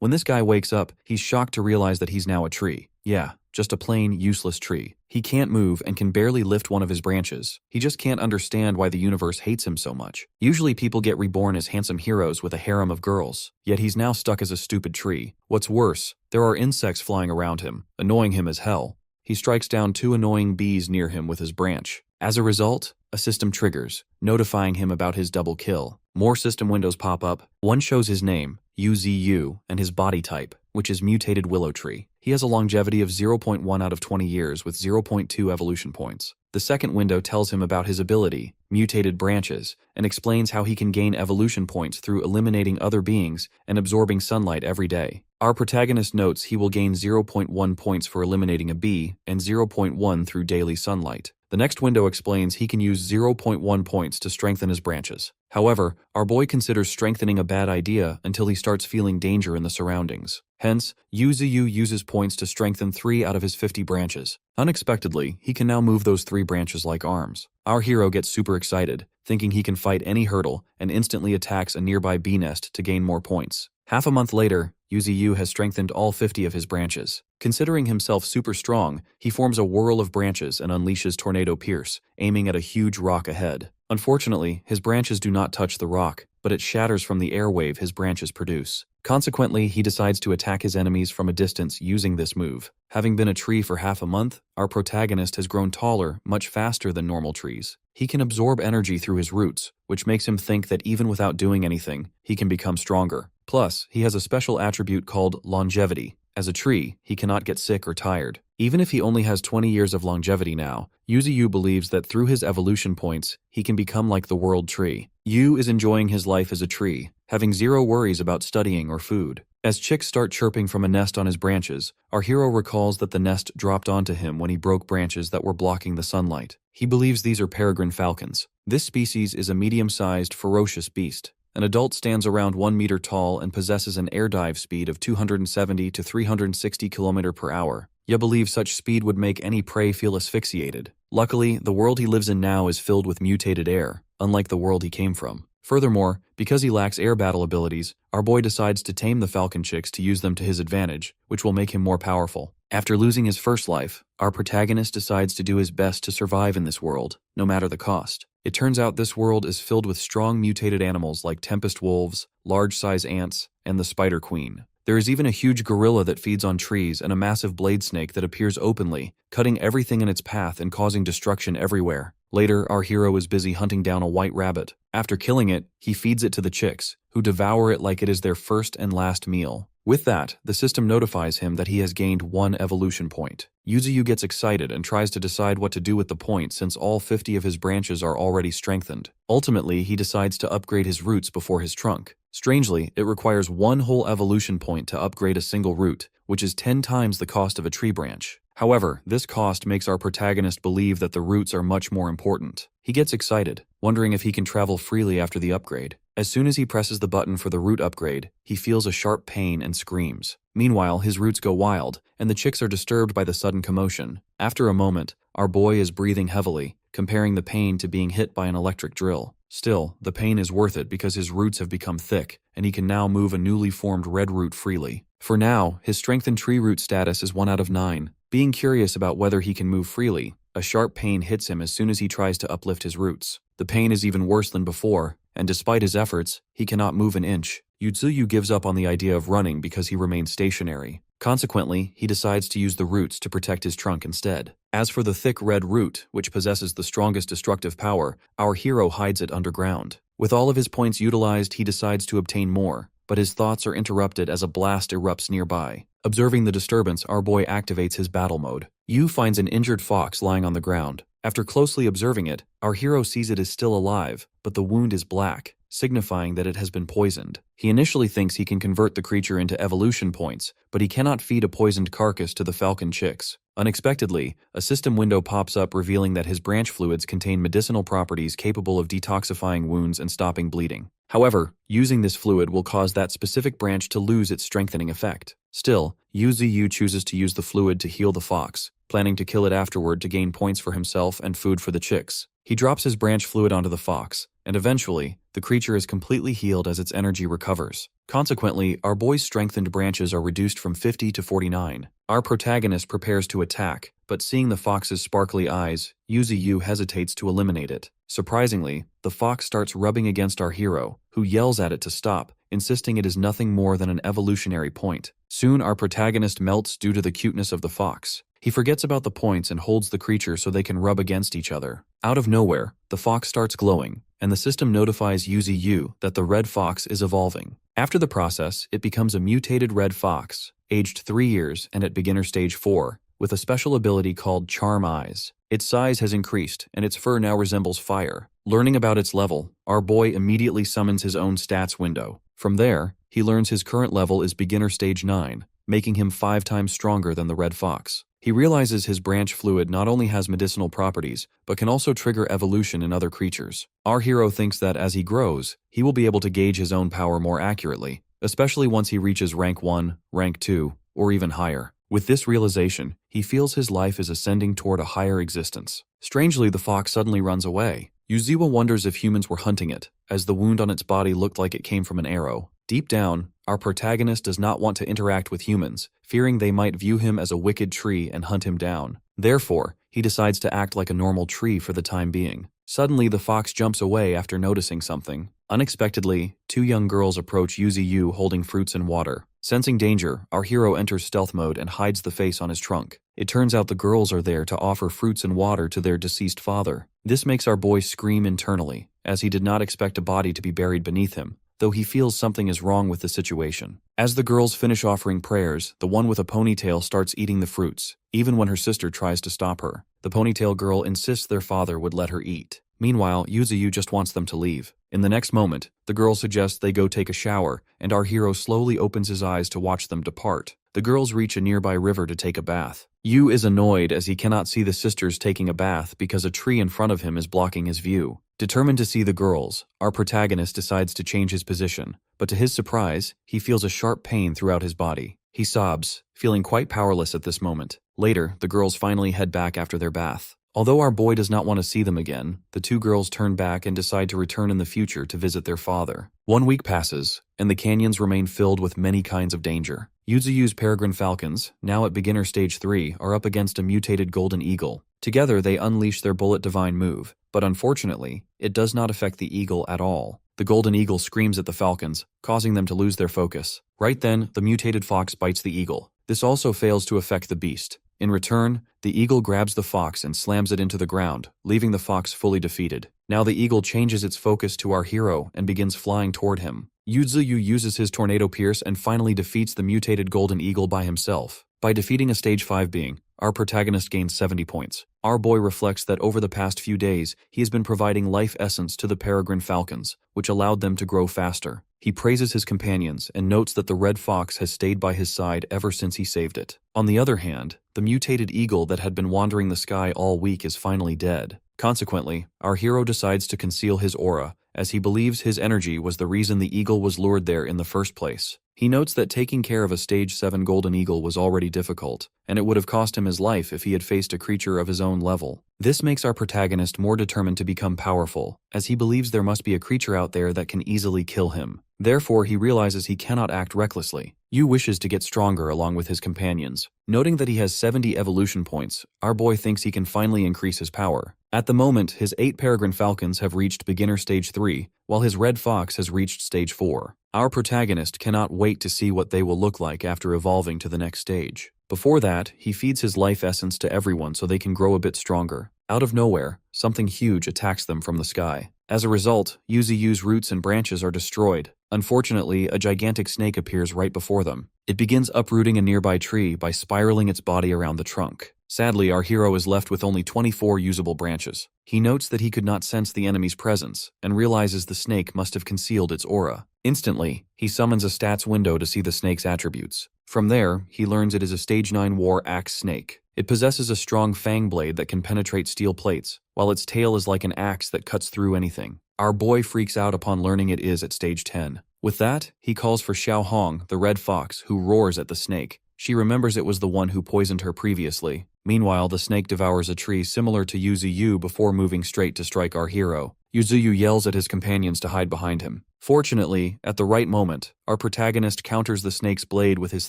When this guy wakes up, he's shocked to realize that he's now a tree. Yeah, just a plain, useless tree. He can't move and can barely lift one of his branches. He just can't understand why the universe hates him so much. Usually people get reborn as handsome heroes with a harem of girls, yet he's now stuck as a stupid tree. What's worse, there are insects flying around him, annoying him as hell. He strikes down 2 annoying bees near him with his branch. As a result, a system triggers, notifying him about his double kill. More system windows pop up. One shows his name, Yuziu, and his body type, which is mutated willow tree. He has a longevity of 0.1 out of 20 years with 0.2 evolution points. The second window tells him about his ability, mutated branches, and explains how he can gain evolution points through eliminating other beings and absorbing sunlight every day. Our protagonist notes he will gain 0.1 points for eliminating a bee and 0.1 through daily sunlight. The next window explains he can use 0.1 points to strengthen his branches. However, our boy considers strengthening a bad idea until he starts feeling danger in the surroundings. Hence, Yuziu uses points to strengthen 3 out of his 50 branches. Unexpectedly, he can now move those 3 branches like arms. Our hero gets super excited, thinking he can fight any hurdle, and instantly attacks a nearby bee nest to gain more points. Half a month later, Yuziu has strengthened all 50 of his branches. Considering himself super strong, he forms a whirl of branches and unleashes Tornado Pierce, aiming at a huge rock ahead. Unfortunately, his branches do not touch the rock, but it shatters from the airwave his branches produce. Consequently, he decides to attack his enemies from a distance using this move. Having been a tree for half a month, our protagonist has grown taller much faster than normal trees. He can absorb energy through his roots, which makes him think that even without doing anything, he can become stronger. Plus, he has a special attribute called longevity. As a tree, he cannot get sick or tired. Even if he only has 20 years of longevity now, Yuziu believes that through his evolution points, he can become like the world tree. Yu is enjoying his life as a tree, having 0 worries about studying or food. As chicks start chirping from a nest on his branches, our hero recalls that the nest dropped onto him when he broke branches that were blocking the sunlight. He believes these are peregrine falcons. This species is a medium-sized, ferocious beast. An adult stands around 1 meter tall and possesses an air dive speed of 270 to 360 km per hour. You believe such speed would make any prey feel asphyxiated. Luckily, the world he lives in now is filled with mutated air, unlike the world he came from. Furthermore, because he lacks air battle abilities, our boy decides to tame the falcon chicks to use them to his advantage, which will make him more powerful. After losing his first life, our protagonist decides to do his best to survive in this world, no matter the cost. It turns out this world is filled with strong mutated animals like tempest wolves, large-size ants, and the spider queen. There is even a huge gorilla that feeds on trees and a massive blade snake that appears openly, cutting everything in its path and causing destruction everywhere. Later, our hero is busy hunting down a white rabbit. After killing it, he feeds it to the chicks, who devour it like it is their first and last meal. With that, the system notifies him that he has gained 1 evolution point. Yuziu gets excited and tries to decide what to do with the point since all 50 of his branches are already strengthened. Ultimately, he decides to upgrade his roots before his trunk. Strangely, it requires 1 whole evolution point to upgrade a single root, which is 10 times the cost of a tree branch. However, this cost makes our protagonist believe that the roots are much more important. He gets excited, wondering if he can travel freely after the upgrade. As soon as he presses the button for the root upgrade, he feels a sharp pain and screams. Meanwhile, his roots go wild, and the chicks are disturbed by the sudden commotion. After a moment, our boy is breathing heavily, comparing the pain to being hit by an electric drill. Still, the pain is worth it because his roots have become thick, and he can now move a newly formed red root freely. For now, his strengthened tree root status is 1 out of 9. Being curious about whether he can move freely, a sharp pain hits him as soon as he tries to uplift his roots. The pain is even worse than before, and despite his efforts, he cannot move an inch. Yuziu gives up on the idea of running because he remains stationary. Consequently, he decides to use the roots to protect his trunk instead. As for the thick red root, which possesses the strongest destructive power, our hero hides it underground. With all of his points utilized, he decides to obtain more, but his thoughts are interrupted as a blast erupts nearby. Observing the disturbance, our boy activates his battle mode. Yu finds an injured fox lying on the ground. After closely observing it, our hero sees it is still alive, but the wound is black, signifying that it has been poisoned. He initially thinks he can convert the creature into evolution points, but he cannot feed a poisoned carcass to the falcon chicks. Unexpectedly, a system window pops up revealing that his branch fluids contain medicinal properties capable of detoxifying wounds and stopping bleeding. However, using this fluid will cause that specific branch to lose its strengthening effect. Still, Yuziu chooses to use the fluid to heal the fox, planning to kill it afterward to gain points for himself and food for the chicks. He drops his branch fluid onto the fox, and eventually, the creature is completely healed as its energy recovers. Consequently, our boy's strengthened branches are reduced from 50 to 49. Our protagonist prepares to attack, but seeing the fox's sparkly eyes, Yuziu hesitates to eliminate it. Surprisingly, the fox starts rubbing against our hero, who yells at it to stop, insisting it is nothing more than an evolutionary point. Soon our protagonist melts due to the cuteness of the fox. He forgets about the points and holds the creature so they can rub against each other. Out of nowhere, the fox starts glowing, and the system notifies Yuziu that the red fox is evolving. After the process, it becomes a mutated red fox, aged 3 years and at beginner stage 4, with a special ability called Charm Eyes. Its size has increased, and its fur now resembles fire. Learning about its level, our boy immediately summons his own stats window. From there, he learns his current level is beginner stage 9, making him 5 times stronger than the red fox. He realizes his branch fluid not only has medicinal properties, but can also trigger evolution in other creatures. Our hero thinks that as he grows, he will be able to gauge his own power more accurately, especially once he reaches rank 1, rank 2, or even higher. With this realization, he feels his life is ascending toward a higher existence. Strangely, the fox suddenly runs away. Yuziu wonders if humans were hunting it, as the wound on its body looked like it came from an arrow. Deep down, our protagonist does not want to interact with humans, fearing they might view him as a wicked tree and hunt him down. Therefore, he decides to act like a normal tree for the time being. Suddenly, the fox jumps away after noticing something. Unexpectedly, 2 young girls approach Yuziu holding fruits and water. Sensing danger, our hero enters stealth mode and hides the face on his trunk. It turns out the girls are there to offer fruits and water to their deceased father. This makes our boy scream internally, as he did not expect a body to be buried beneath him, though he feels something is wrong with the situation. As the girls finish offering prayers, the one with a ponytail starts eating the fruits, even when her sister tries to stop her. The ponytail girl insists their father would let her eat. Meanwhile, Yuziu just wants them to leave. In the next moment, the girl suggests they go take a shower, and our hero slowly opens his eyes to watch them depart. The girls reach a nearby river to take a bath. Yu is annoyed as he cannot see the sisters taking a bath because a tree in front of him is blocking his view. Determined to see the girls, our protagonist decides to change his position, but to his surprise, he feels a sharp pain throughout his body. He sobs, feeling quite powerless at this moment. Later, the girls finally head back after their bath. Although our boy does not want to see them again, the 2 girls turn back and decide to return in the future to visit their father. 1 week passes, and the canyons remain filled with many kinds of danger. Yuziu's peregrine falcons, now at beginner stage 3, are up against a mutated golden eagle. Together they unleash their bullet divine move, but unfortunately, it does not affect the eagle at all. The golden eagle screams at the falcons, causing them to lose their focus. Right then, the mutated fox bites the eagle. This also fails to affect the beast. In return, the eagle grabs the fox and slams it into the ground, leaving the fox fully defeated. Now the eagle changes its focus to our hero and begins flying toward him. Yuziu uses his tornado pierce and finally defeats the mutated golden eagle by himself. By defeating a stage 5 being, our protagonist gains 70 points. Our boy reflects that over the past few days, he has been providing life essence to the peregrine falcons, which allowed them to grow faster. He praises his companions and notes that the red fox has stayed by his side ever since he saved it. On the other hand, the mutated eagle that had been wandering the sky all week is finally dead. Consequently, our hero decides to conceal his aura, as he believes his energy was the reason the eagle was lured there in the first place. He notes that taking care of a stage 7 golden eagle was already difficult, and it would have cost him his life if he had faced a creature of his own level. This makes our protagonist more determined to become powerful, as he believes there must be a creature out there that can easily kill him. Therefore, he realizes he cannot act recklessly. Yu wishes to get stronger along with his companions. Noting that he has 70 evolution points, our boy thinks he can finally increase his power. At the moment, his 8 peregrine falcons have reached beginner stage 3, while his red fox has reached stage 4. Our protagonist cannot wait to see what they will look like after evolving to the next stage. Before that, he feeds his life essence to everyone so they can grow a bit stronger. Out of nowhere, something huge attacks them from the sky. As a result, Yuziu's roots and branches are destroyed. Unfortunately, a gigantic snake appears right before them. It begins uprooting a nearby tree by spiraling its body around the trunk. Sadly, our hero is left with only 24 usable branches. He notes that he could not sense the enemy's presence, and realizes the snake must have concealed its aura. Instantly, he summons a stats window to see the snake's attributes. From there, he learns it is a stage 9 war axe snake. It possesses a strong fang blade that can penetrate steel plates, while its tail is like an axe that cuts through anything. Our boy freaks out upon learning it is at stage 10. With that, he calls for Xiao Hong, the red fox, who roars at the snake. She remembers it was the one who poisoned her previously. Meanwhile, the snake devours a tree similar to Yuziu before moving straight to strike our hero. Yuziu yells at his companions to hide behind him. Fortunately, at the right moment, our protagonist counters the snake's blade with his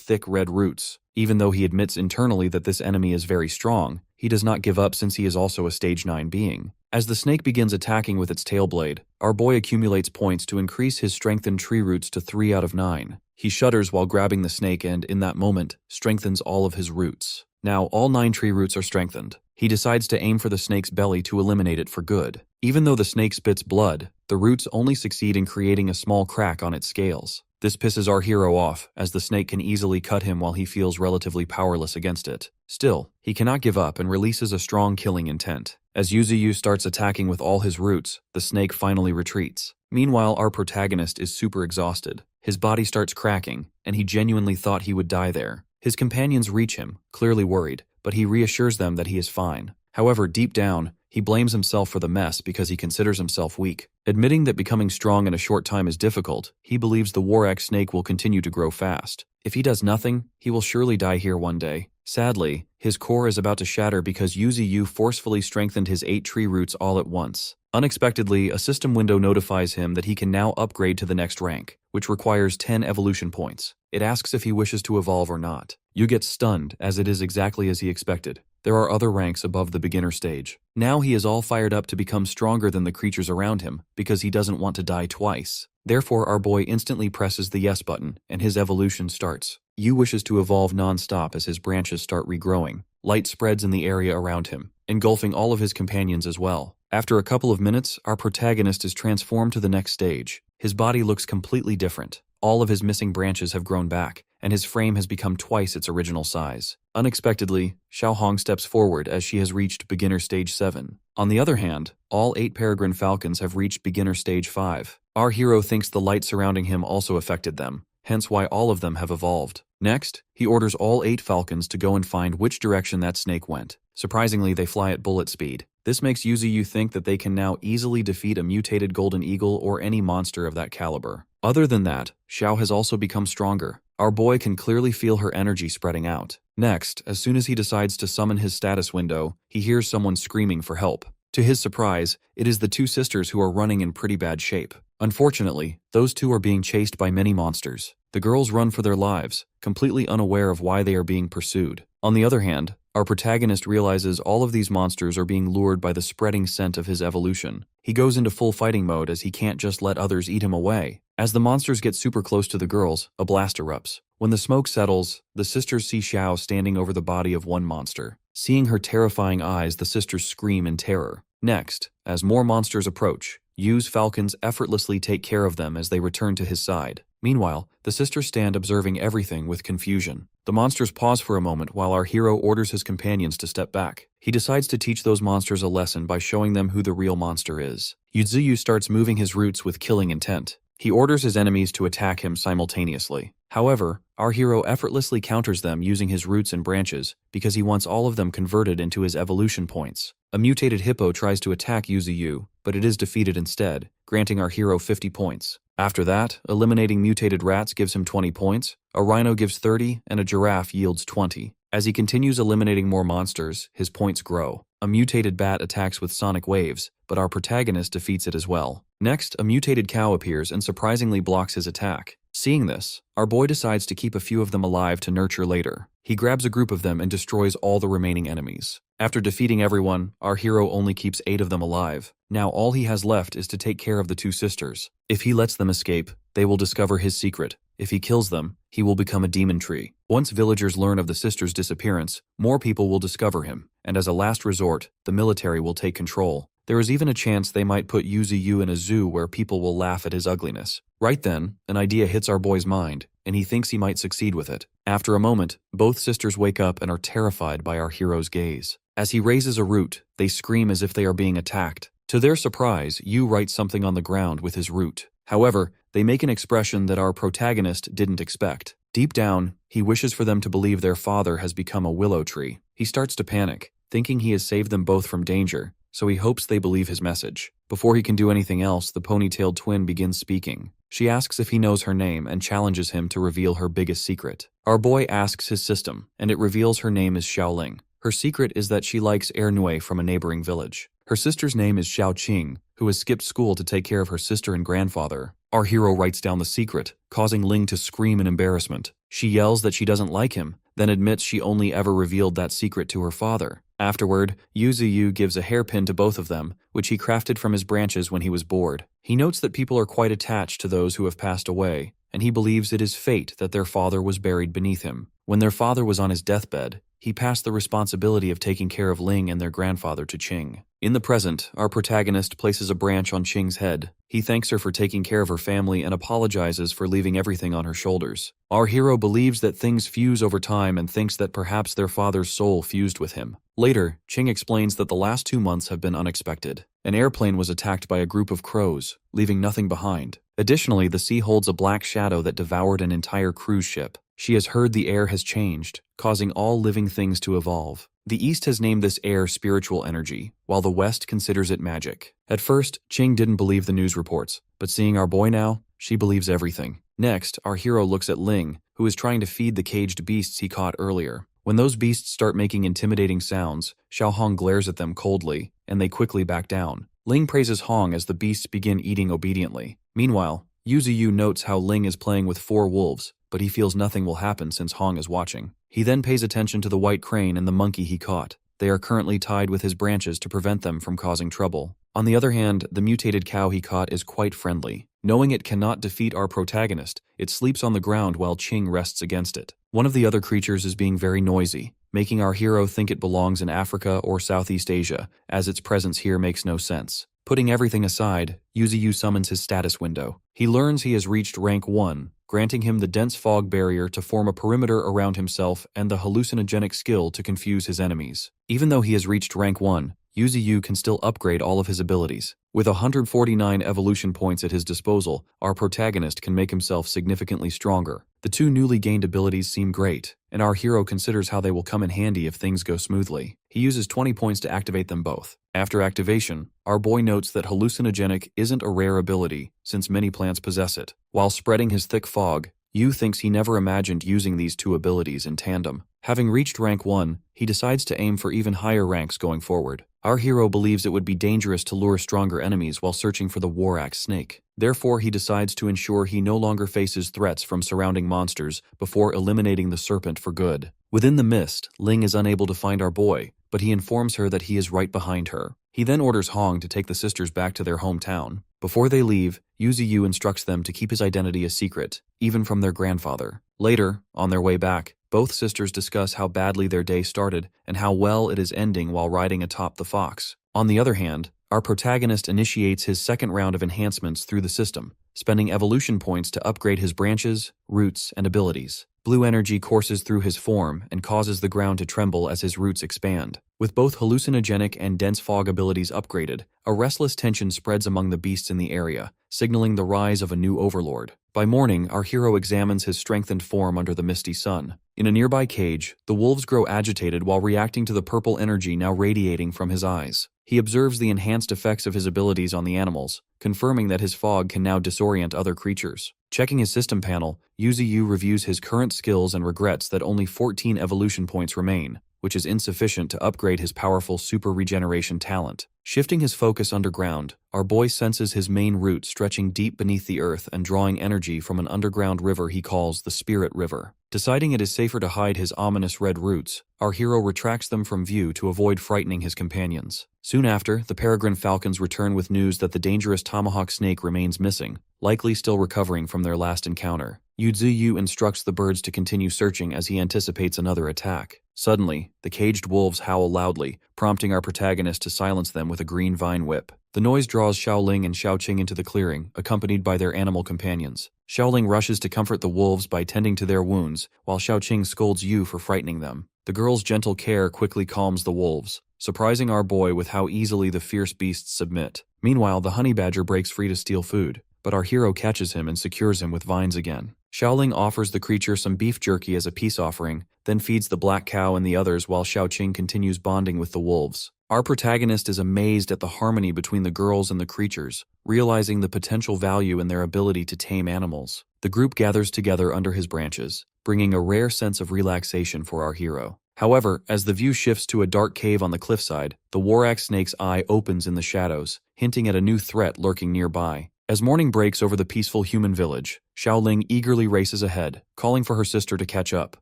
thick red roots. Even though he admits internally that this enemy is very strong, he does not give up since he is also a stage 9 being. As the snake begins attacking with its tail blade, our boy accumulates points to increase his strengthened tree roots to 3 out of 9. He shudders while grabbing the snake and, in that moment, strengthens all of his roots. Now, all 9 tree roots are strengthened. He decides to aim for the snake's belly to eliminate it for good. Even though the snake spits blood, the roots only succeed in creating a small crack on its scales. This pisses our hero off, as the snake can easily cut him while he feels relatively powerless against it. Still, he cannot give up and releases a strong killing intent. As Yuziu starts attacking with all his roots, the snake finally retreats. Meanwhile, our protagonist is super exhausted. His body starts cracking, and he genuinely thought he would die there. His companions reach him, clearly worried, but he reassures them that he is fine. However, deep down, he blames himself for the mess because he considers himself weak. Admitting that becoming strong in a short time is difficult, he believes the Warak snake will continue to grow fast. If he does nothing, he will surely die here one day. Sadly, his core is about to shatter because Yuziu forcefully strengthened his 8 tree roots all at once. Unexpectedly, a system window notifies him that he can now upgrade to the next rank, which requires 10 evolution points. It asks if he wishes to evolve or not. You get stunned, as it is exactly as he expected. There are other ranks above the beginner stage. Now he is all fired up to become stronger than the creatures around him, because he doesn't want to die twice. Therefore, our boy instantly presses the yes button, and his evolution starts. Yu wishes to evolve non-stop as his branches start regrowing. Light spreads in the area around him, engulfing all of his companions as well. After a couple of minutes, our protagonist is transformed to the next stage. His body looks completely different. All of his missing branches have grown back, and his frame has become twice its original size. Unexpectedly, Xiaohong steps forward as she has reached beginner stage 7. On the other hand, all 8 peregrine falcons have reached beginner stage 5. Our hero thinks the light surrounding him also affected them, hence why all of them have evolved. Next, he orders all 8 falcons to go and find which direction that snake went. Surprisingly, they fly at bullet speed. This makes Yuziu think that they can now easily defeat a mutated golden eagle or any monster of that caliber. Other than that, Xiao has also become stronger. Our boy can clearly feel her energy spreading out. Next, as soon as he decides to summon his status window, he hears someone screaming for help. To his surprise, it is the 2 sisters who are running in pretty bad shape. Unfortunately, those 2 are being chased by many monsters. The girls run for their lives, completely unaware of why they are being pursued. On the other hand, our protagonist realizes all of these monsters are being lured by the spreading scent of his evolution. He goes into full fighting mode as he can't just let others eat him away. As the monsters get super close to the girls, a blast erupts. When the smoke settles, the sisters see Xiao standing over the body of one monster. Seeing her terrifying eyes, the sisters scream in terror. Next, as more monsters approach, Yu's falcons effortlessly take care of them as they return to his side. Meanwhile, the sisters stand observing everything with confusion. The monsters pause for a moment while our hero orders his companions to step back. He decides to teach those monsters a lesson by showing them who the real monster is. Yuziu starts moving his roots with killing intent. He orders his enemies to attack him simultaneously. However, our hero effortlessly counters them using his roots and branches because he wants all of them converted into his evolution points. A mutated hippo tries to attack Yuziu, but it is defeated instead, granting our hero 50 points. After that, eliminating mutated rats gives him 20 points, a rhino gives 30, and a giraffe yields 20. As he continues eliminating more monsters, his points grow. A mutated bat attacks with sonic waves, but our protagonist defeats it as well. Next, a mutated cow appears and surprisingly blocks his attack. Seeing this, our boy decides to keep a few of them alive to nurture later. He grabs a group of them and destroys all the remaining enemies. After defeating everyone, our hero only keeps 8 of them alive. Now all he has left is to take care of the 2 sisters. If he lets them escape, they will discover his secret. If he kills them, he will become a demon tree. Once villagers learn of the sisters' disappearance, more people will discover him, and as a last resort, the military will take control. There is even a chance they might put Yuziu in a zoo where people will laugh at his ugliness. Right then, an idea hits our boy's mind, and he thinks he might succeed with it. After a moment, both sisters wake up and are terrified by our hero's gaze. As he raises a root, they scream as if they are being attacked. To their surprise, Yu writes something on the ground with his root. However, they make an expression that our protagonist didn't expect. Deep down, he wishes for them to believe their father has become a willow tree. He starts to panic, thinking he has saved them both from danger, so he hopes they believe his message. Before he can do anything else, the ponytailed twin begins speaking. She asks if he knows her name and challenges him to reveal her biggest secret. Our boy asks his system, and it reveals her name is Xiaoling. Her secret is that she likes enro from a neighboring village. Her sister's name is Xiaoqing, who has skipped school to take care of her sister and grandfather. Our hero writes down the secret, causing Ling to scream in embarrassment. She yells that she doesn't like him, then admits she only ever revealed that secret to her father. Afterward, Yuziu gives a hairpin to both of them, which he crafted from his branches when he was bored. He notes that people are quite attached to those who have passed away, and he believes it is fate that their father was buried beneath him. When their father was on his deathbed, he passed the responsibility of taking care of Ling and their grandfather to Qing. In the present, our protagonist places a branch on Qing's head. He thanks her for taking care of her family and apologizes for leaving everything on her shoulders. Our hero believes that things fuse over time and thinks that perhaps their father's soul fused with him. Later, Qing explains that the last 2 months have been unexpected. An airplane was attacked by a group of crows, leaving nothing behind. Additionally, the sea holds a black shadow that devoured an entire cruise ship. She has heard the air has changed, causing all living things to evolve. The East has named this air spiritual energy, while the West considers it magic. At first, Qing didn't believe the news reports, but seeing our boy now, she believes everything. Next, our hero looks at Ling, who is trying to feed the caged beasts he caught earlier. When those beasts start making intimidating sounds, Xiao Hong glares at them coldly, and they quickly back down. Ling praises Hong as the beasts begin eating obediently. Meanwhile, Yuziu notes how Ling is playing with 4 wolves, but he feels nothing will happen since Hong is watching. He then pays attention to the white crane and the monkey he caught. They are currently tied with his branches to prevent them from causing trouble. On the other hand, the mutated cow he caught is quite friendly. Knowing it cannot defeat our protagonist, it sleeps on the ground while Qing rests against it. One of the other creatures is being very noisy, making our hero think it belongs in Africa or Southeast Asia, as its presence here makes no sense. Putting everything aside, Yuziu summons his status window. He learns he has reached rank 1, granting him the dense fog barrier to form a perimeter around himself and the hallucinogenic skill to confuse his enemies. Even though he has reached rank 1, Yuziu can still upgrade all of his abilities. With 149 evolution points at his disposal, our protagonist can make himself significantly stronger. The 2 newly gained abilities seem great, and our hero considers how they will come in handy if things go smoothly. He uses 20 points to activate them both. After activation, our boy notes that hallucinogenic isn't a rare ability, since many plants possess it. While spreading his thick fog, Yu thinks he never imagined using these 2 abilities in tandem. Having reached rank 1, he decides to aim for even higher ranks going forward. Our hero believes it would be dangerous to lure stronger enemies while searching for the war axe snake. Therefore, he decides to ensure he no longer faces threats from surrounding monsters before eliminating the serpent for good. Within the mist, Ling is unable to find our boy, but he informs her that he is right behind her. He then orders Hong to take the sisters back to their hometown. Before they leave, Yuziu instructs them to keep his identity a secret, even from their grandfather. Later, on their way back, both sisters discuss how badly their day started and how well it is ending while riding atop the fox. On the other hand, our protagonist initiates his second round of enhancements through the system, spending evolution points to upgrade his branches, roots, and abilities. Blue energy courses through his form and causes the ground to tremble as his roots expand. With both hallucinogenic and dense fog abilities upgraded, a restless tension spreads among the beasts in the area, signaling the rise of a new overlord. By morning, our hero examines his strengthened form under the misty sun. In a nearby cage, the wolves grow agitated while reacting to the purple energy now radiating from his eyes. He observes the enhanced effects of his abilities on the animals, confirming that his fog can now disorient other creatures. Checking his system panel, Yuziu reviews his current skills and regrets that only 14 evolution points remain, which is insufficient to upgrade his powerful super regeneration talent. Shifting his focus underground, our boy senses his main root stretching deep beneath the earth and drawing energy from an underground river he calls the Spirit River. Deciding it is safer to hide his ominous red roots, our hero retracts them from view to avoid frightening his companions. Soon after, the peregrine falcons return with news that the dangerous tomahawk snake remains missing, likely still recovering from their last encounter. Yuziu instructs the birds to continue searching as he anticipates another attack. Suddenly, the caged wolves howl loudly, prompting our protagonist to silence them with a green vine whip. The noise draws Xiaoling and Xiaoqing into the clearing, accompanied by their animal companions. Xiaoling rushes to comfort the wolves by tending to their wounds, while Xiaoqing scolds Yu for frightening them. The girl's gentle care quickly calms the wolves, surprising our boy with how easily the fierce beasts submit. Meanwhile, the honey badger breaks free to steal food, but our hero catches him and secures him with vines again. Xiaoling offers the creature some beef jerky as a peace offering, then feeds the black cow and the others while Xiaoqing continues bonding with the wolves. Our protagonist is amazed at the harmony between the girls and the creatures, realizing the potential value in their ability to tame animals. The group gathers together under his branches, bringing a rare sense of relaxation for our hero. However, as the view shifts to a dark cave on the cliffside, the war-axe snake's eye opens in the shadows, hinting at a new threat lurking nearby. As morning breaks over the peaceful human village, Xiaoling eagerly races ahead, calling for her sister to catch up.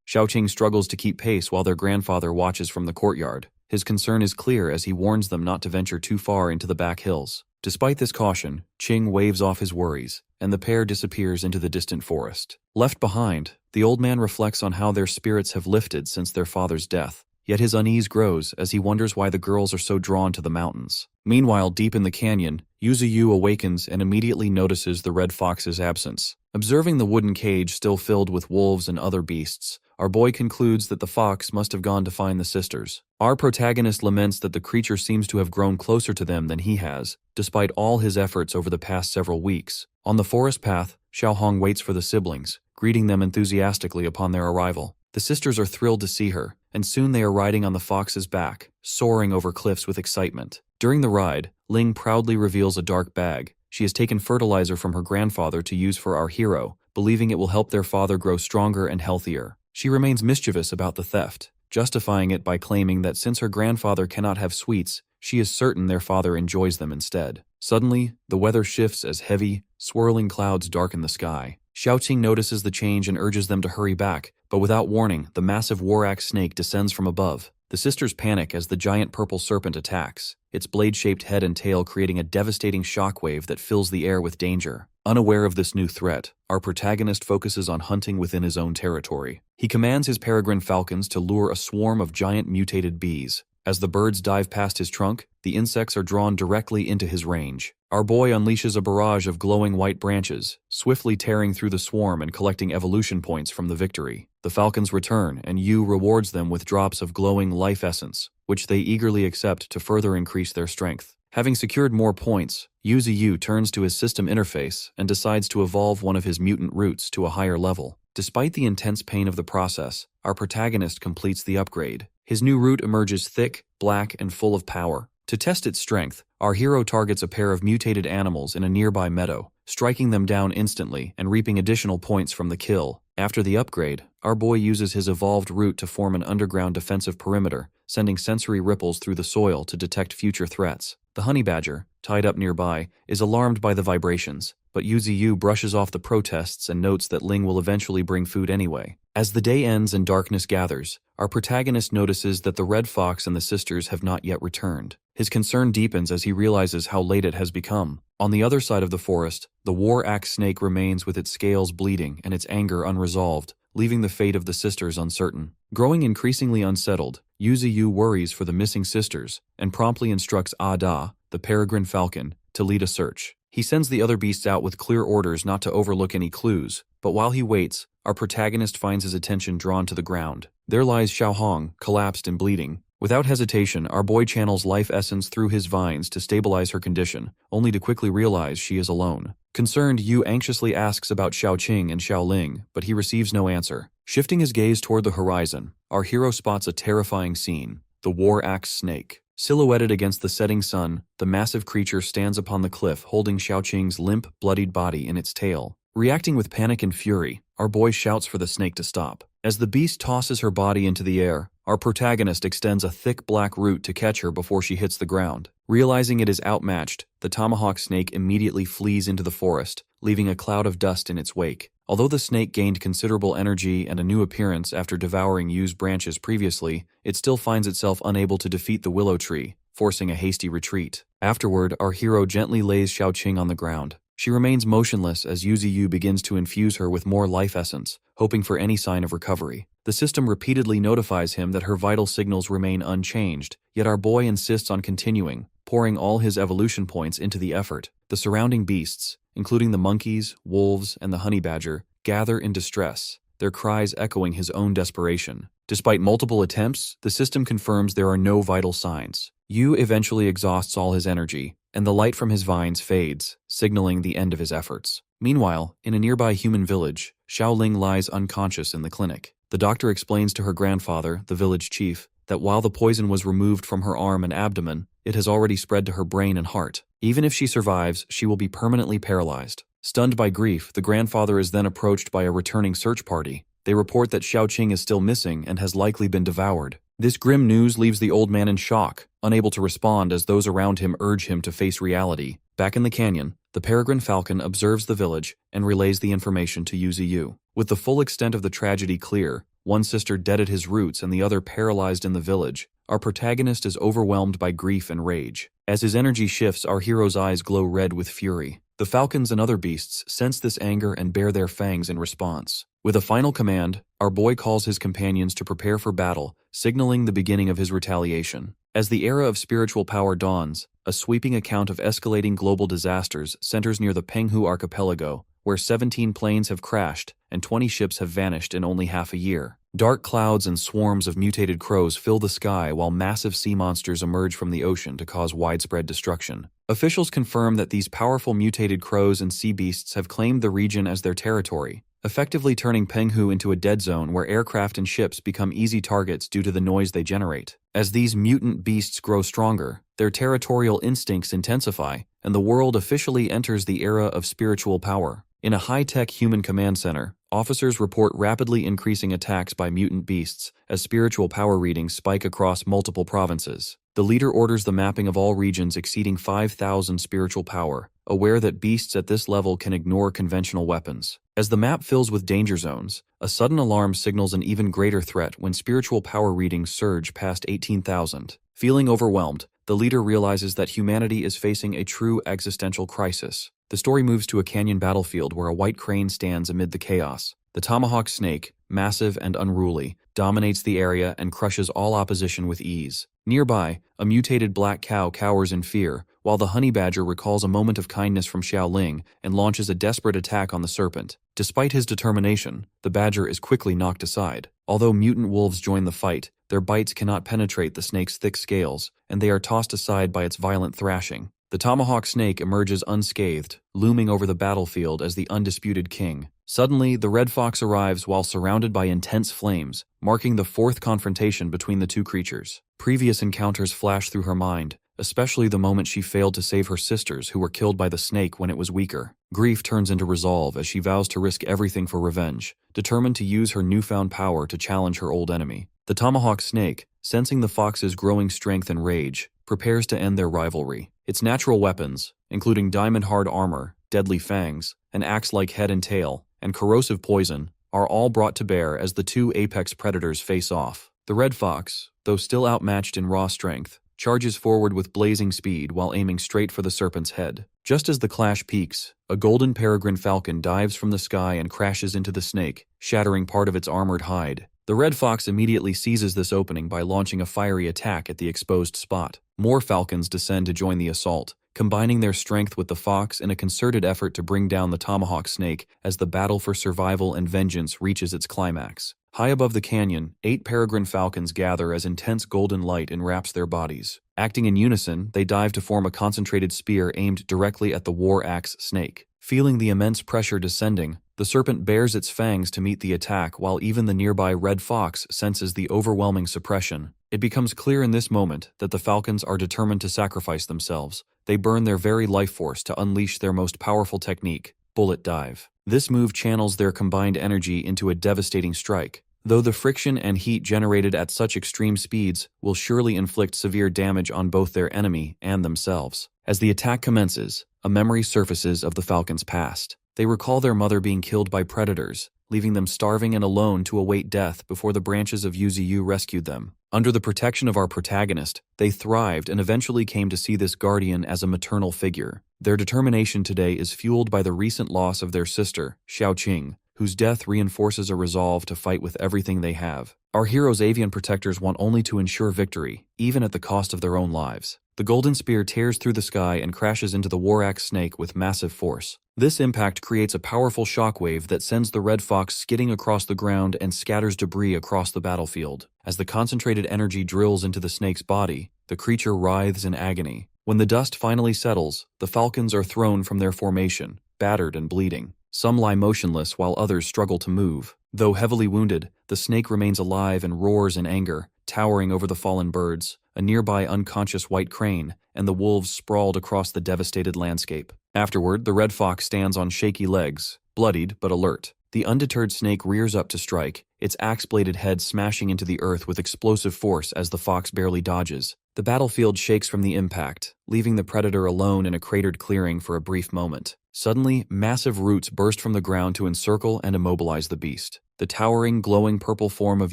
Xiaoqing struggles to keep pace while their grandfather watches from the courtyard. His concern is clear as he warns them not to venture too far into the back hills. Despite this caution, Qing waves off his worries, and the pair disappears into the distant forest. Left behind, the old man reflects on how their spirits have lifted since their father's death. Yet his unease grows as he wonders why the girls are so drawn to the mountains. Meanwhile, deep in the canyon, Yuziu awakens and immediately notices the red fox's absence. Observing the wooden cage still filled with wolves and other beasts, our boy concludes that the fox must have gone to find the sisters. Our protagonist laments that the creature seems to have grown closer to them than he has, despite all his efforts over the past several weeks. On the forest path, Xiaohong waits for the siblings, greeting them enthusiastically upon their arrival. The sisters are thrilled to see her, and soon they are riding on the fox's back, soaring over cliffs with excitement. During the ride, Ling proudly reveals a dark bag. She has taken fertilizer from her grandfather to use for our hero, believing it will help their father grow stronger and healthier. She remains mischievous about the theft, justifying it by claiming that since her grandfather cannot have sweets, she is certain their father enjoys them instead. Suddenly, the weather shifts as heavy, swirling clouds darken the sky. Xiaoqing notices the change and urges them to hurry back, but without warning, the massive war-axe snake descends from above. The sisters panic as the giant purple serpent attacks, its blade-shaped head and tail creating a devastating shockwave that fills the air with danger. Unaware of this new threat, our protagonist focuses on hunting within his own territory. He commands his peregrine falcons to lure a swarm of giant mutated bees. As the birds dive past his trunk, the insects are drawn directly into his range. Our boy unleashes a barrage of glowing white branches, swiftly tearing through the swarm and collecting evolution points from the victory. The falcons return, and Yu rewards them with drops of glowing life essence, which they eagerly accept to further increase their strength. Having secured more points, Yuziu turns to his system interface and decides to evolve one of his mutant roots to a higher level. Despite the intense pain of the process, our protagonist completes the upgrade. His new root emerges thick, black, and full of power. To test its strength, our hero targets a pair of mutated animals in a nearby meadow, striking them down instantly and reaping additional points from the kill. After the upgrade, our boy uses his evolved root to form an underground defensive perimeter, sending sensory ripples through the soil to detect future threats. The honey badger, tied up nearby, is alarmed by the vibrations, but Yuziu brushes off the protests and notes that Ling will eventually bring food anyway. As the day ends and darkness gathers, our protagonist notices that the red fox and the sisters have not yet returned. His concern deepens as he realizes how late it has become. On the other side of the forest, the war-axe snake remains with its scales bleeding and its anger unresolved, leaving the fate of the sisters uncertain. Growing increasingly unsettled, Yuziu worries for the missing sisters and promptly instructs Ada, the peregrine falcon, to lead a search. He sends the other beasts out with clear orders not to overlook any clues, but while he waits, our protagonist finds his attention drawn to the ground. There lies Xiaohong, collapsed and bleeding. Without hesitation, our boy channels life essence through his vines to stabilize her condition, only to quickly realize she is alone. Concerned, Yu anxiously asks about Xiaoqing and Xiaoling, but he receives no answer. Shifting his gaze toward the horizon, our hero spots a terrifying scene: the war-axe snake. Silhouetted against the setting sun, the massive creature stands upon the cliff holding Xiaoqing's limp, bloodied body in its tail. Reacting with panic and fury, our boy shouts for the snake to stop. As the beast tosses her body into the air, our protagonist extends a thick black root to catch her before she hits the ground. Realizing it is outmatched, the tomahawk snake immediately flees into the forest, leaving a cloud of dust in its wake. Although the snake gained considerable energy and a new appearance after devouring Yu's branches previously, it still finds itself unable to defeat the willow tree, forcing a hasty retreat. Afterward, our hero gently lays Xiaoqing on the ground. She remains motionless as Yuziu begins to infuse her with more life essence, hoping for any sign of recovery. The system repeatedly notifies him that her vital signals remain unchanged, yet our boy insists on continuing, pouring all his evolution points into the effort. The surrounding beasts, including the monkeys, wolves, and the honey badger, gather in distress, their cries echoing his own desperation. Despite multiple attempts, the system confirms there are no vital signs. Yu eventually exhausts all his energy, and the light from his vines fades, signaling the end of his efforts. Meanwhile, in a nearby human village, Xiaoling lies unconscious in the clinic. The doctor explains to her grandfather, the village chief, that while the poison was removed from her arm and abdomen, it has already spread to her brain and heart. Even if she survives, she will be permanently paralyzed. Stunned by grief, the grandfather is then approached by a returning search party. They report that Xiaoqing is still missing and has likely been devoured. This grim news leaves the old man in shock, unable to respond as those around him urge him to face reality. Back in the canyon, the peregrine falcon observes the village and relays the information to Yuziu. With the full extent of the tragedy clear, one sister dead at his roots and the other paralyzed in the village, our protagonist is overwhelmed by grief and rage. As his energy shifts, our hero's eyes glow red with fury. The falcons and other beasts sense this anger and bare their fangs in response. With a final command, our boy calls his companions to prepare for battle, signaling the beginning of his retaliation. As the era of spiritual power dawns, a sweeping account of escalating global disasters centers near the Penghu archipelago, where 17 planes have crashed and 20 ships have vanished in only half a year. Dark clouds and swarms of mutated crows fill the sky while massive sea monsters emerge from the ocean to cause widespread destruction. Officials confirm that these powerful mutated crows and sea beasts have claimed the region as their territory, effectively turning Penghu into a dead zone where aircraft and ships become easy targets due to the noise they generate. As these mutant beasts grow stronger, their territorial instincts intensify, and the world officially enters the era of spiritual power. In a high-tech human command center, officers report rapidly increasing attacks by mutant beasts as spiritual power readings spike across multiple provinces. The leader orders the mapping of all regions exceeding 5,000 spiritual power, aware that beasts at this level can ignore conventional weapons. As the map fills with danger zones, a sudden alarm signals an even greater threat when spiritual power readings surge past 18,000. Feeling overwhelmed, the leader realizes that humanity is facing a true existential crisis. The story moves to a canyon battlefield where a white crane stands amid the chaos. The tomahawk snake, massive and unruly, dominates the area and crushes all opposition with ease. Nearby, a mutated black cow cowers in fear, while the honey badger recalls a moment of kindness from Xiaoling and launches a desperate attack on the serpent. Despite his determination, the badger is quickly knocked aside. Although mutant wolves join the fight, their bites cannot penetrate the snake's thick scales, and they are tossed aside by its violent thrashing. The tomahawk snake emerges unscathed, looming over the battlefield as the undisputed king. Suddenly, the red fox arrives while surrounded by intense flames, marking the fourth confrontation between the two creatures. Previous encounters flash through her mind, especially the moment she failed to save her sisters who were killed by the snake when it was weaker. Grief turns into resolve as she vows to risk everything for revenge, determined to use her newfound power to challenge her old enemy. The tomahawk snake, sensing the fox's growing strength and rage, prepares to end their rivalry. Its natural weapons, including diamond-hard armor, deadly fangs, an axe-like head and tail, and corrosive poison, are all brought to bear as the two apex predators face off. The red fox, though still outmatched in raw strength, charges forward with blazing speed while aiming straight for the serpent's head. Just as the clash peaks, a golden peregrine falcon dives from the sky and crashes into the snake, shattering part of its armored hide. The red fox immediately seizes this opening by launching a fiery attack at the exposed spot. More falcons descend to join the assault, combining their strength with the fox in a concerted effort to bring down the tomahawk snake as the battle for survival and vengeance reaches its climax. High above the canyon, 8 peregrine falcons gather as intense golden light enwraps their bodies. Acting in unison, they dive to form a concentrated spear aimed directly at the war axe snake. Feeling the immense pressure descending, the serpent bares its fangs to meet the attack while even the nearby red fox senses the overwhelming suppression. It becomes clear in this moment that the falcons are determined to sacrifice themselves. They burn their very life force to unleash their most powerful technique, bullet dive. This move channels their combined energy into a devastating strike. Though the friction and heat generated at such extreme speeds will surely inflict severe damage on both their enemy and themselves. As the attack commences, a memory surfaces of the falcons' past. They recall their mother being killed by predators, leaving them starving and alone to await death before the branches of Yuziu rescued them. Under the protection of our protagonist, they thrived and eventually came to see this guardian as a maternal figure. Their determination today is fueled by the recent loss of their sister, Xiaoqing, whose death reinforces a resolve to fight with everything they have. Our hero's avian protectors want only to ensure victory, even at the cost of their own lives. The golden spear tears through the sky and crashes into the war axe snake with massive force. This impact creates a powerful shockwave that sends the red fox skidding across the ground and scatters debris across the battlefield. As the concentrated energy drills into the snake's body, the creature writhes in agony. When the dust finally settles, the falcons are thrown from their formation, battered and bleeding. Some lie motionless while others struggle to move. Though heavily wounded, the snake remains alive and roars in anger, towering over the fallen birds, a nearby unconscious white crane, and the wolves sprawled across the devastated landscape. Afterward, the red fox stands on shaky legs, bloodied but alert. The undeterred snake rears up to strike, its axe-bladed head smashing into the earth with explosive force as the fox barely dodges. The battlefield shakes from the impact, leaving the predator alone in a cratered clearing for a brief moment. Suddenly, massive roots burst from the ground to encircle and immobilize the beast. The towering, glowing purple form of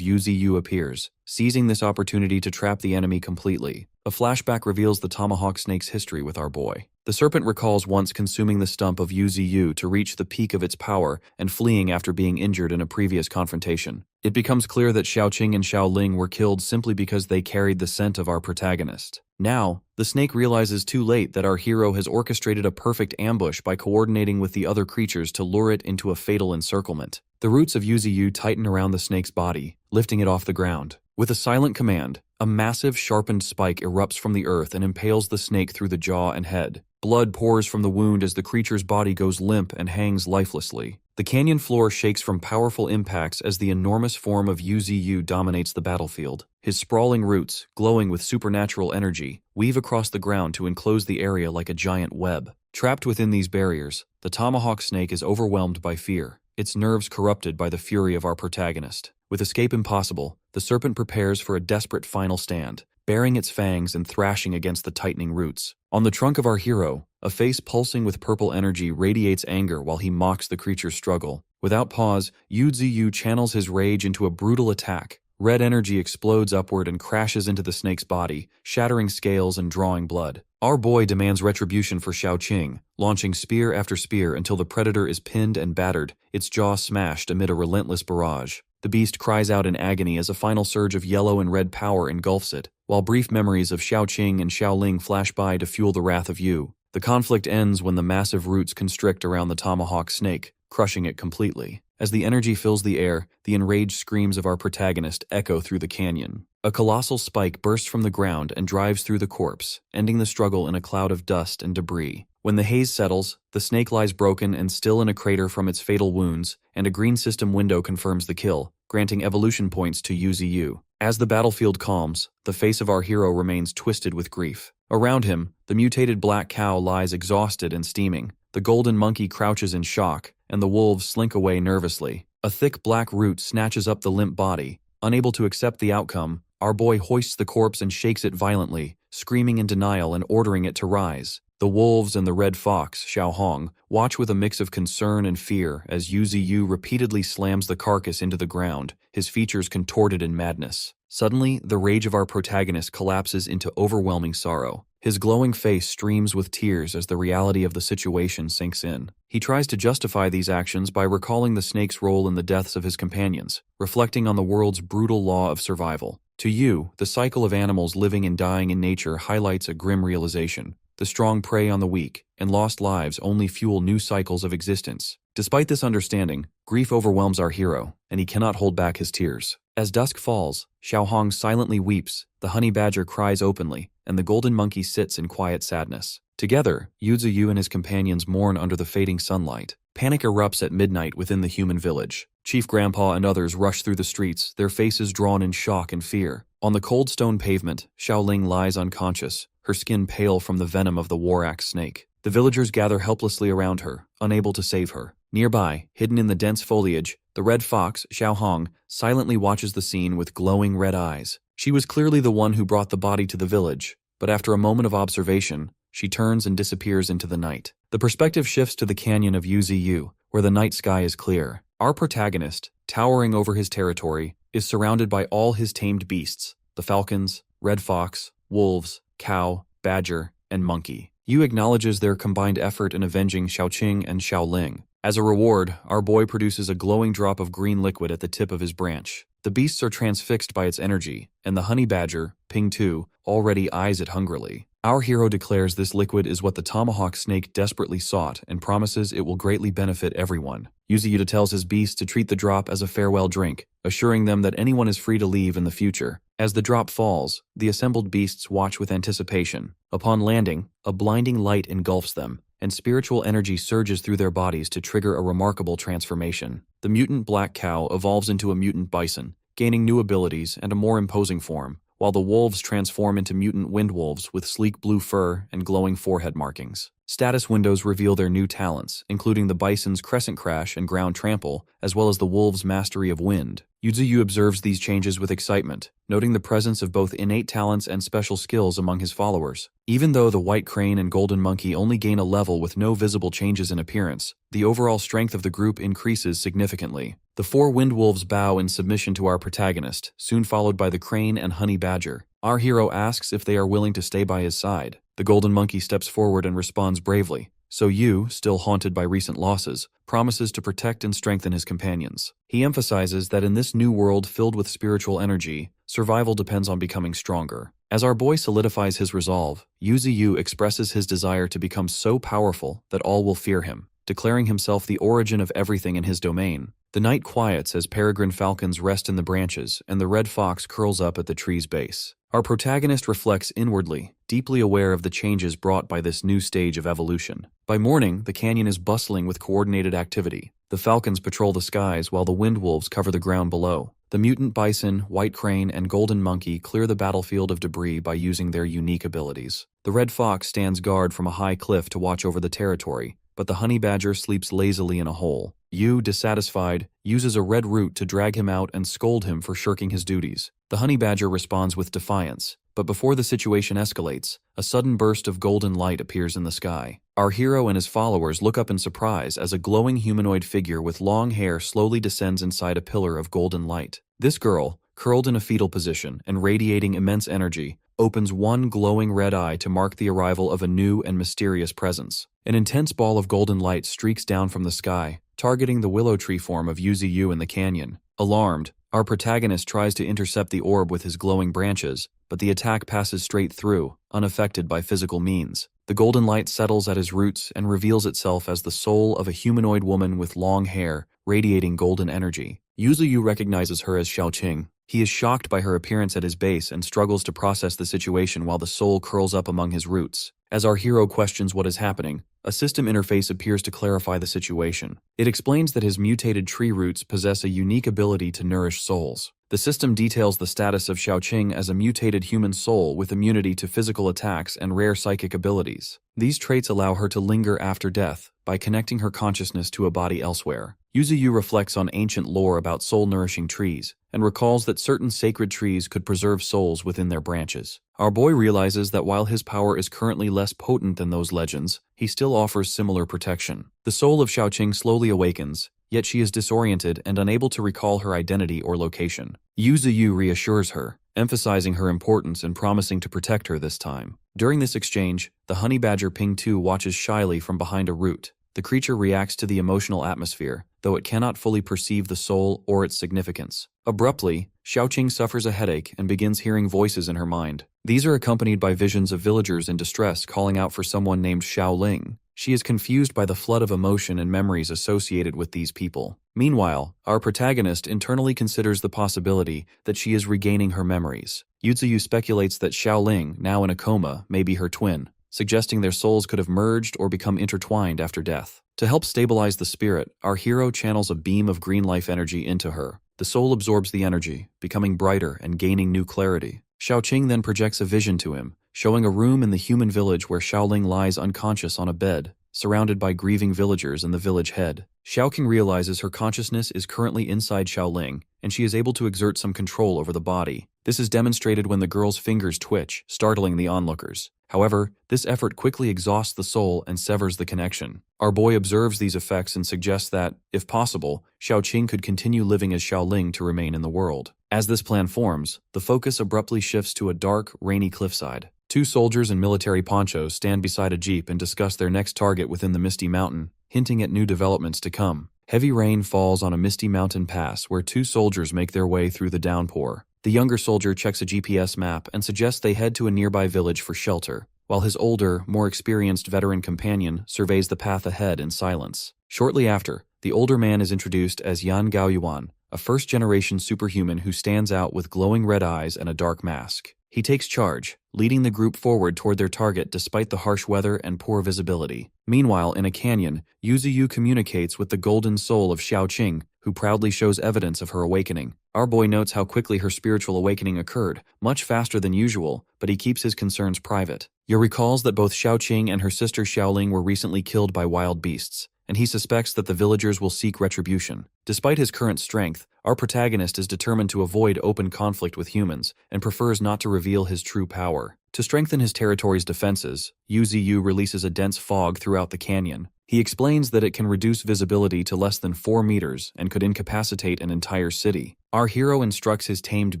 Yuziu appears, seizing this opportunity to trap the enemy completely. A flashback reveals the tomahawk snake's history with our boy. The serpent recalls once consuming the stump of Yuziu to reach the peak of its power and fleeing after being injured in a previous confrontation. It becomes clear that Xiaoqing and Xiaoling were killed simply because they carried the scent of our protagonist. Now, the snake realizes too late that our hero has orchestrated a perfect ambush by coordinating with the other creatures to lure it into a fatal encirclement. The roots of Yuziu tighten around the snake's body, lifting it off the ground. With a silent command, a massive sharpened spike erupts from the earth and impales the snake through the jaw and head. Blood pours from the wound as the creature's body goes limp and hangs lifelessly. The canyon floor shakes from powerful impacts as the enormous form of Yuziu dominates the battlefield. His sprawling roots, glowing with supernatural energy, weave across the ground to enclose the area like a giant web. Trapped within these barriers, the tomahawk snake is overwhelmed by fear, its nerves corrupted by the fury of our protagonist. With escape impossible, the serpent prepares for a desperate final stand, baring its fangs and thrashing against the tightening roots. On the trunk of our hero, a face pulsing with purple energy radiates anger while he mocks the creature's struggle. Without pause, Yuziu channels his rage into a brutal attack. Red energy explodes upward and crashes into the snake's body, shattering scales and drawing blood. Our boy demands retribution for Xiaoqing, launching spear after spear until the predator is pinned and battered, its jaw smashed amid a relentless barrage. The beast cries out in agony as a final surge of yellow and red power engulfs it, while brief memories of Xiaoqing and Xiaoling flash by to fuel the wrath of Yu. The conflict ends when the massive roots constrict around the tomahawk snake, crushing it completely. As the energy fills the air, the enraged screams of our protagonist echo through the canyon. A colossal spike bursts from the ground and drives through the corpse, ending the struggle in a cloud of dust and debris. When the haze settles, the snake lies broken and still in a crater from its fatal wounds, and a green system window confirms the kill, granting evolution points to Yuziu. As the battlefield calms, the face of our hero remains twisted with grief. Around him, the mutated black cow lies exhausted and steaming. The golden monkey crouches in shock, and the wolves slink away nervously. A thick black root snatches up the limp body. Unable to accept the outcome, our boy hoists the corpse and shakes it violently, screaming in denial and ordering it to rise. The wolves and the red fox, Xiaohong, watch with a mix of concern and fear as Yuziu repeatedly slams the carcass into the ground, his features contorted in madness. Suddenly, the rage of our protagonist collapses into overwhelming sorrow. His glowing face streams with tears as the reality of the situation sinks in. He tries to justify these actions by recalling the snake's role in the deaths of his companions, reflecting on the world's brutal law of survival. To you, the cycle of animals living and dying in nature highlights a grim realization. The strong prey on the weak, and lost lives only fuel new cycles of existence. Despite this understanding, grief overwhelms our hero, and he cannot hold back his tears. As dusk falls, Xiaohong silently weeps, the honey badger cries openly, and the golden monkey sits in quiet sadness. Together, Yuziu and his companions mourn under the fading sunlight. Panic erupts at midnight within the human village. Chief Grandpa and others rush through the streets, their faces drawn in shock and fear. On the cold stone pavement, Xiaoling lies unconscious, her skin pale from the venom of the war-axe snake. The villagers gather helplessly around her, unable to save her. Nearby, hidden in the dense foliage, the red fox, Xiaohong, silently watches the scene with glowing red eyes. She was clearly the one who brought the body to the village, but after a moment of observation, she turns and disappears into the night. The perspective shifts to the canyon of Yuziu, where the night sky is clear. Our protagonist, towering over his territory, is surrounded by all his tamed beasts, the falcons, red fox, wolves, cow, badger, and monkey. Yu acknowledges their combined effort in avenging Xiaoqing and Xiaoling. As a reward, our boy produces a glowing drop of green liquid at the tip of his branch. The beasts are transfixed by its energy, and the honey badger, Ping 2, already eyes it hungrily. Our hero declares this liquid is what the tomahawk snake desperately sought and promises it will greatly benefit everyone. Yuziu tells his beasts to treat the drop as a farewell drink, assuring them that anyone is free to leave in the future. As the drop falls, the assembled beasts watch with anticipation. Upon landing, a blinding light engulfs them, and spiritual energy surges through their bodies to trigger a remarkable transformation. The mutant black cow evolves into a mutant bison, gaining new abilities and a more imposing form, while the wolves transform into mutant windwolves with sleek blue fur and glowing forehead markings. Status windows reveal their new talents, including the bison's crescent crash and ground trample, as well as the wolves' mastery of wind. Yuziu observes these changes with excitement, noting the presence of both innate talents and special skills among his followers. Even though the white crane and golden monkey only gain a level with no visible changes in appearance, the overall strength of the group increases significantly. The 4 wind wolves bow in submission to our protagonist, soon followed by the crane and honey badger. Our hero asks if they are willing to stay by his side. The golden monkey steps forward and responds bravely. So Yu, still haunted by recent losses, promises to protect and strengthen his companions. He emphasizes that in this new world filled with spiritual energy, survival depends on becoming stronger. As our boy solidifies his resolve, Yuziu expresses his desire to become so powerful that all will fear him, declaring himself the origin of everything in his domain. The night quiets as peregrine falcons rest in the branches and the red fox curls up at the tree's base. Our protagonist reflects inwardly, deeply aware of the changes brought by this new stage of evolution. By morning, the canyon is bustling with coordinated activity. The falcons patrol the skies while the windwolves cover the ground below. The mutant bison, white crane, and golden monkey clear the battlefield of debris by using their unique abilities. The red fox stands guard from a high cliff to watch over the territory, but the honey badger sleeps lazily in a hole. Yu, dissatisfied, uses a red root to drag him out and scold him for shirking his duties. The honey badger responds with defiance, but before the situation escalates, a sudden burst of golden light appears in the sky. Our hero and his followers look up in surprise as a glowing humanoid figure with long hair slowly descends inside a pillar of golden light. This girl, curled in a fetal position and radiating immense energy, opens one glowing red eye to mark the arrival of a new and mysterious presence. An intense ball of golden light streaks down from the sky, targeting the willow tree form of Yuziu in the canyon. Alarmed, our protagonist tries to intercept the orb with his glowing branches, but the attack passes straight through, unaffected by physical means. The golden light settles at his roots and reveals itself as the soul of a humanoid woman with long hair, radiating golden energy. Yuziu recognizes her as Xiaoqing. He is shocked by her appearance at his base and struggles to process the situation while the soul curls up among his roots. As our hero questions what is happening, a system interface appears to clarify the situation. It explains that his mutated tree roots possess a unique ability to nourish souls. The system details the status of Xiaoqing as a mutated human soul with immunity to physical attacks and rare psychic abilities. These traits allow her to linger after death by connecting her consciousness to a body elsewhere. Yuziu reflects on ancient lore about soul-nourishing trees and recalls that certain sacred trees could preserve souls within their branches. Our boy realizes that while his power is currently less potent than those legends, he still offers similar protection. The soul of Xiaoqing slowly awakens, yet she is disoriented and unable to recall her identity or location. Yuziu reassures her, emphasizing her importance and promising to protect her this time. During this exchange, the honey badger Ping Tu watches shyly from behind a root. The creature reacts to the emotional atmosphere, though it cannot fully perceive the soul or its significance. Abruptly, Xiaoqing suffers a headache and begins hearing voices in her mind. These are accompanied by visions of villagers in distress calling out for someone named Xiaoling. She is confused by the flood of emotion and memories associated with these people. Meanwhile, our protagonist internally considers the possibility that she is regaining her memories. Yuziu speculates that Xiaoling, now in a coma, may be her twin, suggesting their souls could have merged or become intertwined after death. To help stabilize the spirit, our hero channels a beam of green life energy into her. The soul absorbs the energy, becoming brighter and gaining new clarity. Xiaoqing then projects a vision to him, showing a room in the human village where Xiaoling lies unconscious on a bed, surrounded by grieving villagers and the village head. Xiaoqing realizes her consciousness is currently inside Xiaoling, and she is able to exert some control over the body. This is demonstrated when the girl's fingers twitch, startling the onlookers. However, this effort quickly exhausts the soul and severs the connection. Our boy observes these effects and suggests that, if possible, Xiaoqing could continue living as Xiaoling to remain in the world. As this plan forms, the focus abruptly shifts to a dark, rainy cliffside. Two soldiers in military ponchos stand beside a jeep and discuss their next target within the Misty Mountain, hinting at new developments to come. Heavy rain falls on a misty mountain pass where two soldiers make their way through the downpour. The younger soldier checks a GPS map and suggests they head to a nearby village for shelter, while his older, more experienced veteran companion surveys the path ahead in silence. Shortly after, the older man is introduced as Yan Gaoyuan, a first-generation superhuman who stands out with glowing red eyes and a dark mask. He takes charge, leading the group forward toward their target despite the harsh weather and poor visibility. Meanwhile, in a canyon, Yuziu communicates with the golden soul of Xiaoqing, who proudly shows evidence of her awakening. Our boy notes how quickly her spiritual awakening occurred, much faster than usual, but he keeps his concerns private. Yu recalls that both Xiaoqing and her sister Xiaoling were recently killed by wild beasts, and he suspects that the villagers will seek retribution. Despite his current strength, our protagonist is determined to avoid open conflict with humans and prefers not to reveal his true power. To strengthen his territory's defenses, Yuziu releases a dense fog throughout the canyon. He explains that it can reduce visibility to less than 4 meters and could incapacitate an entire city. Our hero instructs his tamed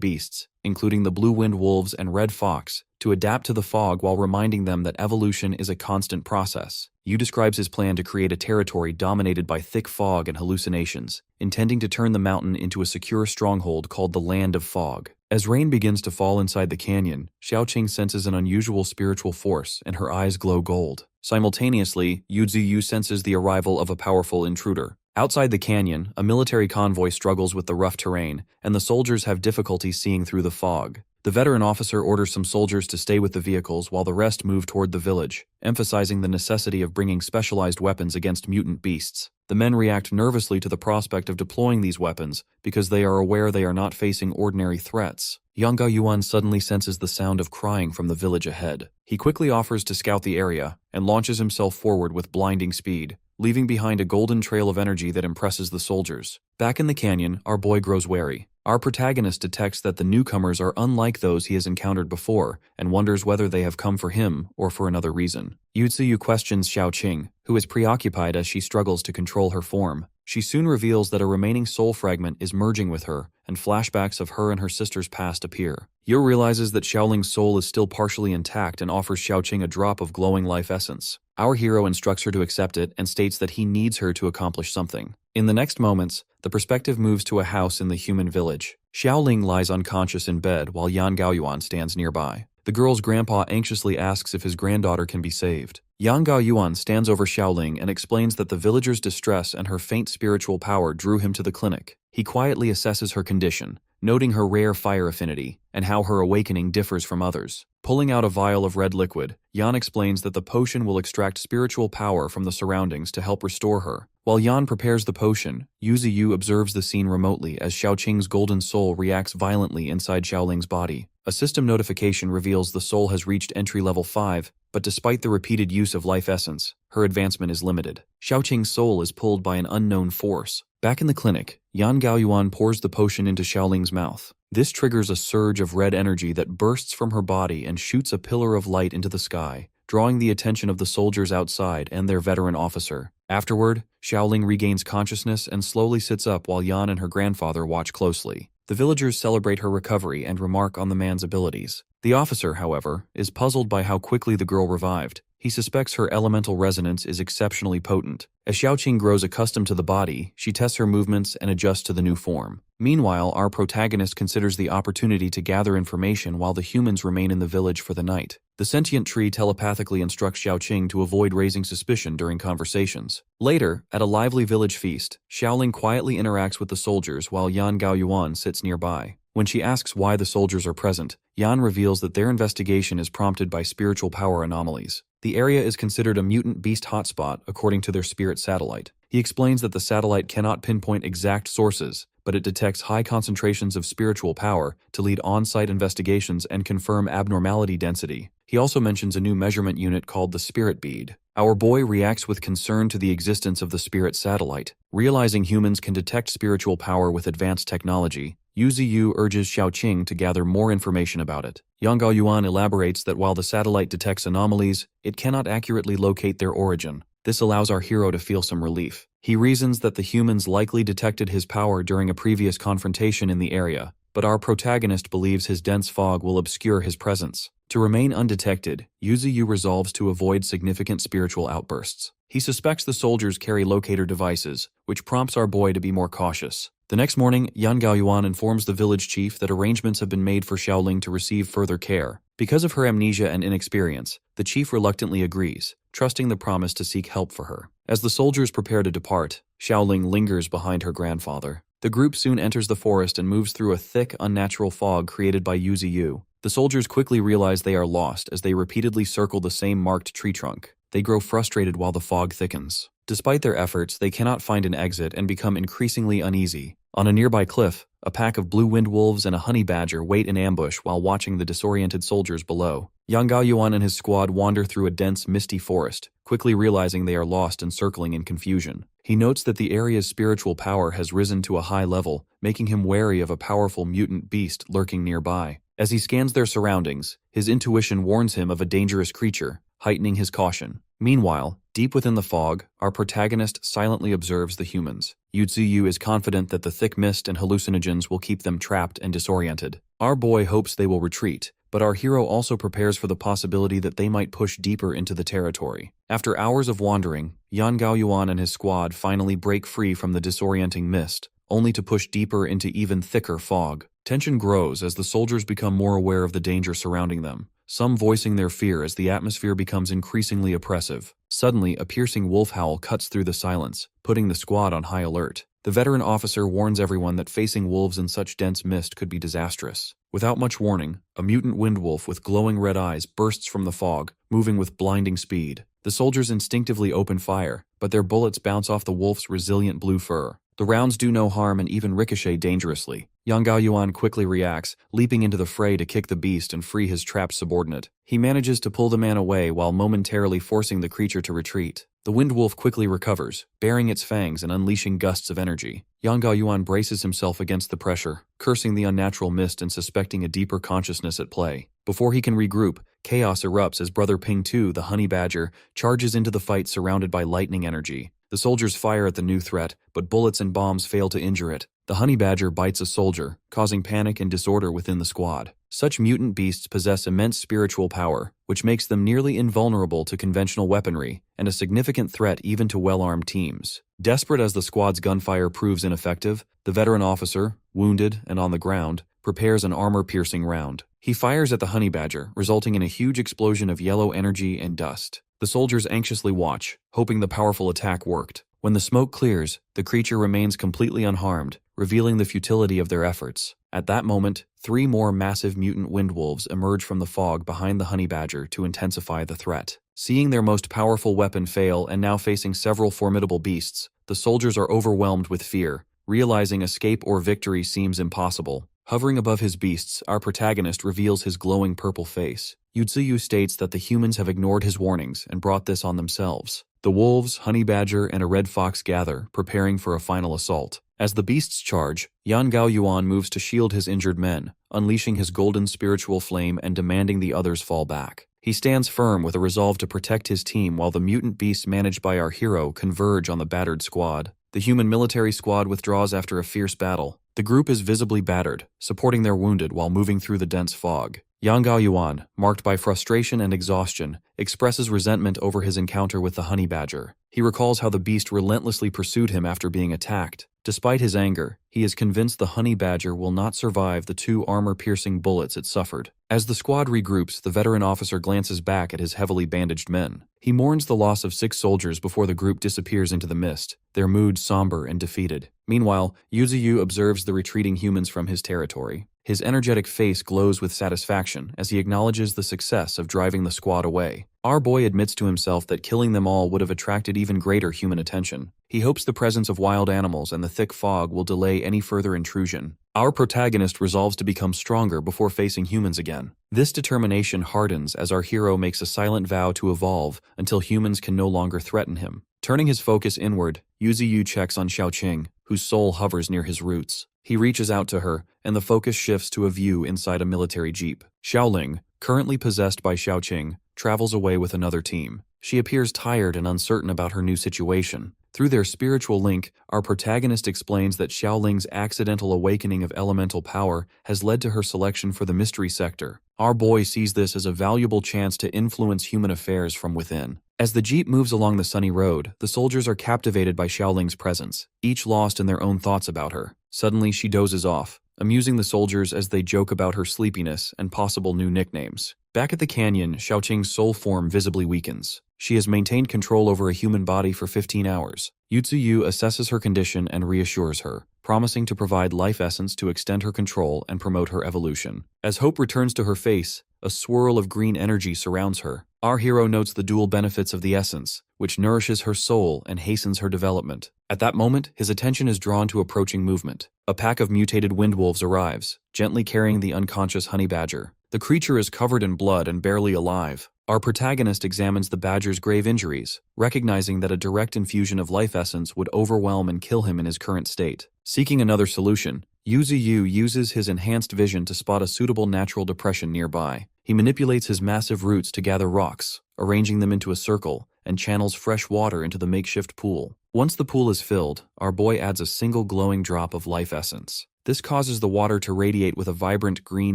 beasts, including the blue-winged wolves and red fox, to adapt to the fog while reminding them that evolution is a constant process. Yu describes his plan to create a territory dominated by thick fog and hallucinations, intending to turn the mountain into a secure stronghold called the Land of Fog. As rain begins to fall inside the canyon, Xiaoqing senses an unusual spiritual force and her eyes glow gold. Simultaneously, Yuziu senses the arrival of a powerful intruder. Outside the canyon, a military convoy struggles with the rough terrain, and the soldiers have difficulty seeing through the fog. The veteran officer orders some soldiers to stay with the vehicles while the rest move toward the village, emphasizing the necessity of bringing specialized weapons against mutant beasts. The men react nervously to the prospect of deploying these weapons because they are aware they are not facing ordinary threats. Yang Gaoyuan suddenly senses the sound of crying from the village ahead. He quickly offers to scout the area and launches himself forward with blinding speed, leaving behind a golden trail of energy that impresses the soldiers. Back in the canyon, our boy grows wary. Our protagonist detects that the newcomers are unlike those he has encountered before and wonders whether they have come for him or for another reason. Yuziu questions Xiaoqing, who is preoccupied as she struggles to control her form. She soon reveals that a remaining soul fragment is merging with her, and flashbacks of her and her sister's past appear. Yu realizes that Xiaoling's soul is still partially intact and offers Xiaoqing a drop of glowing life essence. Our hero instructs her to accept it and states that he needs her to accomplish something. In the next moments, the perspective moves to a house in the human village. Xiaoling lies unconscious in bed while Yan Gaoyuan stands nearby. The girl's grandpa anxiously asks if his granddaughter can be saved. Yan Gaoyuan stands over Xiaoling and explains that the villager's distress and her faint spiritual power drew him to the clinic. He quietly assesses her condition, noting her rare fire affinity and how her awakening differs from others. Pulling out a vial of red liquid, Yan explains that the potion will extract spiritual power from the surroundings to help restore her. While Yan prepares the potion, Yuziu observes the scene remotely as Xiaoqing's golden soul reacts violently inside Xiaoling's body. A system notification reveals the soul has reached entry level 5, but despite the repeated use of life essence, her advancement is limited. Xiaoqing's soul is pulled by an unknown force. Back in the clinic, Yan Gaoyuan pours the potion into Xiaoling's mouth. This triggers a surge of red energy that bursts from her body and shoots a pillar of light into the sky, drawing the attention of the soldiers outside and their veteran officer. Afterward, Xiaoling regains consciousness and slowly sits up while Yan and her grandfather watch closely. The villagers celebrate her recovery and remark on the man's abilities. The officer, however, is puzzled by how quickly the girl revived. He suspects her elemental resonance is exceptionally potent. As Xiaoqing grows accustomed to the body, she tests her movements and adjusts to the new form. Meanwhile, our protagonist considers the opportunity to gather information while the humans remain in the village for the night. The sentient tree telepathically instructs Xiaoqing to avoid raising suspicion during conversations. Later, at a lively village feast, Xiaoling quietly interacts with the soldiers while Yan Gaoyuan sits nearby. When she asks why the soldiers are present, Yan reveals that their investigation is prompted by spiritual power anomalies. The area is considered a mutant beast hotspot according to their spirit satellite. He explains that the satellite cannot pinpoint exact sources, but it detects high concentrations of spiritual power to lead on-site investigations and confirm abnormality density. He also mentions a new measurement unit called the Spirit Bead. Our boy reacts with concern to the existence of the spirit satellite. Realizing humans can detect spiritual power with advanced technology, Yuziu urges Xiaoqing to gather more information about it. Yang Gaoyuan elaborates that while the satellite detects anomalies, it cannot accurately locate their origin. This allows our hero to feel some relief. He reasons that the humans likely detected his power during a previous confrontation in the area, but our protagonist believes his dense fog will obscure his presence. To remain undetected, Yuziu resolves to avoid significant spiritual outbursts. He suspects the soldiers carry locator devices, which prompts our boy to be more cautious. The next morning, Yan Gaoyuan informs the village chief that arrangements have been made for Xiaoling to receive further care. Because of her amnesia and inexperience, the chief reluctantly agrees, trusting the promise to seek help for her. As the soldiers prepare to depart, Xiaoling lingers behind her grandfather. The group soon enters the forest and moves through a thick, unnatural fog created by Yuziu. The soldiers quickly realize they are lost as they repeatedly circle the same marked tree trunk. They grow frustrated while the fog thickens. Despite their efforts, they cannot find an exit and become increasingly uneasy. On a nearby cliff, a pack of blue wind wolves and a honey badger wait in ambush while watching the disoriented soldiers below. Yang Gaoyuan and his squad wander through a dense, misty forest, quickly realizing they are lost and circling in confusion. He notes that the area's spiritual power has risen to a high level, making him wary of a powerful mutant beast lurking nearby. As he scans their surroundings, his intuition warns him of a dangerous creature, heightening his caution. Meanwhile, deep within the fog, our protagonist silently observes the humans. Yuziu is confident that the thick mist and hallucinogens will keep them trapped and disoriented. Our boy hopes they will retreat, but our hero also prepares for the possibility that they might push deeper into the territory. After hours of wandering, Yan Gaoyuan and his squad finally break free from the disorienting mist, only to push deeper into even thicker fog. Tension grows as the soldiers become more aware of the danger surrounding them, some voicing their fear as the atmosphere becomes increasingly oppressive. Suddenly, a piercing wolf howl cuts through the silence, putting the squad on high alert. The veteran officer warns everyone that facing wolves in such dense mist could be disastrous. Without much warning, a mutant windwolf with glowing red eyes bursts from the fog, moving with blinding speed. The soldiers instinctively open fire, but their bullets bounce off the wolf's resilient blue fur. The rounds do no harm and even ricochet dangerously. Yang Gaoyuan quickly reacts, leaping into the fray to kick the beast and free his trapped subordinate. He manages to pull the man away while momentarily forcing the creature to retreat. The windwolf quickly recovers, baring its fangs and unleashing gusts of energy. Yang Gaoyuan braces himself against the pressure, cursing the unnatural mist and suspecting a deeper consciousness at play. Before he can regroup, chaos erupts as Brother Ping Tu, the honey badger, charges into the fight surrounded by lightning energy. The soldiers fire at the new threat, but bullets and bombs fail to injure it. The honey badger bites a soldier, causing panic and disorder within the squad. Such mutant beasts possess immense spiritual power, which makes them nearly invulnerable to conventional weaponry, and a significant threat even to well-armed teams. Desperate as the squad's gunfire proves ineffective, the veteran officer, wounded and on the ground, prepares an armor-piercing round. He fires at the honey badger, resulting in a huge explosion of yellow energy and dust. The soldiers anxiously watch, hoping the powerful attack worked. When the smoke clears, the creature remains completely unharmed, revealing the futility of their efforts. At that moment, 3 more massive mutant windwolves emerge from the fog behind the honey badger to intensify the threat. Seeing their most powerful weapon fail and now facing several formidable beasts, the soldiers are overwhelmed with fear, realizing escape or victory seems impossible. Hovering above his beasts, our protagonist reveals his glowing purple face. Yuziu states that the humans have ignored his warnings and brought this on themselves. The wolves, honey badger, and a red fox gather, preparing for a final assault. As the beasts charge, Yan Gaoyuan moves to shield his injured men, unleashing his golden spiritual flame and demanding the others fall back. He stands firm with a resolve to protect his team while the mutant beasts managed by our hero converge on the battered squad. The human military squad withdraws after a fierce battle. The group is visibly battered, supporting their wounded while moving through the dense fog. Yang Gaoyuan, marked by frustration and exhaustion, expresses resentment over his encounter with the honey badger. He recalls how the beast relentlessly pursued him after being attacked. Despite his anger, he is convinced the honey badger will not survive the 2 armor-piercing bullets it suffered. As the squad regroups, the veteran officer glances back at his heavily bandaged men. He mourns the loss of 6 soldiers before the group disappears into the mist, their mood somber and defeated. Meanwhile, Yuziu observes the retreating humans from his territory. His energetic face glows with satisfaction as he acknowledges the success of driving the squad away. Our boy admits to himself that killing them all would have attracted even greater human attention. He hopes the presence of wild animals and the thick fog will delay any further intrusion. Our protagonist resolves to become stronger before facing humans again. This determination hardens as our hero makes a silent vow to evolve until humans can no longer threaten him. Turning his focus inward, Yuziu checks on Xiaoqing, whose soul hovers near his roots. He reaches out to her, and the focus shifts to a view inside a military jeep. Xiaoling, currently possessed by Xiaoqing, travels away with another team. She appears tired and uncertain about her new situation. Through their spiritual link, our protagonist explains that Xiaoling's accidental awakening of elemental power has led to her selection for the mystery sector. Our boy sees this as a valuable chance to influence human affairs from within. As the jeep moves along the sunny road, the soldiers are captivated by Xiaoling's presence, each lost in their own thoughts about her. Suddenly, she dozes off, amusing the soldiers as they joke about her sleepiness and possible new nicknames. Back at the canyon, Xiaoqing's soul form visibly weakens. She has maintained control over a human body for 15 hours. Yuziu assesses her condition and reassures her, promising to provide life essence to extend her control and promote her evolution. As hope returns to her face, a swirl of green energy surrounds her. Our hero notes the dual benefits of the essence, which nourishes her soul and hastens her development. At that moment, his attention is drawn to approaching movement. A pack of mutated windwolves arrives, gently carrying the unconscious honey badger. The creature is covered in blood and barely alive. Our protagonist examines the badger's grave injuries, recognizing that a direct infusion of life essence would overwhelm and kill him in his current state. Seeking another solution, Yuziu uses his enhanced vision to spot a suitable natural depression nearby. He manipulates his massive roots to gather rocks, arranging them into a circle, and channels fresh water into the makeshift pool. Once the pool is filled, our boy adds a single glowing drop of life essence. This causes the water to radiate with a vibrant green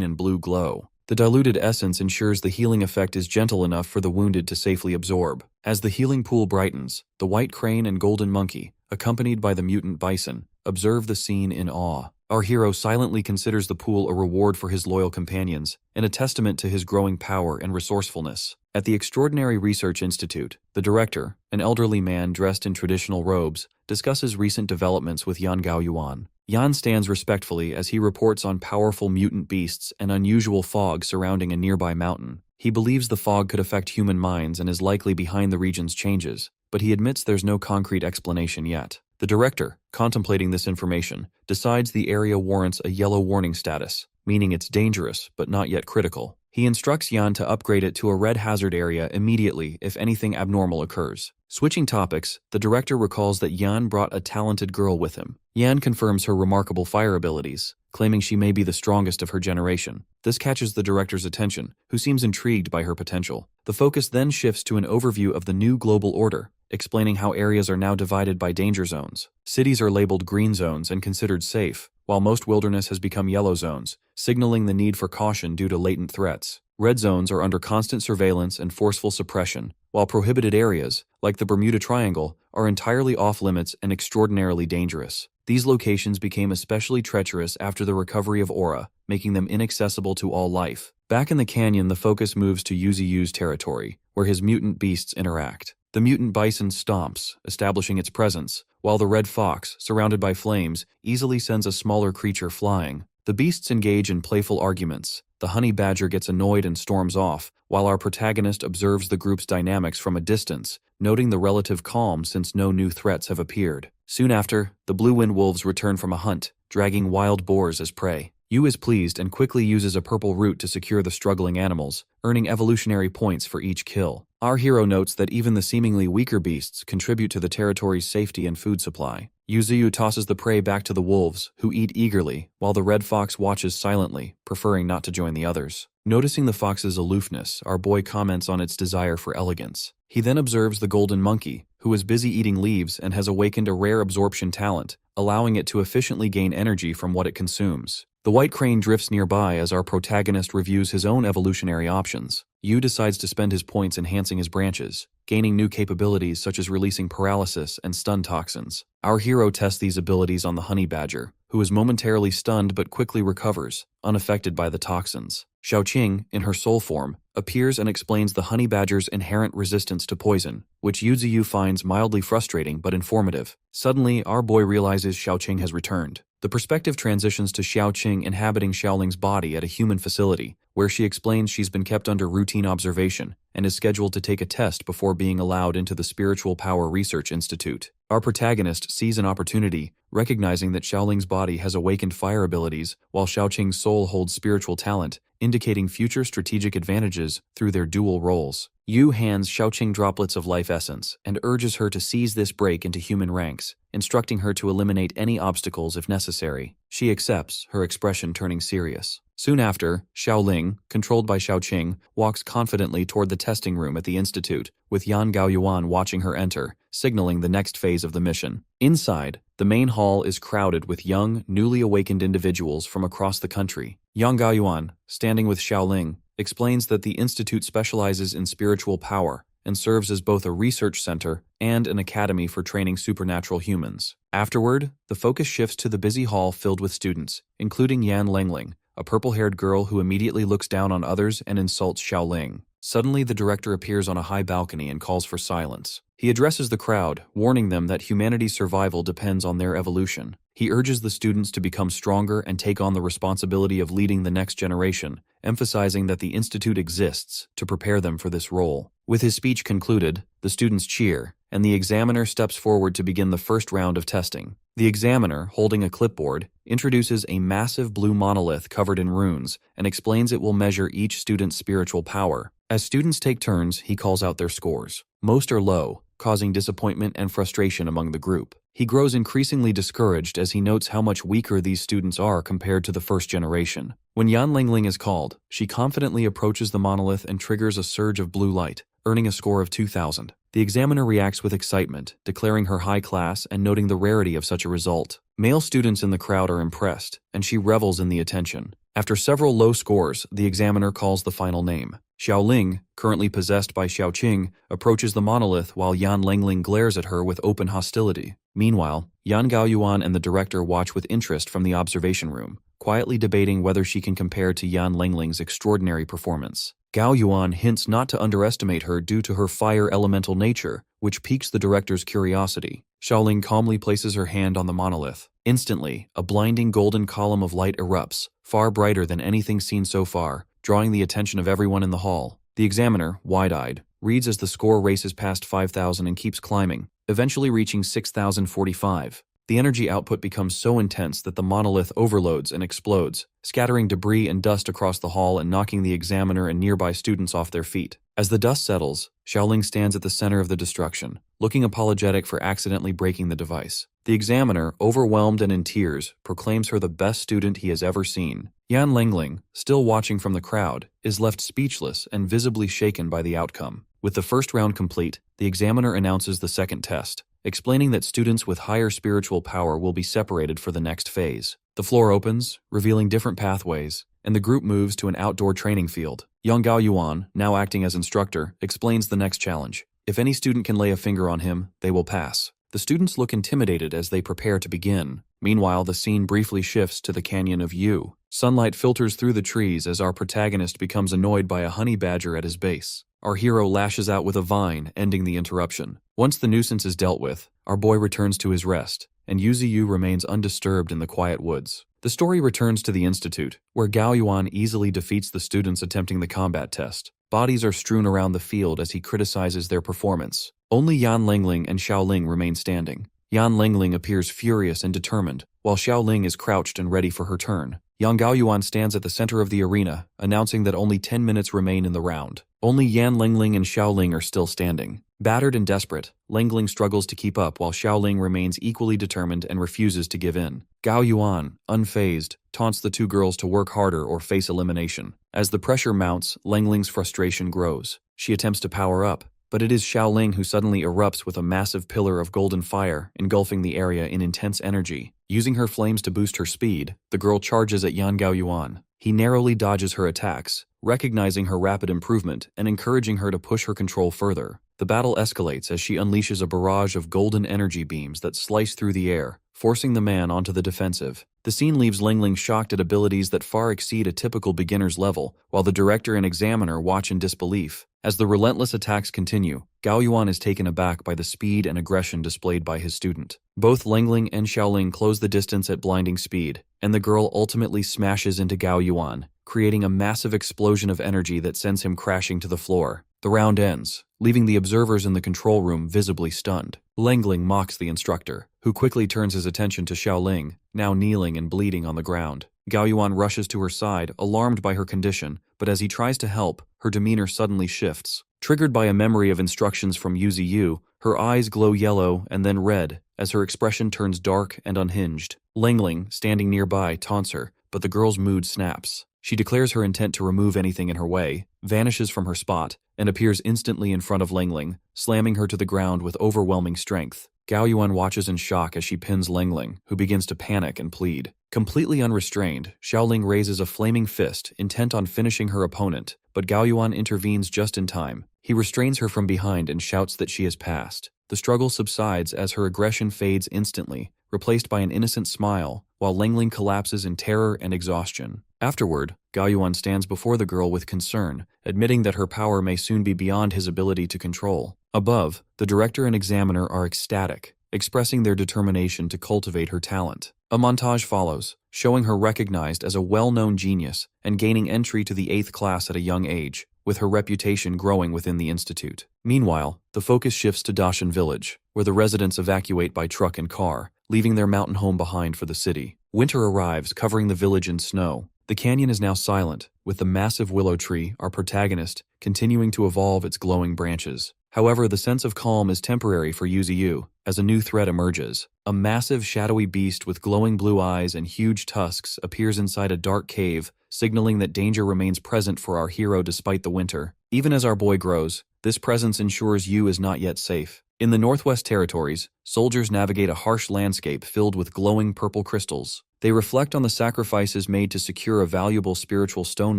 and blue glow. The diluted essence ensures the healing effect is gentle enough for the wounded to safely absorb. As the healing pool brightens, the white crane and golden monkey, accompanied by the mutant bison, observe the scene in awe. Our hero silently considers the pool a reward for his loyal companions, and a testament to his growing power and resourcefulness. At the Extraordinary Research Institute, the director, an elderly man dressed in traditional robes, discusses recent developments with Yan Gaoyuan. Yan stands respectfully as he reports on powerful mutant beasts and unusual fog surrounding a nearby mountain. He believes the fog could affect human minds and is likely behind the region's changes, but he admits there's no concrete explanation yet. The director, contemplating this information, decides the area warrants a yellow warning status, meaning it's dangerous but not yet critical. He instructs Yan to upgrade it to a red hazard area immediately if anything abnormal occurs. Switching topics, the director recalls that Yan brought a talented girl with him. Yan confirms her remarkable fire abilities, claiming she may be the strongest of her generation. This catches the director's attention, who seems intrigued by her potential. The focus then shifts to an overview of the new global order, explaining how areas are now divided by danger zones. Cities are labeled green zones and considered safe, while most wilderness has become yellow zones, signaling the need for caution due to latent threats. Red zones are under constant surveillance and forceful suppression, while prohibited areas, like the Bermuda Triangle, are entirely off-limits and extraordinarily dangerous. These locations became especially treacherous after the recovery of Aura, making them inaccessible to all life. Back in the canyon, the focus moves to Yuziu's territory, where his mutant beasts interact. The mutant bison stomps, establishing its presence, while the red fox, surrounded by flames, easily sends a smaller creature flying. The beasts engage in playful arguments. The honey badger gets annoyed and storms off, while our protagonist observes the group's dynamics from a distance, noting the relative calm since no new threats have appeared. Soon after, the blue wind wolves return from a hunt, dragging wild boars as prey. Yu is pleased and quickly uses a purple root to secure the struggling animals, earning evolutionary points for each kill. Our hero notes that even the seemingly weaker beasts contribute to the territory's safety and food supply. Yuziu tosses the prey back to the wolves, who eat eagerly, while the red fox watches silently, preferring not to join the others. Noticing the fox's aloofness, our boy comments on its desire for elegance. He then observes the golden monkey, who is busy eating leaves and has awakened a rare absorption talent, allowing it to efficiently gain energy from what it consumes. The white crane drifts nearby as our protagonist reviews his own evolutionary options. Yu decides to spend his points enhancing his branches, gaining new capabilities such as releasing paralysis and stun toxins. Our hero tests these abilities on the honey badger, who is momentarily stunned but quickly recovers, unaffected by the toxins. Xiaoqing, in her soul form, appears and explains the honey badger's inherent resistance to poison, which Yuziu finds mildly frustrating but informative. Suddenly, our boy realizes Xiaoqing has returned. The perspective transitions to Xiaoqing inhabiting Xiaoling's body at a human facility, where she explains she's been kept under routine observation and is scheduled to take a test before being allowed into the Spiritual Power Research Institute. Our protagonist sees an opportunity, recognizing that Xiaoling's body has awakened fire abilities, while Xiaoqing's soul holds spiritual talent, indicating future strategic advantages through their dual roles. Yu hands Xiaoqing droplets of life essence and urges her to seize this break into human ranks, instructing her to eliminate any obstacles if necessary. She accepts, her expression turning serious. Soon after, Xiaoling, controlled by Xiaoqing, walks confidently toward the testing room at the Institute, with Yan Gaoyuan watching her enter, signaling the next phase of the mission. Inside, the main hall is crowded with young, newly awakened individuals from across the country. Yang Gaoyuan, standing with Xiaoling, explains that the Institute specializes in spiritual power and serves as both a research center and an academy for training supernatural humans. Afterward, the focus shifts to the busy hall filled with students, including Yan Lengling, a purple-haired girl who immediately looks down on others and insults Xiaoling. Suddenly, the director appears on a high balcony and calls for silence. He addresses the crowd, warning them that humanity's survival depends on their evolution. He urges the students to become stronger and take on the responsibility of leading the next generation, emphasizing that the institute exists to prepare them for this role. With his speech concluded, the students cheer, and the examiner steps forward to begin the first round of testing. The examiner, holding a clipboard, introduces a massive blue monolith covered in runes and explains it will measure each student's spiritual power. As students take turns, he calls out their scores. Most are low, causing disappointment and frustration among the group. He grows increasingly discouraged as he notes how much weaker these students are compared to the first generation. When Yan Lingling is called, she confidently approaches the monolith and triggers a surge of blue light, earning a score of 2,000. The examiner reacts with excitement, declaring her high class and noting the rarity of such a result. Male students in the crowd are impressed, and she revels in the attention. After several low scores, the examiner calls the final name. Xiaoling, currently possessed by Xiaoqing, approaches the monolith while Yan Lingling glares at her with open hostility. Meanwhile, Yan Gaoyuan and the director watch with interest from the observation room, quietly debating whether she can compare to Yan Lingling's extraordinary performance. Gao Yuan hints not to underestimate her due to her fire elemental nature, which piques the director's curiosity. Xiaoling calmly places her hand on the monolith. Instantly, a blinding golden column of light erupts, far brighter than anything seen so far, drawing the attention of everyone in the hall. The examiner, wide-eyed, reads as the score races past 5,000 and keeps climbing, eventually reaching 6,045. The energy output becomes so intense that the monolith overloads and explodes, scattering debris and dust across the hall and knocking the examiner and nearby students off their feet. As the dust settles, Xiaoling stands at the center of the destruction, looking apologetic for accidentally breaking the device. The examiner, overwhelmed and in tears, proclaims her the best student he has ever seen. Yan Lingling, still watching from the crowd, is left speechless and visibly shaken by the outcome. With the first round complete, the examiner announces the second test, explaining that students with higher spiritual power will be separated for the next phase. The floor opens, revealing different pathways, and the group moves to an outdoor training field. Yang Gaoyuan, now acting as instructor, explains the next challenge. If any student can lay a finger on him, they will pass. The students look intimidated as they prepare to begin. Meanwhile, the scene briefly shifts to the canyon of Yu. Sunlight filters through the trees as our protagonist becomes annoyed by a honey badger at his base. Our hero lashes out with a vine, ending the interruption. Once the nuisance is dealt with, our boy returns to his rest, and Yuziu remains undisturbed in the quiet woods. The story returns to the Institute, where Gao Yuan easily defeats the students attempting the combat test. Bodies are strewn around the field as he criticizes their performance. Only Yan Lingling and Xiaoling remain standing. Yan Lingling appears furious and determined, while Xiaoling is crouched and ready for her turn. Yang Gaoyuan stands at the center of the arena, announcing that only 10 minutes remain in the round. Only Yan Lingling and Xiaoling are still standing. Battered and desperate, Lingling struggles to keep up while Xiaoling remains equally determined and refuses to give in. Gao Yuan, unfazed, taunts the two girls to work harder or face elimination. As the pressure mounts, Lingling's frustration grows. She attempts to power up, but it is Xiaoling who suddenly erupts with a massive pillar of golden fire, engulfing the area in intense energy. Using her flames to boost her speed, the girl charges at Yan Gaoyuan. He narrowly dodges her attacks, recognizing her rapid improvement and encouraging her to push her control further. The battle escalates as she unleashes a barrage of golden energy beams that slice through the air, forcing the man onto the defensive. The scene leaves Lingling shocked at abilities that far exceed a typical beginner's level, while the director and examiner watch in disbelief. As the relentless attacks continue, Gao Yuan is taken aback by the speed and aggression displayed by his student. Both Lingling and Xiaoling close the distance at blinding speed, and the girl ultimately smashes into Gao Yuan, creating a massive explosion of energy that sends him crashing to the floor. The round ends, leaving the observers in the control room visibly stunned. Lingling mocks the instructor, who quickly turns his attention to Xiaoling, now kneeling and bleeding on the ground. Gao Yuan rushes to her side, alarmed by her condition, but as he tries to help, her demeanor suddenly shifts. Triggered by a memory of instructions from Yuziu, her eyes glow yellow and then red as her expression turns dark and unhinged. Lingling, standing nearby, taunts her, but the girl's mood snaps. She declares her intent to remove anything in her way, vanishes from her spot, and appears instantly in front of Lingling, slamming her to the ground with overwhelming strength. Gao Yuan watches in shock as she pins Lingling, who begins to panic and plead. Completely unrestrained, Xiaoling raises a flaming fist, intent on finishing her opponent, but Gao Yuan intervenes just in time. He restrains her from behind and shouts that she has passed. The struggle subsides as her aggression fades instantly, replaced by an innocent smile, while Lingling collapses in terror and exhaustion. Afterward, Gao Yuan stands before the girl with concern, admitting that her power may soon be beyond his ability to control. Above, the director and examiner are ecstatic, expressing their determination to cultivate her talent. A montage follows, showing her recognized as a well-known genius and gaining entry to the 8th class at a young age, with her reputation growing within the institute. Meanwhile, the focus shifts to Dashan Village, where the residents evacuate by truck and car, leaving their mountain home behind for the city. Winter arrives, covering the village in snow. The canyon is now silent, with the massive willow tree, our protagonist, continuing to evolve its glowing branches. However, the sense of calm is temporary for Yuziu, as a new threat emerges. A massive shadowy beast with glowing blue eyes and huge tusks appears inside a dark cave, signaling that danger remains present for our hero despite the winter. Even as our boy grows, this presence ensures Yu is not yet safe. In the Northwest Territories, soldiers navigate a harsh landscape filled with glowing purple crystals. They reflect on the sacrifices made to secure a valuable spiritual stone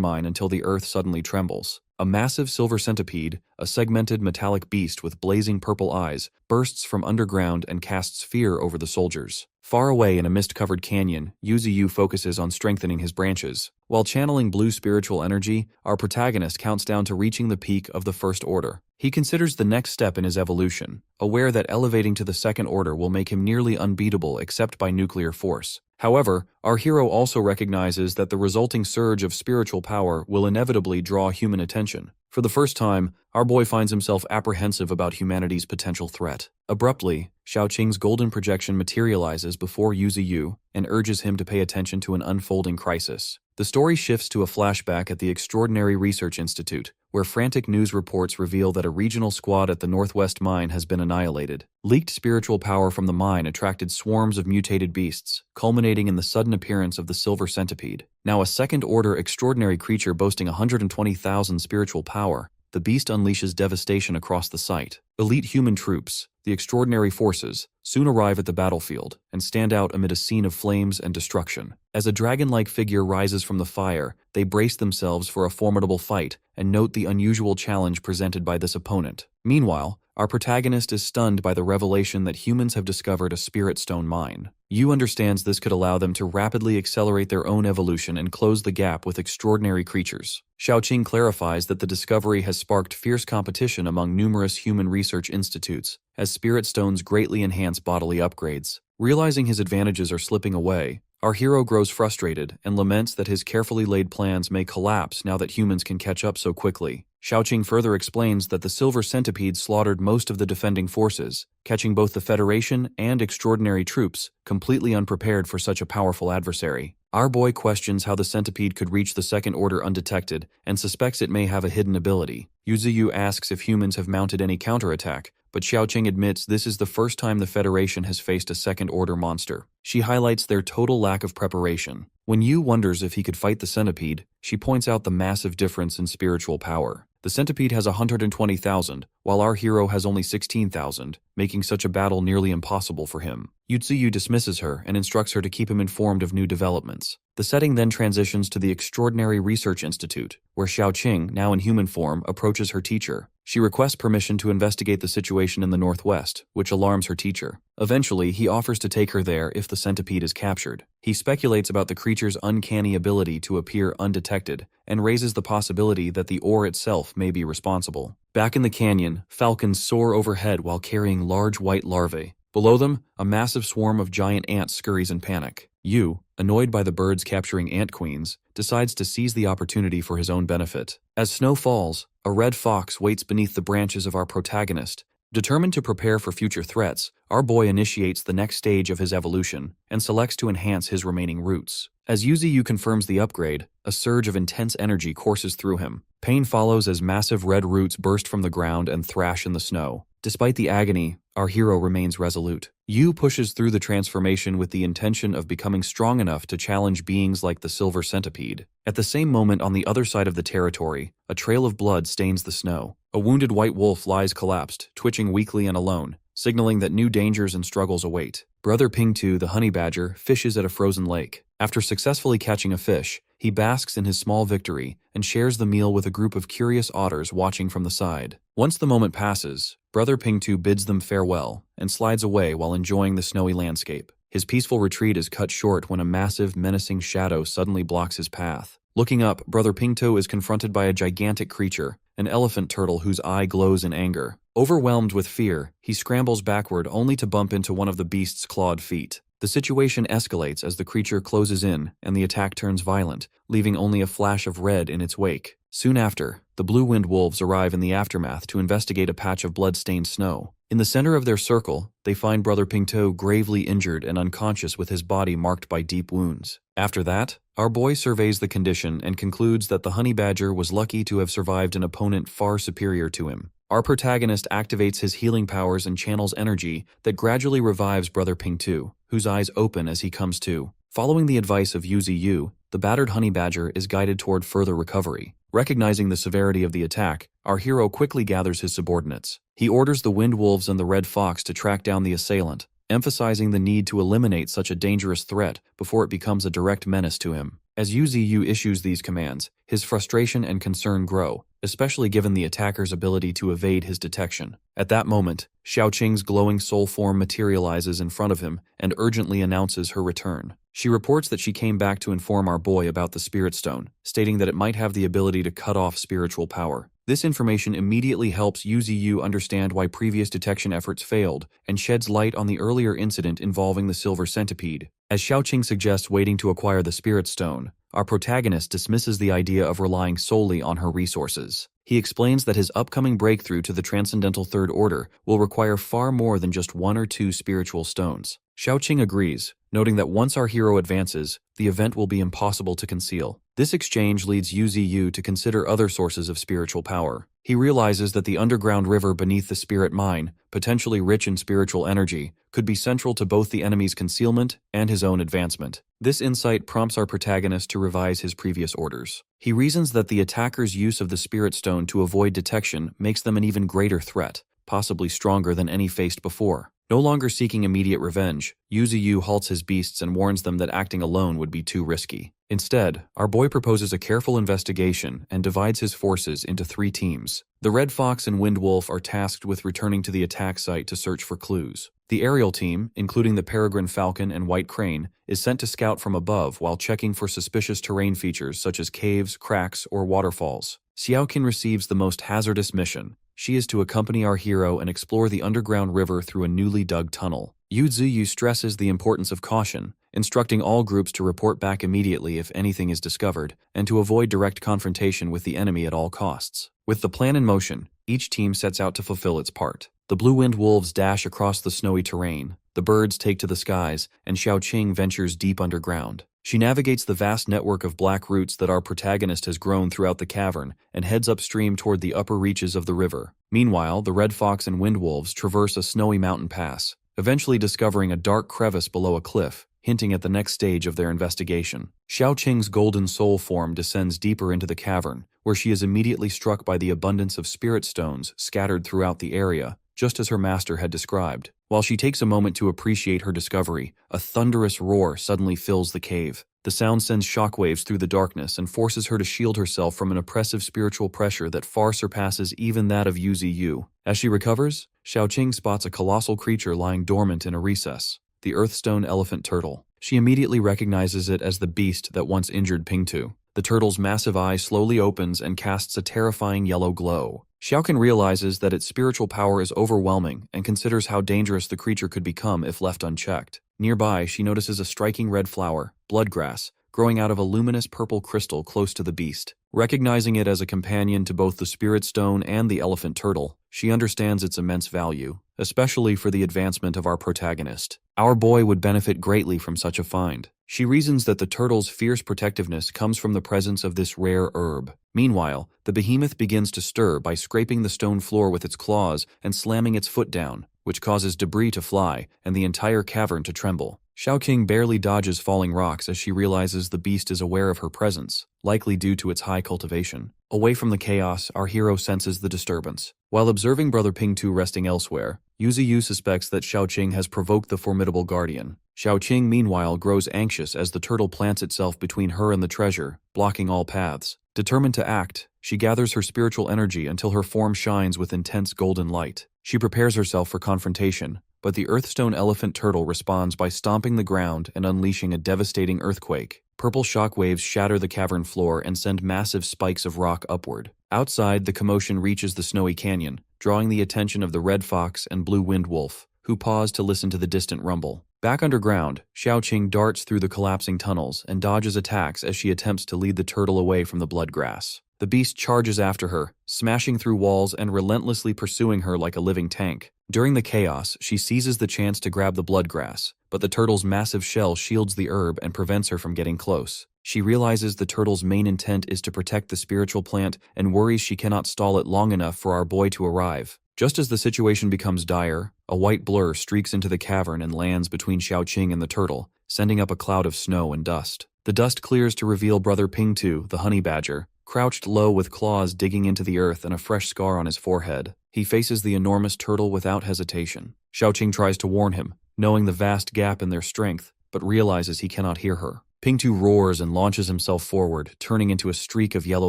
mine until the earth suddenly trembles. A massive silver centipede, a segmented metallic beast with blazing purple eyes, bursts from underground and casts fear over the soldiers. Far away in a mist-covered canyon, Yuziu focuses on strengthening his branches. While channeling blue spiritual energy, our protagonist counts down to reaching the peak of the First Order. He considers the next step in his evolution, aware that elevating to the Second Order will make him nearly unbeatable except by nuclear force. However, our hero also recognizes that the resulting surge of spiritual power will inevitably draw human attention. For the first time, our boy finds himself apprehensive about humanity's potential threat. Abruptly, Xiaoqing's golden projection materializes before Yuziu and urges him to pay attention to an unfolding crisis. The story shifts to a flashback at the Extraordinary Research Institute, where frantic news reports reveal that a regional squad at the Northwest Mine has been annihilated. Leaked spiritual power from the mine attracted swarms of mutated beasts, culminating in the sudden appearance of the Silver Centipede. Now a second-order extraordinary creature boasting 120,000 spiritual power, the beast unleashes devastation across the site. Elite human troops, the Extraordinary Forces, soon arrive at the battlefield and stand out amid a scene of flames and destruction. As a dragon-like figure rises from the fire, they brace themselves for a formidable fight and note the unusual challenge presented by this opponent. Meanwhile, our protagonist is stunned by the revelation that humans have discovered a spirit stone mine. Yu understands this could allow them to rapidly accelerate their own evolution and close the gap with extraordinary creatures. Xiaoqing clarifies that the discovery has sparked fierce competition among numerous human research institutes, as spirit stones greatly enhance bodily upgrades. Realizing his advantages are slipping away, our hero grows frustrated and laments that his carefully laid plans may collapse now that humans can catch up so quickly. Xiaoqing further explains that the Silver Centipede slaughtered most of the defending forces, catching both the Federation and extraordinary troops completely unprepared for such a powerful adversary. Our boy questions how the centipede could reach the Second Order undetected and suspects it may have a hidden ability. Yuziu asks if humans have mounted any counterattack, but Xiaoqing admits this is the first time the Federation has faced a second-order monster. She highlights their total lack of preparation. When Yu wonders if he could fight the centipede, she points out the massive difference in spiritual power. The centipede has 120,000, while our hero has only 16,000, making such a battle nearly impossible for him. Yuziu dismisses her and instructs her to keep him informed of new developments. The setting then transitions to the Extraordinary Research Institute, where Xiaoqing, now in human form, approaches her teacher. She requests permission to investigate the situation in the Northwest, which alarms her teacher. Eventually, he offers to take her there if the centipede is captured. He speculates about the creature's uncanny ability to appear undetected and raises the possibility that the ore itself may be responsible. Back in the canyon, falcons soar overhead while carrying large white larvae. Below them, a massive swarm of giant ants scurries in panic. Yu, annoyed by the birds capturing ant queens, decides to seize the opportunity for his own benefit. As snow falls, a red fox waits beneath the branches of our protagonist. Determined to prepare for future threats, our boy initiates the next stage of his evolution and selects to enhance his remaining roots. As Yuziu confirms the upgrade, a surge of intense energy courses through him. Pain follows as massive red roots burst from the ground and thrash in the snow. Despite the agony, our hero remains resolute. Yu pushes through the transformation with the intention of becoming strong enough to challenge beings like the Silver Centipede. At the same moment on the other side of the territory, a trail of blood stains the snow. A wounded white wolf lies collapsed, twitching weakly and alone, signaling that new dangers and struggles await. Brother Pingtu, the honey badger, fishes at a frozen lake. After successfully catching a fish, he basks in his small victory and shares the meal with a group of curious otters watching from the side. Once the moment passes, Brother Pingtu bids them farewell and slides away while enjoying the snowy landscape. His peaceful retreat is cut short when a massive, menacing shadow suddenly blocks his path. Looking up, Brother Pingtu is confronted by a gigantic creature, an elephant turtle whose eye glows in anger. Overwhelmed with fear, he scrambles backward only to bump into one of the beast's clawed feet. The situation escalates as the creature closes in and the attack turns violent, leaving only a flash of red in its wake. Soon after, the blue-winged wolves arrive in the aftermath to investigate a patch of blood-stained snow. In the center of their circle, they find Brother Pingto gravely injured and unconscious with his body marked by deep wounds. After that, our boy surveys the condition and concludes that the honey badger was lucky to have survived an opponent far superior to him. Our protagonist activates his healing powers and channels energy that gradually revives Brother Pingtu, whose eyes open as he comes to. Following the advice of Yuziu, the battered honey badger is guided toward further recovery. Recognizing the severity of the attack, our hero quickly gathers his subordinates. He orders the wind wolves and the red fox to track down the assailant, emphasizing the need to eliminate such a dangerous threat before it becomes a direct menace to him. As Yuziu issues these commands, his frustration and concern grow, especially given the attacker's ability to evade his detection. At that moment, Xiaoqing's glowing soul form materializes in front of him and urgently announces her return. She reports that she came back to inform our boy about the Spirit Stone, stating that it might have the ability to cut off spiritual power. This information immediately helps Yuziu understand why previous detection efforts failed and sheds light on the earlier incident involving the Silver Centipede. As Xiaoqing suggests waiting to acquire the Spirit Stone, our protagonist dismisses the idea of relying solely on her resources. He explains that his upcoming breakthrough to the Transcendental Third Order will require far more than just one or two spiritual stones. Xiaoqing agrees, noting that once our hero advances, the event will be impossible to conceal. This exchange leads Yuziu to consider other sources of spiritual power. He realizes that the underground river beneath the spirit mine, potentially rich in spiritual energy, could be central to both the enemy's concealment and his own advancement. This insight prompts our protagonist to revise his previous orders. He reasons that the attacker's use of the Spirit Stone to avoid detection makes them an even greater threat, possibly stronger than any faced before. No longer seeking immediate revenge, Yuziu halts his beasts and warns them that acting alone would be too risky. Instead, our boy proposes a careful investigation and divides his forces into 3 teams. The Red Fox and Wind Wolf are tasked with returning to the attack site to search for clues. The aerial team, including the Peregrine Falcon and White Crane, is sent to scout from above while checking for suspicious terrain features such as caves, cracks, or waterfalls. Xiaoqin receives the most hazardous mission. She is to accompany our hero and explore the underground river through a newly dug tunnel. Yuziu stresses the importance of caution, instructing all groups to report back immediately if anything is discovered, and to avoid direct confrontation with the enemy at all costs. With the plan in motion, each team sets out to fulfill its part. The blue-winged wolves dash across the snowy terrain, the birds take to the skies, and Xiaoqing ventures deep underground. She navigates the vast network of black roots that our protagonist has grown throughout the cavern and heads upstream toward the upper reaches of the river. Meanwhile, the Red Fox and Wind Wolves traverse a snowy mountain pass, eventually discovering a dark crevice below a cliff, hinting at the next stage of their investigation. Xiaoqing's golden soul form descends deeper into the cavern, where she is immediately struck by the abundance of spirit stones scattered throughout the area, just as her master had described. While she takes a moment to appreciate her discovery, a thunderous roar suddenly fills the cave. The sound sends shockwaves through the darkness and forces her to shield herself from an oppressive spiritual pressure that far surpasses even that of Yuziu. As she recovers, Xiaoqing spots a colossal creature lying dormant in a recess, the Earthstone Elephant Turtle. She immediately recognizes it as the beast that once injured Pingtu. The turtle's massive eye slowly opens and casts a terrifying yellow glow. Xiaoqin realizes that its spiritual power is overwhelming and considers how dangerous the creature could become if left unchecked. Nearby, she notices a striking red flower, bloodgrass, growing out of a luminous purple crystal close to the beast. Recognizing it as a companion to both the Spirit Stone and the Elephant Turtle, she understands its immense value, especially for the advancement of our protagonist. Our boy would benefit greatly from such a find. She reasons that the turtle's fierce protectiveness comes from the presence of this rare herb. Meanwhile, the behemoth begins to stir by scraping the stone floor with its claws and slamming its foot down, which causes debris to fly and the entire cavern to tremble. Xiaoqing barely dodges falling rocks as she realizes the beast is aware of her presence, likely due to its high cultivation. Away from the chaos, our hero senses the disturbance. While observing Brother Pingtu resting elsewhere, Yuziu suspects that Xiaoqing has provoked the formidable guardian. Xiaoqing, meanwhile, grows anxious as the turtle plants itself between her and the treasure, blocking all paths. Determined to act, she gathers her spiritual energy until her form shines with intense golden light. She prepares herself for confrontation, but the Earthstone Elephant Turtle responds by stomping the ground and unleashing a devastating earthquake. Purple shockwaves shatter the cavern floor and send massive spikes of rock upward. Outside, the commotion reaches the snowy canyon, drawing the attention of the Red Fox and Blue Wind Wolf, who pause to listen to the distant rumble. Back underground, Xiaoqing darts through the collapsing tunnels and dodges attacks as she attempts to lead the turtle away from the bloodgrass. The beast charges after her, smashing through walls and relentlessly pursuing her like a living tank. During the chaos, she seizes the chance to grab the bloodgrass, but the turtle's massive shell shields the herb and prevents her from getting close. She realizes the turtle's main intent is to protect the spiritual plant and worries she cannot stall it long enough for our boy to arrive. Just as the situation becomes dire, a white blur streaks into the cavern and lands between Xiaoqing and the turtle, sending up a cloud of snow and dust. The dust clears to reveal Brother Pingtu, the honey badger, crouched low with claws digging into the earth and a fresh scar on his forehead. He faces the enormous turtle without hesitation. Xiaoqing tries to warn him, knowing the vast gap in their strength, but realizes he cannot hear her. Pingtu roars and launches himself forward, turning into a streak of yellow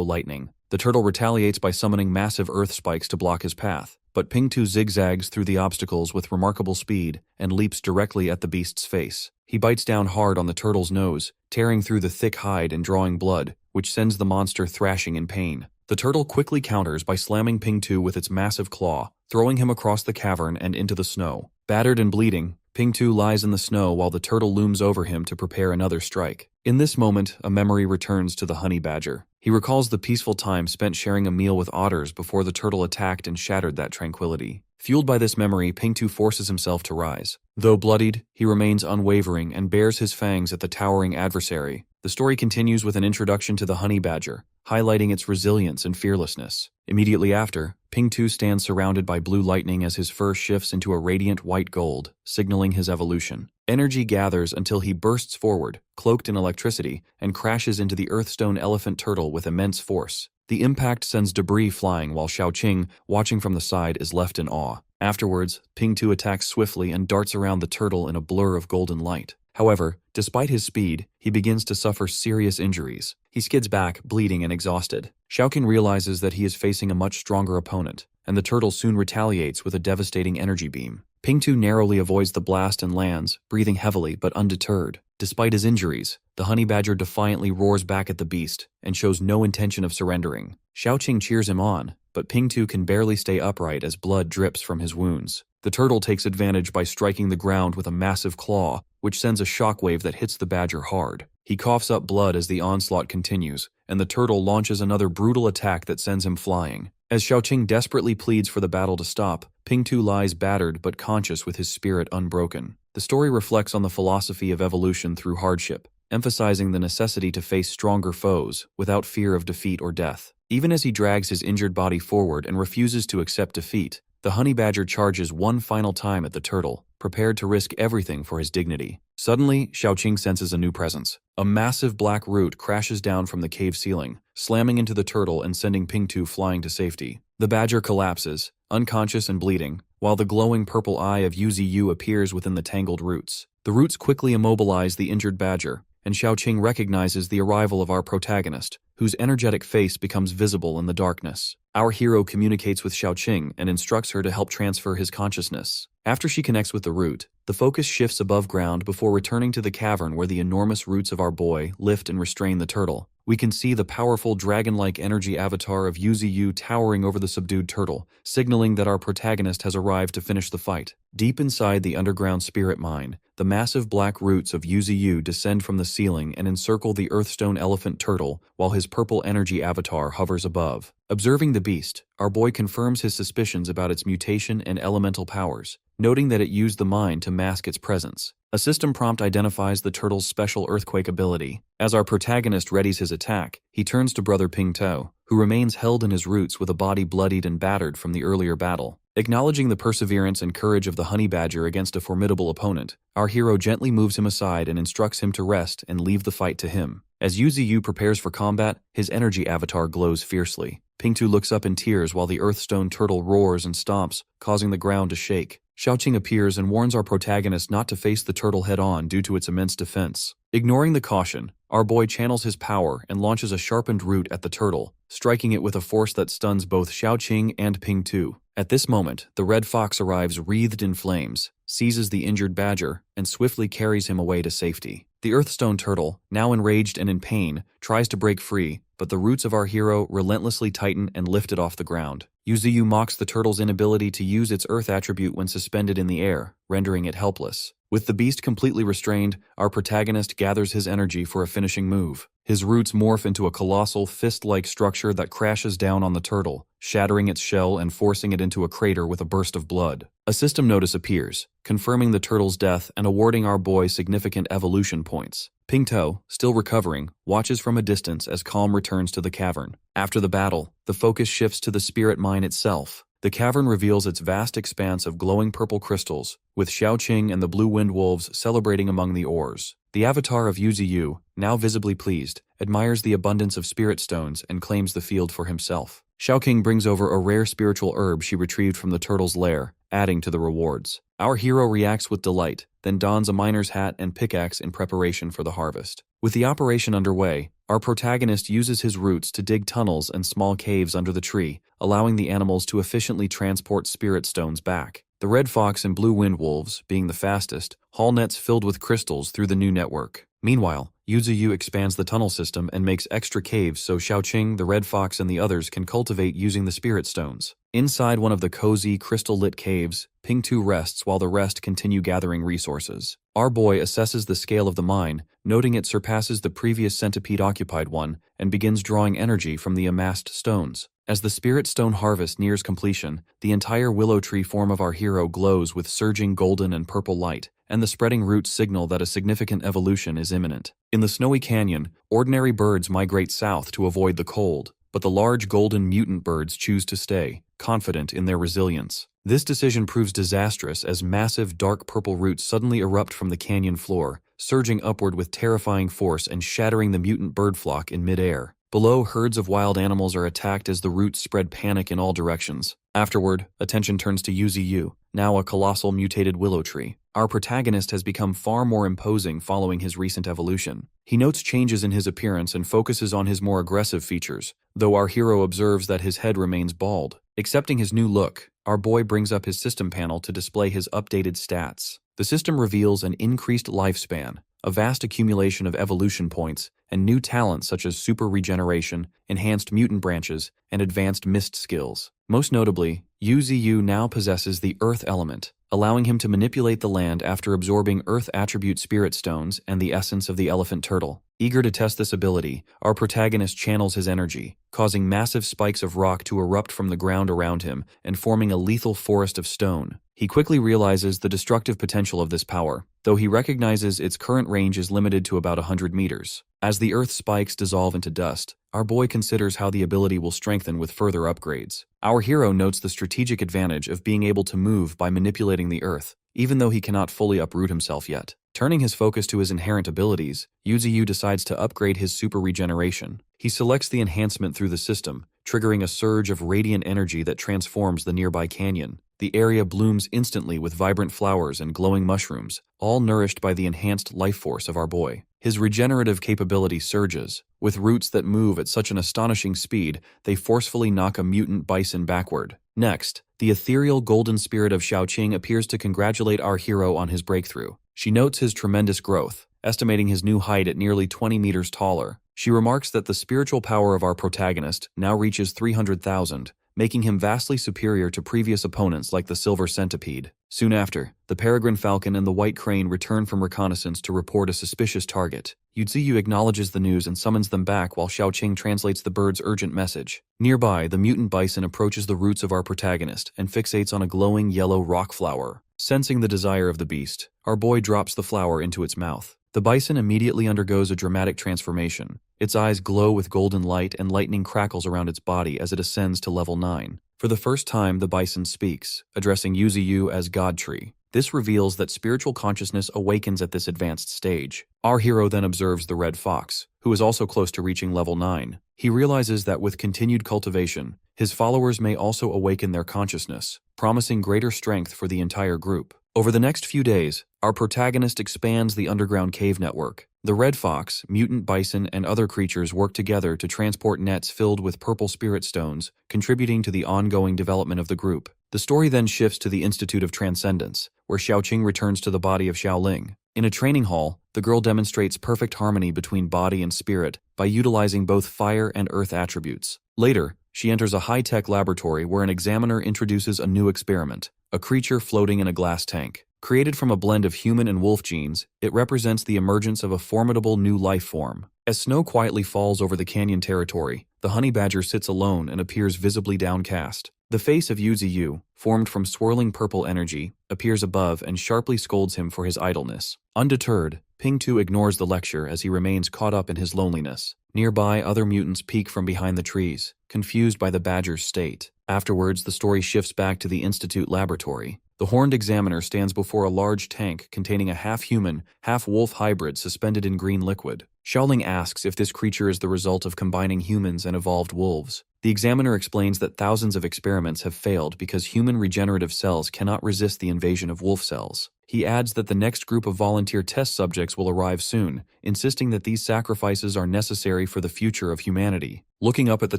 lightning. The turtle retaliates by summoning massive earth spikes to block his path, but Pingtu zigzags through the obstacles with remarkable speed and leaps directly at the beast's face. He bites down hard on the turtle's nose, tearing through the thick hide and drawing blood, which sends the monster thrashing in pain. The turtle quickly counters by slamming Pingtu with its massive claw, throwing him across the cavern and into the snow. Battered and bleeding, Pingtu lies in the snow while the turtle looms over him to prepare another strike. In this moment, a memory returns to the honey badger. He recalls the peaceful time spent sharing a meal with otters before the turtle attacked and shattered that tranquility. Fueled by this memory, Pingtu forces himself to rise. Though bloodied, he remains unwavering and bares his fangs at the towering adversary. The story continues with an introduction to the honey badger, highlighting its resilience and fearlessness. Immediately after, Pingtu stands surrounded by blue lightning as his fur shifts into a radiant white gold, signaling his evolution. Energy gathers until he bursts forward, cloaked in electricity, and crashes into the earthstone elephant turtle with immense force. The impact sends debris flying while Xiaoqing, watching from the side, is left in awe. Afterwards, Pingtu attacks swiftly and darts around the turtle in a blur of golden light. However, despite his speed, he begins to suffer serious injuries. He skids back, bleeding and exhausted. Xiaoqing realizes that he is facing a much stronger opponent, and the turtle soon retaliates with a devastating energy beam. Pingtu narrowly avoids the blast and lands, breathing heavily but undeterred. Despite his injuries, the honey badger defiantly roars back at the beast and shows no intention of surrendering. Xiaoqing cheers him on, but Pingtu can barely stay upright as blood drips from his wounds. The turtle takes advantage by striking the ground with a massive claw, which sends a shockwave that hits the badger hard. He coughs up blood as the onslaught continues, and the turtle launches another brutal attack that sends him flying. As Xiaoqing desperately pleads for the battle to stop, Pingtu lies battered but conscious with his spirit unbroken. The story reflects on the philosophy of evolution through hardship, emphasizing the necessity to face stronger foes without fear of defeat or death. Even as he drags his injured body forward and refuses to accept defeat, the honey badger charges one final time at the turtle, prepared to risk everything for his dignity. Suddenly, Xiaoqing senses a new presence. A massive black root crashes down from the cave ceiling, slamming into the turtle and sending Pingtu flying to safety. The badger collapses, unconscious and bleeding, while the glowing purple eye of Yuziu appears within the tangled roots. The roots quickly immobilize the injured badger, and Xiaoqing recognizes the arrival of our protagonist, whose energetic face becomes visible in the darkness. Our hero communicates with Xiaoqing and instructs her to help transfer his consciousness. After she connects with the root, the focus shifts above ground before returning to the cavern where the enormous roots of our boy lift and restrain the turtle. We can see the powerful dragon-like energy avatar of Yuziu towering over the subdued turtle, signaling that our protagonist has arrived to finish the fight. Deep inside the underground spirit mine, the massive black roots of Yuziu descend from the ceiling and encircle the earthstone elephant turtle while his purple energy avatar hovers above. Observing the beast, our boy confirms his suspicions about its mutation and elemental powers, noting that it used the mine to mask its presence. A system prompt identifies the turtle's special earthquake ability. As our protagonist readies his attack, he turns to Brother Pingtu, who remains held in his roots with a body bloodied and battered from the earlier battle. Acknowledging the perseverance and courage of the honey badger against a formidable opponent, our hero gently moves him aside and instructs him to rest and leave the fight to him. As Yuziu prepares for combat, his energy avatar glows fiercely. Pingtu looks up in tears while the earthstone turtle roars and stomps, causing the ground to shake. Xiaoqing appears and warns our protagonist not to face the turtle head-on due to its immense defense. Ignoring the caution, our boy channels his power and launches a sharpened root at the turtle, striking it with a force that stuns both Xiaoqing and Pingtu. At this moment, the red fox arrives wreathed in flames, seizes the injured badger, and swiftly carries him away to safety. The earthstone turtle, now enraged and in pain, tries to break free, but the roots of our hero relentlessly tighten and lift it off the ground. Yuziu mocks the turtle's inability to use its earth attribute when suspended in the air, rendering it helpless. With the beast completely restrained, our protagonist gathers his energy for a finishing move. His roots morph into a colossal fist-like structure that crashes down on the turtle, shattering its shell and forcing it into a crater with a burst of blood. A system notice appears, confirming the turtle's death and awarding our boy significant evolution points. Pingto, still recovering, watches from a distance as calm returns to the cavern. After the battle, the focus shifts to the spirit mine itself. The cavern reveals its vast expanse of glowing purple crystals, with Xiaoqing and the blue wind wolves celebrating among the ores. The avatar of Yuziu, now visibly pleased, admires the abundance of spirit stones and claims the field for himself. Xiaoqing brings over a rare spiritual herb she retrieved from the turtle's lair, adding to the rewards. Our hero reacts with delight, then dons a miner's hat and pickaxe in preparation for the harvest. With the operation underway, our protagonist uses his roots to dig tunnels and small caves under the tree, allowing the animals to efficiently transport spirit stones back. The red fox and blue wind wolves, being the fastest, haul nets filled with crystals through the new network. Meanwhile, Yuziu expands the tunnel system and makes extra caves so Xiaoqing, the red fox, and the others can cultivate using the spirit stones. Inside one of the cozy, crystal-lit caves, Pingtu rests while the rest continue gathering resources. Our boy assesses the scale of the mine, noting it surpasses the previous centipede-occupied one, and begins drawing energy from the amassed stones. As the spirit stone harvest nears completion, the entire willow tree form of our hero glows with surging golden and purple light, and the spreading roots signal that a significant evolution is imminent. In the snowy canyon, ordinary birds migrate south to avoid the cold, but the large golden mutant birds choose to stay, confident in their resilience. This decision proves disastrous as massive dark purple roots suddenly erupt from the canyon floor, surging upward with terrifying force and shattering the mutant bird flock in midair. Below, herds of wild animals are attacked as the roots spread panic in all directions. Afterward, attention turns to Yuziu, now a colossal mutated willow tree. Our protagonist has become far more imposing following his recent evolution. He notes changes in his appearance and focuses on his more aggressive features, though our hero observes that his head remains bald. Accepting his new look, our boy brings up his system panel to display his updated stats. The system reveals an increased lifespan, a vast accumulation of evolution points, and new talents such as super regeneration, enhanced mutant branches, and advanced mist skills. Most notably, Yuziu now possesses the Earth element, allowing him to manipulate the land after absorbing Earth attribute spirit stones and the essence of the elephant turtle. Eager to test this ability, our protagonist channels his energy, causing massive spikes of rock to erupt from the ground around him and forming a lethal forest of stone. He quickly realizes the destructive potential of this power, though he recognizes its current range is limited to about 100 meters. As the Earth spikes dissolve into dust, our boy considers how the ability will strengthen with further upgrades. Our hero notes the strategic advantage of being able to move by manipulating the Earth, even though he cannot fully uproot himself yet. Turning his focus to his inherent abilities, Yuziu decides to upgrade his super regeneration. He selects the enhancement through the system, triggering a surge of radiant energy that transforms the nearby canyon. The area blooms instantly with vibrant flowers and glowing mushrooms, all nourished by the enhanced life force of our boy. His regenerative capability surges. With roots that move at such an astonishing speed, they forcefully knock a mutant bison backward. Next, the ethereal golden spirit of Xiaoqing appears to congratulate our hero on his breakthrough. She notes his tremendous growth, estimating his new height at nearly 20 meters taller. She remarks that the spiritual power of our protagonist now reaches 300,000, making him vastly superior to previous opponents like the silver centipede. Soon after, the peregrine falcon and the white crane return from reconnaissance to report a suspicious target. Yuziu acknowledges the news and summons them back while Xiaoqing translates the bird's urgent message. Nearby, the mutant bison approaches the roots of our protagonist and fixates on a glowing yellow rock flower. Sensing the desire of the beast, our boy drops the flower into its mouth. The bison immediately undergoes a dramatic transformation. Its eyes glow with golden light and lightning crackles around its body as it ascends to level 9. For the first time, the bison speaks, addressing Yuziu as God Tree. This reveals that spiritual consciousness awakens at this advanced stage. Our hero then observes the red fox, who is also close to reaching level 9. He realizes that with continued cultivation, his followers may also awaken their consciousness, promising greater strength for the entire group. Over the next few days, our protagonist expands the underground cave network. The red fox, mutant bison, and other creatures work together to transport nets filled with purple spirit stones, contributing to the ongoing development of the group. The story then shifts to the Institute of Transcendence, where Xiaoqing returns to the body of Xiaoling. In a training hall, the girl demonstrates perfect harmony between body and spirit by utilizing both fire and earth attributes. Later, she enters a high-tech laboratory where an examiner introduces a new experiment, a creature floating in a glass tank. Created from a blend of human and wolf genes, it represents the emergence of a formidable new life form. As snow quietly falls over the canyon territory, the honey badger sits alone and appears visibly downcast. The face of Yuziu, formed from swirling purple energy, appears above and sharply scolds him for his idleness. Undeterred, Ping-Tu ignores the lecture as he remains caught up in his loneliness. Nearby, other mutants peek from behind the trees, confused by the badger's state. Afterwards, the story shifts back to the Institute laboratory. The horned examiner stands before a large tank containing a half-human, half-wolf hybrid suspended in green liquid. Xiaoling asks if this creature is the result of combining humans and evolved wolves. The examiner explains that thousands of experiments have failed because human regenerative cells cannot resist the invasion of wolf cells. He adds that the next group of volunteer test subjects will arrive soon, insisting that these sacrifices are necessary for the future of humanity. Looking up at the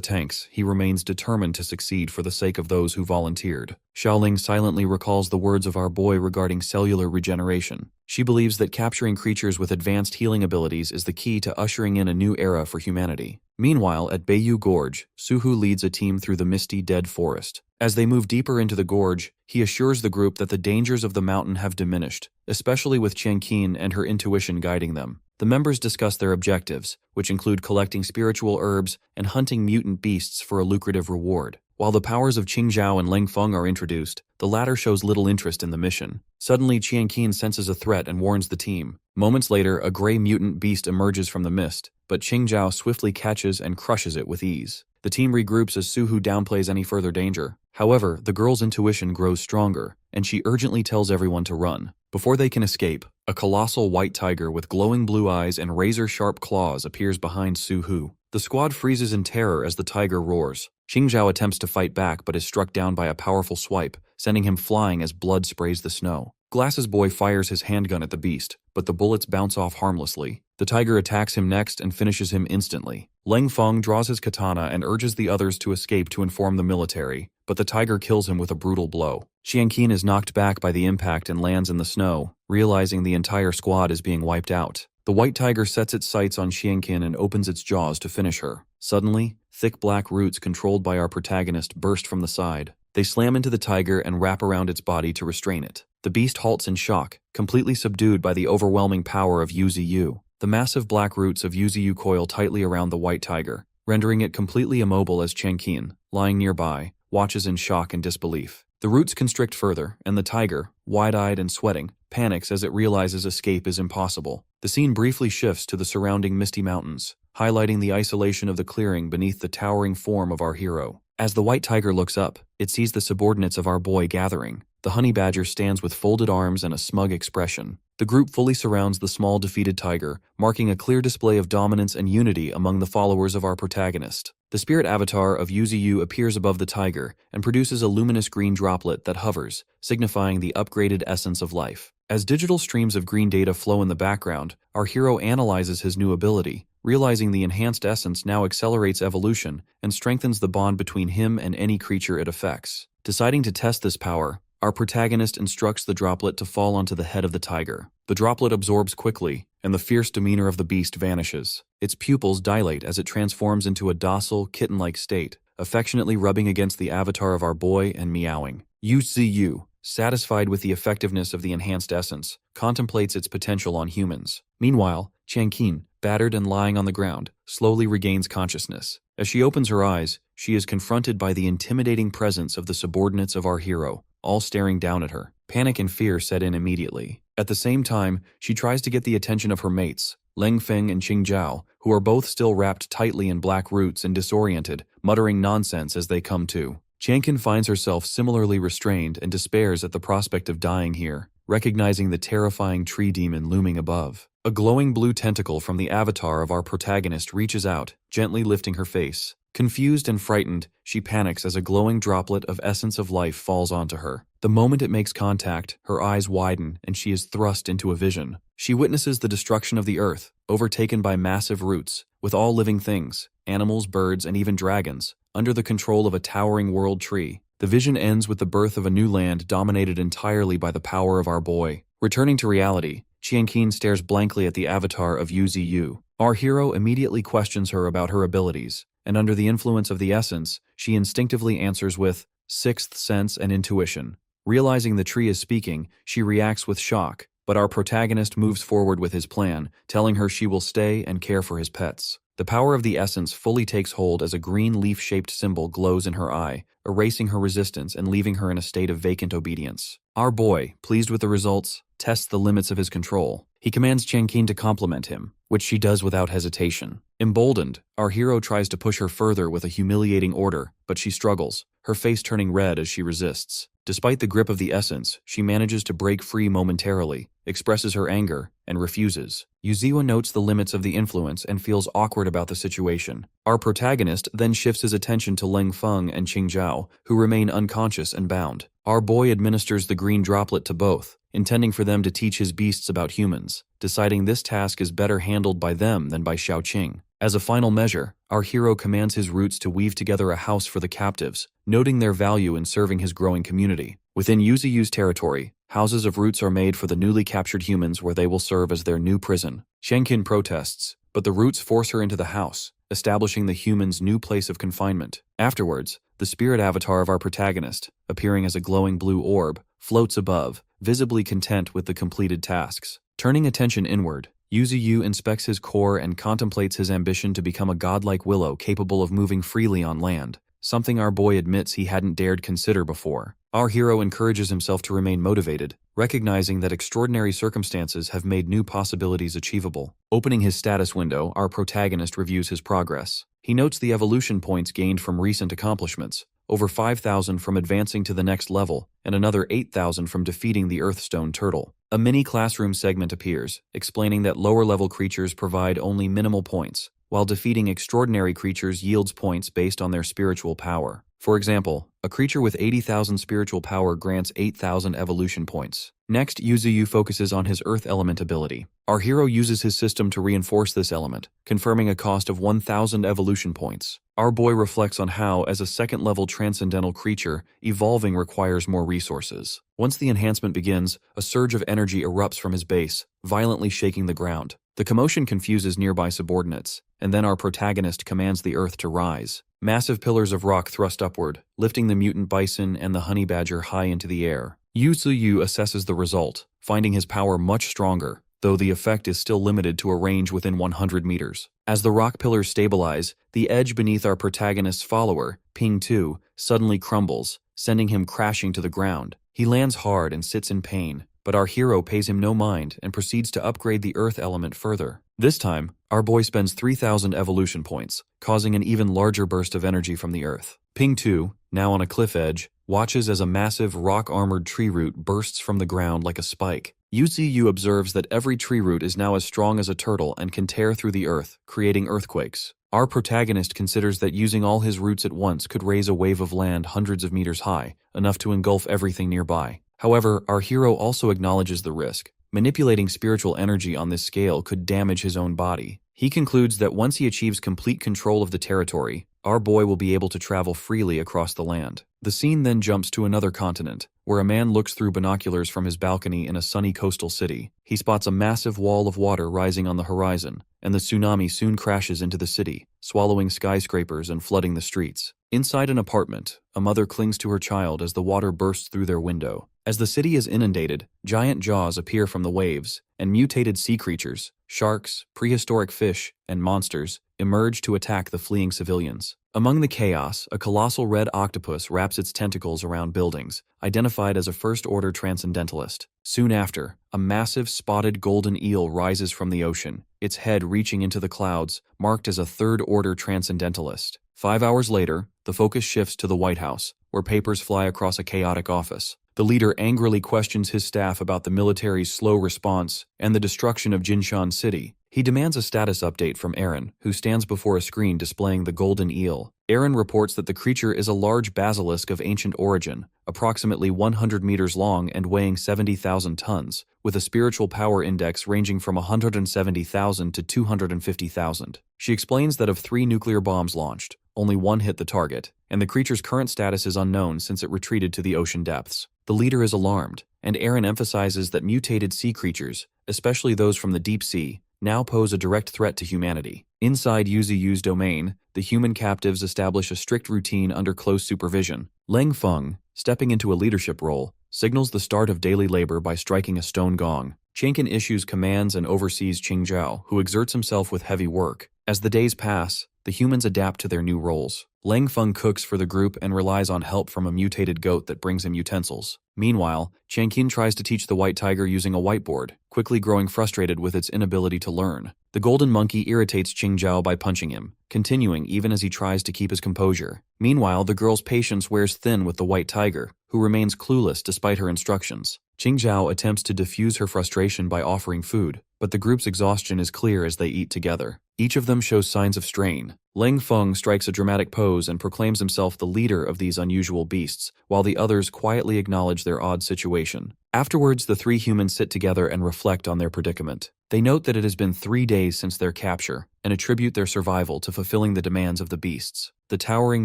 tanks, he remains determined to succeed for the sake of those who volunteered. Xiaoling silently recalls the words of our boy regarding cellular regeneration. She believes that capturing creatures with advanced healing abilities is the key to ushering in a new era for humanity. Meanwhile, at Beiyu Gorge, Suhu leads a team through the misty, dead forest. As they move deeper into the gorge, he assures the group that the dangers of the mountain have diminished, especially with Qianqin and her intuition guiding them. The members discuss their objectives, which include collecting spiritual herbs and hunting mutant beasts for a lucrative reward. While the powers of Qingzhao and Leng Feng are introduced, the latter shows little interest in the mission. Suddenly, Qianqin senses a threat and warns the team. Moments later, a gray mutant beast emerges from the mist, but Qingzhao swiftly catches and crushes it with ease. The team regroups as Suhu downplays any further danger. However, the girl's intuition grows stronger, and she urgently tells everyone to run. Before they can escape, a colossal white tiger with glowing blue eyes and razor-sharp claws appears behind Suhu. The squad freezes in terror as the tiger roars. Qingzhao attempts to fight back but is struck down by a powerful swipe, sending him flying as blood sprays the snow. Glasses Boy fires his handgun at the beast, but the bullets bounce off harmlessly. The tiger attacks him next and finishes him instantly. Leng Feng draws his katana and urges the others to escape to inform the military, but the tiger kills him with a brutal blow. Qianqin is knocked back by the impact and lands in the snow, realizing the entire squad is being wiped out. The white tiger sets its sights on Qianqin and opens its jaws to finish her. Suddenly, thick black roots controlled by our protagonist burst from the side. They slam into the tiger and wrap around its body to restrain it. The beast halts in shock, completely subdued by the overwhelming power of Yuziu. The massive black roots of Yuziu coil tightly around the white tiger, rendering it completely immobile as Qianqin, lying nearby, watches in shock and disbelief. The roots constrict further, and the tiger, wide-eyed and sweating, panics as it realizes escape is impossible. The scene briefly shifts to the surrounding misty mountains, highlighting the isolation of the clearing beneath the towering form of our hero. As the white tiger looks up, it sees the subordinates of our boy gathering. The honey badger stands with folded arms and a smug expression. The group fully surrounds the small defeated tiger, marking a clear display of dominance and unity among the followers of our protagonist. The spirit avatar of Yuziu appears above the tiger and produces a luminous green droplet that hovers, signifying the upgraded essence of life. As digital streams of green data flow in the background, our hero analyzes his new ability, realizing the enhanced essence now accelerates evolution and strengthens the bond between him and any creature it affects. Deciding to test this power, our protagonist instructs the droplet to fall onto the head of the tiger. The droplet absorbs quickly, and the fierce demeanor of the beast vanishes. Its pupils dilate as it transforms into a docile, kitten-like state, affectionately rubbing against the avatar of our boy and meowing. Yuziu, satisfied with the effectiveness of the enhanced essence, contemplates its potential on humans. Meanwhile, Qianqin, battered and lying on the ground, slowly regains consciousness. As she opens her eyes, she is confronted by the intimidating presence of the subordinates of our hero, all staring down at her. Panic and fear set in immediately. At the same time, she tries to get the attention of her mates, Leng Feng and Qingzhao, who are both still wrapped tightly in black roots and disoriented, muttering nonsense as they come to. Qianqin finds herself similarly restrained and despairs at the prospect of dying here, recognizing the terrifying tree demon looming above. A glowing blue tentacle from the avatar of our protagonist reaches out, gently lifting her face. Confused and frightened, she panics as a glowing droplet of essence of life falls onto her. The moment it makes contact, her eyes widen and she is thrust into a vision. She witnesses the destruction of the earth, overtaken by massive roots, with all living things, animals, birds, and even dragons, under the control of a towering world tree. The vision ends with the birth of a new land dominated entirely by the power of our boy. Returning to reality, Qianqin stares blankly at the avatar of Yuziu. Our hero immediately questions her about her abilities, and under the influence of the essence, she instinctively answers with sixth sense and intuition. Realizing the tree is speaking, she reacts with shock, but our protagonist moves forward with his plan, telling her she will stay and care for his pets. The power of the essence fully takes hold as a green leaf-shaped symbol glows in her eye, erasing her resistance and leaving her in a state of vacant obedience. Our boy, pleased with the results, tests the limits of his control. He commands Changqin to compliment him, which she does without hesitation. Emboldened, our hero tries to push her further with a humiliating order, but she struggles, her face turning red as she resists. Despite the grip of the essence, she manages to break free momentarily, expresses her anger, and refuses. Yuziu notes the limits of the influence and feels awkward about the situation. Our protagonist then shifts his attention to Leng Feng and Qing Zhao, who remain unconscious and bound. Our boy administers the green droplet to both, intending for them to teach his beasts about humans, deciding this task is better handled by them than by Xiaoqing. As a final measure, our hero commands his roots to weave together a house for the captives, noting their value in serving his growing community. Within Yuziu's territory, houses of roots are made for the newly captured humans where they will serve as their new prison. Shenkin protests, but the roots force her into the house, establishing the humans' new place of confinement. Afterwards, the spirit avatar of our protagonist, appearing as a glowing blue orb, floats above, visibly content with the completed tasks. Turning attention inward, Yuziu inspects his core and contemplates his ambition to become a godlike willow capable of moving freely on land, something our boy admits he hadn't dared consider before. Our hero encourages himself to remain motivated, recognizing that extraordinary circumstances have made new possibilities achievable. Opening his status window, our protagonist reviews his progress. He notes the evolution points gained from recent accomplishments, over 5,000 from advancing to the next level, and another 8,000 from defeating the Earthstone Turtle. A mini classroom segment appears, explaining that lower-level creatures provide only minimal points, while defeating extraordinary creatures yields points based on their spiritual power. For example, a creature with 80,000 spiritual power grants 8,000 evolution points. Next, Yuziu focuses on his Earth Element ability. Our hero uses his system to reinforce this element, confirming a cost of 1,000 evolution points. Our boy reflects on how, as a second-level transcendental creature, evolving requires more resources. Once the enhancement begins, a surge of energy erupts from his base, violently shaking the ground. The commotion confuses nearby subordinates, and then our protagonist commands the earth to rise. Massive pillars of rock thrust upward, lifting the mutant bison and the honey badger high into the air. Yuziu assesses the result, finding his power much stronger, though the effect is still limited to a range within 100 meters. As the rock pillars stabilize, the edge beneath our protagonist's follower, Ping 2, suddenly crumbles, sending him crashing to the ground. He lands hard and sits in pain, but our hero pays him no mind and proceeds to upgrade the earth element further. This time, our boy spends 3,000 evolution points, causing an even larger burst of energy from the earth. Ping 2, now on a cliff edge, watches as a massive rock-armored tree root bursts from the ground like a spike. Yuziu observes that every tree root is now as strong as a turtle and can tear through the earth, creating earthquakes. Our protagonist considers that using all his roots at once could raise a wave of land hundreds of meters high, enough to engulf everything nearby. However, our hero also acknowledges the risk. Manipulating spiritual energy on this scale could damage his own body. He concludes that once he achieves complete control of the territory, our boy will be able to travel freely across the land. The scene then jumps to another continent, where a man looks through binoculars from his balcony in a sunny coastal city. He spots a massive wall of water rising on the horizon, and the tsunami soon crashes into the city, swallowing skyscrapers and flooding the streets. Inside an apartment, a mother clings to her child as the water bursts through their window. As the city is inundated, giant jaws appear from the waves, and mutated sea creatures, sharks, prehistoric fish, and monsters, emerge to attack the fleeing civilians. Among the chaos, a colossal red octopus wraps its tentacles around buildings, identified as a first-order transcendentalist. Soon after, a massive spotted golden eel rises from the ocean, its head reaching into the clouds, marked as a third-order transcendentalist. 5 hours later, the focus shifts to the White House, where papers fly across a chaotic office. The leader angrily questions his staff about the military's slow response and the destruction of Jinshan City. He demands a status update from Aaron, who stands before a screen displaying the golden eel. Aaron reports that the creature is a large basilisk of ancient origin, approximately 100 meters long and weighing 70,000 tons, with a spiritual power index ranging from 170,000 to 250,000. She explains that of 3 nuclear bombs launched, only 1 hit the target, and the creature's current status is unknown since it retreated to the ocean depths. The leader is alarmed, and Aaron emphasizes that mutated sea creatures, especially those from the deep sea, now pose a direct threat to humanity. Inside Yuziu's domain, the human captives establish a strict routine under close supervision. Leng Feng, stepping into a leadership role, signals the start of daily labor by striking a stone gong. Changkin issues commands and oversees Qingzhao, who exerts himself with heavy work. As the days pass, the humans adapt to their new roles. Leng Feng cooks for the group and relies on help from a mutated goat that brings him utensils. Meanwhile, Changkin tries to teach the white tiger using a whiteboard, quickly growing frustrated with its inability to learn. The golden monkey irritates Qingzhao by punching him, continuing even as he tries to keep his composure. Meanwhile, the girl's patience wears thin with the white tiger, who remains clueless despite her instructions. Qingzhao attempts to diffuse her frustration by offering food, but the group's exhaustion is clear as they eat together. Each of them shows signs of strain. Leng Feng strikes a dramatic pose and proclaims himself the leader of these unusual beasts, while the others quietly acknowledge their odd situation. Afterwards, the three humans sit together and reflect on their predicament. They note that it has been 3 days since their capture, and attribute their survival to fulfilling the demands of the beasts. The towering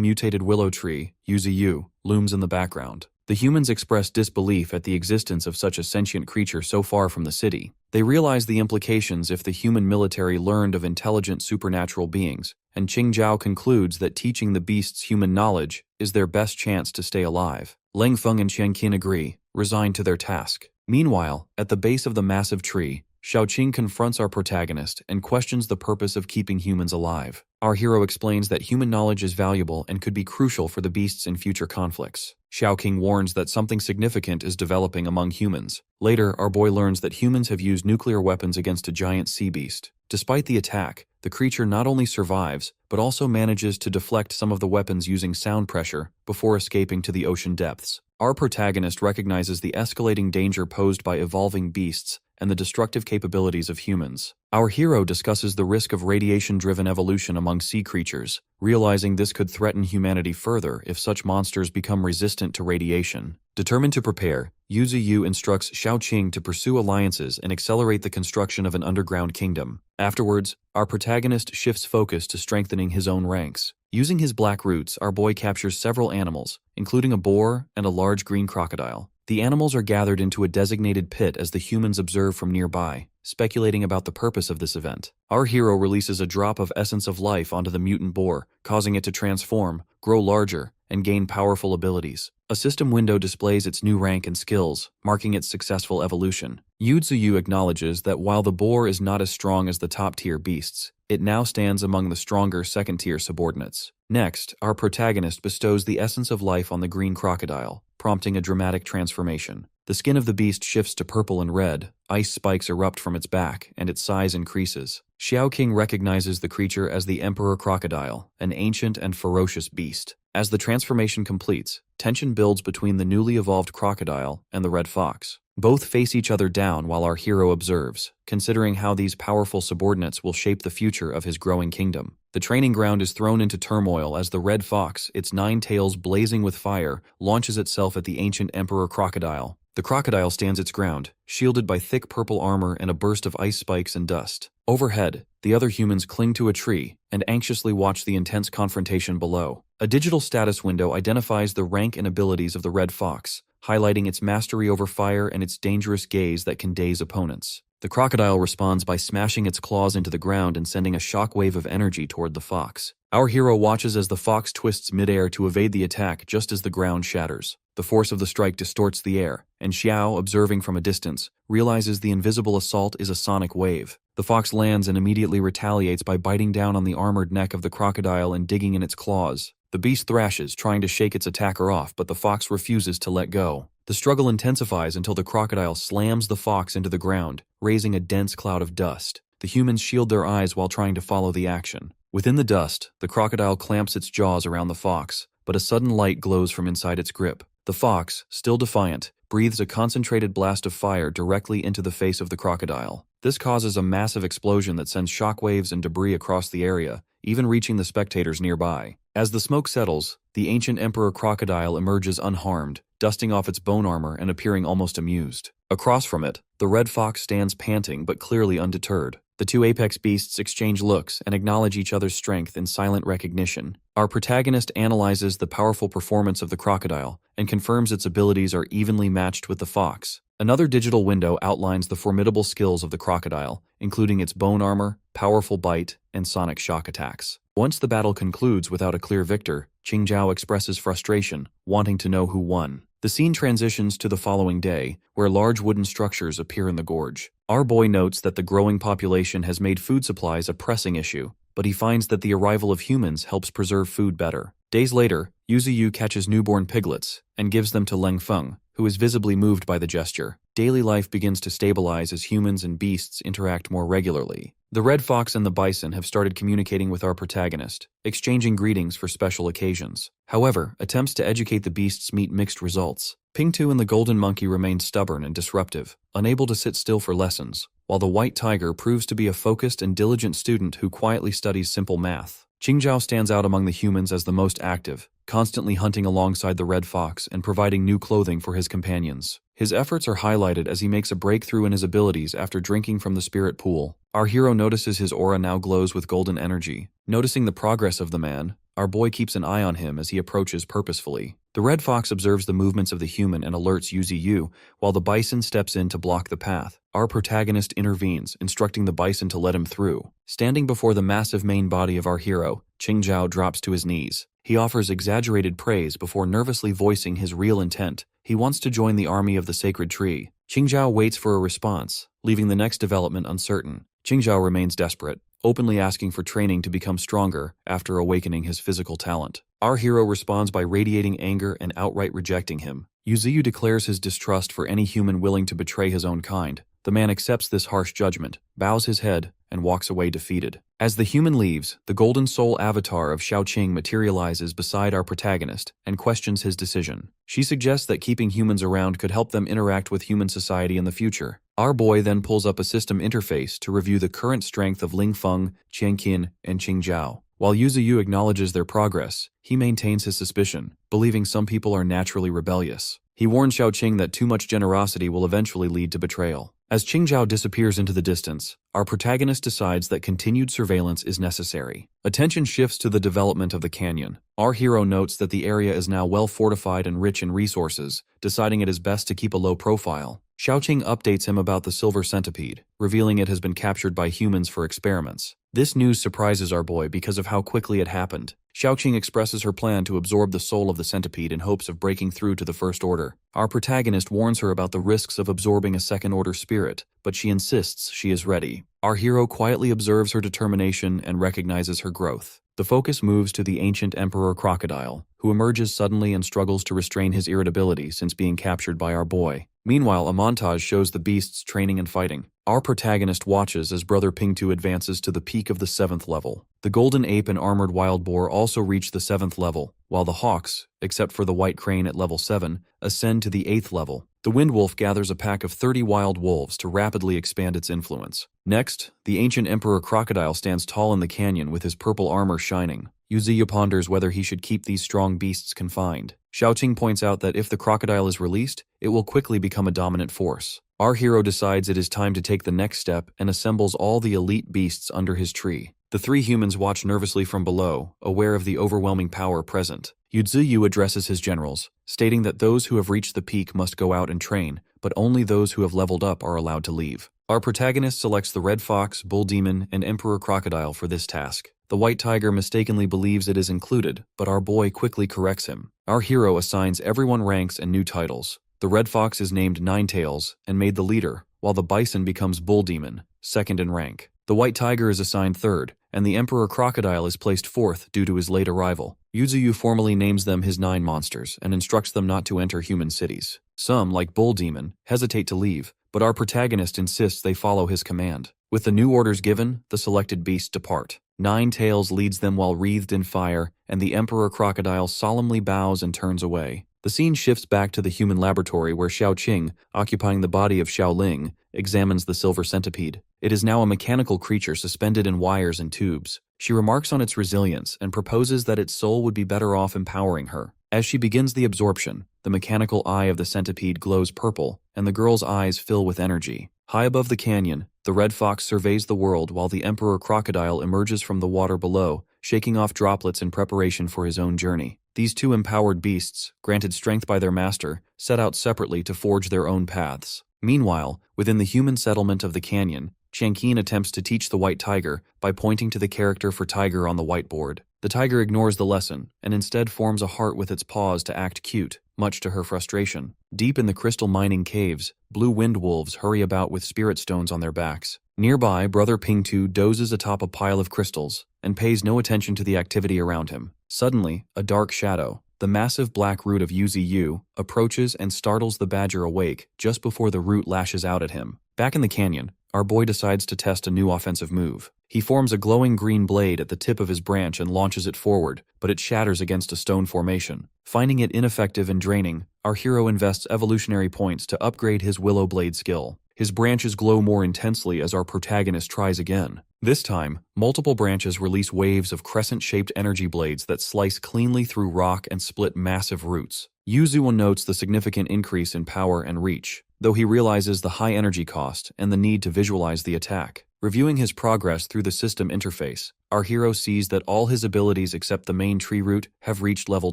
mutated willow tree, Yuziu, looms in the background. The humans express disbelief at the existence of such a sentient creature so far from the city. They realize the implications if the human military learned of intelligent supernatural beings, and Qingzhao concludes that teaching the beasts human knowledge is their best chance to stay alive. Leng Feng and Changkin agree, resigned to their task. Meanwhile, at the base of the massive tree, Shaoqing confronts our protagonist and questions the purpose of keeping humans alive. Our hero explains that human knowledge is valuable and could be crucial for the beasts in future conflicts. Shaoqing warns that something significant is developing among humans. Later, our boy learns that humans have used nuclear weapons against a giant sea beast. Despite the attack, the creature not only survives, but also manages to deflect some of the weapons using sound pressure before escaping to the ocean depths. Our protagonist recognizes the escalating danger posed by evolving beasts and the destructive capabilities of humans. Our hero discusses the risk of radiation-driven evolution among sea creatures, realizing this could threaten humanity further if such monsters become resistant to radiation. Determined to prepare, Yuziu instructs Shaoqing to pursue alliances and accelerate the construction of an underground kingdom. Afterwards, our protagonist shifts focus to strengthening his own ranks. Using his black roots, our boy captures several animals, including a boar and a large green crocodile. The animals are gathered into a designated pit as the humans observe from nearby, speculating about the purpose of this event. Our hero releases a drop of essence of life onto the mutant boar, causing it to transform, grow larger, and gain powerful abilities. A system window displays its new rank and skills, marking its successful evolution. Yuziu acknowledges that while the boar is not as strong as the top-tier beasts, it now stands among the stronger second-tier subordinates. Next, our protagonist bestows the essence of life on the green crocodile, prompting a dramatic transformation. The skin of the beast shifts to purple and red, ice spikes erupt from its back, and its size increases. Shaoqing recognizes the creature as the Emperor Crocodile, an ancient and ferocious beast. As the transformation completes, tension builds between the newly evolved crocodile and the red fox. Both face each other down while our hero observes, considering how these powerful subordinates will shape the future of his growing kingdom. The training ground is thrown into turmoil as the red fox, its 9 tails blazing with fire, launches itself at the ancient Emperor Crocodile. The crocodile stands its ground, shielded by thick purple armor and a burst of ice spikes and dust. Overhead, the other humans cling to a tree and anxiously watch the intense confrontation below. A digital status window identifies the rank and abilities of the red fox, highlighting its mastery over fire and its dangerous gaze that can daze opponents. The crocodile responds by smashing its claws into the ground and sending a shockwave of energy toward the fox. Our hero watches as the fox twists midair to evade the attack just as the ground shatters. The force of the strike distorts the air, and Xiao, observing from a distance, realizes the invisible assault is a sonic wave. The fox lands and immediately retaliates by biting down on the armored neck of the crocodile and digging in its claws. The beast thrashes, trying to shake its attacker off, but the fox refuses to let go. The struggle intensifies until the crocodile slams the fox into the ground, raising a dense cloud of dust. The humans shield their eyes while trying to follow the action. Within the dust, the crocodile clamps its jaws around the fox, but a sudden light glows from inside its grip. The fox, still defiant, breathes a concentrated blast of fire directly into the face of the crocodile. This causes a massive explosion that sends shockwaves and debris across the area, even reaching the spectators nearby. As the smoke settles, the ancient Emperor Crocodile emerges unharmed, dusting off its bone armor and appearing almost amused. Across from it, the red fox stands panting but clearly undeterred. The two apex beasts exchange looks and acknowledge each other's strength in silent recognition. Our protagonist analyzes the powerful performance of the crocodile and confirms its abilities are evenly matched with the fox. Another digital window outlines the formidable skills of the crocodile, including its bone armor, powerful bite, and sonic shock attacks. Once the battle concludes without a clear victor, Qingzhao expresses frustration, wanting to know who won. The scene transitions to the following day, where large wooden structures appear in the gorge. Our boy notes that the growing population has made food supplies a pressing issue, but he finds that the arrival of humans helps preserve food better. Days later, Yuziu catches newborn piglets and gives them to Leng Feng, who is visibly moved by the gesture. Daily life begins to stabilize as humans and beasts interact more regularly. The red fox and the bison have started communicating with our protagonist, exchanging greetings for special occasions. However, attempts to educate the beasts meet mixed results. Pingtu and the golden monkey remain stubborn and disruptive, unable to sit still for lessons, while the white tiger proves to be a focused and diligent student who quietly studies simple math. Qingzhao stands out among the humans as the most active, constantly hunting alongside the red fox and providing new clothing for his companions. His efforts are highlighted as he makes a breakthrough in his abilities after drinking from the spirit pool. Our hero notices his aura now glows with golden energy. Noticing the progress of the man, our boy keeps an eye on him as he approaches purposefully. The red fox observes the movements of the human and alerts Yuziu, while the bison steps in to block the path. Our protagonist intervenes, instructing the bison to let him through. Standing before the massive main body of our hero, Qingzhao drops to his knees. He offers exaggerated praise before nervously voicing his real intent. He wants to join the army of the sacred tree. Qingzhao waits for a response, leaving the next development uncertain. Qingzhao remains desperate, openly asking for training to become stronger after awakening his physical talent. Our hero responds by radiating anger and outright rejecting him. Yuziu declares his distrust for any human willing to betray his own kind. The man accepts this harsh judgment, bows his head, and walks away defeated. As the human leaves, the golden soul avatar of Xiaoqing materializes beside our protagonist and questions his decision. She suggests that keeping humans around could help them interact with human society in the future. Our boy then pulls up a system interface to review the current strength of Ling Feng, Qianqin, and Qingzhao. While Yuziu acknowledges their progress, he maintains his suspicion, believing some people are naturally rebellious. He warns Xiaoqing that too much generosity will eventually lead to betrayal. As Qingzhao disappears into the distance, our protagonist decides that continued surveillance is necessary. Attention shifts to the development of the canyon. Our hero notes that the area is now well fortified and rich in resources, deciding it is best to keep a low profile. Xiaoqing updates him about the silver centipede, revealing it has been captured by humans for experiments. This news surprises our boy because of how quickly it happened. Xiaoqing expresses her plan to absorb the soul of the centipede in hopes of breaking through to the First Order. Our protagonist warns her about the risks of absorbing a Second Order spirit, but she insists she is ready. Our hero quietly observes her determination and recognizes her growth. The focus moves to the ancient Emperor Crocodile, who emerges suddenly and struggles to restrain his irritability since being captured by our boy. Meanwhile, a montage shows the beasts training and fighting. Our protagonist watches as Brother Pingtu advances to the peak of the 7th level. The golden ape and armored wild boar also reach the 7th level, while the hawks, except for the white crane at level 7, ascend to the 8th level. The wind wolf gathers a pack of 30 wild wolves to rapidly expand its influence. Next, the ancient Emperor Crocodile stands tall in the canyon with his purple armor shining. Yuziu ponders whether he should keep these strong beasts confined. Xiaoqing points out that if the crocodile is released, it will quickly become a dominant force. Our hero decides it is time to take the next step and assembles all the elite beasts under his tree. The three humans watch nervously from below, aware of the overwhelming power present. Yuziu addresses his generals, stating that those who have reached the peak must go out and train, but only those who have leveled up are allowed to leave. Our protagonist selects the Red Fox, Bull Demon, and Emperor Crocodile for this task. The White Tiger mistakenly believes it is included, but our boy quickly corrects him. Our hero assigns everyone ranks and new titles. The Red Fox is named Ninetails and made the leader, while the Bison becomes Bull Demon, second in rank. The White Tiger is assigned third, and the Emperor Crocodile is placed fourth due to his late arrival. Yuziu formally names them his 9 monsters and instructs them not to enter human cities. Some, like Bull Demon, hesitate to leave, but our protagonist insists they follow his command. With the new orders given, the selected beasts depart. Ninetails leads them while wreathed in fire, and the Emperor Crocodile solemnly bows and turns away. The scene shifts back to the human laboratory where Xiaoqing, occupying the body of Xiaoling, examines the silver centipede. It is now a mechanical creature suspended in wires and tubes. She remarks on its resilience and proposes that its soul would be better off empowering her. As she begins the absorption, the mechanical eye of the centipede glows purple, and the girl's eyes fill with energy. High above the canyon, the Red Fox surveys the world while the Emperor Crocodile emerges from the water below, shaking off droplets in preparation for his own journey. These two empowered beasts, granted strength by their master, set out separately to forge their own paths. Meanwhile, within the human settlement of the canyon, Changqing attempts to teach the white tiger by pointing to the character for tiger on the whiteboard. The tiger ignores the lesson and instead forms a heart with its paws to act cute, much to her frustration. Deep in the crystal mining caves, blue wind wolves hurry about with spirit stones on their backs. Nearby, Brother Pingtu dozes atop a pile of crystals and pays no attention to the activity around him. Suddenly, a dark shadow, the massive black root of Yuziu, approaches and startles the badger awake just before the root lashes out at him. Back in the canyon, our boy decides to test a new offensive move. He forms a glowing green blade at the tip of his branch and launches it forward, but it shatters against a stone formation. Finding it ineffective and draining, our hero invests evolutionary points to upgrade his willow blade skill. His branches glow more intensely as our protagonist tries again. This time, multiple branches release waves of crescent-shaped energy blades that slice cleanly through rock and split massive roots. Yuziu notes the significant increase in power and reach, though he realizes the high energy cost and the need to visualize the attack. Reviewing his progress through the system interface, our hero sees that all his abilities except the main tree root have reached level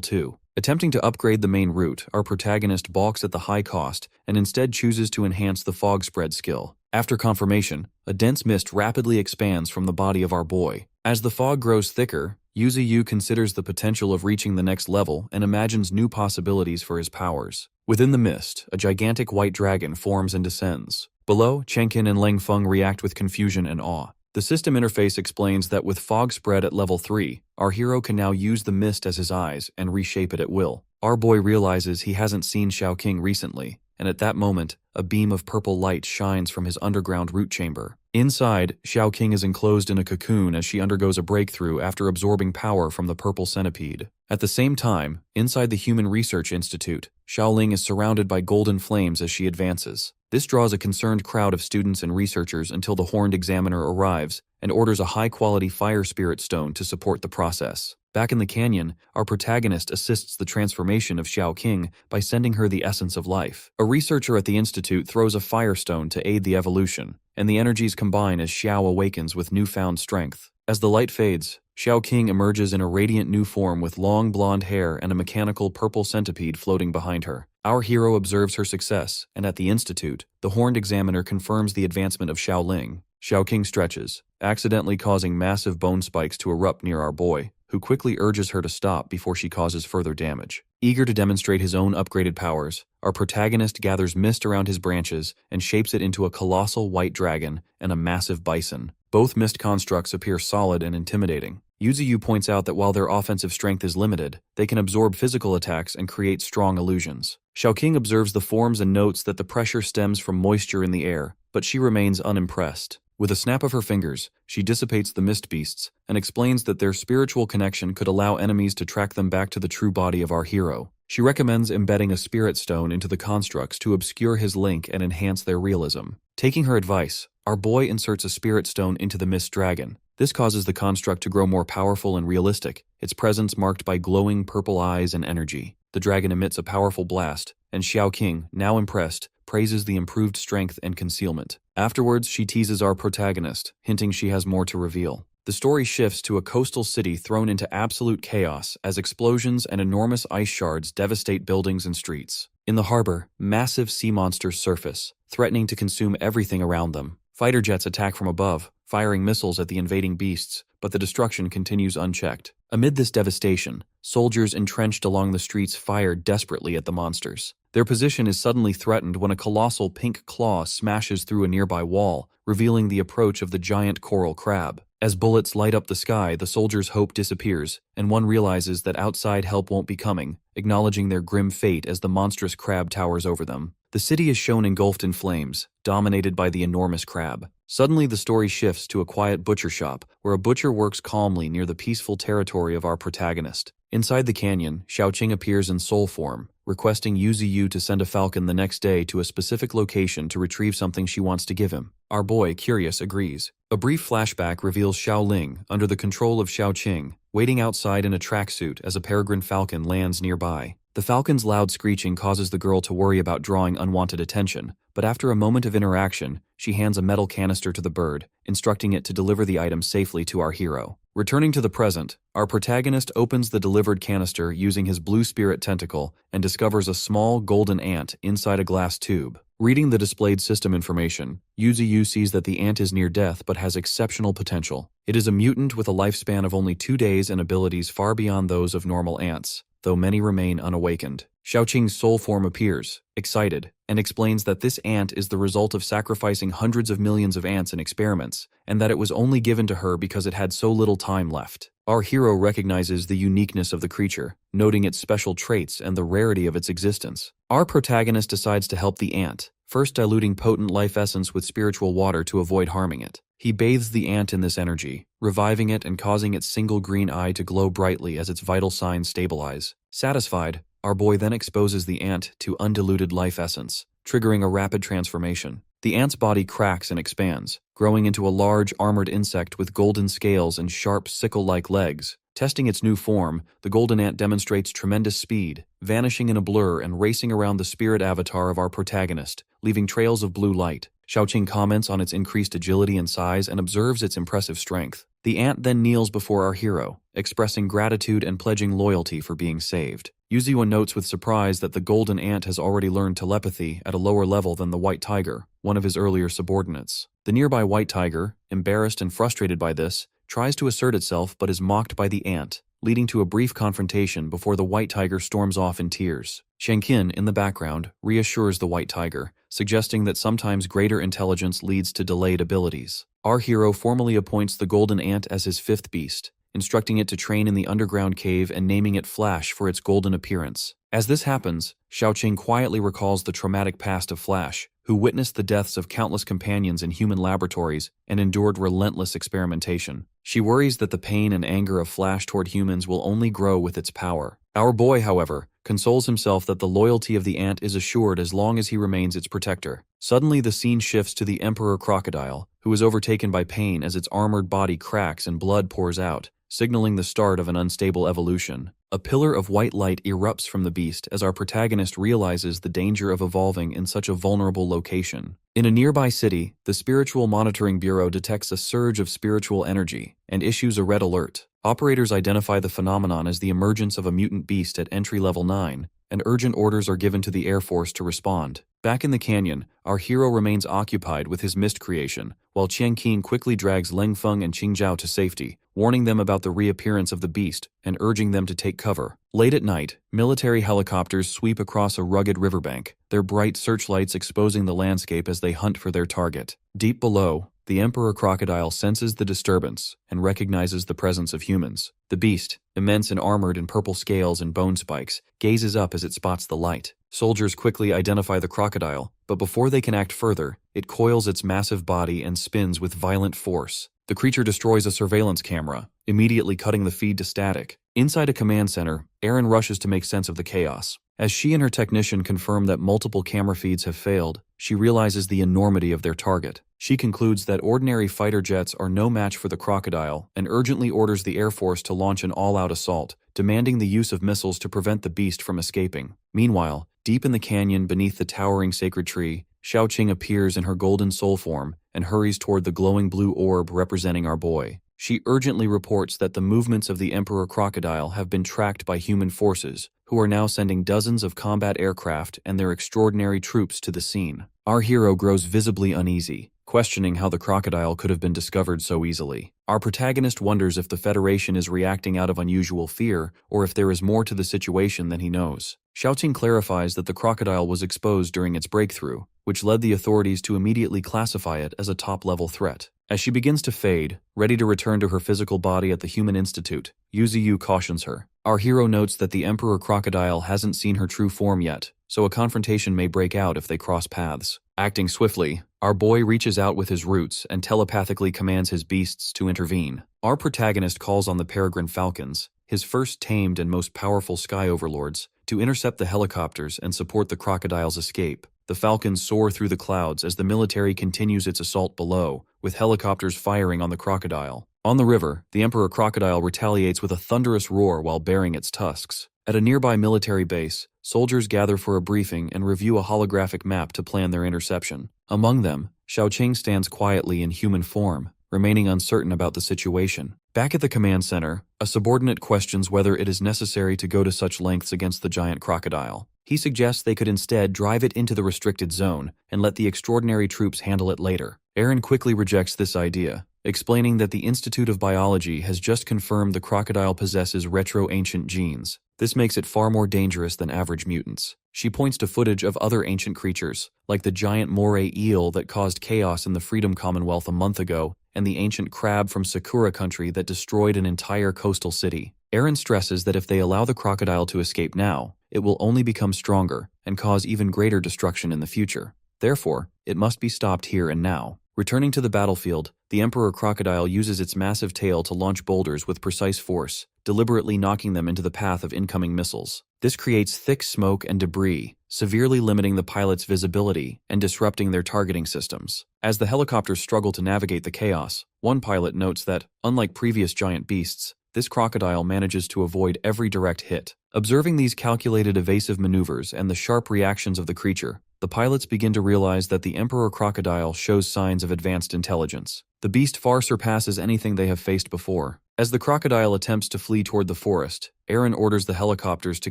2. Attempting to upgrade the main root, our protagonist balks at the high cost and instead chooses to enhance the fog spread skill. After confirmation, a dense mist rapidly expands from the body of our boy. As the fog grows thicker, Yuziu considers the potential of reaching the next level and imagines new possibilities for his powers. Within the mist, a gigantic white dragon forms and descends. Below, Chengqin and Leng Feng react with confusion and awe. The system interface explains that with fog spread at level 3, our hero can now use the mist as his eyes and reshape it at will. Our boy realizes he hasn't seen Xiaoqing recently, and at that moment, a beam of purple light shines from his underground root chamber. Inside, Xiaoqing is enclosed in a cocoon as she undergoes a breakthrough after absorbing power from the purple centipede. At the same time, inside the Human Research Institute, Xiaoling is surrounded by golden flames as she advances. This draws a concerned crowd of students and researchers until the Horned Examiner arrives and orders a high-quality fire spirit stone to support the process. Back in the canyon, our protagonist assists the transformation of Xiaoqing by sending her the essence of life. A researcher at the institute throws a firestone to aid the evolution, and the energies combine as Xiao awakens with newfound strength. As the light fades, Xiaoqing emerges in a radiant new form with long blonde hair and a mechanical purple centipede floating behind her. Our hero observes her success, and at the institute, the Horned Examiner confirms the advancement of Xiaoling. Xiaoqing stretches, accidentally causing massive bone spikes to erupt near our boy, who quickly urges her to stop before she causes further damage. Eager to demonstrate his own upgraded powers, our protagonist gathers mist around his branches and shapes it into a colossal white dragon and a massive bison. Both mist constructs appear solid and intimidating. Yuziu points out that while their offensive strength is limited, they can absorb physical attacks and create strong illusions. Xiaoqing observes the forms and notes that the pressure stems from moisture in the air, but she remains unimpressed. With a snap of her fingers, she dissipates the mist beasts and explains that their spiritual connection could allow enemies to track them back to the true body of our hero. She recommends embedding a spirit stone into the constructs to obscure his link and enhance their realism. Taking her advice, our boy inserts a spirit stone into the mist dragon. This causes the construct to grow more powerful and realistic, its presence marked by glowing purple eyes and energy. The dragon emits a powerful blast, and Xiaoqing, now impressed, praises the improved strength and concealment. Afterwards, she teases our protagonist, hinting she has more to reveal. The story shifts to a coastal city thrown into absolute chaos as explosions and enormous ice shards devastate buildings and streets. In the harbor, massive sea monsters surface, threatening to consume everything around them. Fighter jets attack from above, firing missiles at the invading beasts, but the destruction continues unchecked. Amid this devastation, soldiers entrenched along the streets fire desperately at the monsters. Their position is suddenly threatened when a colossal pink claw smashes through a nearby wall, revealing the approach of the giant coral crab. As bullets light up the sky, the soldiers' hope disappears, and one realizes that outside help won't be coming, acknowledging their grim fate as the monstrous crab towers over them. The city is shown engulfed in flames, dominated by the enormous crab. Suddenly, the story shifts to a quiet butcher shop, where a butcher works calmly near the peaceful territory of our protagonist. Inside the canyon, Xiaoqing appears in soul form, requesting Yuziu to send a falcon the next day to a specific location to retrieve something she wants to give him. Our boy, curious, agrees. A brief flashback reveals Xiaoling, under the control of Xiaoqing, waiting outside in a tracksuit as a peregrine falcon lands nearby. The falcon's loud screeching causes the girl to worry about drawing unwanted attention, but after a moment of interaction, she hands a metal canister to the bird, instructing it to deliver the item safely to our hero. Returning to the present, our protagonist opens the delivered canister using his blue spirit tentacle and discovers a small golden ant inside a glass tube. Reading the displayed system information, Yuziu sees that the ant is near death but has exceptional potential. It is a mutant with a lifespan of only 2 days and abilities far beyond those of normal ants, though many remain unawakened. Xiaoqing's soul form appears, excited, and explains that this ant is the result of sacrificing hundreds of millions of ants in experiments, and that it was only given to her because it had so little time left. Our hero recognizes the uniqueness of the creature, noting its special traits and the rarity of its existence. Our protagonist decides to help the ant, first diluting potent life essence with spiritual water to avoid harming it. He bathes the ant in this energy, reviving it and causing its single green eye to glow brightly as its vital signs stabilize. Satisfied, our boy then exposes the ant to undiluted life essence, triggering a rapid transformation. The ant's body cracks and expands, growing into a large armored insect with golden scales and sharp sickle-like legs. Testing its new form, the golden ant demonstrates tremendous speed, vanishing in a blur and racing around the spirit avatar of our protagonist, leaving trails of blue light. Xiaoqing comments on its increased agility and size and observes its impressive strength. The ant then kneels before our hero, expressing gratitude and pledging loyalty for being saved. Yuziu notes with surprise that the golden ant has already learned telepathy at a lower level than the white tiger, one of his earlier subordinates. The nearby white tiger, embarrassed and frustrated by this, tries to assert itself but is mocked by the ant, leading to a brief confrontation before the white tiger storms off in tears. Shenkin, in the background, reassures the white tiger, suggesting that sometimes greater intelligence leads to delayed abilities. Our hero formally appoints the golden ant as his 5th beast, instructing it to train in the underground cave and naming it Flash for its golden appearance. As this happens, Xiaoqing quietly recalls the traumatic past of Flash, who witnessed the deaths of countless companions in human laboratories and endured relentless experimentation. She worries that the pain and anger of Flash toward humans will only grow with its power. Our boy, however, consoles himself that the loyalty of the ant is assured as long as he remains its protector. Suddenly the scene shifts to the Emperor Crocodile, who is overtaken by pain as its armored body cracks and blood pours out, signaling the start of an unstable evolution. A pillar of white light erupts from the beast as our protagonist realizes the danger of evolving in such a vulnerable location. In a nearby city, the Spiritual Monitoring Bureau detects a surge of spiritual energy and issues a red alert. Operators identify the phenomenon as the emergence of a mutant beast at entry level 9, and urgent orders are given to the Air Force to respond. Back in the canyon, our hero remains occupied with his mist creation, while Qian Qing quickly drags Leng Feng and Qing Zhao to safety, warning them about the reappearance of the beast and urging them to take cover. Late at night, military helicopters sweep across a rugged riverbank, their bright searchlights exposing the landscape as they hunt for their target. Deep below, the Emperor Crocodile senses the disturbance and recognizes the presence of humans. The beast, immense and armored in purple scales and bone spikes, gazes up as it spots the light. Soldiers quickly identify the crocodile, but before they can act further, it coils its massive body and spins with violent force. The creature destroys a surveillance camera, immediately cutting the feed to static. Inside a command center, Erin rushes to make sense of the chaos. As she and her technician confirm that multiple camera feeds have failed, she realizes the enormity of their target. She concludes that ordinary fighter jets are no match for the crocodile and urgently orders the Air Force to launch an all-out assault, demanding the use of missiles to prevent the beast from escaping. Meanwhile, deep in the canyon beneath the towering sacred tree, Xiaoqing appears in her golden soul form and hurries toward the glowing blue orb representing our boy. She urgently reports that the movements of the Emperor Crocodile have been tracked by human forces, who are now sending dozens of combat aircraft and their extraordinary troops to the scene. Our hero grows visibly uneasy, questioning how the crocodile could have been discovered so easily. Our protagonist wonders if the Federation is reacting out of unusual fear or if there is more to the situation than he knows. Xiaoqing clarifies that the crocodile was exposed during its breakthrough, which led the authorities to immediately classify it as a top-level threat. As she begins to fade, ready to return to her physical body at the Human Institute, Yuziu cautions her. Our hero notes that the Emperor Crocodile hasn't seen her true form yet, so a confrontation may break out if they cross paths. Acting swiftly, our boy reaches out with his roots and telepathically commands his beasts to intervene. Our protagonist calls on the Peregrine Falcons, his first tamed and most powerful sky overlords, to intercept the helicopters and support the crocodile's escape. The Falcons soar through the clouds as the military continues its assault below, with helicopters firing on the crocodile. On the river, the Emperor Crocodile retaliates with a thunderous roar while baring its tusks. At a nearby military base, soldiers gather for a briefing and review a holographic map to plan their interception. Among them, Xiaoqing stands quietly in human form, remaining uncertain about the situation. Back at the command center, a subordinate questions whether it is necessary to go to such lengths against the giant crocodile. He suggests they could instead drive it into the restricted zone and let the extraordinary troops handle it later. Eren quickly rejects this idea, explaining that the Institute of Biology has just confirmed the crocodile possesses retro-ancient genes. This makes it far more dangerous than average mutants. She points to footage of other ancient creatures, like the giant moray eel that caused chaos in the Freedom Commonwealth a month ago, and the ancient crab from Sakura country that destroyed an entire coastal city. Eren stresses that if they allow the crocodile to escape now, it will only become stronger and cause even greater destruction in the future. Therefore, it must be stopped here and now. Returning to the battlefield, the Emperor Crocodile uses its massive tail to launch boulders with precise force, deliberately knocking them into the path of incoming missiles. This creates thick smoke and debris, severely limiting the pilot's visibility and disrupting their targeting systems. As the helicopters struggle to navigate the chaos, one pilot notes that, unlike previous giant beasts, this crocodile manages to avoid every direct hit. Observing these calculated evasive maneuvers and the sharp reactions of the creature, the pilots begin to realize that the Emperor Crocodile shows signs of advanced intelligence. The beast far surpasses anything they have faced before. As the crocodile attempts to flee toward the forest, Eren orders the helicopters to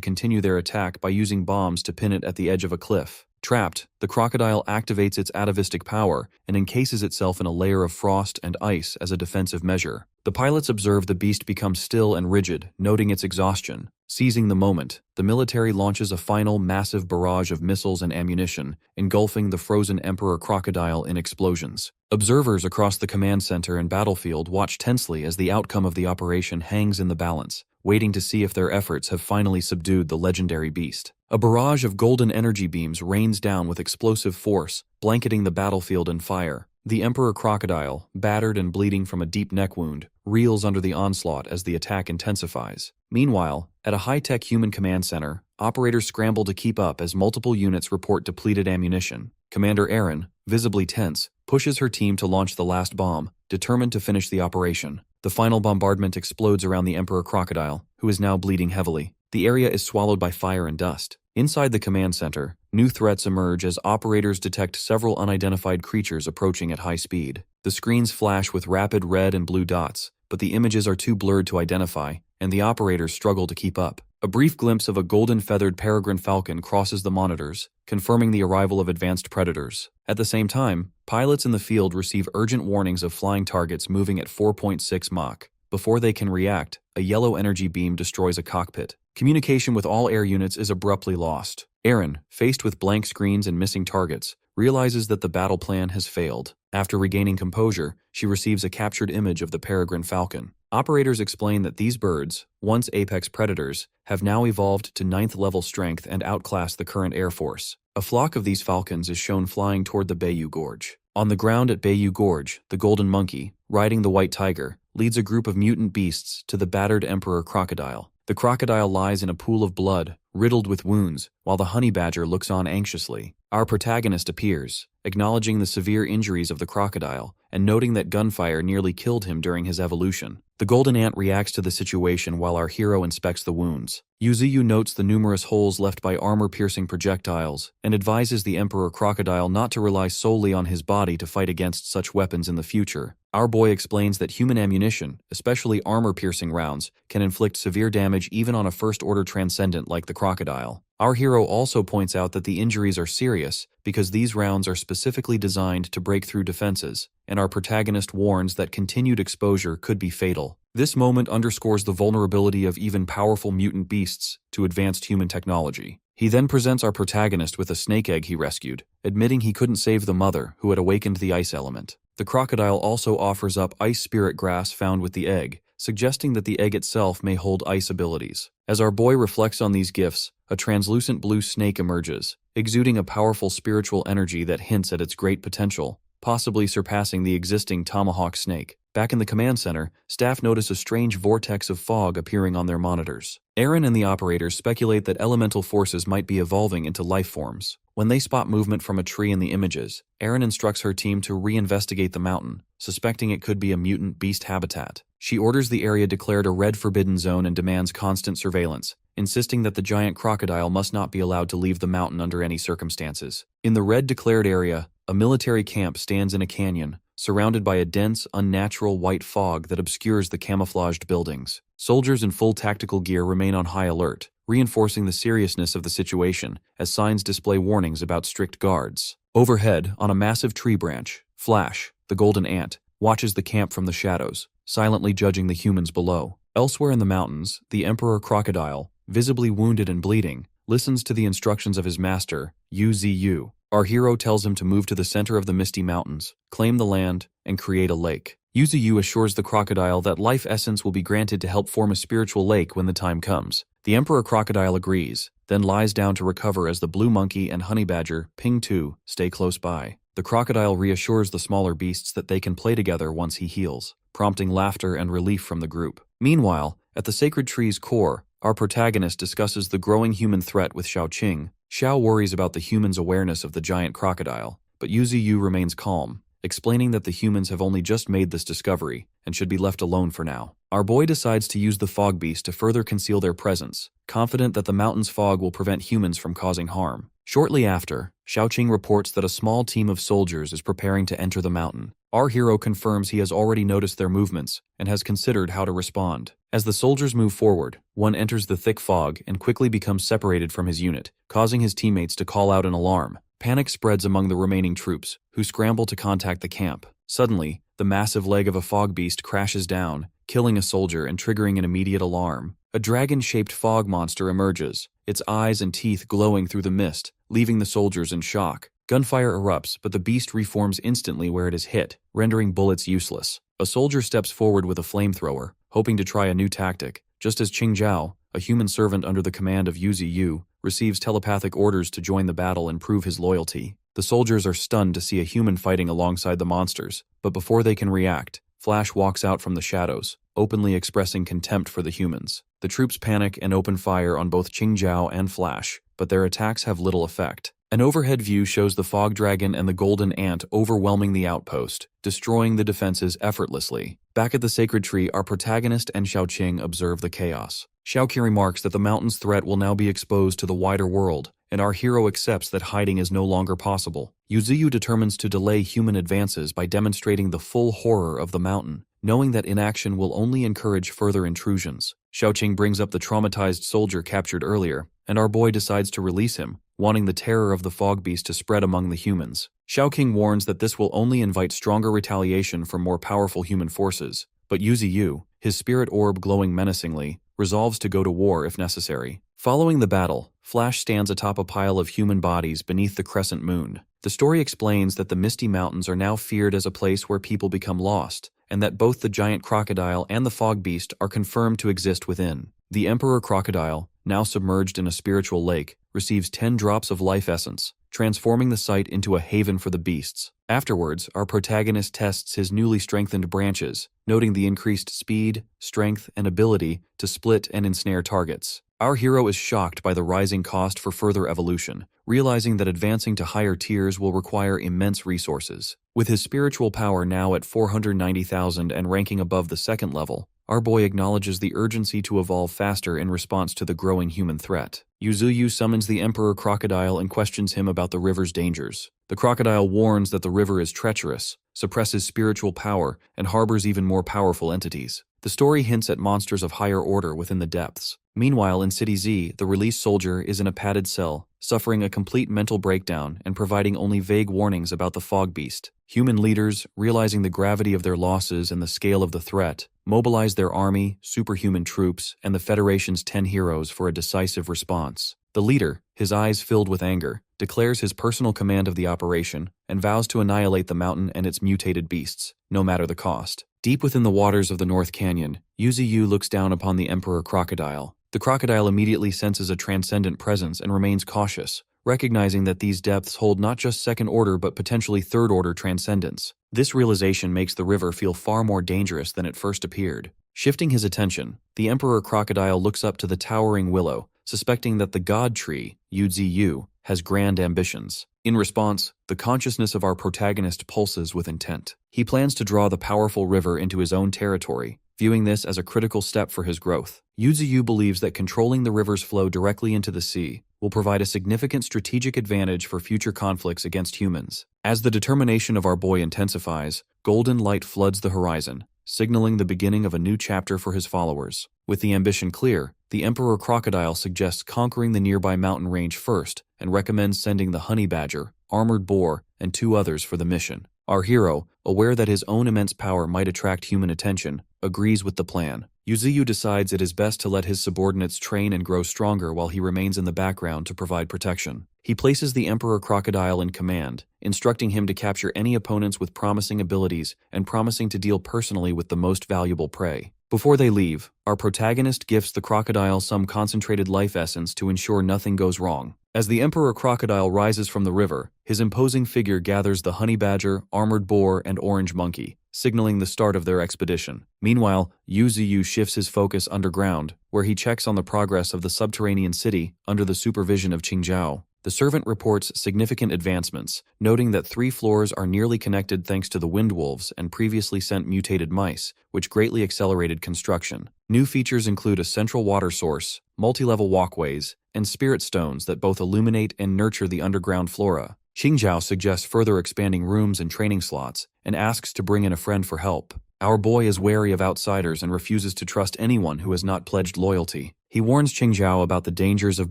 continue their attack by using bombs to pin it at the edge of a cliff. Trapped, the crocodile activates its atavistic power and encases itself in a layer of frost and ice as a defensive measure. The pilots observe the beast become still and rigid, noting its exhaustion. Seizing the moment, the military launches a final massive barrage of missiles and ammunition, engulfing the frozen Emperor Crocodile in explosions. Observers across the command center and battlefield watch tensely as the outcome of the operation hangs in the balance, waiting to see if their efforts have finally subdued the legendary beast. A barrage of golden energy beams rains down with explosive force, blanketing the battlefield in fire. The Emperor Crocodile, battered and bleeding from a deep neck wound, reels under the onslaught as the attack intensifies. Meanwhile, at a high-tech human command center, operators scramble to keep up as multiple units report depleted ammunition. Commander Eren, visibly tense, pushes her team to launch the last bomb, determined to finish the operation. The final bombardment explodes around the Emperor Crocodile, who is now bleeding heavily. The area is swallowed by fire and dust. Inside the command center, new threats emerge as operators detect several unidentified creatures approaching at high speed. The screens flash with rapid red and blue dots, but the images are too blurred to identify, and the operators struggle to keep up. A brief glimpse of a golden-feathered peregrine falcon crosses the monitors, confirming the arrival of advanced predators. At the same time, pilots in the field receive urgent warnings of flying targets moving at 4.6 Mach. Before they can react, a yellow energy beam destroys a cockpit. Communication with all air units is abruptly lost. Eren, faced with blank screens and missing targets, realizes that the battle plan has failed. After regaining composure, she receives a captured image of the peregrine falcon. Operators explain that these birds, once apex predators, have now evolved to 9th-level strength and outclass the current Air Force. A flock of these falcons is shown flying toward the Bayou Gorge. On the ground at Bayou Gorge, the golden monkey, riding the white tiger, leads a group of mutant beasts to the battered Emperor Crocodile. The crocodile lies in a pool of blood, riddled with wounds, while the honey badger looks on anxiously. Our protagonist appears, acknowledging the severe injuries of the crocodile and noting that gunfire nearly killed him during his evolution. The golden ant reacts to the situation while our hero inspects the wounds. Yuziu notes the numerous holes left by armor-piercing projectiles and advises the Emperor Crocodile not to rely solely on his body to fight against such weapons in the future. Our boy explains that human ammunition, especially armor-piercing rounds, can inflict severe damage even on a first-order transcendent like the crocodile. Our hero also points out that the injuries are serious because these rounds are specifically designed to break through defenses, and our protagonist warns that continued exposure could be fatal. This moment underscores the vulnerability of even powerful mutant beasts to advanced human technology. He then presents our protagonist with a snake egg he rescued, admitting he couldn't save the mother who had awakened the ice element. The crocodile also offers up ice spirit grass found with the egg, suggesting that the egg itself may hold ice abilities. As our boy reflects on these gifts, a translucent blue snake emerges, exuding a powerful spiritual energy that hints at its great potential, possibly surpassing the existing tomahawk snake. Back in the command center, staff notice a strange vortex of fog appearing on their monitors. Eren and the operators speculate that elemental forces might be evolving into life forms. When they spot movement from a tree in the images, Eren instructs her team to reinvestigate the mountain, suspecting it could be a mutant beast habitat. She orders the area declared a red forbidden zone and demands constant surveillance, insisting that the giant crocodile must not be allowed to leave the mountain under any circumstances. In the red declared area, a military camp stands in a canyon, surrounded by a dense, unnatural white fog that obscures the camouflaged buildings. Soldiers in full tactical gear remain on high alert, reinforcing the seriousness of the situation as signs display warnings about strict guards. Overhead, on a massive tree branch, Flash, the golden ant, watches the camp from the shadows, silently judging the humans below. Elsewhere in the mountains, the Emperor Crocodile, visibly wounded and bleeding, listens to the instructions of his master, Yuziu. Our hero tells him to move to the center of the Misty Mountains, claim the land, and create a lake. Yuziu assures the crocodile that life essence will be granted to help form a spiritual lake when the time comes. The Emperor Crocodile agrees, then lies down to recover as the blue monkey and honey badger, Ping 2, stay close by. The crocodile reassures the smaller beasts that they can play together once he heals, prompting laughter and relief from the group. Meanwhile, at the sacred tree's core, our protagonist discusses the growing human threat with Xiaoqing. Xiao worries about the humans' awareness of the giant crocodile, but Yuziu remains calm, explaining that the humans have only just made this discovery and should be left alone for now. Our boy decides to use the fog beast to further conceal their presence, confident that the mountain's fog will prevent humans from causing harm. Shortly after, Xiaoqing reports that a small team of soldiers is preparing to enter the mountain. Our hero confirms he has already noticed their movements and has considered how to respond. As the soldiers move forward, one enters the thick fog and quickly becomes separated from his unit, causing his teammates to call out an alarm. Panic spreads among the remaining troops, who scramble to contact the camp. Suddenly, the massive leg of a fog beast crashes down, killing a soldier and triggering an immediate alarm. A dragon-shaped fog monster emerges, its eyes and teeth glowing through the mist, leaving the soldiers in shock. Gunfire erupts, but the beast reforms instantly where it is hit, rendering bullets useless. A soldier steps forward with a flamethrower, hoping to try a new tactic, just as Qingzhao, a human servant under the command of Yuziu, receives telepathic orders to join the battle and prove his loyalty. The soldiers are stunned to see a human fighting alongside the monsters, but before they can react, Flash walks out from the shadows, openly expressing contempt for the humans. The troops panic and open fire on both Qingzhao and Flash, but their attacks have little effect. An overhead view shows the fog dragon and the golden ant overwhelming the outpost, destroying the defenses effortlessly. Back at the sacred tree, our protagonist and Xiaoqing observe the chaos. Xiaoqing remarks that the mountain's threat will now be exposed to the wider world, and our hero accepts that hiding is no longer possible. Yuziu determines to delay human advances by demonstrating the full horror of the mountain, knowing that inaction will only encourage further intrusions. Xiaoqing brings up the traumatized soldier captured earlier, and our boy decides to release him, wanting the terror of the fog beast to spread among the humans. Xiaoqing warns that this will only invite stronger retaliation from more powerful human forces, but Yuziu, his spirit orb glowing menacingly, resolves to go to war if necessary. Following the battle, Flash stands atop a pile of human bodies beneath the crescent moon. The story explains that the Misty Mountains are now feared as a place where people become lost, and that both the giant crocodile and the fog beast are confirmed to exist within. The Emperor Crocodile, now submerged in a spiritual lake, receives 10 drops of life essence, transforming the site into a haven for the beasts. Afterwards, our protagonist tests his newly strengthened branches, noting the increased speed, strength, and ability to split and ensnare targets. Our hero is shocked by the rising cost for further evolution, realizing that advancing to higher tiers will require immense resources. With his spiritual power now at 490,000 and ranking above the second level, our boy acknowledges the urgency to evolve faster in response to the growing human threat. Yuziu summons the Emperor Crocodile and questions him about the river's dangers. The crocodile warns that the river is treacherous, suppresses spiritual power, and harbors even more powerful entities. The story hints at monsters of higher order within the depths. Meanwhile, in City Z, the released soldier is in a padded cell, suffering a complete mental breakdown and providing only vague warnings about the fog beast. Human leaders, realizing the gravity of their losses and the scale of the threat, mobilize their army, superhuman troops, and the Federation's 10 heroes for a decisive response. The leader, his eyes filled with anger, declares his personal command of the operation and vows to annihilate the mountain and its mutated beasts, no matter the cost. Deep within the waters of the North Canyon, Yuziu looks down upon the Emperor Crocodile. The crocodile immediately senses a transcendent presence and remains cautious, recognizing that these depths hold not just second-order but potentially third-order transcendence. This realization makes the river feel far more dangerous than it first appeared. Shifting his attention, the Emperor Crocodile looks up to the towering willow, suspecting that the god tree, Yuziu, has grand ambitions. In response, the consciousness of our protagonist pulses with intent. He plans to draw the powerful river into his own territory, viewing this as a critical step for his growth. Yuziu believes that controlling the river's flow directly into the sea will provide a significant strategic advantage for future conflicts against humans. As the determination of our boy intensifies, golden light floods the horizon, signaling the beginning of a new chapter for his followers. With the ambition clear, the Emperor Crocodile suggests conquering the nearby mountain range first and recommends sending the Honey Badger, Armored Boar, and 2 others for the mission. Our hero, aware that his own immense power might attract human attention, agrees with the plan. Yuziu decides it is best to let his subordinates train and grow stronger while he remains in the background to provide protection. He places the Emperor Crocodile in command, instructing him to capture any opponents with promising abilities and promising to deal personally with the most valuable prey. Before they leave, our protagonist gifts the crocodile some concentrated life essence to ensure nothing goes wrong. As the Emperor Crocodile rises from the river, his imposing figure gathers the Honey Badger, Armored Boar, and Orange Monkey, signaling the start of their expedition. Meanwhile, Yuziu shifts his focus underground, where he checks on the progress of the subterranean city under the supervision of Qingzhao. The servant reports significant advancements, noting that 3 floors are nearly connected thanks to the wind wolves and previously sent mutated mice, which greatly accelerated construction. New features include a central water source, multi-level walkways, and spirit stones that both illuminate and nurture the underground flora. Qingzhao suggests further expanding rooms and training slots, and asks to bring in a friend for help. Our boy is wary of outsiders and refuses to trust anyone who has not pledged loyalty. He warns Qingzhao about the dangers of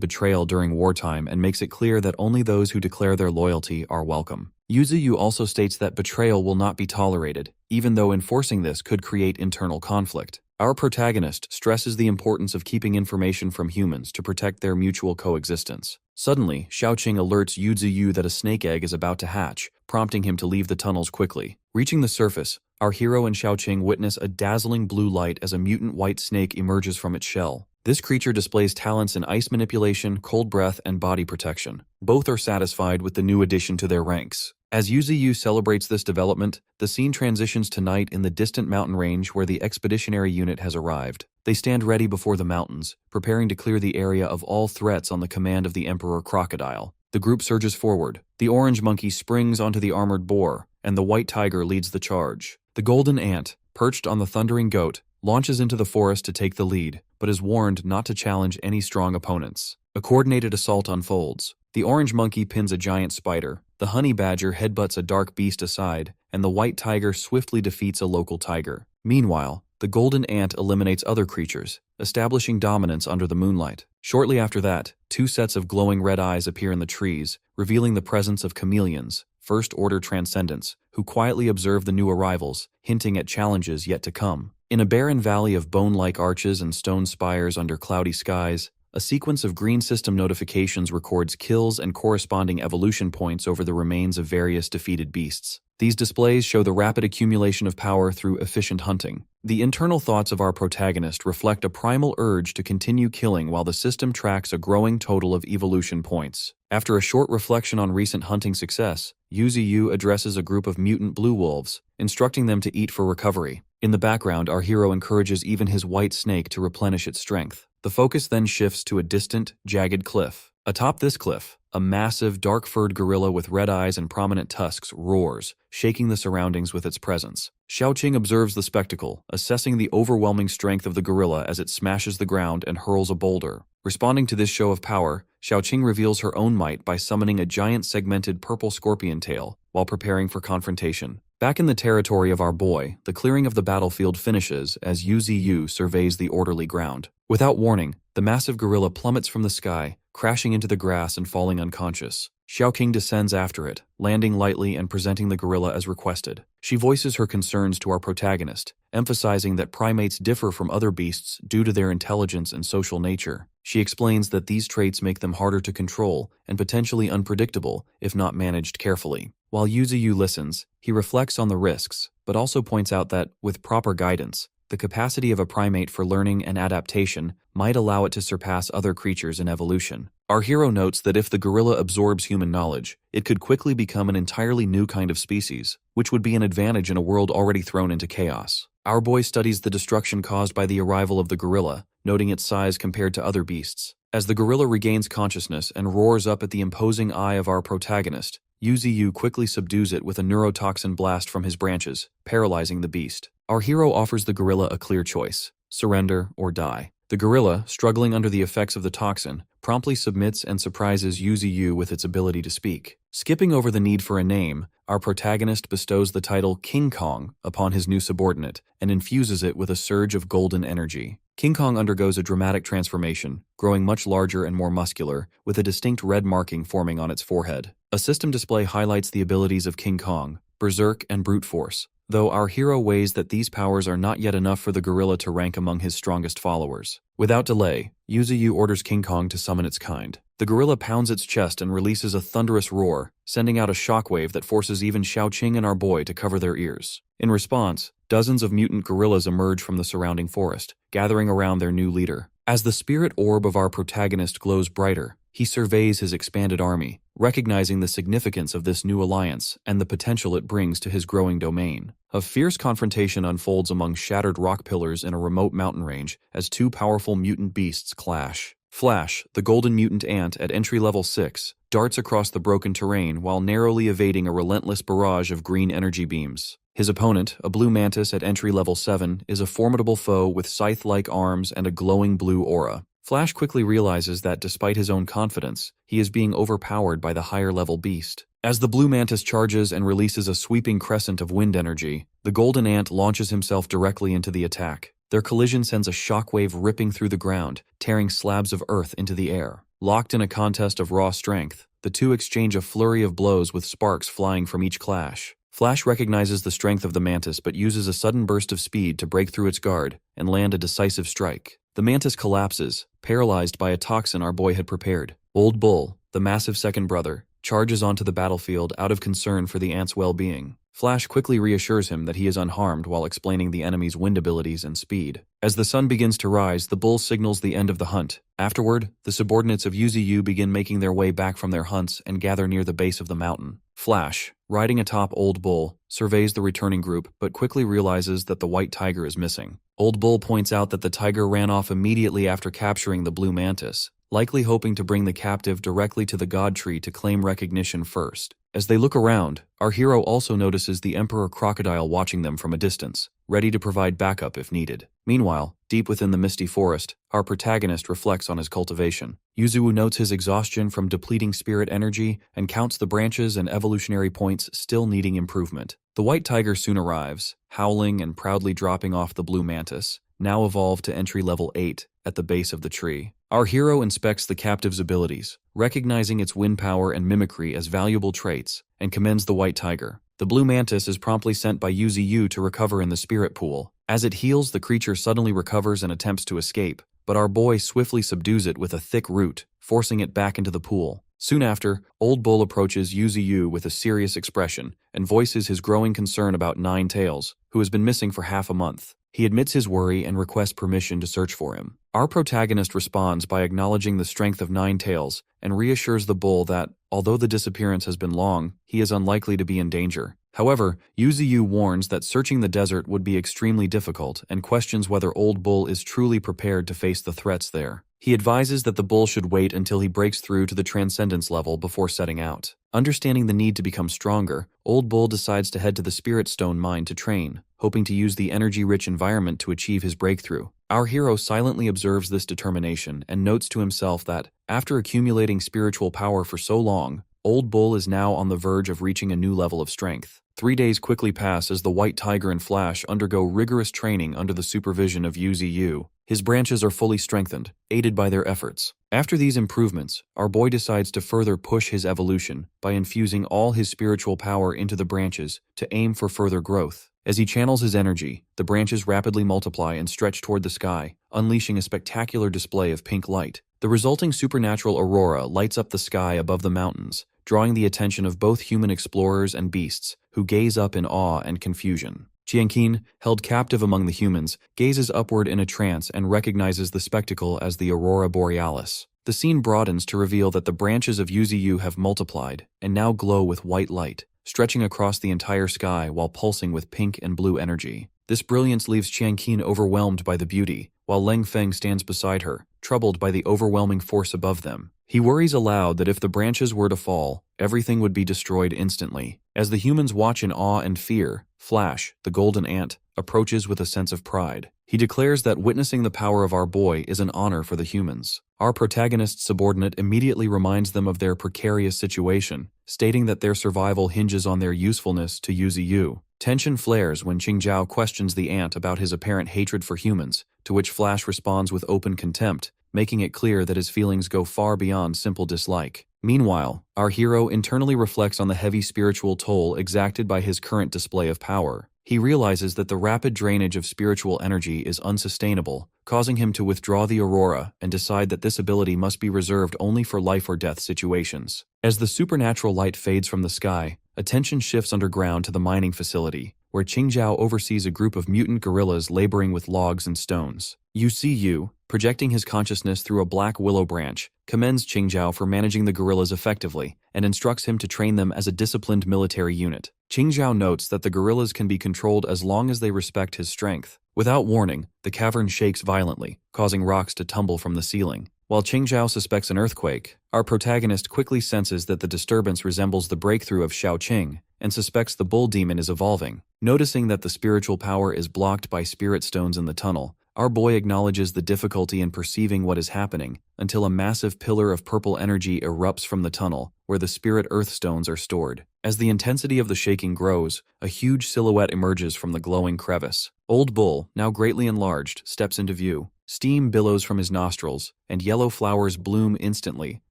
betrayal during wartime and makes it clear that only those who declare their loyalty are welcome. Yuziu also states that betrayal will not be tolerated, even though enforcing this could create internal conflict. Our protagonist stresses the importance of keeping information from humans to protect their mutual coexistence. Suddenly, Xiaoqing alerts Yuziu that a snake egg is about to hatch, prompting him to leave the tunnels quickly. Reaching the surface, our hero and Xiaoqing witness a dazzling blue light as a mutant white snake emerges from its shell. This creature displays talents in ice manipulation, cold breath, and body protection. Both are satisfied with the new addition to their ranks. As Yuziu celebrates this development, the scene transitions to night in the distant mountain range where the expeditionary unit has arrived. They stand ready before the mountains, preparing to clear the area of all threats on the command of the Emperor Crocodile. The group surges forward. The Orange Monkey springs onto the Armored Boar, and the White Tiger leads the charge. The Golden Ant, perched on the Thundering Goat, launches into the forest to take the lead, but is warned not to challenge any strong opponents. A coordinated assault unfolds. The Orange Monkey pins a giant spider, the Honey Badger headbutts a dark beast aside, and the White Tiger swiftly defeats a local tiger. Meanwhile, the Golden Ant eliminates other creatures, establishing dominance under the moonlight. Shortly after that, 2 sets of glowing red eyes appear in the trees, revealing the presence of chameleons, first-order transcendents, who quietly observe the new arrivals, hinting at challenges yet to come. In a barren valley of bone-like arches and stone spires under cloudy skies, a sequence of green system notifications records kills and corresponding evolution points over the remains of various defeated beasts. These displays show the rapid accumulation of power through efficient hunting. The internal thoughts of our protagonist reflect a primal urge to continue killing while the system tracks a growing total of evolution points. After a short reflection on recent hunting success, Yuziu addresses a group of mutant blue wolves, instructing them to eat for recovery. In the background, our hero encourages even his white snake to replenish its strength. The focus then shifts to a distant, jagged cliff. Atop this cliff, a massive, dark-furred gorilla with red eyes and prominent tusks roars, shaking the surroundings with its presence. Xiaoqing observes the spectacle, assessing the overwhelming strength of the gorilla as it smashes the ground and hurls a boulder. Responding to this show of power, Xiaoqing reveals her own might by summoning a giant segmented purple scorpion tail while preparing for confrontation. Back in the territory of our boy, the clearing of the battlefield finishes as Yuziu surveys the orderly ground. Without warning, the massive gorilla plummets from the sky, crashing into the grass and falling unconscious. Xiaoqing descends after it, landing lightly and presenting the gorilla as requested. She voices her concerns to our protagonist, emphasizing that primates differ from other beasts due to their intelligence and social nature. She explains that these traits make them harder to control and potentially unpredictable if not managed carefully. While Yuziu listens, he reflects on the risks, but also points out that, with proper guidance, the capacity of a primate for learning and adaptation might allow it to surpass other creatures in evolution. Our hero notes that if the gorilla absorbs human knowledge, it could quickly become an entirely new kind of species, which would be an advantage in a world already thrown into chaos. Our boy studies the destruction caused by the arrival of the gorilla, noting its size compared to other beasts. As the gorilla regains consciousness and roars up at the imposing eye of our protagonist, Yuziu quickly subdues it with a neurotoxin blast from his branches, paralyzing the beast. Our hero offers the gorilla a clear choice: surrender or die. The gorilla, struggling under the effects of the toxin, promptly submits and surprises Yuziu with its ability to speak. Skipping over the need for a name, our protagonist bestows the title King Kong upon his new subordinate and infuses it with a surge of golden energy. King Kong undergoes a dramatic transformation, growing much larger and more muscular, with a distinct red marking forming on its forehead. A system display highlights the abilities of King Kong, Berserk and Brute Force, though our hero weighs that these powers are not yet enough for the gorilla to rank among his strongest followers. Without delay, Yuziu orders King Kong to summon its kind. The gorilla pounds its chest and releases a thunderous roar, sending out a shockwave that forces even Xiaoqing and our boy to cover their ears. In response, dozens of mutant gorillas emerge from the surrounding forest, gathering around their new leader. As the spirit orb of our protagonist glows brighter, he surveys his expanded army, recognizing the significance of this new alliance and the potential it brings to his growing domain. A fierce confrontation unfolds among shattered rock pillars in a remote mountain range as two powerful mutant beasts clash. Flash, the golden mutant ant at entry level 6, darts across the broken terrain while narrowly evading a relentless barrage of green energy beams. His opponent, a blue mantis at entry level 7, is a formidable foe with scythe-like arms and a glowing blue aura. Flash quickly realizes that despite his own confidence, he is being overpowered by the higher-level beast. As the blue mantis charges and releases a sweeping crescent of wind energy, the golden ant launches himself directly into the attack. Their collision sends a shockwave ripping through the ground, tearing slabs of earth into the air. Locked in a contest of raw strength, the two exchange a flurry of blows with sparks flying from each clash. Flash recognizes the strength of the mantis but uses a sudden burst of speed to break through its guard and land a decisive strike. The mantis collapses, paralyzed by a toxin our boy had prepared. Old Bull, the massive second brother, charges onto the battlefield out of concern for the ant's well-being. Flash quickly reassures him that he is unharmed while explaining the enemy's wind abilities and speed. As the sun begins to rise, the bull signals the end of the hunt. Afterward, the subordinates of Yuziu begin making their way back from their hunts and gather near the base of the mountain. Flash, riding atop Old Bull, surveys the returning group but quickly realizes that the white tiger is missing. Old Bull points out that the tiger ran off immediately after capturing the blue mantis, likely hoping to bring the captive directly to the god tree to claim recognition first. As they look around, our hero also notices the Emperor Crocodile watching them from a distance, ready to provide backup if needed. Meanwhile, deep within the misty forest, our protagonist reflects on his cultivation. Yuziu notes his exhaustion from depleting spirit energy and counts the branches and evolutionary points still needing improvement. The white tiger soon arrives, howling and proudly dropping off the blue mantis, now evolved to entry level 8, at the base of the tree. Our hero inspects the captive's abilities, recognizing its wind power and mimicry as valuable traits, and commends the white tiger. The blue mantis is promptly sent by Yuziu to recover in the spirit pool. As it heals, the creature suddenly recovers and attempts to escape, but our boy swiftly subdues it with a thick root, forcing it back into the pool. Soon after, Old Bull approaches Yuziu with a serious expression and voices his growing concern about Nine Tails, who has been missing for half a month. He admits his worry and requests permission to search for him. Our protagonist responds by acknowledging the strength of Nine Tails and reassures the bull that, although the disappearance has been long, he is unlikely to be in danger. However, Yuziu warns that searching the desert would be extremely difficult and questions whether Old Bull is truly prepared to face the threats there. He advises that the bull should wait until he breaks through to the Transcendence level before setting out. Understanding the need to become stronger, Old Bull decides to head to the Spirit Stone mine to train, hoping to use the energy-rich environment to achieve his breakthrough. Our hero silently observes this determination and notes to himself that, after accumulating spiritual power for so long, Old Bull is now on the verge of reaching a new level of strength. 3 days quickly pass as the White Tiger and Flash undergo rigorous training under the supervision of Yuziu. His branches are fully strengthened, aided by their efforts. After these improvements, our boy decides to further push his evolution by infusing all his spiritual power into the branches to aim for further growth. As he channels his energy, the branches rapidly multiply and stretch toward the sky, unleashing a spectacular display of pink light. The resulting supernatural aurora lights up the sky above the mountains, drawing the attention of both human explorers and beasts, who gaze up in awe and confusion. Qianqin, held captive among the humans, gazes upward in a trance and recognizes the spectacle as the aurora borealis. The scene broadens to reveal that the branches of Yuziu have multiplied and now glow with white light, stretching across the entire sky while pulsing with pink and blue energy. This brilliance leaves Qianqin overwhelmed by the beauty, while Leng Feng stands beside her, troubled by the overwhelming force above them. He worries aloud that if the branches were to fall, everything would be destroyed instantly. As the humans watch in awe and fear, Flash, the golden ant, approaches with a sense of pride. He declares that witnessing the power of our boy is an honor for the humans. Our protagonist's subordinate immediately reminds them of their precarious situation, stating that their survival hinges on their usefulness to Yuziu. Tension flares when Qingjiao questions the ant about his apparent hatred for humans, to which Flash responds with open contempt, making it clear that his feelings go far beyond simple dislike. Meanwhile, our hero internally reflects on the heavy spiritual toll exacted by his current display of power. He realizes that the rapid drainage of spiritual energy is unsustainable, causing him to withdraw the aurora and decide that this ability must be reserved only for life or death situations. As the supernatural light fades from the sky, attention shifts underground to the mining facility, where Qingjiao oversees a group of mutant gorillas laboring with logs and stones. Yuziu, projecting his consciousness through a black willow branch, commends Qingjiao for managing the gorillas effectively and instructs him to train them as a disciplined military unit. Qingjiao notes that the gorillas can be controlled as long as they respect his strength. Without warning, the cavern shakes violently, causing rocks to tumble from the ceiling. While Qingjiao suspects an earthquake, our protagonist quickly senses that the disturbance resembles the breakthrough of Shaoqing and suspects the bull demon is evolving. Noticing that the spiritual power is blocked by spirit stones in the tunnel, our boy acknowledges the difficulty in perceiving what is happening until a massive pillar of purple energy erupts from the tunnel, where the spirit earth stones are stored. As the intensity of the shaking grows, a huge silhouette emerges from the glowing crevice. Old Bull, now greatly enlarged, steps into view. Steam billows from his nostrils, and yellow flowers bloom instantly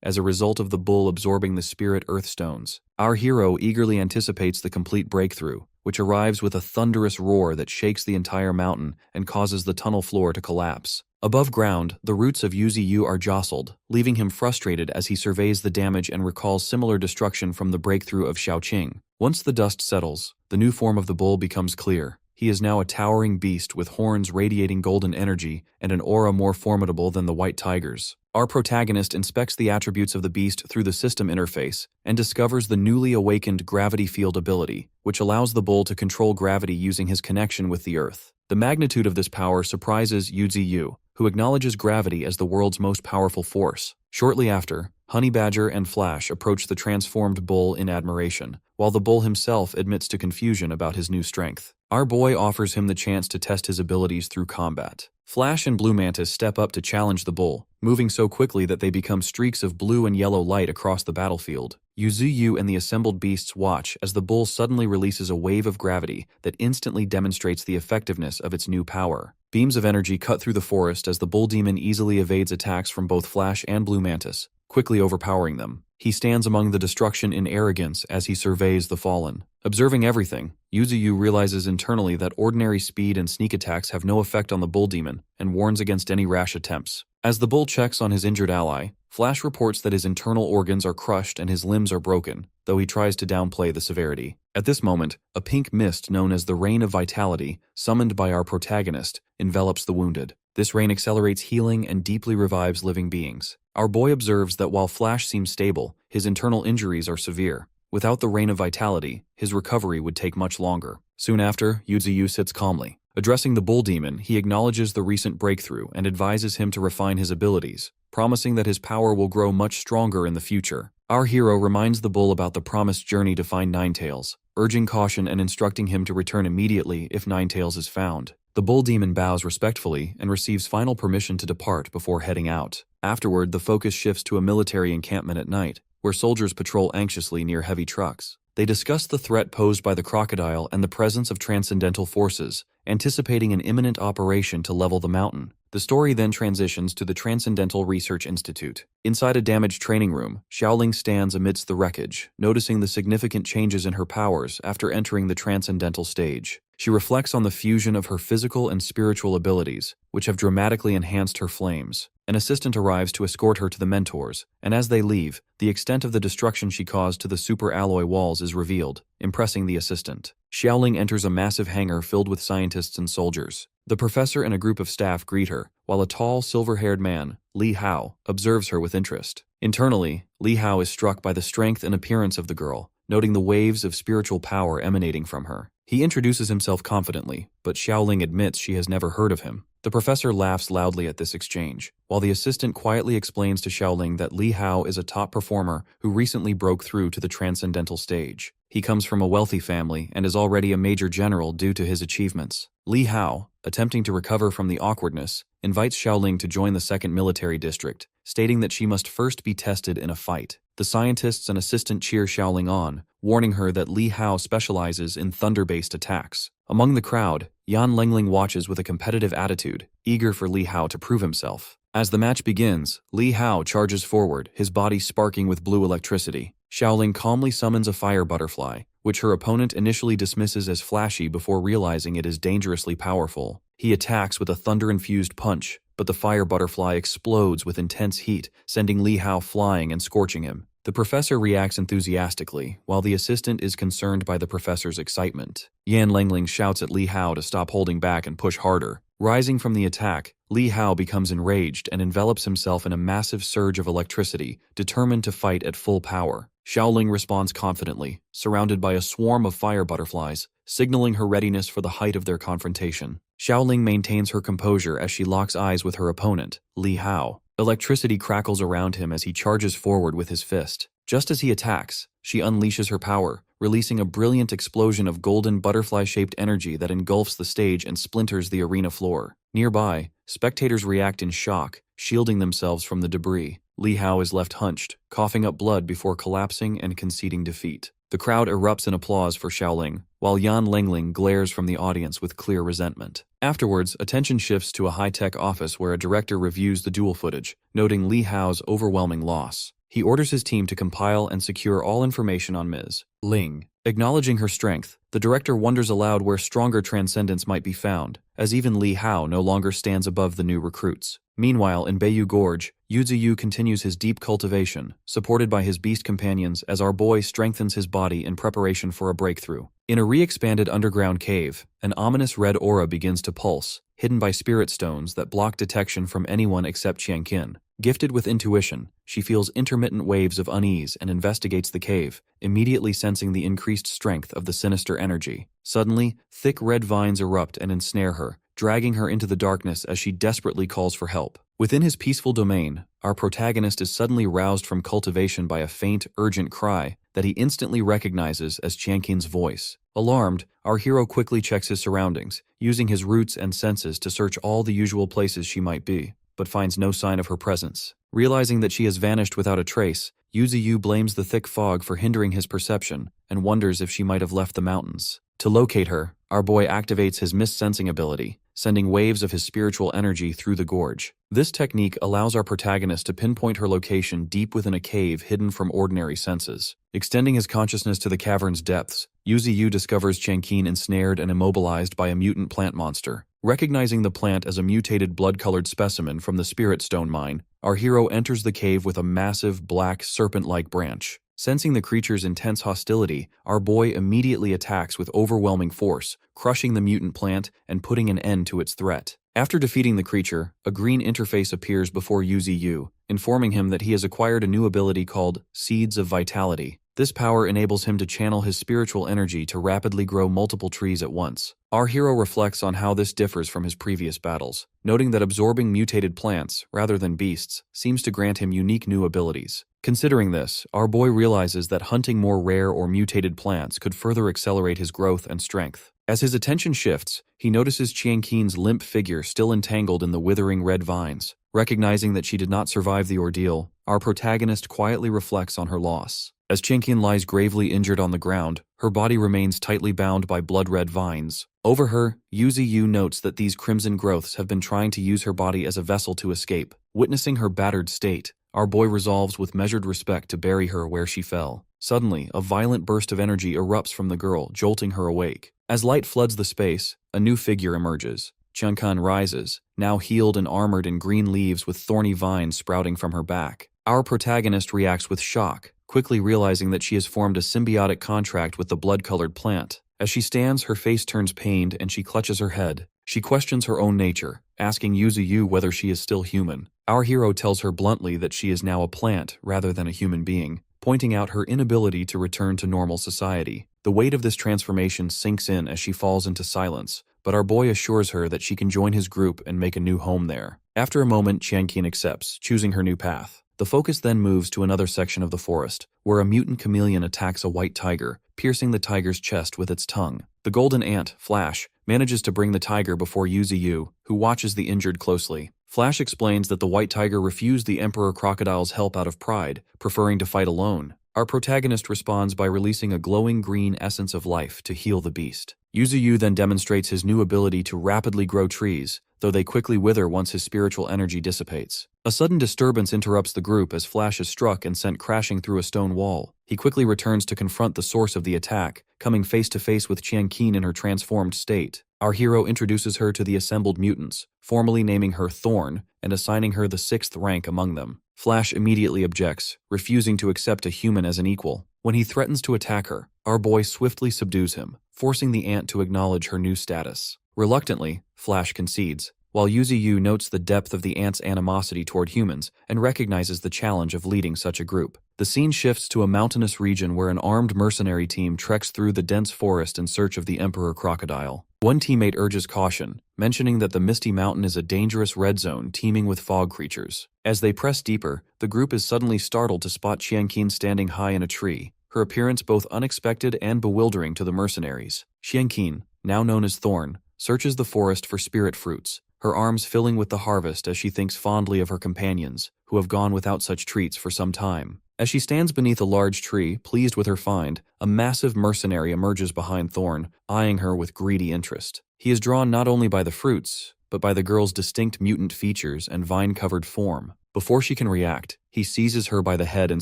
as a result of the bull absorbing the spirit earth stones. Our hero eagerly anticipates the complete breakthrough, which arrives with a thunderous roar that shakes the entire mountain and causes the tunnel floor to collapse. Above ground, the roots of Yuziu are jostled, leaving him frustrated as he surveys the damage and recalls similar destruction from the breakthrough of Shaoqing. Once the dust settles, the new form of the bull becomes clear. He is now a towering beast with horns radiating golden energy and an aura more formidable than the white tiger's. Our protagonist inspects the attributes of the beast through the system interface and discovers the newly awakened gravity field ability, which allows the bull to control gravity using his connection with the earth. The magnitude of this power surprises Yuziu, who acknowledges gravity as the world's most powerful force. Shortly after, Honey Badger and Flash approach the transformed bull in admiration, while the bull himself admits to confusion about his new strength. Our boy offers him the chance to test his abilities through combat. Flash and Blue Mantis step up to challenge the bull, moving so quickly that they become streaks of blue and yellow light across the battlefield. Yuziu and the assembled beasts watch as the bull suddenly releases a wave of gravity that instantly demonstrates the effectiveness of its new power. Beams of energy cut through the forest as the bull demon easily evades attacks from both Flash and Blue Mantis, quickly overpowering them. He stands among the destruction in arrogance as he surveys the fallen. Observing everything, Yuziu realizes internally that ordinary speed and sneak attacks have no effect on the bull demon and warns against any rash attempts. As the bull checks on his injured ally, Flash reports that his internal organs are crushed and his limbs are broken, though he tries to downplay the severity. At this moment, a pink mist known as the Rain of Vitality, summoned by our protagonist, envelops the wounded. This rain accelerates healing and deeply revives living beings. Our boy observes that while Flash seems stable, his internal injuries are severe. Without the Rain of Vitality, his recovery would take much longer. Soon after, Yuziu sits calmly. Addressing the bull demon, he acknowledges the recent breakthrough and advises him to refine his abilities, promising that his power will grow much stronger in the future. Our hero reminds the bull about the promised journey to find Ninetails, urging caution and instructing him to return immediately if Ninetails is found. The bull demon bows respectfully and receives final permission to depart before heading out. Afterward, the focus shifts to a military encampment at night, where soldiers patrol anxiously near heavy trucks. They discuss the threat posed by the crocodile and the presence of transcendental forces, anticipating an imminent operation to level the mountain. The story then transitions to the Transcendental Research Institute. Inside a damaged training room, Xiaoling stands amidst the wreckage, noticing the significant changes in her powers after entering the transcendental stage. She reflects on the fusion of her physical and spiritual abilities, which have dramatically enhanced her flames. An assistant arrives to escort her to the mentors, and as they leave, the extent of the destruction she caused to the super alloy walls is revealed, impressing the assistant. Xiaoling enters a massive hangar filled with scientists and soldiers. The professor and a group of staff greet her, while a tall, silver-haired man, Li Hao, observes her with interest. Internally, Li Hao is struck by the strength and appearance of the girl, noting the waves of spiritual power emanating from her. He introduces himself confidently, but Xiaoling admits she has never heard of him. The professor laughs loudly at this exchange, while the assistant quietly explains to Xiaoling that Li Hao is a top performer who recently broke through to the transcendental stage. He comes from a wealthy family and is already a major general due to his achievements. Li Hao, attempting to recover from the awkwardness, invites Xiaoling to join the 2nd Military District, stating that she must first be tested in a fight. The scientists and assistant cheer Xiaoling on, warning her that Li Hao specializes in thunder-based attacks. Among the crowd, Yan Lengling watches with a competitive attitude, eager for Li Hao to prove himself. As the match begins, Li Hao charges forward, his body sparking with blue electricity. Xiaoling calmly summons a fire butterfly, which her opponent initially dismisses as flashy before realizing it is dangerously powerful. He attacks with a thunder-infused punch, but the fire butterfly explodes with intense heat, sending Li Hao flying and scorching him. The professor reacts enthusiastically, while the assistant is concerned by the professor's excitement. Yan Lengling shouts at Li Hao to stop holding back and push harder. Rising from the attack, Li Hao becomes enraged and envelops himself in a massive surge of electricity, determined to fight at full power. Xiaoling responds confidently, surrounded by a swarm of fire butterflies, signaling her readiness for the height of their confrontation. Xiaoling maintains her composure as she locks eyes with her opponent, Li Hao. Electricity crackles around him as he charges forward with his fist. Just as he attacks, she unleashes her power, releasing a brilliant explosion of golden butterfly-shaped energy that engulfs the stage and splinters the arena floor. Nearby, spectators react in shock, shielding themselves from the debris. Li Hao is left hunched, coughing up blood before collapsing and conceding defeat. The crowd erupts in applause for Xiaoling, while Yan Lengling glares from the audience with clear resentment. Afterwards, attention shifts to a high-tech office where a director reviews the duel footage, noting Li Hao's overwhelming loss. He orders his team to compile and secure all information on Ms. Ling. Acknowledging her strength, the director wonders aloud where stronger transcendence might be found, as even Li Hao no longer stands above the new recruits. Meanwhile, in Beiyu Gorge, Yuziu continues his deep cultivation, supported by his beast companions as our boy strengthens his body in preparation for a breakthrough. In a re-expanded underground cave, an ominous red aura begins to pulse, hidden by spirit stones that block detection from anyone except Qianqin. Gifted with intuition, she feels intermittent waves of unease and investigates the cave, immediately sensing the increased strength of the sinister energy. Suddenly, thick red vines erupt and ensnare her, dragging her into the darkness as she desperately calls for help. Within his peaceful domain, our protagonist is suddenly roused from cultivation by a faint, urgent cry that he instantly recognizes as Qianqin's voice. Alarmed, our hero quickly checks his surroundings, using his roots and senses to search all the usual places she might be, but finds no sign of her presence. Realizing that she has vanished without a trace, Yuziu blames the thick fog for hindering his perception and wonders if she might have left the mountains. To locate her, our boy activates his mist-sensing ability, sending waves of his spiritual energy through the gorge. This technique allows our protagonist to pinpoint her location deep within a cave hidden from ordinary senses. Extending his consciousness to the cavern's depths, Yuziu discovers Qianqin ensnared and immobilized by a mutant plant monster. Recognizing the plant as a mutated blood-colored specimen from the Spirit Stone mine, our hero enters the cave with a massive, black, serpent-like branch. Sensing the creature's intense hostility, our boy immediately attacks with overwhelming force, crushing the mutant plant and putting an end to its threat. After defeating the creature, a green interface appears before Yuziu, informing him that he has acquired a new ability called Seeds of Vitality. This power enables him to channel his spiritual energy to rapidly grow multiple trees at once. Our hero reflects on how this differs from his previous battles, noting that absorbing mutated plants, rather than beasts, seems to grant him unique new abilities. Considering this, our boy realizes that hunting more rare or mutated plants could further accelerate his growth and strength. As his attention shifts, he notices Qianqin's limp figure still entangled in the withering red vines. Recognizing that she did not survive the ordeal, our protagonist quietly reflects on her loss. As Qianqin lies gravely injured on the ground, her body remains tightly bound by blood-red vines. Over her, Yuziu notes that these crimson growths have been trying to use her body as a vessel to escape. Witnessing her battered state, our boy resolves with measured respect to bury her where she fell. Suddenly, a violent burst of energy erupts from the girl, jolting her awake. As light floods the space, a new figure emerges. Qianqin rises, now healed and armored in green leaves with thorny vines sprouting from her back. Our protagonist reacts with shock, quickly realizing that she has formed a symbiotic contract with the blood-colored plant. As she stands, her face turns pained and she clutches her head. She questions her own nature, asking Yuziu whether she is still human. Our hero tells her bluntly that she is now a plant rather than a human being, pointing out her inability to return to normal society. The weight of this transformation sinks in as she falls into silence, but our boy assures her that she can join his group and make a new home there. After a moment, Qianqin accepts, choosing her new path. The focus then moves to another section of the forest, where a mutant chameleon attacks a white tiger, piercing the tiger's chest with its tongue. The golden ant, Flash, manages to bring the tiger before Yuziu, who watches the injured closely. Flash explains that the white tiger refused the Emperor Crocodile's help out of pride, preferring to fight alone. Our protagonist responds by releasing a glowing green essence of life to heal the beast. Yuziu then demonstrates his new ability to rapidly grow trees, though they quickly wither once his spiritual energy dissipates. A sudden disturbance interrupts the group as Flash is struck and sent crashing through a stone wall. He quickly returns to confront the source of the attack, coming face to face with Qianqin in her transformed state. Our hero introduces her to the assembled mutants, formally naming her Thorn and assigning her the 6th rank among them. Flash immediately objects, refusing to accept a human as an equal. When he threatens to attack her, our boy swiftly subdues him, forcing the ant to acknowledge her new status. Reluctantly, Flash concedes, while Yuziu notes the depth of the ant's animosity toward humans and recognizes the challenge of leading such a group. The scene shifts to a mountainous region where an armed mercenary team treks through the dense forest in search of the Emperor Crocodile. One teammate urges caution, mentioning that the Misty Mountain is a dangerous red zone teeming with fog creatures. As they press deeper, the group is suddenly startled to spot Qianqin standing high in a tree, her appearance both unexpected and bewildering to the mercenaries. Qianqin, now known as Thorn, searches the forest for spirit fruits, her arms filling with the harvest as she thinks fondly of her companions, who have gone without such treats for some time. As she stands beneath a large tree, pleased with her find, a massive mercenary emerges behind Thorn, eyeing her with greedy interest. He is drawn not only by the fruits, but by the girl's distinct mutant features and vine-covered form. Before she can react, he seizes her by the head and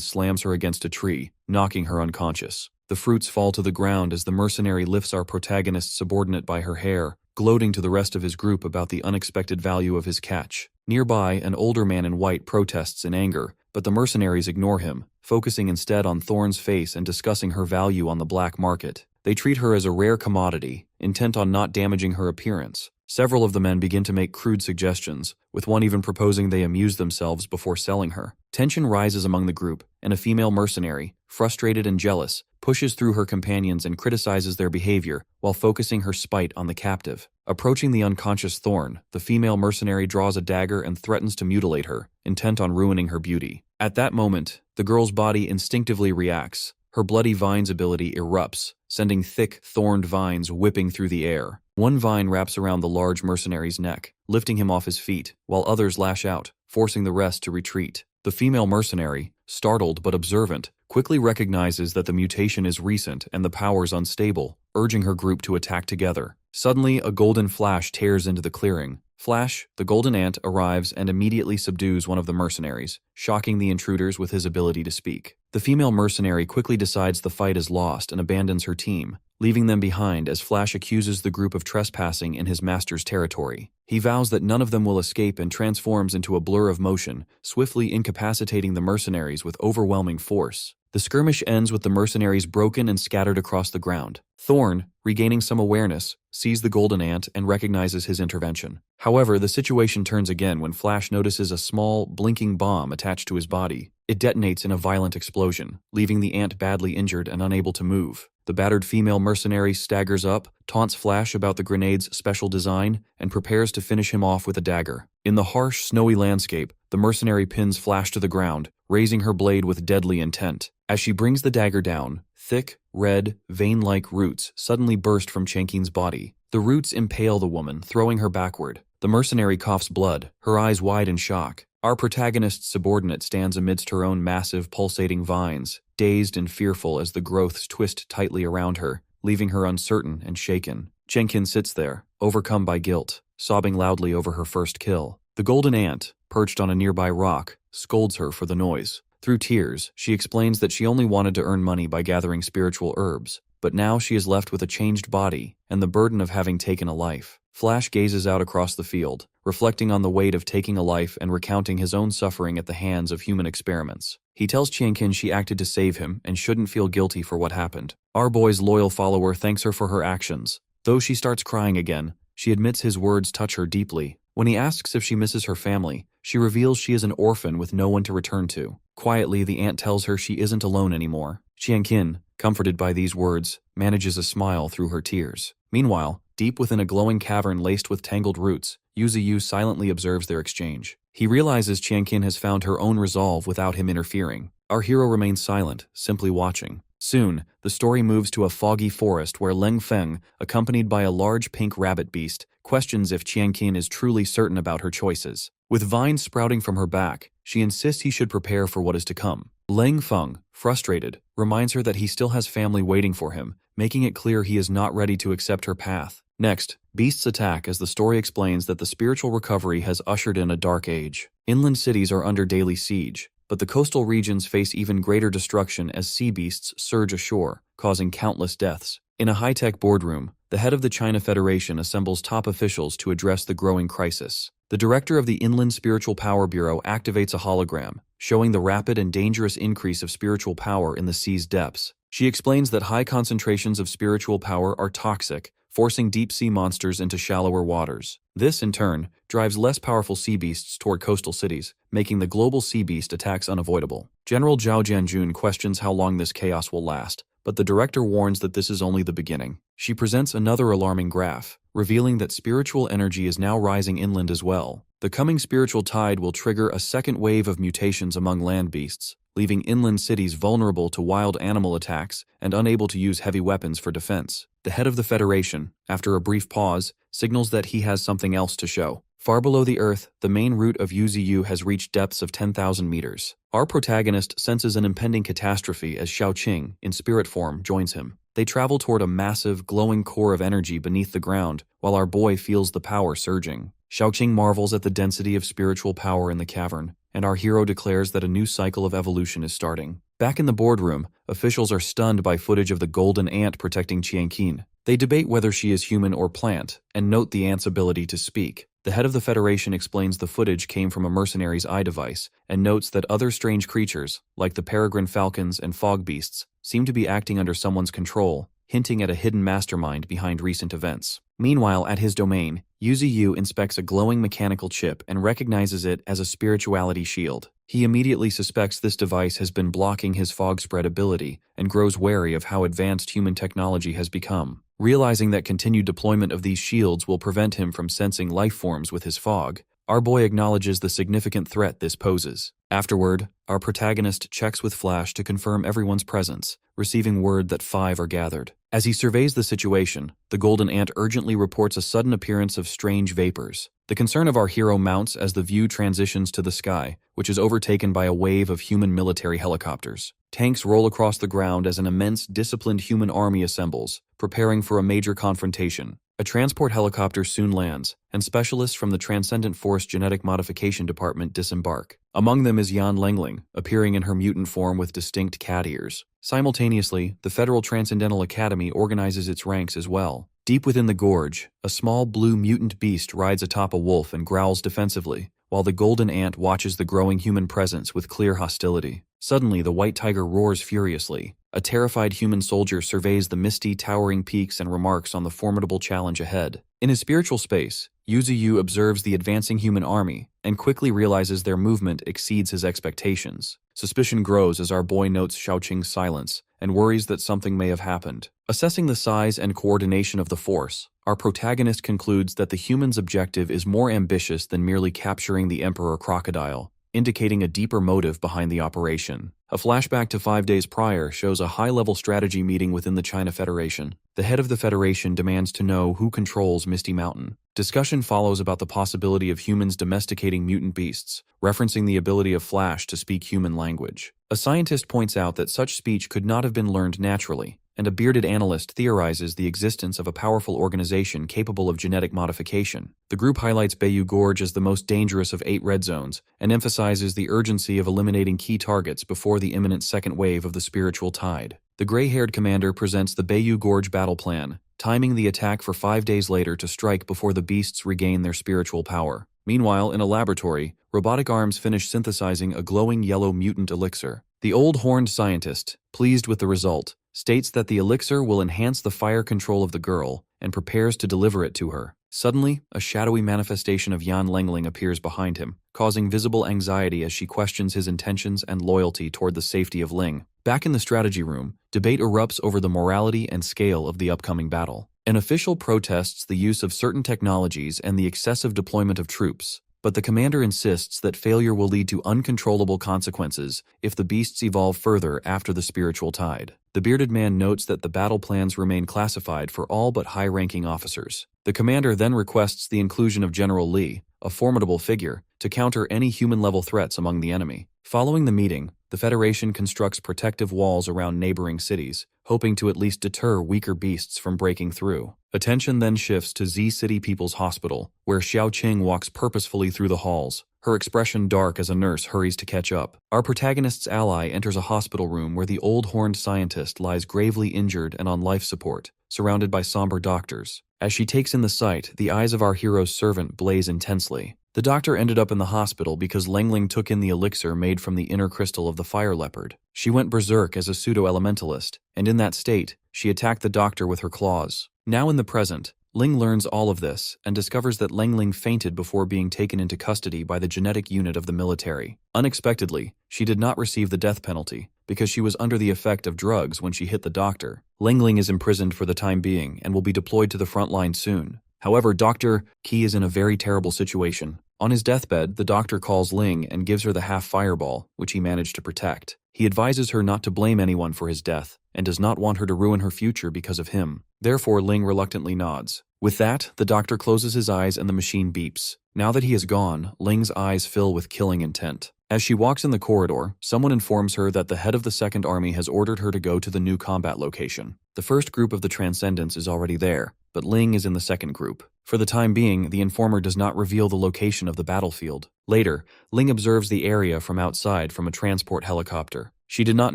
slams her against a tree, knocking her unconscious. The fruits fall to the ground as the mercenary lifts our protagonist's subordinate by her hair, gloating to the rest of his group about the unexpected value of his catch. Nearby, an older man in white protests in anger, but the mercenaries ignore him, focusing instead on Thorn's face and discussing her value on the black market. They treat her as a rare commodity, intent on not damaging her appearance. Several of the men begin to make crude suggestions, with one even proposing they amuse themselves before selling her. Tension rises among the group, and a female mercenary, frustrated and jealous, pushes through her companions and criticizes their behavior while focusing her spite on the captive. Approaching the unconscious Thorn, the female mercenary draws a dagger and threatens to mutilate her, intent on ruining her beauty. At that moment, the girl's body instinctively reacts. Her bloody vines ability erupts, sending thick, thorned vines whipping through the air. One vine wraps around the large mercenary's neck, lifting him off his feet, while others lash out, forcing the rest to retreat. The female mercenary, startled but observant, quickly recognizes that the mutation is recent and the powers unstable, urging her group to attack together. Suddenly, a golden flash tears into the clearing. Flash, the golden ant, arrives and immediately subdues one of the mercenaries, shocking the intruders with his ability to speak. The female mercenary quickly decides the fight is lost and abandons her team, leaving them behind as Flash accuses the group of trespassing in his master's territory. He vows that none of them will escape and transforms into a blur of motion, swiftly incapacitating the mercenaries with overwhelming force. The skirmish ends with the mercenaries broken and scattered across the ground. Thorn, regaining some awareness, sees the golden ant and recognizes his intervention. However, the situation turns again when Flash notices a small, blinking bomb attached to his body. It detonates in a violent explosion, leaving the ant badly injured and unable to move. The battered female mercenary staggers up, taunts Flash about the grenade's special design, and prepares to finish him off with a dagger. In the harsh, snowy landscape, the mercenary pins Flash to the ground, raising her blade with deadly intent. As she brings the dagger down, thick, red, vein-like roots suddenly burst from Qianqin's body. The roots impale the woman, throwing her backward. The mercenary coughs blood, her eyes wide in shock. Our protagonist's subordinate stands amidst her own massive, pulsating vines, dazed and fearful as the growths twist tightly around her, leaving her uncertain and shaken. Qianqin sits there, overcome by guilt, sobbing loudly over her first kill. The golden ant, perched on a nearby rock, scolds her for the noise. Through tears, she explains that she only wanted to earn money by gathering spiritual herbs, but now she is left with a changed body and the burden of having taken a life. Flash gazes out across the field, reflecting on the weight of taking a life and recounting his own suffering at the hands of human experiments. He tells Qianqin she acted to save him and shouldn't feel guilty for what happened. Our boy's loyal follower thanks her for her actions. Though she starts crying again, she admits his words touch her deeply. When he asks if she misses her family, she reveals she is an orphan with no one to return to. Quietly, the ant tells her she isn't alone anymore. Qianqin, comforted by these words, manages a smile through her tears. Meanwhile, deep within a glowing cavern laced with tangled roots, Yuziu silently observes their exchange. He realizes Qianqin has found her own resolve without him interfering. Our hero remains silent, simply watching. Soon, the story moves to a foggy forest where Leng Feng, accompanied by a large pink rabbit beast, questions if Qianqin is truly certain about her choices. With vines sprouting from her back, she insists he should prepare for what is to come. Leng Feng, frustrated, reminds her that he still has family waiting for him, making it clear he is not ready to accept her path. Next, beasts attack as the story explains that the spiritual recovery has ushered in a dark age. Inland cities are under daily siege, but the coastal regions face even greater destruction as sea beasts surge ashore, causing countless deaths. In a high-tech boardroom, the head of the China Federation assembles top officials to address the growing crisis. The director of the Inland Spiritual Power Bureau activates a hologram, showing the rapid and dangerous increase of spiritual power in the sea's depths. She explains that high concentrations of spiritual power are toxic, forcing deep-sea monsters into shallower waters. This, in turn, drives less powerful sea beasts toward coastal cities, making the global sea beast attacks unavoidable. General Zhao Jianjun questions how long this chaos will last, but the director warns that this is only the beginning. She presents another alarming graph, revealing that spiritual energy is now rising inland as well. The coming spiritual tide will trigger a second wave of mutations among land beasts, leaving inland cities vulnerable to wild animal attacks and unable to use heavy weapons for defense. The head of the Federation, after a brief pause, signals that he has something else to show. Far below the earth, the main route of Yuziu has reached depths of 10,000 meters. Our protagonist senses an impending catastrophe as Xiaoqing, in spirit form, joins him. They travel toward a massive, glowing core of energy beneath the ground, while our boy feels the power surging. Xiaoqing marvels at the density of spiritual power in the cavern, and our hero declares that a new cycle of evolution is starting. Back in the boardroom, officials are stunned by footage of the golden ant protecting Qianqin. They debate whether she is human or plant, and note the ant's ability to speak. The head of the Federation explains the footage came from a mercenary's eye device, and notes that other strange creatures, like the peregrine falcons and fog beasts, seem to be acting under someone's control, hinting at a hidden mastermind behind recent events. Meanwhile, at his domain, Yuziu inspects a glowing mechanical chip and recognizes it as a spirituality shield. He immediately suspects this device has been blocking his fog spread ability and grows wary of how advanced human technology has become. Realizing that continued deployment of these shields will prevent him from sensing life forms with his fog, our boy acknowledges the significant threat this poses. Afterward, our protagonist checks with Flash to confirm everyone's presence, receiving word that 5 are gathered. As he surveys the situation, the golden ant urgently reports a sudden appearance of strange vapors. The concern of our hero mounts as the view transitions to the sky, which is overtaken by a wave of human military helicopters. Tanks roll across the ground as an immense, disciplined human army assembles, preparing for a major confrontation. A transport helicopter soon lands, and specialists from the Transcendent Force Genetic Modification Department disembark. Among them is Yan Lengling, appearing in her mutant form with distinct cat ears. Simultaneously, the Federal Transcendental Academy organizes its ranks as well. Deep within the gorge, a small blue mutant beast rides atop a wolf and growls defensively, while the golden ant watches the growing human presence with clear hostility. Suddenly, the white tiger roars furiously. A terrified human soldier surveys the misty, towering peaks and remarks on the formidable challenge ahead. In his spiritual space, Yuziu observes the advancing human army and quickly realizes their movement exceeds his expectations. Suspicion grows as our boy notes Xiaoqing's silence and worries that something may have happened. Assessing the size and coordination of the force, our protagonist concludes that the human's objective is more ambitious than merely capturing the Emperor Crocodile, indicating a deeper motive behind the operation. A flashback to 5 days prior shows a high-level strategy meeting within the China Federation. The head of the Federation demands to know who controls Misty Mountain. Discussion follows about the possibility of humans domesticating mutant beasts, referencing the ability of Flash to speak human language. A scientist points out that such speech could not have been learned naturally, and a bearded analyst theorizes the existence of a powerful organization capable of genetic modification. The group highlights Bayou Gorge as the most dangerous of 8 red zones and emphasizes the urgency of eliminating key targets before the imminent second wave of the spiritual tide. The gray-haired commander presents the Bayou Gorge battle plan, timing the attack for 5 days later to strike before the beasts regain their spiritual power. Meanwhile, in a laboratory, robotic arms finish synthesizing a glowing yellow mutant elixir. The old horned scientist, pleased with the result, states that the elixir will enhance the fire control of the girl and prepares to deliver it to her. Suddenly, a shadowy manifestation of Yan Lengling appears behind him, causing visible anxiety as she questions his intentions and loyalty toward the safety of Ling. Back in the strategy room, debate erupts over the morality and scale of the upcoming battle. An official protests the use of certain technologies and the excessive deployment of troops, but the commander insists that failure will lead to uncontrollable consequences if the beasts evolve further after the spiritual tide. The bearded man notes that the battle plans remain classified for all but high-ranking officers. The commander then requests the inclusion of General Li, a formidable figure, to counter any human-level threats among the enemy. Following the meeting, the Federation constructs protective walls around neighboring cities, hoping to at least deter weaker beasts from breaking through. Attention then shifts to Z City People's Hospital, where Xiaoqing walks purposefully through the halls, her expression dark as a nurse hurries to catch up. Our protagonist's ally enters a hospital room where the old horned scientist lies gravely injured and on life support, surrounded by somber doctors. As she takes in the sight, the eyes of our hero's servant blaze intensely. The doctor ended up in the hospital because Lengling took in the elixir made from the inner crystal of the fire leopard. She went berserk as a pseudo-elementalist, and in that state, she attacked the doctor with her claws. Now in the present, Ling learns all of this and discovers that Lengling fainted before being taken into custody by the genetic unit of the military. Unexpectedly, she did not receive the death penalty because she was under the effect of drugs when she hit the doctor. Lengling is imprisoned for the time being and will be deployed to the front line soon. However, Dr. Qi is in a very terrible situation. On his deathbed, the doctor calls Ling and gives her the half-fireball, which he managed to protect. He advises her not to blame anyone for his death, and does not want her to ruin her future because of him. Therefore, Ling reluctantly nods. With that, the doctor closes his eyes and the machine beeps. Now that he is gone, Ling's eyes fill with killing intent. As she walks in the corridor, someone informs her that the head of the Second Army has ordered her to go to the new combat location. The first group of the Transcendents is already there, but Ling is in the second group. For the time being, the informer does not reveal the location of the battlefield. Later, Ling observes the area from outside from a transport helicopter. She did not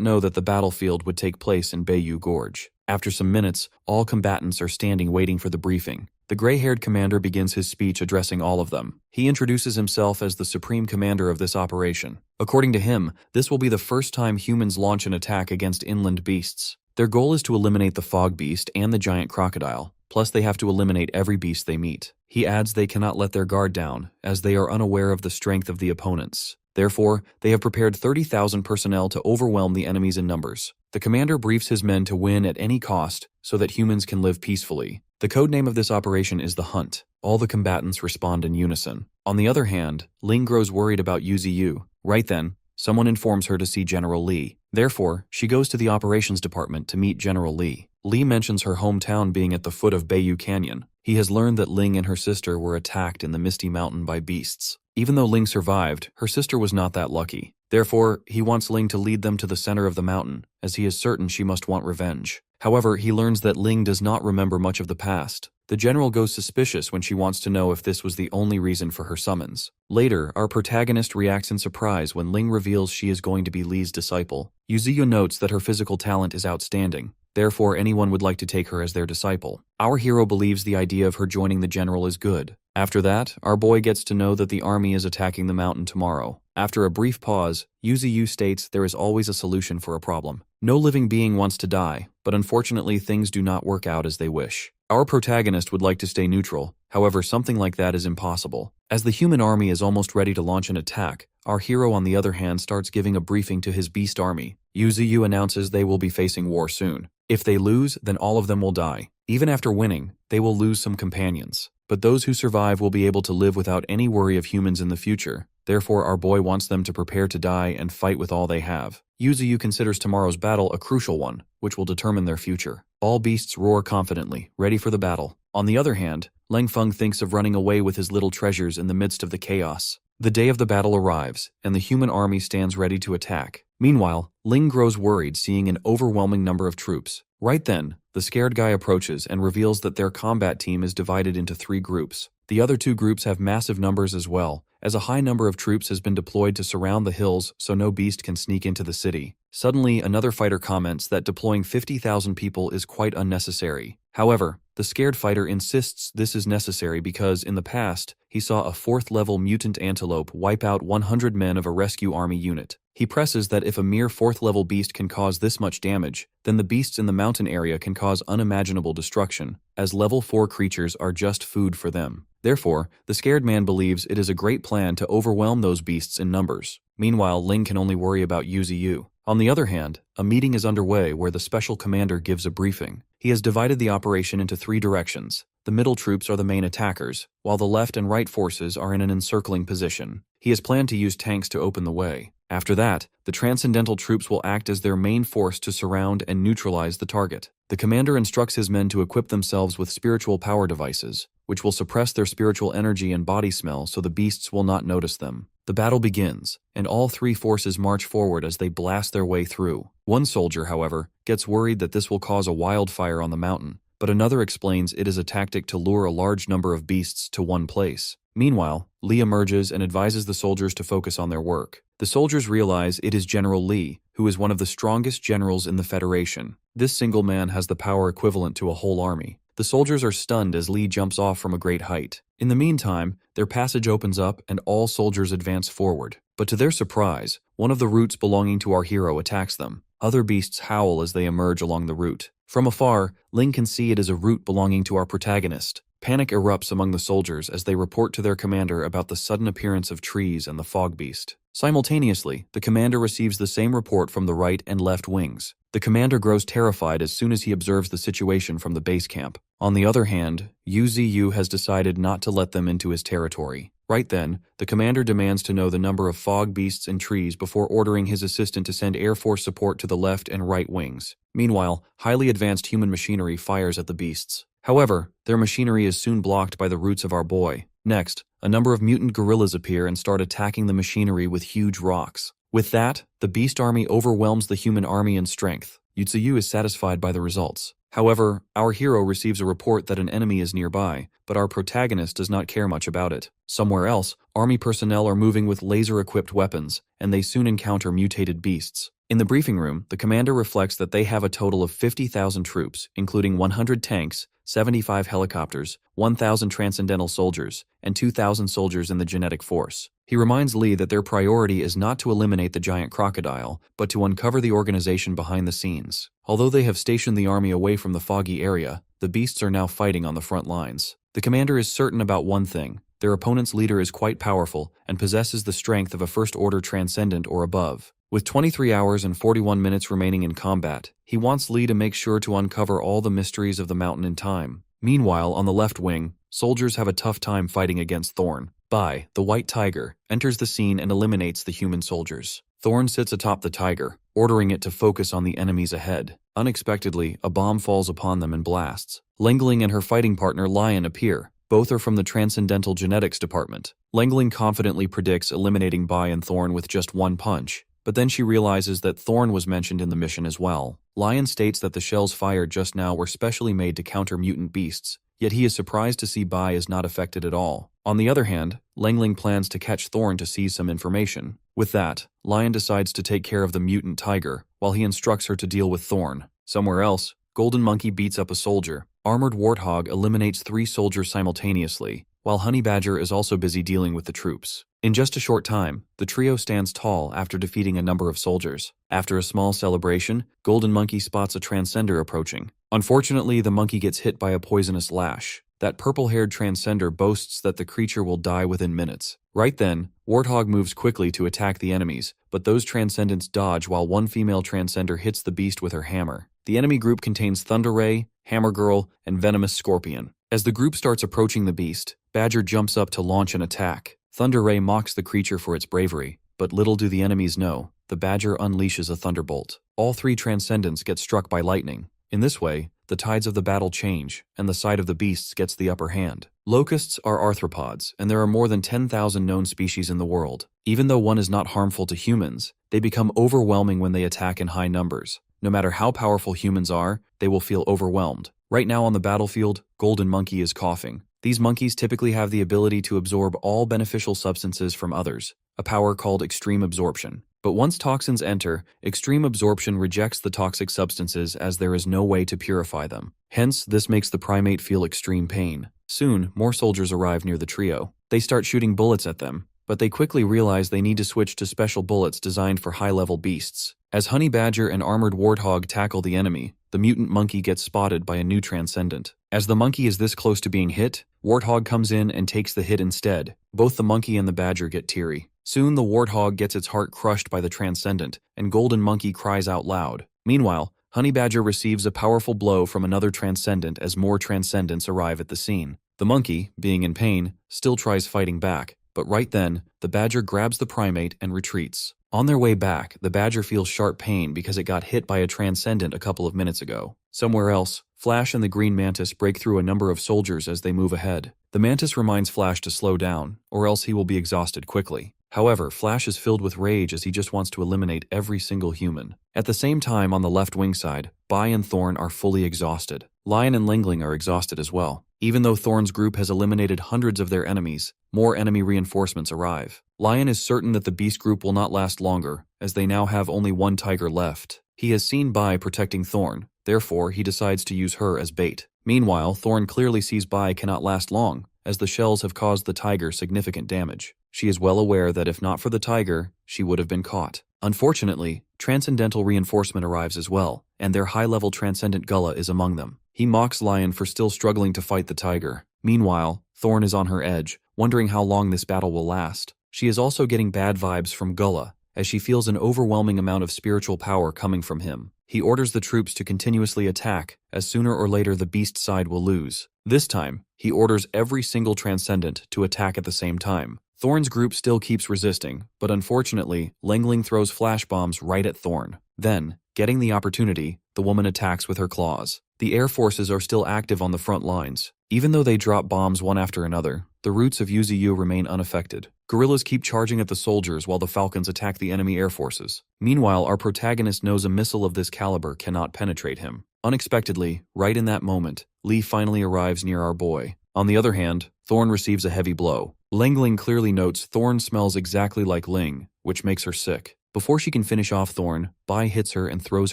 know that the battlefield would take place in Bayou Gorge. After some minutes, all combatants are standing waiting for the briefing. The gray-haired commander begins his speech addressing all of them. He introduces himself as the supreme commander of this operation. According to him, this will be the first time humans launch an attack against inland beasts. Their goal is to eliminate the fog beast and the giant crocodile. Plus, they have to eliminate every beast they meet. He adds they cannot let their guard down, as they are unaware of the strength of the opponents. Therefore, they have prepared 30,000 personnel to overwhelm the enemies in numbers. The commander briefs his men to win at any cost so that humans can live peacefully. The codename of this operation is the Hunt. All the combatants respond in unison. On the other hand, Ling grows worried about Yuziu. Right then, someone informs her to see General Li. Therefore, she goes to the operations department to meet General Li. Li mentions her hometown being at the foot of Bayou Canyon. He has learned that Ling and her sister were attacked in the Misty Mountain by beasts. Even though Ling survived, her sister was not that lucky. Therefore, he wants Ling to lead them to the center of the mountain, as he is certain she must want revenge. However, he learns that Ling does not remember much of the past. The general goes suspicious when she wants to know if this was the only reason for her summons. Later, our protagonist reacts in surprise when Ling reveals she is going to be Li's disciple. Yuziu notes that her physical talent is outstanding. Therefore, anyone would like to take her as their disciple. Our hero believes the idea of her joining the general is good. After that, our boy gets to know that the army is attacking the mountain tomorrow. After a brief pause, Yuziu states there is always a solution for a problem. No living being wants to die, but unfortunately things do not work out as they wish. Our protagonist would like to stay neutral, however something like that is impossible. As the human army is almost ready to launch an attack, our hero on the other hand starts giving a briefing to his beast army. Yuziu announces they will be facing war soon. If they lose, then all of them will die. Even after winning, they will lose some companions. But those who survive will be able to live without any worry of humans in the future. Therefore, our boy wants them to prepare to die and fight with all they have. Yuziu considers tomorrow's battle a crucial one, which will determine their future. All beasts roar confidently, ready for the battle. On the other hand, Leng Feng thinks of running away with his little treasures in the midst of the chaos. The day of the battle arrives, and the human army stands ready to attack. Meanwhile, Ling grows worried seeing an overwhelming number of troops. Right then, the scared guy approaches and reveals that their combat team is divided into 3 groups. The other 2 groups have massive numbers as well, as a high number of troops has been deployed to surround the hills so no beast can sneak into the city. Suddenly, another fighter comments that deploying 50,000 people is quite unnecessary. However, the scared fighter insists this is necessary because, in the past, he saw a 4th-level mutant antelope wipe out 100 men of a rescue army unit. He presses that if a mere 4th-level beast can cause this much damage, then the beasts in the mountain area can cause unimaginable destruction, as level 4 creatures are just food for them. Therefore, the scared man believes it is a great plan to overwhelm those beasts in numbers. Meanwhile, Ling can only worry about Yuziu. On the other hand, a meeting is underway where the special commander gives a briefing. He has divided the operation into 3 directions. the middle troops are the main attackers, while the left and right forces are in an encircling position. He has planned to use tanks to open the way. After that, the Transcendental troops will act as their main force to surround and neutralize the target. The commander instructs his men to equip themselves with spiritual power devices, which will suppress their spiritual energy and body smell so the beasts will not notice them. The battle begins, and all three forces march forward as they blast their way through. One soldier, however, gets worried that this will cause a wildfire on the mountain, but another explains it is a tactic to lure a large number of beasts to one place. Meanwhile, Lee emerges and advises the soldiers to focus on their work. The soldiers realize it is General Lee, who is one of the strongest generals in the Federation. This single man has the power equivalent to a whole army. The soldiers are stunned as Lee jumps off from a great height. In the meantime, their passage opens up and all soldiers advance forward. But to their surprise, one of the routes belonging to our hero attacks them. Other beasts howl as they emerge along the route. From afar, Ling can see it is a route belonging to our protagonist. Panic erupts among the soldiers as they report to their commander about the sudden appearance of trees and the fog beast. Simultaneously, the commander receives the same report from the right and left wings. The commander grows terrified as soon as he observes the situation from the base camp. On the other hand, Yuziu has decided not to let them into his territory. Right then, the commander demands to know the number of fog beasts and trees before ordering his assistant to send Air Force support to the left and right wings. Meanwhile, highly advanced human machinery fires at the beasts. However, their machinery is soon blocked by the roots of our boy. Next, a number of mutant gorillas appear and start attacking the machinery with huge rocks. With that, the beast army overwhelms the human army in strength. Yuziu is satisfied by the results. However, our hero receives a report that an enemy is nearby, but our protagonist does not care much about it. Somewhere else, army personnel are moving with laser-equipped weapons, and they soon encounter mutated beasts. In the briefing room, the commander reflects that they have a total of 50,000 troops, including 100 tanks, 75 helicopters, 1,000 transcendental soldiers, and 2,000 soldiers in the genetic force. He reminds Lee that their priority is not to eliminate the giant crocodile, but to uncover the organization behind the scenes. Although they have stationed the army away from the foggy area, the beasts are now fighting on the front lines. The commander is certain about one thing: their opponent's leader is quite powerful and possesses the strength of a first-order transcendent or above. With 23 hours and 41 minutes remaining in combat, he wants Lee to make sure to uncover all the mysteries of the mountain in time. Meanwhile, on the left wing, soldiers have a tough time fighting against Thorn. Bai, the white tiger, enters the scene and eliminates the human soldiers. Thorn sits atop the tiger, ordering it to focus on the enemies ahead. Unexpectedly, a bomb falls upon them and blasts. Lengling and her fighting partner Lion appear. Both are from the Transcendental Genetics Department. Lengling confidently predicts eliminating Bai and Thorn with just one punch, but then she realizes that Thorn was mentioned in the mission as well. Lion states that the shells fired just now were specially made to counter mutant beasts, yet he is surprised to see Bai is not affected at all. On the other hand, Lengling plans to catch Thorn to seize some information. With that, Lion decides to take care of the mutant tiger, while he instructs her to deal with Thorn. Somewhere else, Golden Monkey beats up a soldier. Armored Warthog eliminates 3 soldiers simultaneously, while Honey Badger is also busy dealing with the troops. In just a short time, the trio stands tall after defeating a number of soldiers. After a small celebration, Golden Monkey spots a Transcender approaching. Unfortunately, the monkey gets hit by a poisonous lash. That purple-haired Transcender boasts that the creature will die within minutes. Right then, Warthog moves quickly to attack the enemies, but those Transcendents dodge while one female Transcender hits the beast with her hammer. The enemy group contains Thunder Ray, Hammer Girl, and Venomous Scorpion. As the group starts approaching the beast, Badger jumps up to launch an attack. Thunder Ray mocks the creature for its bravery, but little do the enemies know, the Badger unleashes a thunderbolt. All 3 Transcendents get struck by lightning. In this way, the tides of the battle change, and the side of the beasts gets the upper hand. Locusts are arthropods, and there are more than 10,000 known species in the world. Even though one is not harmful to humans, they become overwhelming when they attack in high numbers. No matter how powerful humans are, they will feel overwhelmed. Right now on the battlefield, Golden Monkey is coughing. These monkeys typically have the ability to absorb all beneficial substances from others, a power called extreme absorption. But once toxins enter, extreme absorption rejects the toxic substances as there is no way to purify them. Hence, this makes the primate feel extreme pain. Soon, more soldiers arrive near the trio. They start shooting bullets at them, but they quickly realize they need to switch to special bullets designed for high-level beasts. As Honey Badger and Armored Warthog tackle the enemy, the mutant monkey gets spotted by a new Transcendent. As the monkey is this close to being hit, Warthog comes in and takes the hit instead. Both the monkey and the Badger get teary. Soon the Warthog gets its heart crushed by the Transcendent, and Golden Monkey cries out loud. Meanwhile, Honey Badger receives a powerful blow from another Transcendent as more Transcendents arrive at the scene. The monkey, being in pain, still tries fighting back, but right then, the Badger grabs the primate and retreats. On their way back, the Badger feels sharp pain because it got hit by a Transcendent a couple of minutes ago. Somewhere else, Flash and the Green Mantis break through a number of soldiers as they move ahead. The Mantis reminds Flash to slow down, or else he will be exhausted quickly. However, Flash is filled with rage as he just wants to eliminate every single human. At the same time, on the left wing side, Bai and Thorn are fully exhausted. Lion and Lingling are exhausted as well. Even though Thorn's group has eliminated hundreds of their enemies, more enemy reinforcements arrive. Lion is certain that the Beast group will not last longer, as they now have only one tiger left. He has seen Bai protecting Thorn, therefore he decides to use her as bait. Meanwhile, Thorn clearly sees Bai cannot last long, as the shells have caused the tiger significant damage. She is well aware that if not for the tiger, she would have been caught. Unfortunately, Transcendental reinforcement arrives as well, and their high-level Transcendent Gullah is among them. He mocks Lion for still struggling to fight the tiger. Meanwhile, Thorn is on her edge, wondering how long this battle will last. She is also getting bad vibes from Gullah, as she feels an overwhelming amount of spiritual power coming from him. He orders the troops to continuously attack, as sooner or later the beast side will lose. This time, he orders every single Transcendent to attack at the same time. Thorn's group still keeps resisting, but unfortunately, Lingling throws flash bombs right at Thorn. Then, getting the opportunity, the woman attacks with her claws. The air forces are still active on the front lines. Even though they drop bombs one after another, the roots of Yuziu remain unaffected. Guerrillas keep charging at the soldiers while the Falcons attack the enemy air forces. Meanwhile, our protagonist knows a missile of this caliber cannot penetrate him. Unexpectedly, right in that moment, Lee finally arrives near our boy. On the other hand, Thorn receives a heavy blow. Lingling clearly notes Thorn smells exactly like Ling, which makes her sick. Before she can finish off Thorn, Bai hits her and throws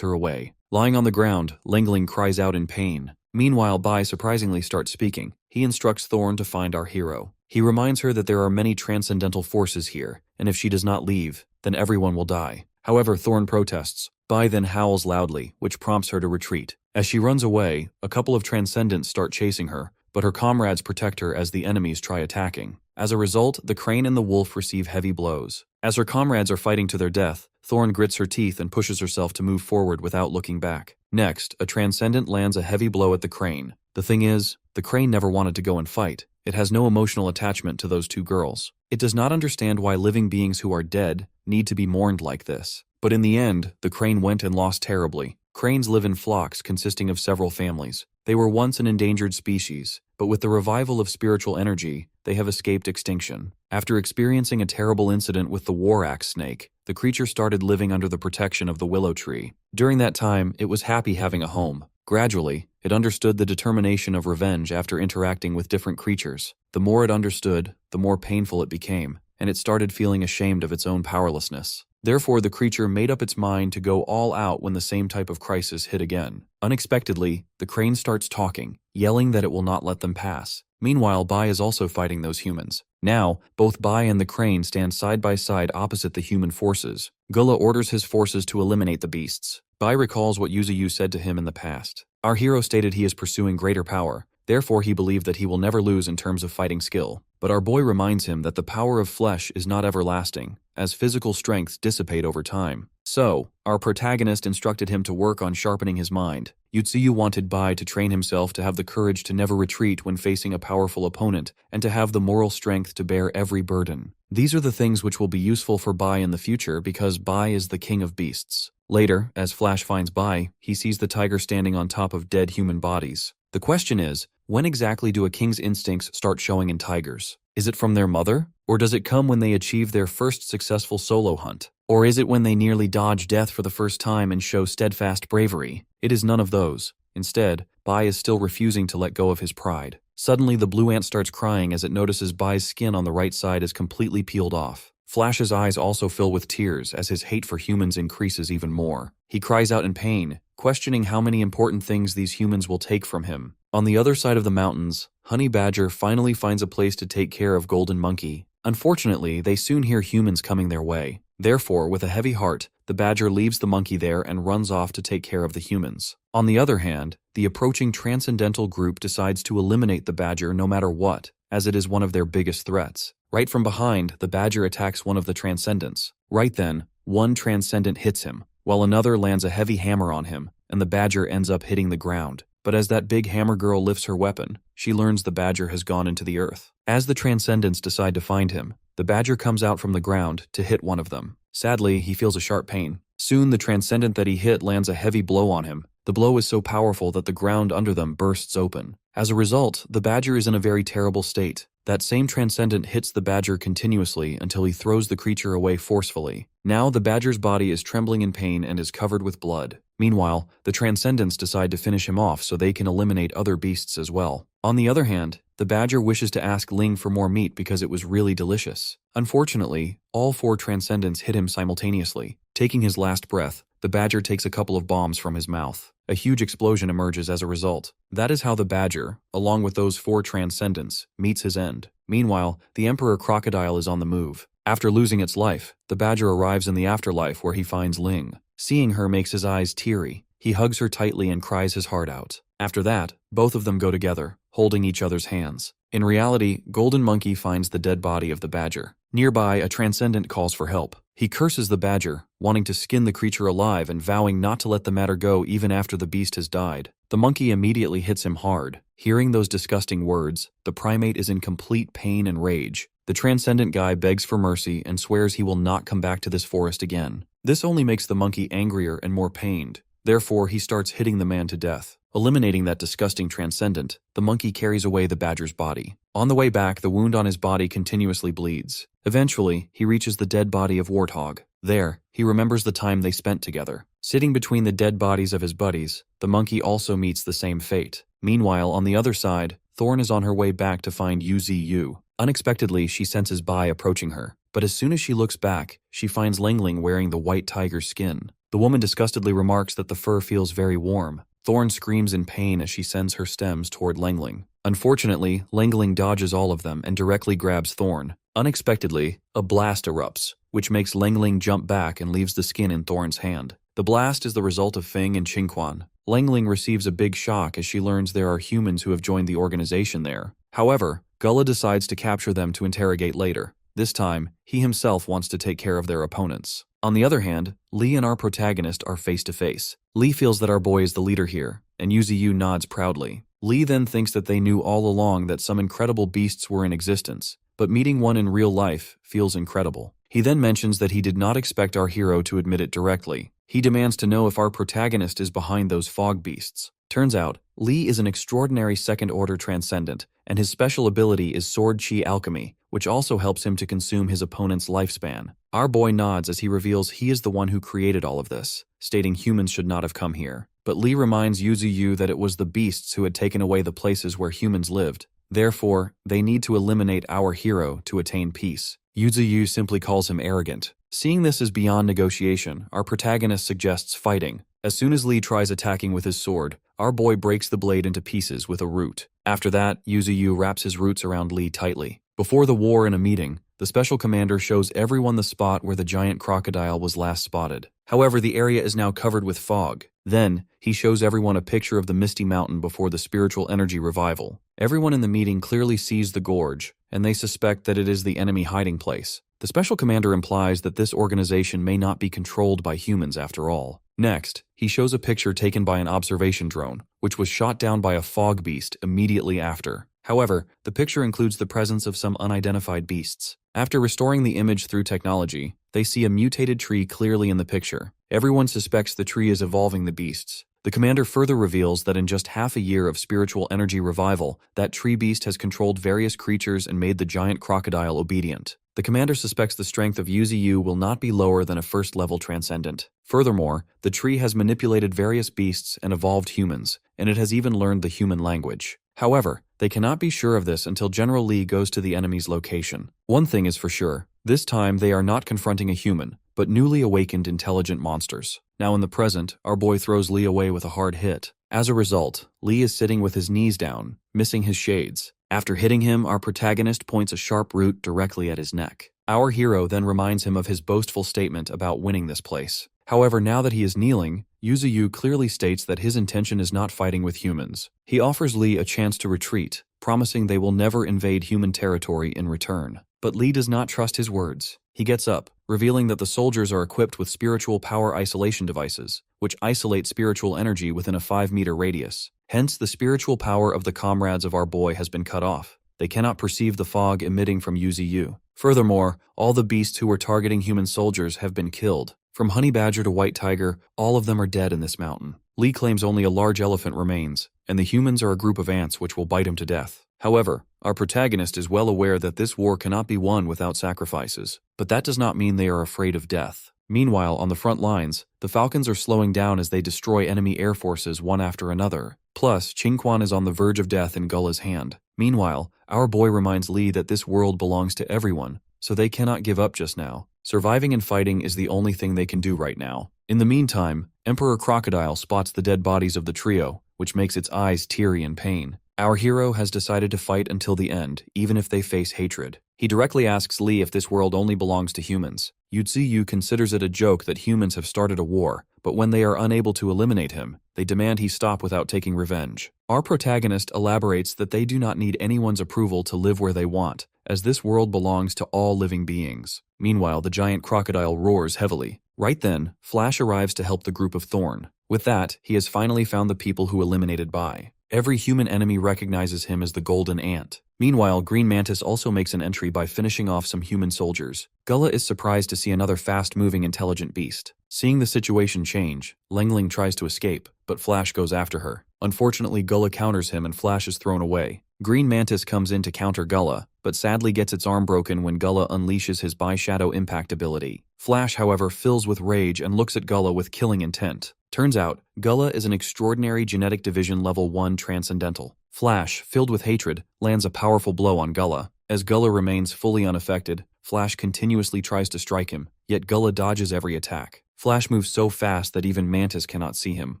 her away. Lying on the ground, Lingling cries out in pain. Meanwhile, Bai surprisingly starts speaking. He instructs Thorn to find our hero. He reminds her that there are many transcendental forces here, and if she does not leave, then everyone will die. However, Thorn protests. Bai then howls loudly, which prompts her to retreat. As she runs away, a couple of Transcendents start chasing her, but her comrades protect her as the enemies try attacking. As a result, the crane and the wolf receive heavy blows. As her comrades are fighting to their death, Thorn grits her teeth and pushes herself to move forward without looking back. Next, a Transcendent lands a heavy blow at the crane. The thing is, the crane never wanted to go and fight. It has no emotional attachment to those two girls. It does not understand why living beings who are dead need to be mourned like this. But in the end, the crane went and lost terribly. Cranes live in flocks consisting of several families. They were once an endangered species, but with the revival of spiritual energy, they have escaped extinction. After experiencing a terrible incident with the war axe snake, the creature started living under the protection of the willow tree. During that time, it was happy having a home. Gradually, it understood the determination of revenge after interacting with different creatures. The more it understood, the more painful it became, and it started feeling ashamed of its own powerlessness. Therefore, the creature made up its mind to go all out when the same type of crisis hit again. Unexpectedly, the crane starts talking, yelling that it will not let them pass. Meanwhile, Bai is also fighting those humans. Now, both Bai and the crane stand side by side opposite the human forces. Gullah orders his forces to eliminate the beasts. Bai recalls what Yuziu said to him in the past. Our hero stated he is pursuing greater power. Therefore, he believed that he will never lose in terms of fighting skill. But our boy reminds him that the power of flesh is not everlasting, as physical strengths dissipate over time. So, our protagonist instructed him to work on sharpening his mind. Yuziu wanted Bai to train himself to have the courage to never retreat when facing a powerful opponent, and to have the moral strength to bear every burden. These are the things which will be useful for Bai in the future because Bai is the king of beasts. Later, as Flash finds Bai, he sees the tiger standing on top of dead human bodies. The question is, when exactly do a king's instincts start showing in tigers? Is it from their mother? Or does it come when they achieve their first successful solo hunt? Or is it when they nearly dodge death for the first time and show steadfast bravery? It is none of those. Instead, Bai is still refusing to let go of his pride. Suddenly, the blue ant starts crying as it notices Bai's skin on the right side is completely peeled off. Flash's eyes also fill with tears as his hate for humans increases even more. He cries out in pain, questioning how many important things these humans will take from him. On the other side of the mountains, Honey Badger finally finds a place to take care of Golden Monkey. Unfortunately, they soon hear humans coming their way. Therefore, with a heavy heart, the badger leaves the monkey there and runs off to take care of the humans. On the other hand, the approaching Transcendental group decides to eliminate the badger no matter what, as it is one of their biggest threats. Right from behind, the badger attacks one of the Transcendents. Right then, one Transcendent hits him, while another lands a heavy hammer on him, and the badger ends up hitting the ground. But as that big hammer girl lifts her weapon, she learns the badger has gone into the earth. As the Transcendents decide to find him, the badger comes out from the ground to hit one of them. Sadly, he feels a sharp pain. Soon the Transcendent that he hit lands a heavy blow on him. The blow is so powerful that the ground under them bursts open. As a result, the badger is in a very terrible state. That same Transcendent hits the badger continuously until he throws the creature away forcefully. Now the badger's body is trembling in pain and is covered with blood. Meanwhile, the Transcendents decide to finish him off so they can eliminate other beasts as well. On the other hand, the badger wishes to ask Ling for more meat because it was really delicious. Unfortunately, all 4 Transcendents hit him simultaneously. Taking his last breath, the badger takes a couple of bombs from his mouth. A huge explosion emerges as a result. That is how the badger, along with those 4 Transcendents, meets his end. Meanwhile, the Emperor Crocodile is on the move. After losing its life, the badger arrives in the afterlife where he finds Ling. Seeing her makes his eyes teary. He hugs her tightly and cries his heart out. After that, both of them go together, holding each other's hands. In reality, Golden Monkey finds the dead body of the badger. Nearby, a Transcendent calls for help. He curses the badger, wanting to skin the creature alive and vowing not to let the matter go even after the beast has died. The monkey immediately hits him hard. Hearing those disgusting words, the primate is in complete pain and rage. The Transcendent guy begs for mercy and swears he will not come back to this forest again. This only makes the monkey angrier and more pained. Therefore, he starts hitting the man to death. Eliminating that disgusting Transcendent, the monkey carries away the badger's body. On the way back, the wound on his body continuously bleeds. Eventually, he reaches the dead body of Warthog. There, he remembers the time they spent together. Sitting between the dead bodies of his buddies, the monkey also meets the same fate. Meanwhile, on the other side, Thorn is on her way back to find Yuziu. Unexpectedly, she senses Bai approaching her. But as soon as she looks back, she finds Langling wearing the white tiger's skin. The woman disgustedly remarks that the fur feels very warm. Thorn screams in pain as she sends her stems toward Langling. Unfortunately, Langling dodges all of them and directly grabs Thorn. Unexpectedly, a blast erupts, which makes Langling jump back and leaves the skin in Thorn's hand. The blast is the result of Feng and Qingquan. Langling receives a big shock as she learns there are humans who have joined the organization there. However, Gullah decides to capture them to interrogate later. This time, he himself wants to take care of their opponents. On the other hand, Lee and our protagonist are face to face. Lee feels that our boy is the leader here, and Yuziu nods proudly. Lee then thinks that they knew all along that some incredible beasts were in existence, but meeting one in real life feels incredible. He then mentions that he did not expect our hero to admit it directly. He demands to know if our protagonist is behind those fog beasts. Turns out, Lee is an extraordinary second-order transcendent, and his special ability is sword chi alchemy, which also helps him to consume his opponent's lifespan. Our boy nods as he reveals he is the one who created all of this, stating humans should not have come here. But Lee reminds Yuziu that it was the beasts who had taken away the places where humans lived. Therefore, they need to eliminate our hero to attain peace. Yuziu simply calls him arrogant. Seeing this as beyond negotiation, our protagonist suggests fighting. As soon as Lee tries attacking with his sword, our boy breaks the blade into pieces with a root. After that, Yuziu wraps his roots around Lee tightly. Before the war in a meeting, the special commander shows everyone the spot where the giant crocodile was last spotted. However, the area is now covered with fog. Then, he shows everyone a picture of the Misty Mountain before the spiritual energy revival. Everyone in the meeting clearly sees the gorge, and they suspect that it is the enemy hiding place. The special commander implies that this organization may not be controlled by humans after all. Next, he shows a picture taken by an observation drone, which was shot down by a fog beast immediately after. However, the picture includes the presence of some unidentified beasts. After restoring the image through technology, they see a mutated tree clearly in the picture. Everyone suspects the tree is evolving the beasts. The commander further reveals that in just half a year of spiritual energy revival, that tree beast has controlled various creatures and made the giant crocodile obedient. The commander suspects the strength of Yuziu will not be lower than a first-level transcendent. Furthermore, the tree has manipulated various beasts and evolved humans, and it has even learned the human language. However, they cannot be sure of this until General Lee goes to the enemy's location. One thing is for sure, this time they are not confronting a human, but newly awakened intelligent monsters. Now in the present, our boy throws Lee away with a hard hit. As a result, Lee is sitting with his knees down, missing his shades. After hitting him, our protagonist points a sharp root directly at his neck. Our hero then reminds him of his boastful statement about winning this place. However, now that he is kneeling, Yuziu clearly states that his intention is not fighting with humans. He offers Lee a chance to retreat, promising they will never invade human territory in return. But Lee does not trust his words. He gets up, revealing that the soldiers are equipped with spiritual power isolation devices, which isolate spiritual energy within a 5-meter radius. Hence, the spiritual power of the comrades of our boy has been cut off. They cannot perceive the fog emitting from Yuziu. Furthermore, all the beasts who were targeting human soldiers have been killed. From honey badger to white tiger, all of them are dead in this mountain. Lee claims only a large elephant remains, and the humans are a group of ants which will bite him to death. However, our protagonist is well aware that this war cannot be won without sacrifices, but that does not mean they are afraid of death. Meanwhile, on the front lines, the Falcons are slowing down as they destroy enemy air forces one after another. Plus, Qingquan is on the verge of death in Gulla's hand. Meanwhile, our boy reminds Lee that this world belongs to everyone, so they cannot give up just now. Surviving and fighting is the only thing they can do right now. In the meantime, Emperor Crocodile spots the dead bodies of the trio, which makes its eyes teary in pain. Our hero has decided to fight until the end, even if they face hatred. He directly asks Lee if this world only belongs to humans. Yuziu considers it a joke that humans have started a war, but when they are unable to eliminate him, they demand he stop without taking revenge. Our protagonist elaborates that they do not need anyone's approval to live where they want, as this world belongs to all living beings. Meanwhile, the giant crocodile roars heavily. Right then, Flash arrives to help the group of Thorn. With that, he has finally found the people who eliminated Bai. Every human enemy recognizes him as the Golden Ant. Meanwhile, Green Mantis also makes an entry by finishing off some human soldiers. Gulla is surprised to see another fast-moving intelligent beast. Seeing the situation change, Lengling tries to escape, but Flash goes after her. Unfortunately, Gulla counters him and Flash is thrown away. Green Mantis comes in to counter Gulla, but sadly gets its arm broken when Gulla unleashes his Bi-Shadow Impact ability. Flash, however, fills with rage and looks at Gulla with killing intent. Turns out, Gulla is an extraordinary genetic division level 1 transcendental. Flash, filled with hatred, lands a powerful blow on Gulla. As Gulla remains fully unaffected, Flash continuously tries to strike him, yet Gulla dodges every attack. Flash moves so fast that even Mantis cannot see him.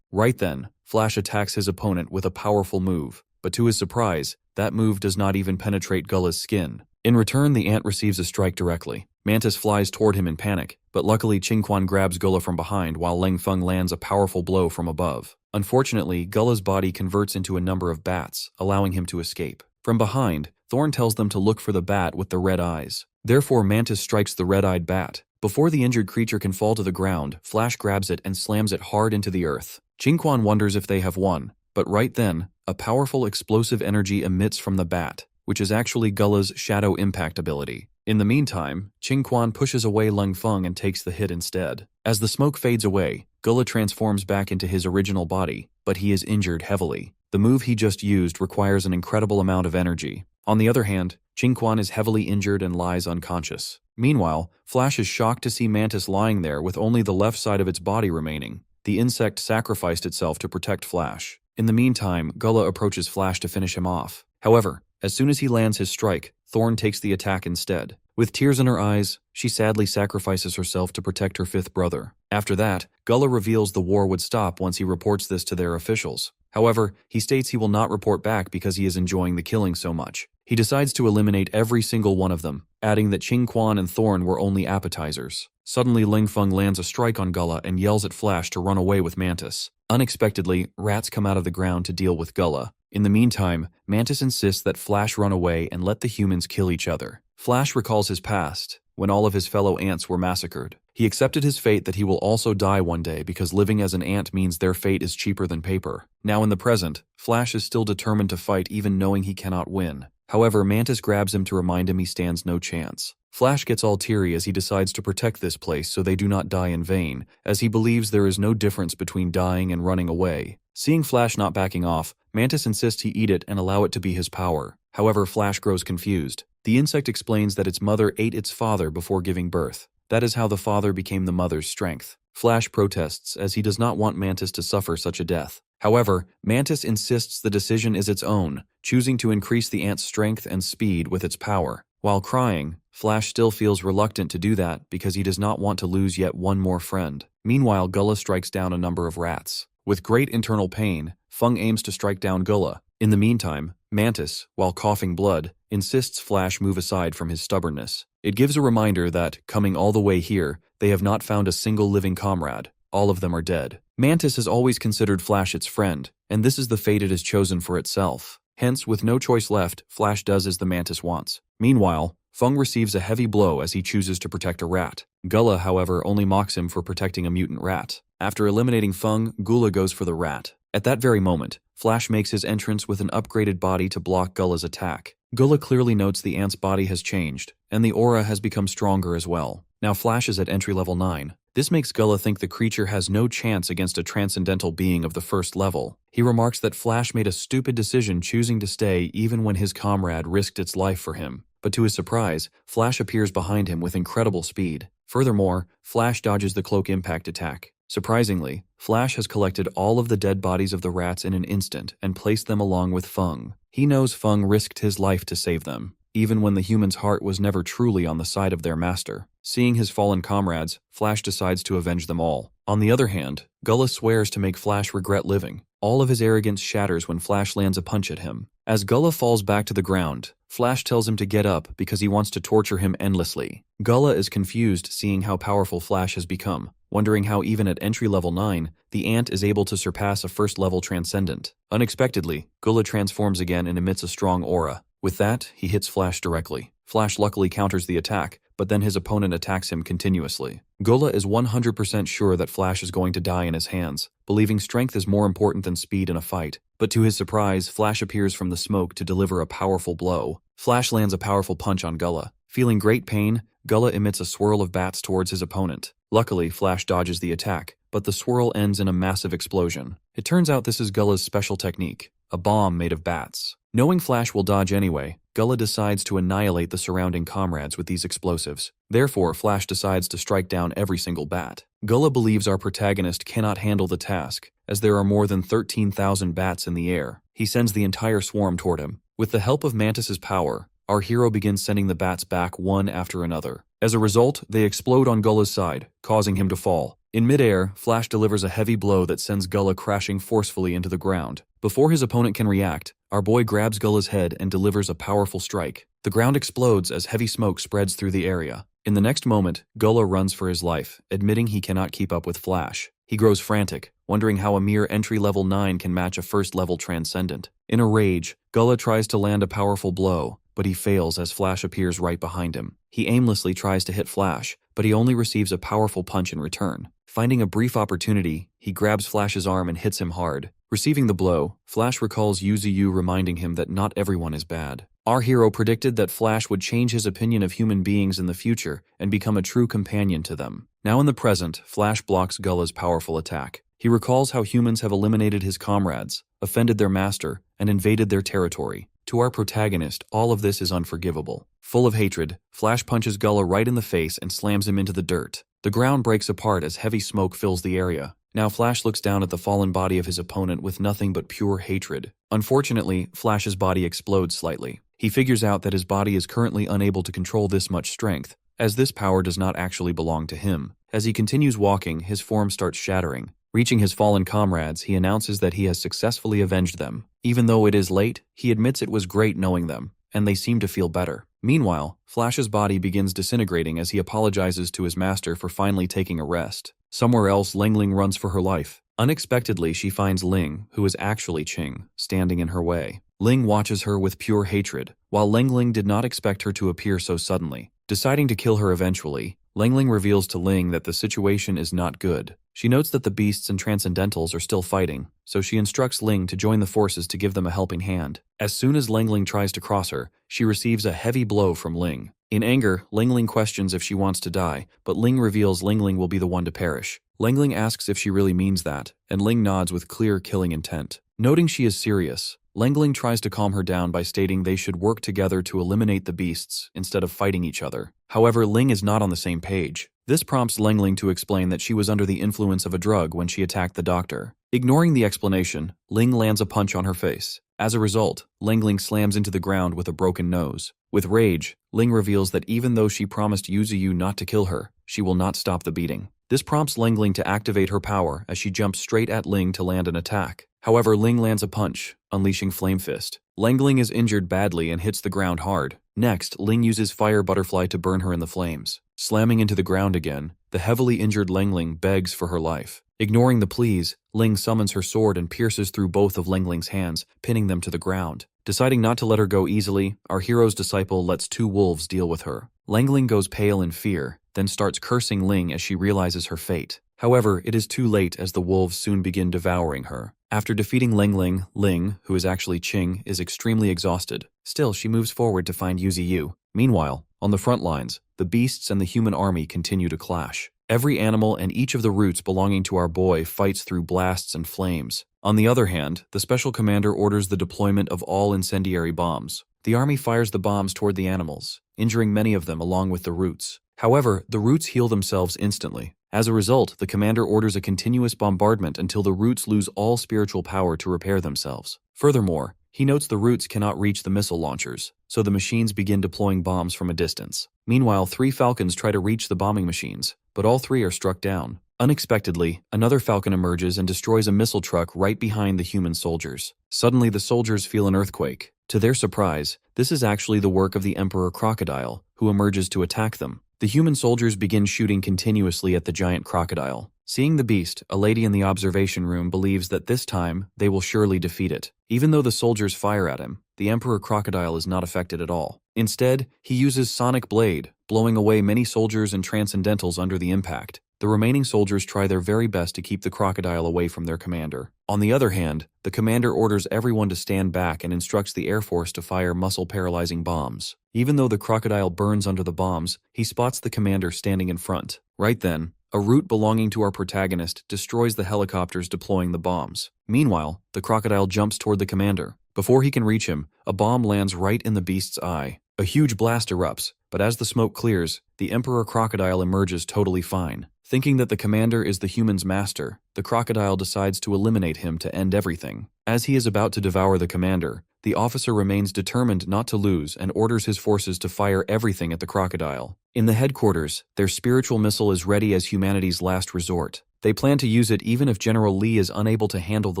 Right then, Flash attacks his opponent with a powerful move, but to his surprise, that move does not even penetrate Gulla's skin. In return, the ant receives a strike directly. Mantis flies toward him in panic, but luckily Qingquan grabs Gulla from behind while Leng Feng lands a powerful blow from above. Unfortunately, Gulla's body converts into a number of bats, allowing him to escape. From behind, Thorn tells them to look for the bat with the red eyes. Therefore, Mantis strikes the red-eyed bat. Before the injured creature can fall to the ground, Flash grabs it and slams it hard into the earth. Qingquan wonders if they have won, but right then, a powerful explosive energy emits from the bat, which is actually Gulla's Shadow Impact ability. In the meantime, Qingquan pushes away Leng Feng and takes the hit instead. As the smoke fades away, Gulla transforms back into his original body, but he is injured heavily. The move he just used requires an incredible amount of energy. On the other hand, Qingquan is heavily injured and lies unconscious. Meanwhile, Flash is shocked to see Mantis lying there with only the left side of its body remaining. The insect sacrificed itself to protect Flash. In the meantime, Gulla approaches Flash to finish him off. However, as soon as he lands his strike, Thorn takes the attack instead. With tears in her eyes, she sadly sacrifices herself to protect her fifth brother. After that, Gulla reveals the war would stop once he reports this to their officials. However, he states he will not report back because he is enjoying the killing so much. He decides to eliminate every single one of them, adding that Qingquan and Thorn were only appetizers. Suddenly, Leng Feng lands a strike on Gulla and yells at Flash to run away with Mantis. Unexpectedly, rats come out of the ground to deal with Gulla. In the meantime, Mantis insists that Flash run away and let the humans kill each other. Flash recalls his past, when all of his fellow ants were massacred. He accepted his fate that he will also die one day because living as an ant means their fate is cheaper than paper. Now in the present, Flash is still determined to fight even knowing he cannot win. However, Mantis grabs him to remind him he stands no chance. Flash gets all teary as he decides to protect this place so they do not die in vain, as he believes there is no difference between dying and running away. Seeing Flash not backing off, Mantis insists he eat it and allow it to be his power. However, Flash grows confused. The insect explains that its mother ate its father before giving birth. That is how the father became the mother's strength. Flash protests as he does not want Mantis to suffer such a death. However, Mantis insists the decision is its own, choosing to increase the ant's strength and speed with its power. While crying, Flash still feels reluctant to do that because he does not want to lose yet one more friend. Meanwhile, Gulla strikes down a number of rats. With great internal pain, Feng aims to strike down Gulla. In the meantime, Mantis, while coughing blood, insists Flash move aside from his stubbornness. It gives a reminder that, coming all the way here, they have not found a single living comrade. All of them are dead. Mantis has always considered Flash its friend, and this is the fate it has chosen for itself. Hence, with no choice left, Flash does as the Mantis wants. Meanwhile, Feng receives a heavy blow as he chooses to protect a rat. Gula, however, only mocks him for protecting a mutant rat. After eliminating Feng, Gula goes for the rat. At that very moment, Flash makes his entrance with an upgraded body to block Gula's attack. Gula clearly notes the ant's body has changed, and the aura has become stronger as well. Now Flash is at entry level 9. This makes Gula think the creature has no chance against a transcendental being of the first level. He remarks that Flash made a stupid decision choosing to stay even when his comrade risked its life for him. But to his surprise, Flash appears behind him with incredible speed. Furthermore, Flash dodges the cloak impact attack. Surprisingly, Flash has collected all of the dead bodies of the rats in an instant and placed them along with Feng. He knows Feng risked his life to save them, even when the human's heart was never truly on the side of their master. Seeing his fallen comrades, Flash decides to avenge them all. On the other hand, Gula swears to make Flash regret living. All of his arrogance shatters when Flash lands a punch at him. As Gula falls back to the ground, Flash tells him to get up because he wants to torture him endlessly. Gula is confused seeing how powerful Flash has become, wondering how even at entry level 9, the ant is able to surpass a first level transcendent. Unexpectedly, Gula transforms again and emits a strong aura. With that, he hits Flash directly. Flash luckily counters the attack, but then his opponent attacks him continuously. Gula is 100% sure that Flash is going to die in his hands, believing strength is more important than speed in a fight. But to his surprise, Flash appears from the smoke to deliver a powerful blow. Flash lands a powerful punch on Gula. Feeling great pain, Gula emits a swirl of bats towards his opponent. Luckily, Flash dodges the attack, but the swirl ends in a massive explosion. It turns out this is Gula's special technique, a bomb made of bats. Knowing Flash will dodge anyway, Gula decides to annihilate the surrounding comrades with these explosives. Therefore, Flash decides to strike down every single bat. Gula believes our protagonist cannot handle the task, as there are more than 13,000 bats in the air. He sends the entire swarm toward him. With the help of Mantis's power, our hero begins sending the bats back one after another. As a result, they explode on Gula's side, causing him to fall. In midair, Flash delivers a heavy blow that sends Gula crashing forcefully into the ground. Before his opponent can react, our boy grabs Gula's head and delivers a powerful strike. The ground explodes as heavy smoke spreads through the area. In the next moment, Gula runs for his life, admitting he cannot keep up with Flash. He grows frantic, wondering how a mere entry-level 9 can match a first-level transcendent. In a rage, Gula tries to land a powerful blow, but he fails as Flash appears right behind him. He aimlessly tries to hit Flash, but he only receives a powerful punch in return. Finding a brief opportunity, he grabs Flash's arm and hits him hard. Receiving the blow, Flash recalls Yuziu reminding him that not everyone is bad. Our hero predicted that Flash would change his opinion of human beings in the future and become a true companion to them. Now in the present, Flash blocks Gula's powerful attack. He recalls how humans have eliminated his comrades, offended their master, and invaded their territory. To our protagonist, all of this is unforgivable. Full of hatred, Flash punches Gula right in the face and slams him into the dirt. The ground breaks apart as heavy smoke fills the area. Now Flash looks down at the fallen body of his opponent with nothing but pure hatred. Unfortunately, Flash's body explodes slightly. He figures out that his body is currently unable to control this much strength, as this power does not actually belong to him. As he continues walking, his form starts shattering. Reaching his fallen comrades, he announces that he has successfully avenged them. Even though it is late, he admits it was great knowing them, and they seem to feel better. Meanwhile, Flash's body begins disintegrating as he apologizes to his master for finally taking a rest. Somewhere else, Lingling runs for her life. Unexpectedly, she finds Ling, who is actually Qing, standing in her way. Ling watches her with pure hatred, while Lingling did not expect her to appear so suddenly. Deciding to kill her eventually, Lingling reveals to Ling that the situation is not good. She notes that the beasts and transcendentals are still fighting, so she instructs Ling to join the forces to give them a helping hand. As soon as Lingling tries to cross her, she receives a heavy blow from Ling. In anger, Lingling questions if she wants to die, but Ling reveals Lingling will be the one to perish. Lingling asks if she really means that, and Ling nods with clear killing intent. Noting she is serious, Lingling tries to calm her down by stating they should work together to eliminate the beasts instead of fighting each other. However, Ling is not on the same page. This prompts Lingling to explain that she was under the influence of a drug when she attacked the doctor. Ignoring the explanation, Ling lands a punch on her face. As a result, Lingling slams into the ground with a broken nose. With rage, Ling reveals that even though she promised Yuziu not to kill her, she will not stop the beating. This prompts Lingling to activate her power as she jumps straight at Ling to land an attack. However, Ling lands a punch, unleashing Flame Fist. Lingling is injured badly and hits the ground hard. Next, Ling uses Fire Butterfly to burn her in the flames. Slamming into the ground again, the heavily injured Lengling begs for her life. Ignoring the pleas, Ling summons her sword and pierces through both of Lengling's hands, pinning them to the ground. Deciding not to let her go easily, our hero's disciple lets two wolves deal with her. Lengling goes pale in fear, then starts cursing Ling as she realizes her fate. However, it is too late as the wolves soon begin devouring her. After defeating Lengling, Ling, who is actually Qing, is extremely exhausted. Still, she moves forward to find Yuziu. Meanwhile, on the front lines, the beasts and the human army continue to clash. Every animal and each of the roots belonging to our boy fights through blasts and flames. On the other hand, the special commander orders the deployment of all incendiary bombs. The army fires the bombs toward the animals, injuring many of them along with the roots. However, the roots heal themselves instantly. As a result, the commander orders a continuous bombardment until the roots lose all spiritual power to repair themselves. Furthermore, he notes the roots cannot reach the missile launchers, so the machines begin deploying bombs from a distance. Meanwhile, 3 falcons try to reach the bombing machines, but all 3 are struck down. Unexpectedly, another falcon emerges and destroys a missile truck right behind the human soldiers. Suddenly, the soldiers feel an earthquake. To their surprise, this is actually the work of the Emperor Crocodile, who emerges to attack them. The human soldiers begin shooting continuously at the giant crocodile. Seeing the beast, a lady in the observation room believes that this time they will surely defeat it. Even though the soldiers fire at him, the Emperor Crocodile is not affected at all. Instead, he uses Sonic Blade, blowing away many soldiers and Transcendentals under the impact. The remaining soldiers try their very best to keep the crocodile away from their commander. On the other hand, the commander orders everyone to stand back and instructs the Air Force to fire muscle-paralyzing bombs. Even though the crocodile burns under the bombs, he spots the commander standing in front. Right then, a root belonging to our protagonist destroys the helicopters deploying the bombs. Meanwhile, the crocodile jumps toward the commander. Before he can reach him, a bomb lands right in the beast's eye. A huge blast erupts, but as the smoke clears, the Emperor Crocodile emerges totally fine. Thinking that the commander is the human's master, the crocodile decides to eliminate him to end everything. As he is about to devour the commander, the officer remains determined not to lose and orders his forces to fire everything at the crocodile. In the headquarters, their spiritual missile is ready as humanity's last resort. They plan to use it even if General Li is unable to handle the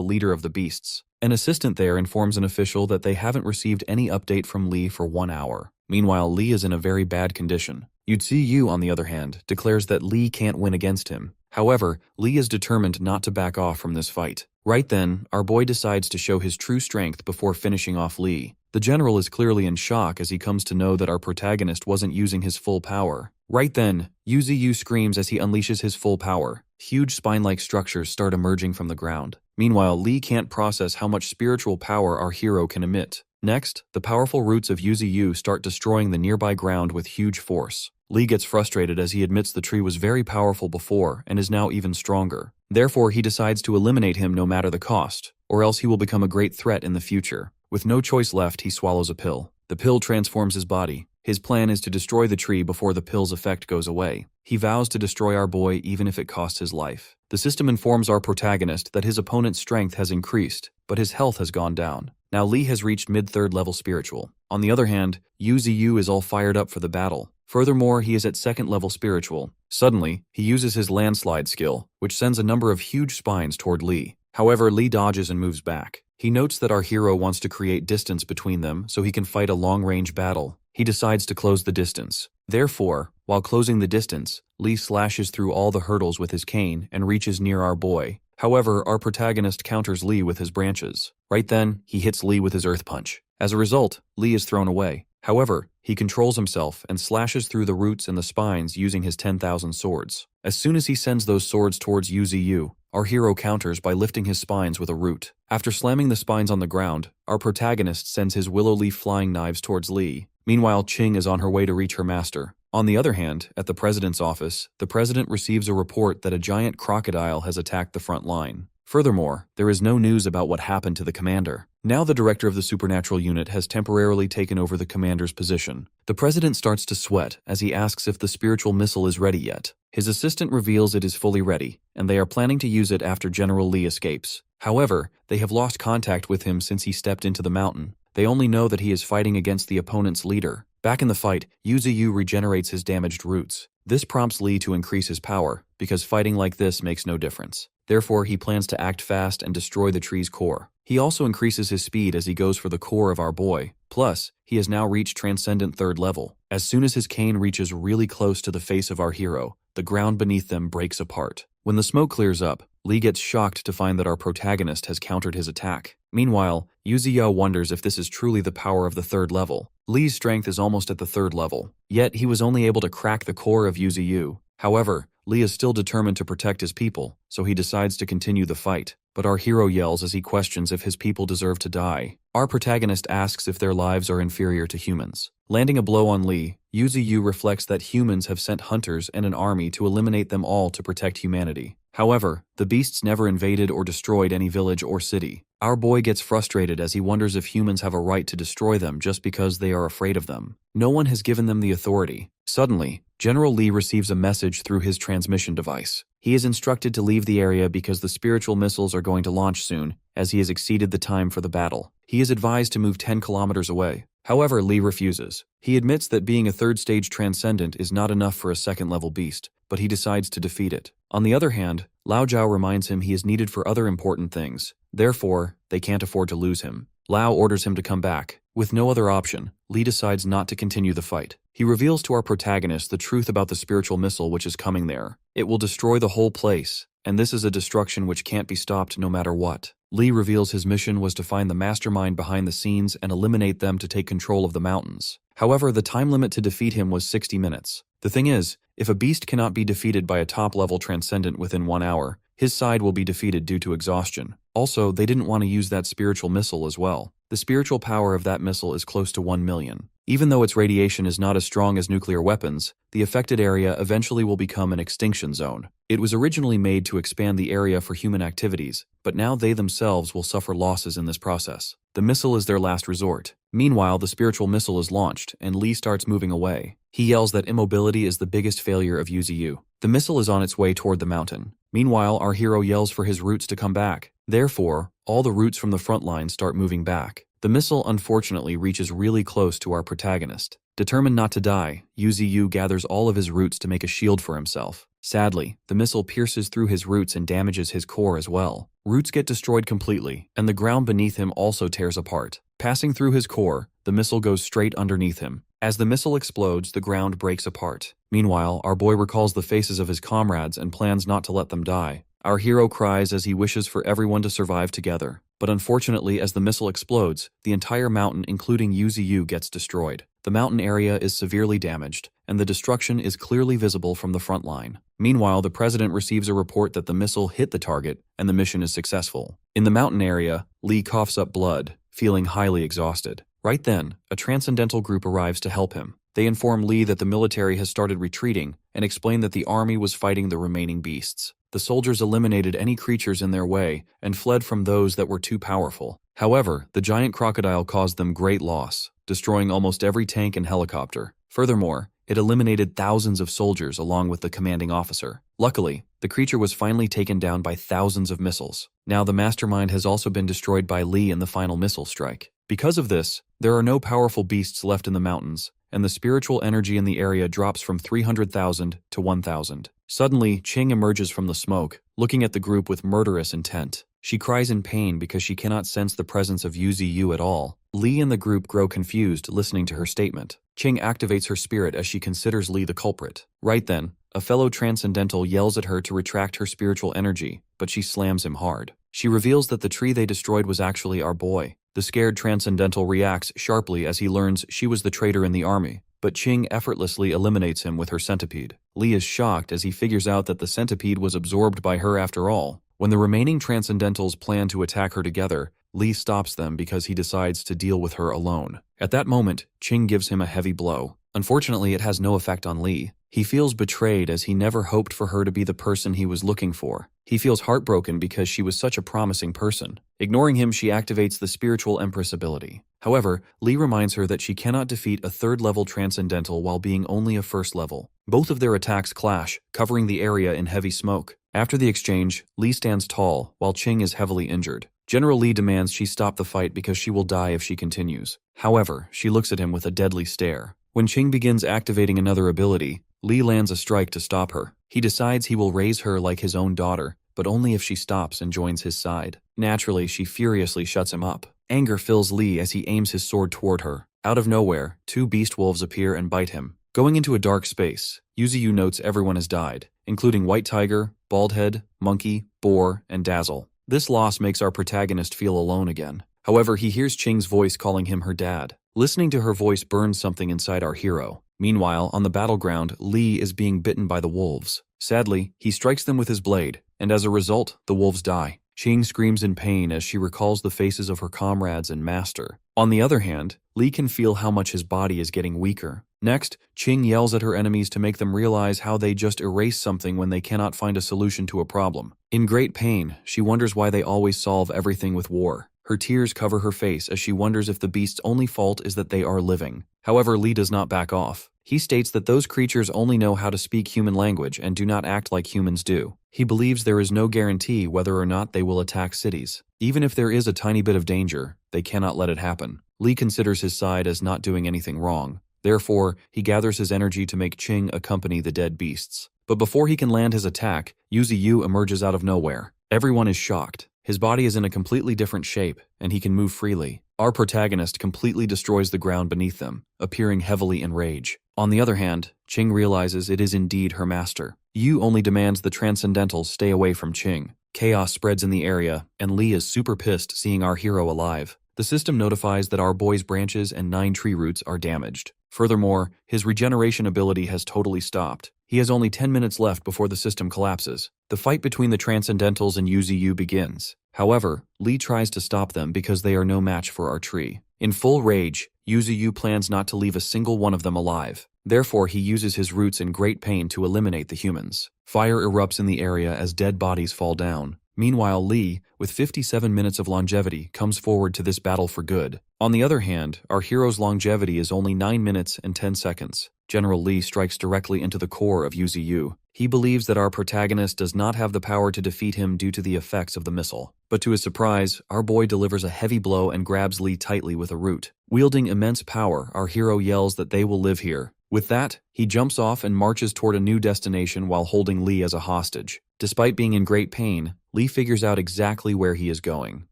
leader of the beasts. An assistant there informs an official that they haven't received any update from Li for 1 hour. Meanwhile, Li is in a very bad condition. Yuziu, on the other hand, declares that Li can't win against him. However, Li is determined not to back off from this fight. Right then, our boy decides to show his true strength before finishing off Li. The general is clearly in shock as he comes to know that our protagonist wasn't using his full power. Right then, Yuziu screams as he unleashes his full power. Huge spine-like structures start emerging from the ground. Meanwhile, Li can't process how much spiritual power our hero can emit. Next, the powerful roots of Yuziu start destroying the nearby ground with huge force. Li gets frustrated as he admits the tree was very powerful before and is now even stronger. Therefore, he decides to eliminate him no matter the cost, or else he will become a great threat in the future. With no choice left, he swallows a pill. The pill transforms his body. His plan is to destroy the tree before the pill's effect goes away. He vows to destroy our boy even if it costs his life. The system informs our protagonist that his opponent's strength has increased, but his health has gone down. Now Li has reached mid-3rd level spiritual. On the other hand, Yuziu is all fired up for the battle. Furthermore, he is at 2nd level spiritual. Suddenly, he uses his landslide skill, which sends a number of huge spines toward Li. However, Li dodges and moves back. He notes that our hero wants to create distance between them so he can fight a long-range battle. He decides to close the distance. Therefore, while closing the distance, Li slashes through all the hurdles with his cane and reaches near our boy. However, our protagonist counters Li with his branches. Right then, he hits Li with his earth punch. As a result, Li is thrown away. However, he controls himself and slashes through the roots and the spines using his 10,000 swords. As soon as he sends those swords towards Yuziu, our hero counters by lifting his spines with a root. After slamming the spines on the ground, our protagonist sends his willow leaf flying knives towards Li. Meanwhile, Qing is on her way to reach her master. On the other hand, at the president's office, the president receives a report that a giant crocodile has attacked the front line. Furthermore, there is no news about what happened to the commander. Now the director of the supernatural unit has temporarily taken over the commander's position. The president starts to sweat as he asks if the spiritual missile is ready yet. His assistant reveals it is fully ready, and they are planning to use it after General Li escapes. However, they have lost contact with him since he stepped into the mountain. They only know that he is fighting against the opponent's leader. Back in the fight, Yuziu regenerates his damaged roots. This prompts Li to increase his power, because fighting like this makes no difference. Therefore, he plans to act fast and destroy the tree's core. He also increases his speed as he goes for the core of our boy. Plus, he has now reached Transcendent 3rd level. As soon as his cane reaches really close to the face of our hero, the ground beneath them breaks apart. When the smoke clears up, Lee gets shocked to find that our protagonist has countered his attack. Meanwhile, Yuziu wonders if this is truly the power of the 3rd level. Lee's strength is almost at the 3rd level, yet he was only able to crack the core of Yuziu. However, Lee is still determined to protect his people, so he decides to continue the fight. But our hero yells as he questions if his people deserve to die. Our protagonist asks if their lives are inferior to humans. Landing a blow on Lee, Yuziu reflects that humans have sent hunters and an army to eliminate them all to protect humanity. However, the beasts never invaded or destroyed any village or city. Our boy gets frustrated as he wonders if humans have a right to destroy them just because they are afraid of them. No one has given them the authority. Suddenly, General Lee receives a message through his transmission device. He is instructed to leave the area because the spiritual missiles are going to launch soon, as he has exceeded the time for the battle. He is advised to move 10 kilometers away. However, Lee refuses. He admits that being a 3rd stage transcendent is not enough for a 2nd level beast, but he decides to defeat it. On the other hand, Lao Zhao reminds him he is needed for other important things. Therefore, they can't afford to lose him. Lao orders him to come back. With no other option, Lee decides not to continue the fight. He reveals to our protagonist the truth about the spiritual missile which is coming there. It will destroy the whole place, and this is a destruction which can't be stopped no matter what. Lee reveals his mission was to find the mastermind behind the scenes and eliminate them to take control of the mountains. However, the time limit to defeat him was 60 minutes. The thing is, if a beast cannot be defeated by a top-level transcendent within 1 hour, his side will be defeated due to exhaustion. Also, they didn't want to use that spiritual missile as well. The spiritual power of that missile is close to 1 million. Even though its radiation is not as strong as nuclear weapons, the affected area eventually will become an extinction zone. It was originally made to expand the area for human activities, but now they themselves will suffer losses in this process. The missile is their last resort. Meanwhile, the spiritual missile is launched, and Lee starts moving away. He yells that immobility is the biggest failure of Yuziu. The missile is on its way toward the mountain. Meanwhile, our hero yells for his roots to come back. Therefore, all the roots from the front line start moving back. The missile unfortunately reaches really close to our protagonist. Determined not to die, Yuziu gathers all of his roots to make a shield for himself. Sadly, the missile pierces through his roots and damages his core as well. Roots get destroyed completely, and the ground beneath him also tears apart. Passing through his core, the missile goes straight underneath him. As the missile explodes, the ground breaks apart. Meanwhile, our boy recalls the faces of his comrades and plans not to let them die. Our hero cries as he wishes for everyone to survive together. But unfortunately, as the missile explodes, the entire mountain, including Yuziu, gets destroyed. The mountain area is severely damaged, and the destruction is clearly visible from the front line. Meanwhile, the president receives a report that the missile hit the target, and the mission is successful. In the mountain area, Lee coughs up blood, feeling highly exhausted. Right then, a transcendental group arrives to help him. They inform Lee that the military has started retreating, and explain that the army was fighting the remaining beasts. The soldiers eliminated any creatures in their way and fled from those that were too powerful. However, the giant crocodile caused them great loss, destroying almost every tank and helicopter. Furthermore, it eliminated thousands of soldiers along with the commanding officer. Luckily, the creature was finally taken down by thousands of missiles. Now the mastermind has also been destroyed by Lee in the final missile strike. Because of this, there are no powerful beasts left in the mountains, and the spiritual energy in the area drops from 300,000 to 1,000. Suddenly, Ching emerges from the smoke, looking at the group with murderous intent. She cries in pain because she cannot sense the presence of Yuziu at all. Lee and the group grow confused listening to her statement. Ching activates her spirit as she considers Lee the culprit. Right then, a fellow Transcendental yells at her to retract her spiritual energy, but she slams him hard. She reveals that the tree they destroyed was actually our boy. The scared Transcendental reacts sharply as he learns she was the traitor in the army, but Ching effortlessly eliminates him with her centipede. Lee is shocked as he figures out that the centipede was absorbed by her after all. When the remaining Transcendentals plan to attack her together, Lee stops them because he decides to deal with her alone. At that moment, Ching gives him a heavy blow. Unfortunately, it has no effect on Lee. He feels betrayed as he never hoped for her to be the person he was looking for. He feels heartbroken because she was such a promising person. Ignoring him, she activates the Spiritual Empress ability. However, Lee reminds her that she cannot defeat a 3rd-level Transcendental while being only a 1st level. Both of their attacks clash, covering the area in heavy smoke. After the exchange, Lee stands tall, while Ching is heavily injured. General Lee demands she stop the fight because she will die if she continues. However, she looks at him with a deadly stare. When Ching begins activating another ability, Lee lands a strike to stop her. He decides he will raise her like his own daughter, but only if she stops and joins his side. Naturally, she furiously shuts him up. Anger fills Lee as he aims his sword toward her. Out of nowhere, 2 beast wolves appear and bite him. Going into a dark space, Yuziu notes everyone has died, including White Tiger, Baldhead, Monkey, Boar, and Dazzle. This loss makes our protagonist feel alone again. However, he hears Qing's voice calling him her dad. Listening to her voice burns something inside our hero. Meanwhile, on the battleground, Lee is being bitten by the wolves. Sadly, he strikes them with his blade, and as a result, the wolves die. Qing screams in pain as she recalls the faces of her comrades and master. On the other hand, Lee can feel how much his body is getting weaker. Next, Qing yells at her enemies to make them realize how they just erase something when they cannot find a solution to a problem. In great pain, she wonders why they always solve everything with war. Her tears cover her face as she wonders if the beast's only fault is that they are living. However, Lee does not back off. He states that those creatures only know how to speak human language and do not act like humans do. He believes there is no guarantee whether or not they will attack cities. Even if there is a tiny bit of danger, they cannot let it happen. Lee considers his side as not doing anything wrong. Therefore, he gathers his energy to make Qing accompany the dead beasts. But before he can land his attack, Yuziu emerges out of nowhere. Everyone is shocked. His body is in a completely different shape, and he can move freely. Our protagonist completely destroys the ground beneath them, appearing heavily in rage. On the other hand, Qing realizes it is indeed her master. Yu only demands the Transcendentals stay away from Qing. Chaos spreads in the area, and Lee is super pissed seeing our hero alive. The system notifies that our boy's branches and 9 tree roots are damaged. Furthermore, his regeneration ability has totally stopped. He has only 10 minutes left before the system collapses. The fight between the Transcendentals and Yuziu begins. However, Lee tries to stop them because they are no match for our tree. In full rage, Yuziu plans not to leave a single one of them alive. Therefore, he uses his roots in great pain to eliminate the humans. Fire erupts in the area as dead bodies fall down. Meanwhile, Lee, with 57 minutes of longevity, comes forward to this battle for good. On the other hand, our hero's longevity is only 9 minutes and 10 seconds. General Lee strikes directly into the core of Yuziu. He believes that our protagonist does not have the power to defeat him due to the effects of the missile. But to his surprise, our boy delivers a heavy blow and grabs Lee tightly with a root. Wielding immense power, our hero yells that they will live here. With that, he jumps off and marches toward a new destination while holding Lee as a hostage. Despite being in great pain, Lee figures out exactly where he is going.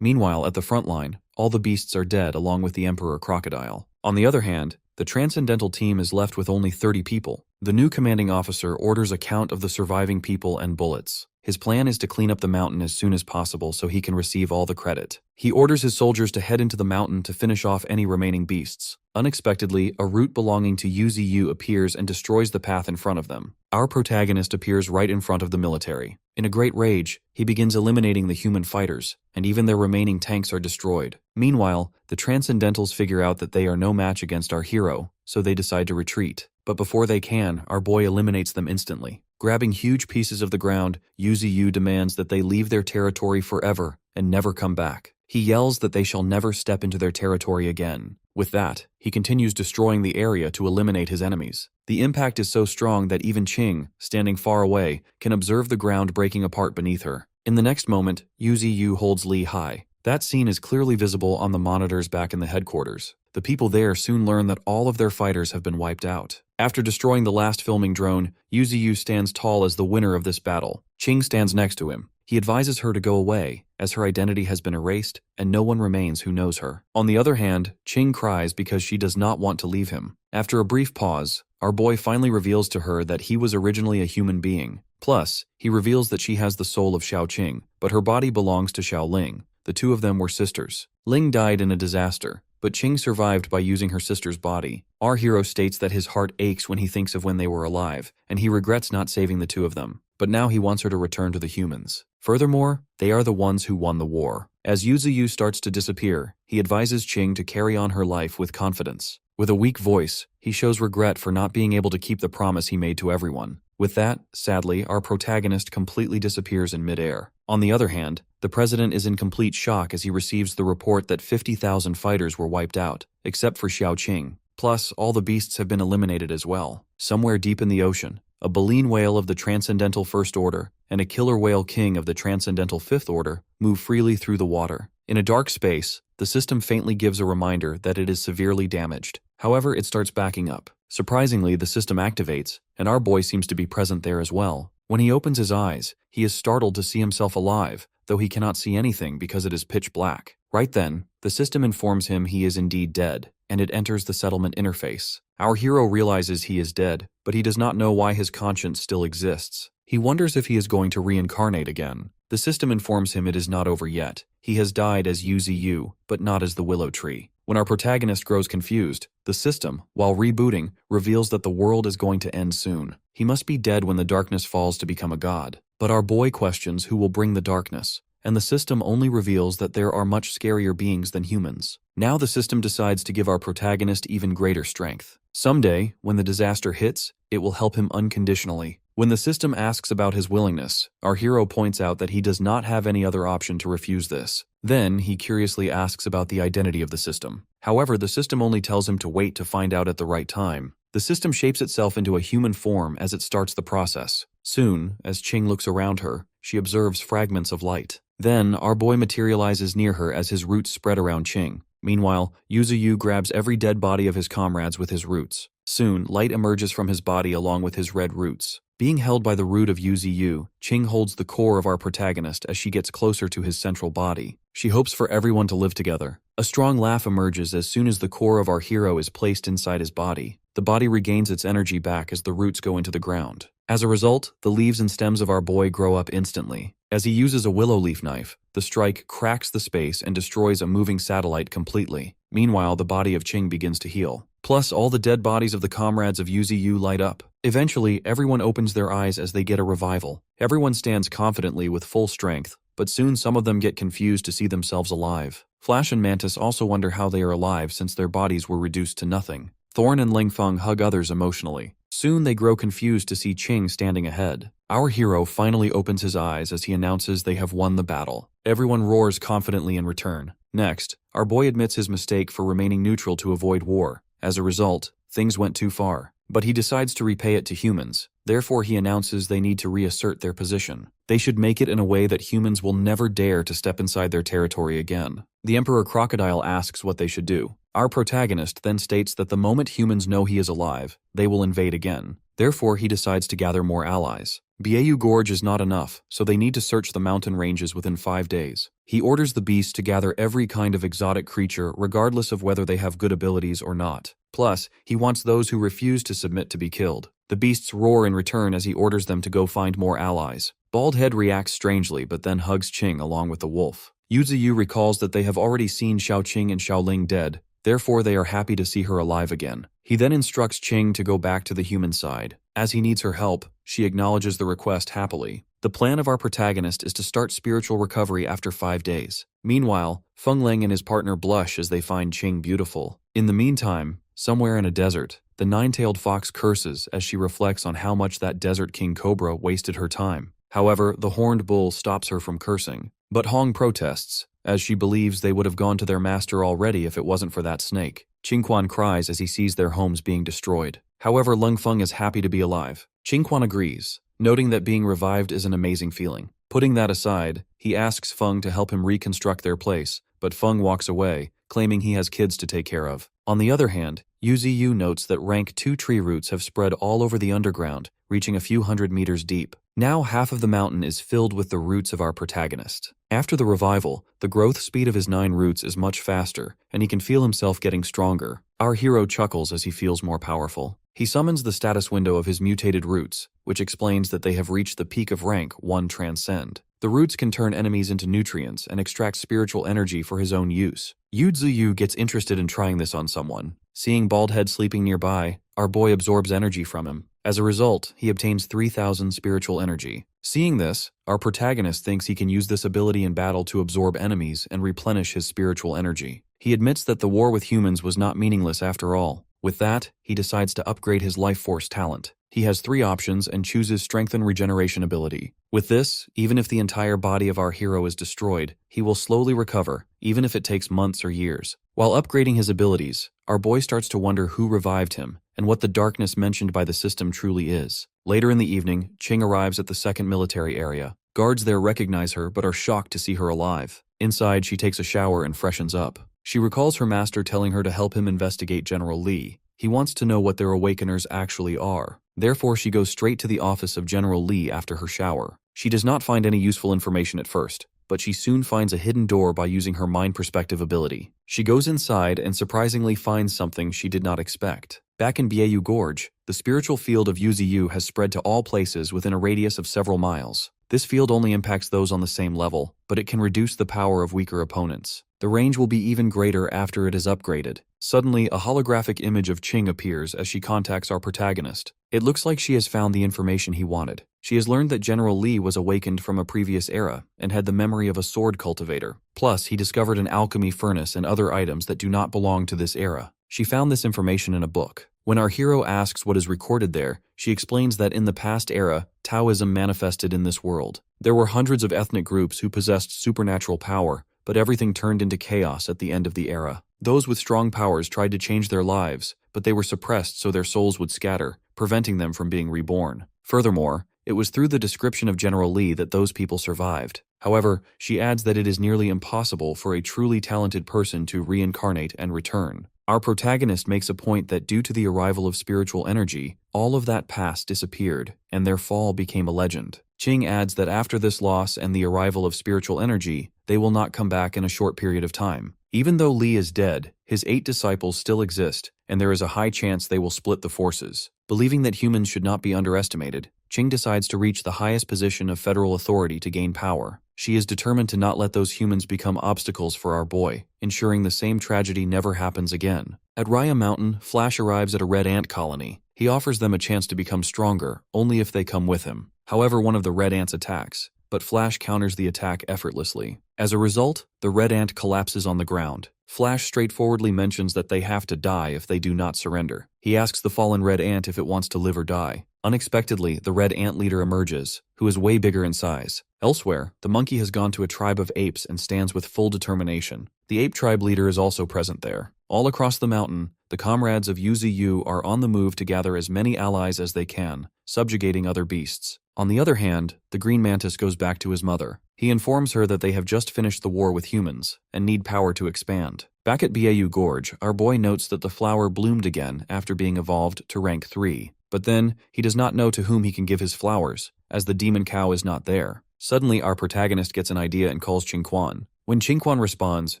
Meanwhile, at the front line, all the beasts are dead along with the Emperor Crocodile. On the other hand, the Transcendental team is left with only 30 people. The new commanding officer orders a count of the surviving people and bullets. His plan is to clean up the mountain as soon as possible so he can receive all the credit. He orders his soldiers to head into the mountain to finish off any remaining beasts. Unexpectedly, a root belonging to Yuziu appears and destroys the path in front of them. Our protagonist appears right in front of the military. In a great rage, he begins eliminating the human fighters, and even their remaining tanks are destroyed. Meanwhile, the Transcendentals figure out that they are no match against our hero, so they decide to retreat. But before they can, our boy eliminates them instantly. Grabbing huge pieces of the ground, Yuziu demands that they leave their territory forever and never come back. He yells that they shall never step into their territory again. With that, he continues destroying the area to eliminate his enemies. The impact is so strong that even Qing, standing far away, can observe the ground breaking apart beneath her. In the next moment, Yuziu holds Lee high. That scene is clearly visible on the monitors back in the headquarters. The people there soon learn that all of their fighters have been wiped out. After destroying the last filming drone, Yuziu stands tall as the winner of this battle. Qing stands next to him. He advises her to go away, as her identity has been erased and no one remains who knows her. On the other hand, Qing cries because she does not want to leave him. After a brief pause, our boy finally reveals to her that he was originally a human being. Plus, he reveals that she has the soul of Xiaoqing, but her body belongs to Xiaoling. The two of them were sisters. Ling died in a disaster, but Qing survived by using her sister's body. Our hero states that his heart aches when he thinks of when they were alive, and he regrets not saving the two of them. But now he wants her to return to the humans. Furthermore, they are the ones who won the war. As Yuziu starts to disappear, he advises Qing to carry on her life with confidence. With a weak voice, he shows regret for not being able to keep the promise he made to everyone. With that, sadly, our protagonist completely disappears in midair. On the other hand, the president is in complete shock as he receives the report that 50,000 fighters were wiped out, except for Xiaoqing. Plus, all the beasts have been eliminated as well. Somewhere deep in the ocean, a baleen whale of the Transcendental First Order and a killer whale king of the Transcendental Fifth Order move freely through the water. In a dark space, the system faintly gives a reminder that it is severely damaged. However, it starts backing up. Surprisingly, the system activates, and our boy seems to be present there as well. When he opens his eyes, he is startled to see himself alive, though he cannot see anything because it is pitch black. Right then, the system informs him he is indeed dead, and it enters the settlement interface. Our hero realizes he is dead, but he does not know why his conscience still exists. He wonders if he is going to reincarnate again. The system informs him it is not over yet. He has died as Yuziu, but not as the willow tree. When our protagonist grows confused, the system, while rebooting, reveals that the world is going to end soon. He must be dead when the darkness falls to become a god. But our boy questions who will bring the darkness, and the system only reveals that there are much scarier beings than humans. Now the system decides to give our protagonist even greater strength. Someday, when the disaster hits, it will help him unconditionally. When the system asks about his willingness, our hero points out that he does not have any other option to refuse this. Then, he curiously asks about the identity of the system. However, the system only tells him to wait to find out at the right time. The system shapes itself into a human form as it starts the process. Soon, as Ching looks around her, she observes fragments of light. Then, our boy materializes near her as his roots spread around Ching. Meanwhile, Yuziu grabs every dead body of his comrades with his roots. Soon, light emerges from his body along with his red roots. Being held by the root of Yuziu, Ching holds the core of our protagonist as she gets closer to his central body. She hopes for everyone to live together. A strong laugh emerges as soon as the core of our hero is placed inside his body. The body regains its energy back as the roots go into the ground. As a result, the leaves and stems of our boy grow up instantly. As he uses a willow leaf knife, the strike cracks the space and destroys a moving satellite completely. Meanwhile, the body of Ching begins to heal. Plus, all the dead bodies of the comrades of Yuziu light up. Eventually, everyone opens their eyes as they get a revival. Everyone stands confidently with full strength, but soon some of them get confused to see themselves alive. Flash and Mantis also wonder how they are alive since their bodies were reduced to nothing. Thorn and Lingfeng hug others emotionally. Soon they grow confused to see Ching standing ahead. Our hero finally opens his eyes as he announces they have won the battle. Everyone roars confidently in return. Next, our boy admits his mistake for remaining neutral to avoid war. As a result, things went too far. But he decides to repay it to humans. Therefore, he announces they need to reassert their position. They should make it in a way that humans will never dare to step inside their territory again. The Emperor Crocodile asks what they should do. Our protagonist then states that the moment humans know he is alive, they will invade again. Therefore, he decides to gather more allies. Bieu Gorge is not enough, so they need to search the mountain ranges within 5 days. He orders the beasts to gather every kind of exotic creature regardless of whether they have good abilities or not. Plus, he wants those who refuse to submit to be killed. The beasts roar in return as he orders them to go find more allies. Baldhead reacts strangely but then hugs Ching along with the wolf. Yuziu recalls that they have already seen Xiaoqing and Xiaoling dead, therefore they are happy to see her alive again. He then instructs Ching to go back to the human side. As he needs her help, she acknowledges the request happily. The plan of our protagonist is to start spiritual recovery after 5 days. Meanwhile, Feng Ling and his partner blush as they find Ching beautiful. In the meantime, somewhere in a desert, the nine-tailed fox curses as she reflects on how much that desert king cobra wasted her time. However, the horned bull stops her from cursing. But Hong protests, as she believes they would have gone to their master already if it wasn't for that snake. Qingquan cries as he sees their homes being destroyed. However, Leng Feng is happy to be alive. Qingquan agrees, noting that being revived is an amazing feeling. Putting that aside, he asks Feng to help him reconstruct their place, but Feng walks away, claiming he has kids to take care of. On the other hand, Yuziu notes that rank 2 tree roots have spread all over the underground, reaching a few hundred meters deep. Now half of the mountain is filled with the roots of our protagonist. After the revival, the growth speed of his 9 roots is much faster, and he can feel himself getting stronger. Our hero chuckles as he feels more powerful. He summons the status window of his mutated roots, which explains that they have reached the peak of rank 1 Transcend. The roots can turn enemies into nutrients and extract spiritual energy for his own use. Yuziu gets interested in trying this on someone. Seeing Baldhead sleeping nearby, our boy absorbs energy from him. As a result, he obtains 3,000 spiritual energy. Seeing this, our protagonist thinks he can use this ability in battle to absorb enemies and replenish his spiritual energy. He admits that the war with humans was not meaningless after all. With that, he decides to upgrade his life force talent. He has 3 options and chooses Strengthen Regeneration ability. With this, even if the entire body of our hero is destroyed, he will slowly recover, even if it takes months or years. While upgrading his abilities, our boy starts to wonder who revived him and what the darkness mentioned by the system truly is. Later in the evening, Ching arrives at the second military area. Guards there recognize her but are shocked to see her alive. Inside, she takes a shower and freshens up. She recalls her master telling her to help him investigate General Li. He wants to know what their awakeners actually are. Therefore, she goes straight to the office of General Li after her shower. She does not find any useful information at first, but she soon finds a hidden door by using her mind perspective ability. She goes inside and surprisingly finds something she did not expect. Back in Beiyu Gorge, the spiritual field of Yuziu has spread to all places within a radius of several miles. This field only impacts those on the same level, but it can reduce the power of weaker opponents. The range will be even greater after it is upgraded. Suddenly, a holographic image of Qing appears as she contacts our protagonist. It looks like she has found the information he wanted. She has learned that General Li was awakened from a previous era and had the memory of a sword cultivator. Plus, he discovered an alchemy furnace and other items that do not belong to this era. She found this information in a book. When our hero asks what is recorded there, she explains that in the past era, Taoism manifested in this world. There were hundreds of ethnic groups who possessed supernatural power, but everything turned into chaos at the end of the era. Those with strong powers tried to change their lives, but they were suppressed so their souls would scatter, preventing them from being reborn. Furthermore, it was through the description of General Li that those people survived. However, she adds that it is nearly impossible for a truly talented person to reincarnate and return. Our protagonist makes a point that due to the arrival of spiritual energy, all of that past disappeared, and their fall became a legend. Qing adds that after this loss and the arrival of spiritual energy, they will not come back in a short period of time. Even though Li is dead, his 8 disciples still exist, and there is a high chance they will split the forces. Believing that humans should not be underestimated, Qing decides to reach the highest position of federal authority to gain power. She is determined to not let those humans become obstacles for our boy, ensuring the same tragedy never happens again. At Raya Mountain, Flash arrives at a red ant colony. He offers them a chance to become stronger, only if they come with him. However, one of the red ants attacks, but Flash counters the attack effortlessly. As a result, the red ant collapses on the ground. Flash straightforwardly mentions that they have to die if they do not surrender. He asks the fallen red ant if it wants to live or die. Unexpectedly, the red ant leader emerges, who is way bigger in size. Elsewhere, the monkey has gone to a tribe of apes and stands with full determination. The ape tribe leader is also present there. All across the mountain, the comrades of Yuziu are on the move to gather as many allies as they can, subjugating other beasts. On the other hand, the green mantis goes back to his mother. He informs her that they have just finished the war with humans and need power to expand. Back at Beiyu Gorge, our boy notes that the flower bloomed again after being evolved to rank 3. But then, he does not know to whom he can give his flowers, as the demon cow is not there. Suddenly, our protagonist gets an idea and calls Qingquan. When Qingquan responds,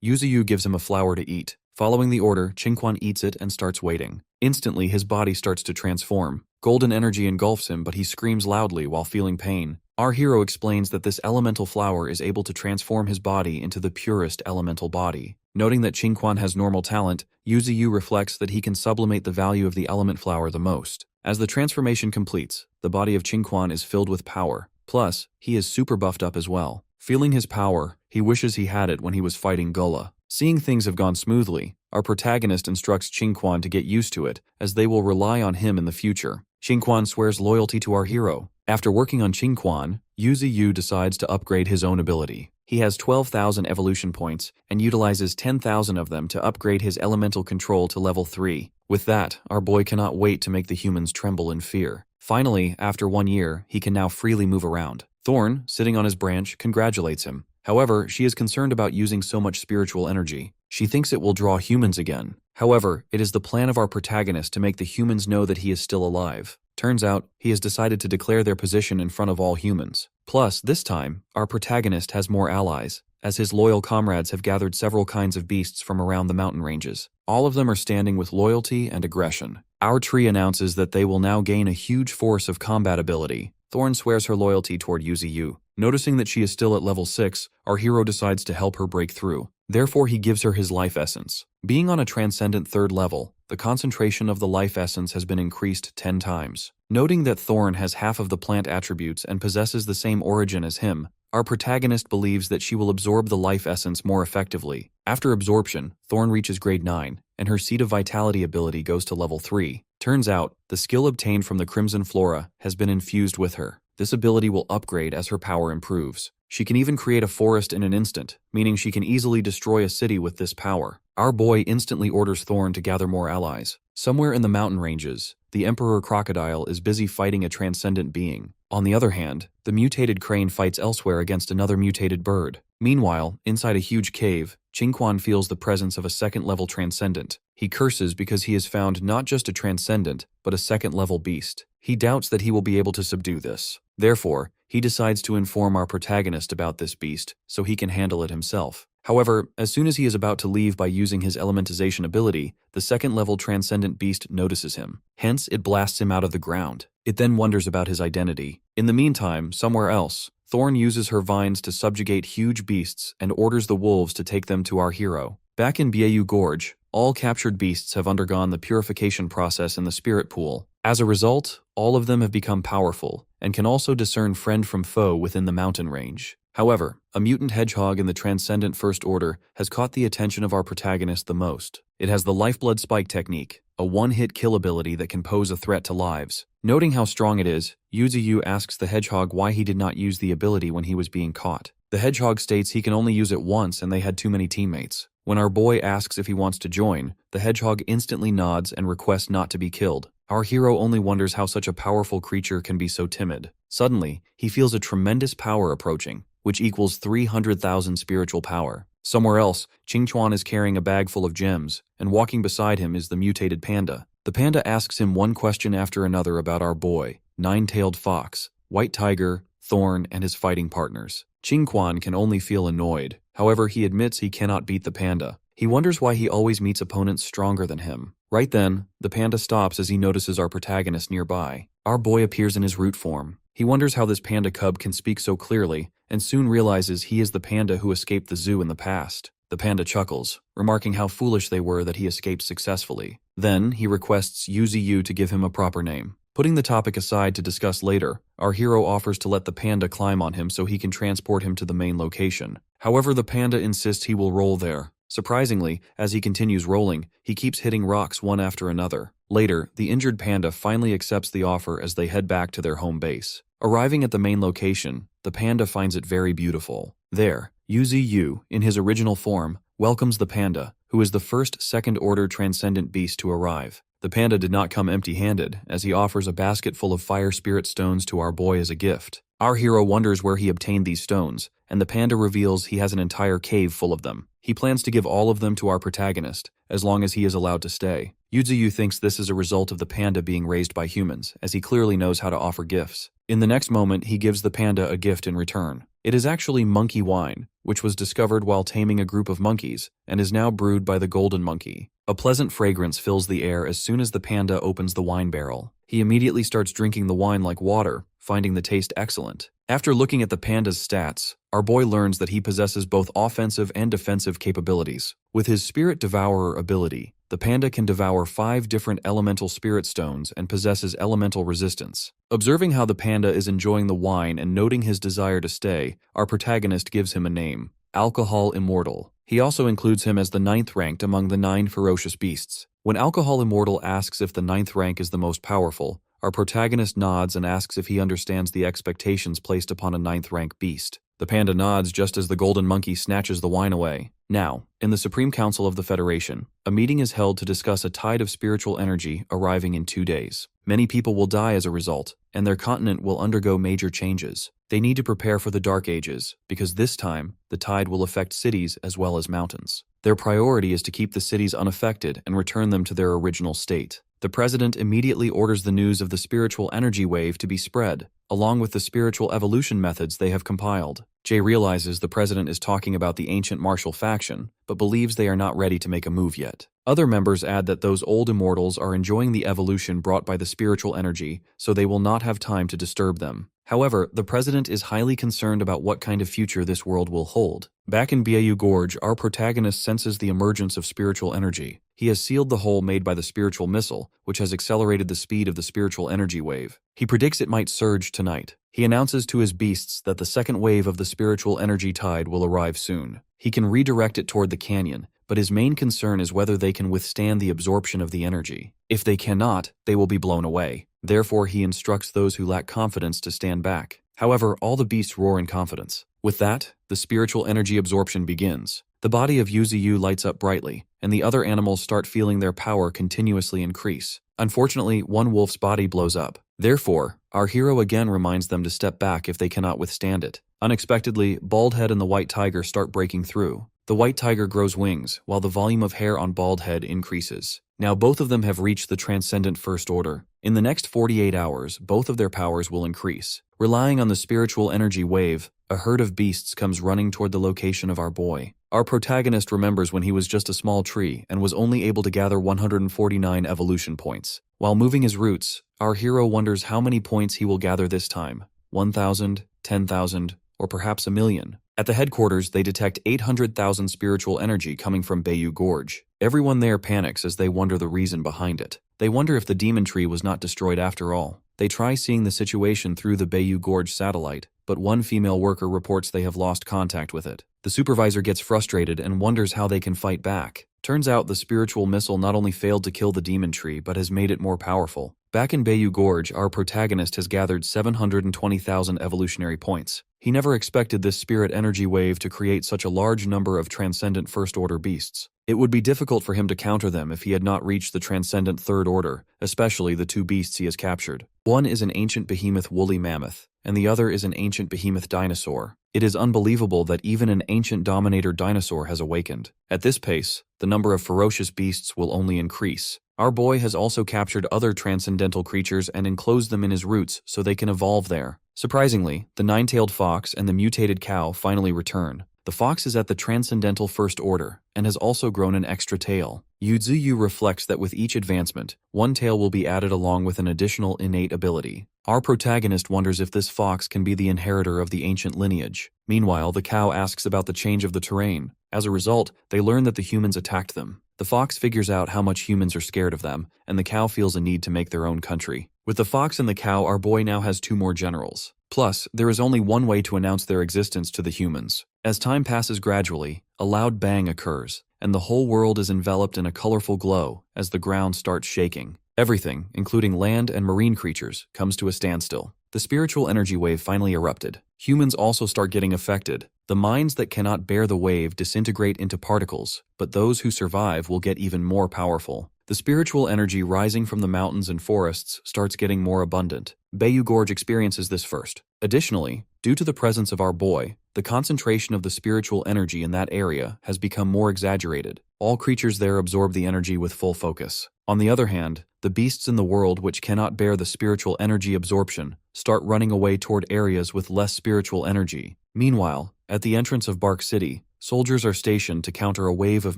Yuziu gives him a flower to eat. Following the order, Qingquan eats it and starts waiting. Instantly, his body starts to transform. Golden energy engulfs him, but he screams loudly while feeling pain. Our hero explains that this elemental flower is able to transform his body into the purest elemental body. Noting that Qingquan has normal talent, Yuziu reflects that he can sublimate the value of the element flower the most. As the transformation completes, the body of Qingquan is filled with power. Plus, he is super buffed up as well. Feeling his power, he wishes he had it when he was fighting Gula. Seeing things have gone smoothly, our protagonist instructs Qingquan to get used to it, as they will rely on him in the future. Qingquan swears loyalty to our hero. After working on Qingquan, Yuziu decides to upgrade his own ability. He has 12,000 evolution points and utilizes 10,000 of them to upgrade his elemental control to level 3. With that, our boy cannot wait to make the humans tremble in fear. Finally, after 1 year, he can now freely move around. Thorn, sitting on his branch, congratulates him. However, she is concerned about using so much spiritual energy. She thinks it will draw humans again. However, it is the plan of our protagonist to make the humans know that he is still alive. Turns out, he has decided to declare their position in front of all humans. Plus, this time, our protagonist has more allies, as his loyal comrades have gathered several kinds of beasts from around the mountain ranges. All of them are standing with loyalty and aggression. Our tree announces that they will now gain a huge force of combat ability. Thorn swears her loyalty toward Yuziu. Noticing that she is still at level 6, our hero decides to help her break through. Therefore, he gives her his life essence. Being on a transcendent 3rd level, the concentration of the life essence has been increased 10 times. Noting that Thorn has half of the plant attributes and possesses the same origin as him, our protagonist believes that she will absorb the life essence more effectively. After absorption, Thorn reaches grade 9, and her Seed of Vitality ability goes to level 3. Turns out, the skill obtained from the Crimson Flora has been infused with her. This ability will upgrade as her power improves. She can even create a forest in an instant, meaning she can easily destroy a city with this power. Our boy instantly orders Thorn to gather more allies. Somewhere in the mountain ranges, the Emperor Crocodile is busy fighting a transcendent being. On the other hand, the mutated crane fights elsewhere against another mutated bird. Meanwhile, inside a huge cave, Qingquan feels the presence of a 2nd-level transcendent. He curses because he has found not just a transcendent, but a 2nd-level beast. He doubts that he will be able to subdue this. Therefore, he decides to inform our protagonist about this beast so he can handle it himself. However, as soon as he is about to leave by using his elementization ability, the second-level transcendent beast notices him. Hence, it blasts him out of the ground. It then wonders about his identity. In the meantime, somewhere else, Thorn uses her vines to subjugate huge beasts and orders the wolves to take them to our hero. Back in Byeyu Gorge, all captured beasts have undergone the purification process in the spirit pool. As a result, all of them have become powerful and can also discern friend from foe within the mountain range. However, a mutant hedgehog in the Transcendent First Order has caught the attention of our protagonist the most. It has the Lifeblood Spike technique, a one-hit kill ability that can pose a threat to lives. Noting how strong it is, Yuziu asks the hedgehog why he did not use the ability when he was being caught. The hedgehog states he can only use it once and they had too many teammates. When our boy asks if he wants to join, the hedgehog instantly nods and requests not to be killed. Our hero only wonders how such a powerful creature can be so timid. Suddenly, he feels a tremendous power approaching, which equals 300,000 spiritual power. Somewhere else, Qingquan is carrying a bag full of gems, and walking beside him is the mutated panda. The panda asks him one question after another about our boy, Nine-Tailed Fox, White Tiger, Thorn, and his fighting partners. Qingquan can only feel annoyed. However, he admits he cannot beat the panda. He wonders why he always meets opponents stronger than him. Right then, the panda stops as he notices our protagonist nearby. Our boy appears in his root form. He wonders how this panda cub can speak so clearly, and soon realizes he is the panda who escaped the zoo in the past. The panda chuckles, remarking how foolish they were that he escaped successfully. Then, he requests Yuziu to give him a proper name. Putting the topic aside to discuss later, our hero offers to let the panda climb on him so he can transport him to the main location. However, the panda insists he will roll there. Surprisingly, as he continues rolling, he keeps hitting rocks one after another. Later, the injured panda finally accepts the offer as they head back to their home base. Arriving at the main location, the panda finds it very beautiful. There, Yuziu, in his original form, welcomes the panda, who is the first second-order transcendent beast to arrive. The panda did not come empty-handed, as he offers a basket full of fire spirit stones to our boy as a gift. Our hero wonders where he obtained these stones, and the panda reveals he has an entire cave full of them. He plans to give all of them to our protagonist, as long as he is allowed to stay. Yuziu thinks this is a result of the panda being raised by humans, as he clearly knows how to offer gifts. In the next moment, he gives the panda a gift in return. It is actually monkey wine, which was discovered while taming a group of monkeys, and is now brewed by the golden monkey. A pleasant fragrance fills the air as soon as the panda opens the wine barrel. He immediately starts drinking the wine like water, finding the taste excellent. After looking at the panda's stats, our boy learns that he possesses both offensive and defensive capabilities. With his Spirit Devourer ability, the panda can devour 5 different elemental spirit stones and possesses elemental resistance. Observing how the panda is enjoying the wine and noting his desire to stay, our protagonist gives him a name, Alcohol Immortal. He also includes him as the 9th ranked among the 9 ferocious beasts. When Alcohol Immortal asks if the 9th rank is the most powerful, our protagonist nods and asks if he understands the expectations placed upon a 9th rank beast. The panda nods just as the golden monkey snatches the wine away. Now, in the Supreme Council of the Federation, a meeting is held to discuss a tide of spiritual energy arriving in 2 days. Many people will die as a result, and their continent will undergo major changes. They need to prepare for the Dark Ages, because this time, the tide will affect cities as well as mountains. Their priority is to keep the cities unaffected and return them to their original state. The president immediately orders the news of the spiritual energy wave to be spread, along with the spiritual evolution methods they have compiled. Jay realizes the president is talking about the ancient martial faction, but believes they are not ready to make a move yet. Other members add that those old immortals are enjoying the evolution brought by the spiritual energy, so they will not have time to disturb them. However, the president is highly concerned about what kind of future this world will hold. Back in Byeyu Gorge, our protagonist senses the emergence of spiritual energy. He has sealed the hole made by the spiritual missile, which has accelerated the speed of the spiritual energy wave. He predicts it might surge tonight. He announces to his beasts that the second wave of the spiritual energy tide will arrive soon. He can redirect it toward the canyon, but his main concern is whether they can withstand the absorption of the energy. If they cannot, they will be blown away. Therefore, he instructs those who lack confidence to stand back. However, all the beasts roar in confidence. With that, the spiritual energy absorption begins. The body of Yuziu lights up brightly, and the other animals start feeling their power continuously increase. Unfortunately, one wolf's body blows up. Therefore, our hero again reminds them to step back if they cannot withstand it. Unexpectedly, Baldhead and the White Tiger start breaking through. The White Tiger grows wings, while the volume of hair on Baldhead increases. Now both of them have reached the Transcendent First Order. In the next 48 hours, both of their powers will increase. Relying on the spiritual energy wave, a herd of beasts comes running toward the location of our boy. Our protagonist remembers when he was just a small tree and was only able to gather 149 evolution points. While moving his roots, our hero wonders how many points he will gather this time. 1,000, 10,000, or perhaps 1,000,000. At the headquarters, they detect 800,000 spiritual energy coming from Bayou Gorge. Everyone there panics as they wonder the reason behind it. They wonder if the demon tree was not destroyed after all. They try seeing the situation through the Bayou Gorge satellite, but one female worker reports they have lost contact with it. The supervisor gets frustrated and wonders how they can fight back. Turns out the spiritual missile not only failed to kill the demon tree, but has made it more powerful. Back in Bayou Gorge, our protagonist has gathered 720,000 evolutionary points. He never expected this spirit energy wave to create such a large number of transcendent first-order beasts. It would be difficult for him to counter them if he had not reached the transcendent third order, especially the two beasts he has captured. One is an ancient behemoth woolly mammoth, and the other is an ancient behemoth dinosaur. It is unbelievable that even an ancient dominator dinosaur has awakened. At this pace, the number of ferocious beasts will only increase. Our boy has also captured other transcendental creatures and enclosed them in his roots so they can evolve there. Surprisingly, the nine-tailed fox and the mutated cow finally return. The fox is at the transcendental first order and has also grown an extra tail. Yuziu reflects that with each advancement, one tail will be added along with an additional innate ability. Our protagonist wonders if this fox can be the inheritor of the ancient lineage. Meanwhile, the cow asks about the change of the terrain. As a result, they learn that the humans attacked them. The fox figures out how much humans are scared of them, and the cow feels a need to make their own country. With the fox and the cow, our boy now has two more generals. Plus, there is only one way to announce their existence to the humans. As time passes gradually, a loud bang occurs, and the whole world is enveloped in a colorful glow as the ground starts shaking. Everything, including land and marine creatures, comes to a standstill. The spiritual energy wave finally erupted. Humans also start getting affected. The minds that cannot bear the wave disintegrate into particles, but those who survive will get even more powerful. The spiritual energy rising from the mountains and forests starts getting more abundant. Bayou Gorge experiences this first. Additionally, due to the presence of our boy, the concentration of the spiritual energy in that area has become more exaggerated. All creatures there absorb the energy with full focus. On the other hand, the beasts in the world which cannot bear the spiritual energy absorption start running away toward areas with less spiritual energy. Meanwhile, at the entrance of Bark City, soldiers are stationed to counter a wave of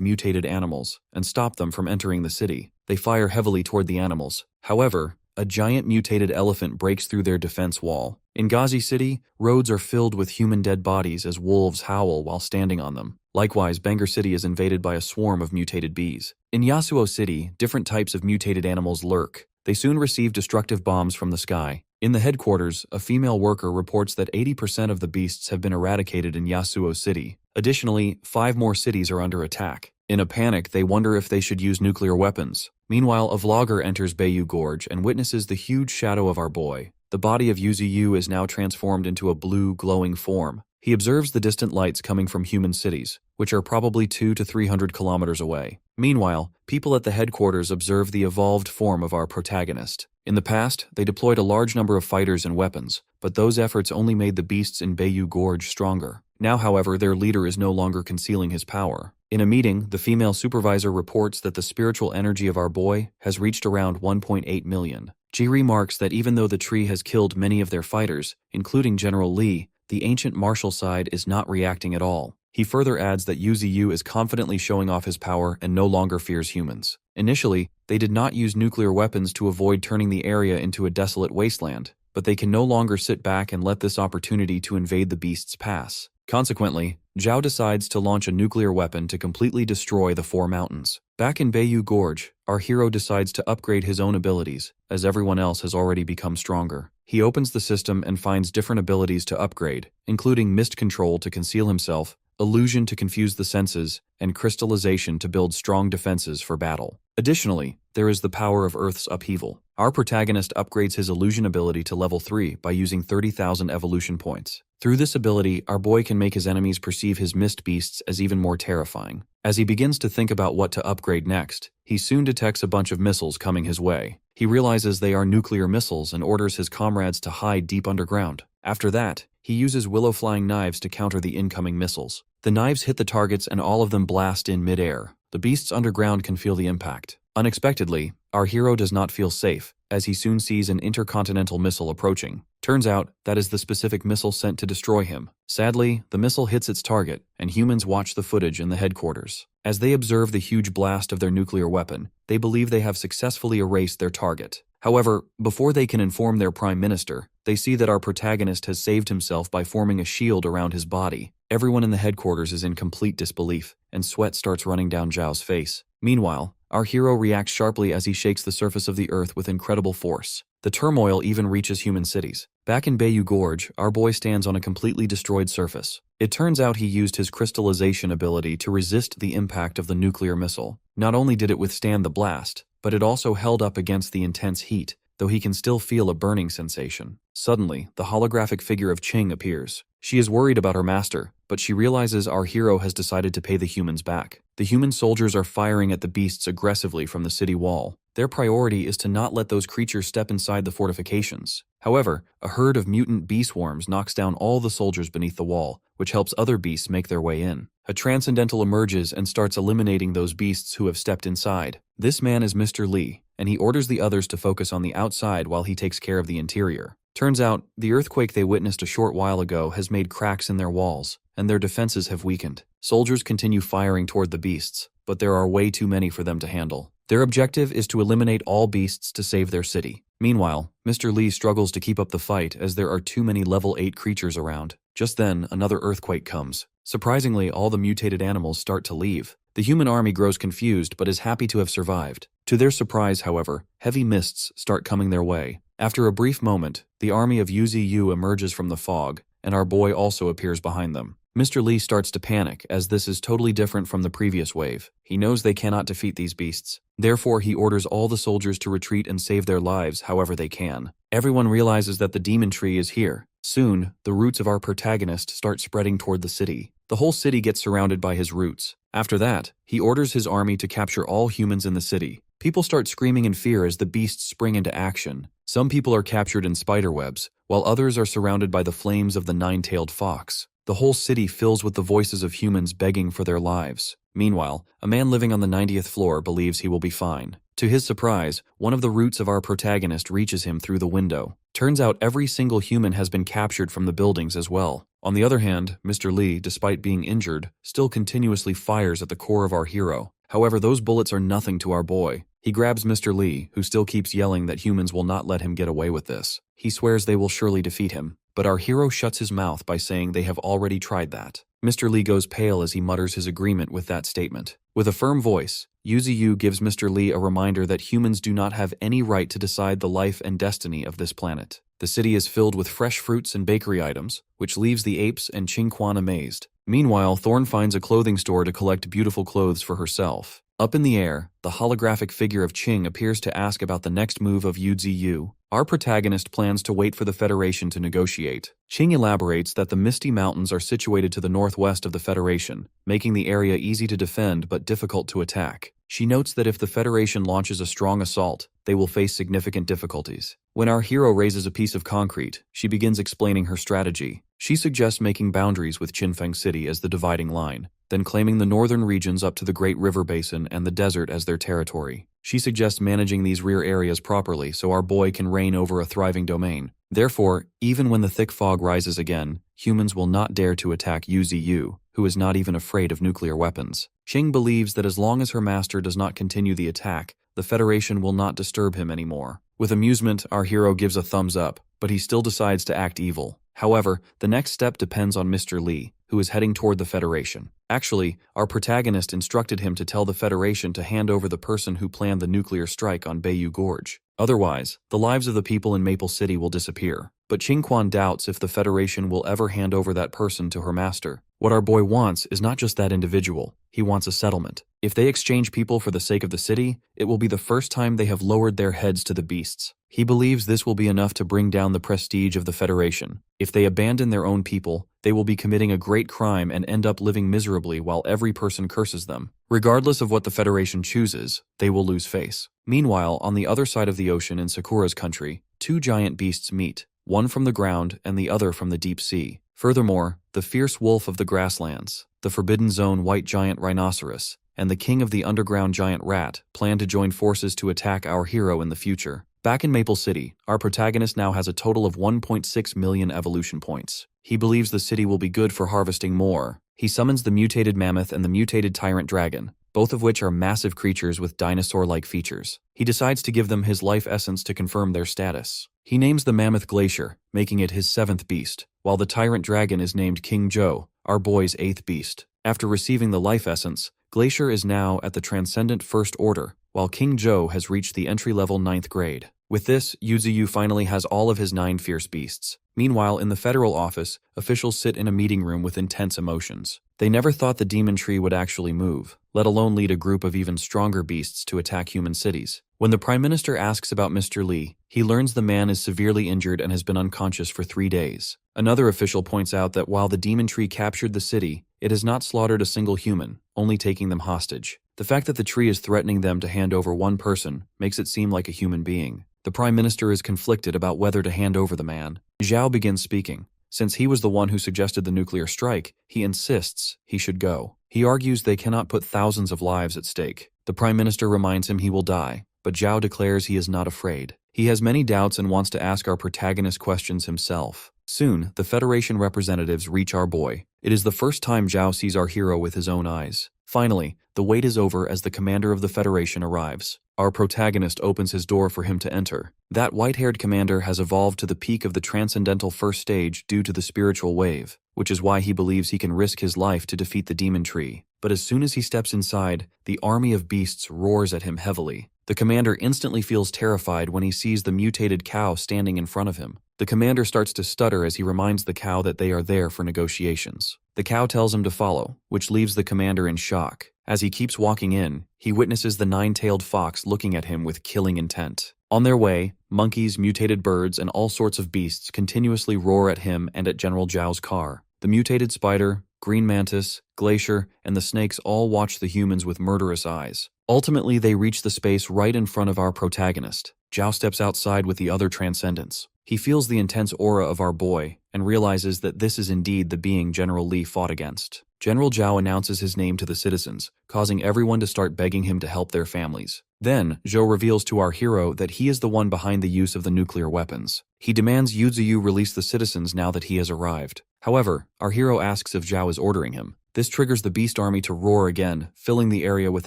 mutated animals and stop them from entering the city. They fire heavily toward the animals. However, a giant mutated elephant breaks through their defense wall. In Ghazi City, roads are filled with human dead bodies as wolves howl while standing on them. Likewise, Bangor City is invaded by a swarm of mutated bees. In Yasuo City, different types of mutated animals lurk. They soon receive destructive bombs from the sky. In the headquarters, a female worker reports that 80% of the beasts have been eradicated in Yasuo City. Additionally, 5 more cities are under attack. In a panic, they wonder if they should use nuclear weapons. Meanwhile, a vlogger enters Bayou Gorge and witnesses the huge shadow of our boy. The body of Yuziu is now transformed into a blue, glowing form. He observes the distant lights coming from human cities, which are probably 200 to 300 kilometers away. Meanwhile, people at the headquarters observe the evolved form of our protagonist. In the past, they deployed a large number of fighters and weapons, but those efforts only made the beasts in Bayou Gorge stronger. Now, however, their leader is no longer concealing his power. In a meeting, the female supervisor reports that the spiritual energy of our boy has reached around 1.8 million. She remarks that even though the tree has killed many of their fighters, including General Lee, the ancient martial side is not reacting at all. He further adds that Yuziu is confidently showing off his power and no longer fears humans. Initially, they did not use nuclear weapons to avoid turning the area into a desolate wasteland, but they can no longer sit back and let this opportunity to invade the beasts pass. Consequently, Zhao decides to launch a nuclear weapon to completely destroy the 4 mountains. Back in Bayou Gorge, our hero decides to upgrade his own abilities, as everyone else has already become stronger. He opens the system and finds different abilities to upgrade, including mist control to conceal himself, illusion to confuse the senses, and crystallization to build strong defenses for battle. Additionally, there is the power of Earth's upheaval. Our protagonist upgrades his illusion ability to level 3 by using 30,000 evolution points. Through this ability, our boy can make his enemies perceive his mist beasts as even more terrifying. As he begins to think about what to upgrade next, he soon detects a bunch of missiles coming his way. He realizes they are nuclear missiles and orders his comrades to hide deep underground. After that, he uses willow-flying knives to counter the incoming missiles. The knives hit the targets and all of them blast in mid-air. The beasts underground can feel the impact. Unexpectedly, our hero does not feel safe, as he soon sees an intercontinental missile approaching. Turns out, that is the specific missile sent to destroy him. Sadly, the missile hits its target, and humans watch the footage in the headquarters. As they observe the huge blast of their nuclear weapon, they believe they have successfully erased their target. However, before they can inform their prime minister, they see that our protagonist has saved himself by forming a shield around his body. Everyone in the headquarters is in complete disbelief, and sweat starts running down Zhao's face. Meanwhile, our hero reacts sharply as he shakes the surface of the earth with incredible force. The turmoil even reaches human cities. Back in Bayou Gorge, our boy stands on a completely destroyed surface. It turns out he used his crystallization ability to resist the impact of the nuclear missile. Not only did it withstand the blast, but it also held up against the intense heat, though he can still feel a burning sensation. Suddenly, the holographic figure of Qing appears. She is worried about her master, but she realizes our hero has decided to pay the humans back. The human soldiers are firing at the beasts aggressively from the city wall. Their priority is to not let those creatures step inside the fortifications. However, a herd of mutant bee swarms knocks down all the soldiers beneath the wall, which helps other beasts make their way in. A Transcendental emerges and starts eliminating those beasts who have stepped inside. This man is Mr. Li, and he orders the others to focus on the outside while he takes care of the interior. Turns out, the earthquake they witnessed a short while ago has made cracks in their walls, and their defenses have weakened. Soldiers continue firing toward the beasts, but there are way too many for them to handle. Their objective is to eliminate all beasts to save their city. Meanwhile, Mr. Li struggles to keep up the fight as there are too many level 8 creatures around. Just then, another earthquake comes. Surprisingly, all the mutated animals start to leave. The human army grows confused but is happy to have survived. To their surprise, however, heavy mists start coming their way. After a brief moment, the army of Yuziu emerges from the fog, and our boy also appears behind them. Mr. Li starts to panic, as this is totally different from the previous wave. He knows they cannot defeat these beasts. Therefore, he orders all the soldiers to retreat and save their lives however they can. Everyone realizes that the demon tree is here. Soon, the roots of our protagonist start spreading toward the city. The whole city gets surrounded by his roots. After that, he orders his army to capture all humans in the city. People start screaming in fear as the beasts spring into action. Some people are captured in spiderwebs, while others are surrounded by the flames of the nine-tailed fox. The whole city fills with the voices of humans begging for their lives. Meanwhile, a man living on the 90th floor believes he will be fine. To his surprise, one of the roots of our protagonist reaches him through the window. Turns out every single human has been captured from the buildings as well. On the other hand, Mr. Li, despite being injured, still continuously fires at the core of our hero. However, those bullets are nothing to our boy. He grabs Mr. Li, who still keeps yelling that humans will not let him get away with this. He swears they will surely defeat him, but our hero shuts his mouth by saying they have already tried that. Mr. Li goes pale as he mutters his agreement with that statement. With a firm voice, Yuziu gives Mr. Li a reminder that humans do not have any right to decide the life and destiny of this planet. The city is filled with fresh fruits and bakery items, which leaves the apes and Qingquan amazed. Meanwhile, Thorn finds a clothing store to collect beautiful clothes for herself. Up in the air, the holographic figure of Qing appears to ask about the next move of Yuziu. Our protagonist plans to wait for the Federation to negotiate. Qing elaborates that the Misty Mountains are situated to the northwest of the Federation, making the area easy to defend but difficult to attack. She notes that if the Federation launches a strong assault, they will face significant difficulties. When our hero raises a piece of concrete, she begins explaining her strategy. She suggests making boundaries with Qinfeng City as the dividing line, then claiming the northern regions up to the Great River Basin and the desert as their territory. She suggests managing these rear areas properly so our boy can reign over a thriving domain. Therefore, even when the thick fog rises again, humans will not dare to attack Yuziu, who is not even afraid of nuclear weapons. Qing believes that as long as her master does not continue the attack, the Federation will not disturb him anymore. With amusement, our hero gives a thumbs up, but he still decides to act evil. However, the next step depends on Mr. Li, who is heading toward the Federation. Actually, our protagonist instructed him to tell the Federation to hand over the person who planned the nuclear strike on Bayou Gorge. Otherwise, the lives of the people in Maple City will disappear. But Qingquan doubts if the Federation will ever hand over that person to her master. What our boy wants is not just that individual, he wants a settlement. If they exchange people for the sake of the city, it will be the first time they have lowered their heads to the beasts. He believes this will be enough to bring down the prestige of the Federation. If they abandon their own people, they will be committing a great crime and end up living miserably while every person curses them. Regardless of what the Federation chooses, they will lose face. Meanwhile, on the other side of the ocean in Sakura's country, two giant beasts meet, one from the ground and the other from the deep sea. Furthermore, the fierce wolf of the grasslands, the Forbidden Zone white giant rhinoceros, and the king of the underground giant rat plan to join forces to attack our hero in the future. Back in Maple City, our protagonist now has a total of 1.6 million evolution points. He believes the city will be good for harvesting more. He summons the mutated mammoth and the mutated tyrant dragon, both of which are massive creatures with dinosaur-like features. He decides to give them his life essence to confirm their status. He names the mammoth Glacier, making it his 7th beast, while the tyrant dragon is named King Joe, our boy's 8th beast. After receiving the life essence, Glacier is now at the Transcendent First Order, while King Joe has reached the entry-level 9th grade. With this, Yuziu finally has all of his 9 fierce beasts. Meanwhile, in the federal office, officials sit in a meeting room with intense emotions. They never thought the demon tree would actually move, let alone lead a group of even stronger beasts to attack human cities. When the Prime Minister asks about Mr. Lee, he learns the man is severely injured and has been unconscious for 3 days. Another official points out that while the demon tree captured the city, it has not slaughtered a single human, only taking them hostage. The fact that the tree is threatening them to hand over one person makes it seem like a human being. The Prime Minister is conflicted about whether to hand over the man. Zhao begins speaking. Since he was the one who suggested the nuclear strike, he insists he should go. He argues they cannot put thousands of lives at stake. The Prime Minister reminds him he will die, but Zhao declares he is not afraid. He has many doubts and wants to ask our protagonist questions himself. Soon, the Federation representatives reach our boy. It is the first time Zhao sees our hero with his own eyes. Finally, the wait is over as the commander of the Federation arrives. Our protagonist opens his door for him to enter. That white-haired commander has evolved to the peak of the Transcendental First Stage due to the spiritual wave, which is why he believes he can risk his life to defeat the demon tree. But as soon as he steps inside, the army of beasts roars at him heavily. The commander instantly feels terrified when he sees the mutated cow standing in front of him. The commander starts to stutter as he reminds the cow that they are there for negotiations. The cow tells him to follow, which leaves the commander in shock. As he keeps walking in, he witnesses the 9-tailed fox looking at him with killing intent. On their way, monkeys, mutated birds, and all sorts of beasts continuously roar at him and at General Zhao's car. The mutated spider, green mantis, glacier, and the snakes all watch the humans with murderous eyes. Ultimately, they reach the space right in front of our protagonist. Zhao steps outside with the other Transcendents. He feels the intense aura of our boy and realizes that this is indeed the being General Lee fought against. General Zhao announces his name to the citizens, causing everyone to start begging him to help their families. Then, Zhou reveals to our hero that he is the one behind the use of the nuclear weapons. He demands Yuziu release the citizens now that he has arrived. However, our hero asks if Zhao is ordering him. This triggers the beast army to roar again, filling the area with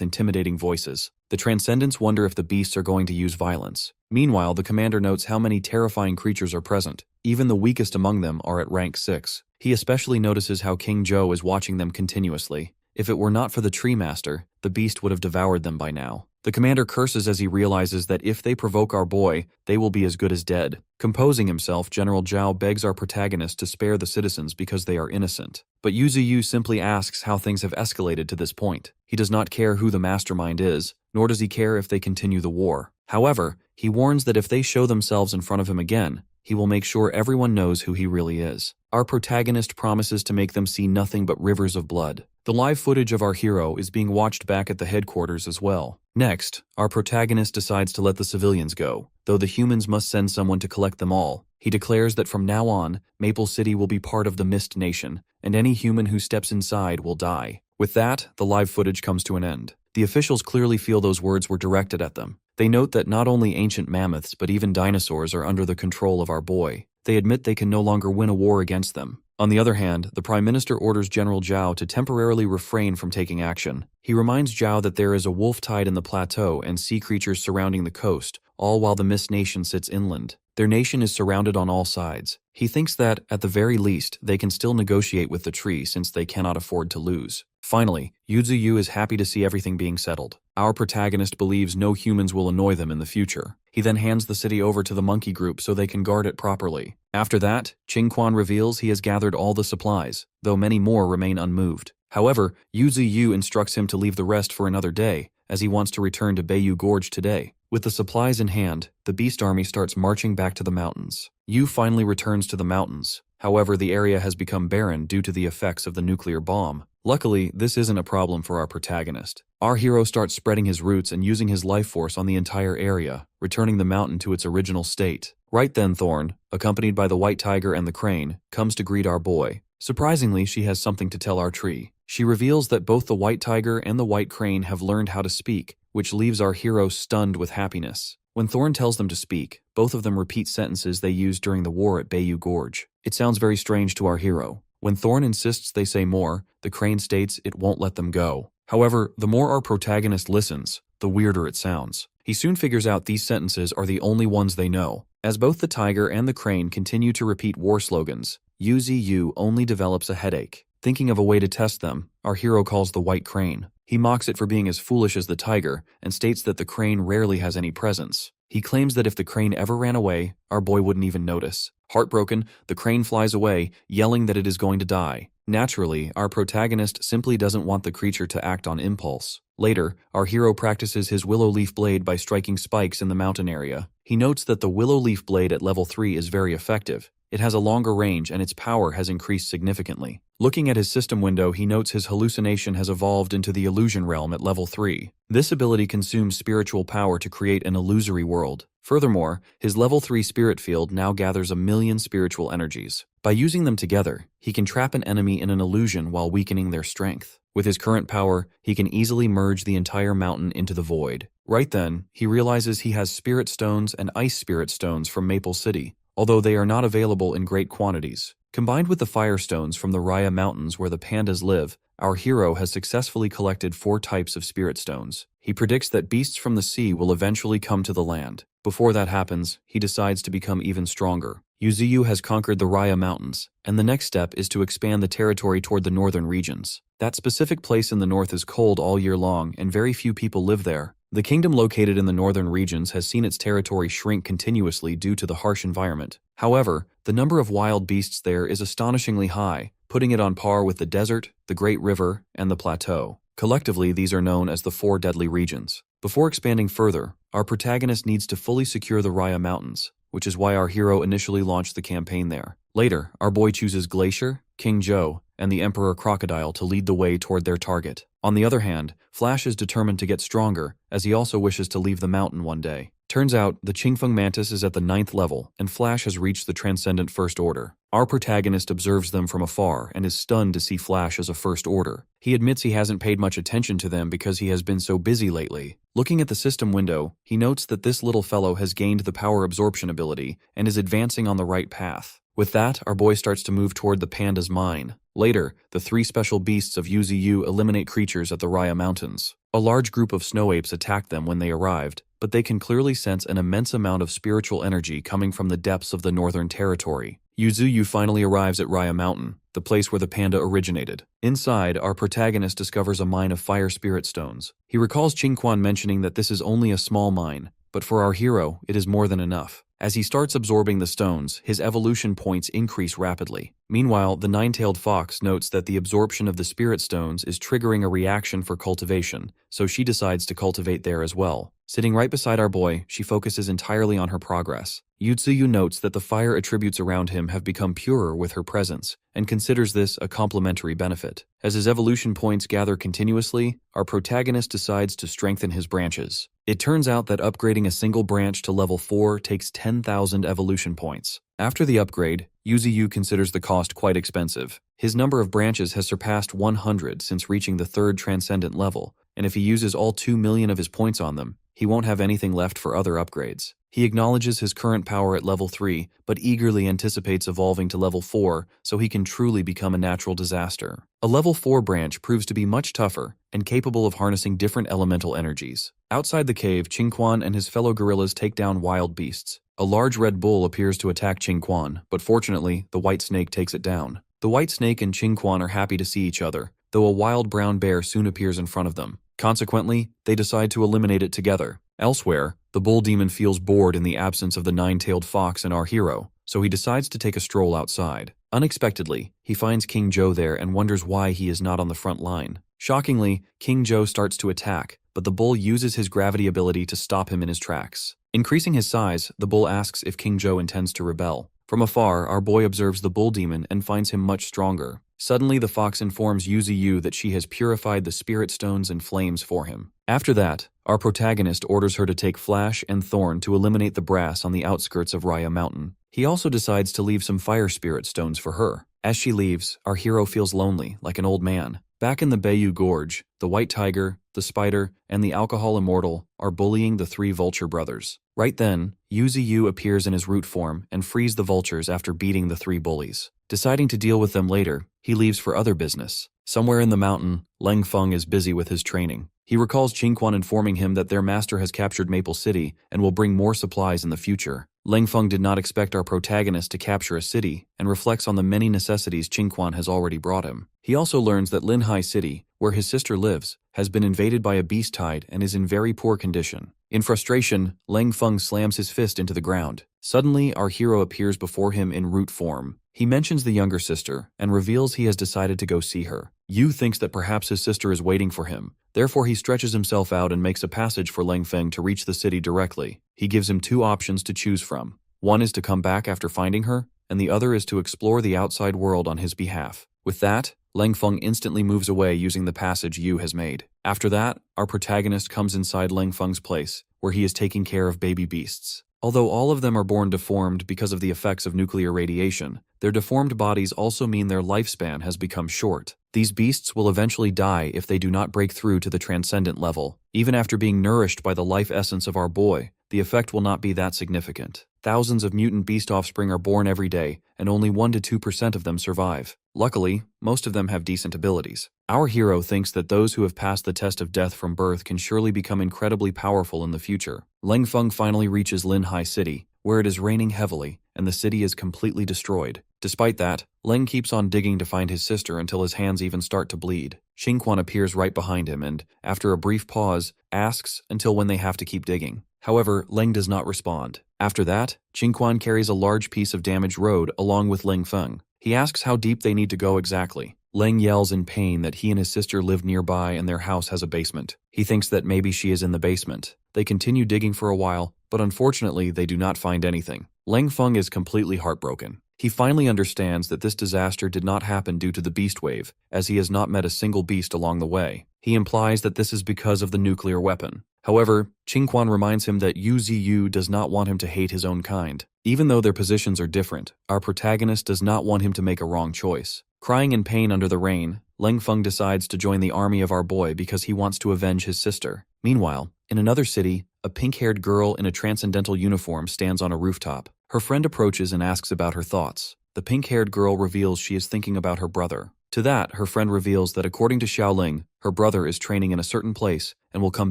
intimidating voices. The Transcendents wonder if the beasts are going to use violence. Meanwhile, the commander notes how many terrifying creatures are present. Even the weakest among them are at rank 6. He especially notices how King Zhou is watching them continuously. If it were not for the Tree Master, the beast would have devoured them by now. The commander curses as he realizes that if they provoke our boy, they will be as good as dead. Composing himself, General Zhao begs our protagonist to spare the citizens because they are innocent. But Yuziu simply asks how things have escalated to this point. He does not care who the mastermind is, nor does he care if they continue the war. However, he warns that if they show themselves in front of him again, he will make sure everyone knows who he really is. Our protagonist promises to make them see nothing but rivers of blood. The live footage of our hero is being watched back at the headquarters as well. Next, our protagonist decides to let the civilians go, though the humans must send someone to collect them all. He declares that from now on, Maple City will be part of the Mist Nation, and any human who steps inside will die. With that, the live footage comes to an end. The officials clearly feel those words were directed at them. They note that not only ancient mammoths but even dinosaurs are under the control of our boy. They admit they can no longer win a war against them. On the other hand, the Prime Minister orders General Zhao to temporarily refrain from taking action. He reminds Zhao that there is a wolf tide in the plateau and sea creatures surrounding the coast, all while the Mist Nation sits inland. Their nation is surrounded on all sides. He thinks that, at the very least, they can still negotiate with the tree since they cannot afford to lose. Finally, Yuziu is happy to see everything being settled. Our protagonist believes no humans will annoy them in the future. He then hands the city over to the monkey group so they can guard it properly. After that, Qingquan reveals he has gathered all the supplies, though many more remain unmoved. However, Yuziu instructs him to leave the rest for another day, as he wants to return to Bayou Gorge today. With the supplies in hand, the beast army starts marching back to the mountains. Yu finally returns to the mountains. However, the area has become barren due to the effects of the nuclear bomb. Luckily, this isn't a problem for our protagonist. Our hero starts spreading his roots and using his life force on the entire area, returning the mountain to its original state. Right then, Thorn, accompanied by the white tiger and the crane, comes to greet our boy. Surprisingly, she has something to tell our tree. She reveals that both the white tiger and the white crane have learned how to speak, which leaves our hero stunned with happiness. When Thorn tells them to speak, both of them repeat sentences they used during the war at Bayou Gorge. It sounds very strange to our hero. When Thorn insists they say more, the crane states it won't let them go. However, the more our protagonist listens, the weirder it sounds. He soon figures out these sentences are the only ones they know. As both the tiger and the crane continue to repeat war slogans, Yuziu only develops a headache. Thinking of a way to test them, our hero calls the white crane. He mocks it for being as foolish as the tiger and states that the crane rarely has any presence. He claims that if the crane ever ran away, our boy wouldn't even notice. Heartbroken, the crane flies away, yelling that it is going to die. Naturally, our protagonist simply doesn't want the creature to act on impulse. Later, our hero practices his willow leaf blade by striking spikes in the mountain area. He notes that the willow leaf blade at level 3 is very effective. It has a longer range and its power has increased significantly. Looking at his system window, he notes his hallucination has evolved into the illusion realm at level 3. This ability consumes spiritual power to create an illusory world. Furthermore, his level 3 spirit field now gathers 1,000,000 spiritual energies. By using them together, he can trap an enemy in an illusion while weakening their strength. With his current power, he can easily merge the entire mountain into the void. Right then, he realizes he has spirit stones and ice spirit stones from Maple City, although they are not available in great quantities. Combined with the firestones from the Raya Mountains where the pandas live, our hero has successfully collected 4 types of spirit stones. He predicts that beasts from the sea will eventually come to the land. Before that happens, he decides to become even stronger. Yuziu has conquered the Raya Mountains, and the next step is to expand the territory toward the northern regions. That specific place in the north is cold all year long and very few people live there. The kingdom located in the northern regions has seen its territory shrink continuously due to the harsh environment. However, the number of wild beasts there is astonishingly high, putting it on par with the desert, the Great River, and the plateau. Collectively, these are known as the 4 deadly regions. Before expanding further, our protagonist needs to fully secure the Raya Mountains, which is why our hero initially launched the campaign there. Later, our boy chooses Glacier, King Joe, and the Emperor Crocodile to lead the way toward their target. On the other hand, Flash is determined to get stronger, as he also wishes to leave the mountain one day. Turns out, the Qingfeng Mantis is at the 9th level, and Flash has reached the Transcendent First Order. Our protagonist observes them from afar and is stunned to see Flash as a First Order. He admits he hasn't paid much attention to them because he has been so busy lately. Looking at the system window, he notes that this little fellow has gained the power absorption ability and is advancing on the right path. With that, our boy starts to move toward the panda's mine. Later, the 3 special beasts of Yuziu eliminate creatures at the Raya Mountains. A large group of snow apes attacked them when they arrived, but they can clearly sense an immense amount of spiritual energy coming from the depths of the northern territory. Yuziu finally arrives at Raya Mountain, the place where the panda originated. Inside, our protagonist discovers a mine of fire spirit stones. He recalls Qingquan mentioning that this is only a small mine, but for our hero, it is more than enough. As he starts absorbing the stones, his evolution points increase rapidly. Meanwhile, the 9-tailed fox notes that the absorption of the spirit stones is triggering a reaction for cultivation, so she decides to cultivate there as well. Sitting right beside our boy, she focuses entirely on her progress. Yuziu notes that the fire attributes around him have become purer with her presence, and considers this a complementary benefit. As his evolution points gather continuously, our protagonist decides to strengthen his branches. It turns out that upgrading a single branch to level 4 takes 10,000 evolution points. After the upgrade, Yuziu considers the cost quite expensive. His number of branches has surpassed 100 since reaching the 3rd transcendent level, and if he uses all 2 million of his points on them, he won't have anything left for other upgrades. He acknowledges his current power at level 3, but eagerly anticipates evolving to level 4 so he can truly become a natural disaster. A level 4 branch proves to be much tougher and capable of harnessing different elemental energies. Outside the cave, Qingquan and his fellow gorillas take down wild beasts. A large red bull appears to attack Qingquan, but fortunately, the white snake takes it down. The white snake and Qingquan are happy to see each other, though a wild brown bear soon appears in front of them. Consequently, they decide to eliminate it together. Elsewhere, the bull demon feels bored in the absence of the 9-tailed fox and our hero, so he decides to take a stroll outside. Unexpectedly, he finds King Joe there and wonders why he is not on the front line. Shockingly, King Joe starts to attack, but the bull uses his gravity ability to stop him in his tracks. Increasing his size, the bull asks if King Joe intends to rebel. From afar, our boy observes the bull demon and finds him much stronger. Suddenly, the fox informs Yuziu that she has purified the spirit stones and flames for him. After that, our protagonist orders her to take Flash and Thorn to eliminate the brass on the outskirts of Raya Mountain. He also decides to leave some fire spirit stones for her. As she leaves, our hero feels lonely, like an old man. Back in the Bayou Gorge, the White Tiger, the Spider, and the Alcohol Immortal are bullying the three Vulture brothers. Right then, Yuziu appears in his root form and frees the vultures after beating the three bullies. Deciding to deal with them later, he leaves for other business. Somewhere in the mountain, Leng Feng is busy with his training. He recalls Qingquan informing him that their master has captured Maple City and will bring more supplies in the future. Leng Feng did not expect our protagonist to capture a city and reflects on the many necessities Qingquan has already brought him. He also learns that Linhai City, where his sister lives, has been invaded by a beast tide and is in very poor condition. In frustration, Leng Feng slams his fist into the ground. Suddenly, our hero appears before him in root form. He mentions the younger sister and reveals he has decided to go see her. Yu thinks that perhaps his sister is waiting for him. Therefore, he stretches himself out and makes a passage for Leng Feng to reach the city directly. He gives him two options to choose from. One is to come back after finding her, and the other is to explore the outside world on his behalf. With that, Leng Feng instantly moves away using the passage Yu has made. After that, our protagonist comes inside Leng Feng's place, where he is taking care of baby beasts. Although all of them are born deformed because of the effects of nuclear radiation, their deformed bodies also mean their lifespan has become short. These beasts will eventually die if they do not break through to the transcendent level. Even after being nourished by the life essence of our boy, the effect will not be that significant. Thousands of mutant beast offspring are born every day, and only 1 to 2% of them survive. Luckily, most of them have decent abilities. Our hero thinks that those who have passed the test of death from birth can surely become incredibly powerful in the future. Leng Feng finally reaches Linhai City, where it is raining heavily, and the city is completely destroyed. Despite that, Leng keeps on digging to find his sister until his hands even start to bleed. Qingquan appears right behind him and, after a brief pause, asks until when they have to keep digging. However, Leng does not respond. After that, Qingquan carries a large piece of damaged road along with Leng Feng. He asks how deep they need to go exactly. Leng yells in pain that he and his sister live nearby and their house has a basement. He thinks that maybe she is in the basement. They continue digging for a while, but unfortunately they do not find anything. Leng Feng is completely heartbroken. He finally understands that this disaster did not happen due to the beast wave, as he has not met a single beast along the way. He implies that this is because of the nuclear weapon. However, Qingquan reminds him that Yuziu does not want him to hate his own kind. Even though their positions are different, our protagonist does not want him to make a wrong choice. Crying in pain under the rain, Leng Feng decides to join the army of our boy because he wants to avenge his sister. Meanwhile, in another city, a pink-haired girl in a transcendental uniform stands on a rooftop. Her friend approaches and asks about her thoughts. The pink-haired girl reveals she is thinking about her brother. To that, her friend reveals that according to Xiaoling, her brother is training in a certain place and will come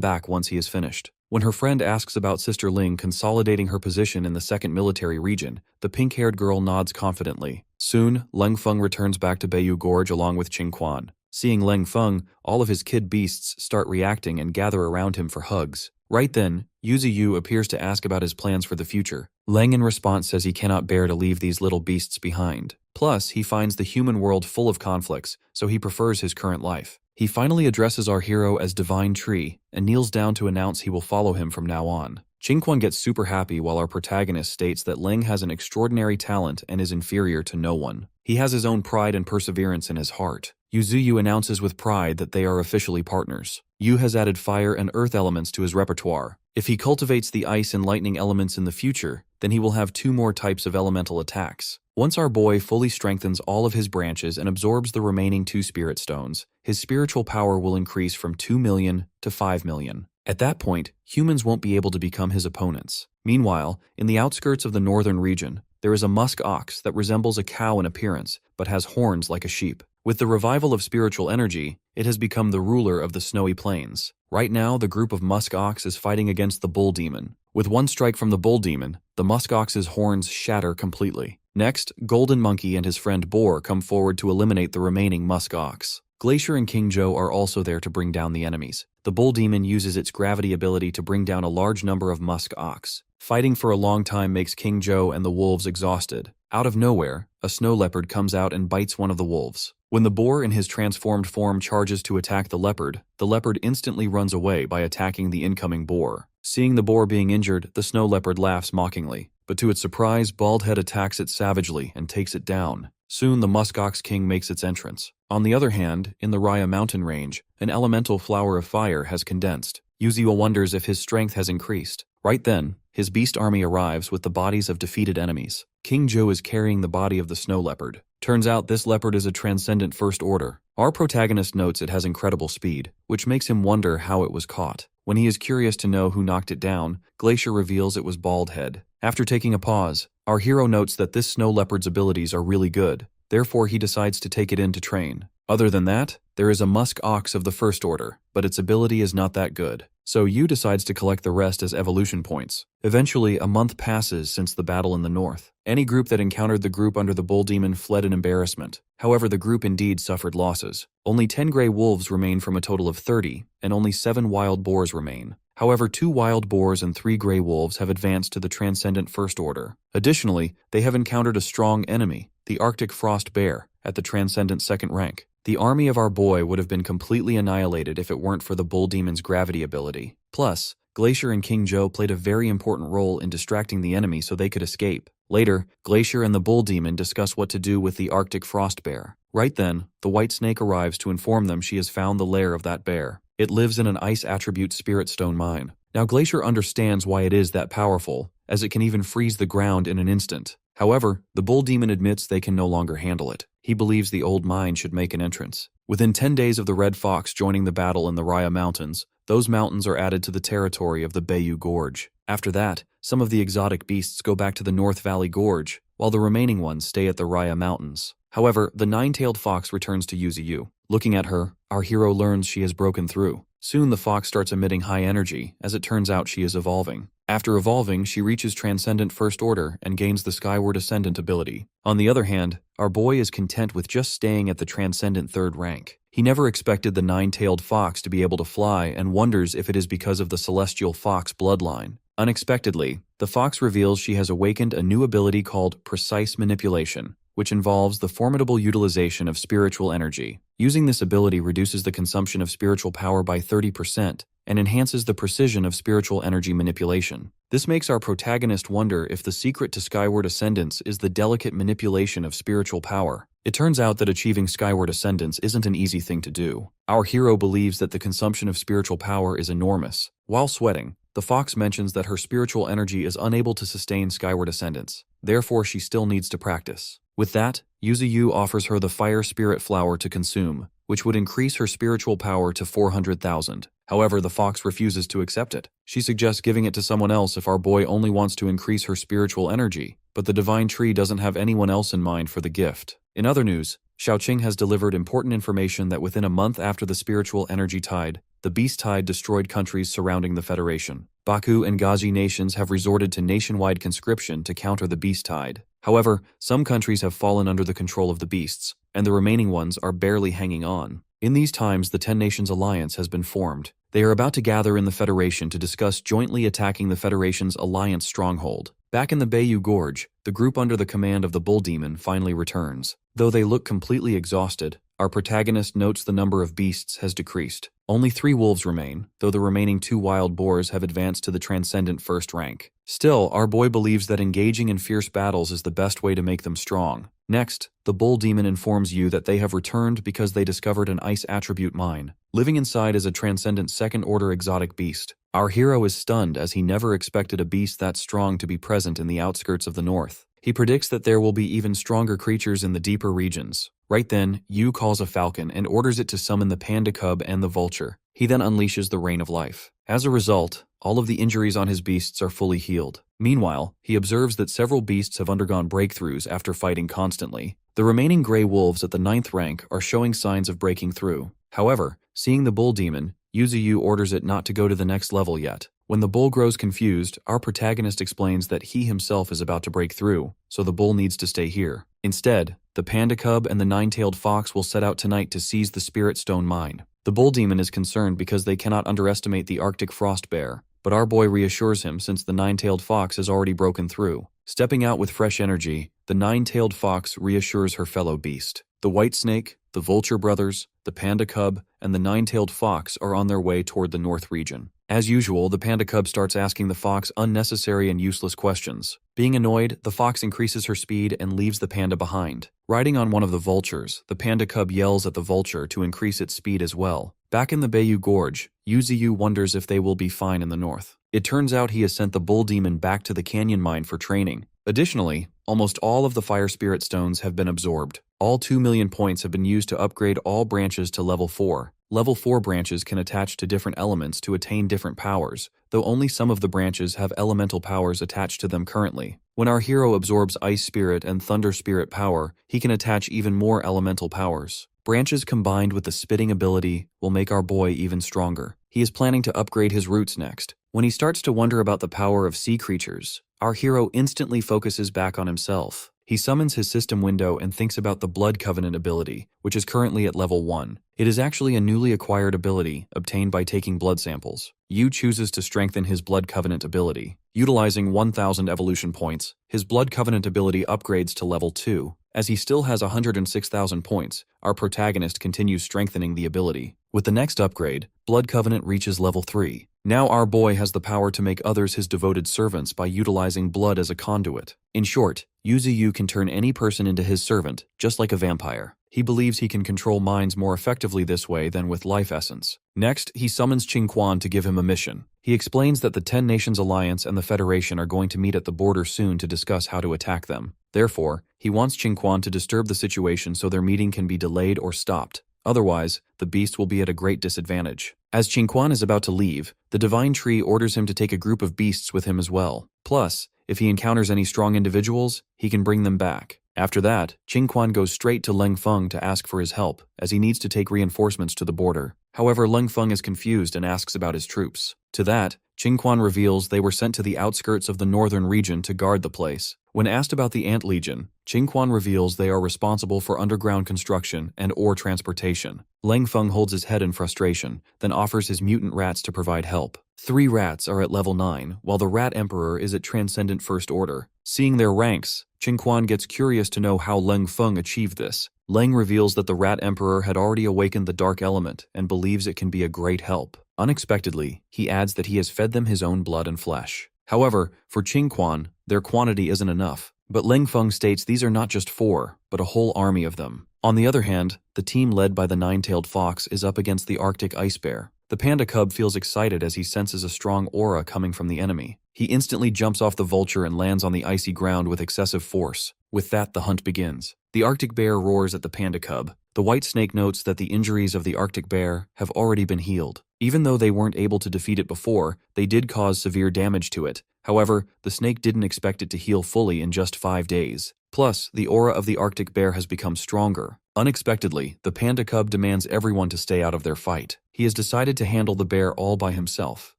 back once he is finished. When her friend asks about Sister Ling consolidating her position in the 2nd Military Region, the pink-haired girl nods confidently. Soon, Leng Feng returns back to Bayou Gorge along with Qingquan. Seeing Leng Feng, all of his kid beasts start reacting and gather around him for hugs. Right then, Yuziu appears to ask about his plans for the future. Leng in response says he cannot bear to leave these little beasts behind. Plus, he finds the human world full of conflicts, so he prefers his current life. He finally addresses our hero as Divine Tree and kneels down to announce he will follow him from now on. Qingquan gets super happy while our protagonist states that Leng has an extraordinary talent and is inferior to no one. He has his own pride and perseverance in his heart. Yuziu announces with pride that they are officially partners. Yu has added fire and earth elements to his repertoire. If he cultivates the ice and lightning elements in the future, then he will have 2 more types of elemental attacks. Once our boy fully strengthens all of his branches and absorbs the remaining 2 spirit stones, his spiritual power will increase from 2 million to 5 million. At that point, humans won't be able to become his opponents. Meanwhile, in the outskirts of the northern region, there is a musk ox that resembles a cow in appearance, but has horns like a sheep. With the revival of spiritual energy, it has become the ruler of the snowy plains. Right now, the group of musk ox is fighting against the bull demon. With one strike from the bull demon, the musk ox's horns shatter completely. Next, Golden Monkey and his friend Boar come forward to eliminate the remaining musk ox. Glacier and King Joe are also there to bring down the enemies. The bull demon uses its gravity ability to bring down a large number of musk ox. Fighting for a long time makes King Joe and the wolves exhausted. Out of nowhere, a snow leopard comes out and bites one of the wolves. When the boar in his transformed form charges to attack the leopard instantly runs away by attacking the incoming boar. Seeing the boar being injured, the snow leopard laughs mockingly. But to its surprise, Baldhead attacks it savagely and takes it down. Soon the muskox king makes its entrance. On the other hand, in the Raya mountain range, an elemental flower of fire has condensed. Yuziu wonders if his strength has increased. Right then, his beast army arrives with the bodies of defeated enemies. King Joe is carrying the body of the snow leopard. Turns out this leopard is a transcendent first order. Our protagonist notes it has incredible speed, which makes him wonder how it was caught. When he is curious to know who knocked it down, Glacier reveals it was Baldhead. After taking a pause, our hero notes that this snow leopard's abilities are really good, therefore he decides to take it in to train. Other than that, there is a musk ox of the first order, but its ability is not that good. So Yu decides to collect the rest as evolution points. Eventually, a month passes since the battle in the north. Any group that encountered the group under the bull demon fled in embarrassment. However, the group indeed suffered losses. Only 10 gray wolves remain from a total of 30, and only 7 wild boars remain. However, 2 wild boars and 3 gray wolves have advanced to the Transcendent First Order. Additionally, they have encountered a strong enemy, the Arctic Frost Bear, at the Transcendent Second rank. The army of our boy would have been completely annihilated if it weren't for the bull demon's gravity ability. Plus, Glacier and King Joe played a very important role in distracting the enemy so they could escape. Later, Glacier and the bull demon discuss what to do with the Arctic Frost Bear. Right then, the white snake arrives to inform them she has found the lair of that bear. It lives in an ice attribute spirit stone mine. Now Glacier understands why it is that powerful, as it can even freeze the ground in an instant. However, the bull demon admits they can no longer handle it. He believes the old mine should make an entrance. Within 10 days of the Red Fox joining the battle in the Raya Mountains, those mountains are added to the territory of the Bayou Gorge. After that, some of the exotic beasts go back to the North Valley Gorge, while the remaining ones stay at the Raya Mountains. However, the nine-tailed fox returns to Yuziu. Looking at her, our hero learns she has broken through. Soon the fox starts emitting high energy, as it turns out she is evolving. After evolving, she reaches Transcendent First Order and gains the Skyward Ascendant ability. On the other hand, our boy is content with just staying at the Transcendent Third rank. He never expected the nine-tailed fox to be able to fly and wonders if it is because of the Celestial Fox bloodline. Unexpectedly, the fox reveals she has awakened a new ability called Precise Manipulation, which involves the formidable utilization of spiritual energy. Using this ability reduces the consumption of spiritual power by 30% and enhances the precision of spiritual energy manipulation. This makes our protagonist wonder if the secret to Skyward Ascendance is the delicate manipulation of spiritual power. It turns out that achieving Skyward Ascendance isn't an easy thing to do. Our hero believes that the consumption of spiritual power is enormous. While sweating, the fox mentions that her spiritual energy is unable to sustain Skyward Ascendance. Therefore, she still needs to practice. With that, Yuziu offers her the Fire Spirit Flower to consume, which would increase her spiritual power to 400,000. However, the fox refuses to accept it. She suggests giving it to someone else if our boy only wants to increase her spiritual energy, but the divine tree doesn't have anyone else in mind for the gift. In other news, Xiaoqing has delivered important information that within a month after the spiritual energy tide, the beast tide destroyed countries surrounding the Federation. Baku and Ghazi nations have resorted to nationwide conscription to counter the beast tide. However, some countries have fallen under the control of the beasts, and the remaining ones are barely hanging on. In these times, the 10 Nations Alliance has been formed. They are about to gather in the Federation to discuss jointly attacking the Federation's alliance stronghold. Back in the Bayou Gorge, the group under the command of the Bull Demon finally returns. Though they look completely exhausted, our protagonist notes the number of beasts has decreased. Only 3 wolves remain, though the remaining 2 wild boars have advanced to the Transcendent First rank. Still, our boy believes that engaging in fierce battles is the best way to make them strong. Next, the Bull Demon informs you that they have returned because they discovered an ice attribute mine. Living inside is a Transcendent Second Order exotic beast. Our hero is stunned as he never expected a beast that strong to be present in the outskirts of the north. He predicts that there will be even stronger creatures in the deeper regions. Right then, Yu calls a falcon and orders it to summon the panda cub and the vulture. He then unleashes the Rain of Life. As a result, all of the injuries on his beasts are fully healed. Meanwhile, he observes that several beasts have undergone breakthroughs after fighting constantly. The remaining gray wolves at the 9th rank are showing signs of breaking through. However, seeing the bull demon, Yuziu orders it not to go to the next level yet. When the bull grows confused, our protagonist explains that he himself is about to break through, so the bull needs to stay here. Instead, the panda cub and the 9-tailed fox will set out tonight to seize the Spirit Stone mine. The bull demon is concerned because they cannot underestimate the Arctic frost bear, but our boy reassures him since the 9-tailed fox has already broken through. Stepping out with fresh energy, the 9-tailed fox reassures her fellow beast. The white snake, the vulture brothers, the panda cub, and the 9-tailed fox are on their way toward the north region. As usual, the panda cub starts asking the fox unnecessary and useless questions. Being annoyed, the fox increases her speed and leaves the panda behind. Riding on one of the vultures, the panda cub yells at the vulture to increase its speed as well. Back in the Bayou Gorge, Yuziu wonders if they will be fine in the north. It turns out he has sent the bull demon back to the canyon mine for training. Additionally, Almost all of the fire spirit stones have been absorbed. All 2 million points have been used to upgrade all branches to level 4. Level 4 branches can attach to different elements to attain different powers, though only some of the branches have elemental powers attached to them currently. When our hero absorbs Ice Spirit and Thunder Spirit power, he can attach even more elemental powers. Branches combined with the spitting ability will make our boy even stronger. He is planning to upgrade his roots next. When he starts to wonder about the power of sea creatures, our hero instantly focuses back on himself. He summons his system window and thinks about the Blood Covenant ability, which is currently at level 1. It is actually a newly acquired ability obtained by taking blood samples. Yu chooses to strengthen his Blood Covenant ability. Utilizing 1,000 evolution points, his Blood Covenant ability upgrades to level 2. As he still has 106,000 points, our protagonist continues strengthening the ability. With the next upgrade, Blood Covenant reaches level 3. Now our boy has the power to make others his devoted servants by utilizing blood as a conduit. In short, Yuziu can turn any person into his servant, just like a vampire. He believes he can control minds more effectively this way than with life essence. Next, he summons Qingquan to give him a mission. He explains that the 10 Nations Alliance and the Federation are going to meet at the border soon to discuss how to attack them. Therefore, he wants Qingquan to disturb the situation so their meeting can be delayed or stopped. Otherwise, the beast will be at a great disadvantage. As Qingquan is about to leave, the Divine Tree orders him to take a group of beasts with him as well. Plus, if he encounters any strong individuals, he can bring them back. After that, Qingquan goes straight to Leng Feng to ask for his help, as he needs to take reinforcements to the border. However, Leng Feng is confused and asks about his troops. To that, Qingquan reveals they were sent to the outskirts of the northern region to guard the place. When asked about the Ant Legion, Qingquan reveals they are responsible for underground construction and ore transportation. Leng Feng holds his head in frustration, then offers his mutant rats to provide help. 3 rats are at level 9, while the Rat Emperor is at Transcendent First Order. Seeing their ranks, Qingquan gets curious to know how Leng Feng achieved this. Leng reveals that the Rat Emperor had already awakened the Dark Element and believes it can be a great help. Unexpectedly, he adds that he has fed them his own blood and flesh. However, for Qingquan, their quantity isn't enough. But Leng Feng states these are not just 4, but a whole army of them. On the other hand, the team led by the Nine-Tailed Fox is up against the Arctic Ice Bear. The panda cub feels excited as he senses a strong aura coming from the enemy. He instantly jumps off the vulture and lands on the icy ground with excessive force. With that, the hunt begins. The Arctic bear roars at the panda cub. The white snake notes that the injuries of the Arctic bear have already been healed. Even though they weren't able to defeat it before, they did cause severe damage to it. However, the snake didn't expect it to heal fully in just 5 days. Plus, the aura of the Arctic bear has become stronger. Unexpectedly, the panda cub demands everyone to stay out of their fight. He has decided to handle the bear all by himself.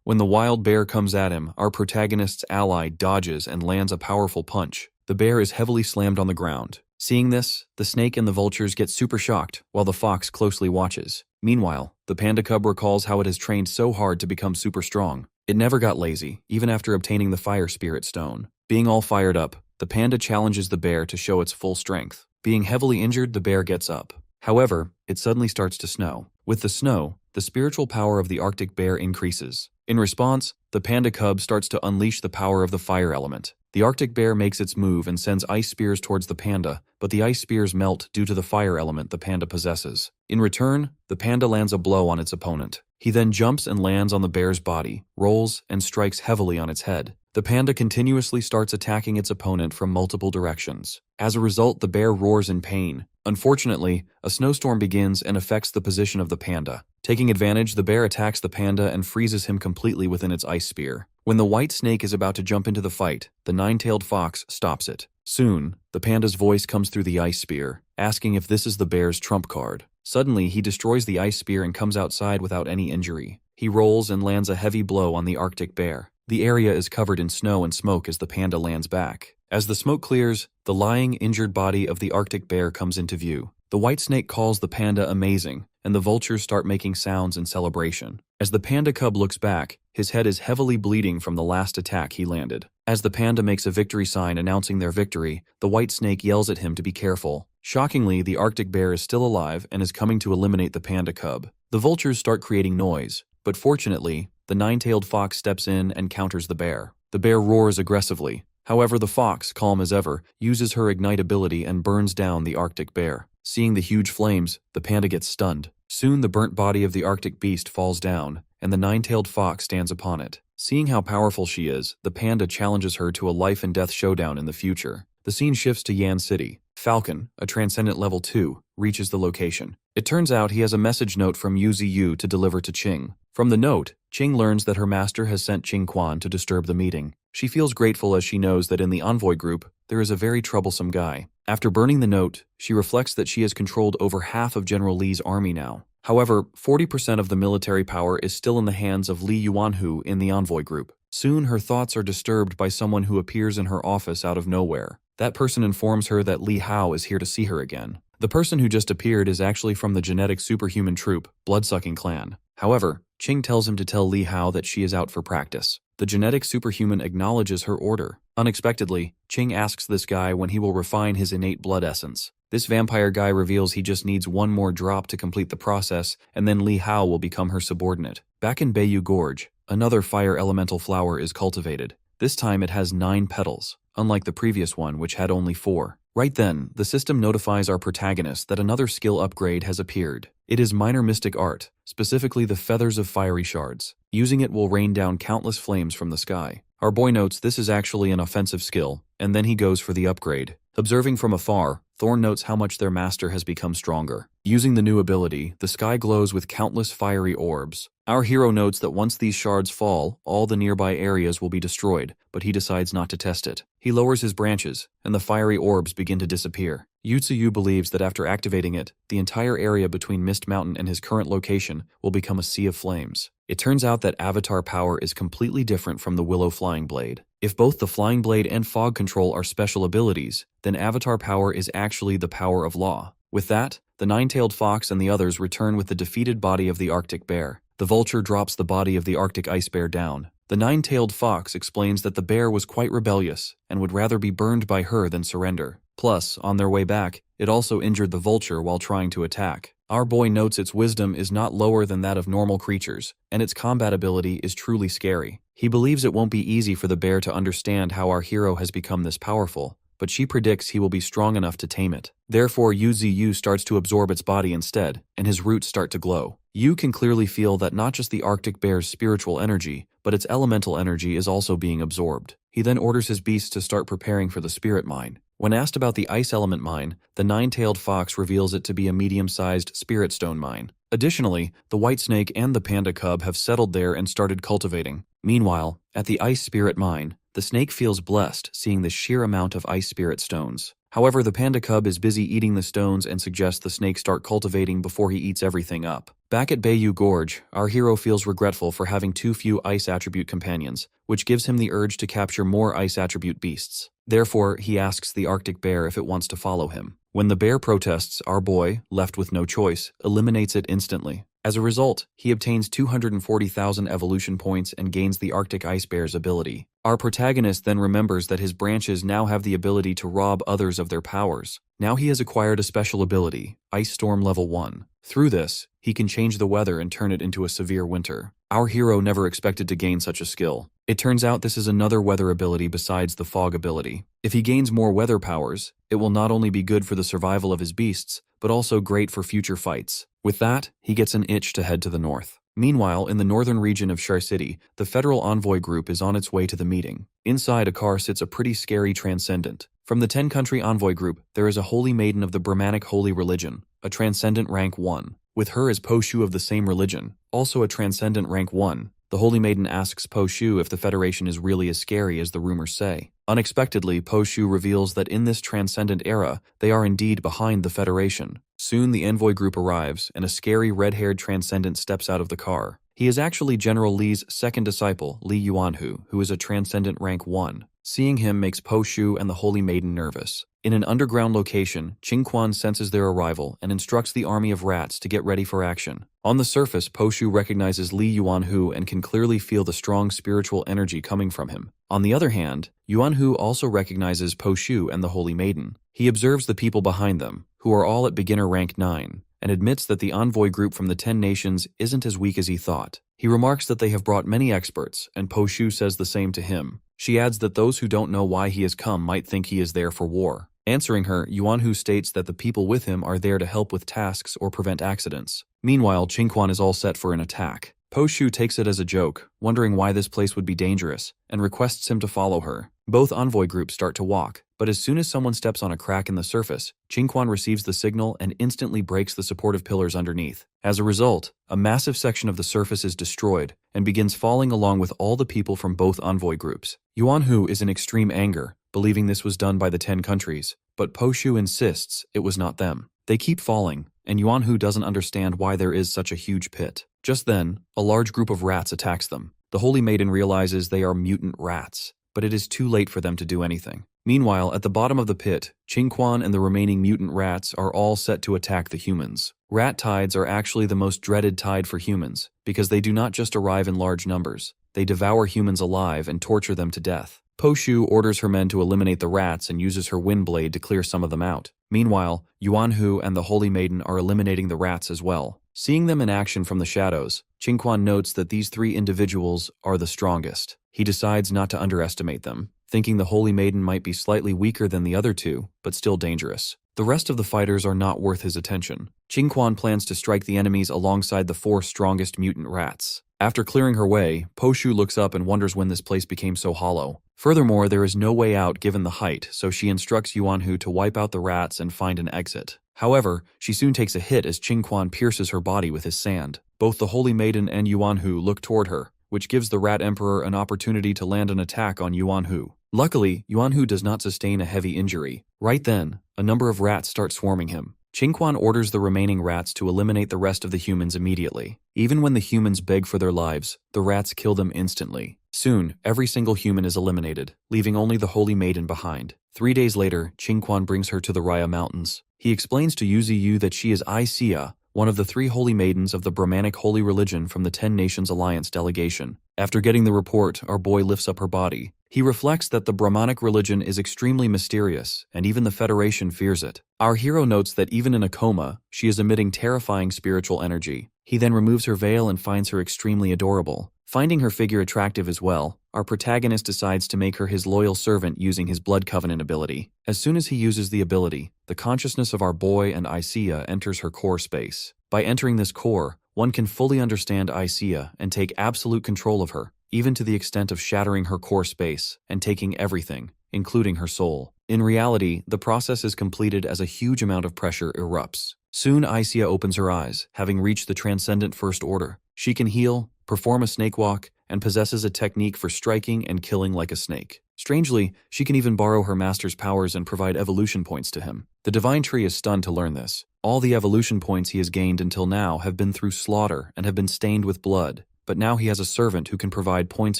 When the wild bear comes at him, our protagonist's ally dodges and lands a powerful punch. The bear is heavily slammed on the ground. Seeing this, the snake and the vultures get super shocked, while the fox closely watches. Meanwhile, the panda cub recalls how it has trained so hard to become super strong. It never got lazy, even after obtaining the fire spirit stone. Being all fired up, the panda challenges the bear to show its full strength. Being heavily injured, the bear gets up. However, it suddenly starts to snow. With the snow, the spiritual power of the Arctic bear increases. In response, the panda cub starts to unleash the power of the fire element. The Arctic bear makes its move and sends ice spears towards the panda, but the ice spears melt due to the fire element the panda possesses. In return, the panda lands a blow on its opponent. He then jumps and lands on the bear's body, rolls, and strikes heavily on its head. The panda continuously starts attacking its opponent from multiple directions. As a result, the bear roars in pain. Unfortunately, a snowstorm begins and affects the position of the panda. Taking advantage, the bear attacks the panda and freezes him completely within its ice spear. When the white snake is about to jump into the fight, the nine-tailed fox stops it. Soon, the panda's voice comes through the ice spear, asking if this is the bear's trump card. Suddenly, he destroys the ice spear and comes outside without any injury. He rolls and lands a heavy blow on the Arctic bear. The area is covered in snow and smoke as the panda lands back. As the smoke clears, the lying, injured body of the Arctic bear comes into view. The white snake calls the panda amazing, and the vultures start making sounds in celebration. As the panda cub looks back, his head is heavily bleeding from the last attack he landed. As the panda makes a victory sign announcing their victory, the white snake yells at him to be careful. Shockingly, the Arctic bear is still alive and is coming to eliminate the panda cub. The vultures start creating noise, but fortunately, the nine-tailed fox steps in and counters the bear. The bear roars aggressively. However, the fox, calm as ever, uses her ignite ability and burns down the Arctic bear. Seeing the huge flames, the panda gets stunned. Soon the burnt body of the Arctic beast falls down, and the nine-tailed fox stands upon it. Seeing how powerful she is, the panda challenges her to a life-and-death showdown in the future. The scene shifts to Yan City. Falcon, a Transcendent Level 2, reaches the location. It turns out he has a message note from Yuziu to deliver to Qing. From the note, Qing learns that her master has sent Qing Quan to disturb the meeting. She feels grateful as she knows that in the envoy group, there is a very troublesome guy. After burning the note, she reflects that she has controlled over half of General Li's army now. However, 40% of the military power is still in the hands of Li Yuanhu in the envoy group. Soon her thoughts are disturbed by someone who appears in her office out of nowhere. That person informs her that Li Hao is here to see her again. The person who just appeared is actually from the genetic superhuman troop, Bloodsucking Clan. However, Qing tells him to tell Li Hao that she is out for practice. The genetic superhuman acknowledges her order. Unexpectedly, Qing asks this guy when he will refine his innate blood essence. This vampire guy reveals he just needs one more drop to complete the process, and then Li Hao will become her subordinate. Back in Beiyu Gorge, another fire elemental flower is cultivated. This time it has 9 petals, unlike the previous one which had only 4. Right then, the system notifies our protagonist that another skill upgrade has appeared. It is Minor Mystic Art, specifically the Feathers of Fiery Shards. Using it will rain down countless flames from the sky. Our boy notes this is actually an offensive skill, and then he goes for the upgrade. Observing from afar, Thorn notes how much their master has become stronger. Using the new ability, the sky glows with countless fiery orbs. Our hero notes that once these shards fall, all the nearby areas will be destroyed, but he decides not to test it. He lowers his branches, and the fiery orbs begin to disappear. Yuziu believes that after activating it, the entire area between Mist Mountain and his current location will become a sea of flames. It turns out that Avatar Power is completely different from the Willow Flying Blade. If both the Flying Blade and Fog Control are special abilities, then Avatar Power is actually the power of law. With that, the Nine-Tailed Fox and the others return with the defeated body of the Arctic Bear. The vulture drops the body of the Arctic Ice Bear down. The Nine-Tailed Fox explains that the bear was quite rebellious and would rather be burned by her than surrender. Plus, on their way back, it also injured the vulture while trying to attack. Our boy notes its wisdom is not lower than that of normal creatures, and its combat ability is truly scary. He believes it won't be easy for the bear to understand how our hero has become this powerful, but she predicts he will be strong enough to tame it. Therefore, Yuziu starts to absorb its body instead, and his roots start to glow. Yu can clearly feel that not just the Arctic bear's spiritual energy, but its elemental energy is also being absorbed. He then orders his beasts to start preparing for the spirit mine. When asked about the ice element mine, the Nine-Tailed Fox reveals it to be a medium-sized spirit stone mine. Additionally, the white snake and the panda cub have settled there and started cultivating. Meanwhile, at the ice spirit mine, the snake feels blessed seeing the sheer amount of ice spirit stones. However, the panda cub is busy eating the stones and suggests the snake start cultivating before he eats everything up. Back at Beiyu Gorge, our hero feels regretful for having too few ice attribute companions, which gives him the urge to capture more ice attribute beasts. Therefore, he asks the Arctic bear if it wants to follow him. When the bear protests, our boy, left with no choice, eliminates it instantly. As a result, he obtains 240,000 evolution points and gains the Arctic Ice Bear's ability. Our protagonist then remembers that his branches now have the ability to rob others of their powers. Now he has acquired a special ability, Ice Storm Level 1. Through this, he can change the weather and turn it into a severe winter. Our hero never expected to gain such a skill. It turns out this is another weather ability besides the fog ability. If he gains more weather powers, it will not only be good for the survival of his beasts, but also great for future fights. With that, he gets an itch to head to the north. Meanwhile, in the northern region of Shar City, the federal envoy group is on its way to the meeting. Inside a car sits a pretty scary transcendent. From the 10-country envoy group, there is a holy maiden of the Brahmanic holy religion, a transcendent rank 1. With her is Po Shu of the same religion, also a transcendent rank 1. The holy maiden asks Po Shu if the Federation is really as scary as the rumors say. Unexpectedly, Po Shu reveals that in this transcendent era, they are indeed behind the Federation. Soon the envoy group arrives, and a scary red-haired transcendent steps out of the car. He is actually General Li's second disciple, Li Yuanhu, who is a transcendent rank 1. Seeing him makes Po Shu and the holy maiden nervous. In an underground location, Qing Quan senses their arrival and instructs the army of rats to get ready for action. On the surface, Po Shu recognizes Li Yuanhu and can clearly feel the strong spiritual energy coming from him. On the other hand, Yuanhu also recognizes Po Shu and the holy maiden. He observes the people behind them, who are all at beginner rank 9, and admits that the envoy group from the 10 nations isn't as weak as he thought. He remarks that they have brought many experts, and Po Shu says the same to him. She adds that those who don't know why he has come might think he is there for war. Answering her, Yuanhu states that the people with him are there to help with tasks or prevent accidents. Meanwhile, Qing Quan is all set for an attack. Po-shu takes it as a joke, wondering why this place would be dangerous, and requests him to follow her. Both envoy groups start to walk, but as soon as someone steps on a crack in the surface, Qingquan receives the signal and instantly breaks the supportive pillars underneath. As a result, a massive section of the surface is destroyed and begins falling along with all the people from both envoy groups. Yuanhu is in extreme anger, believing this was done by the 10 countries, but Po-shu insists it was not them. They keep falling, and Yuanhu doesn't understand why there is such a huge pit. Just then, a large group of rats attacks them. The Holy Maiden realizes they are mutant rats, but it is too late for them to do anything. Meanwhile, at the bottom of the pit, Qingquan and the remaining mutant rats are all set to attack the humans. Rat tides are actually the most dreaded tide for humans, because they do not just arrive in large numbers. They devour humans alive and torture them to death. Po-shu orders her men to eliminate the rats and uses her wind blade to clear some of them out. Meanwhile, Yuanhu and the Holy Maiden are eliminating the rats as well. Seeing them in action from the shadows, Qingquan notes that these 3 individuals are the strongest. He decides not to underestimate them, thinking the Holy Maiden might be slightly weaker than the other 2, but still dangerous. The rest of the fighters are not worth his attention. Qingquan plans to strike the enemies alongside the 4 strongest mutant rats. After clearing her way, Po-shu looks up and wonders when this place became so hollow. Furthermore, there is no way out given the height, so she instructs Yuanhu to wipe out the rats and find an exit. However, she soon takes a hit as Qingquan pierces her body with his sand. Both the Holy Maiden and Yuanhu look toward her, which gives the Rat Emperor an opportunity to land an attack on Yuanhu. Luckily, Yuanhu does not sustain a heavy injury. Right then, a number of rats start swarming him. Qingquan orders the remaining rats to eliminate the rest of the humans immediately. Even when the humans beg for their lives, the rats kill them instantly. Soon, every single human is eliminated, leaving only the Holy Maiden behind. 3 days later, Qingquan brings her to the Raya Mountains. He explains to Yuziu that she is Aisia, one of the 3 holy maidens of the Brahmanic holy religion from the 10 Nations Alliance delegation. After getting the report, our boy lifts up her body. He reflects that the Brahmanic religion is extremely mysterious, and even the Federation fears it. Our hero notes that even in a coma, she is emitting terrifying spiritual energy. He then removes her veil and finds her extremely adorable. Finding her figure attractive as well, our protagonist decides to make her his loyal servant using his Blood Covenant ability. As soon as he uses the ability, the consciousness of our boy and Aisia enters her core space. By entering this core, one can fully understand Aisia and take absolute control of her, even to the extent of shattering her core space and taking everything, including her soul. In reality, the process is completed as a huge amount of pressure erupts. Soon Aisia opens her eyes, having reached the Transcendent First Order. She can heal, perform a snake walk, and possesses a technique for striking and killing like a snake. Strangely, she can even borrow her master's powers and provide evolution points to him. The Divine Tree is stunned to learn this. All the evolution points he has gained until now have been through slaughter and have been stained with blood, but now he has a servant who can provide points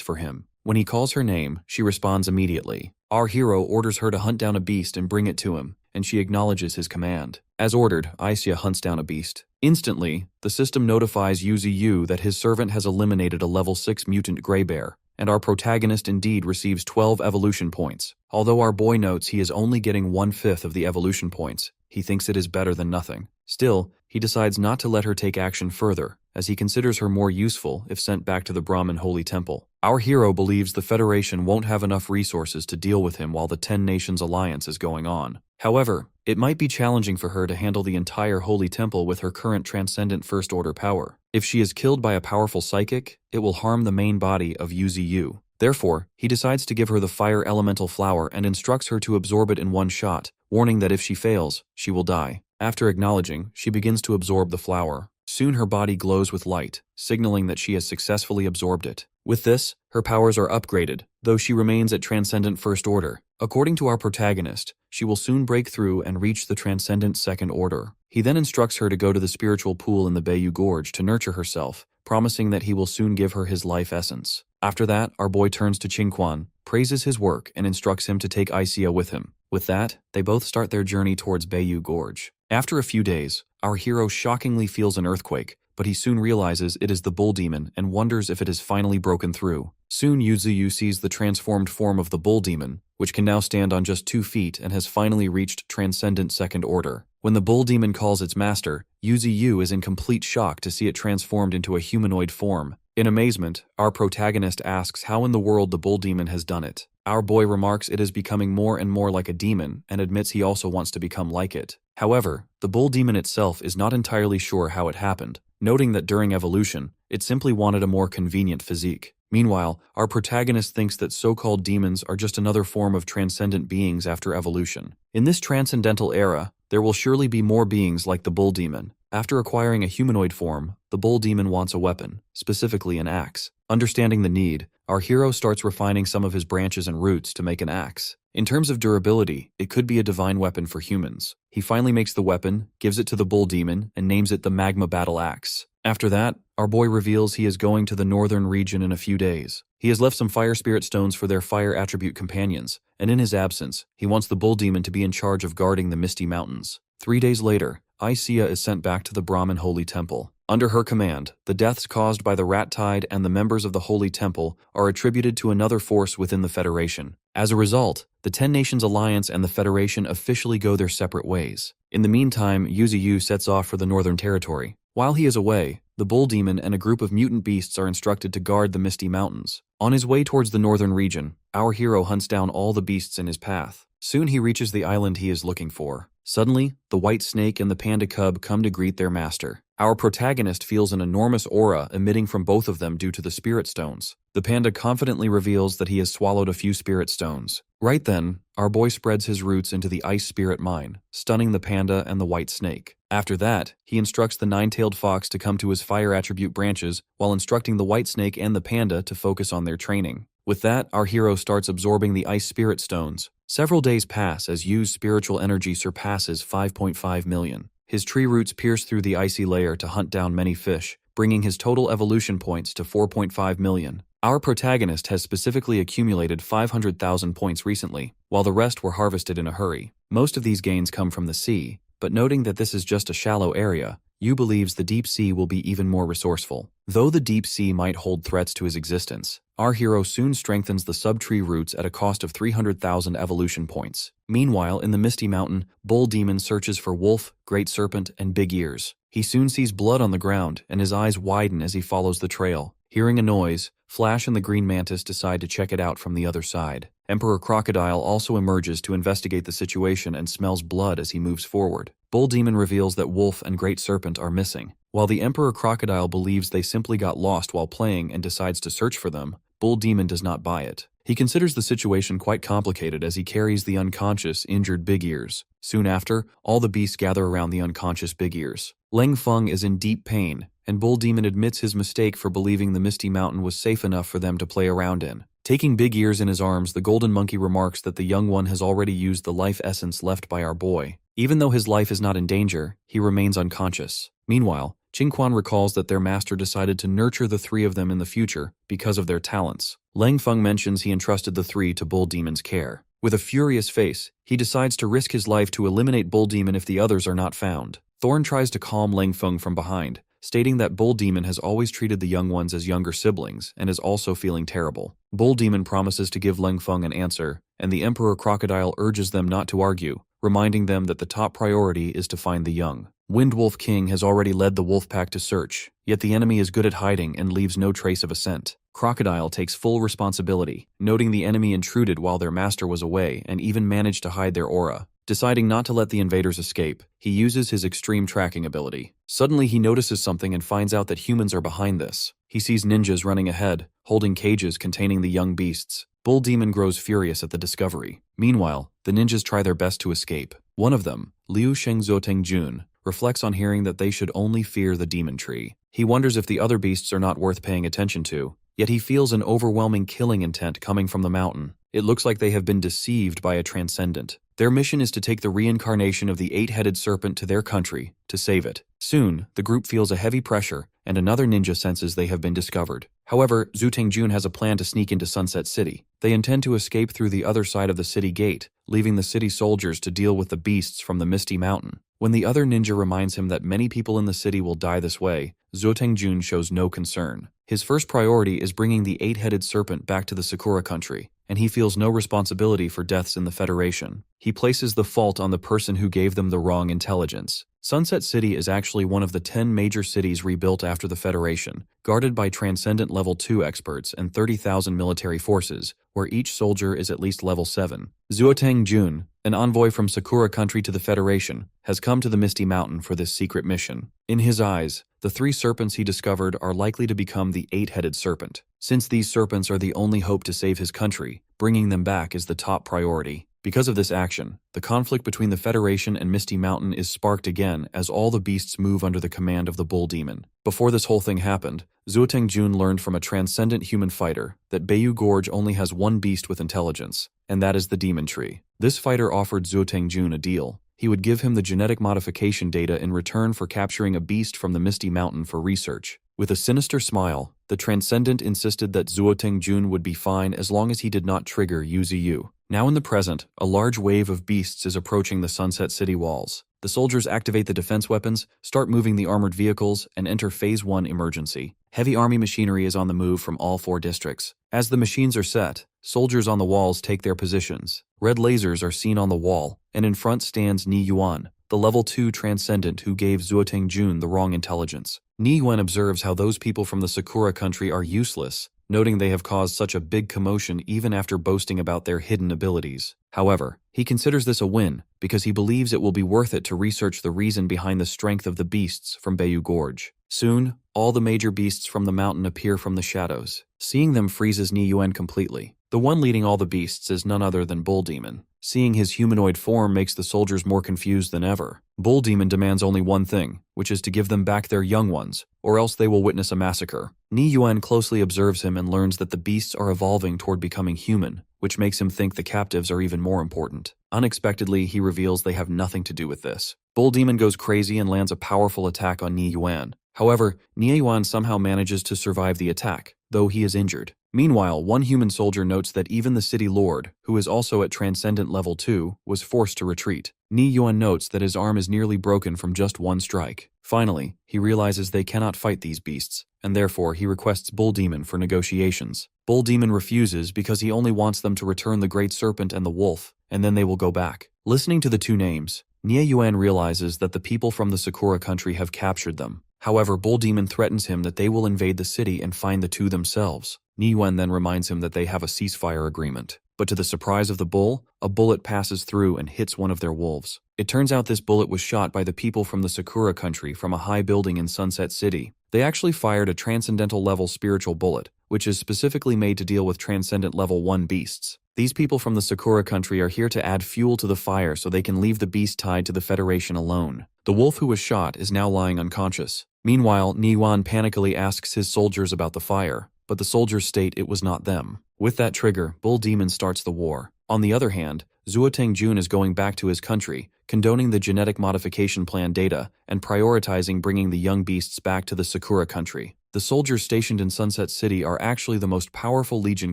for him. When he calls her name, she responds immediately. Our hero orders her to hunt down a beast and bring it to him, and she acknowledges his command. As ordered, Aisia hunts down a beast. Instantly, the system notifies Yuziu that his servant has eliminated a level 6 mutant gray bear, and our protagonist indeed receives 12 evolution points. Although our boy notes he is only getting 1/5 of the evolution points, he thinks it is better than nothing. Still, he decides not to let her take action further, as he considers her more useful if sent back to the Brahmin Holy Temple. Our hero believes the Federation won't have enough resources to deal with him while the 10 Nations Alliance is going on. However, it might be challenging for her to handle the entire Holy Temple with her current Transcendent First Order power. If she is killed by a powerful psychic, it will harm the main body of Yuziu. Therefore, he decides to give her the Fire Elemental Flower and instructs her to absorb it in one shot, warning that if she fails, she will die. After acknowledging, she begins to absorb the flower. Soon her body glows with light, signaling that she has successfully absorbed it. With this, her powers are upgraded, though she remains at Transcendent First Order. According to our protagonist, she will soon break through and reach the Transcendent Second Order. He then instructs her to go to the spiritual pool in the Bayou Gorge to nurture herself, promising that he will soon give her his life essence. After that, our boy turns to Qingquan, praises his work, and instructs him to take Aisia with him. With that, they both start their journey towards Bayou Gorge. After a few days, our hero shockingly feels an earthquake, but he soon realizes it is the bull demon and wonders if it has finally broken through. Soon Yuziu sees the transformed form of the bull demon, which can now stand on just 2 feet and has finally reached Transcendent Second Order. When the bull demon calls its master, Yuziu is in complete shock to see it transformed into a humanoid form. In amazement, our protagonist asks how in the world the bull demon has done it. Our boy remarks it is becoming more and more like a demon and admits he also wants to become like it. However, the bull demon itself is not entirely sure how it happened, noting that during evolution, it simply wanted a more convenient physique. Meanwhile, our protagonist thinks that so-called demons are just another form of transcendent beings after evolution. In this transcendental era, there will surely be more beings like the bull demon. After acquiring a humanoid form, the bull demon wants a weapon, specifically an axe. Understanding the need, our hero starts refining some of his branches and roots to make an axe. In terms of durability, it could be a divine weapon for humans. He finally makes the weapon, gives it to the bull demon, and names it the Magma Battle Axe. After that, our boy reveals he is going to the northern region in a few days. He has left some fire spirit stones for their fire attribute companions, and in his absence, he wants the bull demon to be in charge of guarding the Misty Mountains. 3 days later, Isia is sent back to the Brahmin Holy Temple. Under her command, the deaths caused by the Rat Tide and the members of the Holy Temple are attributed to another force within the Federation. As a result, the 10 Nations Alliance and the Federation officially go their separate ways. In the meantime, Yuziu sets off for the Northern Territory. While he is away, the Bull Demon and a group of mutant beasts are instructed to guard the Misty Mountains. On his way towards the northern region, our hero hunts down all the beasts in his path. Soon he reaches the island he is looking for. Suddenly, the white snake and the panda cub come to greet their master. Our protagonist feels an enormous aura emitting from both of them due to the spirit stones. The panda confidently reveals that he has swallowed a few spirit stones. Right then, our boy spreads his roots into the ice spirit mine, stunning the panda and the white snake. After that, he instructs the nine-tailed fox to come to his fire attribute branches while instructing the white snake and the panda to focus on their training. With that, our hero starts absorbing the ice spirit stones. Several days pass as Yu's spiritual energy surpasses 5.5 million. His tree roots pierce through the icy layer to hunt down many fish, bringing his total evolution points to 4.5 million. Our protagonist has specifically accumulated 500,000 points recently, while the rest were harvested in a hurry. Most of these gains come from the sea, but noting that this is just a shallow area, Yu believes the deep sea will be even more resourceful. Though the deep sea might hold threats to his existence, our hero soon strengthens the subtree roots at a cost of 300,000 evolution points. Meanwhile, in the Misty Mountain, Bull Demon searches for Wolf, Great Serpent, and Big Ears. He soon sees blood on the ground, and his eyes widen as he follows the trail. Hearing a noise, Flash and the Green Mantis decide to check it out from the other side. Emperor Crocodile also emerges to investigate the situation and smells blood as he moves forward. Bull Demon reveals that Wolf and Great Serpent are missing. While the Emperor Crocodile believes they simply got lost while playing and decides to search for them, Bull Demon does not buy it. He considers the situation quite complicated as he carries the unconscious, injured Big Ears. Soon after, all the beasts gather around the unconscious Big Ears. Leng Feng is in deep pain, and Bull Demon admits his mistake for believing the Misty Mountain was safe enough for them to play around in. Taking Big Ears in his arms, the Golden Monkey remarks that the young one has already used the life essence left by our boy. Even though his life is not in danger, he remains unconscious. Meanwhile, Qingquan recalls that their master decided to nurture the three of them in the future because of their talents. Leng Feng mentions he entrusted the three to Bull Demon's care. With a furious face, he decides to risk his life to eliminate Bull Demon if the others are not found. Thorn tries to calm Leng Feng from behind, stating that Bull Demon has always treated the young ones as younger siblings and is also feeling terrible. Bull Demon promises to give Leng Feng an answer, and the Emperor Crocodile urges them not to argue, reminding them that the top priority is to find the young. Windwolf King has already led the wolf pack to search, yet the enemy is good at hiding and leaves no trace of a scent. Crocodile takes full responsibility, noting the enemy intruded while their master was away and even managed to hide their aura. Deciding not to let the invaders escape, he uses his extreme tracking ability. Suddenly he notices something and finds out that humans are behind this. He sees ninjas running ahead, holding cages containing the young beasts. Bull Demon grows furious at the discovery. Meanwhile, the ninjas try their best to escape. One of them, Liu Shengzuotengjun, reflects on hearing that they should only fear the demon tree. He wonders if the other beasts are not worth paying attention to, yet he feels an overwhelming killing intent coming from the mountain. It looks like they have been deceived by a transcendent. Their mission is to take the reincarnation of the eight-headed serpent to their country, to save it. Soon, the group feels a heavy pressure, and another ninja senses they have been discovered. However, Zhu Tengjun has a plan to sneak into Sunset City. They intend to escape through the other side of the city gate, leaving the city soldiers to deal with the beasts from the Misty Mountain. When the other ninja reminds him that many people in the city will die this way, Zhu Tengjun shows no concern. His first priority is bringing the eight-headed serpent back to the Sakura country, and he feels no responsibility for deaths in the Federation. He places the fault on the person who gave them the wrong intelligence. Sunset City is actually one of the 10 major cities rebuilt after the Federation, guarded by Transcendent Level 2 experts and 30,000 military forces, where each soldier is at least Level 7. Zuoteng Jun, an envoy from Sakura country to the Federation, has come to the Misty Mountain for this secret mission. In his eyes, the 3 serpents he discovered are likely to become the 8-headed serpent. Since these serpents are the only hope to save his country, bringing them back is the top priority. Because of this action, the conflict between the Federation and Misty Mountain is sparked again as all the beasts move under the command of the Bull Demon. Before this whole thing happened, Zuoteng Jun learned from a transcendent human fighter that Bayou Gorge only has one beast with intelligence, and that is the Demon Tree. This fighter offered Zuoteng Jun a deal. He would give him the genetic modification data in return for capturing a beast from the Misty Mountain for research. With a sinister smile, the Transcendent insisted that Zuoteng Jun would be fine as long as he did not trigger Yuziu. Now in the present, a large wave of beasts is approaching the Sunset City walls. The soldiers activate the defense weapons, start moving the armored vehicles, and enter Phase 1 emergency. Heavy army machinery is on the move from all 4 districts. As the machines are set, soldiers on the walls take their positions. Red lasers are seen on the wall, and in front stands Ni Yuan, the level 2 Transcendent who gave Zuoteng Jun the wrong intelligence. Ni Yuan observes how those people from the Sakura country are useless, noting they have caused such a big commotion even after boasting about their hidden abilities. However, he considers this a win because he believes it will be worth it to research the reason behind the strength of the beasts from Bayou Gorge. Soon, all the major beasts from the mountain appear from the shadows. Seeing them freezes Ni Yuan completely. The one leading all the beasts is none other than Bull Demon. Seeing his humanoid form makes the soldiers more confused than ever. Bull Demon demands only one thing, which is to give them back their young ones, or else they will witness a massacre. Ni Yuan closely observes him and learns that the beasts are evolving toward becoming human, which makes him think the captives are even more important. Unexpectedly, he reveals they have nothing to do with this. Bull Demon goes crazy and lands a powerful attack on Ni Yuan. However, Ni Yuan somehow manages to survive the attack, though he is injured. Meanwhile, one human soldier notes that even the city lord, who is also at Transcendent Level 2, was forced to retreat. Ni Yuan notes that his arm is nearly broken from just one strike. Finally, he realizes they cannot fight these beasts, and therefore he requests Bull Demon for negotiations. Bull Demon refuses because he only wants them to return the Great Serpent and the Wolf, and then they will go back. Listening to the 2 names, Ni Yuan realizes that the people from the Sakura country have captured them. However, Bull Demon threatens him that they will invade the city and find the 2 themselves. Ni Yuan then reminds him that they have a ceasefire agreement. But to the surprise of the bull, a bullet passes through and hits one of their wolves. It turns out this bullet was shot by the people from the Sakura country from a high building in Sunset City. They actually fired a Transcendental level spiritual bullet, which is specifically made to deal with Transcendent level 1 beasts. These people from the Sakura country are here to add fuel to the fire so they can leave the beast tied to the Federation alone. The wolf who was shot is now lying unconscious. Meanwhile, Ni Yuan panically asks his soldiers about the fire, but the soldiers state it was not them. With that trigger, Bull Demon starts the war. On the other hand, Zuoteng Jun is going back to his country, condoning the genetic modification plan data and prioritizing bringing the young beasts back to the Sakura country. The soldiers stationed in Sunset City are actually the most powerful legion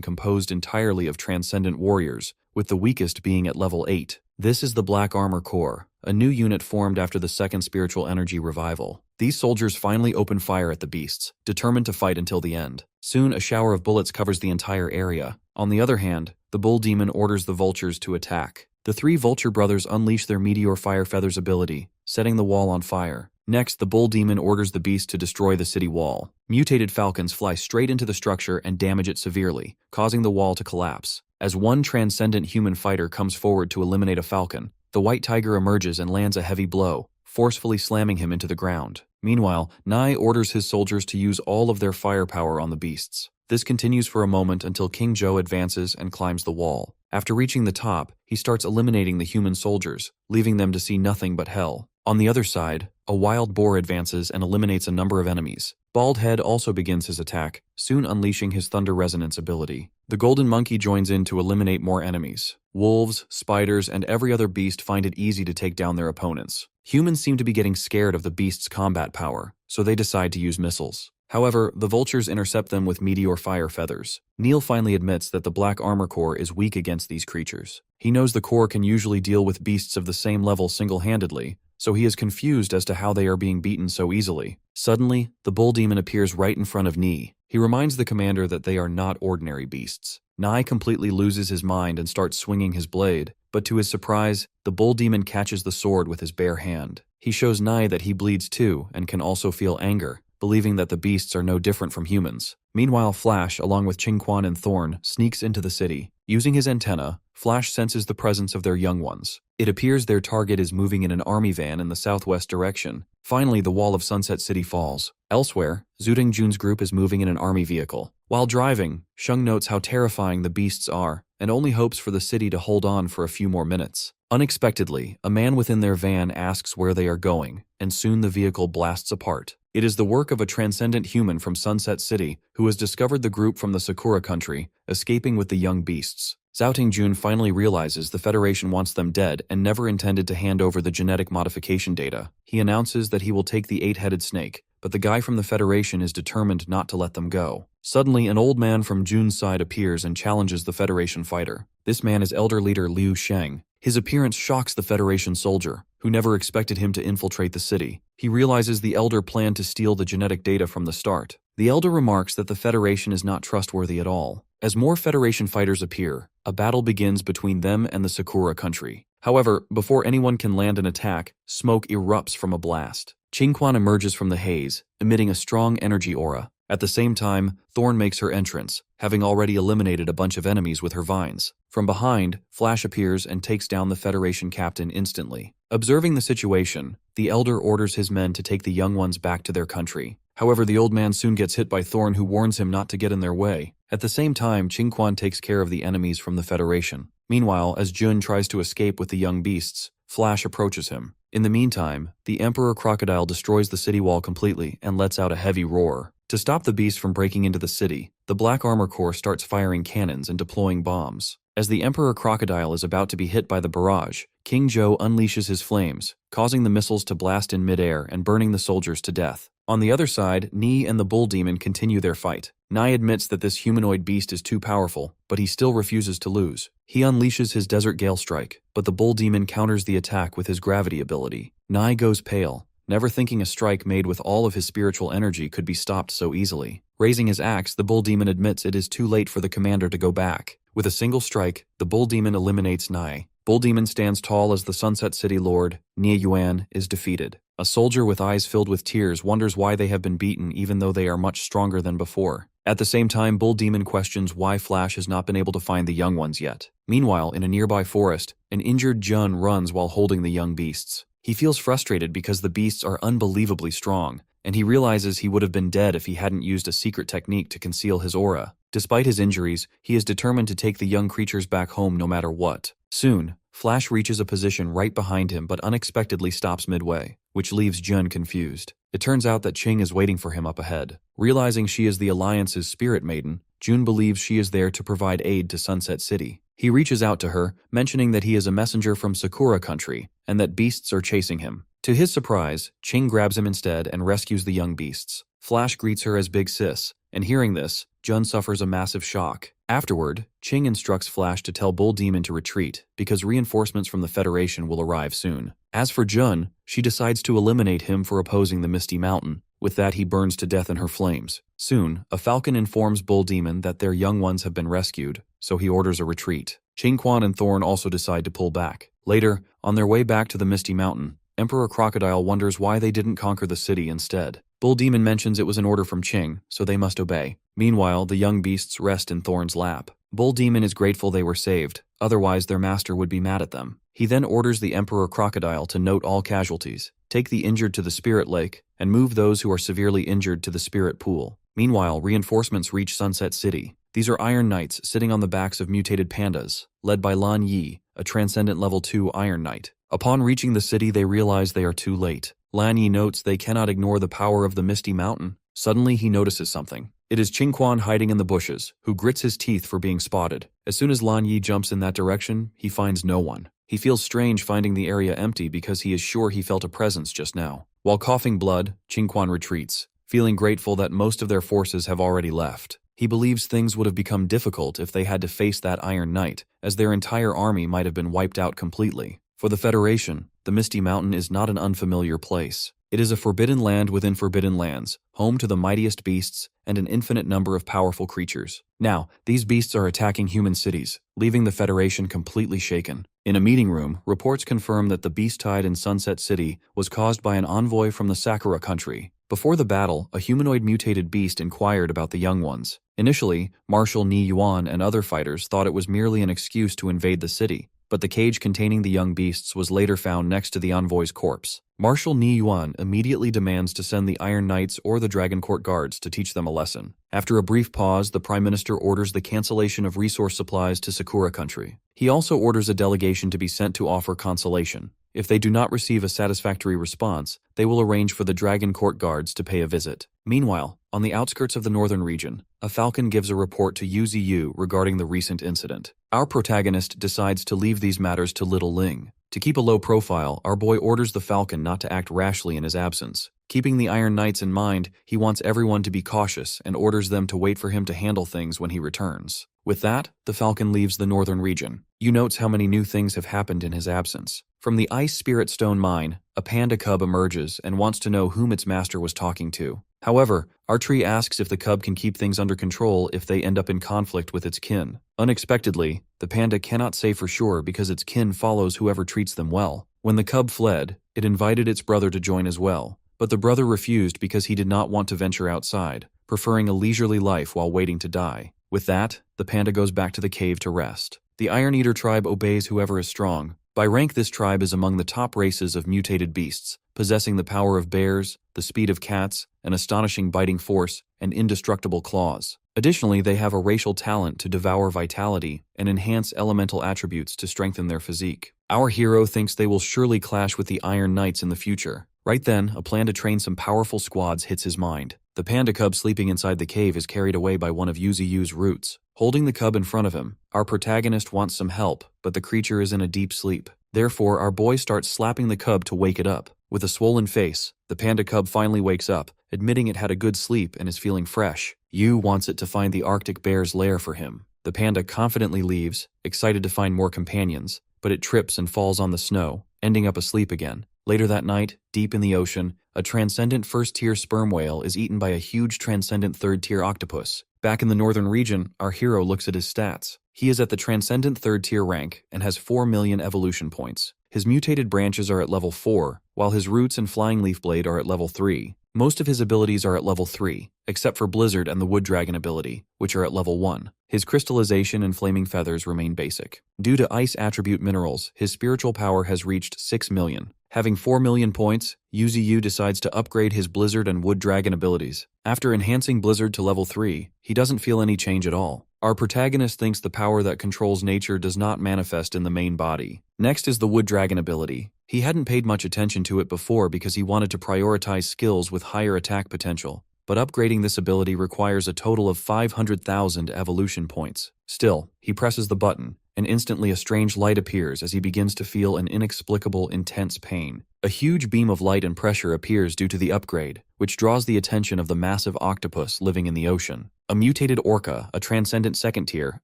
composed entirely of transcendent warriors, with the weakest being at level 8. This is the Black Armor Corps, a new unit formed after the second spiritual energy revival. These soldiers finally open fire at the beasts, determined to fight until the end. Soon, a shower of bullets covers the entire area. On the other hand, the Bull Demon orders the vultures to attack. The 3 Vulture brothers unleash their Meteor Fire Feathers ability, setting the wall on fire. Next, the Bull Demon orders the beast to destroy the city wall. Mutated falcons fly straight into the structure and damage it severely, causing the wall to collapse. As one transcendent human fighter comes forward to eliminate a falcon, the White Tiger emerges and lands a heavy blow, forcefully slamming him into the ground. Meanwhile, Nai orders his soldiers to use all of their firepower on the beasts. This continues for a moment until King Zhou advances and climbs the wall. After reaching the top, he starts eliminating the human soldiers, leaving them to see nothing but hell. On the other side, a wild boar advances and eliminates a number of enemies. Bald Head also begins his attack, soon unleashing his Thunder Resonance ability. The Golden Monkey joins in to eliminate more enemies. Wolves, spiders, and every other beast find it easy to take down their opponents. Humans seem to be getting scared of the beast's combat power, so they decide to use missiles. However, the vultures intercept them with Meteor Fire Feathers. Neil finally admits that the Black Armor Corps is weak against these creatures. He knows the Corps can usually deal with beasts of the same level single-handedly, so he is confused as to how they are being beaten so easily. Suddenly, the Bull Demon appears right in front of Ni. He reminds the commander that they are not ordinary beasts. Nai completely loses his mind and starts swinging his blade, but to his surprise, the Bull Demon catches the sword with his bare hand. He shows Nai that he bleeds too and can also feel anger, believing that the beasts are no different from humans. Meanwhile, Flash, along with Qingquan and Thorn, sneaks into the city. Using his antenna, Flash senses the presence of their young ones. It appears their target is moving in an army van in the southwest direction. Finally, the wall of Sunset City falls. Elsewhere, Zuding Jun's group is moving in an army vehicle. While driving, Sheng notes how terrifying the beasts are, and only hopes for the city to hold on for a few more minutes. Unexpectedly, a man within their van asks where they are going, and soon the vehicle blasts apart. It is the work of a transcendent human from Sunset City who has discovered the group from the Sakura country, escaping with the young beasts. Zhao Jun finally realizes the Federation wants them dead and never intended to hand over the genetic modification data. He announces that he will take the 8-headed snake, but the guy from the Federation is determined not to let them go. Suddenly, an old man from Jun's side appears and challenges the Federation fighter. This man is Elder Leader Liu Sheng. His appearance shocks the Federation soldier, who never expected him to infiltrate the city. He realizes the Elder planned to steal the genetic data from the start. The Elder remarks that the Federation is not trustworthy at all. As more Federation fighters appear, a battle begins between them and the Sakura country. However, before anyone can land an attack, smoke erupts from a blast. Qingquan emerges from the haze, emitting a strong energy aura. At the same time, Thorn makes her entrance, having already eliminated a bunch of enemies with her vines. From behind, Flash appears and takes down the Federation captain instantly. Observing the situation, the Elder orders his men to take the young ones back to their country. However, the old man soon gets hit by Thorn, who warns him not to get in their way. At the same time, Qingquan takes care of the enemies from the Federation. Meanwhile, as Jun tries to escape with the young beasts, Flash approaches him. In the meantime, the Emperor Crocodile destroys the city wall completely and lets out a heavy roar. To stop the beast from breaking into the city, the Black Armor Corps starts firing cannons and deploying bombs. As the Emperor Crocodile is about to be hit by the barrage, King Zhou unleashes his flames, causing the missiles to blast in midair and burning the soldiers to death. On the other side, Ni and the Bull Demon continue their fight. Ni admits that this humanoid beast is too powerful, but he still refuses to lose. He unleashes his Desert Gale Strike, but the Bull Demon counters the attack with his gravity ability. Ni goes pale, never thinking a strike made with all of his spiritual energy could be stopped so easily. Raising his axe, the Bull Demon admits it is too late for the commander to go back. With a single strike, the Bull Demon eliminates Ni. Bull Demon stands tall as the Sunset City Lord, Nie Yuan, is defeated. A soldier with eyes filled with tears wonders why they have been beaten even though they are much stronger than before. At the same time, Bull Demon questions why Flash has not been able to find the young ones yet. Meanwhile, in a nearby forest, an injured Jun runs while holding the young beasts. He feels frustrated because the beasts are unbelievably strong, and he realizes he would have been dead if he hadn't used a secret technique to conceal his aura. Despite his injuries, he is determined to take the young creatures back home no matter what. Soon, Flash reaches a position right behind him but unexpectedly stops midway, which leaves Jun confused. It turns out that Qing is waiting for him up ahead. Realizing she is the Alliance's spirit maiden, Jun believes she is there to provide aid to Sunset City. He reaches out to her, mentioning that he is a messenger from Sakura country, and that beasts are chasing him. To his surprise, Qing grabs him instead and rescues the young beasts. Flash greets her as Big Sis, and hearing this, Jun suffers a massive shock. Afterward, Qing instructs Flash to tell Bull Demon to retreat, because reinforcements from the Federation will arrive soon. As for Jun, she decides to eliminate him for opposing the Misty Mountain. With that, he burns to death in her flames. Soon, a falcon informs Bull Demon that their young ones have been rescued, so he orders a retreat. Qingquan and Thorn also decide to pull back. Later, on their way back to the Misty Mountain, Emperor Crocodile wonders why they didn't conquer the city instead. Bull Demon mentions it was an order from Qing, so they must obey. Meanwhile, the young beasts rest in Thorn's lap. Bull Demon is grateful they were saved, otherwise their master would be mad at them. He then orders the Emperor Crocodile to note all casualties, take the injured to the Spirit Lake, and move those who are severely injured to the Spirit Pool. Meanwhile, reinforcements reach Sunset City. These are Iron Knights sitting on the backs of mutated pandas, led by Lan Yi, a Transcendent Level 2 Iron Knight. Upon reaching the city, they realize they are too late. Lan Yi notes they cannot ignore the power of the Misty Mountain. Suddenly, he notices something. It is Qingquan hiding in the bushes, who grits his teeth for being spotted. As soon as Lan Yi jumps in that direction, he finds no one. He feels strange finding the area empty because he is sure he felt a presence just now. While coughing blood, Qingquan retreats, feeling grateful that most of their forces have already left. He believes things would have become difficult if they had to face that Iron Knight, as their entire army might have been wiped out completely. For the Federation, the Misty Mountain is not an unfamiliar place. It is a forbidden land within forbidden lands, home to the mightiest beasts and an infinite number of powerful creatures. Now, these beasts are attacking human cities, leaving the Federation completely shaken. In a meeting room, reports confirm that the beast tide in Sunset City was caused by an envoy from the Sakura country. Before the battle, a humanoid mutated beast inquired about the young ones. Initially, Marshal Ni Yuan and other fighters thought it was merely an excuse to invade the city, but the cage containing the young beasts was later found next to the envoy's corpse. Marshal Ni Yuan immediately demands to send the Iron Knights or the Dragon Court guards to teach them a lesson. After a brief pause, the Prime Minister orders the cancellation of resource supplies to Sakura country. He also orders a delegation to be sent to offer consolation. If they do not receive a satisfactory response, they will arrange for the Dragon Court guards to pay a visit. Meanwhile, on the outskirts of the northern region, a falcon gives a report to Yuziu regarding the recent incident. Our protagonist decides to leave these matters to Little Ling. To keep a low profile, our boy orders the falcon not to act rashly in his absence. Keeping the Iron Knights in mind, he wants everyone to be cautious and orders them to wait for him to handle things when he returns. With that, the falcon leaves the northern region. You notice how many new things have happened in his absence. From the Ice Spirit Stone mine, a panda cub emerges and wants to know whom its master was talking to. However, our tree asks if the cub can keep things under control if they end up in conflict with its kin. Unexpectedly, the panda cannot say for sure because its kin follows whoever treats them well. When the cub fled, it invited its brother to join as well, but the brother refused because he did not want to venture outside, preferring a leisurely life while waiting to die. With that, the panda goes back to the cave to rest. The Iron Eater tribe obeys whoever is strong. By rank, this tribe is among the top races of mutated beasts, possessing the power of bears, the speed of cats, an astonishing biting force, and indestructible claws. Additionally, they have a racial talent to devour vitality and enhance elemental attributes to strengthen their physique. Our hero thinks they will surely clash with the Iron Knights in the future. Right then, a plan to train some powerful squads hits his mind. The panda cub sleeping inside the cave is carried away by one of Yuziu's roots. Holding the cub in front of him, our protagonist wants some help, but the creature is in a deep sleep. Therefore, our boy starts slapping the cub to wake it up. With a swollen face, the panda cub finally wakes up, admitting it had a good sleep and is feeling fresh. Yu wants it to find the Arctic bear's lair for him. The panda confidently leaves, excited to find more companions, but it trips and falls on the snow, ending up asleep again. Later that night, deep in the ocean, a transcendent first-tier sperm whale is eaten by a huge transcendent third-tier octopus. Back in the northern region, our hero looks at his stats. He is at the transcendent third-tier rank and has 4 million evolution points. His mutated branches are at level 4, while his roots and flying leaf blade are at level 3. Most of his abilities are at level 3, except for Blizzard and the Wood Dragon ability, which are at level 1. His crystallization and flaming feathers remain basic. Due to ice attribute minerals, his spiritual power has reached 6 million. Having 4 million points, Yuziu decides to upgrade his Blizzard and Wood Dragon abilities. After enhancing Blizzard to level 3, he doesn't feel any change at all. Our protagonist thinks the power that controls nature does not manifest in the main body. Next is the Wood Dragon ability. He hadn't paid much attention to it before because he wanted to prioritize skills with higher attack potential, but upgrading this ability requires a total of 500,000 evolution points. Still, he presses the button, and instantly a strange light appears as he begins to feel an inexplicable, intense pain. A huge beam of light and pressure appears due to the upgrade, which draws the attention of the massive octopus living in the ocean. A mutated orca, a transcendent second tier,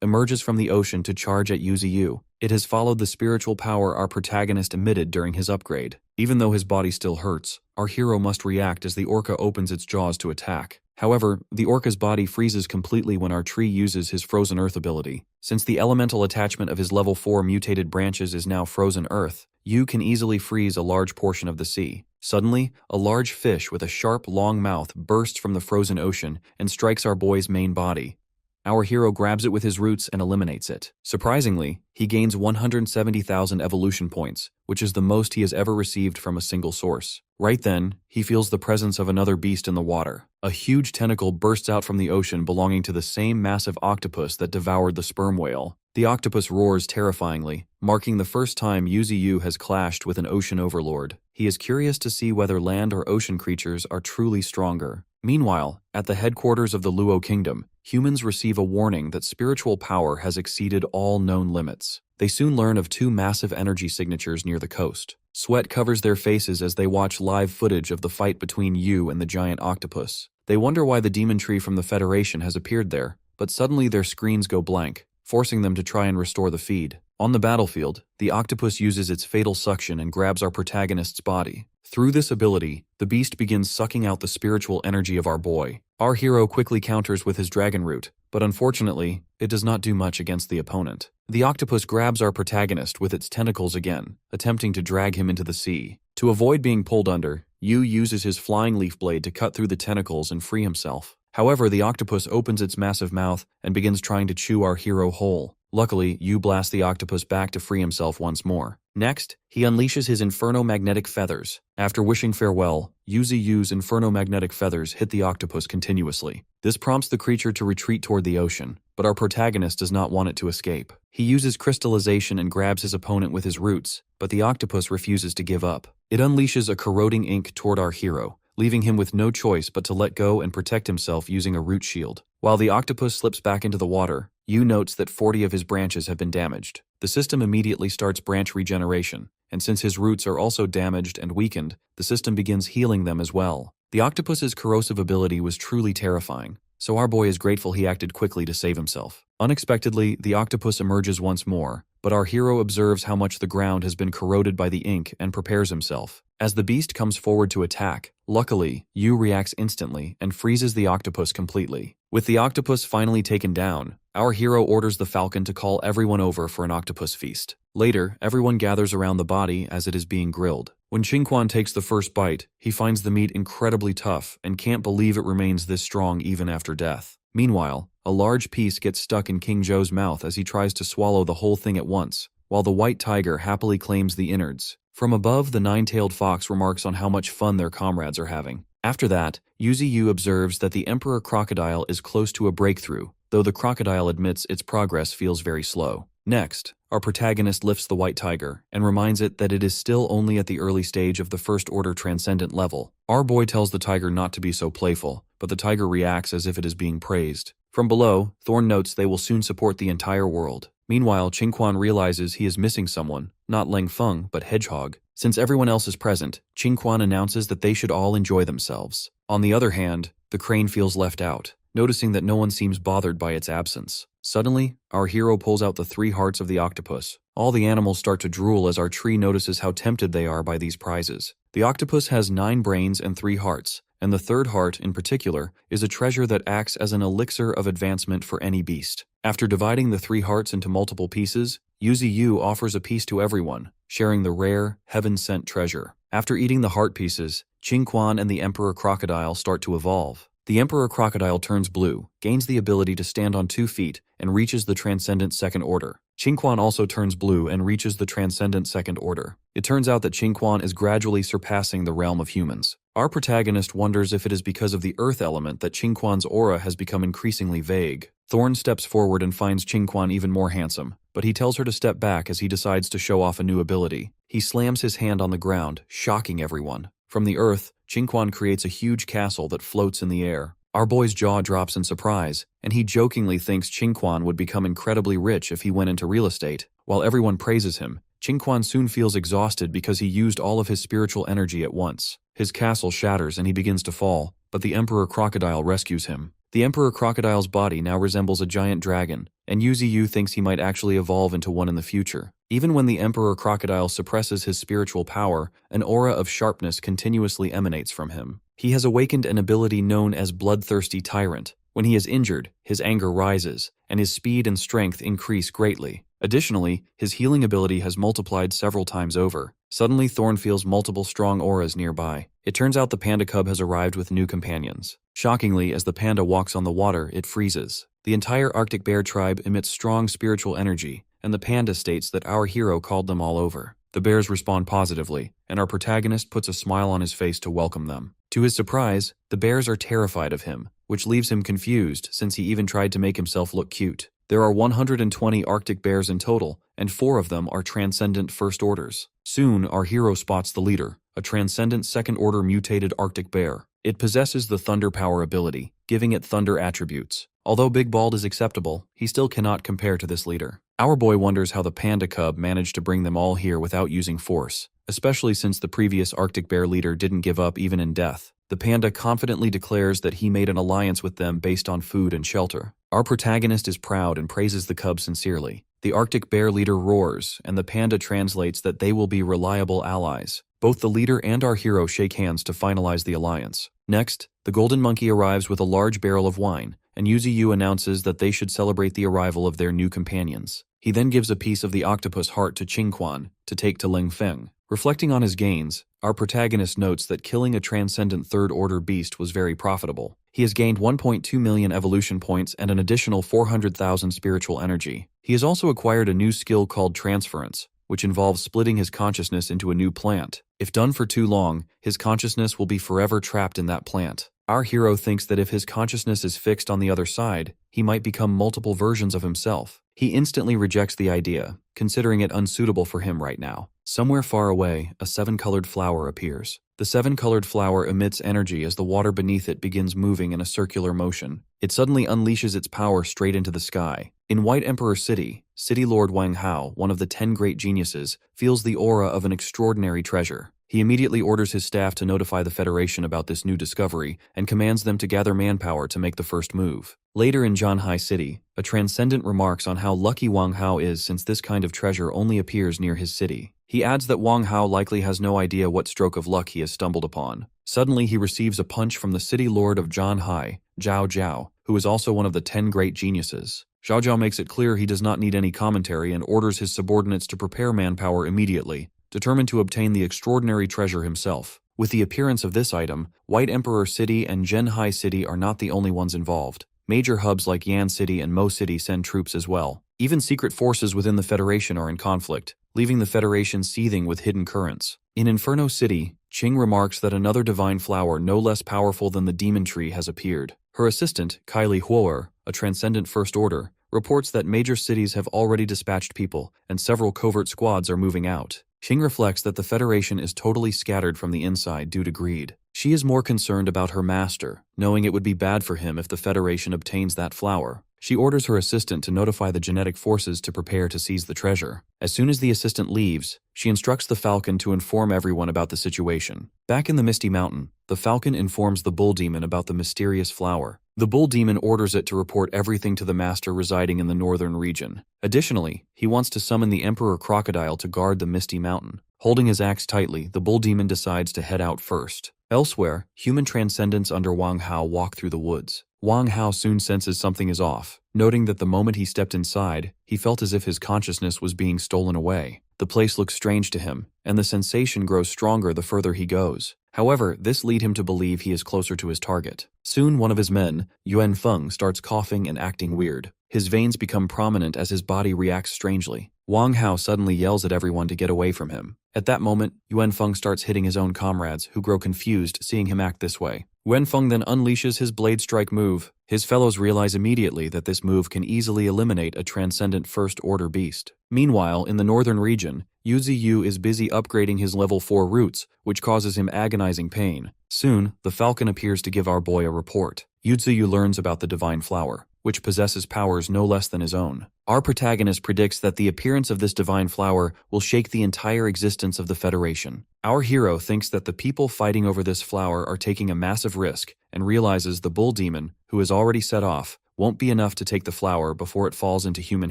emerges from the ocean to charge at Yuziu. It has followed the spiritual power our protagonist emitted during his upgrade. Even though his body still hurts, our hero must react as the orca opens its jaws to attack. However, the orca's body freezes completely when our tree uses his Frozen Earth ability. Since the elemental attachment of his level 4 mutated branches is now Frozen Earth, Yu can easily freeze a large portion of the sea. Suddenly, a large fish with a sharp, long mouth bursts from the frozen ocean and strikes our boy's main body. Our hero grabs it with his roots and eliminates it. Surprisingly, he gains 170,000 evolution points, which is the most he has ever received from a single source. Right then, he feels the presence of another beast in the water. A huge tentacle bursts out from the ocean belonging to the same massive octopus that devoured the sperm whale. The octopus roars terrifyingly, marking the first time Yuziu has clashed with an ocean overlord. He is curious to see whether land or ocean creatures are truly stronger. Meanwhile, at the headquarters of the Luo Kingdom, humans receive a warning that spiritual power has exceeded all known limits. They soon learn of 2 massive energy signatures near the coast. Sweat covers their faces as they watch live footage of the fight between Yu and the giant octopus. They wonder why the demon tree from the Federation has appeared there, but suddenly their screens go blank, forcing them to try and restore the feed. On the battlefield, the octopus uses its fatal suction and grabs our protagonist's body. Through this ability, the beast begins sucking out the spiritual energy of our boy. Our hero quickly counters with his dragon root, but unfortunately, it does not do much against the opponent. The octopus grabs our protagonist with its tentacles again, attempting to drag him into the sea. To To avoid being pulled under, Yu uses his flying leaf blade to cut through the tentacles and free himself. However, the octopus opens its massive mouth and begins trying to chew our hero whole. Luckily, Yu blasts the octopus back to free himself once more. Next, he unleashes his inferno-magnetic feathers. After wishing farewell, Yuziu's inferno-magnetic feathers hit the octopus continuously. This prompts the creature to retreat toward the ocean, but our protagonist does not want it to escape. He uses crystallization and grabs his opponent with his roots, but the octopus refuses to give up. It unleashes a corroding ink toward our hero, leaving him with no choice but to let go and protect himself using a root shield. While the octopus slips back into the water, Yu notes that 40 of his branches have been damaged. The system immediately starts branch regeneration, and since his roots are also damaged and weakened, the system begins healing them as well. The octopus's corrosive ability was truly terrifying, so our boy is grateful he acted quickly to save himself. Unexpectedly, the octopus emerges once more, but our hero observes how much the ground has been corroded by the ink and prepares himself. As the beast comes forward to attack, luckily, Yu reacts instantly and freezes the octopus completely. With the octopus finally taken down, our hero orders the falcon to call everyone over for an octopus feast. Later, everyone gathers around the body as it is being grilled. When Qingquan takes the first bite, he finds the meat incredibly tough and can't believe it remains this strong even after death. Meanwhile, a large piece gets stuck in King Zhou's mouth as he tries to swallow the whole thing at once, while the white tiger happily claims the innards. From above, the nine-tailed fox remarks on how much fun their comrades are having. After that, Yuziu observes that the Emperor Crocodile is close to a breakthrough, though the crocodile admits its progress feels very slow. Next, our protagonist lifts the white tiger and reminds it that it is still only at the early stage of the First Order Transcendent level. Our boy tells the tiger not to be so playful, but the tiger reacts as if it is being praised. From below, Thorn notes they will soon support the entire world. Meanwhile, Qingquan realizes he is missing someone, not Leng Feng, but Hedgehog. Since everyone else is present, Qingquan announces that they should all enjoy themselves. On the other hand, the crane feels left out, noticing that no one seems bothered by its absence. Suddenly, our hero pulls out the 3 hearts of the octopus. All the animals start to drool as our tree notices how tempted they are by these prizes. The octopus has 9 brains and 3 hearts, and the 3rd heart, in particular, is a treasure that acts as an elixir of advancement for any beast. After dividing the 3 hearts into multiple pieces, Yuziu offers a piece to everyone, sharing the rare, heaven-sent treasure. After eating the heart pieces, Qingquan and the Emperor Crocodile start to evolve. The Emperor Crocodile turns blue, gains the ability to stand on 2 feet, and reaches the Transcendent Second Order. Qingquan also turns blue and reaches the Transcendent Second Order. It turns out that Qingquan is gradually surpassing the realm of humans. Our protagonist wonders if it is because of the earth element that Qingquan's aura has become increasingly vague. Thorn steps forward and finds Qingquan even more handsome, but he tells her to step back as he decides to show off a new ability. He slams his hand on the ground, shocking everyone. From the earth, Qingquan creates a huge castle that floats in the air. Our boy's jaw drops in surprise, and he jokingly thinks Qingquan would become incredibly rich if he went into real estate. While everyone praises him, Qingquan soon feels exhausted because he used all of his spiritual energy at once. His castle shatters and he begins to fall, but the Emperor Crocodile rescues him. The Emperor Crocodile's body now resembles a giant dragon, and Yuziu thinks he might actually evolve into one in the future. Even when the Emperor Crocodile suppresses his spiritual power, an aura of sharpness continuously emanates from him. He has awakened an ability known as Bloodthirsty Tyrant. When he is injured, his anger rises, and his speed and strength increase greatly. Additionally, his healing ability has multiplied several times over. Suddenly, Thorn feels multiple strong auras nearby. It turns out the panda cub has arrived with new companions. Shockingly, as the panda walks on the water, it freezes. The entire Arctic bear tribe emits strong spiritual energy, and the panda states that our hero called them all over. The bears respond positively, and our protagonist puts a smile on his face to welcome them. To his surprise, the bears are terrified of him, which leaves him confused since he even tried to make himself look cute. There are 120 Arctic bears in total, and 4 of them are Transcendent First Orders. Soon, our hero spots the leader, a Transcendent Second Order mutated Arctic bear. It possesses the Thunder Power ability, giving it thunder attributes. Although Big Bald is acceptable, he still cannot compare to this leader. Our boy wonders how the panda cub managed to bring them all here without using force, especially since the previous Arctic bear leader didn't give up even in death. The panda confidently declares that he made an alliance with them based on food and shelter. Our protagonist is proud and praises the cub sincerely. The Arctic bear leader roars, and the panda translates that they will be reliable allies. Both the leader and our hero shake hands to finalize the alliance. Next, the golden monkey arrives with a large barrel of wine, and Yuziu announces that they should celebrate the arrival of their new companions. He then gives a piece of the octopus heart to Qingquan to take to Leng Feng. Reflecting on his gains, our protagonist notes that killing a transcendent third-order beast was very profitable. He has gained 1.2 million evolution points and an additional 400,000 spiritual energy. He has also acquired a new skill called transference, which involves splitting his consciousness into a new plant. If done for too long, his consciousness will be forever trapped in that plant. Our hero thinks that if his consciousness is fixed on the other side, he might become multiple versions of himself. He instantly rejects the idea, considering it unsuitable for him right now. Somewhere far away, a 7-colored flower appears. The 7-colored flower emits energy as the water beneath it begins moving in a circular motion. It suddenly unleashes its power straight into the sky. In White Emperor City, City Lord Wang Hao, one of the 10 great geniuses, feels the aura of an extraordinary treasure. He immediately orders his staff to notify the Federation about this new discovery and commands them to gather manpower to make the first move. Later in Zhanhai City, a transcendent remarks on how lucky Wang Hao is since this kind of treasure only appears near his city. He adds that Wang Hao likely has no idea what stroke of luck he has stumbled upon. Suddenly he receives a punch from the city lord of Zhanhai, Zhao Zhao, who is also one of the 10 great geniuses. Zhao Zhao makes it clear he does not need any commentary and orders his subordinates to prepare manpower immediately, determined to obtain the extraordinary treasure himself. With the appearance of this item, White Emperor City and Zhanhai City are not the only ones involved. Major hubs like Yan City and Mo City send troops as well. Even secret forces within the Federation are in conflict, leaving the Federation seething with hidden currents. In Inferno City, Qing remarks that another divine flower no less powerful than the demon tree has appeared. Her assistant, Kylie Huo'er, a transcendent First Order, reports that major cities have already dispatched people and several covert squads are moving out. Qing reflects that the Federation is totally scattered from the inside due to greed. She is more concerned about her master, knowing it would be bad for him if the Federation obtains that flower. She orders her assistant to notify the genetic forces to prepare to seize the treasure. As soon as the assistant leaves, she instructs the Falcon to inform everyone about the situation. Back in the Misty Mountain, the Falcon informs the Bull Demon about the mysterious flower. The Bull Demon orders it to report everything to the Master residing in the northern region. Additionally, he wants to summon the Emperor Crocodile to guard the Misty Mountain. Holding his axe tightly, the Bull Demon decides to head out first. Elsewhere, human transcendents under Wang Hao walk through the woods. Wang Hao soon senses something is off, noting that the moment he stepped inside, he felt as if his consciousness was being stolen away. The place looks strange to him, and the sensation grows stronger the further he goes. However, this leads him to believe he is closer to his target. Soon one of his men, Yuan Feng, starts coughing and acting weird. His veins become prominent as his body reacts strangely. Wang Hao suddenly yells at everyone to get away from him. At that moment, Yuan Feng starts hitting his own comrades, who grow confused seeing him act this way. Yuan Feng then unleashes his blade strike move. His fellows realize immediately that this move can easily eliminate a transcendent first-order beast. Meanwhile, in the northern region, Yuziu is busy upgrading his level 4 roots, which causes him agonizing pain. Soon, the Falcon appears to give our boy a report. Yuziu learns about the Divine Flower, which possesses powers no less than his own. Our protagonist predicts that the appearance of this divine flower will shake the entire existence of the Federation. Our hero thinks that the people fighting over this flower are taking a massive risk and realizes the Bull Demon, who is already set off, won't be enough to take the flower before it falls into human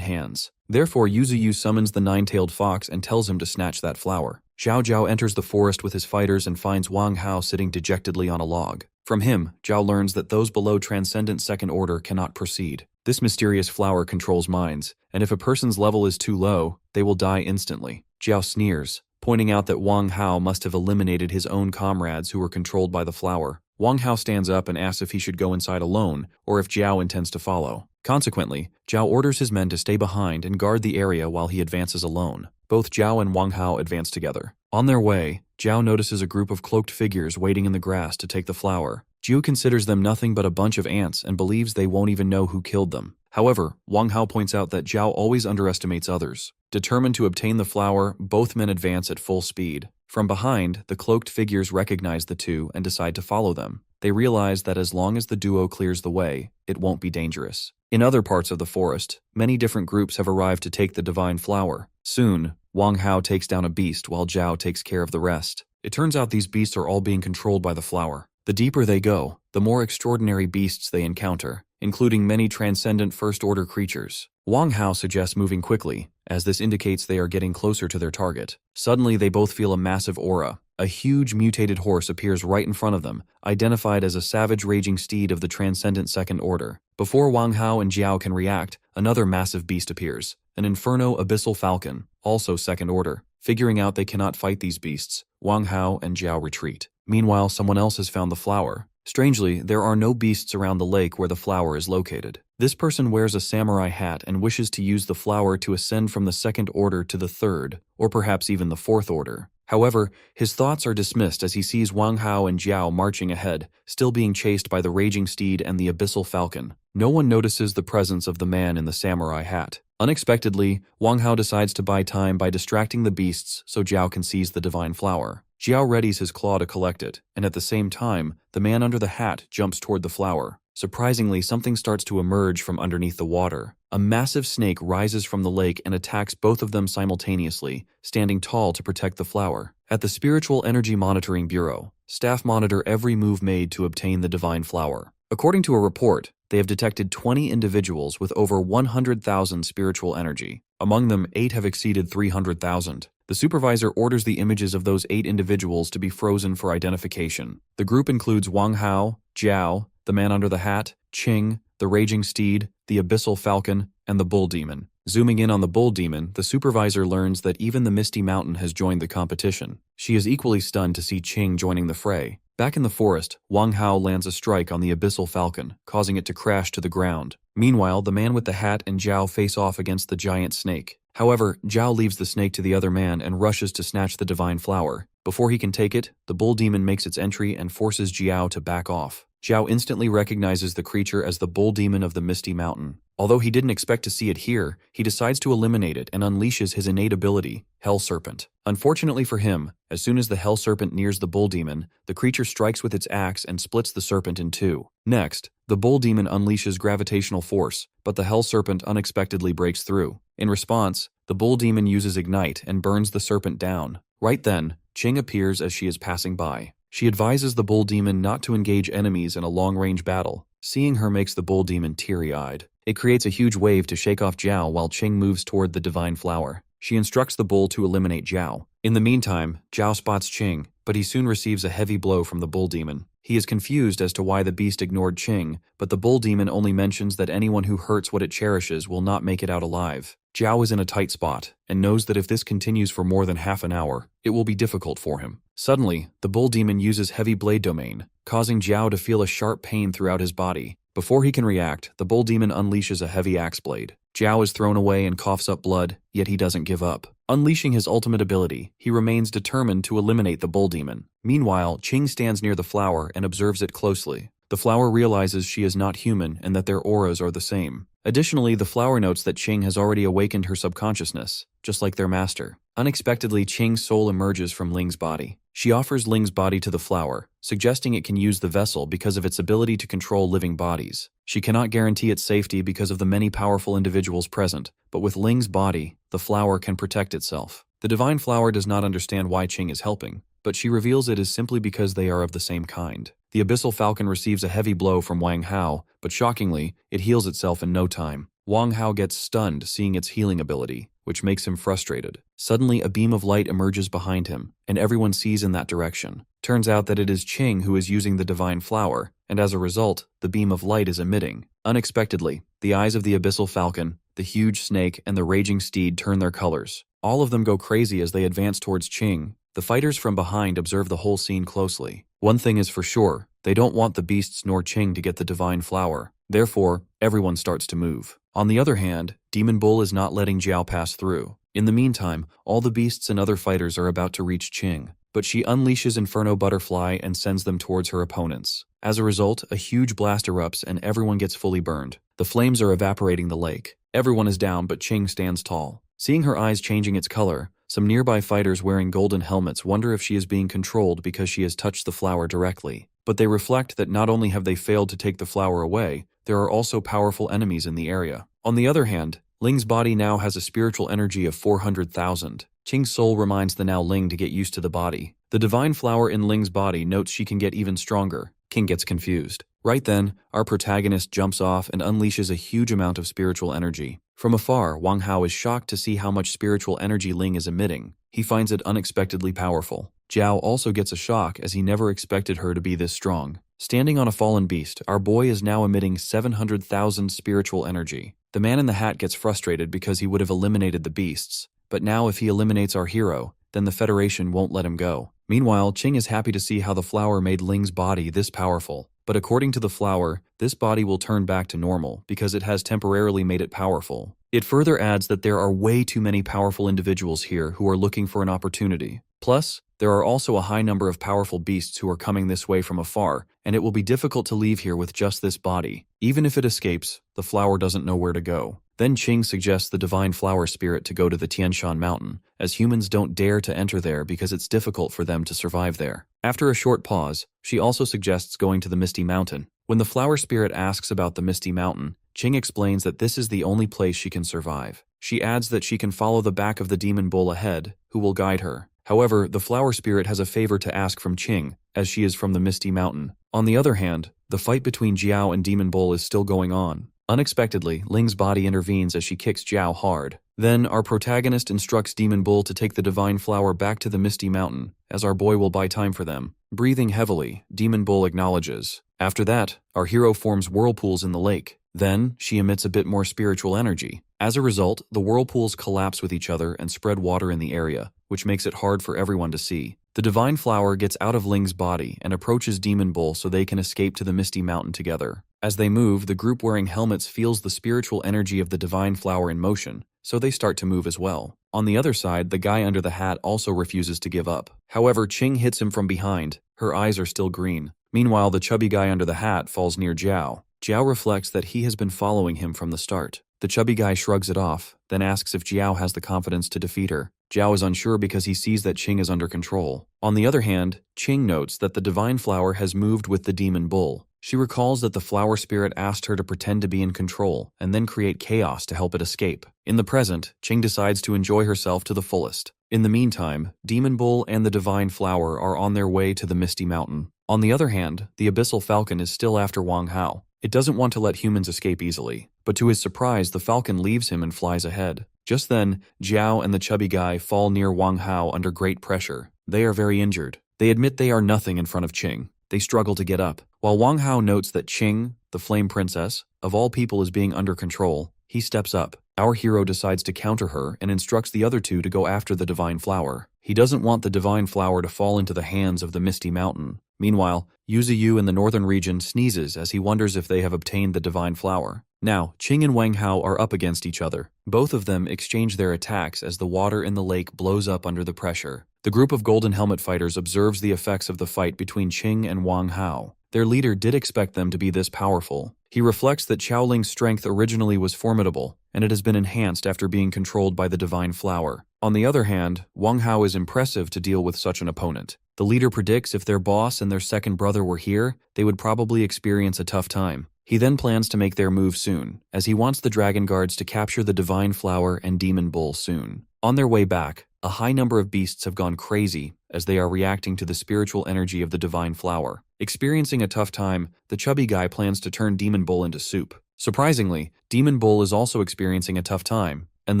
hands. Therefore, Yuziu summons the nine-tailed fox and tells him to snatch that flower. Zhao Zhao enters the forest with his fighters and finds Wang Hao sitting dejectedly on a log. From him, Zhao learns that those below Transcendent Second Order cannot proceed. This mysterious flower controls minds, and if a person's level is too low, they will die instantly. Zhao sneers, pointing out that Wang Hao must have eliminated his own comrades who were controlled by the flower. Wang Hao stands up and asks if he should go inside alone, or if Zhao intends to follow. Consequently, Zhao orders his men to stay behind and guard the area while he advances alone. Both Zhao and Wang Hao advance together. On their way, Zhao notices a group of cloaked figures waiting in the grass to take the flower. Zhao considers them nothing but a bunch of ants and believes they won't even know who killed them. However, Wang Hao points out that Zhao always underestimates others. Determined to obtain the flower, both men advance at full speed. From behind, the cloaked figures recognize the two and decide to follow them. They realize that as long as the duo clears the way, it won't be dangerous. In other parts of the forest, many different groups have arrived to take the divine flower. Soon, Wang Hao takes down a beast while Zhao takes care of the rest. It turns out these beasts are all being controlled by the flower. The deeper they go, the more extraordinary beasts they encounter, including many transcendent first-order creatures. Wang Hao suggests moving quickly, as this indicates they are getting closer to their target. Suddenly, they both feel a massive aura. A huge mutated horse appears right in front of them, identified as a savage raging steed of the Transcendent Second Order. Before Wang Hao and Zhao can react, another massive beast appears, an Inferno Abyssal Falcon, also Second Order. Figuring out they cannot fight these beasts, Wang Hao and Zhao retreat. Meanwhile, someone else has found the flower. Strangely, there are no beasts around the lake where the flower is located. This person wears a samurai hat and wishes to use the flower to ascend from the second order to the third, or perhaps even the fourth order. However, his thoughts are dismissed as he sees Wang Hao and Zhao marching ahead, still being chased by the raging steed and the abyssal falcon. No one notices the presence of the man in the samurai hat. Unexpectedly, Wang Hao decides to buy time by distracting the beasts so Zhao can seize the divine flower. Zhao readies his claw to collect it, and at the same time, the man under the hat jumps toward the flower. Surprisingly, something starts to emerge from underneath the water. A massive snake rises from the lake and attacks both of them simultaneously, standing tall to protect the flower. At the Spiritual Energy Monitoring Bureau, staff monitor every move made to obtain the divine flower. According to a report, they have detected 20 individuals with over 100,000 spiritual energy. Among them, 8 have exceeded 300,000. The supervisor orders the images of those 8 individuals to be frozen for identification. The group includes Wang Hao, Zhao, the man under the hat, Qing, the raging steed, the abyssal falcon, and the bull demon. Zooming in on the bull demon, the supervisor learns that even the Misty Mountain has joined the competition. She is equally stunned to see Qing joining the fray. Back in the forest, Wang Hao lands a strike on the abyssal falcon, causing it to crash to the ground. Meanwhile, the man with the hat and Zhao face off against the giant snake. However, Zhao leaves the snake to the other man and rushes to snatch the divine flower. Before he can take it, the bull demon makes its entry and forces Zhao to back off. Zhao instantly recognizes the creature as the bull demon of the Misty Mountain. Although he didn't expect to see it here, he decides to eliminate it and unleashes his innate ability, Hell Serpent. Unfortunately for him, as soon as the Hell Serpent nears the bull demon, the creature strikes with its axe and splits the serpent in two. Next, the bull demon unleashes gravitational force, but the Hell Serpent unexpectedly breaks through. In response, the bull demon uses Ignite and burns the serpent down. Right then, Qing appears as she is passing by. She advises the bull demon not to engage enemies in a long-range battle. Seeing her makes the bull demon teary-eyed. It creates a huge wave to shake off Zhao while Qing moves toward the divine flower. She instructs the bull to eliminate Zhao. In the meantime, Zhao spots Qing, but he soon receives a heavy blow from the bull demon. He is confused as to why the beast ignored Qing, but the bull demon only mentions that anyone who hurts what it cherishes will not make it out alive. Zhao is in a tight spot, and knows that if this continues for more than half an hour, it will be difficult for him. Suddenly, the bull demon uses heavy blade domain, causing Zhao to feel a sharp pain throughout his body. Before he can react, the bull demon unleashes a heavy axe blade. Zhao is thrown away and coughs up blood, yet he doesn't give up. Unleashing his ultimate ability, he remains determined to eliminate the bull demon. Meanwhile, Qing stands near the flower and observes it closely. The flower realizes she is not human and that their auras are the same. Additionally, the flower notes that Qing has already awakened her subconsciousness, just like their master. Unexpectedly, Qing's soul emerges from Ling's body. She offers Ling's body to the flower, suggesting it can use the vessel because of its ability to control living bodies. She cannot guarantee its safety because of the many powerful individuals present, but with Ling's body, the flower can protect itself. The divine flower does not understand why Qing is helping, but she reveals it is simply because they are of the same kind. The abyssal falcon receives a heavy blow from Wang Hao, but shockingly, it heals itself in no time. Wang Hao gets stunned seeing its healing ability, which makes him frustrated. Suddenly, a beam of light emerges behind him, and everyone sees in that direction. Turns out that it is Qing who is using the divine flower, and as a result, the beam of light is emitting. Unexpectedly, the eyes of the abyssal falcon, the huge snake, and the raging steed turn their colors. All of them go crazy as they advance towards Qing. The fighters from behind observe the whole scene closely. One thing is for sure, they don't want the beasts nor Qing to get the divine flower. Therefore, everyone starts to move. On the other hand, Demon Bull is not letting Zhao pass through. In the meantime, all the beasts and other fighters are about to reach Qing, but she unleashes Inferno Butterfly and sends them towards her opponents. As a result, a huge blast erupts and everyone gets fully burned. The flames are evaporating the lake. Everyone is down, but Qing stands tall. Seeing her eyes changing its color, some nearby fighters wearing golden helmets wonder if she is being controlled because she has touched the flower directly. But they reflect that not only have they failed to take the flower away, there are also powerful enemies in the area. On the other hand, Ling's body now has a spiritual energy of 400,000. Qing's soul reminds the now Ling to get used to the body. The divine flower in Ling's body notes she can get even stronger. Qing gets confused. Right then, our protagonist jumps off and unleashes a huge amount of spiritual energy. From afar, Wang Hao is shocked to see how much spiritual energy Ling is emitting. He finds it unexpectedly powerful. Zhao also gets a shock as he never expected her to be this strong. Standing on a fallen beast, our boy is now emitting 700,000 spiritual energy. The man in the hat gets frustrated because he would have eliminated the beasts, but now if he eliminates our hero, then the Federation won't let him go. Meanwhile, Ching is happy to see how the flower made Ling's body this powerful. But according to the flower, this body will turn back to normal because it has temporarily made it powerful. It further adds that there are way too many powerful individuals here who are looking for an opportunity. Plus, there are also a high number of powerful beasts who are coming this way from afar, and it will be difficult to leave here with just this body. Even if it escapes, the flower doesn't know where to go. Then Ching suggests the divine flower spirit to go to the Tianshan mountain, as humans don't dare to enter there because it's difficult for them to survive there. After a short pause, she also suggests going to the Misty Mountain. When the flower spirit asks about the Misty Mountain, Ching explains that this is the only place she can survive. She adds that she can follow the back of the demon bull ahead, who will guide her. However, the flower spirit has a favor to ask from Ching, as she is from the Misty Mountain. On the other hand, the fight between Jiao and Demon Bull is still going on. Unexpectedly, Ling's body intervenes as she kicks Jiao hard. Then, our protagonist instructs Demon Bull to take the divine flower back to the Misty Mountain, as our boy will buy time for them. Breathing heavily, Demon Bull acknowledges. After that, our hero forms whirlpools in the lake. Then, she emits a bit more spiritual energy. As a result, the whirlpools collapse with each other and spread water in the area, which makes it hard for everyone to see. The divine flower gets out of Ling's body and approaches Demon Bull so they can escape to the Misty Mountain together. As they move, the group wearing helmets feels the spiritual energy of the divine flower in motion, so they start to move as well. On the other side, the guy under the hat also refuses to give up. However, Ching hits him from behind. Her eyes are still green. Meanwhile, the chubby guy under the hat falls near Jiao. Jiao reflects that he has been following him from the start. The chubby guy shrugs it off, then asks if Jiao has the confidence to defeat her. Jiao is unsure because he sees that Ching is under control. On the other hand, Ching notes that the divine flower has moved with the demon bull. She recalls that the flower spirit asked her to pretend to be in control and then create chaos to help it escape. In the present, Ching decides to enjoy herself to the fullest. In the meantime, Demon Bull and the divine flower are on their way to the Misty Mountain. On the other hand, the Abyssal Falcon is still after Wang Hao. It doesn't want to let humans escape easily, but to his surprise, the falcon leaves him and flies ahead. Just then, Jiao and the chubby guy fall near Wang Hao under great pressure. They are very injured. They admit they are nothing in front of Ching. They struggle to get up. While Wang Hao notes that Ching, the Flame Princess, of all people is being under control, he steps up. Our hero decides to counter her and instructs the other two to go after the divine flower. He doesn't want the divine flower to fall into the hands of the Misty Mountain. Meanwhile, Yuziu in the northern region sneezes as he wonders if they have obtained the divine flower. Now, Ching and Wang Hao are up against each other. Both of them exchange their attacks as the water in the lake blows up under the pressure. The group of Golden Helmet fighters observes the effects of the fight between Ching and Wang Hao. Their leader did expect them to be this powerful. He reflects that Xiaoling's strength originally was formidable, and it has been enhanced after being controlled by the divine flower. On the other hand, Wang Hao is impressive to deal with such an opponent. The leader predicts if their boss and their second brother were here, they would probably experience a tough time. He then plans to make their move soon, as he wants the Dragon Guards to capture the Divine Flower and Demon Bull soon. On their way back, a high number of beasts have gone crazy as they are reacting to the spiritual energy of the Divine Flower. Experiencing a tough time, the chubby guy plans to turn Demon Bull into soup. Surprisingly, Demon Bull is also experiencing a tough time, and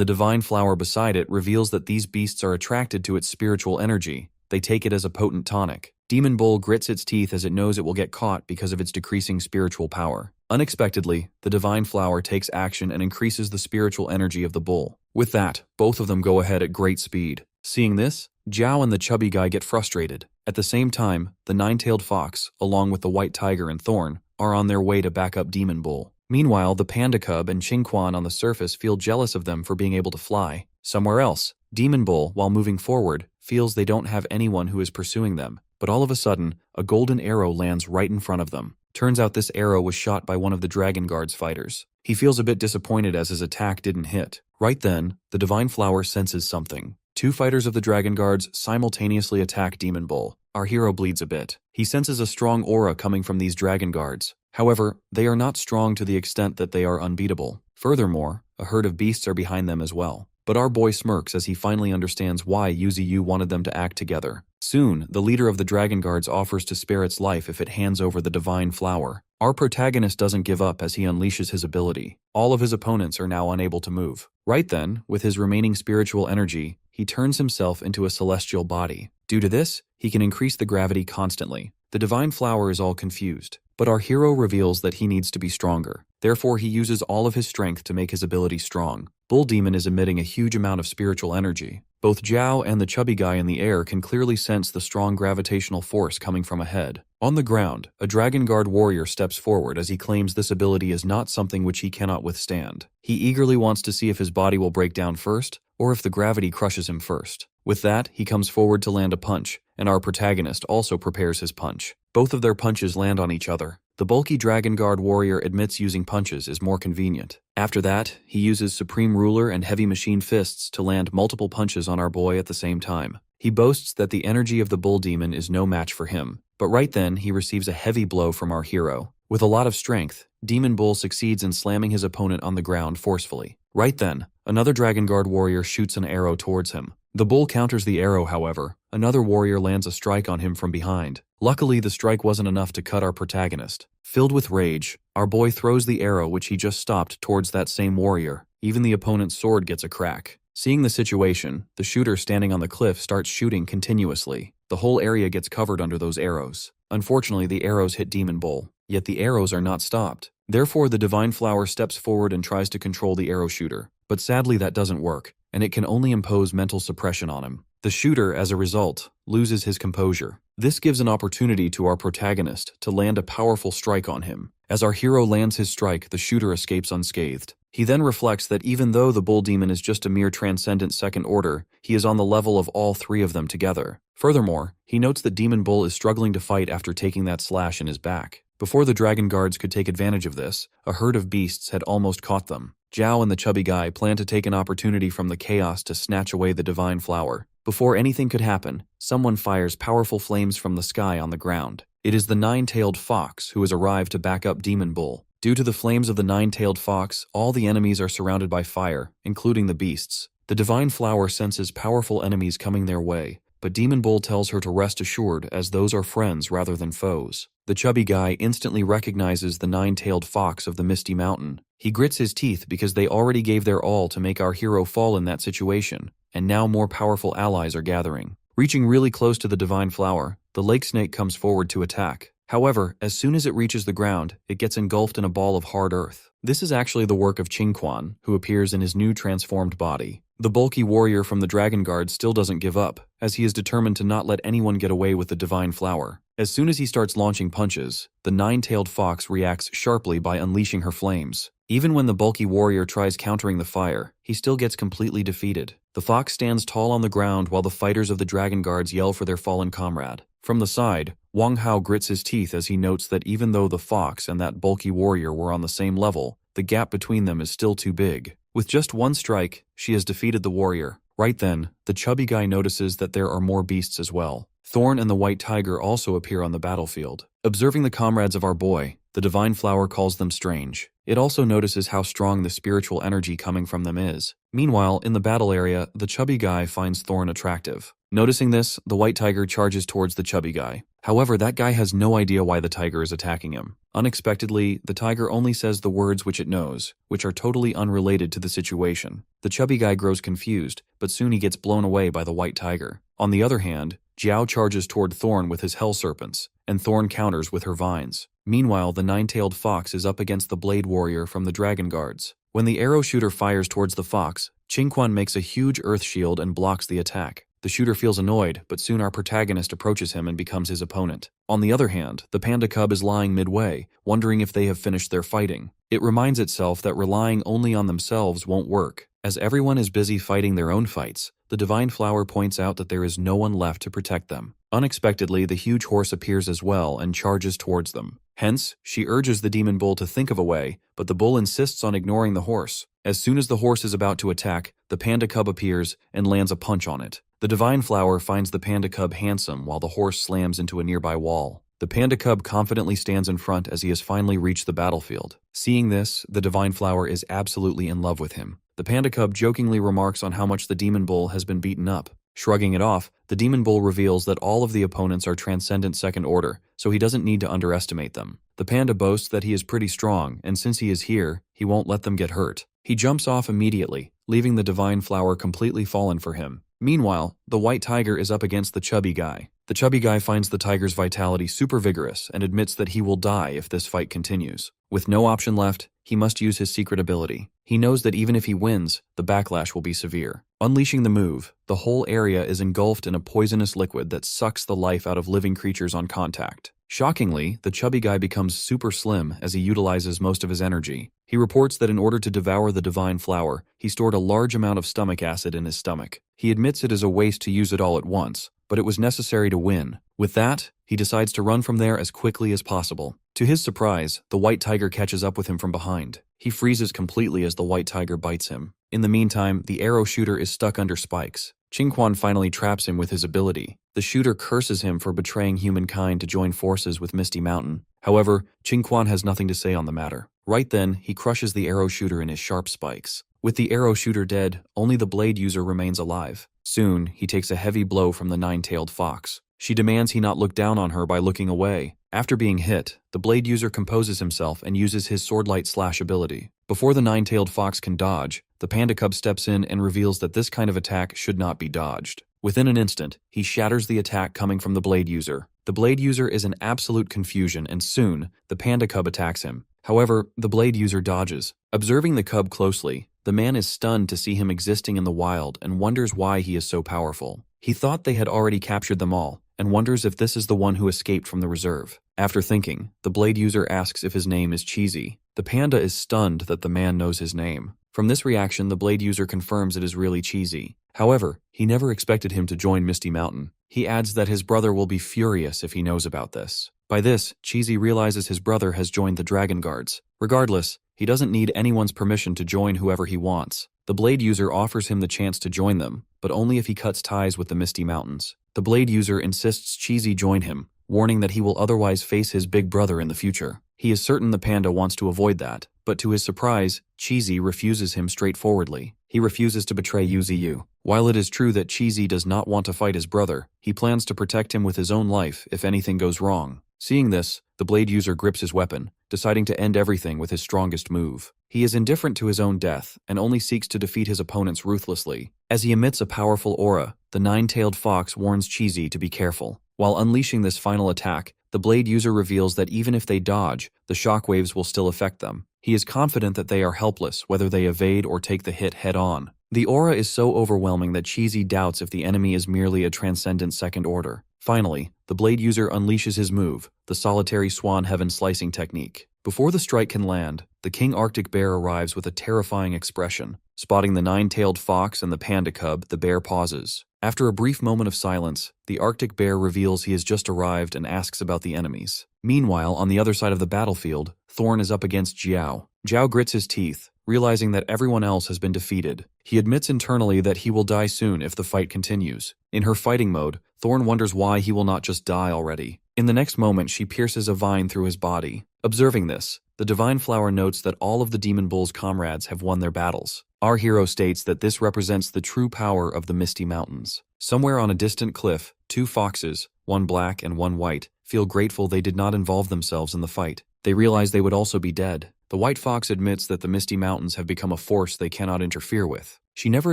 the Divine Flower beside it reveals that these beasts are attracted to its spiritual energy. They take it as a potent tonic. Demon Bull grits its teeth as it knows it will get caught because of its decreasing spiritual power. Unexpectedly, the Divine Flower takes action and increases the spiritual energy of the bull. With that, both of them go ahead at great speed. Seeing this, Jiao and the chubby guy get frustrated. At the same time, the nine-tailed fox, along with the white tiger and thorn, are on their way to back up Demon Bull. Meanwhile, the panda cub and Qingquan on the surface feel jealous of them for being able to fly. Somewhere else, Demon Bull, while moving forward, feels they don't have anyone who is pursuing them. But all of a sudden, a golden arrow lands right in front of them. Turns out this arrow was shot by one of the Dragon Guard's fighters. He feels a bit disappointed as his attack didn't hit. Right then, the Divine Flower senses something. Two fighters of the Dragon Guards simultaneously attack Demon Bull. Our hero bleeds a bit. He senses a strong aura coming from these Dragon Guards. However, they are not strong to the extent that they are unbeatable. Furthermore, a herd of beasts are behind them as well. But our boy smirks as he finally understands why Yuziu wanted them to act together. Soon, the leader of the Dragon Guards offers to spare its life if it hands over the Divine Flower. Our protagonist doesn't give up as he unleashes his ability. All of his opponents are now unable to move. Right then, with his remaining spiritual energy, he turns himself into a celestial body. Due to this, he can increase the gravity constantly. The Divine Flower is all confused. But our hero reveals that he needs to be stronger. Therefore, he uses all of his strength to make his ability strong. Bull Demon is emitting a huge amount of spiritual energy. Both Zhao and the chubby guy in the air can clearly sense the strong gravitational force coming from ahead. On the ground, a Dragon Guard warrior steps forward as he claims this ability is not something which he cannot withstand. He eagerly wants to see if his body will break down first, or if the gravity crushes him first. With that, he comes forward to land a punch, and our protagonist also prepares his punch. Both of their punches land on each other. The bulky Dragon Guard warrior admits using punches is more convenient. After that, he uses Supreme Ruler and Heavy Machine Fists to land multiple punches on our boy at the same time. He boasts that the energy of the Bull Demon is no match for him, but right then he receives a heavy blow from our hero. With a lot of strength, Demon Bull succeeds in slamming his opponent on the ground forcefully. Right then, another Dragon Guard warrior shoots an arrow towards him. The bull counters the arrow, however. Another warrior lands a strike on him from behind. Luckily, the strike wasn't enough to cut our protagonist. Filled with rage, our boy throws the arrow which he just stopped towards that same warrior. Even the opponent's sword gets a crack. Seeing the situation, the shooter standing on the cliff starts shooting continuously. The whole area gets covered under those arrows. Unfortunately, the arrows hit Demon Bull, yet the arrows are not stopped. Therefore, the Divine Flower steps forward and tries to control the arrow shooter. But sadly, that doesn't work, and it can only impose mental suppression on him. The shooter, as a result, loses his composure. This gives an opportunity to our protagonist to land a powerful strike on him. As our hero lands his strike, the shooter escapes unscathed. He then reflects that even though the Bull Demon is just a mere transcendent second order, he is on the level of all three of them together. Furthermore, he notes that Demon Bull is struggling to fight after taking that slash in his back. Before the Dragon Guards could take advantage of this, a herd of beasts had almost caught them. Zhao and the chubby guy plan to take an opportunity from the chaos to snatch away the Divine Flower. Before anything could happen, someone fires powerful flames from the sky on the ground. It is the nine-tailed fox who has arrived to back up Demon Bull. Due to the flames of the nine-tailed fox, all the enemies are surrounded by fire, including the beasts. The Divine Flower senses powerful enemies coming their way, but Demon Bull tells her to rest assured as those are friends rather than foes. The chubby guy instantly recognizes the nine-tailed fox of the Misty Mountain. He grits his teeth because they already gave their all to make our hero fall in that situation, and now more powerful allies are gathering. Reaching really close to the Divine Flower, the lake snake comes forward to attack. However, as soon as it reaches the ground, it gets engulfed in a ball of hard earth. This is actually the work of Qingquan, who appears in his new transformed body. The bulky warrior from the Dragon Guard still doesn't give up, as he is determined to not let anyone get away with the Divine Flower. As soon as he starts launching punches, the nine-tailed fox reacts sharply by unleashing her flames. Even when the bulky warrior tries countering the fire, he still gets completely defeated. The fox stands tall on the ground while the fighters of the Dragon Guards yell for their fallen comrade. From the side, Wang Hao grits his teeth as he notes that even though the fox and that bulky warrior were on the same level, the gap between them is still too big. With just one strike, she has defeated the warrior. Right then, the chubby guy notices that there are more beasts as well. Thorn and the white tiger also appear on the battlefield. Observing the comrades of our boy, the Divine Flower calls them strange. It also notices how strong the spiritual energy coming from them is. Meanwhile, in the battle area, the chubby guy finds Thorn attractive. Noticing this, the white tiger charges towards the chubby guy. However, that guy has no idea why the tiger is attacking him. Unexpectedly, the tiger only says the words which it knows, which are totally unrelated to the situation. The chubby guy grows confused, but soon he gets blown away by the white tiger. On the other hand, Zhao charges toward Thorn with his hell serpents, and Thorn counters with her vines. Meanwhile, the nine-tailed fox is up against the blade warrior from the Dragon Guards. When the arrow shooter fires towards the fox, Qingquan makes a huge earth shield and blocks the attack. The shooter feels annoyed, but soon our protagonist approaches him and becomes his opponent. On the other hand, the panda cub is lying midway, wondering if they have finished their fighting. It reminds itself that relying only on themselves won't work. As everyone is busy fighting their own fights, the Divine Flower points out that there is no one left to protect them. Unexpectedly, the huge horse appears as well and charges towards them. Hence, she urges the Demon Bull to think of a way, but the bull insists on ignoring the horse. As soon as the horse is about to attack, the panda cub appears and lands a punch on it. The Divine Flower finds the panda cub handsome while the horse slams into a nearby wall. The panda cub confidently stands in front as he has finally reached the battlefield. Seeing this, the Divine Flower is absolutely in love with him. The panda cub jokingly remarks on how much the Demon Bull has been beaten up. Shrugging it off, the Demon Bull reveals that all of the opponents are Transcendent Second Order, so he doesn't need to underestimate them. The panda boasts that he is pretty strong, and since he is here, he won't let them get hurt. He jumps off immediately, leaving the Divine Flower completely fallen for him. Meanwhile, the white tiger is up against the chubby guy. The chubby guy finds the tiger's vitality super vigorous and admits that he will die if this fight continues. With no option left, he must use his secret ability. He knows that even if he wins, the backlash will be severe. Unleashing the move, the whole area is engulfed in a poisonous liquid that sucks the life out of living creatures on contact. Shockingly, the chubby guy becomes super slim as he utilizes most of his energy. He reports that in order to devour the divine flower, he stored a large amount of stomach acid in his stomach. He admits it is a waste to use it all at once, but it was necessary to win. With that, he decides to run from there as quickly as possible. To his surprise, the white tiger catches up with him from behind. He freezes completely as the white tiger bites him. In the meantime, the arrow shooter is stuck under spikes. Qingquan finally traps him with his ability. The shooter curses him for betraying humankind to join forces with Misty Mountain. However, Qingquan has nothing to say on the matter. Right then, he crushes the arrow shooter in his sharp spikes. With the arrow shooter dead, only the blade user remains alive. Soon, he takes a heavy blow from the nine-tailed fox. She demands he not look down on her by looking away. After being hit, the blade user composes himself and uses his swordlight slash ability. Before the nine-tailed fox can dodge, the panda cub steps in and reveals that this kind of attack should not be dodged. Within an instant, he shatters the attack coming from the blade user. The blade user is in absolute confusion and soon, the panda cub attacks him. However, the blade user dodges. Observing the cub closely, the man is stunned to see him existing in the wild and wonders why he is so powerful. He thought they had already captured them all, and wonders if this is the one who escaped from the reserve. After thinking, the blade user asks if his name is Cheesy. The panda is stunned that the man knows his name. From this reaction, the blade user confirms it is really Cheesy. However, he never expected him to join Misty Mountain. He adds that his brother will be furious if he knows about this. By this, Cheesy realizes his brother has joined the Dragon Guards. Regardless, he doesn't need anyone's permission to join whoever he wants. The blade user offers him the chance to join them, but only if he cuts ties with the Misty Mountains. The blade user insists Cheesy join him, warning that he will otherwise face his big brother in the future. He is certain the panda wants to avoid that, but to his surprise, Cheesy refuses him straightforwardly. He refuses to betray Yuziu. While it is true that Cheesy does not want to fight his brother, he plans to protect him with his own life if anything goes wrong. Seeing this, the blade user grips his weapon, deciding to end everything with his strongest move. He is indifferent to his own death and only seeks to defeat his opponents ruthlessly. As he emits a powerful aura, the nine-tailed fox warns Cheesy to be careful. While unleashing this final attack, the blade user reveals that even if they dodge, the shockwaves will still affect them. He is confident that they are helpless whether they evade or take the hit head-on. The aura is so overwhelming that Cheesy doubts if the enemy is merely a transcendent second order. Finally, the blade user unleashes his move, the solitary swan heaven slicing technique. Before the strike can land, the King Arctic Bear arrives with a terrifying expression. Spotting the nine-tailed fox and the panda cub, the bear pauses. After a brief moment of silence, the Arctic Bear reveals he has just arrived and asks about the enemies. Meanwhile, on the other side of the battlefield, Thorn is up against Jiao. Jiao grits his teeth, realizing that everyone else has been defeated. He admits internally that he will die soon if the fight continues. In her fighting mode, Thorn wonders why he will not just die already. In the next moment, she pierces a vine through his body. Observing this, the Divine Flower notes that all of the Demon Bull's comrades have won their battles. Our hero states that this represents the true power of the Misty Mountains. Somewhere on a distant cliff, two foxes, one black and one white, feel grateful they did not involve themselves in the fight. They realize they would also be dead. The white fox admits that the Misty Mountains have become a force they cannot interfere with. She never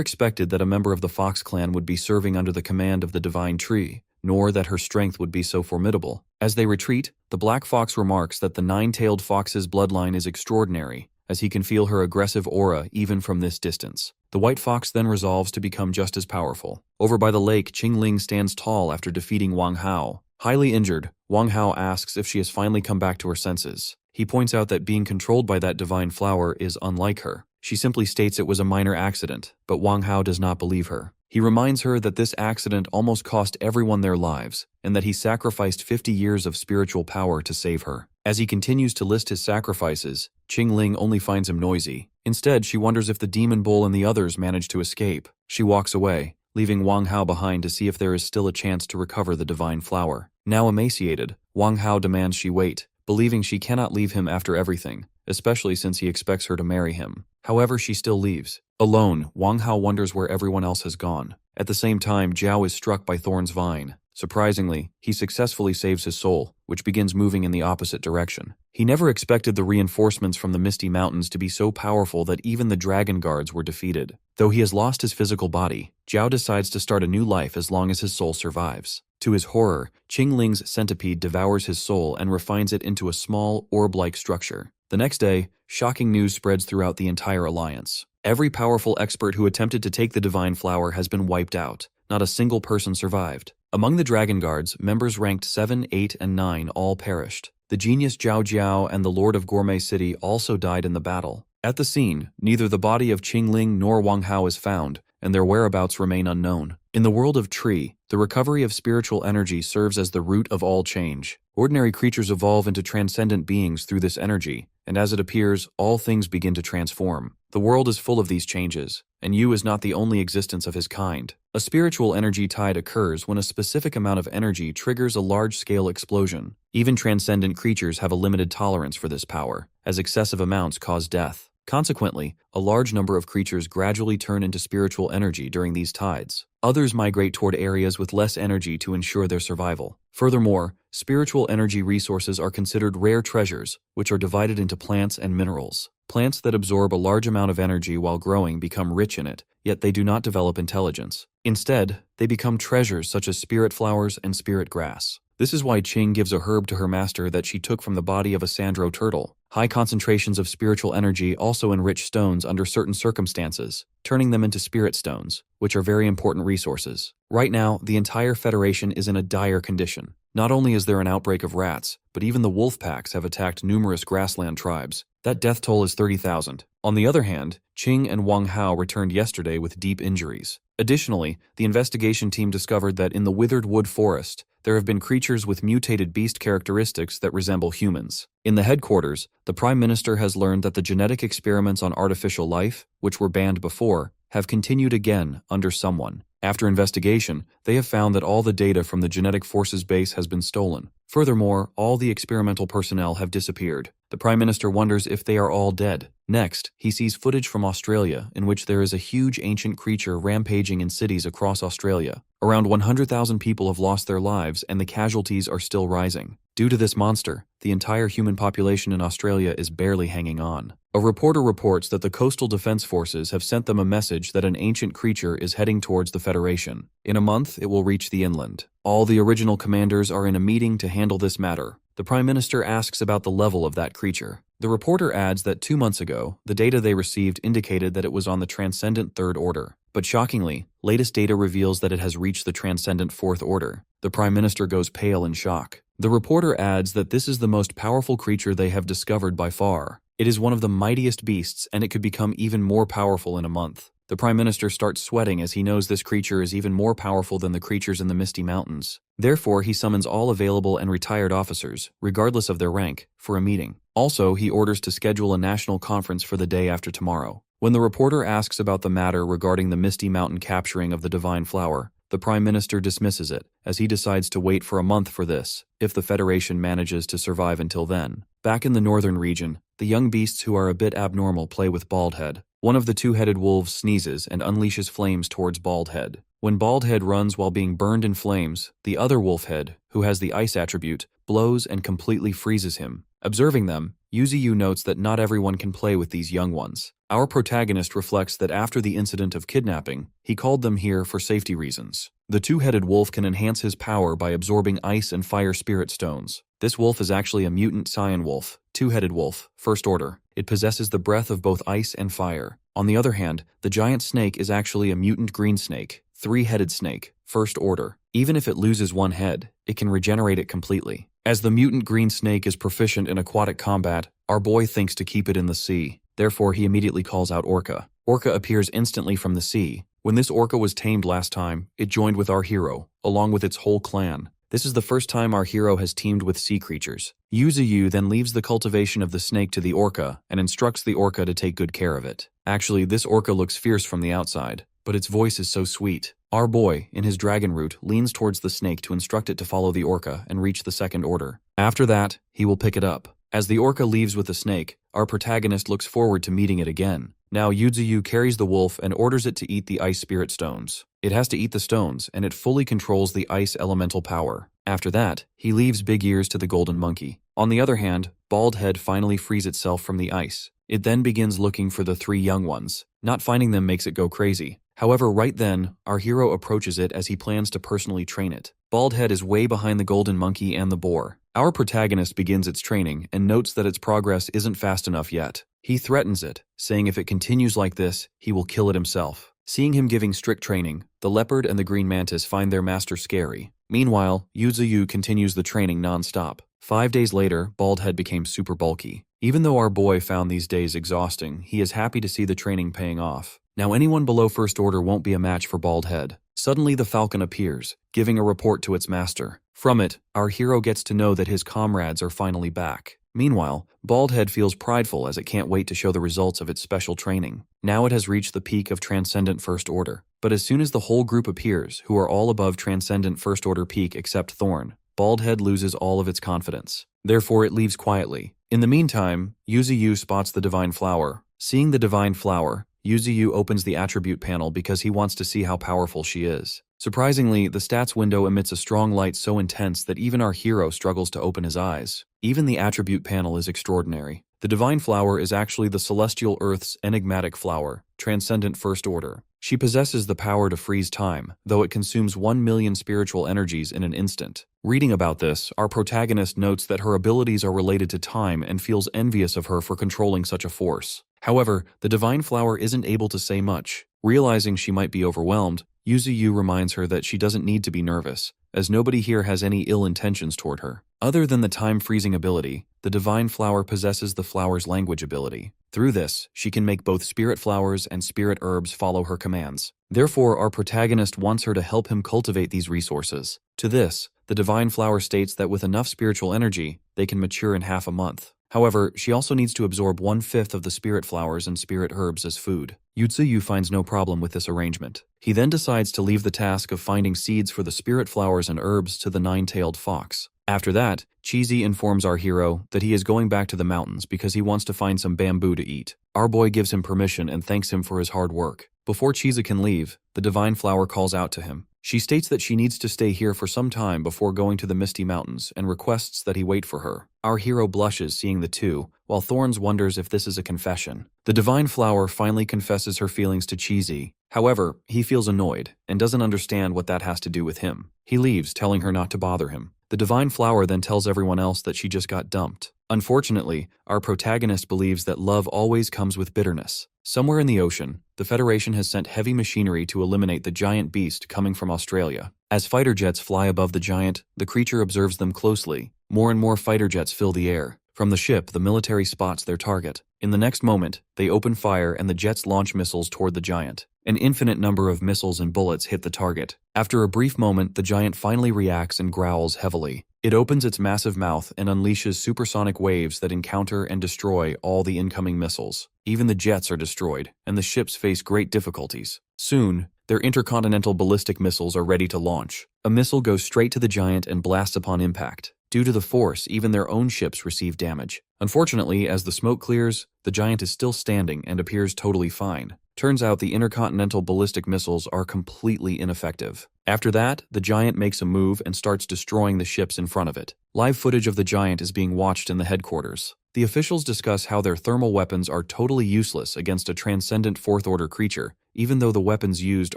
expected that a member of the Fox clan would be serving under the command of the Divine Tree, nor that her strength would be so formidable. As they retreat, the black fox remarks that the nine-tailed fox's bloodline is extraordinary, as he can feel her aggressive aura even from this distance. The white fox then resolves to become just as powerful. Over by the lake, Qingling stands tall after defeating Wang Hao. Highly injured, Wang Hao asks if she has finally come back to her senses. He points out that being controlled by that divine flower is unlike her. She simply states it was a minor accident, but Wang Hao does not believe her. He reminds her that this accident almost cost everyone their lives, and that he sacrificed 50 years of spiritual power to save her. As he continues to list his sacrifices, Qingling only finds him noisy. Instead, she wonders if the demon bull and the others managed to escape. She walks away, leaving Wang Hao behind to see if there is still a chance to recover the divine flower. Now emaciated, Wang Hao demands she wait, believing she cannot leave him after everything, especially since he expects her to marry him. However, she still leaves. Alone, Wang Hao wonders where everyone else has gone. At the same time, Jiao is struck by Thorn's vine. Surprisingly, he successfully saves his soul, which begins moving in the opposite direction. He never expected the reinforcements from the Misty Mountains to be so powerful that even the dragon guards were defeated. Though he has lost his physical body, Zhao decides to start a new life as long as his soul survives. To his horror, Qingling's centipede devours his soul and refines it into a small, orb-like structure. The next day, shocking news spreads throughout the entire alliance. Every powerful expert who attempted to take the divine flower has been wiped out. Not a single person survived. Among the Dragon Guards, members ranked 7, 8, and 9 all perished. The genius Zhao Jiao and the Lord of Gourmet City also died in the battle. At the scene, neither the body of Qingling nor Wang Hao is found, and their whereabouts remain unknown. In the world of Tree, the recovery of spiritual energy serves as the root of all change. Ordinary creatures evolve into transcendent beings through this energy, and as it appears, all things begin to transform. The world is full of these changes, and Yu is not the only existence of his kind. A spiritual energy tide occurs when a specific amount of energy triggers a large-scale explosion. Even transcendent creatures have a limited tolerance for this power, as excessive amounts cause death. Consequently, a large number of creatures gradually turn into spiritual energy during these tides. Others migrate toward areas with less energy to ensure their survival. Furthermore, spiritual energy resources are considered rare treasures, which are divided into plants and minerals. Plants that absorb a large amount of energy while growing become rich in it, yet they do not develop intelligence. Instead, they become treasures such as spirit flowers and spirit grass. This is why Qing gives a herb to her master that she took from the body of a Sandro turtle. High concentrations of spiritual energy also enrich stones under certain circumstances, turning them into spirit stones, which are very important resources. Right now, the entire Federation is in a dire condition. Not only is there an outbreak of rats, but even the wolf packs have attacked numerous grassland tribes. That death toll is 30,000. On the other hand, Qing and Wang Hao returned yesterday with deep injuries. Additionally, the investigation team discovered that in the Withered Wood Forest, there have been creatures with mutated beast characteristics that resemble humans. In the headquarters, the Prime Minister has learned that the genetic experiments on artificial life, which were banned before, have continued again under someone. After investigation, they have found that all the data from the Genetic Forces base has been stolen. Furthermore, all the experimental personnel have disappeared. The Prime Minister wonders if they are all dead. Next, he sees footage from Australia in which there is a huge ancient creature rampaging in cities across Australia. Around 100,000 people have lost their lives and the casualties are still rising. Due to this monster, the entire human population in Australia is barely hanging on. A reporter reports that the Coastal Defense Forces have sent them a message that an ancient creature is heading towards the Federation. In a month, it will reach the inland. All the original commanders are in a meeting to handle this matter. The Prime Minister asks about the level of that creature. The reporter adds that 2 months ago, the data they received indicated that it was on the Transcendent Third Order. But shockingly, latest data reveals that it has reached the Transcendent Fourth Order. The Prime Minister goes pale in shock. The reporter adds that this is the most powerful creature they have discovered by far. It is one of the mightiest beasts, and it could become even more powerful in a month. The Prime Minister starts sweating as he knows this creature is even more powerful than the creatures in the Misty Mountains. Therefore, he summons all available and retired officers, regardless of their rank, for a meeting. Also, he orders to schedule a national conference for the day after tomorrow. When the reporter asks about the matter regarding the Misty Mountain capturing of the Divine Flower, the Prime Minister dismisses it, as he decides to wait for a month for this, if the Federation manages to survive until then. Back in the northern region, the young beasts who are a bit abnormal play with Baldhead. One of the two-headed wolves sneezes and unleashes flames towards Baldhead. When Baldhead runs while being burned in flames, the other wolfhead, who has the ice attribute, blows and completely freezes him. Observing them, Yuziu notes that not everyone can play with these young ones. Our protagonist reflects that after the incident of kidnapping, he called them here for safety reasons. The two-headed wolf can enhance his power by absorbing ice and fire spirit stones. This wolf is actually a mutant Cyan wolf, two-headed wolf, first order. It possesses the breath of both ice and fire. On the other hand, the giant snake is actually a mutant green snake, three-headed snake, first order. Even if it loses one head, it can regenerate it completely. As the mutant green snake is proficient in aquatic combat, our boy thinks to keep it in the sea. Therefore, he immediately calls out Orca. Orca appears instantly from the sea. When this Orca was tamed last time, it joined with our hero, along with its whole clan. This is the first time our hero has teamed with sea creatures. Yuziu then leaves the cultivation of the snake to the Orca and instructs the Orca to take good care of it. Actually, this Orca looks fierce from the outside, but its voice is so sweet. Our boy, in his dragon root, leans towards the snake to instruct it to follow the Orca and reach the second order. After that, he will pick it up. As the Orca leaves with the snake, our protagonist looks forward to meeting it again. Now Yuziu carries the wolf and orders it to eat the ice spirit stones. It has to eat the stones, and it fully controls the ice elemental power. After that, he leaves Big Ears to the golden monkey. On the other hand, Bald Head finally frees itself from the ice. It then begins looking for the 3 young ones. Not finding them makes it go crazy. However, right then, our hero approaches it as he plans to personally train it. Bald Head is way behind the golden monkey and the boar. Our protagonist begins its training and notes that its progress isn't fast enough yet. He threatens it, saying if it continues like this, he will kill it himself. Seeing him giving strict training, the leopard and the green mantis find their master scary. Meanwhile, Yuziu continues the training non-stop. 5 days later, Bald Head became super bulky. Even though our boy found these days exhausting, he is happy to see the training paying off. Now anyone below First Order won't be a match for Bald Head. Suddenly the falcon appears, giving a report to its master. From it, our hero gets to know that his comrades are finally back. Meanwhile, Bald Head feels prideful as it can't wait to show the results of its special training. Now it has reached the peak of Transcendent First Order. But as soon as the whole group appears, who are all above Transcendent First Order peak except Thorn, Bald Head loses all of its confidence. Therefore it leaves quietly. In the meantime, Yuziu spots the Divine Flower. Seeing the Divine Flower, Yuziu opens the attribute panel because he wants to see how powerful she is. Surprisingly, the stats window emits a strong light so intense that even our hero struggles to open his eyes. Even the attribute panel is extraordinary. The Divine Flower is actually the Celestial Earth's enigmatic flower, Transcendent First Order. She possesses the power to freeze time, though it consumes 1 million spiritual energies in an instant. Reading about this, our protagonist notes that her abilities are related to time and feels envious of her for controlling such a force. However, the Divine Flower isn't able to say much. Realizing she might be overwhelmed, Yuziu reminds her that she doesn't need to be nervous, as nobody here has any ill intentions toward her. Other than the time-freezing ability, the Divine Flower possesses the flower's language ability. Through this, she can make both spirit flowers and spirit herbs follow her commands. Therefore, our protagonist wants her to help him cultivate these resources. To this, the Divine Flower states that with enough spiritual energy, they can mature in half a month. However, she also needs to absorb 1/5 of the spirit flowers and spirit herbs as food. Yuziu finds no problem with this arrangement. He then decides to leave the task of finding seeds for the spirit flowers and herbs to the 9-tailed fox. After that, Cheesy informs our hero that he is going back to the mountains because he wants to find some bamboo to eat. Our boy gives him permission and thanks him for his hard work. Before Cheesy can leave, the Divine Flower calls out to him. She states that she needs to stay here for some time before going to the Misty Mountains and requests that he wait for her. Our hero blushes seeing the two, while Thorns wonders if this is a confession. The Divine Flower finally confesses her feelings to Cheesy. However, he feels annoyed and doesn't understand what that has to do with him. He leaves, telling her not to bother him. The Divine Flower then tells everyone else that she just got dumped. Unfortunately, our protagonist believes that love always comes with bitterness. Somewhere in the ocean, the Federation has sent heavy machinery to eliminate the giant beast coming from Australia. As fighter jets fly above the giant, the creature observes them closely. More and more fighter jets fill the air. From the ship, the military spots their target. In the next moment, they open fire and the jets launch missiles toward the giant. An infinite number of missiles and bullets hit the target. After a brief moment, the giant finally reacts and growls heavily. It opens its massive mouth and unleashes supersonic waves that encounter and destroy all the incoming missiles. Even the jets are destroyed, and the ships face great difficulties. Soon, their intercontinental ballistic missiles are ready to launch. A missile goes straight to the giant and blasts upon impact. Due to the force, even their own ships receive damage. Unfortunately, as the smoke clears, the giant is still standing and appears totally fine. Turns out the intercontinental ballistic missiles are completely ineffective. After that, the giant makes a move and starts destroying the ships in front of it. Live footage of the giant is being watched in the headquarters. The officials discuss how their thermal weapons are totally useless against a transcendent Fourth Order creature, even though the weapons used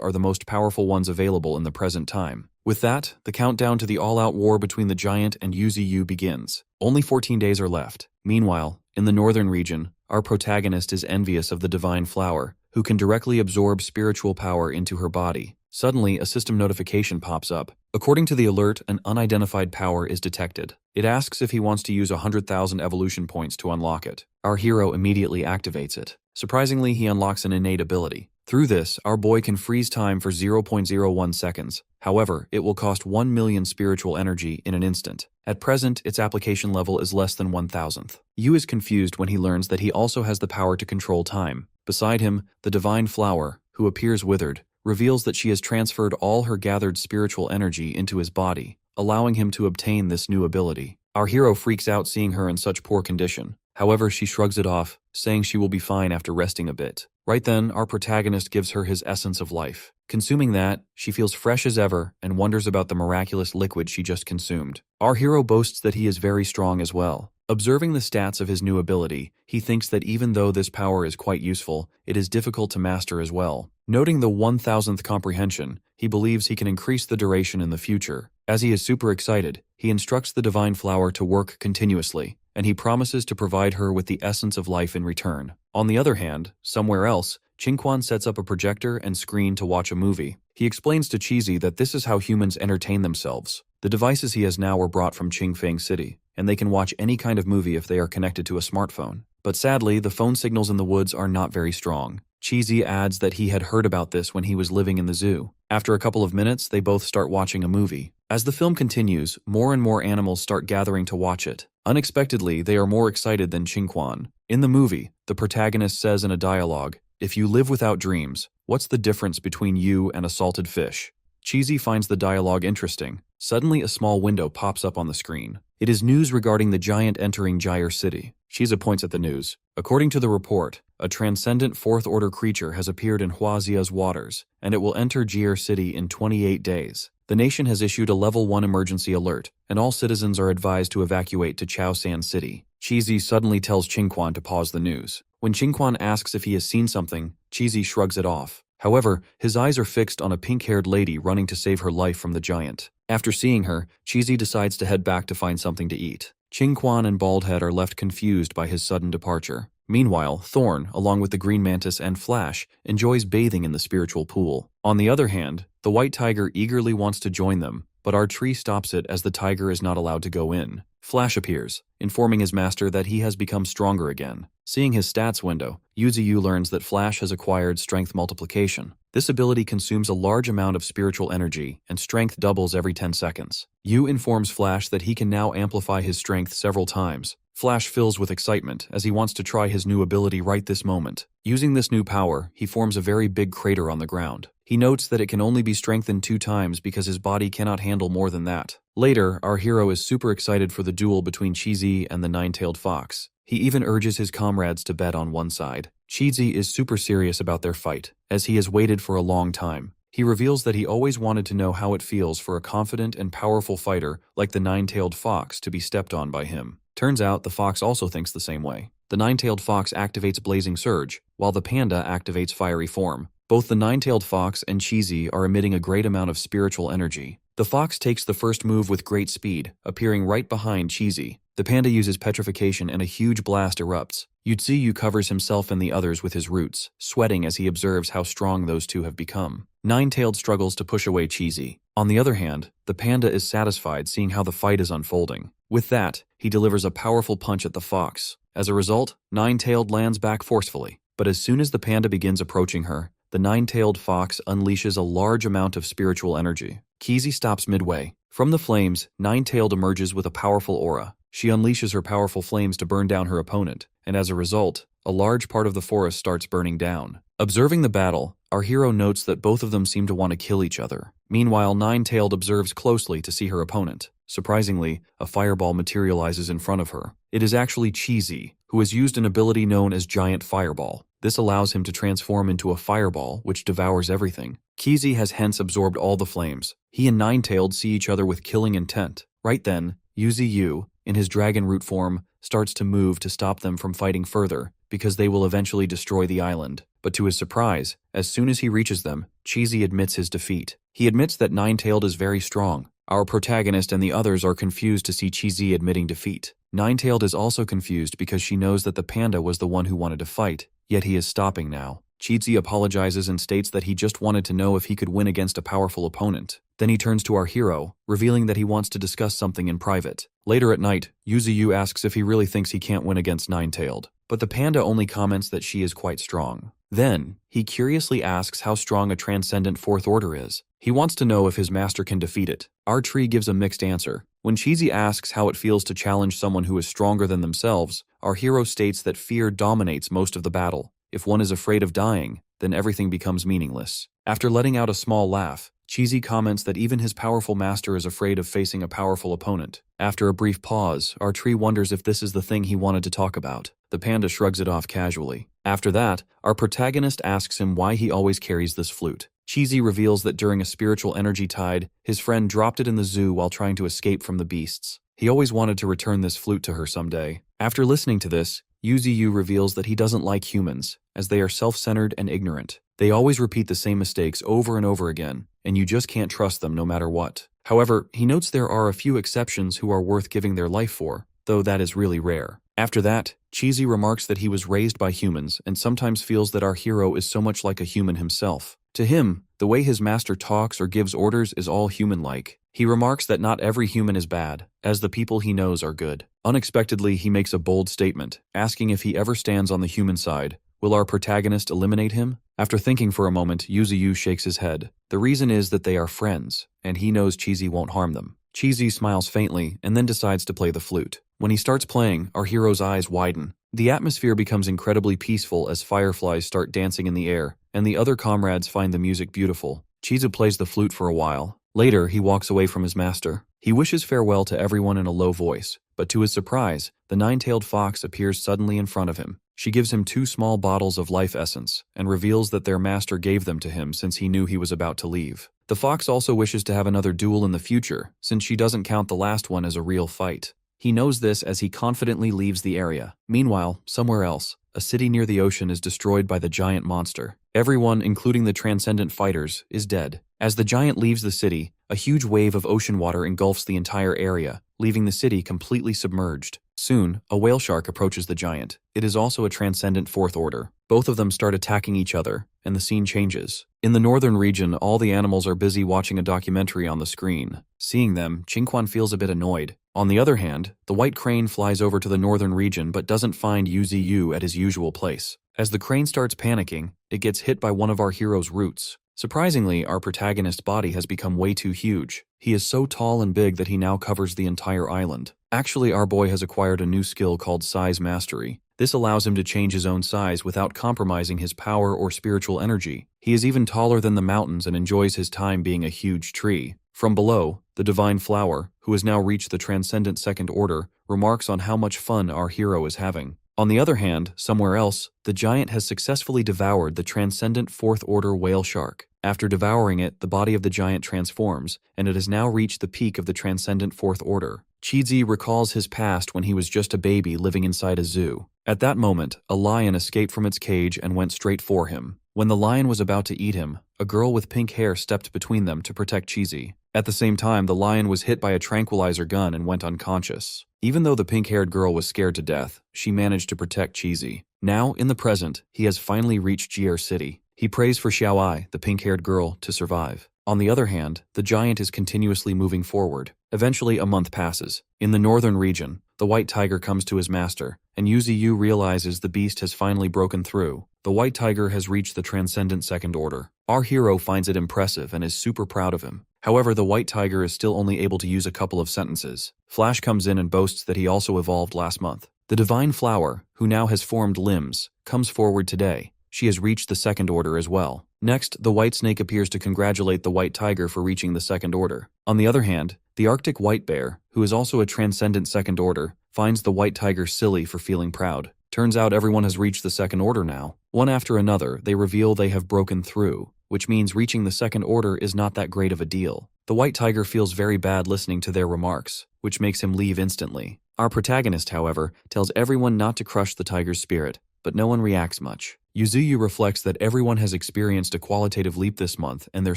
are the most powerful ones available in the present time. With that, the countdown to the all-out war between the giant and Yuziu begins. Only 14 days are left. Meanwhile, in the northern region, our protagonist is envious of the Divine Flower, who can directly absorb spiritual power into her body. Suddenly, a system notification pops up. According to the alert, an unidentified power is detected. It asks if he wants to use 100,000 evolution points to unlock it. Our hero immediately activates it. Surprisingly, he unlocks an innate ability. Through this, our boy can freeze time for 0.01 seconds. However, it will cost 1 million spiritual energy in an instant. At present, its application level is less than 1,000th. Yu is confused when he learns that he also has the power to control time. Beside him, the Divine Flower, who appears withered, reveals that she has transferred all her gathered spiritual energy into his body, allowing him to obtain this new ability. Our hero freaks out seeing her in such poor condition. However, she shrugs it off, saying she will be fine after resting a bit. Right then, our protagonist gives her his essence of life. Consuming that, she feels fresh as ever and wonders about the miraculous liquid she just consumed. Our hero boasts that he is very strong as well. Observing the stats of his new ability, he thinks that even though this power is quite useful, it is difficult to master as well. Noting the 1000th comprehension, he believes he can increase the duration in the future. As he is super excited, he instructs the divine flower to work continuously, and he promises to provide her with the essence of life in return. On the other hand, somewhere else, Qingquan sets up a projector and screen to watch a movie. He explains to Chizi that this is how humans entertain themselves. The devices he has now were brought from Qingfeng City, and they can watch any kind of movie if they are connected to a smartphone. But sadly, the phone signals in the woods are not very strong. Chizi adds that he had heard about this when he was living in the zoo. After a couple of minutes, they both start watching a movie. As the film continues, more and more animals start gathering to watch it. Unexpectedly, they are more excited than Qingquan. In the movie, the protagonist says in a dialogue, "If you live without dreams, what's the difference between you and a salted fish?" Chizi finds the dialogue interesting. Suddenly, a small window pops up on the screen. It is news regarding the giant entering Gyre City. Chizi points at the news. According to the report, a transcendent fourth-order creature has appeared in Huaxia's waters, and it will enter Gyre City in 28 days. The nation has issued a Level 1 emergency alert, and all citizens are advised to evacuate to Chaosan City. Chizi suddenly tells Qingquan to pause the news. When Qingquan asks if he has seen something, Chizi shrugs it off. However, his eyes are fixed on a pink-haired lady running to save her life from the giant. After seeing her, Chizi decides to head back to find something to eat. Qingquan and Baldhead are left confused by his sudden departure. Meanwhile, Thorn, along with the Green Mantis and Flash, enjoys bathing in the spiritual pool. On the other hand, the White Tiger eagerly wants to join them, but our tree stops it as the tiger is not allowed to go in. Flash appears, informing his master that he has become stronger again. Seeing his stats window, Yuziu learns that Flash has acquired Strength Multiplication. This ability consumes a large amount of spiritual energy, and strength doubles every 10 seconds. Yu informs Flash that he can now amplify his strength several times. Flash fills with excitement as he wants to try his new ability right this moment. Using this new power, he forms a very big crater on the ground. He notes that it can only be strengthened 2 times because his body cannot handle more than that. Later, our hero is super excited for the duel between Chizi and the nine-tailed fox. He even urges his comrades to bet on one side. Chizi is super serious about their fight, as he has waited for a long time. He reveals that he always wanted to know how it feels for a confident and powerful fighter like the nine-tailed fox to be stepped on by him. Turns out the fox also thinks the same way. The nine-tailed fox activates Blazing Surge, while the panda activates Fiery Form. Both the nine-tailed fox and Chizi are emitting a great amount of spiritual energy. The fox takes the first move with great speed, appearing right behind Chizi. The panda uses petrification and a huge blast erupts. Yuziu covers himself and the others with his roots, sweating as he observes how strong those two have become. Nine-tailed struggles to push away Chizi. On the other hand, the panda is satisfied seeing how the fight is unfolding. With that, he delivers a powerful punch at the fox. As a result, Nine-tailed lands back forcefully. But as soon as the panda begins approaching her, the nine-tailed fox unleashes a large amount of spiritual energy. Chizi stops midway. From the flames, Nine-tailed emerges with a powerful aura. She unleashes her powerful flames to burn down her opponent, and as a result, a large part of the forest starts burning down. Observing the battle, our hero notes that both of them seem to want to kill each other. Meanwhile, Nine-tailed observes closely to see her opponent. Surprisingly, a fireball materializes in front of her. It is actually Chizi, who has used an ability known as Giant Fireball. This allows him to transform into a fireball, which devours everything. Chizi has hence absorbed all the flames. He and Nine-tailed see each other with killing intent. Right then, Yuziu, in his dragon root form, starts to move to stop them from fighting further, because they will eventually destroy the island. But to his surprise, as soon as he reaches them, Chizi admits his defeat. He admits that Nine-tailed is very strong. Our protagonist and the others are confused to see Chizi admitting defeat. Nine-tailed is also confused because she knows that the panda was the one who wanted to fight, yet he is stopping now. Chizi apologizes and states that he just wanted to know if he could win against a powerful opponent. Then he turns to our hero, revealing that he wants to discuss something in private. Later at night, Yuziu asks if he really thinks he can't win against Nine-tailed, but the panda only comments that she is quite strong. Then, he curiously asks how strong a transcendent fourth order is. He wants to know if his master can defeat it. Our tree gives a mixed answer. When Chizi asks how it feels to challenge someone who is stronger than themselves, our hero states that fear dominates most of the battle. If one is afraid of dying, then everything becomes meaningless. After letting out a small laugh, Chizi comments that even his powerful master is afraid of facing a powerful opponent. After a brief pause, our tree wonders if this is the thing he wanted to talk about. The panda shrugs it off casually. After that, our protagonist asks him why he always carries this flute. Cheesy reveals that during a spiritual energy tide, his friend dropped it in the zoo while trying to escape from the beasts. He always wanted to return this flute to her someday. After listening to this, Yuziu reveals that he doesn't like humans, as they are self-centered and ignorant. They always repeat the same mistakes over and over again, and you just can't trust them no matter what. However, he notes there are a few exceptions who are worth giving their life for, though that is really rare. After that, Cheesy remarks that he was raised by humans and sometimes feels that our hero is so much like a human himself. To him, the way his master talks or gives orders is all human-like. He remarks that not every human is bad, as the people he knows are good. Unexpectedly, he makes a bold statement, asking if he ever stands on the human side. Will our protagonist eliminate him? After thinking for a moment, Yuziu shakes his head. The reason is that they are friends, and he knows Cheesy won't harm them. Cheesy smiles faintly and then decides to play the flute. When he starts playing, our hero's eyes widen. The atmosphere becomes incredibly peaceful as fireflies start dancing in the air, and the other comrades find the music beautiful. Cheesy plays the flute for a while. Later, he walks away from his master. He wishes farewell to everyone in a low voice, but to his surprise, the nine-tailed fox appears suddenly in front of him. She gives him 2 small bottles of life essence, and reveals that their master gave them to him since he knew he was about to leave. The fox also wishes to have another duel in the future, since she doesn't count the last one as a real fight. He knows this as he confidently leaves the area. Meanwhile, somewhere else, a city near the ocean is destroyed by the giant monster. Everyone, including the transcendent fighters, is dead. As the giant leaves the city, a huge wave of ocean water engulfs the entire area, leaving the city completely submerged. Soon, a whale shark approaches the giant. It is also a transcendent fourth order. Both of them start attacking each other, and the scene changes. In the northern region, all the animals are busy watching a documentary on the screen. Seeing them, Qingquan feels a bit annoyed. On the other hand, the white crane flies over to the northern region but doesn't find Yuziu at his usual place. As the crane starts panicking, it gets hit by one of our hero's roots. Surprisingly, our protagonist's body has become way too huge. He is so tall and big that he now covers the entire island. Actually, our boy has acquired a new skill called size mastery. This allows him to change his own size without compromising his power or spiritual energy. He is even taller than the mountains and enjoys his time being a huge tree. From below, the Divine Flower, who has now reached the Transcendent Second Order, remarks on how much fun our hero is having. On the other hand, somewhere else, the giant has successfully devoured the Transcendent Fourth Order whale shark. After devouring it, the body of the giant transforms, and it has now reached the peak of the Transcendent Fourth Order. Chizi recalls his past when he was just a baby living inside a zoo. At that moment, a lion escaped from its cage and went straight for him. When the lion was about to eat him, a girl with pink hair stepped between them to protect Cheesy. At the same time, the lion was hit by a tranquilizer gun and went unconscious. Even though the pink-haired girl was scared to death, she managed to protect Cheesy. Now, in the present, he has finally reached Jier City. He prays for Xiaoai, the pink-haired girl, to survive. On the other hand, the giant is continuously moving forward. Eventually, a month passes. In the northern region, the white tiger comes to his master, and Yuziu realizes the beast has finally broken through. The white tiger has reached the Transcendent Second Order. Our hero finds it impressive and is super proud of him. However, the white tiger is still only able to use a couple of sentences. Flash comes in and boasts that he also evolved last month. The Divine Flower, who now has formed limbs, comes forward today. She has reached the Second Order as well. Next, the white snake appears to congratulate the white tiger for reaching the Second Order. On the other hand, the Arctic white bear, who is also a Transcendent Second Order, finds the white tiger silly for feeling proud. Turns out everyone has reached the Second Order now. One after another, they reveal they have broken through, which means reaching the Second Order is not that great of a deal. The white tiger feels very bad listening to their remarks, which makes him leave instantly. Our protagonist, however, tells everyone not to crush the tiger's spirit, but no one reacts much. Yuziu reflects that everyone has experienced a qualitative leap this month and their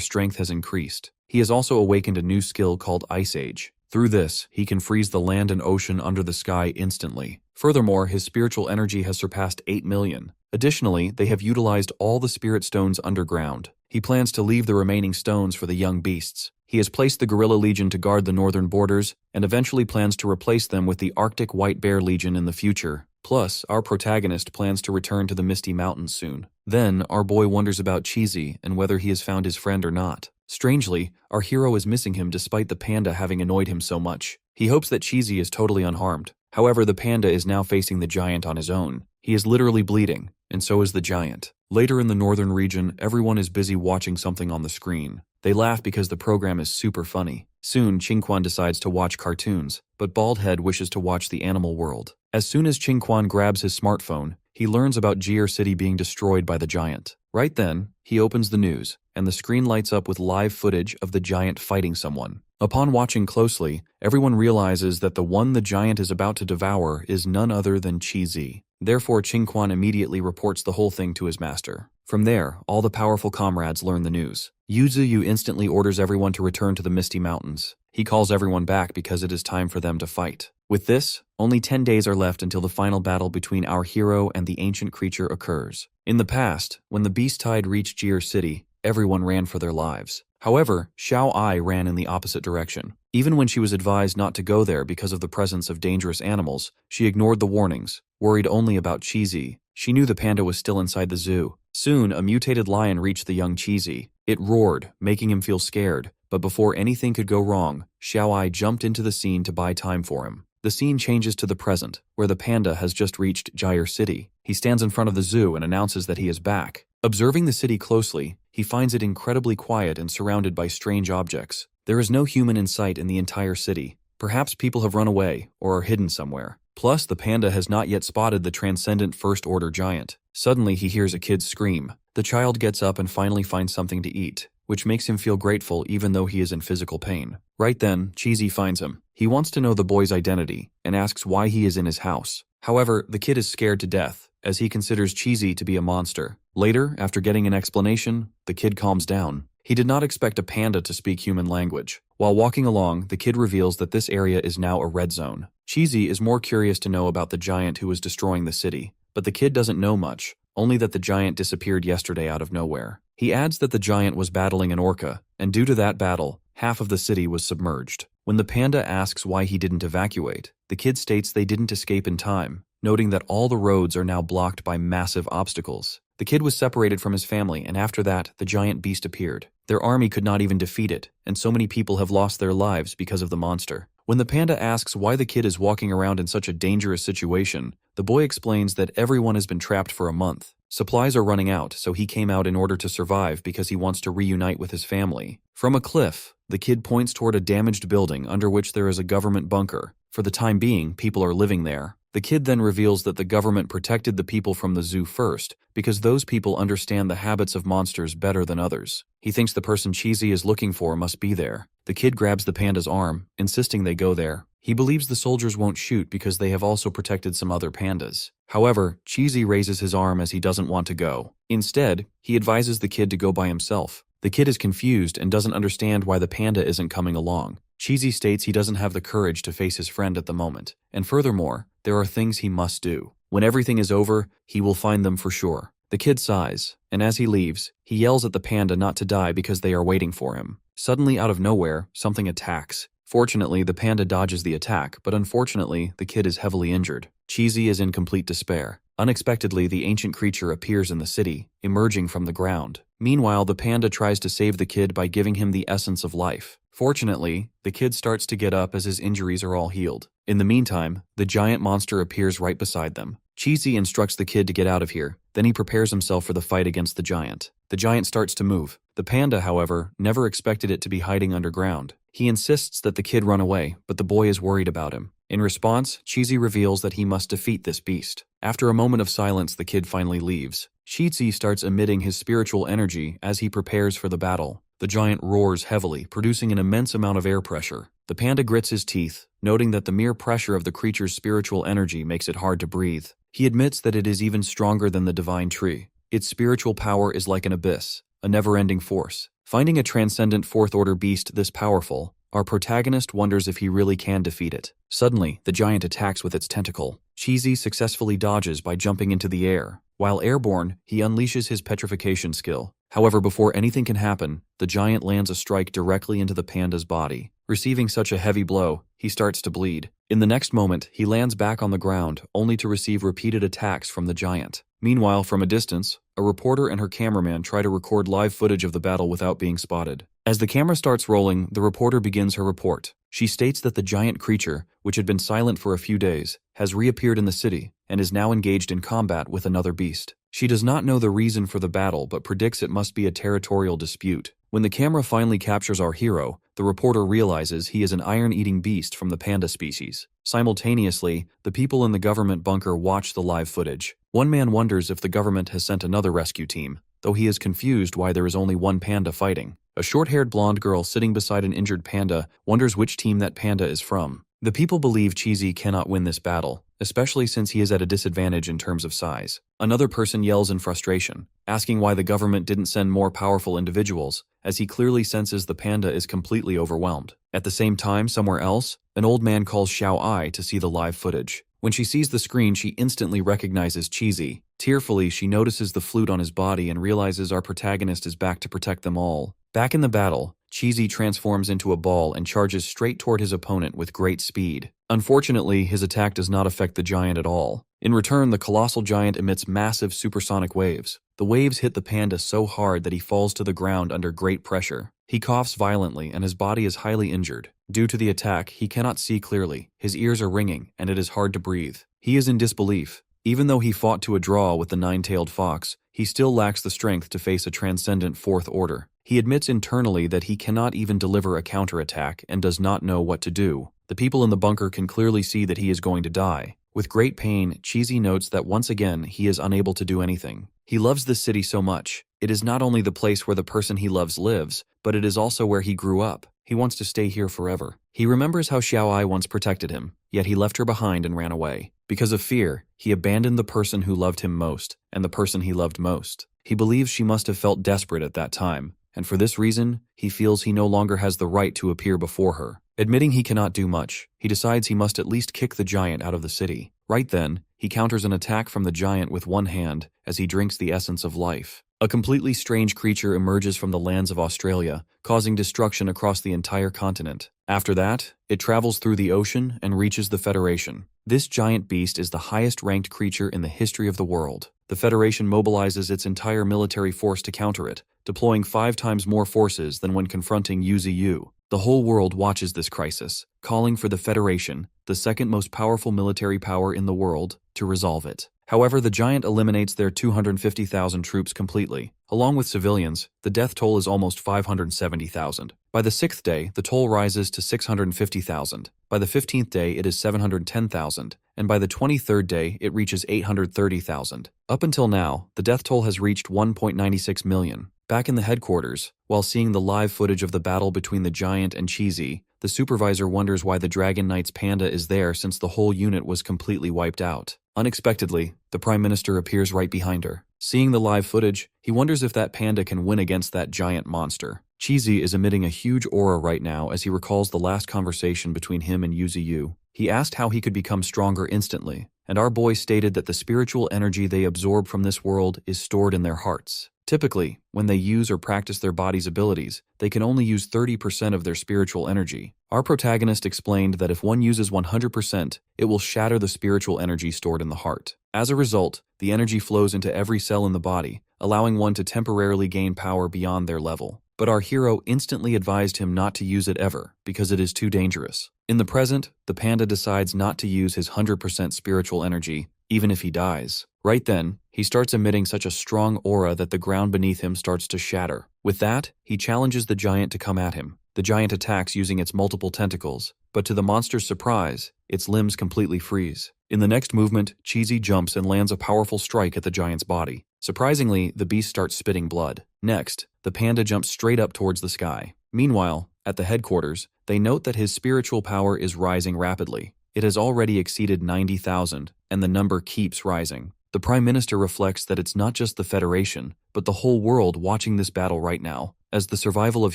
strength has increased. He has also awakened a new skill called Ice Age. Through this, he can freeze the land and ocean under the sky instantly. Furthermore, his spiritual energy has surpassed 8 million. Additionally, they have utilized all the spirit stones underground. He plans to leave the remaining stones for the young beasts. He has placed the Gorilla Legion to guard the northern borders, and eventually plans to replace them with the Arctic White Bear Legion in the future. Plus, our protagonist plans to return to the Misty Mountains soon. Then, our boy wonders about Cheesy and whether he has found his friend or not. Strangely, our hero is missing him despite the panda having annoyed him so much. He hopes that Cheesy is totally unharmed. However, the panda is now facing the giant on his own. He is literally bleeding, and so is the giant. Later in the northern region, everyone is busy watching something on the screen. They laugh because the program is super funny. Soon, Qingquan decides to watch cartoons, but Baldhead wishes to watch the animal world. As soon as Qingquan grabs his smartphone, he learns about Jir City being destroyed by the giant. Right then, he opens the news, and the screen lights up with live footage of the giant fighting someone. Upon watching closely, everyone realizes that the one the giant is about to devour is none other than Chi-Zi. Therefore, Qingquan immediately reports the whole thing to his master. From there, all the powerful comrades learn the news. Yuziu instantly orders everyone to return to the Misty Mountains. He calls everyone back because it is time for them to fight. With this, only 10 days are left until the final battle between our hero and the ancient creature occurs. In the past, when the beast tide reached Jir City, everyone ran for their lives. However, Xiao Ai ran in the opposite direction. Even when she was advised not to go there because of the presence of dangerous animals, she ignored the warnings, worried only about Chi-Zi. She knew the panda was still inside the zoo. Soon, a mutated lion reached the young Chi-Zi. It roared, making him feel scared, but before anything could go wrong, Xiao Ai jumped into the scene to buy time for him. The scene changes to the present, where the panda has just reached Jir City. He stands in front of the zoo and announces that he is back. Observing the city closely, he finds it incredibly quiet and surrounded by strange objects. There is no human in sight in the entire city. Perhaps people have run away or are hidden somewhere. Plus, the panda has not yet spotted the transcendent First Order giant. Suddenly, he hears a kid scream. The child gets up and finally finds something to eat, which makes him feel grateful even though he is in physical pain. Right then, Chi-Zi finds him. He wants to know the boy's identity and asks why he is in his house. However, the kid is scared to death, as he considers Chi-Zi to be a monster. Later, after getting an explanation, the kid calms down. He did not expect a panda to speak human language. While walking along, the kid reveals that this area is now a red zone. Chi-Zi is more curious to know about the giant who was destroying the city, but the kid doesn't know much, only that the giant disappeared yesterday out of nowhere. He adds that the giant was battling an orca, and due to that battle, half of the city was submerged. When the panda asks why he didn't evacuate, the kid states they didn't escape in time, noting that all the roads are now blocked by massive obstacles. The kid was separated from his family, and after that, the giant beast appeared. Their army could not even defeat it, and so many people have lost their lives because of the monster. When the panda asks why the kid is walking around in such a dangerous situation, the boy explains that everyone has been trapped for a month. Supplies are running out, so he came out in order to survive because he wants to reunite with his family. From a cliff, the kid points toward a damaged building under which there is a government bunker. For the time being, people are living there. The kid then reveals that the government protected the people from the zoo first, because those people understand the habits of monsters better than others. He thinks the person Chi-Zi is looking for must be there. The kid grabs the panda's arm, insisting they go there. He believes the soldiers won't shoot because they have also protected some other pandas. However, Chi-Zi raises his arm as he doesn't want to go. Instead, he advises the kid to go by himself. The kid is confused and doesn't understand why the panda isn't coming along. Chi-Zi states he doesn't have the courage to face his friend at the moment, and furthermore, there are things he must do. When everything is over, he will find them for sure. The kid sighs, and as he leaves, he yells at the panda not to die because they are waiting for him. Suddenly, out of nowhere, something attacks. Fortunately, the panda dodges the attack, but unfortunately, the kid is heavily injured. Chi-Zi is in complete despair. Unexpectedly, the ancient creature appears in the city, emerging from the ground. Meanwhile, the panda tries to save the kid by giving him the essence of life. Fortunately, the kid starts to get up as his injuries are all healed. In the meantime, the giant monster appears right beside them. Chi-Zi instructs the kid to get out of here, then he prepares himself for the fight against the giant. The giant starts to move. The panda, however, never expected it to be hiding underground. He insists that the kid run away, but the boy is worried about him. In response, Chi-Zi reveals that he must defeat this beast. After a moment of silence, the kid finally leaves. Chi-Zi starts emitting his spiritual energy as he prepares for the battle. The giant roars heavily, producing an immense amount of air pressure. The panda grits his teeth, noting that the mere pressure of the creature's spiritual energy makes it hard to breathe. He admits that it is even stronger than the divine tree. Its spiritual power is like an abyss, a never-ending force. Finding a transcendent fourth-order beast this powerful, our protagonist wonders if he really can defeat it. Suddenly, the giant attacks with its tentacle. Chi-Zi successfully dodges by jumping into the air. While airborne, he unleashes his petrification skill. However, before anything can happen, the giant lands a strike directly into the panda's body. Receiving such a heavy blow, he starts to bleed. In the next moment, he lands back on the ground, only to receive repeated attacks from the giant. Meanwhile, from a distance, a reporter and her cameraman try to record live footage of the battle without being spotted. As the camera starts rolling, the reporter begins her report. She states that the giant creature, which had been silent for a few days, has reappeared in the city and is now engaged in combat with another beast. She does not know the reason for the battle but predicts it must be a territorial dispute. When the camera finally captures our hero, the reporter realizes he is an iron-eating beast from the panda species. Simultaneously, the people in the government bunker watch the live footage. One man wonders if the government has sent another rescue team, though he is confused why there is only one panda fighting. A short-haired blonde girl sitting beside an injured panda wonders which team that panda is from. The people believe Cheesy cannot win this battle, especially since he is at a disadvantage in terms of size. Another person yells in frustration, asking why the government didn't send more powerful individuals, as he clearly senses the panda is completely overwhelmed. At the same time, somewhere else, an old man calls Xiao Ai to see the live footage. When she sees the screen, she instantly recognizes Cheesy. Tearfully, she notices the flute on his body and realizes our protagonist is back to protect them all. Back in the battle, Cheesy transforms into a ball and charges straight toward his opponent with great speed. Unfortunately, his attack does not affect the giant at all. In return, the colossal giant emits massive supersonic waves. The waves hit the panda so hard that he falls to the ground under great pressure. He coughs violently and his body is highly injured. Due to the attack, he cannot see clearly, his ears are ringing, and it is hard to breathe. He is in disbelief. Even though he fought to a draw with the nine-tailed fox, he still lacks the strength to face a transcendent Fourth Order. He admits internally that he cannot even deliver a counterattack and does not know what to do. The people in the bunker can clearly see that he is going to die. With great pain, Cheesy notes that once again he is unable to do anything. He loves this city so much. It is not only the place where the person he loves lives, but it is also where he grew up. He wants to stay here forever. He remembers how Xiao Ai once protected him, yet he left her behind and ran away. Because of fear, he abandoned the person who loved him most, and the person he loved most. He believes she must have felt desperate at that time, and for this reason, he feels he no longer has the right to appear before her. Admitting he cannot do much, he decides he must at least kick the giant out of the city. Right then, he counters an attack from the giant with one hand as he drinks the essence of life. A completely strange creature emerges from the lands of Australia, causing destruction across the entire continent. After that, it travels through the ocean and reaches the Federation. This giant beast is the highest-ranked creature in the history of the world. The Federation mobilizes its entire military force to counter it, deploying 5 times more forces than when confronting Yuziu. The whole world watches this crisis, calling for the Federation, the second most powerful military power in the world, to resolve it. However, the giant eliminates their 250,000 troops completely. Along with civilians, the death toll is almost 570,000. By the 6th day, the toll rises to 650,000. By the 15th day, it is 710,000. And by the 23rd day, it reaches 830,000. Up until now, the death toll has reached 1.96 million. Back in the headquarters, while seeing the live footage of the battle between the giant and Cheesy, the supervisor wonders why the Dragon Knight's panda is there since the whole unit was completely wiped out. Unexpectedly, the Prime Minister appears right behind her. Seeing the live footage, he wonders if that panda can win against that giant monster. Cheesy is emitting a huge aura right now as he recalls the last conversation between him and Yuziu. He asked how he could become stronger instantly, and our boy stated that the spiritual energy they absorb from this world is stored in their hearts. Typically, when they use or practice their body's abilities, they can only use 30% of their spiritual energy. Our protagonist explained that if one uses 100%, it will shatter the spiritual energy stored in the heart. As a result, the energy flows into every cell in the body, allowing one to temporarily gain power beyond their level. But our hero instantly advised him not to use it ever, because it is too dangerous. In the present, the panda decides not to use his 100% spiritual energy, even if he dies. Right then, he starts emitting such a strong aura that the ground beneath him starts to shatter. With that, he challenges the giant to come at him. The giant attacks using its multiple tentacles, but to the monster's surprise, its limbs completely freeze. In the next movement, Cheesy jumps and lands a powerful strike at the giant's body. Surprisingly, the beast starts spitting blood. Next, the panda jumps straight up towards the sky. Meanwhile, at the headquarters, they note that his spiritual power is rising rapidly. It has already exceeded 90,000, and the number keeps rising. The Prime Minister reflects that it's not just the Federation, but the whole world watching this battle right now, as the survival of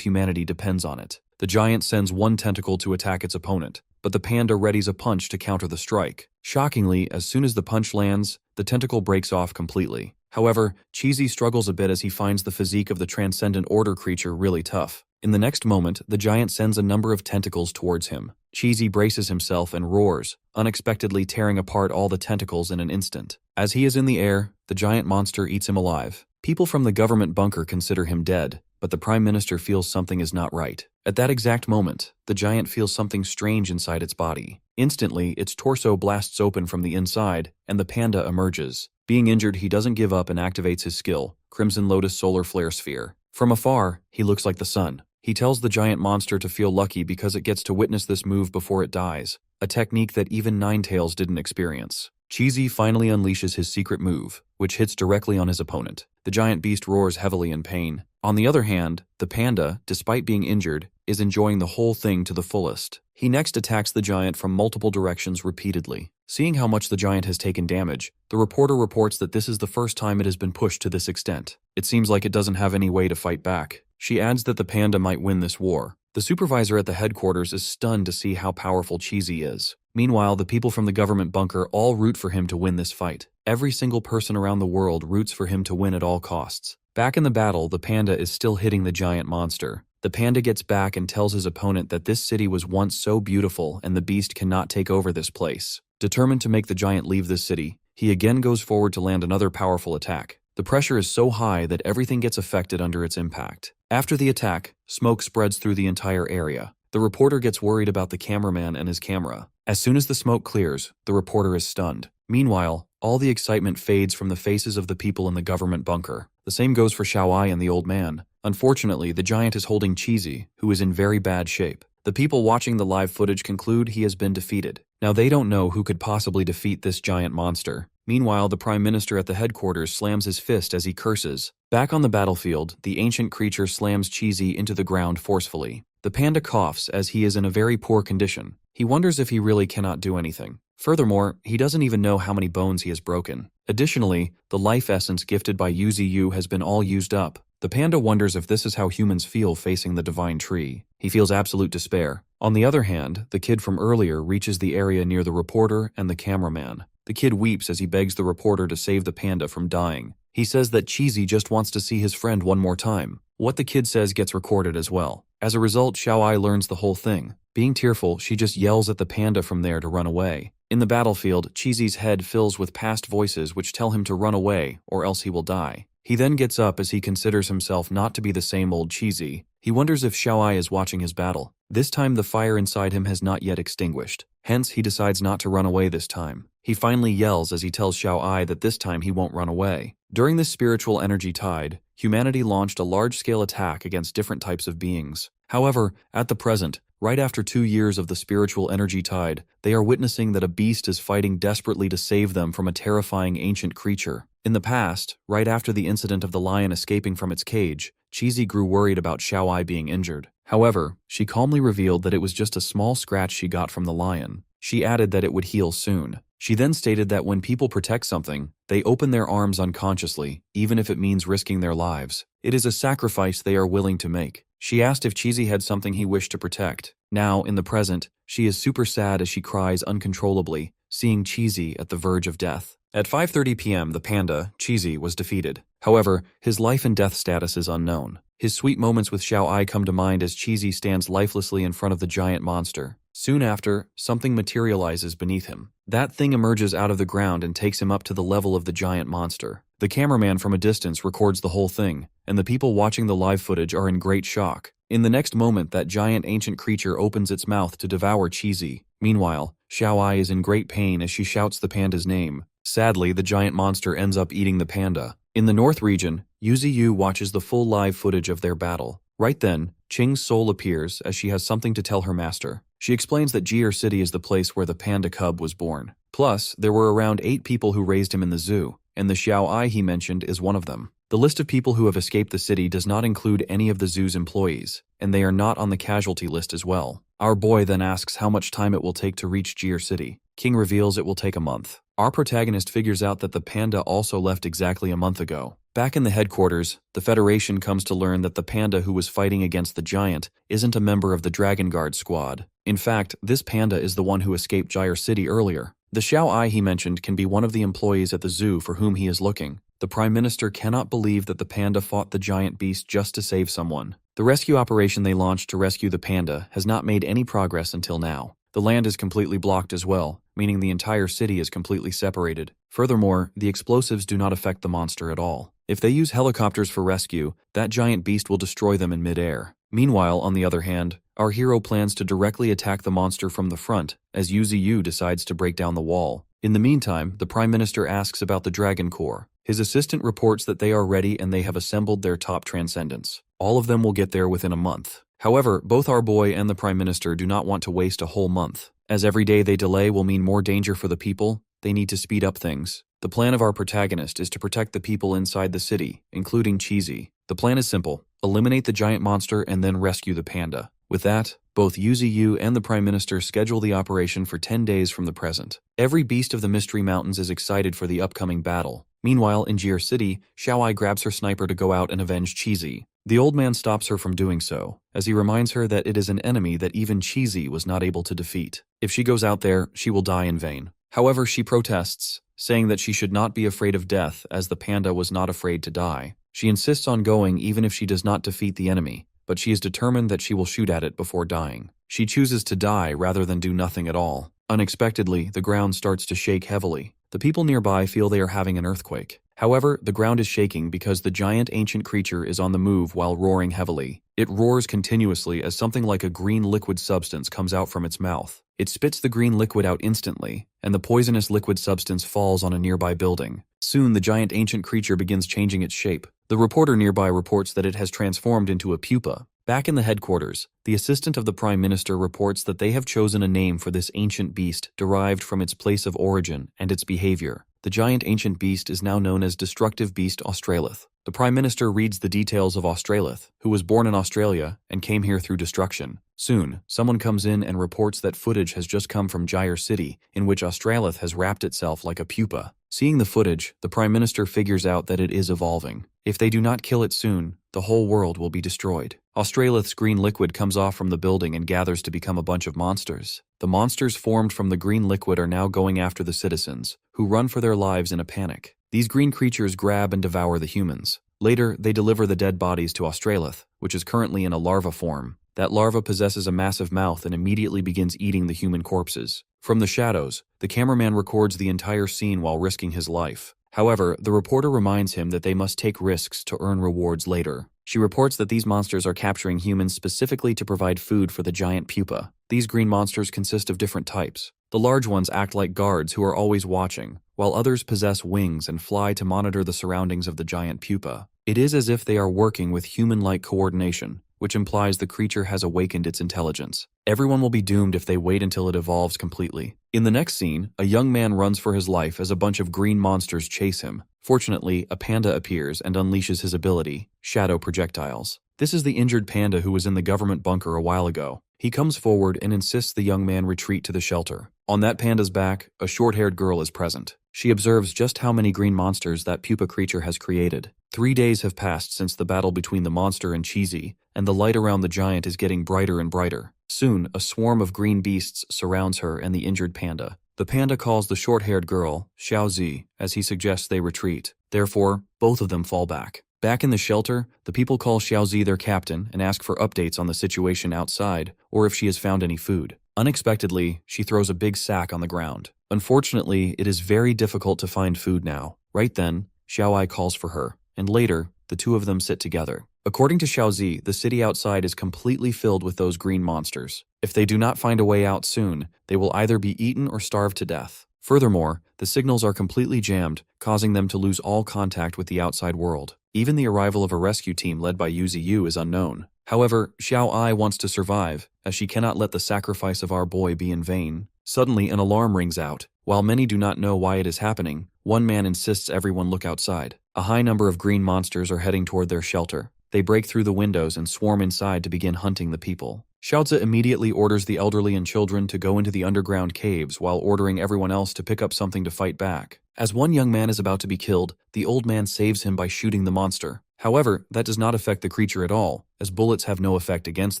humanity depends on it. The giant sends one tentacle to attack its opponent, but the panda readies a punch to counter the strike. Shockingly, as soon as the punch lands, the tentacle breaks off completely. However, Cheesy struggles a bit as he finds the physique of the Transcendent Order creature really tough. In the next moment, the giant sends a number of tentacles towards him. Cheesy braces himself and roars, unexpectedly tearing apart all the tentacles in an instant. As he is in the air, the giant monster eats him alive. People from the government bunker consider him dead, but the Prime Minister feels something is not right. At that exact moment, the giant feels something strange inside its body. Instantly, its torso blasts open from the inside, and the panda emerges. Being injured, he doesn't give up and activates his skill, Crimson Lotus Solar Flare Sphere. From afar, he looks like the sun. He tells the giant monster to feel lucky because it gets to witness this move before it dies, a technique that even Ninetails didn't experience. Cheesy finally unleashes his secret move, which hits directly on his opponent. The giant beast roars heavily in pain. On the other hand, the panda, despite being injured, is enjoying the whole thing to the fullest. He next attacks the giant from multiple directions repeatedly. Seeing how much the giant has taken damage, the reporter reports that this is the first time it has been pushed to this extent. It seems like it doesn't have any way to fight back. She adds that the panda might win this war. The supervisor at the headquarters is stunned to see how powerful Cheesy is. Meanwhile, the people from the government bunker all root for him to win this fight. Every single person around the world roots for him to win at all costs. Back in the battle, the panda is still hitting the giant monster. The panda gets back and tells his opponent that this city was once so beautiful and the beast cannot take over this place. Determined to make the giant leave this city, he again goes forward to land another powerful attack. The pressure is so high that everything gets affected under its impact. After the attack, smoke spreads through the entire area. The reporter gets worried about the cameraman and his camera. As soon as the smoke clears, the reporter is stunned. Meanwhile, all the excitement fades from the faces of the people in the government bunker. The same goes for Xiao and the old man. Unfortunately, the giant is holding Cheesy, who is in very bad shape. The people watching the live footage conclude he has been defeated. Now they don't know who could possibly defeat this giant monster. Meanwhile, the Prime Minister at the headquarters slams his fist as he curses. Back on the battlefield, the ancient creature slams Cheesy into the ground forcefully. The panda coughs as he is in a very poor condition. He wonders if he really cannot do anything. Furthermore, he doesn't even know how many bones he has broken. Additionally, the life essence gifted by Yuziu has been all used up. The panda wonders if this is how humans feel facing the divine tree. He feels absolute despair. On the other hand, the kid from earlier reaches the area near the reporter and the cameraman. The kid weeps as he begs the reporter to save the panda from dying. He says that Cheesy just wants to see his friend one more time. What the kid says gets recorded as well. As a result, Xiao learns the whole thing. Being tearful, she just yells at the panda from there to run away. In the battlefield, Cheesy's head fills with past voices which tell him to run away, or else he will die. He then gets up as he considers himself not to be the same old Cheesy. He wonders if Xiao is watching his battle. This time the fire inside him has not yet extinguished. Hence, he decides not to run away this time. He finally yells as he tells Xiao that this time he won't run away. During this spiritual energy tide, humanity launched a large-scale attack against different types of beings. However, at the present, right after 2 years of the spiritual energy tide, they are witnessing that a beast is fighting desperately to save them from a terrifying ancient creature. In the past, right after the incident of the lion escaping from its cage, Cheesy grew worried about Xiao being injured. However, she calmly revealed that it was just a small scratch she got from the lion. She added that it would heal soon. She then stated that when people protect something, they open their arms unconsciously, even if it means risking their lives. It is a sacrifice they are willing to make. She asked if Cheesy had something he wished to protect. Now, in the present, she is super sad as she cries uncontrollably, seeing Cheesy at the verge of death. At 5:30 p.m., the panda, Cheesy, was defeated. However, his life and death status is unknown. His sweet moments with Xiao come to mind as Cheesy stands lifelessly in front of the giant monster. Soon after, something materializes beneath him. That thing emerges out of the ground and takes him up to the level of the giant monster. The cameraman from a distance records the whole thing, and the people watching the live footage are in great shock. In the next moment, that giant ancient creature opens its mouth to devour Cheesy. Meanwhile, Xiao is in great pain as she shouts the panda's name. Sadly, the giant monster ends up eating the panda. In the north region, Yuziu watches the full live footage of their battle. Right then, Qing's soul appears as she has something to tell her master. She explains that Jir City is the place where the panda cub was born. Plus, there were around 8 people who raised him in the zoo, and the Xiao he mentioned is one of them. The list of people who have escaped the city does not include any of the zoo's employees, and they are not on the casualty list as well. Our boy then asks how much time it will take to reach Jir City. King reveals it will take a month. Our protagonist figures out that the panda also left exactly a month ago. Back in the headquarters, the Federation comes to learn that the panda who was fighting against the giant isn't a member of the Dragon Guard squad. In fact, this panda is the one who escaped Jir City earlier. The Xiao he mentioned can be one of the employees at the zoo for whom he is looking. The Prime Minister cannot believe that the panda fought the giant beast just to save someone. The rescue operation they launched to rescue the panda has not made any progress until now. The land is completely blocked as well, meaning the entire city is completely separated. Furthermore, the explosives do not affect the monster at all. If they use helicopters for rescue, that giant beast will destroy them in midair. Meanwhile, on the other hand, our hero plans to directly attack the monster from the front, as Yuziu decides to break down the wall. In the meantime, the Prime Minister asks about the Dragon Corps. His assistant reports that they are ready and they have assembled their top transcendents. All of them will get there within a month. However, both our boy and the Prime Minister do not want to waste a whole month. As every day they delay will mean more danger for the people, they need to speed up things. The plan of our protagonist is to protect the people inside the city, including Cheesy. The plan is simple: eliminate the giant monster and then rescue the panda. With that, both Yuziu and the Prime Minister schedule the operation for 10 days from the present. Every beast of the Mystery Mountains is excited for the upcoming battle. Meanwhile, in Jir City, Xiaoai grabs her sniper to go out and avenge Cheesy. The old man stops her from doing so, as he reminds her that it is an enemy that even Cheesy was not able to defeat. If she goes out there, she will die in vain. However, she protests, saying that she should not be afraid of death as the panda was not afraid to die. She insists on going even if she does not defeat the enemy, but she is determined that she will shoot at it before dying. She chooses to die rather than do nothing at all. Unexpectedly, the ground starts to shake heavily. The people nearby feel they are having an earthquake. However, the ground is shaking because the giant ancient creature is on the move while roaring heavily. It roars continuously as something like a green liquid substance comes out from its mouth. It spits the green liquid out instantly, and the poisonous liquid substance falls on a nearby building. Soon, the giant ancient creature begins changing its shape. The reporter nearby reports that it has transformed into a pupa. Back in the headquarters, the assistant of the Prime Minister reports that they have chosen a name for this ancient beast derived from its place of origin and its behavior. The giant ancient beast is now known as Destructive Beast Australith. The Prime Minister reads the details of Australith, who was born in Australia and came here through destruction. Soon, someone comes in and reports that footage has just come from Jir City, in which Australith has wrapped itself like a pupa. Seeing the footage, the Prime Minister figures out that it is evolving. If they do not kill it soon, the whole world will be destroyed. Australith's green liquid comes off from the building and gathers to become a bunch of monsters. The monsters formed from the green liquid are now going after the citizens, who run for their lives in a panic. These green creatures grab and devour the humans. Later, they deliver the dead bodies to Australith, which is currently in a larva form. That larva possesses a massive mouth and immediately begins eating the human corpses. From the shadows, the cameraman records the entire scene while risking his life. However, the reporter reminds him that they must take risks to earn rewards later. She reports that these monsters are capturing humans specifically to provide food for the giant pupa. These green monsters consist of different types. The large ones act like guards who are always watching, while others possess wings and fly to monitor the surroundings of the giant pupa. It is as if they are working with human-like coordination, which implies the creature has awakened its intelligence. Everyone will be doomed if they wait until it evolves completely. In the next scene, a young man runs for his life as a bunch of green monsters chase him. Fortunately, a panda appears and unleashes his ability, Shadow Projectiles. This is the injured panda who was in the government bunker a while ago. He comes forward and insists the young man retreat to the shelter. On that panda's back, a short-haired girl is present. She observes just how many green monsters that pupa creature has created. 3 days have passed since the battle between the monster and Cheesy, and the light around the giant is getting brighter and brighter. Soon, a swarm of green beasts surrounds her and the injured panda. The panda calls the short-haired girl, Xiaozi, as he suggests they retreat. Therefore, both of them fall back. Back in the shelter, the people call Xiaozi their captain and ask for updates on the situation outside, or if she has found any food. Unexpectedly, she throws a big sack on the ground. Unfortunately, it is very difficult to find food now. Right then, Xiaoai calls for her, and later, the two of them sit together. According to Xiaozi, the city outside is completely filled with those green monsters. If they do not find a way out soon, they will either be eaten or starved to death. Furthermore, the signals are completely jammed, causing them to lose all contact with the outside world. Even the arrival of a rescue team led by Yuziu is unknown. However, Xiaoai wants to survive, as she cannot let the sacrifice of our boy be in vain. Suddenly, an alarm rings out. While many do not know why it is happening, one man insists everyone look outside. A high number of green monsters are heading toward their shelter. They break through the windows and swarm inside to begin hunting the people. Xiaozi immediately orders the elderly and children to go into the underground caves while ordering everyone else to pick up something to fight back. As one young man is about to be killed, the old man saves him by shooting the monster. However, that does not affect the creature at all, as bullets have no effect against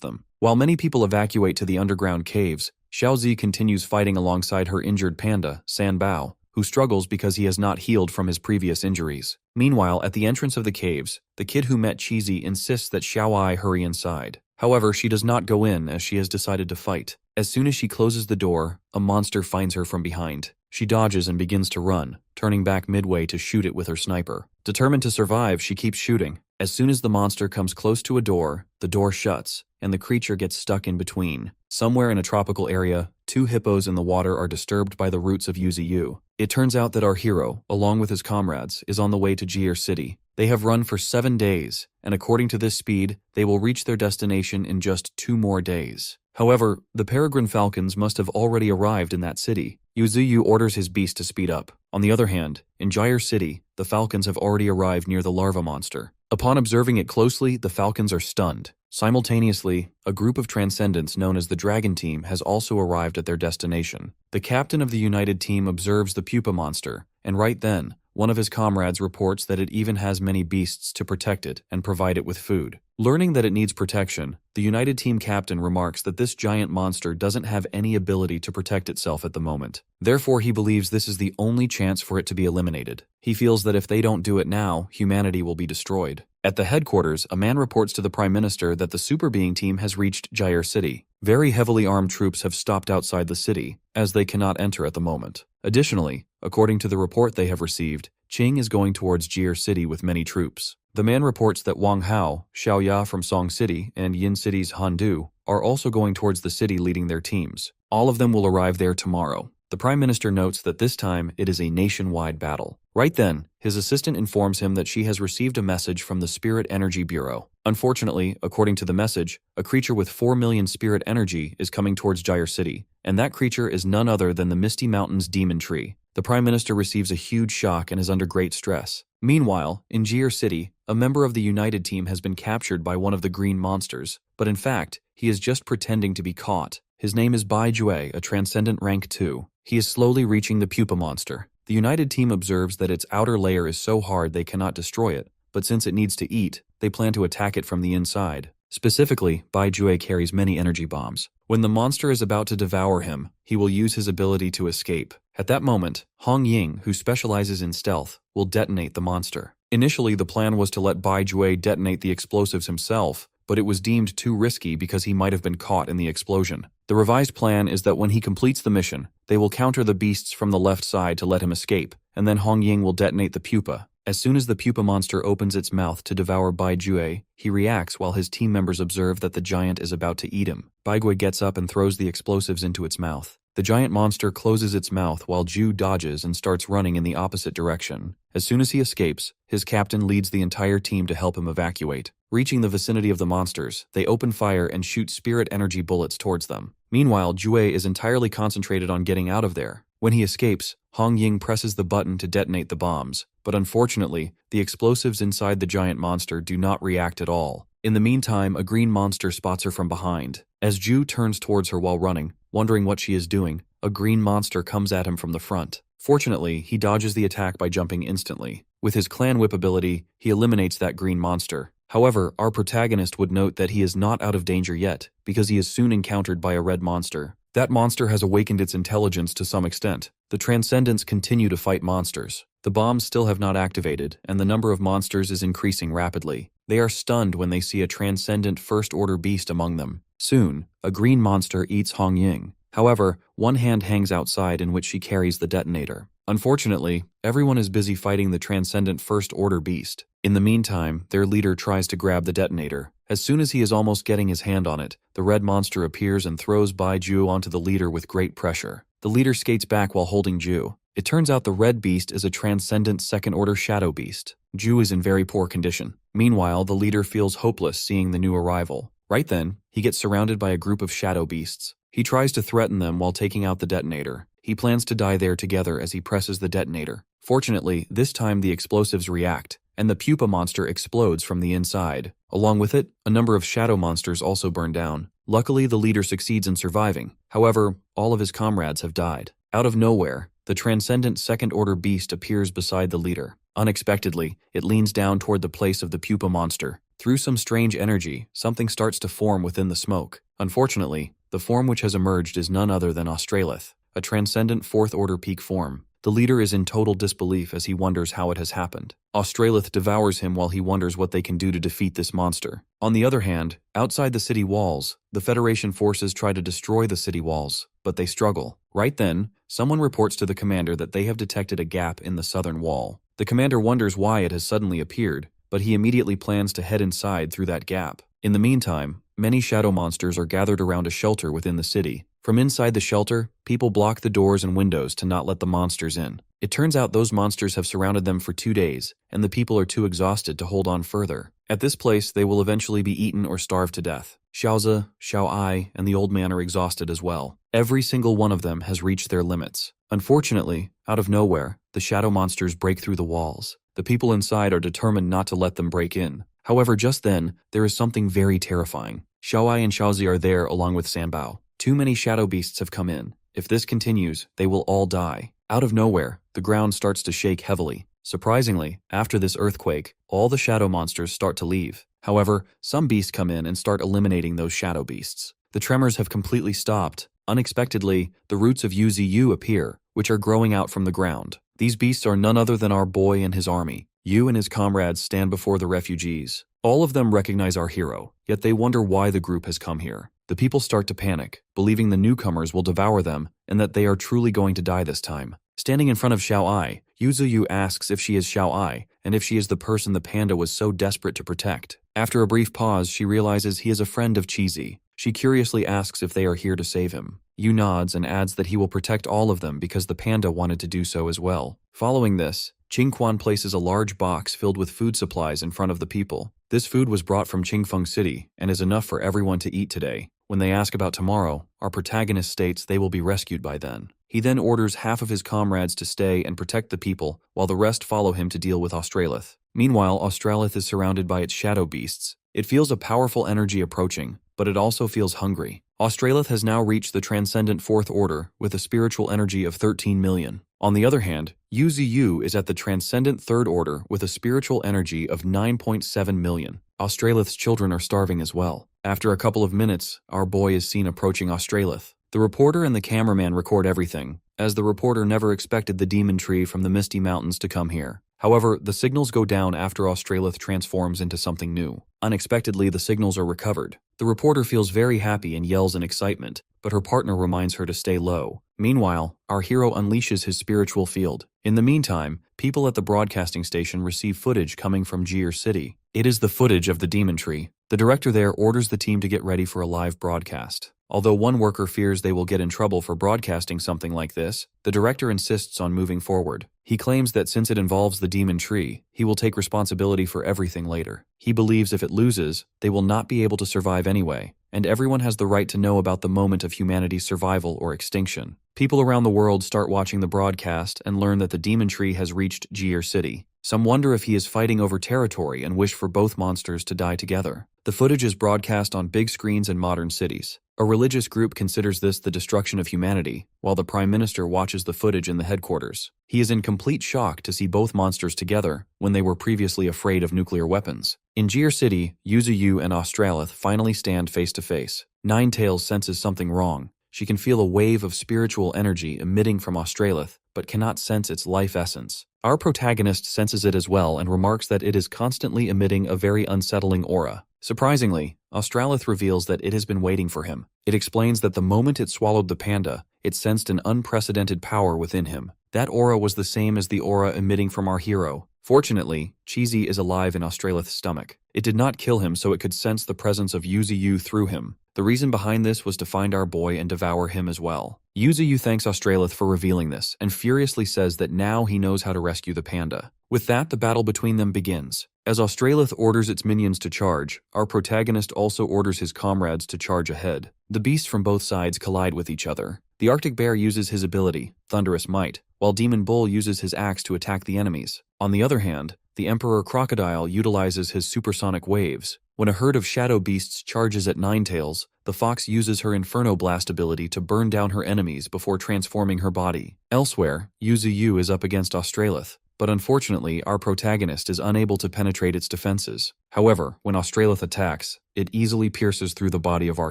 them. While many people evacuate to the underground caves, Xiaozi continues fighting alongside her injured panda, Sanbao, who struggles because he has not healed from his previous injuries. Meanwhile, at the entrance of the caves, the kid who met Cheesy insists that Xiaoai hurry inside. However, she does not go in as she has decided to fight. As soon as she closes the door, a monster finds her from behind. She dodges and begins to run, turning back midway to shoot it with her sniper. Determined to survive, she keeps shooting. As soon as the monster comes close to a door, the door shuts, and the creature gets stuck in between. Somewhere in a tropical area, 2 hippos in the water are disturbed by the roots of Yuziu. It turns out that our hero, along with his comrades, is on the way to Jir City. They have run for 7 days, and according to this speed, they will reach their destination in just 2 more days. However, the peregrine falcons must have already arrived in that city. Yuziu orders his beast to speed up. On the other hand, in Gyre City, the falcons have already arrived near the larva monster. Upon observing it closely, the falcons are stunned. Simultaneously, a group of Transcendents known as the Dragon Team has also arrived at their destination. The captain of the United Team observes the pupa monster, and right then, one of his comrades reports that it even has many beasts to protect it and provide it with food. Learning that it needs protection, the United Team captain remarks that this giant monster doesn't have any ability to protect itself at the moment. Therefore, he believes this is the only chance for it to be eliminated. He feels that if they don't do it now, humanity will be destroyed. At the headquarters, a man reports to the Prime Minister that the Super Being team has reached Gyre City. Very heavily armed troops have stopped outside the city, as they cannot enter at the moment. Additionally, according to the report they have received, Qing is going towards Gyre City with many troops. The man reports that Wang Hao, Xiaoya from Song City, and Yin City's Han Du are also going towards the city leading their teams. All of them will arrive there tomorrow. The Prime Minister notes that this time it is a nationwide battle. Right then, his assistant informs him that she has received a message from the Spirit Energy Bureau. Unfortunately, according to the message, a creature with 4 million spirit energy is coming towards Gyre City, and that creature is none other than the Misty Mountains Demon Tree. The Prime Minister receives a huge shock and is under great stress. Meanwhile, in Gyre City, a member of the United Team has been captured by one of the green monsters, but in fact, he is just pretending to be caught. His name is Bai Jue, a Transcendent Rank 2. He is slowly reaching the pupa monster. The United Team observes that its outer layer is so hard they cannot destroy it, but since it needs to eat, they plan to attack it from the inside. Specifically, Bai Jue carries many energy bombs. When the monster is about to devour him, he will use his ability to escape. At that moment, Hong Ying, who specializes in stealth, will detonate the monster. Initially, the plan was to let Bai Jue detonate the explosives himself, but it was deemed too risky because he might have been caught in the explosion. The revised plan is that when he completes the mission, they will counter the beasts from the left side to let him escape, and then Hong Ying will detonate the pupa. As soon as the pupa monster opens its mouth to devour Bai Jue, he reacts while his team members observe that the giant is about to eat him. Bai Jue gets up and throws the explosives into its mouth. The giant monster closes its mouth while Ju dodges and starts running in the opposite direction. As soon as he escapes, his captain leads the entire team to help him evacuate. Reaching the vicinity of the monsters, they open fire and shoot spirit energy bullets towards them. Meanwhile, Jue is entirely concentrated on getting out of there. When he escapes, Hong Ying presses the button to detonate the bombs, but unfortunately, the explosives inside the giant monster do not react at all. In the meantime, a green monster spots her from behind. As Ju turns towards her while running, wondering what she is doing, a green monster comes at him from the front. Fortunately, he dodges the attack by jumping instantly. With his clan whip ability, he eliminates that green monster. However, our protagonist would note that he is not out of danger yet, because he is soon encountered by a red monster. That monster has awakened its intelligence to some extent. The Transcendents continue to fight monsters. The bombs still have not activated, and the number of monsters is increasing rapidly. They are stunned when they see a Transcendent First-Order beast among them. Soon, a green monster eats Hong Ying. However, one hand hangs outside in which she carries the detonator. Unfortunately, everyone is busy fighting the Transcendent First-Order beast. In the meantime, their leader tries to grab the detonator. As soon as he is almost getting his hand on it, the red monster appears and throws Bai Ju onto the leader with great pressure. The leader skates back while holding Ju. It turns out the red beast is a Transcendent Second-Order Shadow Beast. Ju is in very poor condition. Meanwhile, the leader feels hopeless seeing the new arrival. Right then, he gets surrounded by a group of shadow beasts. He tries to threaten them while taking out the detonator. He plans to die there together as he presses the detonator. Fortunately, this time the explosives react, and the pupa monster explodes from the inside. Along with it, a number of shadow monsters also burn down. Luckily, the leader succeeds in surviving. However, all of his comrades have died. Out of nowhere, the Transcendent Second-Order Beast appears beside the leader. Unexpectedly, it leans down toward the place of the pupa monster. Through some strange energy, something starts to form within the smoke. Unfortunately, the form which has emerged is none other than Australith, a Transcendent Fourth-Order Peak form. The leader is in total disbelief as he wonders how it has happened. Australith devours him while he wonders what they can do to defeat this monster. On the other hand, outside the city walls, the Federation forces try to destroy the city walls, but they struggle. Right then, someone reports to the commander that they have detected a gap in the southern wall. The commander wonders why it has suddenly appeared, but he immediately plans to head inside through that gap. In the meantime, many shadow monsters are gathered around a shelter within the city. From inside the shelter, people block the doors and windows to not let the monsters in. It turns out those monsters have surrounded them for 2 days, and the people are too exhausted to hold on further. At this place, they will eventually be eaten or starved to death. Xiaozi, Xiao-Ai, and the old man are exhausted as well. Every single one of them has reached their limits. Unfortunately, out of nowhere, the shadow monsters break through the walls. The people inside are determined not to let them break in. However, just then, there is something very terrifying. Xiao-Ai and Xiaozi are there along with Sanbao. Too many shadow beasts have come in. If this continues, they will all die. Out of nowhere, the ground starts to shake heavily. Surprisingly, after this earthquake, all the shadow monsters start to leave. However, some beasts come in and start eliminating those shadow beasts. The tremors have completely stopped. Unexpectedly, the roots of Yuziu appear, which are growing out from the ground. These beasts are none other than our boy and his army. Yu and his comrades stand before the refugees. All of them recognize our hero, yet they wonder why the group has come here. The people start to panic, believing the newcomers will devour them and that they are truly going to die this time. Standing in front of Xiao-Ai, Yuziu asks if she is Xiao-Ai and if she is the person the panda was so desperate to protect. After a brief pause, she realizes he is a friend of Cheesy. She curiously asks if they are here to save him. Yu nods and adds that he will protect all of them because the panda wanted to do so as well. Following this, Qingquan places a large box filled with food supplies in front of the people. This food was brought from Qingfeng City and is enough for everyone to eat today. When they ask about tomorrow, our protagonist states they will be rescued by then. He then orders half of his comrades to stay and protect the people, while the rest follow him to deal with Australith. Meanwhile, Australith is surrounded by its shadow beasts. It feels a powerful energy approaching, but it also feels hungry. Australith has now reached the Transcendent Fourth Order with a spiritual energy of 13 million. On the other hand, Yuziu is at the Transcendent Third Order with a spiritual energy of 9.7 million. Australith's children are starving as well. After a couple of minutes, our boy is seen approaching Australith. The reporter and the cameraman record everything, as the reporter never expected the demon tree from the Misty Mountains to come here. However, the signals go down after Australith transforms into something new. Unexpectedly, the signals are recovered. The reporter feels very happy and yells in excitement, but her partner reminds her to stay low. Meanwhile, our hero unleashes his spiritual field. In the meantime, people at the broadcasting station receive footage coming from Jir City. It is the footage of the demon tree. The director there orders the team to get ready for a live broadcast. Although one worker fears they will get in trouble for broadcasting something like this, the director insists on moving forward. He claims that since it involves the demon tree, he will take responsibility for everything later. He believes if it loses, they will not be able to survive anyway, and everyone has the right to know about the moment of humanity's survival or extinction. People around the world start watching the broadcast and learn that the demon tree has reached Jir City. Some wonder if he is fighting over territory and wish for both monsters to die together. The footage is broadcast on big screens in modern cities. A religious group considers this the destruction of humanity, while the Prime Minister watches the footage in the headquarters. He is in complete shock to see both monsters together when they were previously afraid of nuclear weapons. In Jir City, Yuziu and Australith finally stand face to face. Ninetails senses something wrong. She can feel a wave of spiritual energy emitting from Australith, but cannot sense its life essence. Our protagonist senses it as well and remarks that it is constantly emitting a very unsettling aura. Surprisingly, Australith reveals that it has been waiting for him. It explains that the moment it swallowed the panda, it sensed an unprecedented power within him. That aura was the same as the aura emitting from our hero. Fortunately, Cheesy is alive in Australith's stomach. It did not kill him so it could sense the presence of Yuziu through him. The reason behind this was to find our boy and devour him as well. Yuziu thanks Australith for revealing this and furiously says that now he knows how to rescue the panda. With that, the battle between them begins. As Australith orders its minions to charge, our protagonist also orders his comrades to charge ahead. The beasts from both sides collide with each other. The Arctic Bear uses his ability, Thunderous Might, while Demon Bull uses his axe to attack the enemies. On the other hand, the Emperor Crocodile utilizes his supersonic waves. When a herd of shadow beasts charges at Ninetails, the fox uses her Inferno Blast ability to burn down her enemies before transforming her body. Elsewhere, Yuziu is up against Australith, but unfortunately our protagonist is unable to penetrate its defenses. However, when Australith attacks, it easily pierces through the body of our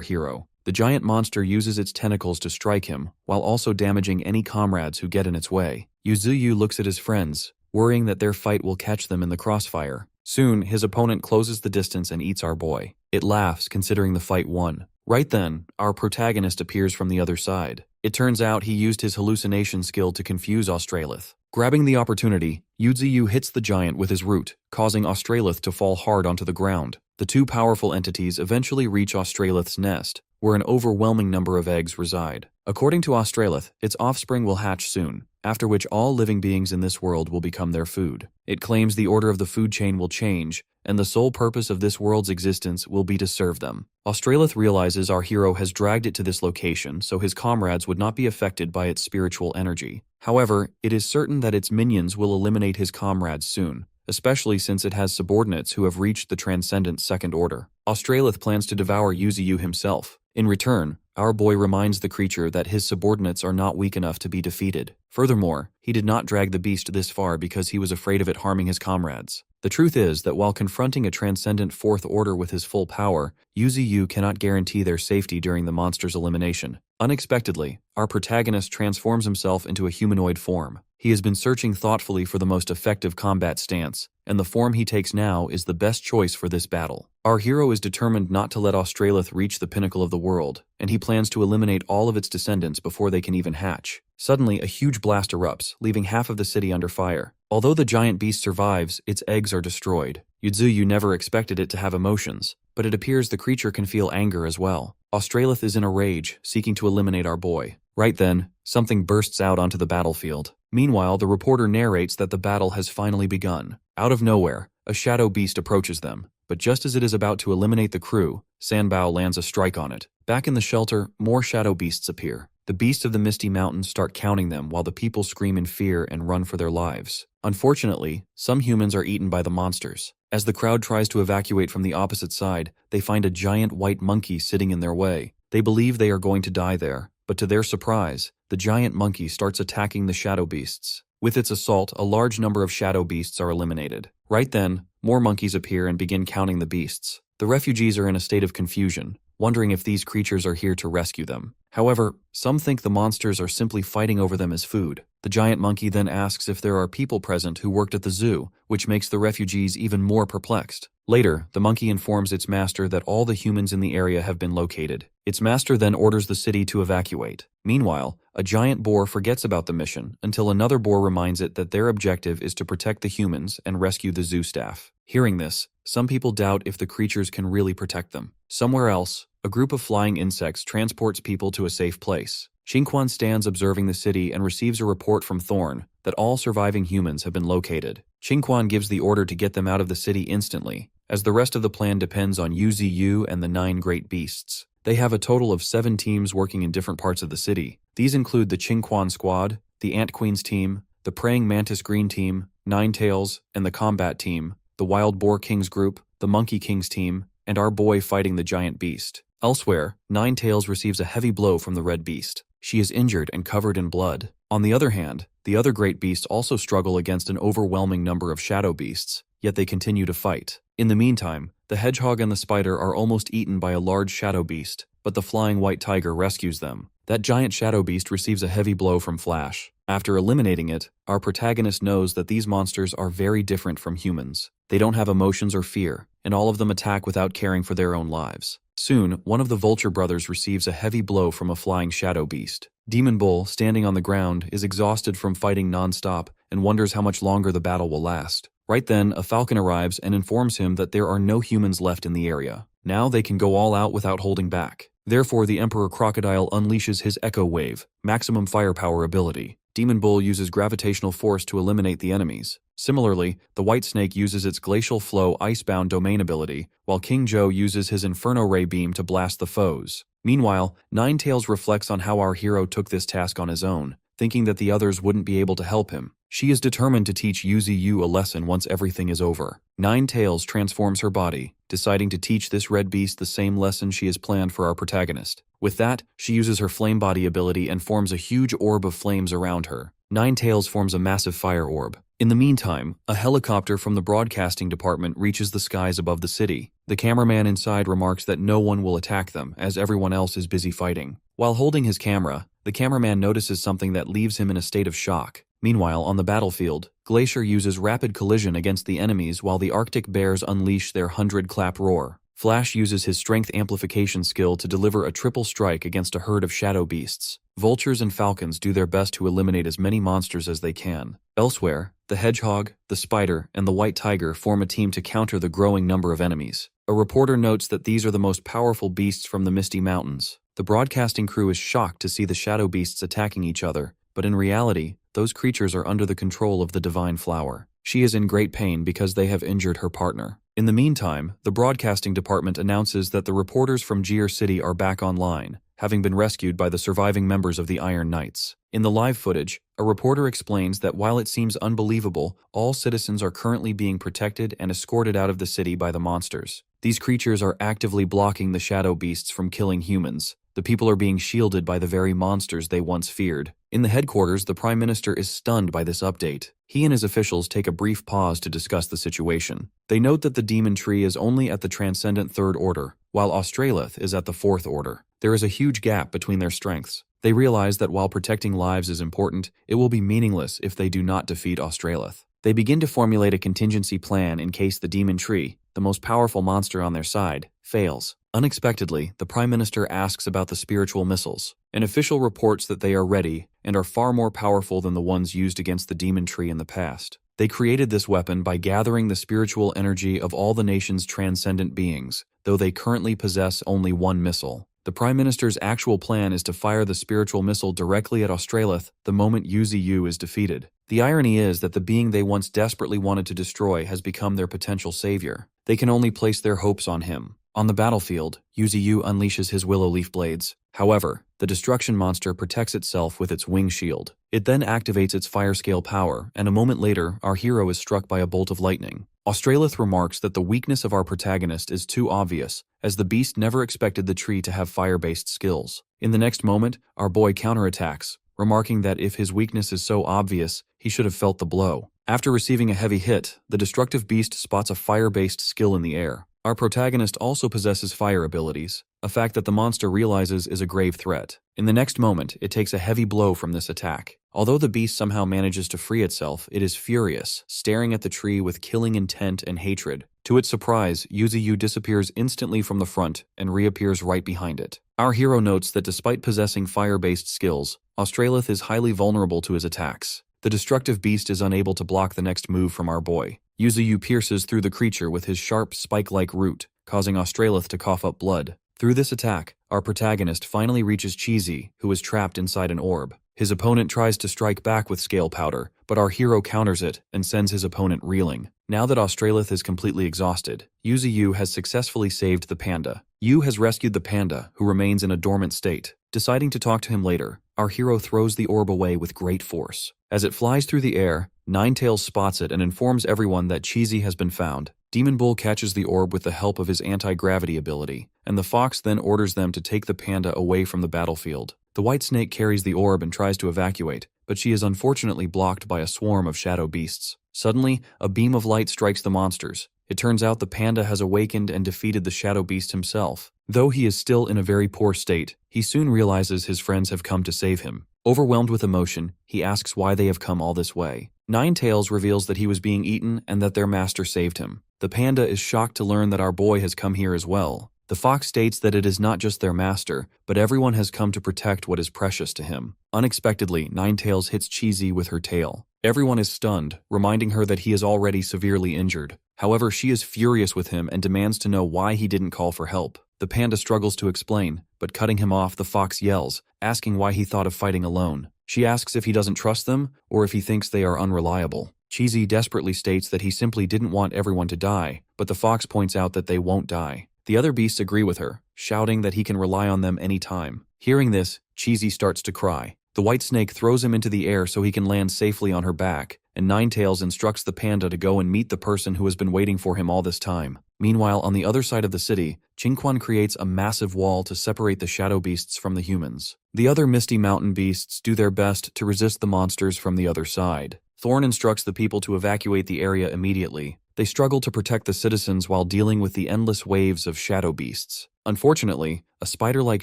hero. The giant monster uses its tentacles to strike him, while also damaging any comrades who get in its way. Yuziu looks at his friends, worrying that their fight will catch them in the crossfire. Soon, his opponent closes the distance and eats our boy. It laughs, considering the fight won. Right then, our protagonist appears from the other side. It turns out he used his hallucination skill to confuse Australith. Grabbing the opportunity, Yuziu hits the giant with his root, causing Australith to fall hard onto the ground. The two powerful entities eventually reach Australith's nest, where an overwhelming number of eggs reside. According to Australith, its offspring will hatch soon. after which all living beings in this world will become their food. It claims the order of the food chain will change, and the sole purpose of this world's existence will be to serve them. Australith realizes our hero has dragged it to this location so his comrades would not be affected by its spiritual energy. However, it is certain that its minions will eliminate his comrades soon, especially since it has subordinates who have reached the transcendent second order. Australith plans to devour Yuziu himself. In return, our boy reminds the creature that his subordinates are not weak enough to be defeated. Furthermore, he did not drag the beast this far because he was afraid of it harming his comrades. The truth is that while confronting a transcendent fourth order with his full power, Yuziu cannot guarantee their safety during the monster's elimination. Unexpectedly, our protagonist transforms himself into a humanoid form. He has been searching thoughtfully for the most effective combat stance, and the form he takes now is the best choice for this battle. Our hero is determined not to let Australith reach the pinnacle of the world, and he plans to eliminate all of its descendants before they can even hatch. Suddenly, a huge blast erupts, leaving half of the city under fire. Although the giant beast survives, its eggs are destroyed. Yuziu never expected it to have emotions, but it appears the creature can feel anger as well. Australith is in a rage, seeking to eliminate our boy. Right then, something bursts out onto the battlefield. Meanwhile, the reporter narrates that the battle has finally begun. Out of nowhere, a shadow beast approaches them, but just as it is about to eliminate the crew, Sanbao lands a strike on it. Back in the shelter, more shadow beasts appear. The beasts of the Misty Mountains start counting them while the people scream in fear and run for their lives. Unfortunately, some humans are eaten by the monsters. As the crowd tries to evacuate from the opposite side, they find a giant white monkey sitting in their way. They believe they are going to die there, but to their surprise, the giant monkey starts attacking the shadow beasts. With its assault, a large number of shadow beasts are eliminated. Right then, more monkeys appear and begin counting the beasts. The refugees are in a state of confusion, wondering if these creatures are here to rescue them. However, some think the monsters are simply fighting over them as food. The giant monkey then asks if there are people present who worked at the zoo, which makes the refugees even more perplexed. Later, the monkey informs its master that all the humans in the area have been located. Its master then orders the city to evacuate. Meanwhile, a giant boar forgets about the mission until another boar reminds it that their objective is to protect the humans and rescue the zoo staff. Hearing this, some people doubt if the creatures can really protect them. Somewhere else, a group of flying insects transports people to a safe place. Qingquan stands observing the city and receives a report from Thorn that all surviving humans have been located. Qingquan gives the order to get them out of the city instantly, as the rest of the plan depends on Yuziu and the 9 great beasts. They have a total of 7 teams working in different parts of the city. These include the Qingquan Squad, the Ant Queen's team, the Praying Mantis Green team, Ninetails, and the Combat team, the Wild Boar King's group, the Monkey King's team, and our boy fighting the giant beast. Elsewhere, Ninetails receives a heavy blow from the red beast. She is injured and covered in blood. On the other hand, the other great beasts also struggle against an overwhelming number of shadow beasts, yet they continue to fight. In the meantime, the hedgehog and the spider are almost eaten by a large shadow beast, but the flying white tiger rescues them. That giant shadow beast receives a heavy blow from Flash. After eliminating it, our protagonist knows that these monsters are very different from humans. They don't have emotions or fear, and all of them attack without caring for their own lives. Soon, one of the Vulture brothers receives a heavy blow from a flying shadow beast. Demon Bull, standing on the ground, is exhausted from fighting non-stop and wonders how much longer the battle will last. Right then, a falcon arrives and informs him that there are no humans left in the area. Now they can go all out without holding back. Therefore, the Emperor Crocodile unleashes his Echo Wave, maximum firepower ability. Demon Bull uses gravitational force to eliminate the enemies. Similarly, the White Snake uses its Glacial Flow Icebound Domain ability, while King Joe uses his Inferno Ray Beam to blast the foes. Meanwhile, Ninetails reflects on how our hero took this task on his own, thinking that the others wouldn't be able to help him. She is determined to teach Yuziu a lesson once everything is over. Ninetails transforms her body, deciding to teach this red beast the same lesson she has planned for our protagonist. With that, she uses her Flame Body ability and forms a huge orb of flames around her. Ninetails forms a massive fire orb. In the meantime, a helicopter from the broadcasting department reaches the skies above the city. The cameraman inside remarks that no one will attack them, as everyone else is busy fighting. While holding his camera, the cameraman notices something that leaves him in a state of shock. Meanwhile, on the battlefield, Glacier uses rapid collision against the enemies while the Arctic Bears unleash their 100-clap roar. Flash uses his strength amplification skill to deliver a triple strike against a herd of shadow beasts. Vultures and falcons do their best to eliminate as many monsters as they can. Elsewhere, the hedgehog, the spider, and the white tiger form a team to counter the growing number of enemies. A reporter notes that these are the most powerful beasts from the Misty Mountains. The broadcasting crew is shocked to see the shadow beasts attacking each other, but in reality, those creatures are under the control of the Divine Flower. She is in great pain because they have injured her partner. In the meantime, the broadcasting department announces that the reporters from Gear City are back online, having been rescued by the surviving members of the Iron Knights. In the live footage, a reporter explains that while it seems unbelievable, all citizens are currently being protected and escorted out of the city by the monsters. These creatures are actively blocking the shadow beasts from killing humans. The people are being shielded by the very monsters they once feared. In the headquarters, the Prime Minister is stunned by this update. He and his officials take a brief pause to discuss the situation. They note that the demon tree is only at the Transcendent Third Order, while Australith is at the Fourth Order. There is a huge gap between their strengths. They realize that while protecting lives is important, it will be meaningless if they do not defeat Australith. They begin to formulate a contingency plan in case the demon tree, the most powerful monster on their side, fails. Unexpectedly, the Prime Minister asks about the spiritual missiles. An official reports that they are ready and are far more powerful than the ones used against the demon tree in the past. They created this weapon by gathering the spiritual energy of all the nation's transcendent beings, though they currently possess only one missile. The Prime Minister's actual plan is to fire the spiritual missile directly at Australith the moment Yuziu is defeated. The irony is that the being they once desperately wanted to destroy has become their potential savior. They can only place their hopes on him. On the battlefield, Yuziu unleashes his willow leaf blades. However, the destruction monster protects itself with its wing shield. It then activates its fire scale power, and a moment later, our hero is struck by a bolt of lightning. Australith remarks that the weakness of our protagonist is too obvious, as the beast never expected the tree to have fire-based skills. In the next moment, our boy counterattacks, remarking that if his weakness is so obvious, he should have felt the blow. After receiving a heavy hit, the destructive beast spots a fire-based skill in the air. Our protagonist also possesses fire abilities, a fact that the monster realizes is a grave threat. In the next moment, it takes a heavy blow from this attack. Although the beast somehow manages to free itself, it is furious, staring at the tree with killing intent and hatred. To its surprise, Yuziu disappears instantly from the front and reappears right behind it. Our hero notes that despite possessing fire-based skills, Australith is highly vulnerable to his attacks. The destructive beast is unable to block the next move from our boy. Yuziu pierces through the creature with his sharp, spike-like root, causing Australith to cough up blood. Through this attack, our protagonist finally reaches Cheesy, who is trapped inside an orb. His opponent tries to strike back with scale powder, but our hero counters it and sends his opponent reeling. Now that Australith is completely exhausted, Yuziu has successfully saved the panda. Yu has rescued the panda, who remains in a dormant state. Deciding to talk to him later, our hero throws the orb away with great force. As it flies through the air, Ninetails spots it and informs everyone that Cheesy has been found. Demon Bull catches the orb with the help of his anti-gravity ability, and the fox then orders them to take the panda away from the battlefield. The white snake carries the orb and tries to evacuate, but she is unfortunately blocked by a swarm of shadow beasts. Suddenly, a beam of light strikes the monsters. It turns out the panda has awakened and defeated the shadow beast himself. Though he is still in a very poor state, he soon realizes his friends have come to save him. Overwhelmed with emotion, he asks why they have come all this way. Ninetails reveals that he was being eaten and that their master saved him. The panda is shocked to learn that our boy has come here as well. The fox states that it is not just their master, but everyone has come to protect what is precious to him. Unexpectedly, Ninetails hits Cheesy with her tail. Everyone is stunned, reminding her that he is already severely injured. However, she is furious with him and demands to know why he didn't call for help. The panda struggles to explain, but cutting him off, the fox yells, asking why he thought of fighting alone. She asks if he doesn't trust them, or if he thinks they are unreliable. Cheesy desperately states that he simply didn't want everyone to die, but the fox points out that they won't die. The other beasts agree with her, shouting that he can rely on them any time. Hearing this, Cheesy starts to cry. The white snake throws him into the air so he can land safely on her back, and Ninetails instructs the panda to go and meet the person who has been waiting for him all this time. Meanwhile, on the other side of the city, Qingquan creates a massive wall to separate the shadow beasts from the humans. The other Misty Mountain beasts do their best to resist the monsters from the other side. Thorn instructs the people to evacuate the area immediately. They struggle to protect the citizens while dealing with the endless waves of shadow beasts. Unfortunately, a spider-like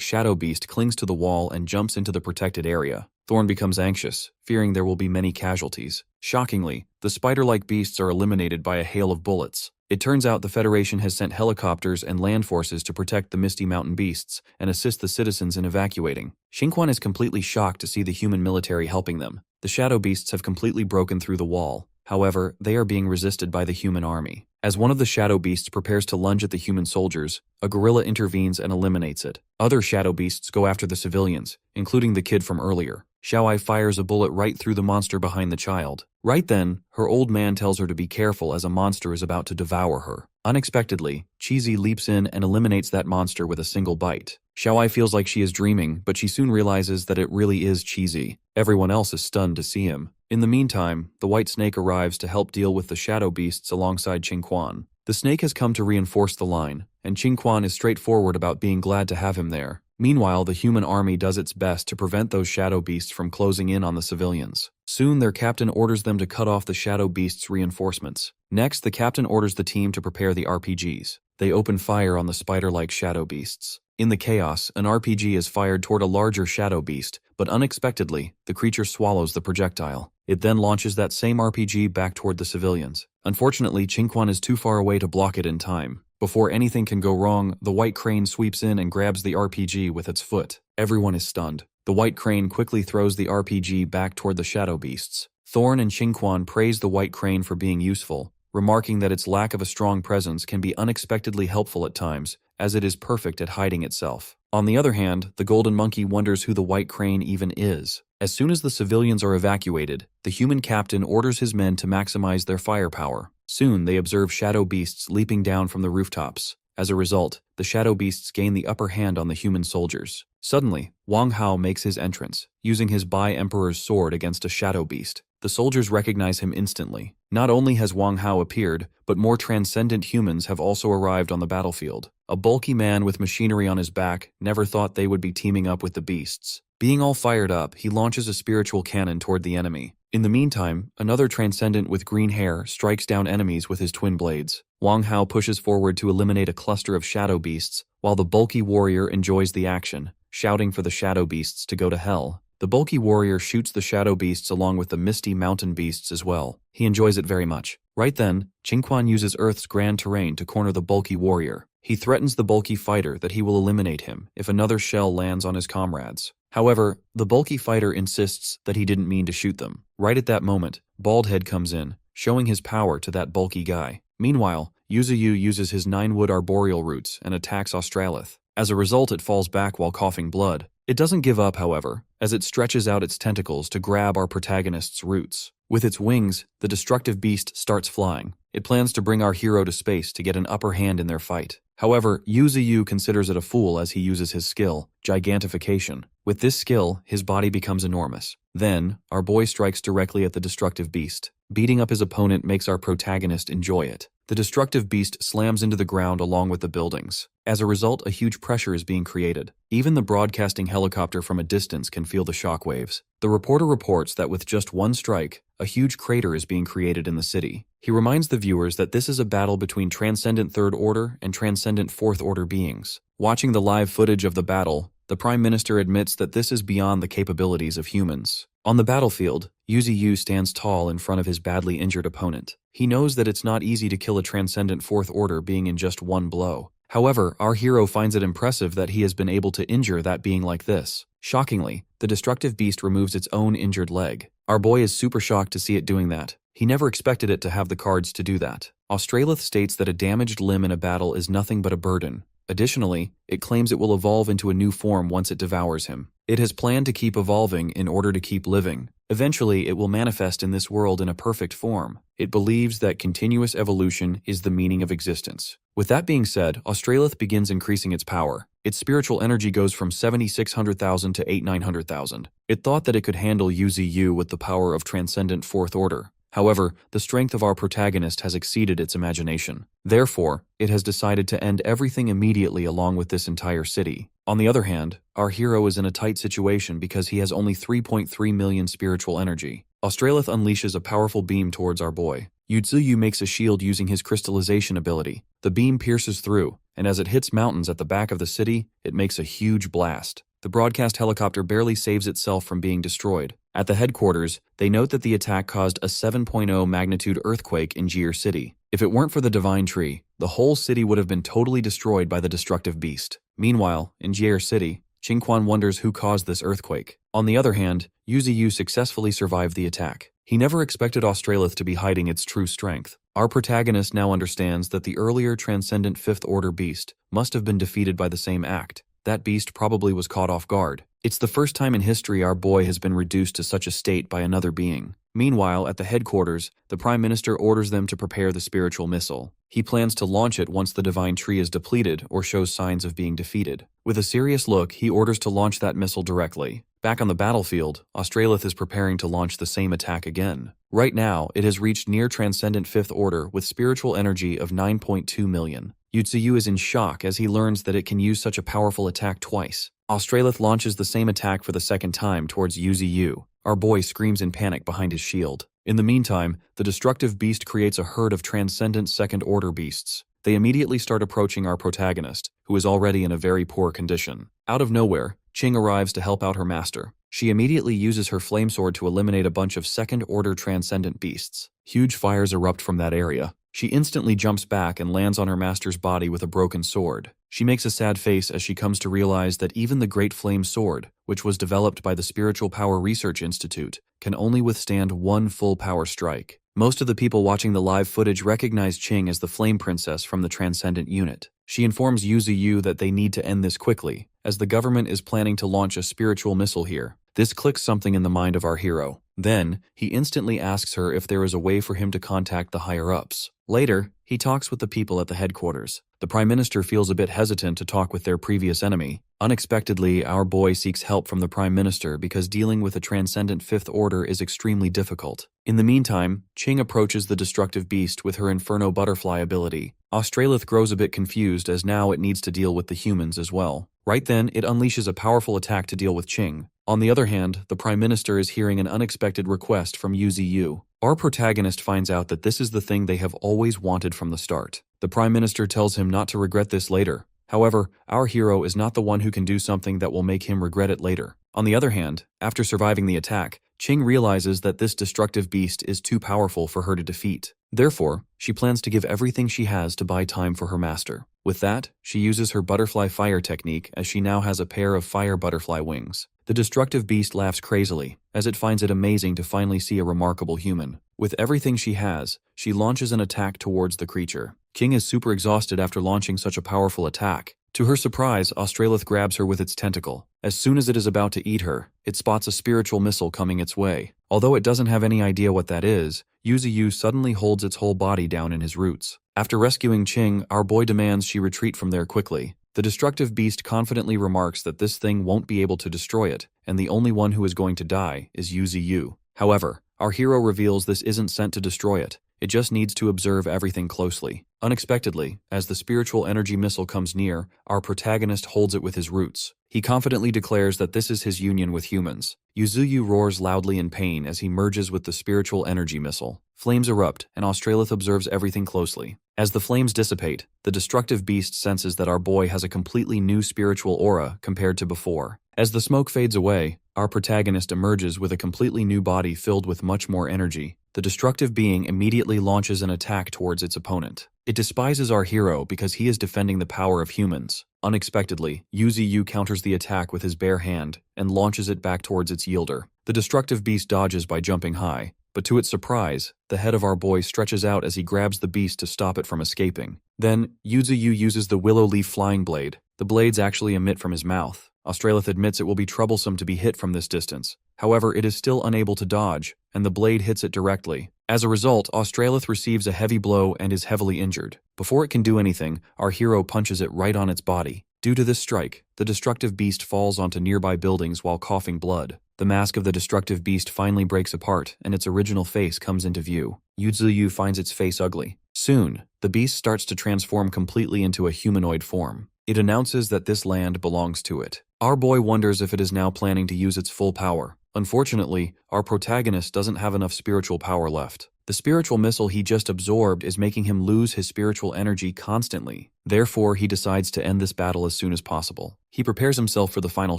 shadow beast clings to the wall and jumps into the protected area. Thorn becomes anxious, fearing there will be many casualties. Shockingly, the spider-like beasts are eliminated by a hail of bullets. It turns out the Federation has sent helicopters and land forces to protect the Misty Mountain beasts and assist the citizens in evacuating. Qingquan is completely shocked to see the human military helping them. The shadow beasts have completely broken through the wall. However, they are being resisted by the human army. As one of the shadow beasts prepares to lunge at the human soldiers, a gorilla intervenes and eliminates it. Other shadow beasts go after the civilians, including the kid from earlier. Xiaoai fires a bullet right through the monster behind the child. Right then, her old man tells her to be careful as a monster is about to devour her. Unexpectedly, Cheesy leaps in and eliminates that monster with a single bite. Xiaoai feels like she is dreaming, but she soon realizes that it really is Cheesy. Everyone else is stunned to see him. In the meantime, the White Snake arrives to help deal with the shadow beasts alongside Qingquan. The snake has come to reinforce the line, and Qingquan is straightforward about being glad to have him there. Meanwhile, the human army does its best to prevent those shadow beasts from closing in on the civilians. Soon, their captain orders them to cut off the shadow beasts' reinforcements. Next, the captain orders the team to prepare the RPGs. They open fire on the spider-like shadow beasts. In the chaos, an RPG is fired toward a larger shadow beast, but unexpectedly, the creature swallows the projectile. It then launches that same RPG back toward the civilians. Unfortunately, Qingquan is too far away to block it in time. Before anything can go wrong, the white crane sweeps in and grabs the RPG with its foot. Everyone is stunned. The white crane quickly throws the RPG back toward the shadow beasts. Thorn and Qingquan praise the white crane for being useful, remarking that its lack of a strong presence can be unexpectedly helpful at times, as it is perfect at hiding itself. On the other hand, the golden monkey wonders who the white crane even is. As soon as the civilians are evacuated, the human captain orders his men to maximize their firepower. Soon, they observe shadow beasts leaping down from the rooftops. As a result, the shadow beasts gain the upper hand on the human soldiers. Suddenly, Wang Hao makes his entrance, using his Bai Emperor's sword against a shadow beast. The soldiers recognize him instantly. Not only has Wang Hao appeared, but more transcendent humans have also arrived on the battlefield. A bulky man with machinery on his back never thought they would be teaming up with the beasts. Being all fired up, he launches a spiritual cannon toward the enemy. In the meantime, another transcendent with green hair strikes down enemies with his twin blades. Wang Hao pushes forward to eliminate a cluster of shadow beasts, while the bulky warrior enjoys the action, shouting for the shadow beasts to go to hell. The bulky warrior shoots the shadow beasts along with the misty mountain beasts as well. He enjoys it very much. Right then, Qingquan uses Earth's grand terrain to corner the bulky warrior. He threatens the bulky fighter that he will eliminate him if another shell lands on his comrades. However, the bulky fighter insists that he didn't mean to shoot them. Right at that moment, Baldhead comes in, showing his power to that bulky guy. Meanwhile, Yuziu uses his 9-wood arboreal roots and attacks Australith. As a result, it falls back while coughing blood. It doesn't give up, however, as it stretches out its tentacles to grab our protagonist's roots. With its wings, the destructive beast starts flying. It plans to bring our hero to space to get an upper hand in their fight. However, Yuziu considers it a fool as he uses his skill, Gigantification. With this skill, his body becomes enormous. Then, our boy strikes directly at the destructive beast. Beating up his opponent makes our protagonist enjoy it. The destructive beast slams into the ground along with the buildings. As a result, a huge pressure is being created. Even the broadcasting helicopter from a distance can feel the shockwaves. The reporter reports that with just one strike, a huge crater is being created in the city. He reminds the viewers that this is a battle between Transcendent Third Order and Transcendent Fourth Order beings. Watching the live footage of the battle, the Prime Minister admits that this is beyond the capabilities of humans. On the battlefield, Yuziu stands tall in front of his badly injured opponent. He knows that it's not easy to kill a Transcendent Fourth Order being in just one blow. However, our hero finds it impressive that he has been able to injure that being like this. Shockingly, the destructive beast removes its own injured leg. Our boy is super shocked to see it doing that. He never expected it to have the cards to do that. Australith states that a damaged limb in a battle is nothing but a burden. Additionally, it claims it will evolve into a new form once it devours him. It has planned to keep evolving in order to keep living. Eventually, it will manifest in this world in a perfect form. It believes that continuous evolution is the meaning of existence. With that being said, Australith begins increasing its power. Its spiritual energy goes from 7,600,000 to 8,900,000. It thought that it could handle Yuziu with the power of Transcendent Fourth Order. However, the strength of our protagonist has exceeded its imagination. Therefore, it has decided to end everything immediately along with this entire city. On the other hand, our hero is in a tight situation because he has only 3.3 million spiritual energy. Australith unleashes a powerful beam towards our boy. Yuziu makes a shield using his crystallization ability. The beam pierces through, and as it hits mountains at the back of the city, it makes a huge blast. The broadcast helicopter barely saves itself from being destroyed. At the headquarters, they note that the attack caused a 7.0 magnitude earthquake in Jir City. If it weren't for the Divine Tree, the whole city would have been totally destroyed by the destructive beast. Meanwhile, in Jir City, Qingquan wonders who caused this earthquake. On the other hand, Yuziu successfully survived the attack. He never expected Australith to be hiding its true strength. Our protagonist now understands that the earlier Transcendent Fifth Order beast must have been defeated by the same act. That beast probably was caught off guard. It's the first time in history our boy has been reduced to such a state by another being. Meanwhile, at the headquarters, the Prime Minister orders them to prepare the spiritual missile. He plans to launch it once the divine tree is depleted or shows signs of being defeated. With a serious look, he orders to launch that missile directly. Back on the battlefield, Australith is preparing to launch the same attack again. Right now, it has reached near Transcendent 5th Order with spiritual energy of 9.2 million. Yuziu is in shock as he learns that it can use such a powerful attack twice. Australith launches the same attack for the second time towards Yuziu. Our boy screams in panic behind his shield. In the meantime, the destructive beast creates a herd of transcendent second order beasts. They immediately start approaching our protagonist, who is already in a very poor condition. Out of nowhere, Ching arrives to help out her master. She immediately uses her flame sword to eliminate a bunch of second order transcendent beasts. Huge fires erupt from that area. She instantly jumps back and lands on her master's body with a broken sword. She makes a sad face as she comes to realize that even the Great Flame Sword, which was developed by the Spiritual Power Research Institute, can only withstand one full power strike. Most of the people watching the live footage recognize Ching as the Flame Princess from the Transcendent Unit. She informs Yuziu that they need to end this quickly, as the government is planning to launch a spiritual missile here. This clicks something in the mind of our hero. Then, he instantly asks her if there is a way for him to contact the higher-ups. Later, he talks with the people at the headquarters. The Prime Minister feels a bit hesitant to talk with their previous enemy. Unexpectedly, our boy seeks help from the Prime Minister because dealing with a Transcendent Fifth Order is extremely difficult. In the meantime, Ching approaches the destructive beast with her Inferno Butterfly ability. Australith grows a bit confused as now it needs to deal with the humans as well. Right then, it unleashes a powerful attack to deal with Ching. On the other hand, the Prime Minister is hearing an unexpected request from Yuziu. Our protagonist finds out that this is the thing they have always wanted from the start. The Prime Minister tells him not to regret this later. However, our hero is not the one who can do something that will make him regret it later. On the other hand, after surviving the attack, Ching realizes that this destructive beast is too powerful for her to defeat. Therefore, she plans to give everything she has to buy time for her master. With that, she uses her butterfly fire technique as she now has a pair of fire butterfly wings. The destructive beast laughs crazily, as it finds it amazing to finally see a remarkable human. With everything she has, she launches an attack towards the creature. Ching is super exhausted after launching such a powerful attack. To her surprise, Australith grabs her with its tentacle. As soon as it is about to eat her, it spots a spiritual missile coming its way. Although it doesn't have any idea what that is, Yuziu suddenly holds its whole body down in his roots. After rescuing Ching, our boy demands she retreat from there quickly. The destructive beast confidently remarks that this thing won't be able to destroy it, and the only one who is going to die is Yuziu. However, our hero reveals this isn't sent to destroy it. It just needs to observe everything closely. Unexpectedly, as the spiritual energy missile comes near, our protagonist holds it with his roots. He confidently declares that this is his union with humans. Yuziu roars loudly in pain as he merges with the spiritual energy missile. Flames erupt, and Australith observes everything closely. As the flames dissipate, the destructive beast senses that our boy has a completely new spiritual aura compared to before. As the smoke fades away, our protagonist emerges with a completely new body filled with much more energy. The destructive being immediately launches an attack towards its opponent. It despises our hero because he is defending the power of humans. Unexpectedly, Yuziu counters the attack with his bare hand and launches it back towards its yielder. The destructive beast dodges by jumping high, but to its surprise, the head of our boy stretches out as he grabs the beast to stop it from escaping. Then, Yuziu uses the willow leaf flying blade. The blades actually emit from his mouth. Australith admits it will be troublesome to be hit from this distance. However, it is still unable to dodge, and the blade hits it directly. As a result, Australith receives a heavy blow and is heavily injured. Before it can do anything, our hero punches it right on its body. Due to this strike, the destructive beast falls onto nearby buildings while coughing blood. The mask of the destructive beast finally breaks apart, and its original face comes into view. Yuziu finds its face ugly. Soon, the beast starts to transform completely into a humanoid form. It announces that this land belongs to it. Our boy wonders if it is now planning to use its full power. Unfortunately, our protagonist doesn't have enough spiritual power left. The spiritual missile he just absorbed is making him lose his spiritual energy constantly. Therefore, he decides to end this battle as soon as possible. He prepares himself for the final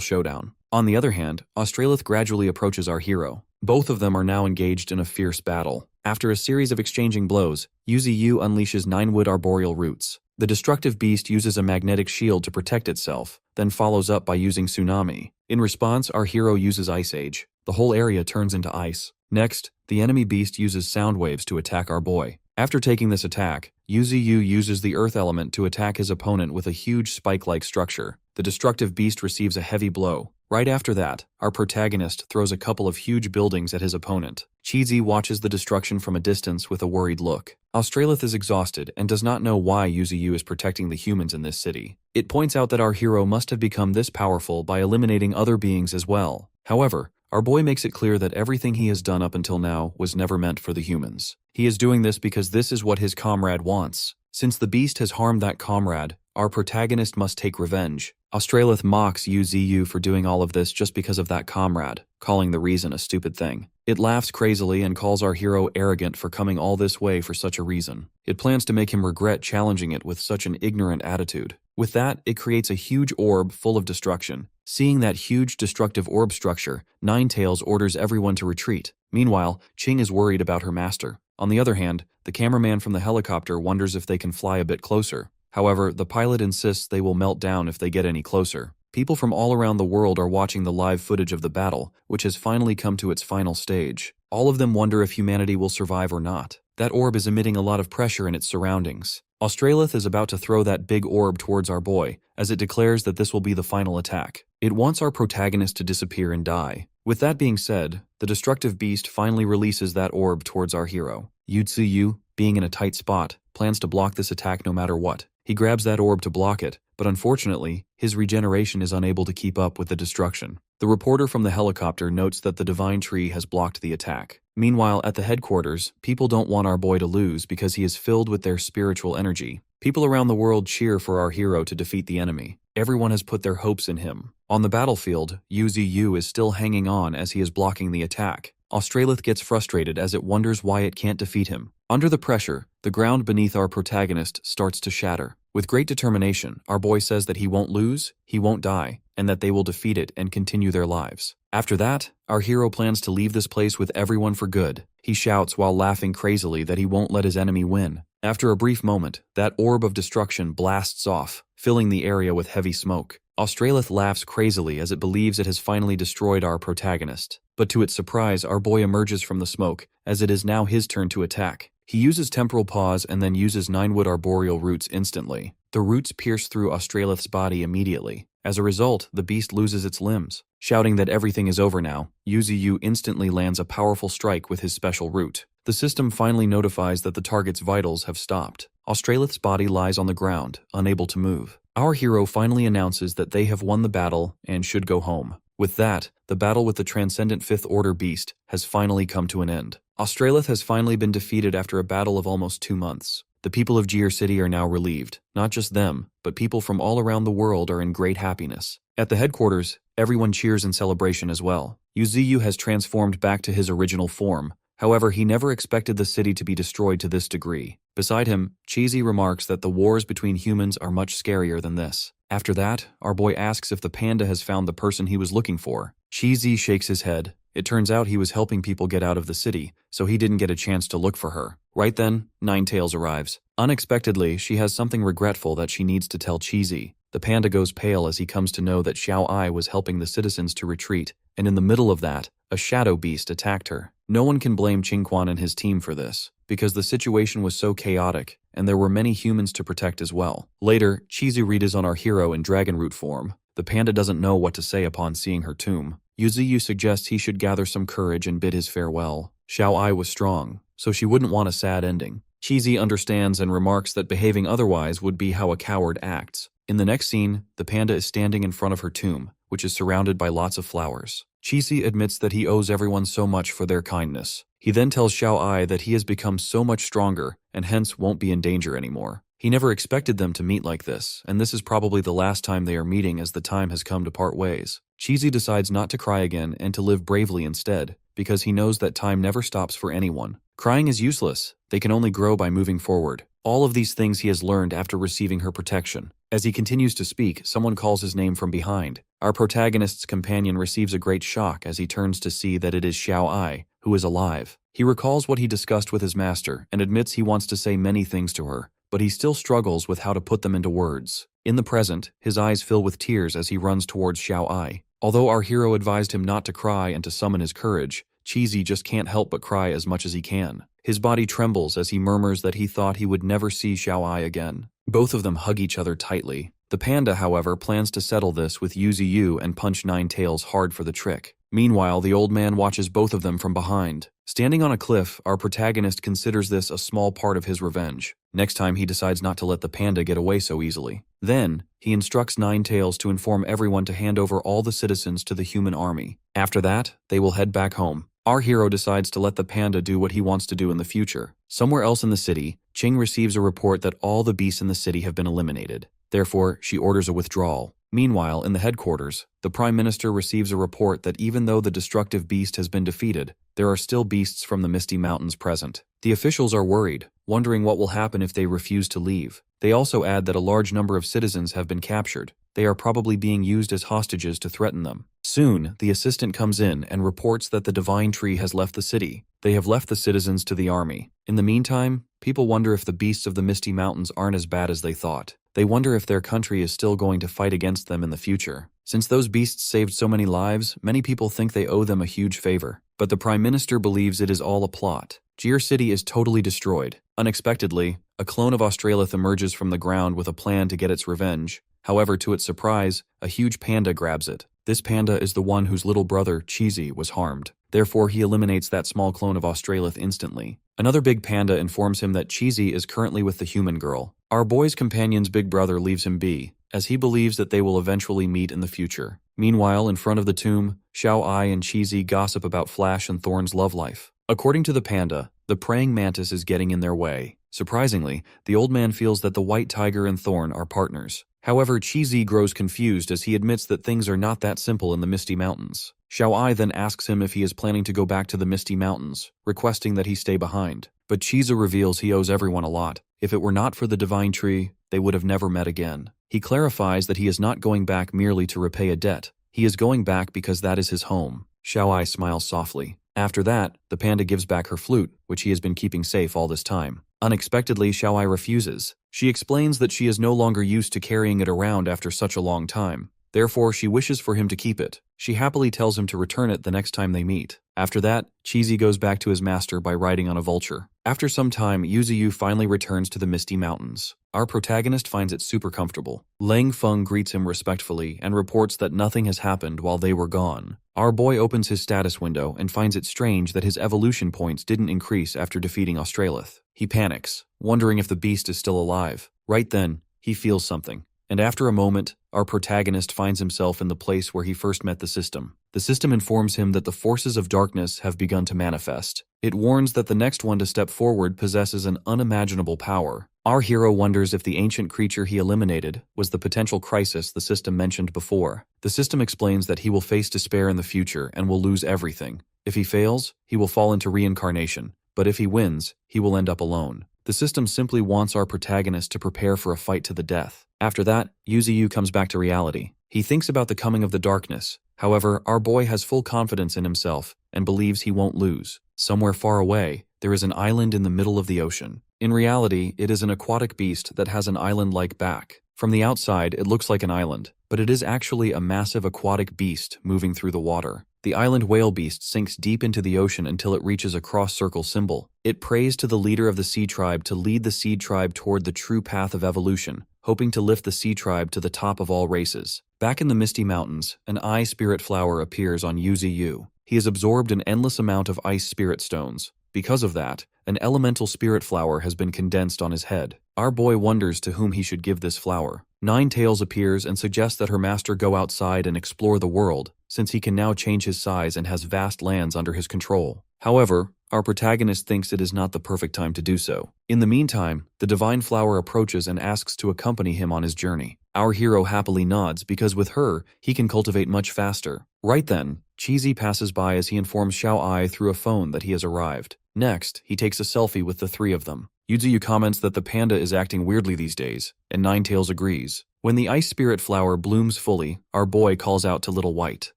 showdown. On the other hand, Australith gradually approaches our hero. Both of them are now engaged in a fierce battle. After a series of exchanging blows, Yuziu unleashes 9 wood arboreal roots. The destructive beast uses a magnetic shield to protect itself, then follows up by using Tsunami. In response, our hero uses Ice Age. The whole area turns into ice. Next, the enemy beast uses sound waves to attack our boy. After taking this attack, Yuziu uses the earth element to attack his opponent with a huge spike-like structure. the destructive beast receives a heavy blow. Right after that, our protagonist throws a couple of huge buildings at his opponent. Cheesy watches the destruction from a distance with a worried look. Australith is exhausted and does not know why Yuziu is protecting the humans in this city. It points out that our hero must have become this powerful by eliminating other beings as well. However, our boy makes it clear that everything he has done up until now was never meant for the humans. He is doing this because this is what his comrade wants. Since the beast has harmed that comrade, our protagonist must take revenge. Australith mocks Yuziu for doing all of this just because of that comrade, calling the reason a stupid thing. It laughs crazily and calls our hero arrogant for coming all this way for such a reason. It plans to make him regret challenging it with such an ignorant attitude. With that, it creates a huge orb full of destruction. Seeing that huge destructive orb structure, Ninetails orders everyone to retreat. Meanwhile, Ching is worried about her master. On the other hand, the cameraman from the helicopter wonders if they can fly a bit closer. However, the pilot insists they will melt down if they get any closer. People from all around the world are watching the live footage of the battle, which has finally come to its final stage. All of them wonder if humanity will survive or not. That orb is emitting a lot of pressure in its surroundings. Australith is about to throw that big orb towards our boy, as it declares that this will be the final attack. It wants our protagonist to disappear and die. With that being said, the destructive beast finally releases that orb towards our hero. Yuziu, being in a tight spot, plans to block this attack no matter what. He grabs that orb to block it, but unfortunately, his regeneration is unable to keep up with the destruction. The reporter from the helicopter notes that the divine tree has blocked the attack. Meanwhile, at the headquarters, people don't want our boy to lose because he is filled with their spiritual energy. People around the world cheer for our hero to defeat the enemy. Everyone has put their hopes in him. On the battlefield, Yuziu is still hanging on as he is blocking the attack. Australith gets frustrated as it wonders why it can't defeat him. Under the pressure, the ground beneath our protagonist starts to shatter. With great determination, our boy says that he won't lose, he won't die, and that they will defeat it and continue their lives. After that, our hero plans to leave this place with everyone for good. He shouts while laughing crazily that he won't let his enemy win. After a brief moment, that orb of destruction blasts off, filling the area with heavy smoke. Australith laughs crazily as it believes it has finally destroyed our protagonist. But to its surprise, our boy emerges from the smoke, as it is now his turn to attack. He uses Temporal Pause and then uses 9-wood arboreal roots instantly. The roots pierce through Australith's body immediately. As a result, the beast loses its limbs. Shouting that everything is over now, Yuziu instantly lands a powerful strike with his special root. The system finally notifies that the target's vitals have stopped. Australith's body lies on the ground, unable to move. Our hero finally announces that they have won the battle and should go home. With that, the battle with the Transcendent Fifth Order beast has finally come to an end. Australith has finally been defeated after a battle of almost 2 months. The people of Gear City are now relieved. Not just them, but people from all around the world are in great happiness. At the headquarters, everyone cheers in celebration as well. Yuziu has transformed back to his original form. However, he never expected the city to be destroyed to this degree. Beside him, Cheesy remarks that the wars between humans are much scarier than this. After that, our boy asks if the panda has found the person he was looking for. Cheesy shakes his head. It turns out he was helping people get out of the city, so he didn't get a chance to look for her. Right then, Ninetails arrives. Unexpectedly, she has something regretful that she needs to tell Cheesy. The panda goes pale as he comes to know that Xiao Ai was helping the citizens to retreat, and in the middle of that, a shadow beast attacked her. No one can blame Qingquan and his team for this, because the situation was so chaotic, and there were many humans to protect as well. Later, Cheesy reads on our hero in dragon root form. The panda doesn't know what to say upon seeing her tomb. Yuziu suggests he should gather some courage and bid his farewell. Xiao Ai was strong, so she wouldn't want a sad ending. Cheesy understands and remarks that behaving otherwise would be how a coward acts. In the next scene, the panda is standing in front of her tomb, which is surrounded by lots of flowers. Cheesy admits that he owes everyone so much for their kindness. He then tells Xiao Ai that he has become so much stronger and hence won't be in danger anymore. He never expected them to meet like this, and this is probably the last time they are meeting as the time has come to part ways. Cheesy decides not to cry again and to live bravely instead, because he knows that time never stops for anyone. Crying is useless. They can only grow by moving forward. All of these things he has learned after receiving her protection. As he continues to speak, someone calls his name from behind. Our protagonist's companion receives a great shock as he turns to see that it is Xiao Ai, who is alive. He recalls what he discussed with his master and admits he wants to say many things to her, but he still struggles with how to put them into words. In the present, his eyes fill with tears as he runs towards Xiao Ai. Although our hero advised him not to cry and to summon his courage, Cheesy just can't help but cry as much as he can. His body trembles as he murmurs that he thought he would never see Xiao Ai again. Both of them hug each other tightly. The panda, however, plans to settle this with Yuziu and punch Nine Tails hard for the trick. Meanwhile, the old man watches both of them from behind. Standing on a cliff, our protagonist considers this a small part of his revenge. Next time, he decides not to let the panda get away so easily. Then, he instructs Nine Tails to inform everyone to hand over all the citizens to the human army. After that, they will head back home. Our hero decides to let the panda do what he wants to do in the future. Somewhere else in the city, Ching receives a report that all the beasts in the city have been eliminated. Therefore, she orders a withdrawal. Meanwhile, in the headquarters, the Prime Minister receives a report that even though the destructive beast has been defeated, there are still beasts from the Misty Mountains present. The officials are worried, wondering what will happen if they refuse to leave. They also add that a large number of citizens have been captured. They are probably being used as hostages to threaten them. Soon, the assistant comes in and reports that the Divine Tree has left the city. They have left the citizens to the army. In the meantime, people wonder if the beasts of the Misty Mountains aren't as bad as they thought. They wonder if their country is still going to fight against them in the future. Since those beasts saved so many lives, many people think they owe them a huge favor. But the Prime Minister believes it is all a plot. Jir City is totally destroyed. Unexpectedly, a clone of Australith emerges from the ground with a plan to get its revenge. However, to its surprise, a huge panda grabs it. This panda is the one whose little brother, Cheesy, was harmed. Therefore, he eliminates that small clone of Australith instantly. Another big panda informs him that Cheesy is currently with the human girl. Our boy's companion's big brother leaves him be, as he believes that they will eventually meet in the future. Meanwhile, in front of the tomb, Xiao Ai and Cheesy gossip about Flash and Thorn's love life. According to the panda, the praying mantis is getting in their way. Surprisingly, the old man feels that the white tiger and Thorn are partners. However, Cheesy grows confused as he admits that things are not that simple in the Misty Mountains. Xiao Ai then asks him if he is planning to go back to the Misty Mountains, requesting that he stay behind. But Cheesy reveals he owes everyone a lot. If it were not for the Divine Tree, they would have never met again. He clarifies that he is not going back merely to repay a debt. He is going back because that is his home. Xiao Ai smiles softly. After that, the panda gives back her flute, which he has been keeping safe all this time. Unexpectedly, Xiao Ai refuses. She explains that she is no longer used to carrying it around after such a long time. Therefore, she wishes for him to keep it. She happily tells him to return it the next time they meet. After that, Cheesy goes back to his master by riding on a vulture. After some time, Yuziu finally returns to the Misty Mountains. Our protagonist finds it super comfortable. Lang Feng greets him respectfully and reports that nothing has happened while they were gone. Our boy opens his status window and finds it strange that his evolution points didn't increase after defeating Australith. He panics, wondering if the beast is still alive. Right then, he feels something. And after a moment, our protagonist finds himself in the place where he first met the system. The system informs him that the forces of darkness have begun to manifest. It warns that the next one to step forward possesses an unimaginable power. Our hero wonders if the ancient creature he eliminated was the potential crisis the system mentioned before. The system explains that he will face despair in the future and will lose everything. If he fails, he will fall into reincarnation. But if he wins, he will end up alone. The system simply wants our protagonist to prepare for a fight to the death. After that, Yuziu comes back to reality. He thinks about the coming of the darkness. However, our boy has full confidence in himself and believes he won't lose. Somewhere far away, there is an island in the middle of the ocean. In reality, it is an aquatic beast that has an island-like back. From the outside, it looks like an island, but it is actually a massive aquatic beast moving through the water. The island whale beast sinks deep into the ocean until it reaches a cross-circle symbol. It prays to the leader of the sea tribe to lead the sea tribe toward the true path of evolution, hoping to lift the sea tribe to the top of all races. Back in the Misty Mountains, an ice spirit flower appears on Yuziu. He has absorbed an endless amount of ice spirit stones. Because of that, an elemental spirit flower has been condensed on his head. Our boy wonders to whom he should give this flower. Nine Tails appears and suggests that her master go outside and explore the world, since he can now change his size and has vast lands under his control. However, our protagonist thinks it is not the perfect time to do so. In the meantime, the divine flower approaches and asks to accompany him on his journey. Our hero happily nods because with her, he can cultivate much faster. Right then, Cheesy passes by as he informs Xiao Ai through a phone that he has arrived. Next, he takes a selfie with the three of them. Yuziu comments that the panda is acting weirdly these days, and Nine Tails agrees. When the ice spirit flower blooms fully, our boy calls out to Little White.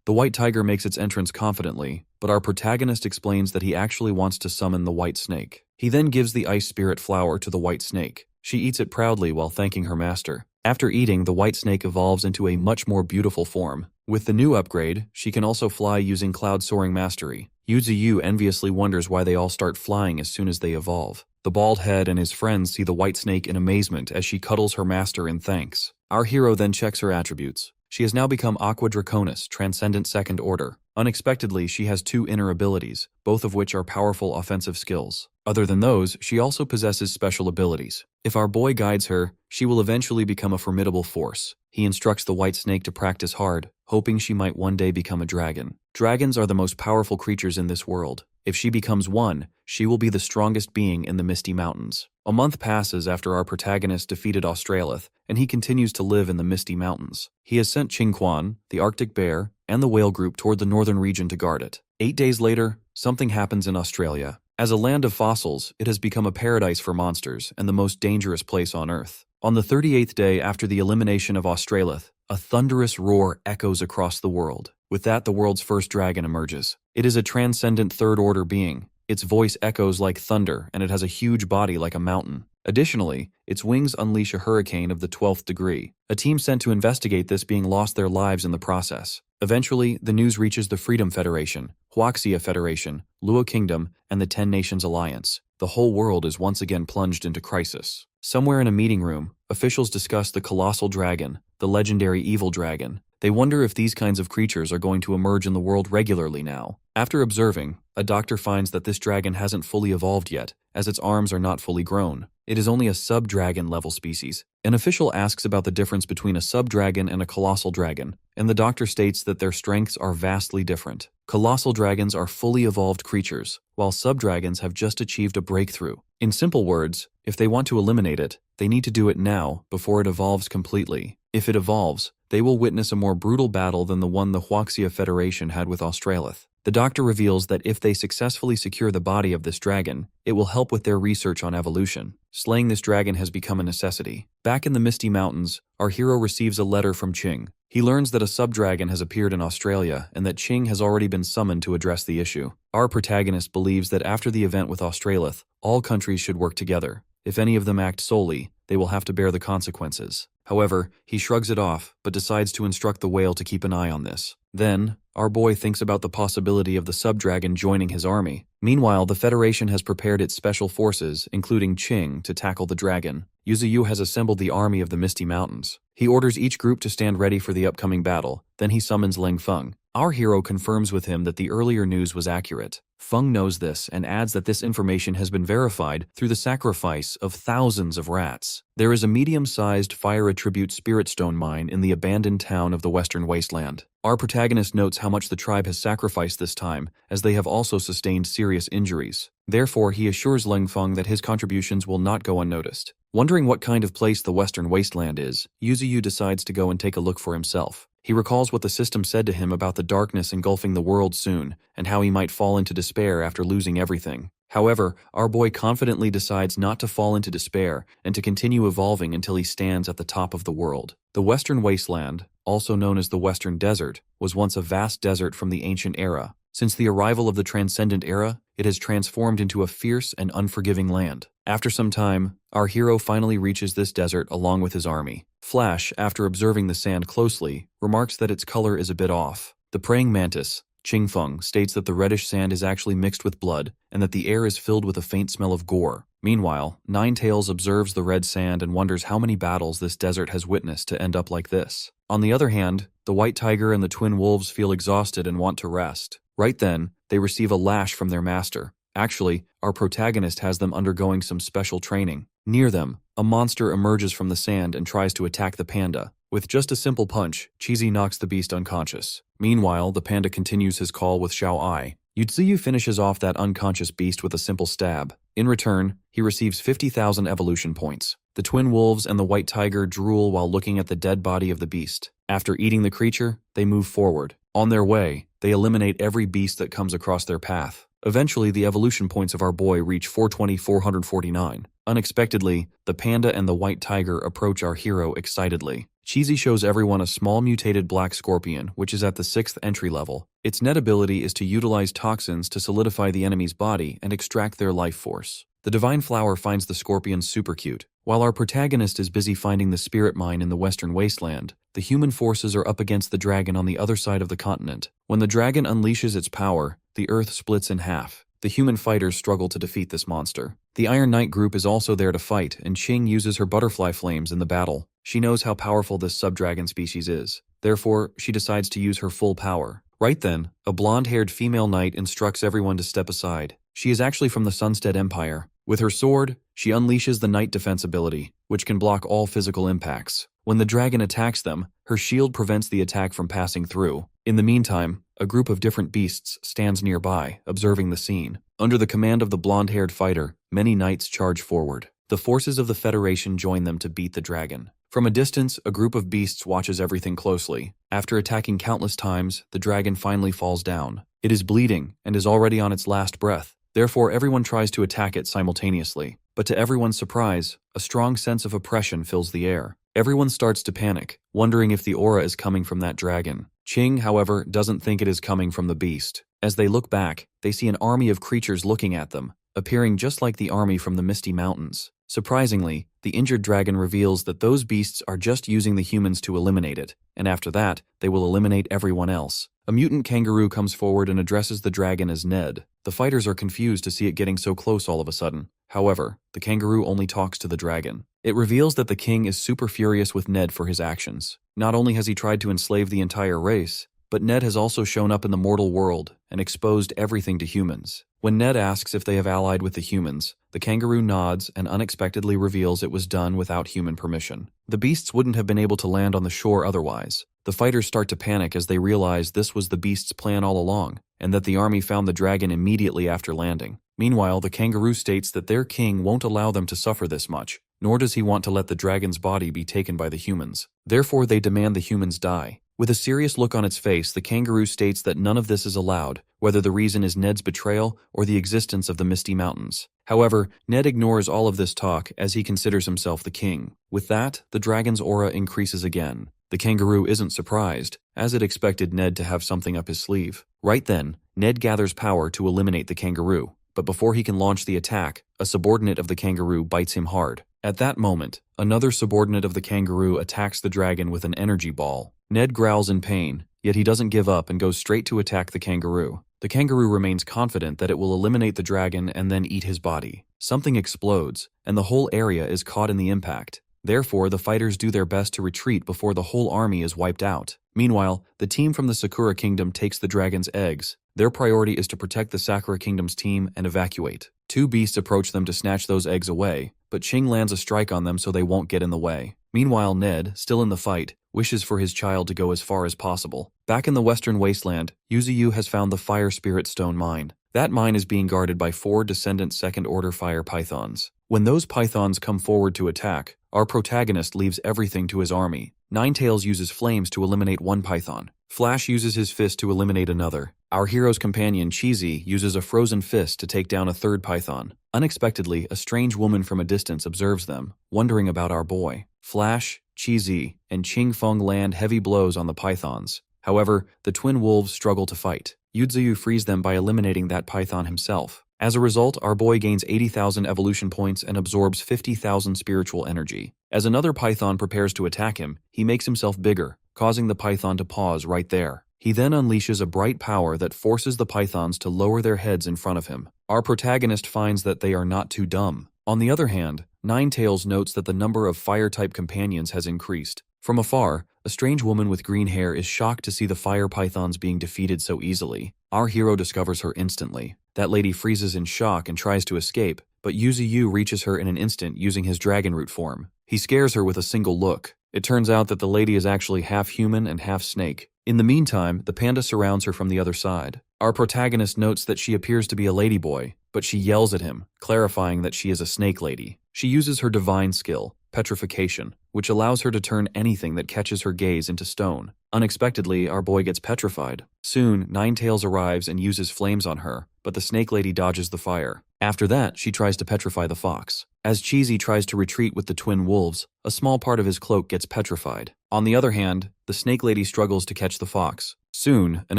The white tiger makes its entrance confidently, but our protagonist explains that he actually wants to summon the white snake. He then gives the ice spirit flower to the white snake. She eats it proudly while thanking her master. After eating, the white snake evolves into a much more beautiful form. With the new upgrade, she can also fly using cloud soaring mastery. Yuziu enviously wonders why they all start flying as soon as they evolve. The bald head and his friends see the white snake in amazement as she cuddles her master in thanks. Our hero then checks her attributes. She has now become Aqua Draconis, Transcendent Second Order. Unexpectedly, she has 2 inner abilities, both of which are powerful offensive skills. Other than those, she also possesses special abilities. If our boy guides her, she will eventually become a formidable force. He instructs the white snake to practice hard, hoping she might one day become a dragon. Dragons are the most powerful creatures in this world. If she becomes one, she will be the strongest being in the Misty Mountains. A month passes after our protagonist defeated Australith, and he continues to live in the Misty Mountains. He has sent Qingquan, the Arctic bear, and the whale group toward the northern region to guard it. 8 days later, something happens in Australia. As a land of fossils, it has become a paradise for monsters and the most dangerous place on Earth. On the 38th day after the elimination of Australith, a thunderous roar echoes across the world. With that, the world's first dragon emerges. It is a transcendent third-order being. Its voice echoes like thunder, and it has a huge body like a mountain. Additionally, its wings unleash a hurricane of the 12th degree. A team sent to investigate this being lost their lives in the process. Eventually, the news reaches the Freedom Federation, Huaxia Federation, Luo Kingdom, and the 10 Nations Alliance. The whole world is once again plunged into crisis. Somewhere in a meeting room, officials discuss the colossal dragon, the legendary evil dragon. They wonder if these kinds of creatures are going to emerge in the world regularly now. After observing, a doctor finds that this dragon hasn't fully evolved yet, as its arms are not fully grown. It is only a sub-dragon level species. An official asks about the difference between a sub-dragon and a colossal dragon, and the doctor states that their strengths are vastly different. Colossal dragons are fully evolved creatures, while sub-dragons have just achieved a breakthrough. In simple words, if they want to eliminate it, they need to do it now before it evolves completely. If it evolves, they will witness a more brutal battle than the one the Huaxia Federation had with Australith. The doctor reveals that if they successfully secure the body of this dragon, it will help with their research on evolution. Slaying this dragon has become a necessity. Back in the Misty Mountains, our hero receives a letter from Qing. He learns that a sub-dragon has appeared in Australia and that Qing has already been summoned to address the issue. Our protagonist believes that after the event with Australith, all countries should work together. If any of them act solely, they will have to bear the consequences. However, he shrugs it off, but decides to instruct the whale to keep an eye on this. Then, our boy thinks about the possibility of the sub-dragon joining his army. Meanwhile, the Federation has prepared its special forces, including Qing, to tackle the dragon. Yuziu has assembled the army of the Misty Mountains. He orders each group to stand ready for the upcoming battle, then he summons Ling Feng. Our hero confirms with him that the earlier news was accurate. Feng knows this and adds that this information has been verified through the sacrifice of thousands of rats. There is a medium-sized fire attribute spirit stone mine in the abandoned town of the Western Wasteland. Our protagonist notes how much the tribe has sacrificed this time, as they have also sustained serious injuries. Therefore, he assures Ling Feng that his contributions will not go unnoticed. Wondering what kind of place the Western Wasteland is, Yuziu decides to go and take a look for himself. He recalls what the system said to him about the darkness engulfing the world soon, and how he might fall into despair after losing everything. However, our boy confidently decides not to fall into despair and to continue evolving until he stands at the top of the world. The Western Wasteland, also known as the Western Desert, was once a vast desert from the ancient era. Since the arrival of the Transcendent Era, it has transformed into a fierce and unforgiving land. After some time, our hero finally reaches this desert along with his army. Flash, after observing the sand closely, remarks that its color is a bit off. The praying mantis, Qingfeng, states that the reddish sand is actually mixed with blood and that the air is filled with a faint smell of gore. Meanwhile, Ninetails observes the red sand and wonders how many battles this desert has witnessed to end up like this. On the other hand, the white tiger and the twin wolves feel exhausted and want to rest. Right then, they receive a lash from their master. Actually, our protagonist has them undergoing some special training. Near them, a monster emerges from the sand and tries to attack the panda. With just a simple punch, Cheesy knocks the beast unconscious. Meanwhile, the panda continues his call with Xiao Ai. Yuziu finishes off that unconscious beast with a simple stab. In return, he receives 50,000 evolution points. The twin wolves and the white tiger drool while looking at the dead body of the beast. After eating the creature, they move forward. On their way, they eliminate every beast that comes across their path. Eventually, the evolution points of our boy reach 420-449. Unexpectedly, the panda and the white tiger approach our hero excitedly. Cheesy shows everyone a small mutated black scorpion, which is at the 6th entry level. Its net ability is to utilize toxins to solidify the enemy's body and extract their life force. The divine flower finds the scorpion super cute. While our protagonist is busy finding the spirit mine in the Western Wasteland, the human forces are up against the dragon on the other side of the continent. When the dragon unleashes its power, the earth splits in half. The human fighters struggle to defeat this monster. The Iron Knight group is also there to fight, and Qing uses her butterfly flames in the battle. She knows how powerful this subdragon species is. Therefore, she decides to use her full power. Right then, a blonde-haired female knight instructs everyone to step aside. She is actually from the Sunstead Empire. With her sword, she unleashes the Knight Defense ability, which can block all physical impacts. When the dragon attacks them, her shield prevents the attack from passing through. In the meantime, a group of different beasts stands nearby, observing the scene. Under the command of the blonde-haired fighter, many knights charge forward. The forces of the Federation join them to beat the dragon. From a distance, a group of beasts watches everything closely. After attacking countless times, the dragon finally falls down. It is bleeding and is already on its last breath. Therefore, everyone tries to attack it simultaneously. But to everyone's surprise, a strong sense of oppression fills the air. Everyone starts to panic, wondering if the aura is coming from that dragon. Ching, however, doesn't think it is coming from the beast. As they look back, they see an army of creatures looking at them, appearing just like the army from the Misty Mountains. Surprisingly, the injured dragon reveals that those beasts are just using the humans to eliminate it, and after that, they will eliminate everyone else. A mutant kangaroo comes forward and addresses the dragon as Ned. The fighters are confused to see it getting so close all of a sudden. However, the kangaroo only talks to the dragon. It reveals that the king is super furious with Ned for his actions. Not only has he tried to enslave the entire race, but Ned has also shown up in the mortal world and exposed everything to humans. When Ned asks if they have allied with the humans, the kangaroo nods and unexpectedly reveals it was done without human permission. The beasts wouldn't have been able to land on the shore otherwise. The fighters start to panic as they realize this was the beasts' plan all along, and that the army found the dragon immediately after landing. Meanwhile, the kangaroo states that their king won't allow them to suffer this much, nor does he want to let the dragon's body be taken by the humans. Therefore, they demand the humans die. With a serious look on its face, the kangaroo states that none of this is allowed, whether the reason is Ned's betrayal or the existence of the Misty Mountains. However, Ned ignores all of this talk as he considers himself the king. With that, the dragon's aura increases again. The kangaroo isn't surprised, as it expected Ned to have something up his sleeve. Right then, Ned gathers power to eliminate the kangaroo, but before he can launch the attack, a subordinate of the kangaroo bites him hard. At that moment, another subordinate of the kangaroo attacks the dragon with an energy ball. Ned growls in pain, yet he doesn't give up and goes straight to attack the kangaroo. The kangaroo remains confident that it will eliminate the dragon and then eat his body. Something explodes, and the whole area is caught in the impact. Therefore, the fighters do their best to retreat before the whole army is wiped out. Meanwhile, the team from the Sakura Kingdom takes the dragon's eggs. Their priority is to protect the Sakura Kingdom's team and evacuate. Two beasts approach them to snatch those eggs away, but Ching lands a strike on them so they won't get in the way. Meanwhile, Ned, still in the fight, wishes for his child to go as far as possible. Back in the Western Wasteland, Yuziu has found the Fire Spirit Stone mine. That mine is being guarded by 4 descendant second-order fire pythons. When those pythons come forward to attack, our protagonist leaves everything to his army. Ninetails uses flames to eliminate one python. Flash uses his fist to eliminate another. Our hero's companion, Cheesy, uses a frozen fist to take down a third python. Unexpectedly, a strange woman from a distance observes them, wondering about our boy. Flash, Cheesy, and Ching Feng land heavy blows on the pythons. However, the twin wolves struggle to fight. Yuziu frees them by eliminating that python himself. As a result, our boy gains 80,000 evolution points and absorbs 50,000 spiritual energy. As another python prepares to attack him, he makes himself bigger, causing the python to pause right there. He then unleashes a bright power that forces the pythons to lower their heads in front of him. Our protagonist finds that they are not too dumb. On the other hand, Ninetails notes that the number of fire-type companions has increased. From afar, a strange woman with green hair is shocked to see the fire pythons being defeated so easily. Our hero discovers her instantly. That lady freezes in shock and tries to escape, but Yuziu reaches her in an instant using his dragon root form. He scares her with a single look. It turns out that the lady is actually half human and half snake. In the meantime, the panda surrounds her from the other side. Our protagonist notes that she appears to be a ladyboy, but she yells at him, clarifying that she is a snake lady. She uses her divine skill, petrification, which allows her to turn anything that catches her gaze into stone. Unexpectedly, our boy gets petrified. Soon, Ninetails arrives and uses flames on her, but the snake lady dodges the fire. After that, she tries to petrify the fox. As Cheesy tries to retreat with the twin wolves, a small part of his cloak gets petrified. On the other hand, the snake lady struggles to catch the fox. Soon, an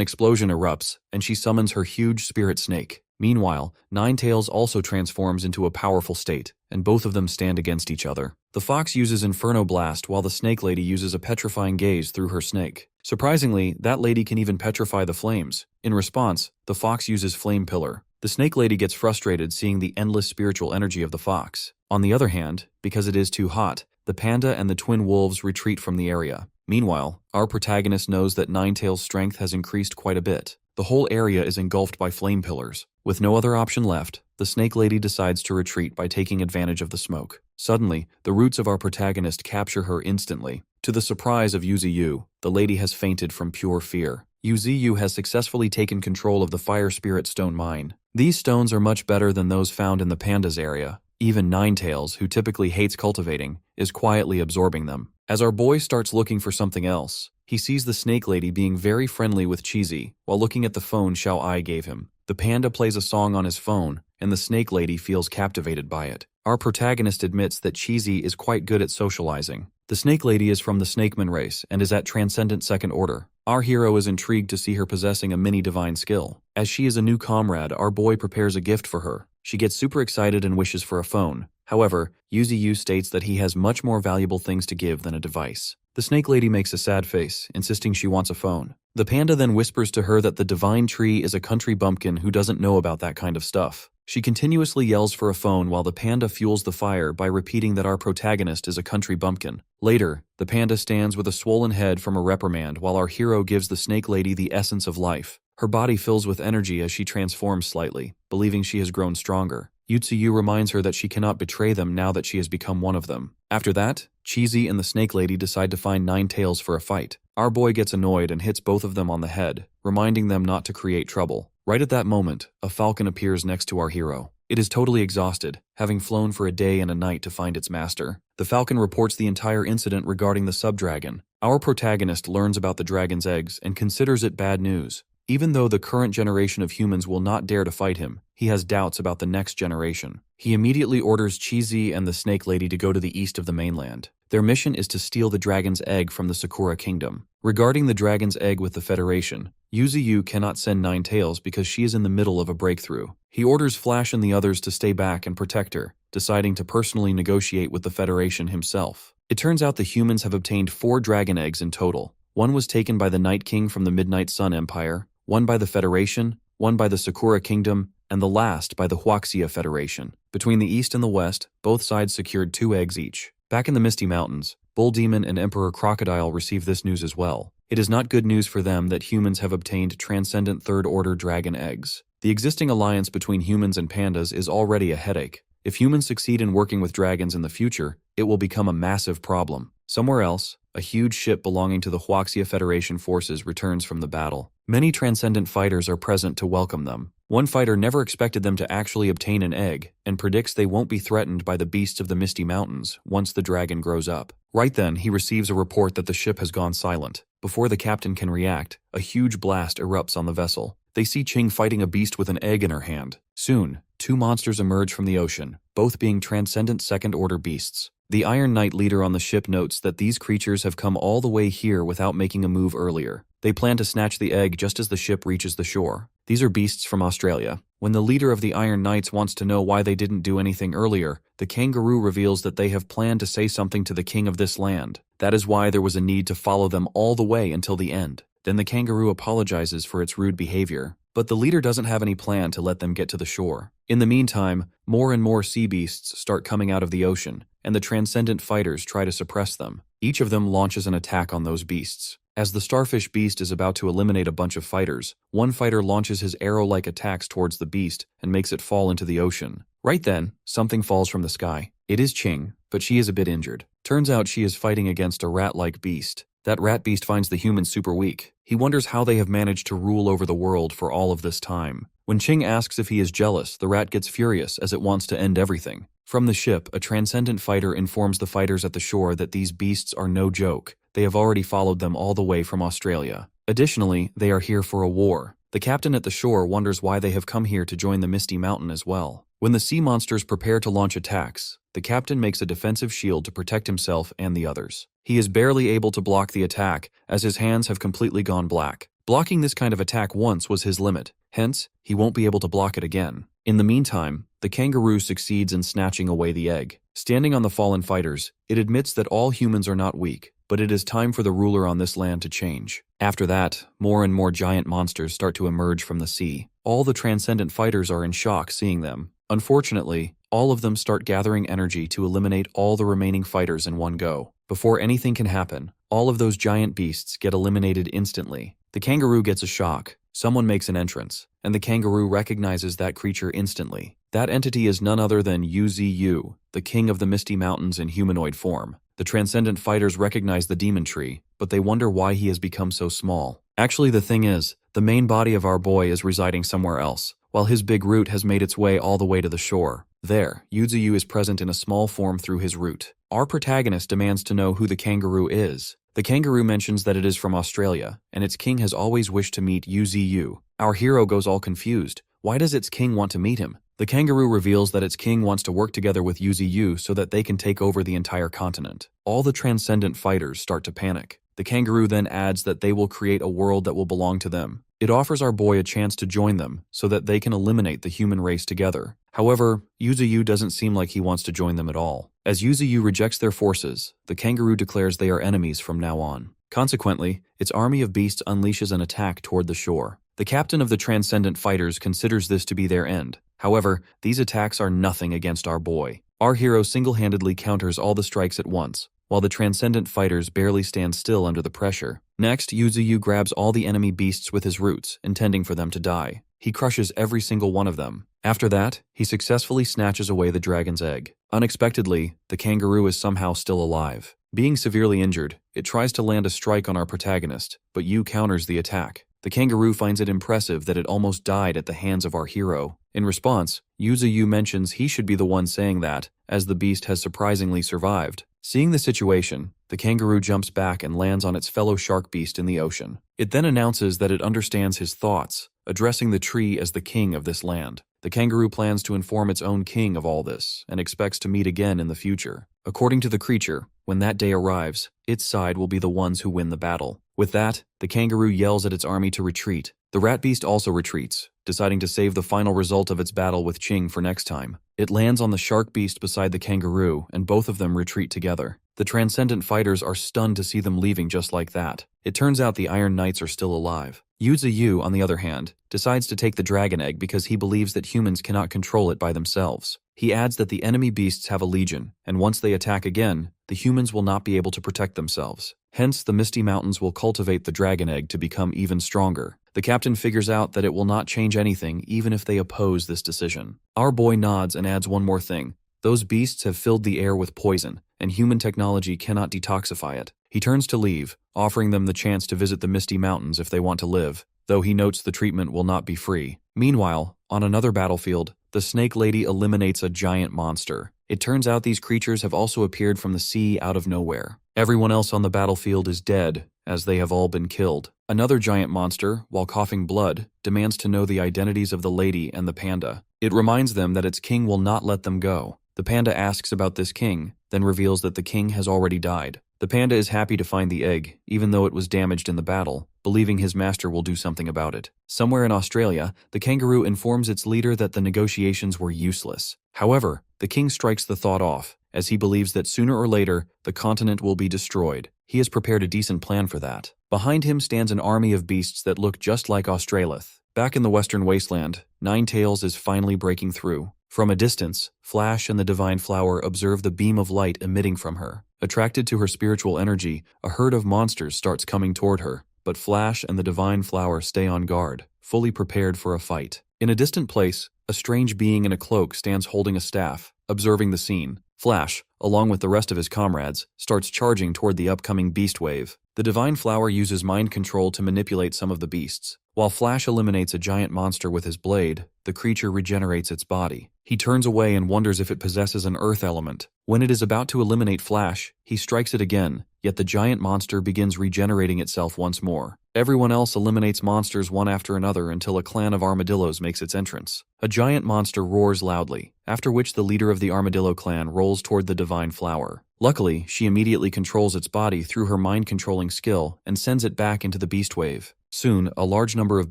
explosion erupts, and she summons her huge spirit snake. Meanwhile, Ninetails also transforms into a powerful state, and both of them stand against each other. The fox uses Inferno Blast while the snake lady uses a petrifying gaze through her snake. Surprisingly, that lady can even petrify the flames. In response, the fox uses Flame Pillar. The snake lady gets frustrated seeing the endless spiritual energy of the fox. On the other hand, because it is too hot, the panda and the twin wolves retreat from the area. Meanwhile, our protagonist knows that Ninetail's strength has increased quite a bit. The whole area is engulfed by flame pillars. With no other option left, the Snake Lady decides to retreat by taking advantage of the smoke. Suddenly, the roots of our protagonist capture her instantly. To the surprise of Yuziu, the lady has fainted from pure fear. Yuziu has successfully taken control of the Fire Spirit Stone mine. These stones are much better than those found in the pandas area. Even Ninetails, who typically hates cultivating, is quietly absorbing them. As our boy starts looking for something else, he sees the Snake Lady being very friendly with Cheesy while looking at the phone Xiao Ai gave him. The panda plays a song on his phone, and the Snake Lady feels captivated by it. Our protagonist admits that Cheesy is quite good at socializing. The Snake Lady is from the Snakeman race and is at Transcendent Second Order. Our hero is intrigued to see her possessing a mini-divine skill. As she is a new comrade, our boy prepares a gift for her. She gets super excited and wishes for a phone. However, Yuziu states that he has much more valuable things to give than a device. The Snake Lady makes a sad face, insisting she wants a phone. The panda then whispers to her that the divine tree is a country bumpkin who doesn't know about that kind of stuff. She continuously yells for a phone while the panda fuels the fire by repeating that our protagonist is a country bumpkin. Later, the panda stands with a swollen head from a reprimand while our hero gives the Snake Lady the essence of life. Her body fills with energy as she transforms slightly, believing she has grown stronger. Yuziu reminds her that she cannot betray them now that she has become one of them. After that, Cheesy and the Snake Lady decide to find Ninetails for a fight. Our boy gets annoyed and hits both of them on the head, reminding them not to create trouble. Right at that moment, a falcon appears next to our hero. It is totally exhausted, having flown for a day and a night to find its master. The falcon reports the entire incident regarding the sub-dragon. Our protagonist learns about the dragon's eggs and considers it bad news. Even though the current generation of humans will not dare to fight him, he has doubts about the next generation. He immediately orders Cheesy and the Snake Lady to go to the east of the mainland. Their mission is to steal the dragon's egg from the Sakura Kingdom. Regarding the dragon's egg with the Federation, Yuziu cannot send Ninetails because she is in the middle of a breakthrough. He orders Flash and the others to stay back and protect her, deciding to personally negotiate with the Federation himself. It turns out the humans have obtained 4 dragon eggs in total. One was taken by the Night King from the Midnight Sun Empire, one by the Federation, one by the Sakura Kingdom, and the last by the Huaxia Federation. Between the east and the west, both sides secured 2 eggs each. Back in the Misty Mountains, Bull Demon and Emperor Crocodile receive this news as well. It is not good news for them that humans have obtained Transcendent Third Order dragon eggs. The existing alliance between humans and pandas is already a headache. If humans succeed in working with dragons in the future, it will become a massive problem. Somewhere else, a huge ship belonging to the Huaxia Federation forces returns from the battle. Many Transcendent fighters are present to welcome them. One fighter never expected them to actually obtain an egg, and predicts they won't be threatened by the beasts of the Misty Mountains once the dragon grows up. Right then, he receives a report that the ship has gone silent. Before the captain can react, a huge blast erupts on the vessel. They see Ching fighting a beast with an egg in her hand. Soon, 2 monsters emerge from the ocean, both being Transcendent Second Order beasts. The Iron Knight leader on the ship notes that these creatures have come all the way here without making a move earlier. They plan to snatch the egg just as the ship reaches the shore. These are beasts from Australia. When the leader of the Iron Knights wants to know why they didn't do anything earlier, the kangaroo reveals that they have planned to say something to the king of this land. That is why there was a need to follow them all the way until the end. Then the kangaroo apologizes for its rude behavior. But the leader doesn't have any plan to let them get to the shore. In the meantime, more and more sea beasts start coming out of the ocean, and the Transcendent fighters try to suppress them. Each of them launches an attack on those beasts. As the starfish beast is about to eliminate a bunch of fighters, one fighter launches his arrow-like attacks towards the beast and makes it fall into the ocean. Right then, something falls from the sky. It is Ching, but she is a bit injured. Turns out she is fighting against a rat-like beast. That rat beast finds the humans super weak. He wonders how they have managed to rule over the world for all of this time. When Ching asks if he is jealous, the rat gets furious as it wants to end everything. From the ship, a Transcendent fighter informs the fighters at the shore that these beasts are no joke. They have already followed them all the way from Australia. Additionally, they are here for a war. The captain at the shore wonders why they have come here to join the Misty Mountain as well. When the sea monsters prepare to launch attacks, the captain makes a defensive shield to protect himself and the others. He is barely able to block the attack, as his hands have completely gone black. Blocking this kind of attack once was his limit, hence, he won't be able to block it again. In the meantime, the kangaroo succeeds in snatching away the egg. Standing on the fallen fighters, it admits that all humans are not weak, but it is time for the ruler on this land to change. After that, more and more giant monsters start to emerge from the sea. All the Transcendent fighters are in shock seeing them. Unfortunately, all of them start gathering energy to eliminate all the remaining fighters in one go. Before anything can happen, all of those giant beasts get eliminated instantly. The kangaroo gets a shock, someone makes an entrance, and the kangaroo recognizes that creature instantly. That entity is none other than Yuziu, the king of the Misty Mountains in humanoid form. The transcendent fighters recognize the demon tree, but they wonder why he has become so small. Actually, the thing is, the main body of our boy is residing somewhere else, while his big root has made its way all the way to the shore. There, Yuziu is present in a small form through his root. Our protagonist demands to know who the kangaroo is. The kangaroo mentions that it is from Australia, and its king has always wished to meet Yuziu. Our hero goes all confused. Why does its king want to meet him? The kangaroo reveals that its king wants to work together with Yuziu so that they can take over the entire continent. All the transcendent fighters start to panic. The kangaroo then adds that they will create a world that will belong to them. It offers our boy a chance to join them so that they can eliminate the human race together. However, Yuziu doesn't seem like he wants to join them at all. As Yuziu rejects their forces, the kangaroo declares they are enemies from now on. Consequently, its army of beasts unleashes an attack toward the shore. The captain of the transcendent fighters considers this to be their end. However, these attacks are nothing against our boy. Our hero single-handedly counters all the strikes at once, while the transcendent fighters barely stand still under the pressure. Next, Yuziu grabs all the enemy beasts with his roots, intending for them to die. He crushes every single one of them. After that, he successfully snatches away the dragon's egg. Unexpectedly, the kangaroo is somehow still alive. Being severely injured, it tries to land a strike on our protagonist, but Yu counters the attack. The kangaroo finds it impressive that it almost died at the hands of our hero. In response, Yuziu mentions he should be the one saying that, as the beast has surprisingly survived. Seeing the situation, the kangaroo jumps back and lands on its fellow shark beast in the ocean. It then announces that it understands his thoughts, addressing the tree as the king of this land. The kangaroo plans to inform its own king of all this, and expects to meet again in the future. According to the creature, when that day arrives, its side will be the ones who win the battle. With that, the kangaroo yells at its army to retreat. The rat beast also retreats, deciding to save the final result of its battle with Ching for next time. It lands on the shark beast beside the kangaroo, and both of them retreat together. The transcendent fighters are stunned to see them leaving just like that. It turns out the Iron Knights are still alive. Yuziu, on the other hand, decides to take the dragon egg because he believes that humans cannot control it by themselves. He adds that the enemy beasts have a legion, and once they attack again, the humans will not be able to protect themselves. Hence, the Misty Mountains will cultivate the dragon egg to become even stronger. The captain figures out that it will not change anything even if they oppose this decision. Our boy nods and adds one more thing. Those beasts have filled the air with poison, and human technology cannot detoxify it. He turns to leave, offering them the chance to visit the Misty Mountains if they want to live, though he notes the treatment will not be free. Meanwhile, on another battlefield, the Snake Lady eliminates a giant monster. It turns out these creatures have also appeared from the sea out of nowhere. Everyone else on the battlefield is dead, as they have all been killed. Another giant monster, while coughing blood, demands to know the identities of the lady and the panda. It reminds them that its king will not let them go. The panda asks about this king, then reveals that the king has already died. The panda is happy to find the egg, even though it was damaged in the battle, believing his master will do something about it. Somewhere in Australia, the kangaroo informs its leader that the negotiations were useless. However, the king strikes the thought off, as he believes that sooner or later, the continent will be destroyed. He has prepared a decent plan for that. Behind him stands an army of beasts that look just like Australith. Back in the western wasteland, Ninetales is finally breaking through. From a distance, Flash and the Divine Flower observe the beam of light emitting from her. Attracted to her spiritual energy, a herd of monsters starts coming toward her, but Flash and the Divine Flower stay on guard, fully prepared for a fight. In a distant place, a strange being in a cloak stands holding a staff, observing the scene. Flash, along with the rest of his comrades, starts charging toward the upcoming beast wave. The Divine Flower uses mind control to manipulate some of the beasts. While Flash eliminates a giant monster with his blade, the creature regenerates its body. He turns away and wonders if it possesses an earth element. When it is about to eliminate Flash, he strikes it again, yet the giant monster begins regenerating itself once more. Everyone else eliminates monsters one after another until a clan of armadillos makes its entrance. A giant monster roars loudly, after which the leader of the armadillo clan rolls toward the Divine Flower. Luckily, she immediately controls its body through her mind-controlling skill and sends it back into the beast wave. Soon, a large number of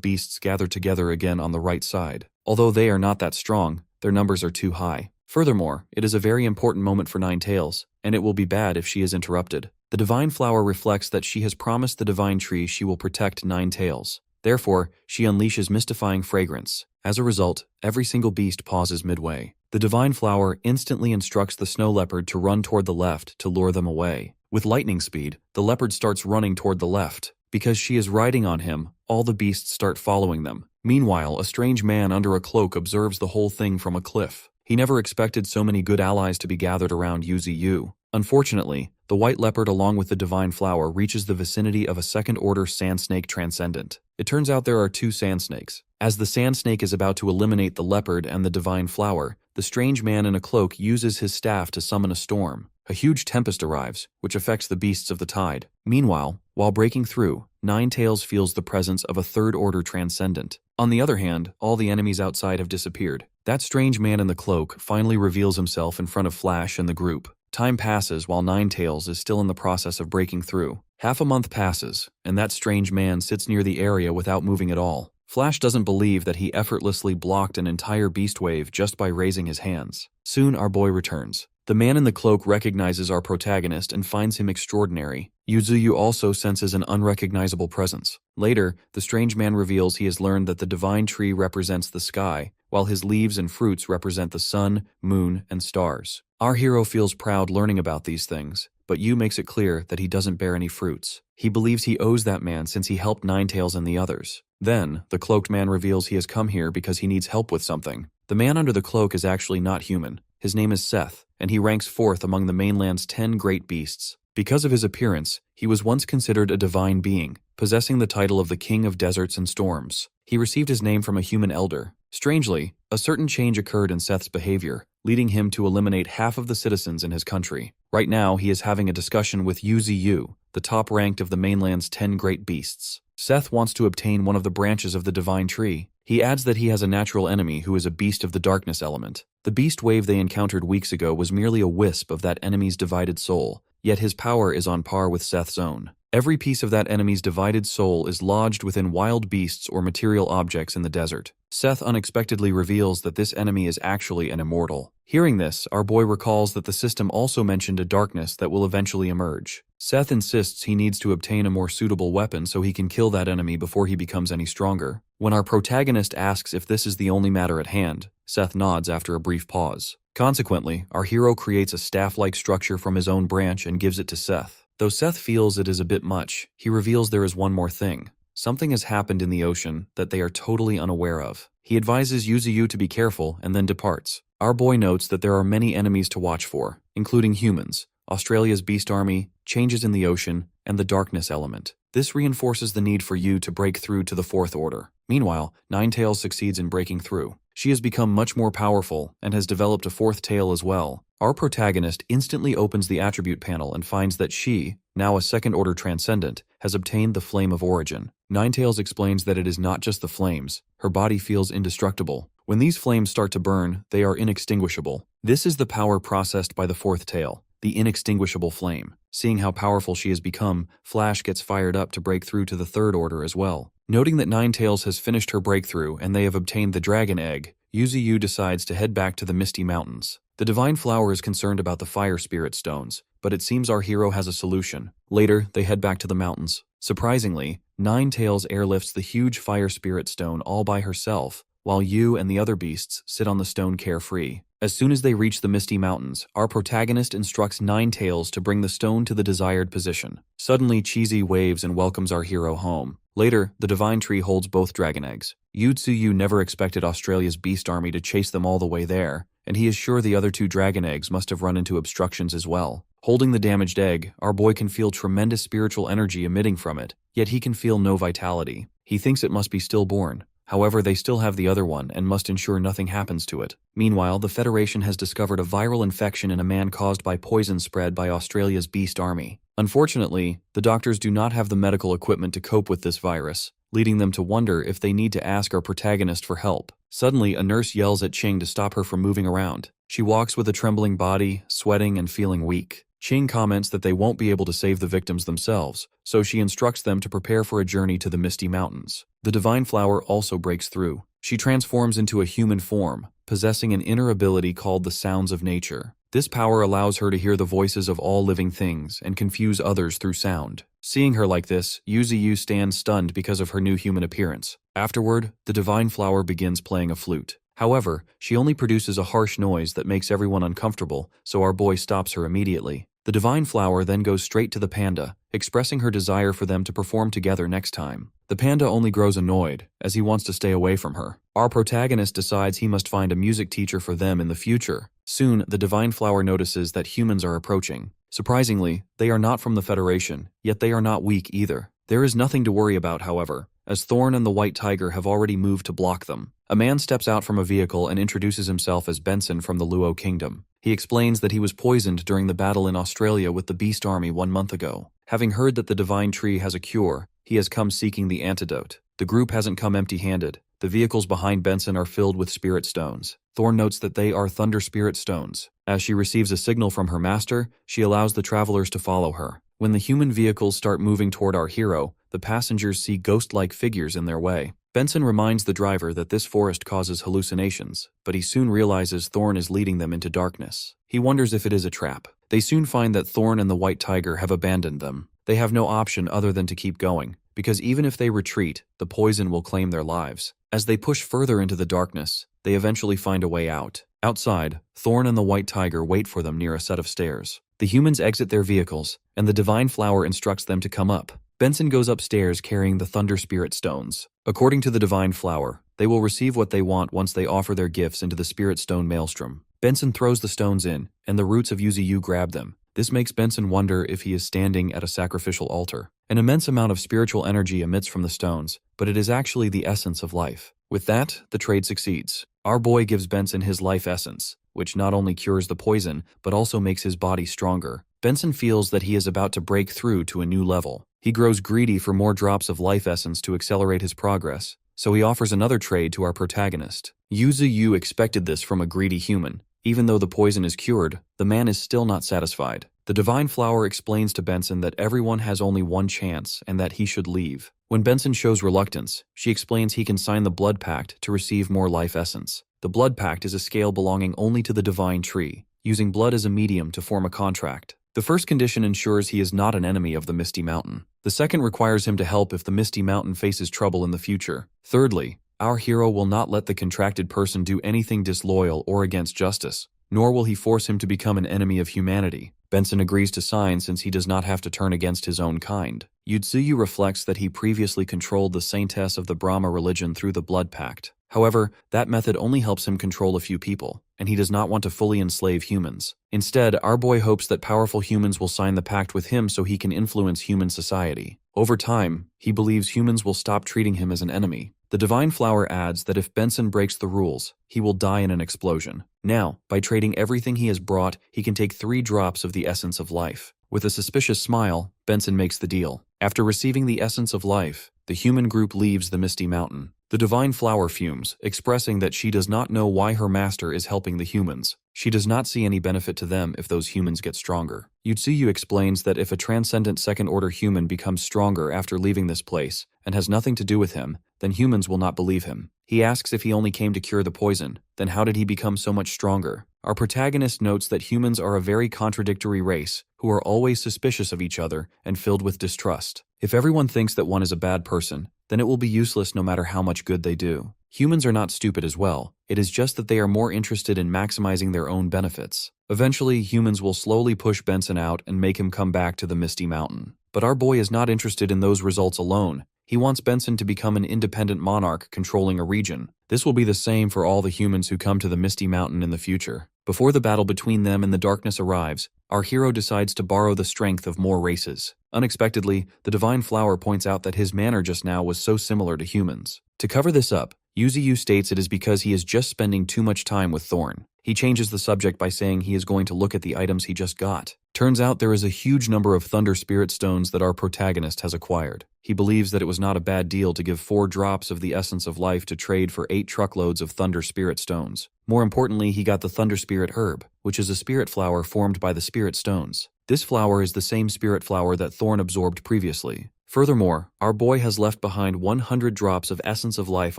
beasts gather together again on the right side. Although they are not that strong, their numbers are too high. Furthermore, it is a very important moment for Ninetales, and it will be bad if she is interrupted. The Divine Flower reflects that she has promised the Divine Tree she will protect Ninetales. Therefore, she unleashes mystifying fragrance. As a result, every single beast pauses midway. The Divine Flower instantly instructs the snow leopard to run toward the left to lure them away. With lightning speed, the leopard starts running toward the left. Because she is riding on him, all the beasts start following them. Meanwhile, a strange man under a cloak observes the whole thing from a cliff. He never expected so many good allies to be gathered around Yuziu. Unfortunately, the white leopard along with the Divine Flower reaches the vicinity of a second-order sand snake transcendent. It turns out there are two sand snakes. As the sand snake is about to eliminate the leopard and the Divine Flower, the strange man in a cloak uses his staff to summon a storm. A huge tempest arrives, which affects the beasts of the tide. Meanwhile, while breaking through, Ninetales feels the presence of a third-order transcendent. On the other hand, all the enemies outside have disappeared. That strange man in the cloak finally reveals himself in front of Flash and the group. Time passes while Ninetales is still in the process of breaking through. Half a month passes, and that strange man sits near the area without moving at all. Flash doesn't believe that he effortlessly blocked an entire beast wave just by raising his hands. Soon our boy returns. The man in the cloak recognizes our protagonist and finds him extraordinary. Yuziu also senses an unrecognizable presence. Later, the strange man reveals he has learned that the divine tree represents the sky, while his leaves and fruits represent the sun, moon, and stars. Our hero feels proud learning about these things, but Yu makes it clear that he doesn't bear any fruits. He believes he owes that man since he helped Ninetales and the others. Then, the cloaked man reveals he has come here because he needs help with something. The man under the cloak is actually not human. His name is Seth, and he ranks fourth among the mainland's 10 great beasts. Because of his appearance, he was once considered a divine being, possessing the title of the King of Deserts and Storms. He received his name from a human elder. Strangely, a certain change occurred in Seth's behavior, leading him to eliminate half of the citizens in his country. Right now, he is having a discussion with Yuziu, the top-ranked of the mainland's 10 great beasts. Seth wants to obtain one of the branches of the divine tree. He adds that he has a natural enemy who is a beast of the darkness element. The beast wave they encountered weeks ago was merely a wisp of that enemy's divided soul, yet his power is on par with Seth's own. Every piece of that enemy's divided soul is lodged within wild beasts or material objects in the desert. Seth unexpectedly reveals that this enemy is actually an immortal. Hearing this, our boy recalls that the system also mentioned a darkness that will eventually emerge. Seth insists he needs to obtain a more suitable weapon so he can kill that enemy before he becomes any stronger. When our protagonist asks if this is the only matter at hand, Seth nods after a brief pause. Consequently, our hero creates a staff-like structure from his own branch and gives it to Seth. Though Seth feels it is a bit much, he reveals there is one more thing. Something has happened in the ocean that they are totally unaware of. He advises Yuziu to be careful and then departs. Our boy notes that there are many enemies to watch for, including humans, Australia's beast army, changes in the ocean, and the darkness element. This reinforces the need for Yu to break through to the fourth order. Meanwhile, Ninetales succeeds in breaking through. She has become much more powerful and has developed a fourth tail as well. Our protagonist instantly opens the attribute panel and finds that she, now a second-order transcendent, has obtained the Flame of Origin. Ninetales explains that it is not just the flames. Her body feels indestructible. When these flames start to burn, they are inextinguishable. This is the power processed by the fourth tail, the inextinguishable flame. Seeing how powerful she has become, Flash gets fired up to break through to the third order as well. Noting that Ninetales has finished her breakthrough and they have obtained the dragon egg, Yuziu decides to head back to the Misty Mountains. The Divine Flower is concerned about the Fire Spirit Stones, but it seems our hero has a solution. Later, they head back to the mountains. Surprisingly, Ninetales airlifts the huge Fire Spirit Stone all by herself, while Yu and the other beasts sit on the stone carefree. As soon as they reach the Misty Mountains, our protagonist instructs Ninetales to bring the stone to the desired position. Suddenly, Cheesy waves and welcomes our hero home. Later, the Divine Tree holds both dragon eggs. Yuziu never expected Australia's beast army to chase them all the way there, and he is sure the other two dragon eggs must have run into obstructions as well. Holding the damaged egg, our boy can feel tremendous spiritual energy emitting from it, yet he can feel no vitality. He thinks it must be stillborn. However, they still have the other one and must ensure nothing happens to it. Meanwhile, the Federation has discovered a viral infection in a man caused by poison spread by Australia's beast army. Unfortunately, the doctors do not have the medical equipment to cope with this virus, leading them to wonder if they need to ask our protagonist for help. Suddenly, a nurse yells at Ching to stop her from moving around. She walks with a trembling body, sweating and feeling weak. Ching comments that they won't be able to save the victims themselves, so she instructs them to prepare for a journey to the Misty Mountains. The Divine Flower also breaks through. She transforms into a human form, possessing an inner ability called the Sounds of Nature. This power allows her to hear the voices of all living things and confuse others through sound. Seeing her like this, Yuziu stands stunned because of her new human appearance. Afterward, the Divine Flower begins playing a flute. However, she only produces a harsh noise that makes everyone uncomfortable, so our boy stops her immediately. The divine flower then goes straight to the panda, expressing her desire for them to perform together next time. The panda only grows annoyed, as he wants to stay away from her. Our protagonist decides he must find a music teacher for them in the future. Soon, the divine flower notices that humans are approaching. Surprisingly, they are not from the Federation, yet they are not weak either. There is nothing to worry about, however, as Thorn and the White Tiger have already moved to block them. A man steps out from a vehicle and introduces himself as Benson from the Luo Kingdom. He explains that he was poisoned during the battle in Australia with the Beast Army 1 month ago. Having heard that the Divine Tree has a cure, he has come seeking the antidote. The group hasn't come empty-handed. The vehicles behind Benson are filled with spirit stones. Thorn notes that they are Thunder Spirit Stones. As she receives a signal from her master, she allows the travelers to follow her. When the human vehicles start moving toward our hero, the passengers see ghost-like figures in their way. Benson reminds the driver that this forest causes hallucinations, but he soon realizes Thorn is leading them into darkness. He wonders if it is a trap. They soon find that Thorn and the White Tiger have abandoned them. They have no option other than to keep going, because even if they retreat, the poison will claim their lives. As they push further into the darkness, they eventually find a way out. Outside, Thorn and the White Tiger wait for them near a set of stairs. The humans exit their vehicles, and the Divine Flower instructs them to come up. Benson goes upstairs carrying the Thunder Spirit Stones. According to the Divine Flower, they will receive what they want once they offer their gifts into the Spirit Stone Maelstrom. Benson throws the stones in, and the roots of Yuziu grab them. This makes Benson wonder if he is standing at a sacrificial altar. An immense amount of spiritual energy emits from the stones, but it is actually the essence of life. With that, the trade succeeds. Our boy gives Benson his life essence, which not only cures the poison, but also makes his body stronger. Benson feels that he is about to break through to a new level. He grows greedy for more drops of life essence to accelerate his progress, so he offers another trade to our protagonist. Yuziu expected this from a greedy human. Even though the poison is cured, the man is still not satisfied. The Divine Flower explains to Benson that everyone has only one chance and that he should leave. When Benson shows reluctance, she explains he can sign the Blood Pact to receive more life essence. The Blood Pact is a scale belonging only to the Divine Tree, using blood as a medium to form a contract. The first condition ensures he is not an enemy of the Misty Mountain. The second requires him to help if the Misty Mountain faces trouble in the future. Thirdly, our hero will not let the contracted person do anything disloyal or against justice, nor will he force him to become an enemy of humanity. Benson agrees to sign since he does not have to turn against his own kind. Yuziu reflects that he previously controlled the saintess of the Brahma religion through the Blood Pact. However, that method only helps him control a few people, and he does not want to fully enslave humans. Instead, our boy hopes that powerful humans will sign the pact with him so he can influence human society. Over time, he believes humans will stop treating him as an enemy. The Divine Flower adds that if Benson breaks the rules, he will die in an explosion. Now, by trading everything he has brought, he can take 3 drops of the essence of life. With a suspicious smile, Benson makes the deal. After receiving the essence of life, the human group leaves the Misty Mountain. The Divine Flower fumes, expressing that she does not know why her master is helping the humans. She does not see any benefit to them if those humans get stronger. Yuziu explains that if a transcendent second-order human becomes stronger after leaving this place, and has nothing to do with him, then humans will not believe him. He asks if he only came to cure the poison, then how did he become so much stronger? Our protagonist notes that humans are a very contradictory race, who are always suspicious of each other and filled with distrust. If everyone thinks that one is a bad person, then it will be useless no matter how much good they do. Humans are not stupid as well. It is just that they are more interested in maximizing their own benefits. Eventually, humans will slowly push Benson out and make him come back to the Misty Mountain. But our boy is not interested in those results alone. He wants Benson to become an independent monarch controlling a region. This will be the same for all the humans who come to the Misty Mountain in the future. Before the battle between them and the darkness arrives, our hero decides to borrow the strength of more races. Unexpectedly, the Divine Flower points out that his manner just now was so similar to humans. To cover this up, Yuziu states it is because he is just spending too much time with Thorn. He changes the subject by saying he is going to look at the items he just got. Turns out there is a huge number of Thunder Spirit Stones that our protagonist has acquired. He believes that it was not a bad deal to give 4 drops of the essence of life to trade for 8 truckloads of Thunder Spirit Stones. More importantly, he got the Thunder Spirit Herb, which is a spirit flower formed by the Spirit Stones. This flower is the same spirit flower that Thorn absorbed previously. Furthermore, our boy has left behind 100 drops of essence of life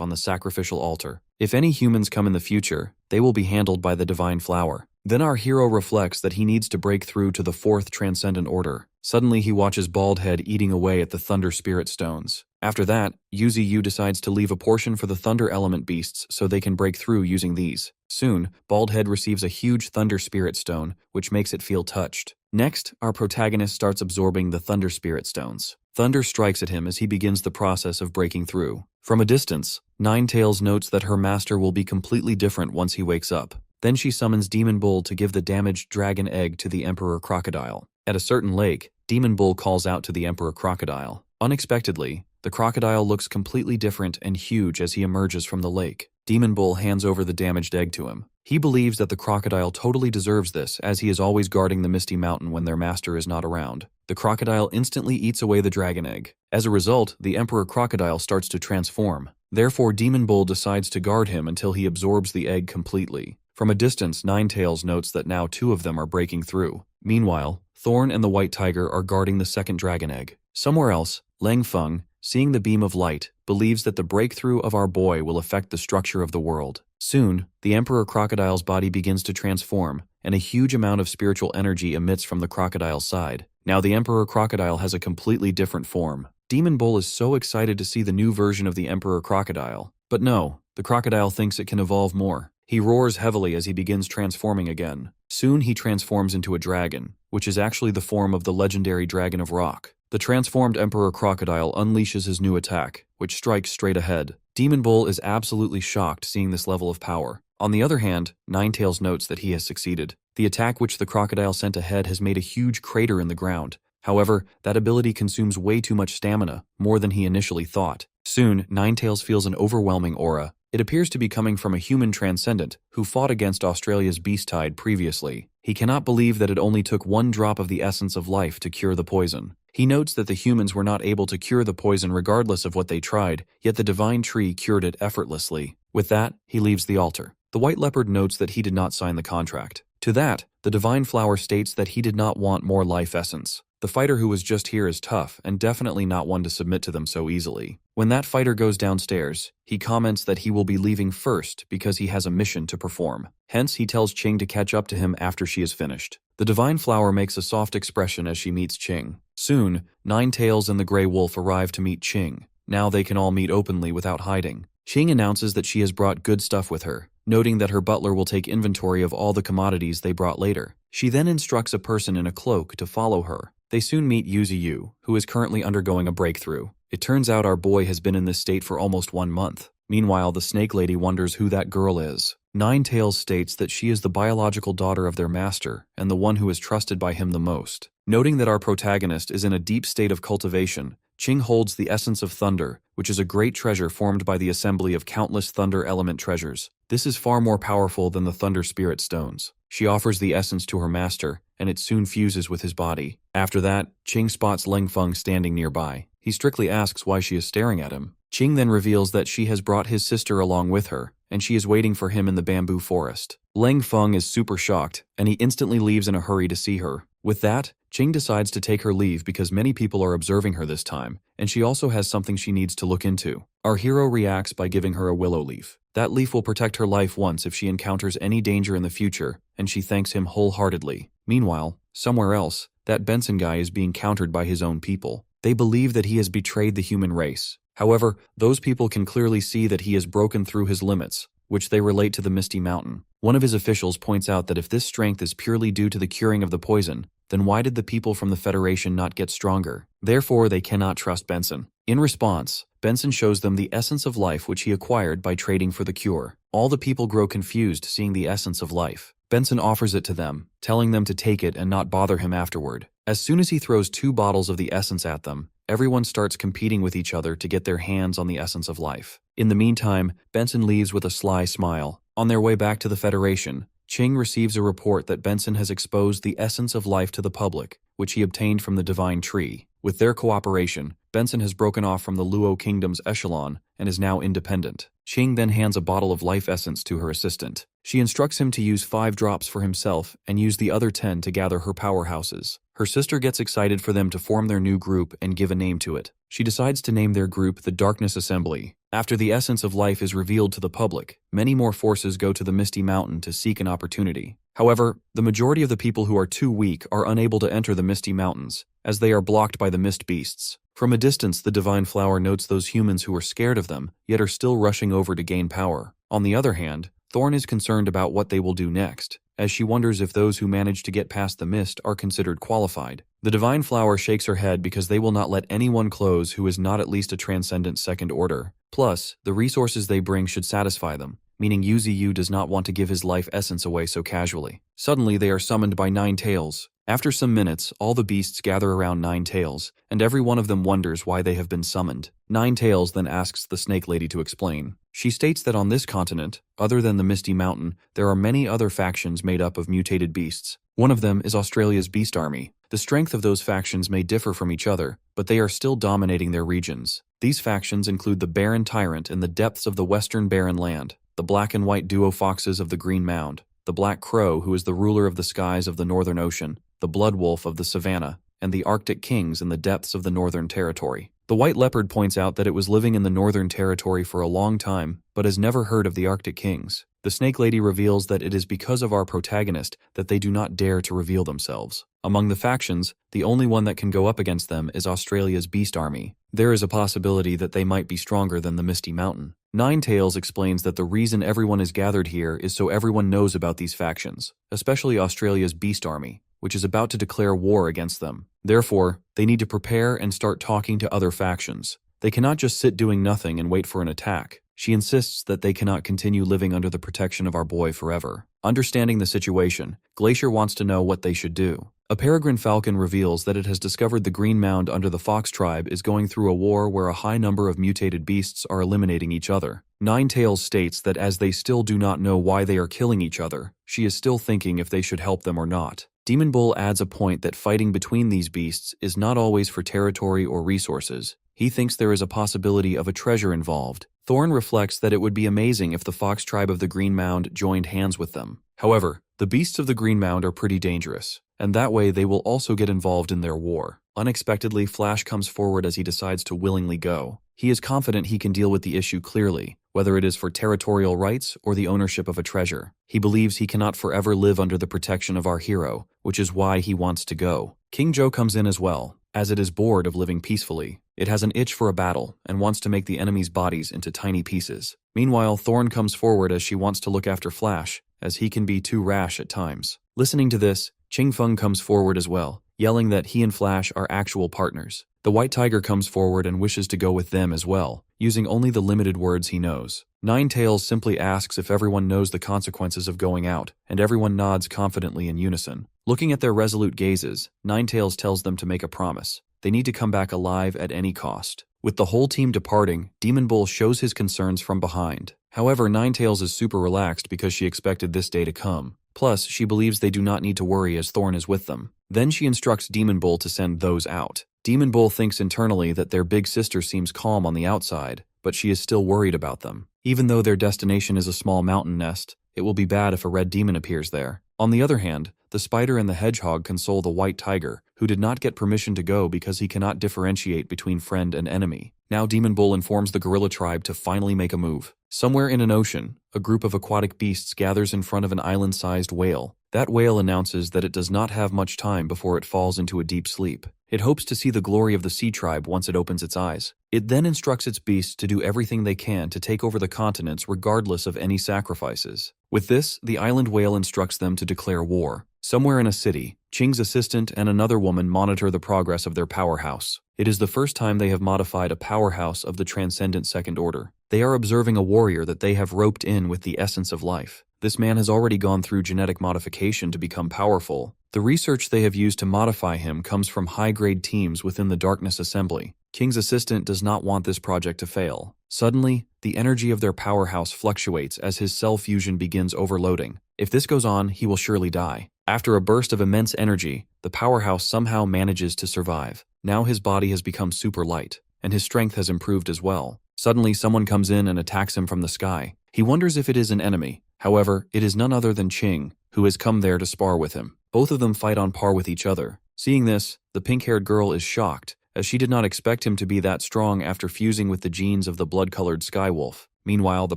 on the sacrificial altar. If any humans come in the future, they will be handled by the Divine Flower. Then our hero reflects that he needs to break through to the 4th Transcendent Order. Suddenly he watches Baldhead eating away at the Thunder Spirit Stones. After that, Yuziu decides to leave a portion for the thunder element beasts so they can break through using these. Soon, Baldhead receives a huge thunder spirit stone, which makes it feel touched. Next, our protagonist starts absorbing the thunder spirit stones. Thunder strikes at him as he begins the process of breaking through. From a distance, Ninetails notes that her master will be completely different once he wakes up. Then she summons Demon Bull to give the damaged dragon egg to the Emperor Crocodile. At a certain lake, Demon Bull calls out to the Emperor Crocodile. Unexpectedly, the crocodile looks completely different and huge as he emerges from the lake. Demon Bull hands over the damaged egg to him. He believes that the crocodile totally deserves this, as he is always guarding the Misty Mountain when their master is not around. The crocodile instantly eats away the dragon egg. As a result, the Emperor Crocodile starts to transform. Therefore, Demon Bull decides to guard him until he absorbs the egg completely. From a distance, Ninetails notes that now 2 of them are breaking through. Meanwhile, Thorn and the White Tiger are guarding the second dragon egg. Somewhere else, Lang Feng, seeing the beam of light, believes that the breakthrough of our boy will affect the structure of the world. Soon, the Emperor Crocodile's body begins to transform, and a huge amount of spiritual energy emits from the crocodile's side. Now the Emperor Crocodile has a completely different form. Demon Bull is so excited to see the new version of the Emperor Crocodile. But no, the crocodile thinks it can evolve more. He roars heavily as he begins transforming again. Soon he transforms into a dragon, which is actually the form of the legendary Dragon of Rock. The transformed Emperor Crocodile unleashes his new attack, which strikes straight ahead. Demon Bull is absolutely shocked seeing this level of power. On the other hand, Ninetails notes that he has succeeded. The attack which the crocodile sent ahead has made a huge crater in the ground. However, that ability consumes way too much stamina, more than he initially thought. Soon, Ninetails feels an overwhelming aura. It appears to be coming from a human transcendent who fought against Australia's Beasttide previously. He cannot believe that it only took 1 drop of the essence of life to cure the poison. He notes that the humans were not able to cure the poison regardless of what they tried, yet the divine tree cured it effortlessly. With that, he leaves the altar. The White Leopard notes that he did not sign the contract. To that, the Divine Flower states that he did not want more life essence. The fighter who was just here is tough and definitely not one to submit to them so easily. When that fighter goes downstairs, he comments that he will be leaving first because he has a mission to perform. Hence, he tells Ching to catch up to him after she is finished. The Divine Flower makes a soft expression as she meets Ching. Soon, Ninetails and the Grey Wolf arrive to meet Ching. Now they can all meet openly without hiding. Ching announces that she has brought good stuff with her, noting that her butler will take inventory of all the commodities they brought later. She then instructs a person in a cloak to follow her. They soon meet Yuziu, who is currently undergoing a breakthrough. It turns out our boy has been in this state for almost 1 month. Meanwhile, the Snake Lady wonders who that girl is. Ninetails states that she is the biological daughter of their master and the one who is trusted by him the most. Noting that our protagonist is in a deep state of cultivation, Ching holds the essence of thunder, which is a great treasure formed by the assembly of countless thunder element treasures. This is far more powerful than the thunder spirit stones. She offers the essence to her master, and it soon fuses with his body. After that, Ching spots Lang Feng standing nearby. He strictly asks why she is staring at him. Ching then reveals that she has brought his sister along with her, and she is waiting for him in the bamboo forest. Lang Feng is super shocked, and he instantly leaves in a hurry to see her. With that, Ching decides to take her leave because many people are observing her this time, and she also has something she needs to look into. Our hero reacts by giving her a willow leaf. That leaf will protect her life once if she encounters any danger in the future, and she thanks him wholeheartedly. Meanwhile, somewhere else, that Benson guy is being countered by his own people. They believe that he has betrayed the human race. However, those people can clearly see that he has broken through his limits, which they relate to the Misty Mountain. One of his officials points out that if this strength is purely due to the curing of the poison, then why did the people from the Federation not get stronger? Therefore, they cannot trust Benson. In response, Benson shows them the essence of life which he acquired by trading for the cure. All the people grow confused seeing the essence of life. Benson offers it to them, telling them to take it and not bother him afterward. As soon as he throws 2 bottles of the essence at them, everyone starts competing with each other to get their hands on the essence of life. In the meantime, Benson leaves with a sly smile. On their way back to the Federation, Ching receives a report that Benson has exposed the essence of life to the public, which he obtained from the Divine Tree. With their cooperation, Benson has broken off from the Luo Kingdom's echelon and is now independent. Ching then hands a bottle of life essence to her assistant. She instructs him to use 5 drops for himself and use the other 10 to gather her powerhouses. Her sister gets excited for them to form their new group and give a name to it. She decides to name their group the Darkness Assembly. After the essence of life is revealed to the public, many more forces go to the Misty Mountain to seek an opportunity. However, the majority of the people who are too weak are unable to enter the Misty Mountains, as they are blocked by the Mist Beasts. From a distance, the Divine Flower notes those humans who are scared of them, yet are still rushing over to gain power. On the other hand, Thorn is concerned about what they will do next, as she wonders if those who manage to get past the mist are considered qualified. The Divine Flower shakes her head because they will not let anyone close who is not at least a transcendent second order. Plus, the resources they bring should satisfy them, meaning Yuziu does not want to give his life essence away so casually. Suddenly, they are summoned by Nine Tails. After some minutes, all the beasts gather around Nine Tails, and every one of them wonders why they have been summoned. Nine Tails then asks the Snake Lady to explain. She states that on this continent, other than the Misty Mountain, there are many other factions made up of mutated beasts. One of them is Australia's Beast Army. The strength of those factions may differ from each other, but they are still dominating their regions. These factions include the Barren Tyrant in the depths of the Western Barren Land, the Black and White Duo Foxes of the Green Mound, the Black Crow who is the ruler of the skies of the Northern Ocean, the Blood Wolf of the Savannah, and the Arctic Kings in the depths of the Northern Territory. The White Leopard points out that it was living in the Northern Territory for a long time, but has never heard of the Arctic Kings. The Snake Lady reveals that it is because of our protagonist that they do not dare to reveal themselves. Among the factions, the only one that can go up against them is Australia's Beast Army. There is a possibility that they might be stronger than the Misty Mountain. Nine Tails explains that the reason everyone is gathered here is so everyone knows about these factions, especially Australia's Beast Army, which is about to declare war against them. Therefore, they need to prepare and start talking to other factions. They cannot just sit doing nothing and wait for an attack. She insists that they cannot continue living under the protection of our boy forever. Understanding the situation, Glacier wants to know what they should do. A peregrine falcon reveals that it has discovered the Green Mound under the Fox tribe is going through a war where a high number of mutated beasts are eliminating each other. Nine Tails states that as they still do not know why they are killing each other, she is still thinking if they should help them or not. Demon Bull adds a point that fighting between these beasts is not always for territory or resources. He thinks there is a possibility of a treasure involved. Thorn reflects that it would be amazing if the Fox tribe of the Green Mound joined hands with them. However, the beasts of the Green Mound are pretty dangerous, and that way they will also get involved in their war. Unexpectedly, Flash comes forward as he decides to willingly go. He is confident he can deal with the issue clearly, whether it is for territorial rights or the ownership of a treasure. He believes he cannot forever live under the protection of our hero, which is why he wants to go. King Joe comes in as well, as it is bored of living peacefully. It has an itch for a battle and wants to make the enemy's bodies into tiny pieces. Meanwhile, Thorn comes forward as she wants to look after Flash, as he can be too rash at times. Listening to this, Ching Feng comes forward as well, yelling that he and Flash are actual partners. The White Tiger comes forward and wishes to go with them as well, using only the limited words he knows. Nine Tails simply asks if everyone knows the consequences of going out, and everyone nods confidently in unison. Looking at their resolute gazes, Nine Tails tells them to make a promise. They need to come back alive at any cost. With the whole team departing, Demon Bull shows his concerns from behind. However, Nine Tails is super relaxed because she expected this day to come. Plus, she believes they do not need to worry as Thorn is with them. Then she instructs Demon Bull to send those out. Demon Bull thinks internally that their big sister seems calm on the outside, but she is still worried about them. Even though their destination is a small mountain nest, it will be bad if a red demon appears there. On the other hand, the spider and the hedgehog console the White Tiger, who did not get permission to go because he cannot differentiate between friend and enemy. Now Demon Bull informs the gorilla tribe to finally make a move. Somewhere in an ocean, a group of aquatic beasts gathers in front of an island-sized whale. That whale announces that it does not have much time before it falls into a deep sleep. It hopes to see the glory of the sea tribe once it opens its eyes. It then instructs its beasts to do everything they can to take over the continents regardless of any sacrifices. With this, the island whale instructs them to declare war. Somewhere in a city, Ching's assistant and another woman monitor the progress of their powerhouse. It is the first time they have modified a powerhouse of the Transcendent Second Order. They are observing a warrior that they have roped in with the essence of life. This man has already gone through genetic modification to become powerful. The research they have used to modify him comes from high-grade teams within the Darkness Assembly. King's assistant does not want this project to fail. Suddenly, the energy of their powerhouse fluctuates as his cell fusion begins overloading. If this goes on, he will surely die. After a burst of immense energy, the powerhouse somehow manages to survive. Now his body has become super light, and his strength has improved as well. Suddenly, someone comes in and attacks him from the sky. He wonders if it is an enemy. However, it is none other than Ching, who has come there to spar with him. Both of them fight on par with each other. Seeing this, the pink-haired girl is shocked, as she did not expect him to be that strong after fusing with the genes of the blood-colored Skywolf. Meanwhile, the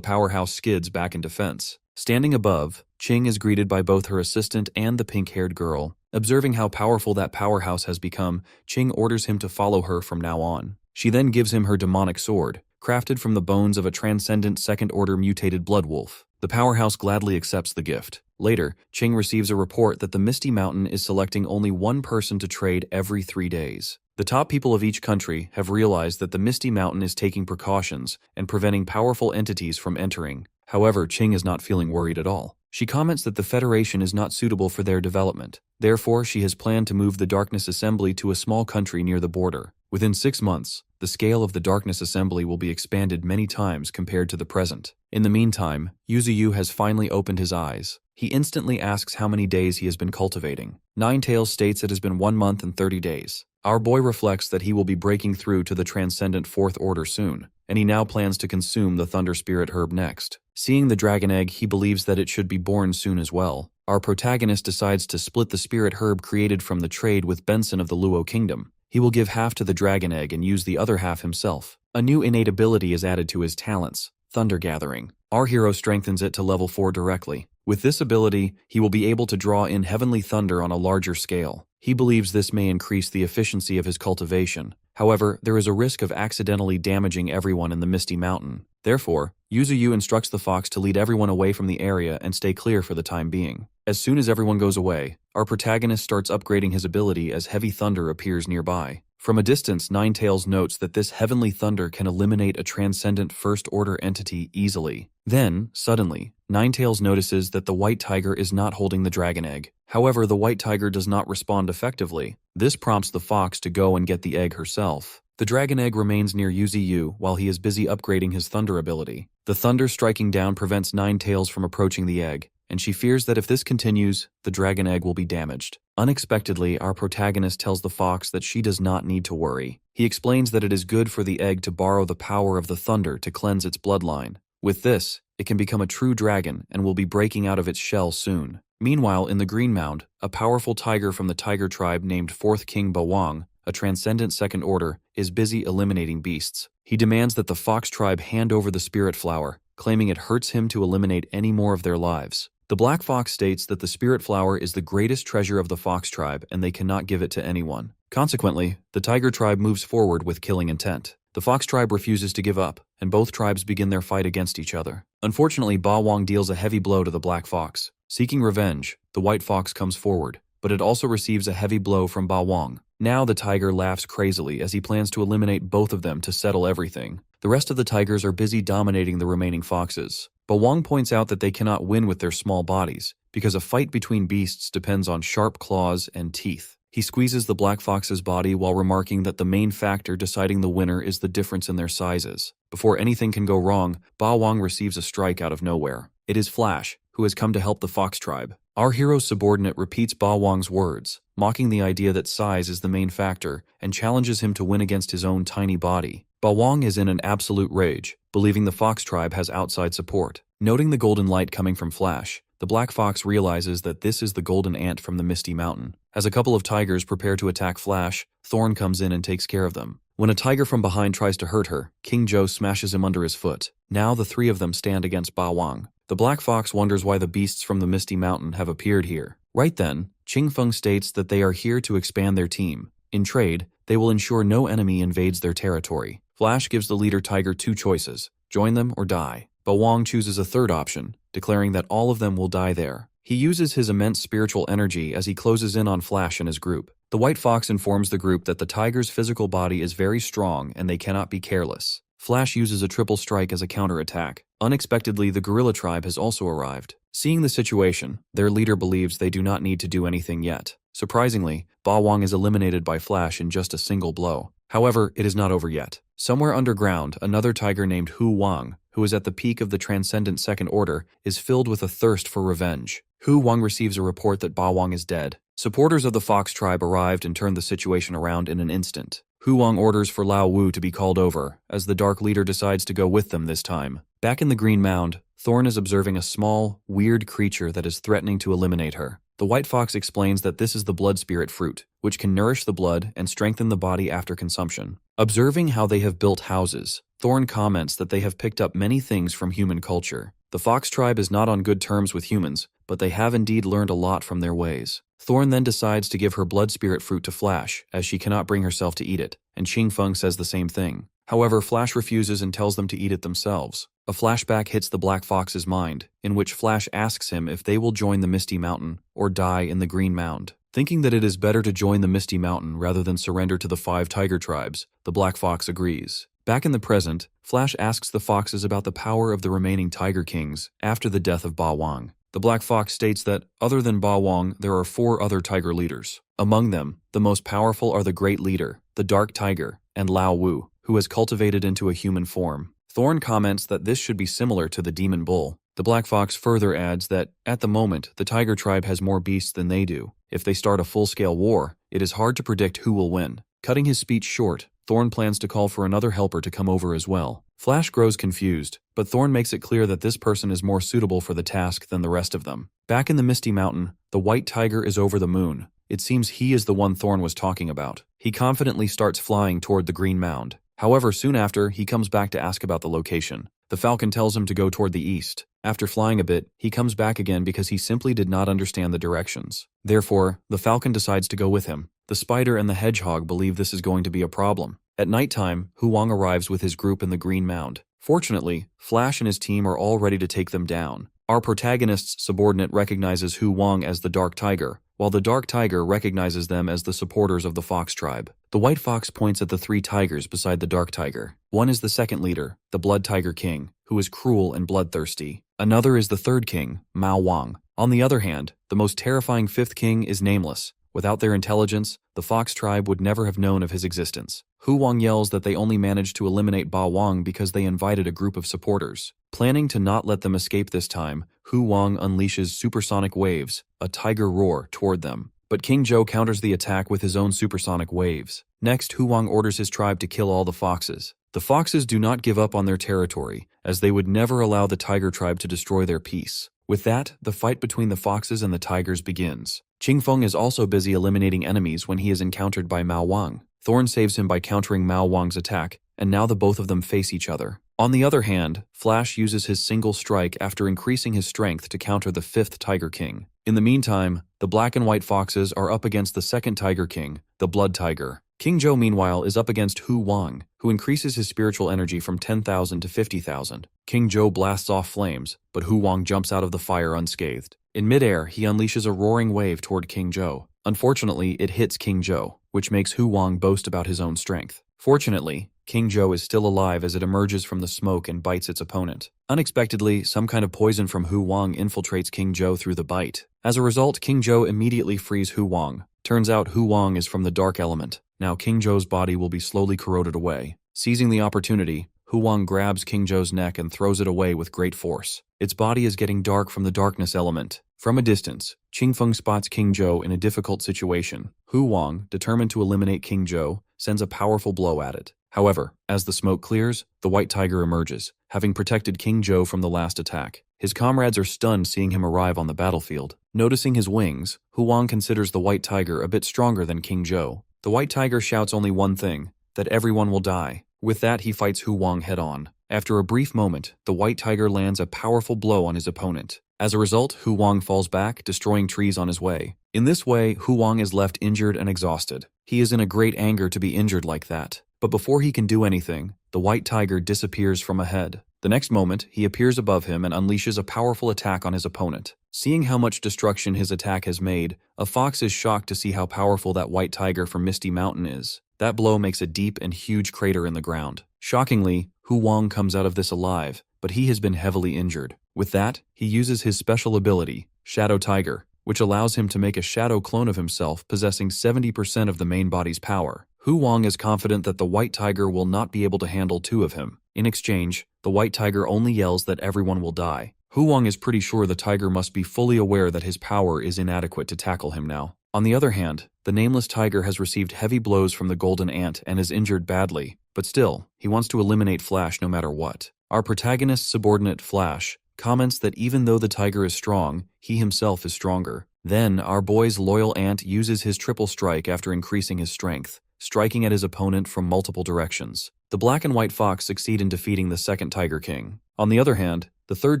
powerhouse skids back in defense. Standing above, Ching is greeted by both her assistant and the pink-haired girl. Observing how powerful that powerhouse has become, Ching orders him to follow her from now on. She then gives him her demonic sword, crafted from the bones of a transcendent second-order mutated blood wolf. The powerhouse gladly accepts the gift. Later, Ching receives a report that the Misty Mountain is selecting only one person to trade every 3 days. The top people of each country have realized that the Misty Mountain is taking precautions and preventing powerful entities from entering. However, Ching is not feeling worried at all. She comments that the Federation is not suitable for their development. Therefore, she has planned to move the Darkness Assembly to a small country near the border. Within 6 months, the scale of the Darkness Assembly will be expanded many times compared to the present. In the meantime, Yuziu has finally opened his eyes. He instantly asks how many days he has been cultivating. Ninetails states it has been 1 month and 30 days. Our boy reflects that he will be breaking through to the Transcendent Fourth Order soon, and he now plans to consume the Thunder Spirit Herb next. Seeing the dragon egg, he believes that it should be born soon as well. Our protagonist decides to split the spirit herb created from the trade with Benson of the Luo Kingdom. He will give half to the dragon egg and use the other half himself. A new innate ability is added to his talents, Thunder Gathering. Our hero strengthens it to level 4 directly. With this ability, he will be able to draw in heavenly thunder on a larger scale. He believes this may increase the efficiency of his cultivation. However, there is a risk of accidentally damaging everyone in the Misty Mountain. Therefore, Yuziu instructs the fox to lead everyone away from the area and stay clear for the time being. As soon as everyone goes away, our protagonist starts upgrading his ability as heavy thunder appears nearby. From a distance, Ninetails notes that this heavenly thunder can eliminate a transcendent first-order entity easily. Then, suddenly, Ninetails notices that the white tiger is not holding the dragon egg. However, the white tiger does not respond effectively. This prompts the fox to go and get the egg herself. The dragon egg remains near Yuziu while he is busy upgrading his thunder ability. The thunder striking down prevents Ninetails from approaching the egg, and she fears that if this continues, the dragon egg will be damaged. Unexpectedly, our protagonist tells the fox that she does not need to worry. He explains that it is good for the egg to borrow the power of the thunder to cleanse its bloodline. With this, it can become a true dragon and will be breaking out of its shell soon. Meanwhile, in the Green Mound, a powerful tiger from the tiger tribe named Fourth King Bawang, a transcendent second order, is busy eliminating beasts. He demands that the fox tribe hand over the spirit flower, claiming it hurts him to eliminate any more of their lives. The black fox states that the spirit flower is the greatest treasure of the fox tribe and they cannot give it to anyone. Consequently, the tiger tribe moves forward with killing intent. The fox tribe refuses to give up, and both tribes begin their fight against each other. Unfortunately, Bawang deals a heavy blow to the black fox. Seeking revenge, the white fox comes forward, but it also receives a heavy blow from Bawang. Now the tiger laughs crazily as he plans to eliminate both of them to settle everything. The rest of the tigers are busy dominating the remaining foxes. Bawang points out that they cannot win with their small bodies, because a fight between beasts depends on sharp claws and teeth. He squeezes the black fox's body while remarking that the main factor deciding the winner is the difference in their sizes. Before anything can go wrong, Bawang receives a strike out of nowhere. It is Flash, who has come to help the fox tribe. Our hero's subordinate repeats Bawang's words, mocking the idea that size is the main factor, and challenges him to win against his own tiny body. Bawang is in an absolute rage, believing the fox tribe has outside support. Noting the golden light coming from Flash, the black fox realizes that this is the golden ant from the Misty Mountain. As a couple of tigers prepare to attack Flash, Thorn comes in and takes care of them. When a tiger from behind tries to hurt her, King Joe smashes him under his foot. Now the three of them stand against Bawang. The black fox wonders why the beasts from the Misty Mountain have appeared here. Right then, Ching Feng states that they are here to expand their team. In trade, they will ensure no enemy invades their territory. Flash gives the leader tiger 2 choices: join them or die. Bawang chooses a third option, declaring that all of them will die there. He uses his immense spiritual energy as he closes in on Flash and his group. The white fox informs the group that the tiger's physical body is very strong and they cannot be careless. Flash uses a triple strike as a counterattack. Unexpectedly, the gorilla tribe has also arrived. Seeing the situation, their leader believes they do not need to do anything yet. Surprisingly, Bawang is eliminated by Flash in just a single blow. However, it is not over yet. Somewhere underground, another tiger named Hu Wang, who is at the peak of the Transcendent Second Order, is filled with a thirst for revenge. Hu Wang receives a report that Bawang is dead. Supporters of the Fox tribe arrived and turned the situation around in an instant. Hu Wang orders for Lao Wu to be called over, as the Dark Leader decides to go with them this time. Back in the Green Mound, Thorn is observing a small, weird creature that is threatening to eliminate her. The White Fox explains that this is the blood spirit fruit, which can nourish the blood and strengthen the body after consumption. Observing how they have built houses, Thorn comments that they have picked up many things from human culture. The Fox tribe is not on good terms with humans, but they have indeed learned a lot from their ways. Thorn then decides to give her blood spirit fruit to Flash, as she cannot bring herself to eat it, and Qingfeng says the same thing. However, Flash refuses and tells them to eat it themselves. A flashback hits the Black Fox's mind, in which Flash asks him if they will join the Misty Mountain or die in the Green Mound. Thinking that it is better to join the Misty Mountain rather than surrender to the 5 tiger tribes, the Black Fox agrees. Back in the present, Flash asks the Foxes about the power of the remaining Tiger Kings after the death of Ba Wang. The Black Fox states that, other than Ba Wang, there are 4 other tiger leaders. Among them, the most powerful are the Great Leader, the Dark Tiger, and Lao Wu, who has cultivated into a human form. Thorn comments that this should be similar to the Demon Bull. The Black Fox further adds that, at the moment, the Tiger tribe has more beasts than they do. If they start a full-scale war, it is hard to predict who will win. Cutting his speech short, Thorn plans to call for another helper to come over as well. Flash grows confused, but Thorn makes it clear that this person is more suitable for the task than the rest of them. Back in the Misty Mountain, the White Tiger is over the moon. It seems he is the one Thorn was talking about. He confidently starts flying toward the Green Mound. However, soon after, he comes back to ask about the location. The Falcon tells him to go toward the east. After flying a bit, he comes back again because he simply did not understand the directions. Therefore, the Falcon decides to go with him. The Spider and the Hedgehog believe this is going to be a problem. At nighttime, Hu Wang arrives with his group in the Green Mound. Fortunately, Flash and his team are all ready to take them down. Our protagonist's subordinate recognizes Hu Wang as the Dark Tiger, while the Dark Tiger recognizes them as the supporters of the Fox tribe. The White Fox points at the 3 tigers beside the Dark Tiger. One is the second leader, the Blood Tiger King, who is cruel and bloodthirsty. Another is the third king, Mao Wang. On the other hand, the most terrifying 5th king is nameless. Without their intelligence, the Fox tribe would never have known of his existence. Hu Wang yells that they only managed to eliminate Ba Wang because they invited a group of supporters. Planning to not let them escape this time, Hu Wang unleashes supersonic waves, a tiger roar, toward them. But King Zhou counters the attack with his own supersonic waves. Next, Hu Wang orders his tribe to kill all the foxes. The foxes do not give up on their territory, as they would never allow the tiger tribe to destroy their peace. With that, the fight between the foxes and the tigers begins. Qingfeng is also busy eliminating enemies when he is encountered by Mao Wang. Thorn saves him by countering Mao Wang's attack, and now the both of them face each other. On the other hand, Flash uses his single strike after increasing his strength to counter the 5th Tiger King. In the meantime, the Black and White Foxes are up against the 2nd Tiger King, the Blood Tiger. King Zhou, meanwhile, is up against Hu Wang, who increases his spiritual energy from 10,000 to 50,000. King Zhou blasts off flames, but Hu Wang jumps out of the fire unscathed. In midair, he unleashes a roaring wave toward King Zhou. Unfortunately, it hits King Zhou, which makes Hu Wang boast about his own strength. Fortunately, King Zhou is still alive as it emerges from the smoke and bites its opponent. Unexpectedly, some kind of poison from Hu Wang infiltrates King Zhou through the bite. As a result, King Zhou immediately frees Hu Wang. Turns out Hu Wang is from the dark element. Now King Zhou's body will be slowly corroded away. Seizing the opportunity, Hu Wang grabs King Zhou's neck and throws it away with great force. Its body is getting dark from the darkness element. From a distance, Qingfeng spots King Zhou in a difficult situation. Hu Wang, determined to eliminate King Zhou, sends a powerful blow at it. However, as the smoke clears, the White Tiger emerges, having protected King Zhou from the last attack. His comrades are stunned seeing him arrive on the battlefield. Noticing his wings, Hu Wang considers the White Tiger a bit stronger than King Zhou. The White Tiger shouts only one thing, that everyone will die. With that, he fights Hu Wang head-on. After a brief moment, the White Tiger lands a powerful blow on his opponent. As a result, Hu Wang falls back, destroying trees on his way. In this way, Hu Wang is left injured and exhausted. He is in a great anger to be injured like that. But before he can do anything, the White Tiger disappears from ahead. The next moment, he appears above him and unleashes a powerful attack on his opponent. Seeing how much destruction his attack has made, a fox is shocked to see how powerful that White Tiger from Misty Mountain is. That blow makes a deep and huge crater in the ground. Shockingly, Hu Wang comes out of this alive, but he has been heavily injured. With that, he uses his special ability, Shadow Tiger, which allows him to make a shadow clone of himself possessing 70% of the main body's power. Hu Wang is confident that the White Tiger will not be able to handle 2 of him. In exchange, the White Tiger only yells that everyone will die. Hu Wang is pretty sure the tiger must be fully aware that his power is inadequate to tackle him now. On the other hand, the nameless tiger has received heavy blows from the golden ant and is injured badly, but still, he wants to eliminate Flash no matter what. Our protagonist's subordinate, Flash, comments that even though the tiger is strong, he himself is stronger. Then, our boy's loyal ant uses his triple strike after increasing his strength, striking at his opponent from multiple directions. The Black and White Fox succeed in defeating the 2nd Tiger King. On the other hand, the 3rd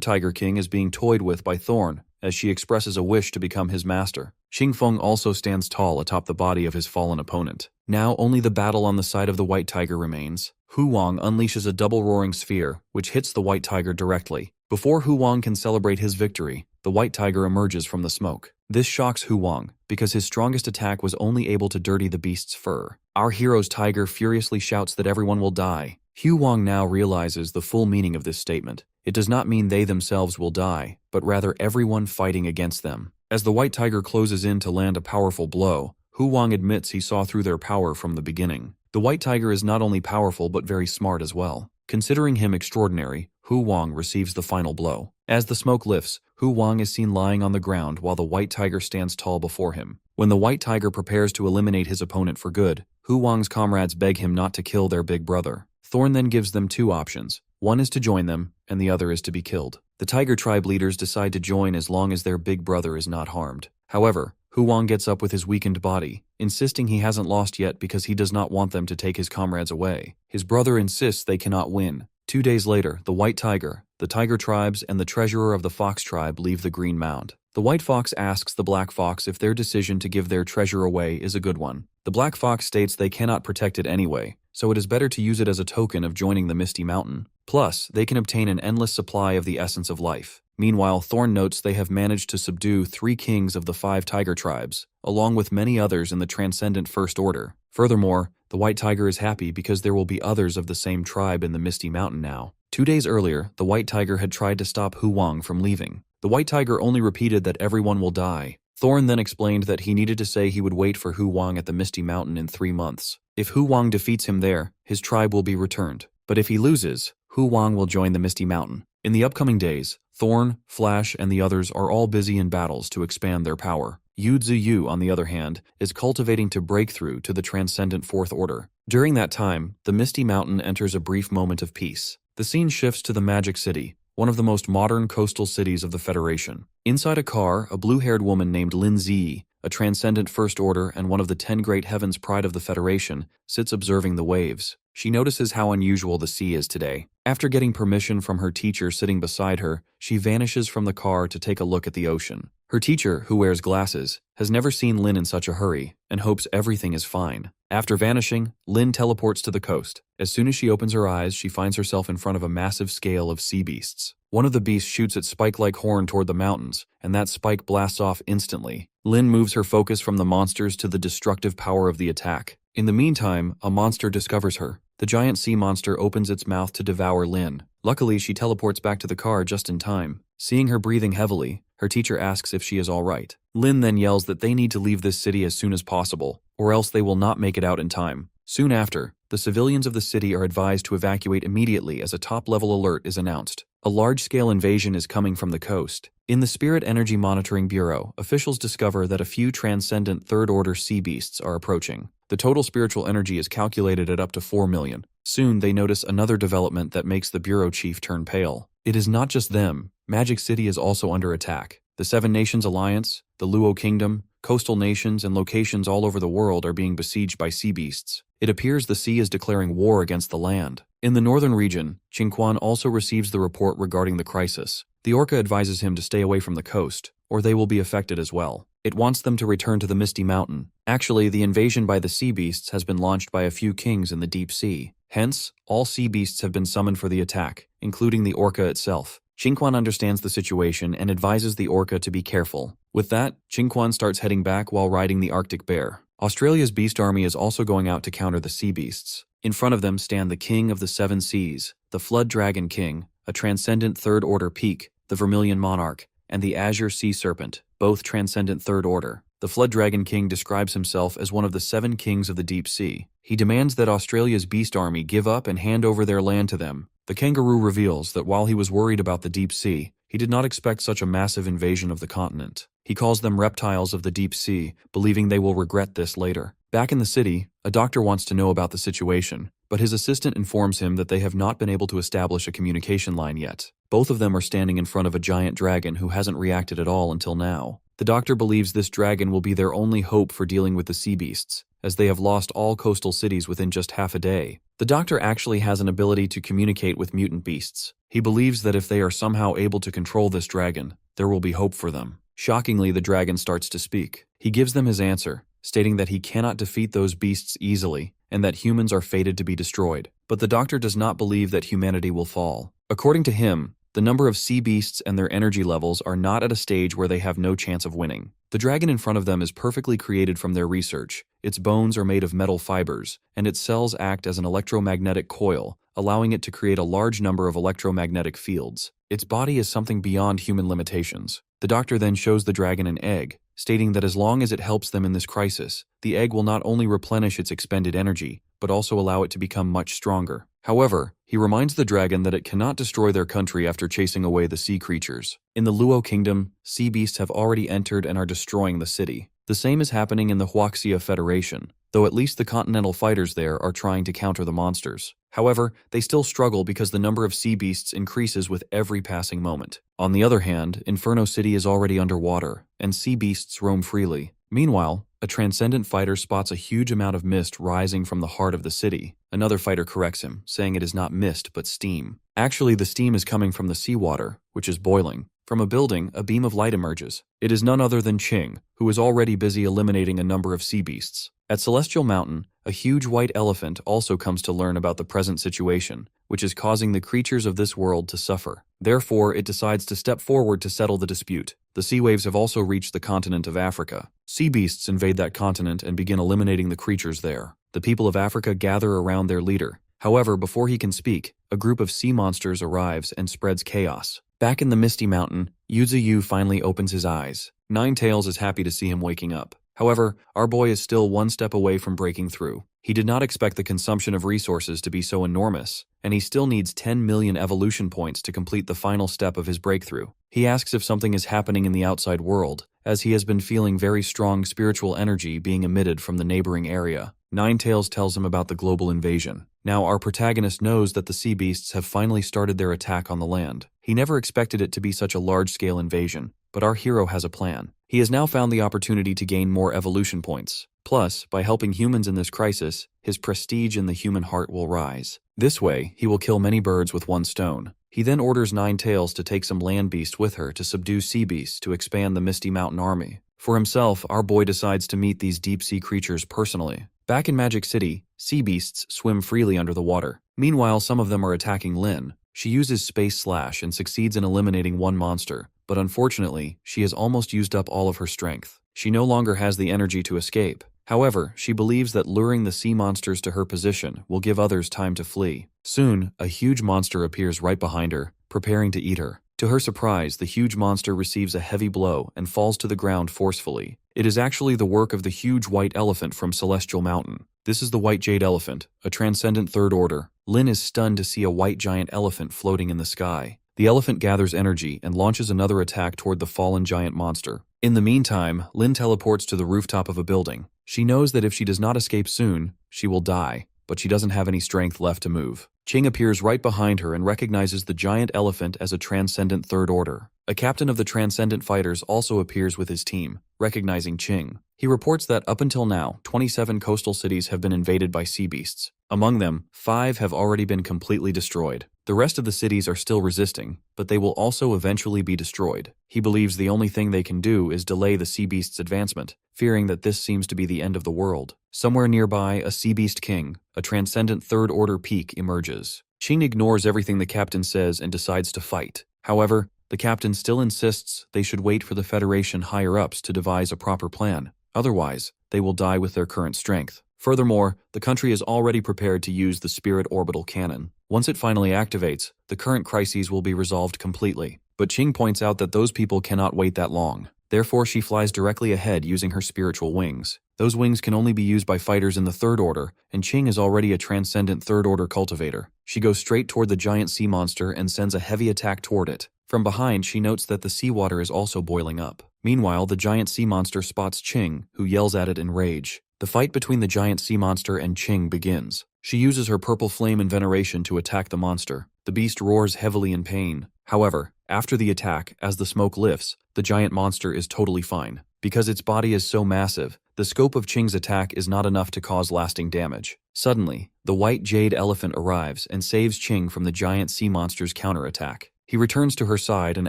Tiger King is being toyed with by Thorn, as she expresses a wish to become his master. Xingfeng also stands tall atop the body of his fallen opponent. Now only the battle on the side of the White Tiger remains. Hu Wang unleashes a double roaring sphere, which hits the White Tiger directly. Before Hu Wang can celebrate his victory, the White Tiger emerges from the smoke. This shocks Hu Wang, because his strongest attack was only able to dirty the beast's fur. Our hero's tiger furiously shouts that everyone will die. Hu Wang now realizes the full meaning of this statement. It does not mean they themselves will die, but rather everyone fighting against them. As the White Tiger closes in to land a powerful blow, Hu Wang admits he saw through their power from the beginning. The White Tiger is not only powerful but very smart as well. Considering him extraordinary, Hu Wang receives the final blow. As the smoke lifts, Hu Wang is seen lying on the ground while the White Tiger stands tall before him. When the White Tiger prepares to eliminate his opponent for good, Hu Wang's comrades beg him not to kill their big brother. Thorn then gives them two options. One is to join them, and the other is to be killed. The Tiger tribe leaders decide to join as long as their big brother is not harmed. However, Hu Wang gets up with his weakened body, insisting he hasn't lost yet because he does not want them to take his comrades away. His brother insists they cannot win. 2 days later, the White Tiger, the Tiger tribes, and the treasurer of the Fox tribe leave the Green Mound. The White Fox asks the Black Fox if their decision to give their treasure away is a good one. The Black Fox states they cannot protect it anyway, so it is better to use it as a token of joining the Misty Mountain. Plus, they can obtain an endless supply of the essence of life. Meanwhile, Thorn notes they have managed to subdue 3 kings of the 5 Tiger tribes, along with many others in the Transcendent First Order. Furthermore, the White Tiger is happy because there will be others of the same tribe in the Misty Mountain now. 2 days earlier, the White Tiger had tried to stop Hu Wang from leaving. The White Tiger only repeated that everyone will die. Thorn then explained that he needed to say he would wait for Hu Wang at the Misty Mountain in 3 months. If Hu Wang defeats him there, his tribe will be returned. But if he loses, Hu Wang will join the Misty Mountain. In the upcoming days, Thorn, Flash, and the others are all busy in battles to expand their power. Yuziu, on the other hand, is cultivating to break through to the Transcendent Fourth Order. During that time, the Misty Mountain enters a brief moment of peace. The scene shifts to the Magic City, one of the most modern coastal cities of the Federation. Inside a car, a blue-haired woman named Lin Zi, a Transcendent First Order and one of the 10 Great Heavens Pride of the Federation, sits observing the waves. She notices how unusual the sea is today. After getting permission from her teacher sitting beside her, she vanishes from the car to take a look at the ocean. Her teacher, who wears glasses, has never seen Lin in such a hurry and hopes everything is fine. After vanishing, Lin teleports to the coast. As soon as she opens her eyes, she finds herself in front of a massive scale of sea beasts. One of the beasts shoots its spike-like horn toward the mountains, and that spike blasts off instantly. Lin moves her focus from the monsters to the destructive power of the attack. In the meantime, a monster discovers her. The giant sea monster opens its mouth to devour Lin. Luckily, she teleports back to the car just in time. Seeing her breathing heavily, her teacher asks if she is all right. Lin then yells that they need to leave this city as soon as possible, or else they will not make it out in time. Soon after, the civilians of the city are advised to evacuate immediately as a top-level alert is announced. A large-scale invasion is coming from the coast. In the Spirit Energy Monitoring Bureau, officials discover that a few transcendent third-order sea beasts are approaching. The total spiritual energy is calculated at up to 4 million. Soon, they notice another development that makes the bureau chief turn pale. It is not just them. Magic City is also under attack. The 7 Nations Alliance, the Luo Kingdom, coastal nations, and locations all over the world are being besieged by sea beasts. It appears the sea is declaring war against the land. In the northern region, Qingquan also receives the report regarding the crisis. The orca advises him to stay away from the coast, or they will be affected as well. It wants them to return to the Misty Mountain. Actually, the invasion by the sea beasts has been launched by a few kings in the deep sea. Hence, all sea beasts have been summoned for the attack, including the orca itself. Qingquan understands the situation and advises the orca to be careful. With that, Qingquan starts heading back while riding the Arctic bear. Australia's beast army is also going out to counter the sea beasts. In front of them stand the King of the Seven Seas, the Flood Dragon King, a transcendent Third Order Peak, the Vermilion Monarch, and the Azure Sea Serpent, both transcendent Third Order. The Flood Dragon King describes himself as one of the 7 kings of the deep sea. He demands that Australia's beast army give up and hand over their land to them. The kangaroo reveals that while he was worried about the deep sea, he did not expect such a massive invasion of the continent. He calls them reptiles of the deep sea, believing they will regret this later. Back in the city, a doctor wants to know about the situation, but his assistant informs him that they have not been able to establish a communication line yet. Both of them are standing in front of a giant dragon who hasn't reacted at all until now. The doctor believes this dragon will be their only hope for dealing with the sea beasts, as they have lost all coastal cities within just half a day. The doctor actually has an ability to communicate with mutant beasts. He believes that if they are somehow able to control this dragon, there will be hope for them. Shockingly, the dragon starts to speak. He gives them his answer, stating that he cannot defeat those beasts easily and that humans are fated to be destroyed. But the doctor does not believe that humanity will fall. According to him, the number of sea beasts and their energy levels are not at a stage where they have no chance of winning. The dragon in front of them is perfectly created from their research. Its bones are made of metal fibers, and its cells act as an electromagnetic coil, allowing it to create a large number of electromagnetic fields. Its body is something beyond human limitations. The doctor then shows the dragon an egg, stating that as long as it helps them in this crisis, the egg will not only replenish its expended energy, but also allow it to become much stronger. However, he reminds the dragon that it cannot destroy their country after chasing away the sea creatures. In the Luo Kingdom, sea beasts have already entered and are destroying the city. The same is happening in the Huaxia Federation, though at least the continental fighters there are trying to counter the monsters. However, they still struggle because the number of sea beasts increases with every passing moment. On the other hand, Inferno City is already underwater, and sea beasts roam freely. Meanwhile, a transcendent fighter spots a huge amount of mist rising from the heart of the city. Another fighter corrects him, saying it is not mist but steam. Actually, the steam is coming from the seawater, which is boiling. From a building, a beam of light emerges. It is none other than Qing, who is already busy eliminating a number of sea beasts. At Celestial Mountain, a huge white elephant also comes to learn about the present situation, which is causing the creatures of this world to suffer. Therefore, it decides to step forward to settle the dispute. The sea waves have also reached the continent of Africa. Sea beasts invade that continent and begin eliminating the creatures there. The people of Africa gather around their leader. However, before he can speak, a group of sea monsters arrives and spreads chaos. Back in the Misty Mountain, Yuziu finally opens his eyes. Ninetails is happy to see him waking up. However, our boy is still one step away from breaking through. He did not expect the consumption of resources to be so enormous, and he still needs 10 million evolution points to complete the final step of his breakthrough. He asks if something is happening in the outside world, as he has been feeling very strong spiritual energy being emitted from the neighboring area. Ninetails tells him about the global invasion. Now our protagonist knows that the sea beasts have finally started their attack on the land. He never expected it to be such a large-scale invasion, but our hero has a plan. He has now found the opportunity to gain more evolution points. Plus, by helping humans in this crisis, his prestige in the human heart will rise. This way, he will kill many birds with one stone. He then orders Ninetails to take some land beast with her to subdue sea beasts to expand the Misty Mountain army. For himself, our boy decides to meet these deep-sea creatures personally. Back in Magic City, sea beasts swim freely under the water. Meanwhile, some of them are attacking Lin. She uses Space Slash and succeeds in eliminating one monster, but unfortunately, she has almost used up all of her strength. She no longer has the energy to escape. However, she believes that luring the sea monsters to her position will give others time to flee. Soon, a huge monster appears right behind her, preparing to eat her. To her surprise, the huge monster receives a heavy blow and falls to the ground forcefully. It is actually the work of the huge white elephant from Celestial Mountain. This is the White Jade Elephant, a transcendent third order. Lin is stunned to see a white giant elephant floating in the sky. The elephant gathers energy and launches another attack toward the fallen giant monster. In the meantime, Lin teleports to the rooftop of a building. She knows that if she does not escape soon, she will die, but she doesn't have any strength left to move. Qing appears right behind her and recognizes the giant elephant as a transcendent third order. A captain of the transcendent fighters also appears with his team, recognizing Qing. He reports that up until now, 27 coastal cities have been invaded by sea beasts. Among them, 5 have already been completely destroyed. The rest of the cities are still resisting, but they will also eventually be destroyed. He believes the only thing they can do is delay the sea beast's advancement, fearing that this seems to be the end of the world. Somewhere nearby, a sea beast king, a transcendent third order peak, emerges. Qing ignores everything the captain says and decides to fight. However, the captain still insists they should wait for the Federation higher-ups to devise a proper plan. Otherwise, they will die with their current strength. Furthermore, the country is already prepared to use the Spirit Orbital Cannon. Once it finally activates, the current crises will be resolved completely. But Qing points out that those people cannot wait that long. Therefore, she flies directly ahead using her spiritual wings. Those wings can only be used by fighters in the Third Order, and Qing is already a transcendent Third Order cultivator. She goes straight toward the giant sea monster and sends a heavy attack toward it. From behind, she notes that the seawater is also boiling up. Meanwhile, the giant sea monster spots Qing, who yells at it in rage. The fight between the giant sea monster and Qing begins. She uses her purple flame and veneration to attack the monster. The beast roars heavily in pain. However, after the attack, as the smoke lifts, the giant monster is totally fine. Because its body is so massive, the scope of Qing's attack is not enough to cause lasting damage. Suddenly, the white jade elephant arrives and saves Qing from the giant sea monster's counterattack. He returns to her side and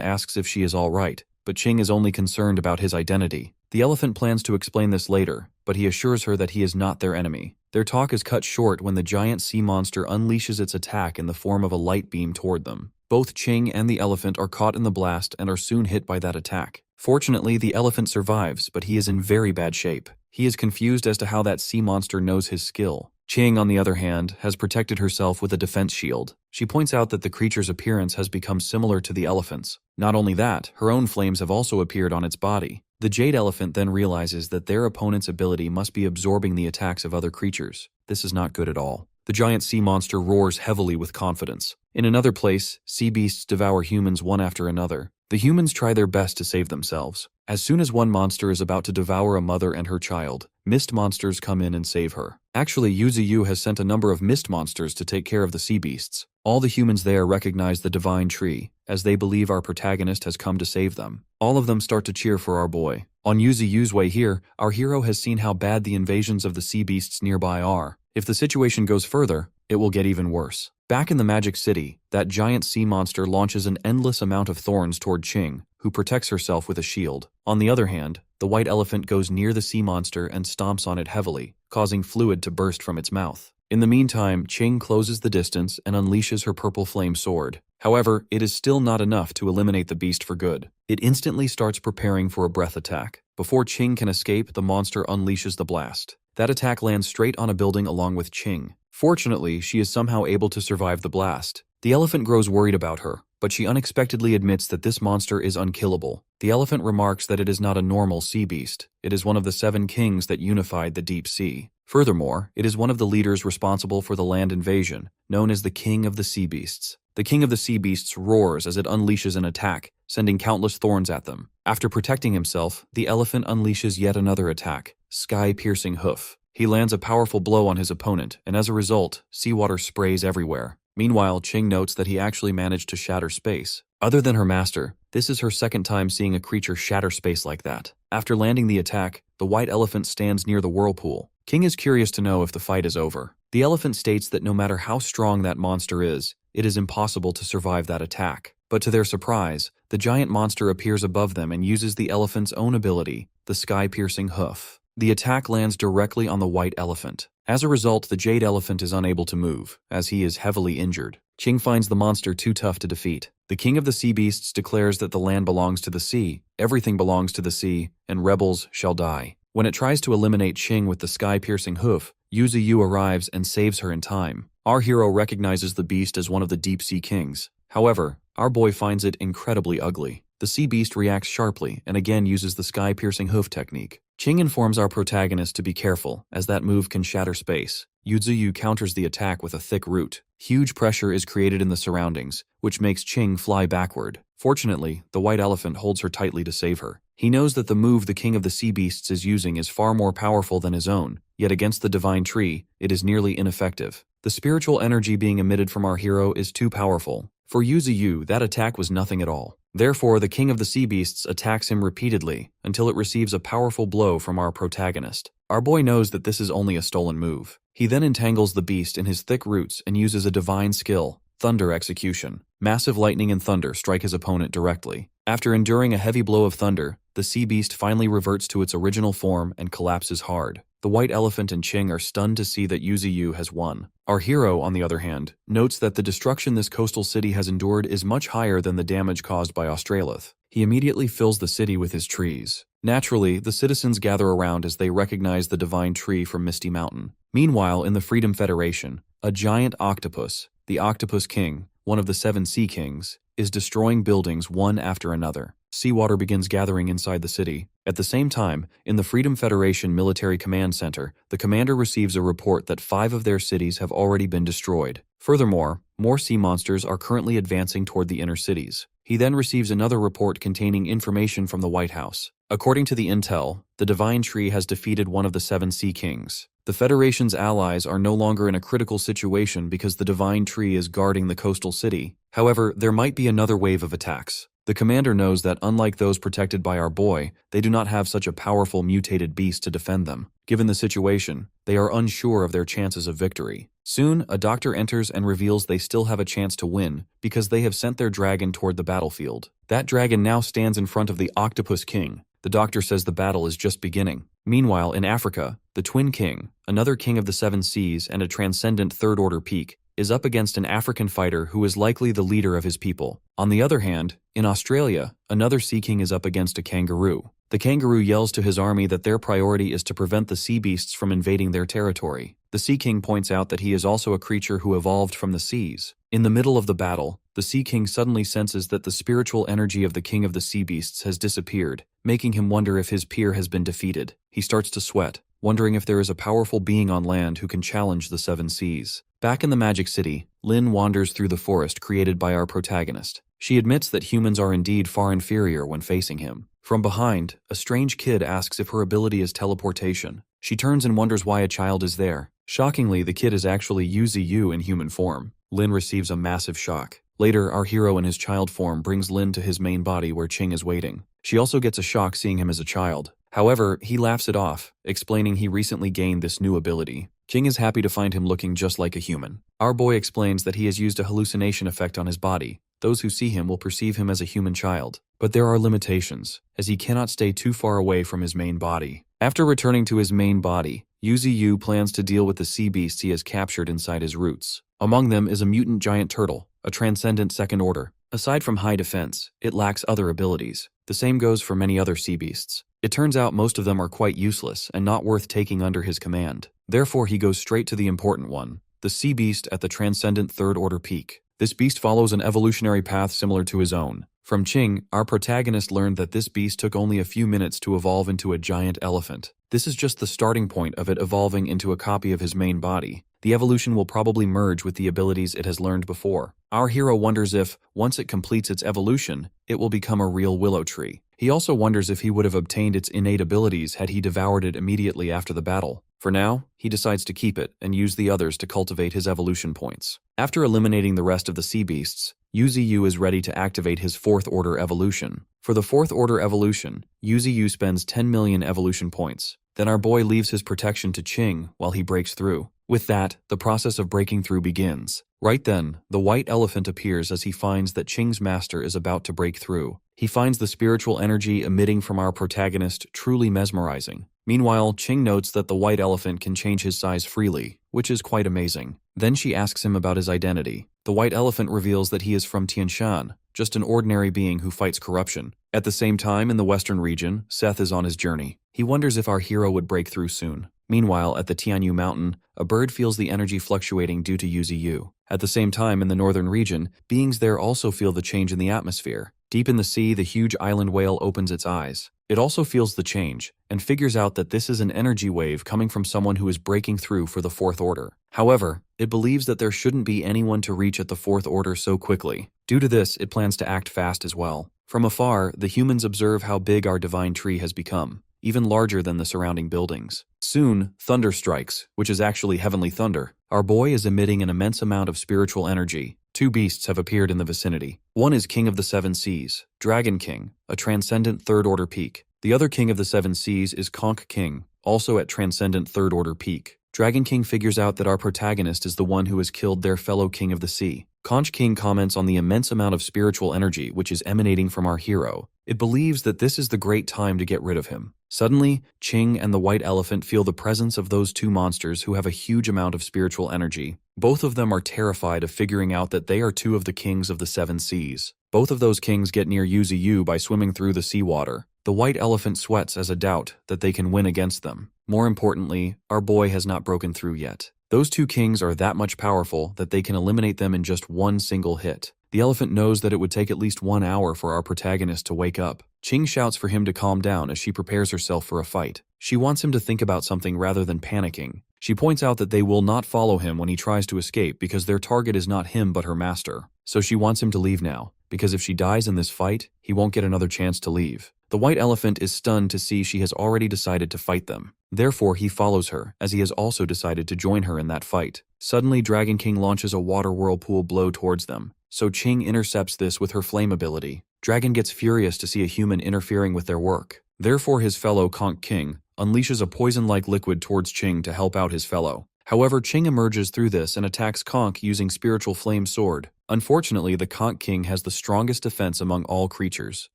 asks if she is all right, but Qing is only concerned about his identity. The elephant plans to explain this later, but he assures her that he is not their enemy. Their talk is cut short when the giant sea monster unleashes its attack in the form of a light beam toward them. Both Qing and the elephant are caught in the blast and are soon hit by that attack. Fortunately, the elephant survives, but he is in very bad shape. He is confused as to how that sea monster knows his skill. Qing, on the other hand, has protected herself with a defense shield. She points out that the creature's appearance has become similar to the elephant's. Not only that, her own flames have also appeared on its body. The jade elephant then realizes that their opponent's ability must be absorbing the attacks of other creatures. This is not good at all. The giant sea monster roars heavily with confidence. In another place, sea beasts devour humans one after another. The humans try their best to save themselves. As soon as one monster is about to devour a mother and her child, mist monsters come in and save her. Actually, Yuziu has sent a number of mist monsters to take care of the sea beasts. All the humans there recognize the divine tree, as they believe our protagonist has come to save them. All of them start to cheer for our boy. On Yuziu's way here, our hero has seen how bad the invasions of the sea beasts nearby are. If the situation goes further, it will get even worse. Back in the Magic City, that giant sea monster launches an endless amount of thorns toward Qing, who protects herself with a shield. On the other hand, the white elephant goes near the sea monster and stomps on it heavily, causing fluid to burst from its mouth. In the meantime, Qing closes the distance and unleashes her purple flame sword. However, it is still not enough to eliminate the beast for good. It instantly starts preparing for a breath attack. Before Qing can escape, the monster unleashes the blast. That attack lands straight on a building along with Qing. Fortunately, she is somehow able to survive the blast. The elephant grows worried about her, but she unexpectedly admits that this monster is unkillable. The elephant remarks that it is not a normal sea beast. It is one of the 7 kings that unified the deep sea. Furthermore, it is one of the leaders responsible for the land invasion, known as the King of the Sea Beasts. The King of the Sea Beasts roars as it unleashes an attack, sending countless thorns at them. After protecting himself, the elephant unleashes yet another attack, Sky-Piercing Hoof. He lands a powerful blow on his opponent, and as a result, seawater sprays everywhere. Meanwhile, Qing notes that he actually managed to shatter space. Other than her master, this is her second time seeing a creature shatter space like that. After landing the attack, the white elephant stands near the whirlpool. Qing is curious to know if the fight is over. The elephant states that no matter how strong that monster is, it is impossible to survive that attack. But to their surprise, the giant monster appears above them and uses the elephant's own ability, the Sky-Piercing Hoof. The attack lands directly on the white elephant. As a result, the jade elephant is unable to move, as he is heavily injured. Qing finds the monster too tough to defeat. The King of the Sea Beasts declares that the land belongs to the sea, everything belongs to the sea, and rebels shall die. When it tries to eliminate Qing with the Sky-Piercing Hoof, Yuziu arrives and saves her in time. Our hero recognizes the beast as one of the deep sea kings. However, our boy finds it incredibly ugly. The sea beast reacts sharply and again uses the Sky-Piercing Hoof technique. Qing informs our protagonist to be careful, as that move can shatter space. Yuziu counters the attack with a thick root. Huge pressure is created in the surroundings, which makes Qing fly backward. Fortunately, the white elephant holds her tightly to save her. He knows that the move the King of the Sea Beasts is using is far more powerful than his own, yet against the divine tree, it is nearly ineffective. The spiritual energy being emitted from our hero is too powerful. For Yuziu, that attack was nothing at all. Therefore, the King of the Sea Beasts attacks him repeatedly until it receives a powerful blow from our protagonist. Our boy knows that this is only a stolen move. He then entangles the beast in his thick roots and uses a divine skill, Thunder Execution. Massive lightning and thunder strike his opponent directly. After enduring a heavy blow of thunder, the sea beast finally reverts to its original form and collapses hard. The white elephant and Qing are stunned to see that Yuziu has won. Our hero, on the other hand, notes that the destruction this coastal city has endured is much higher than the damage caused by Australith. He immediately fills the city with his trees. Naturally, the citizens gather around as they recognize the divine tree from Misty Mountain. Meanwhile, in the Freedom Federation, a giant octopus, the Octopus King, one of the 7 Sea Kings, is destroying buildings one after another. Seawater begins gathering inside the city. At the same time, in the Freedom Federation Military Command Center, the commander receives a report that 5 of their cities have already been destroyed. Furthermore, more sea monsters are currently advancing toward the inner cities. He then receives another report containing information from the White House. According to the intel, the Divine Tree has defeated one of the 7 Sea Kings. The Federation's allies are no longer in a critical situation because the Divine Tree is guarding the coastal city. However, there might be another wave of attacks. The commander knows that unlike those protected by our boy, they do not have such a powerful mutated beast to defend them. Given the situation, they are unsure of their chances of victory. Soon, a doctor enters and reveals they still have a chance to win because they have sent their dragon toward the battlefield. That dragon now stands in front of the Octopus King. The doctor says the battle is just beginning. Meanwhile, in Africa, the Twin King, another king of the Seven Seas and a transcendent third-order peak, is up against an African fighter who is likely the leader of his people. On the other hand, in Australia, another sea king is up against a kangaroo. The kangaroo yells to his army that their priority is to prevent the sea beasts from invading their territory. The Sea King points out that he is also a creature who evolved from the seas. In the middle of the battle, the Sea King suddenly senses that the spiritual energy of the king of the sea beasts has disappeared, making him wonder if his peer has been defeated. He starts to sweat, wondering if there is a powerful being on land who can challenge the seven seas. Back in the Magic City, Lin wanders through the forest created by our protagonist. She admits that humans are indeed far inferior when facing him. From behind, a strange kid asks if her ability is teleportation. She turns and wonders why a child is there. Shockingly, the kid is actually Yuziu in human form. Lin receives a massive shock. Later, our hero in his child form brings Lin to his main body where Ching is waiting. She also gets a shock seeing him as a child. However, he laughs it off, explaining he recently gained this new ability. Ching is happy to find him looking just like a human. Our boy explains that he has used a hallucination effect on his body. Those who see him will perceive him as a human child. But there are limitations, as he cannot stay too far away from his main body. After returning to his main body, Yuziu plans to deal with the sea beasts he has captured inside his roots. Among them is a mutant giant turtle, a transcendent second order. Aside from high defense, it lacks other abilities. The same goes for many other sea beasts. It turns out most of them are quite useless and not worth taking under his command. Therefore, he goes straight to the important one, the sea beast at the transcendent third order peak. This beast follows an evolutionary path similar to his own. From Ching, our protagonist learned that this beast took only a few minutes to evolve into a giant elephant. This is just the starting point of it evolving into a copy of his main body. The evolution will probably merge with the abilities it has learned before. Our hero wonders if, once it completes its evolution, it will become a real willow tree. He also wonders if he would have obtained its innate abilities had he devoured it immediately after the battle. For now, he decides to keep it and use the others to cultivate his evolution points. After eliminating the rest of the sea beasts, Yuziu is ready to activate his fourth order evolution. For the fourth order evolution, Yuziu spends 10 million evolution points. Then our boy leaves his protection to Ching while he breaks through. With that, the process of breaking through begins. Right then, the white elephant appears as he finds that Ching's master is about to break through. He finds the spiritual energy emitting from our protagonist truly mesmerizing. Meanwhile, Ching notes that the white elephant can change his size freely, which is quite amazing. Then she asks him about his identity. The white elephant reveals that he is from Tianshan, just an ordinary being who fights corruption. At the same time, in the western region, Seth is on his journey. He wonders if our hero would break through soon. Meanwhile, at the Tianyu mountain, a bird feels the energy fluctuating due to Yuziu. At the same time, in the northern region, beings there also feel the change in the atmosphere. Deep in the sea, the huge island whale opens its eyes. It also feels the change, and figures out that this is an energy wave coming from someone who is breaking through for the fourth order. However, it believes that there shouldn't be anyone to reach at the fourth order so quickly. Due to this, it plans to act fast as well. From afar, the humans observe how big our divine tree has become, even larger than the surrounding buildings. Soon, thunder strikes, which is actually heavenly thunder. Our boy is emitting an immense amount of spiritual energy. Two beasts have appeared in the vicinity. One is King of the Seven Seas, Dragon King, a transcendent third-order peak. The other King of the Seven Seas is Conch King, also at transcendent third-order peak. Dragon King figures out that our protagonist is the one who has killed their fellow King of the Sea. Conch King comments on the immense amount of spiritual energy which is emanating from our hero. It believes that this is the great time to get rid of him. Suddenly, Ching and the white elephant feel the presence of those two monsters who have a huge amount of spiritual energy. Both of them are terrified of figuring out that they are two of the kings of the seven seas. Both of those kings get near Yuziu by swimming through the seawater. The white elephant sweats as a doubt that they can win against them. More importantly, our boy has not broken through yet. Those two kings are that much powerful that they can eliminate them in just one single hit. The elephant knows that it would take at least 1 hour for our protagonist to wake up. Ching shouts for him to calm down as she prepares herself for a fight. She wants him to think about something rather than panicking. She points out that they will not follow him when he tries to escape because their target is not him but her master. So she wants him to leave now, because if she dies in this fight, he won't get another chance to leave. The white elephant is stunned to see she has already decided to fight them. Therefore, he follows her, as he has also decided to join her in that fight. Suddenly, Dragon King launches a water whirlpool blow towards them, so Ching intercepts this with her flame ability. Dragon gets furious to see a human interfering with their work. Therefore, his fellow Conch King unleashes a poison-like liquid towards Ching to help out his fellow. However, Ching emerges through this and attacks Conch using Spiritual Flame Sword. Unfortunately, the Conch King has the strongest defense among all creatures.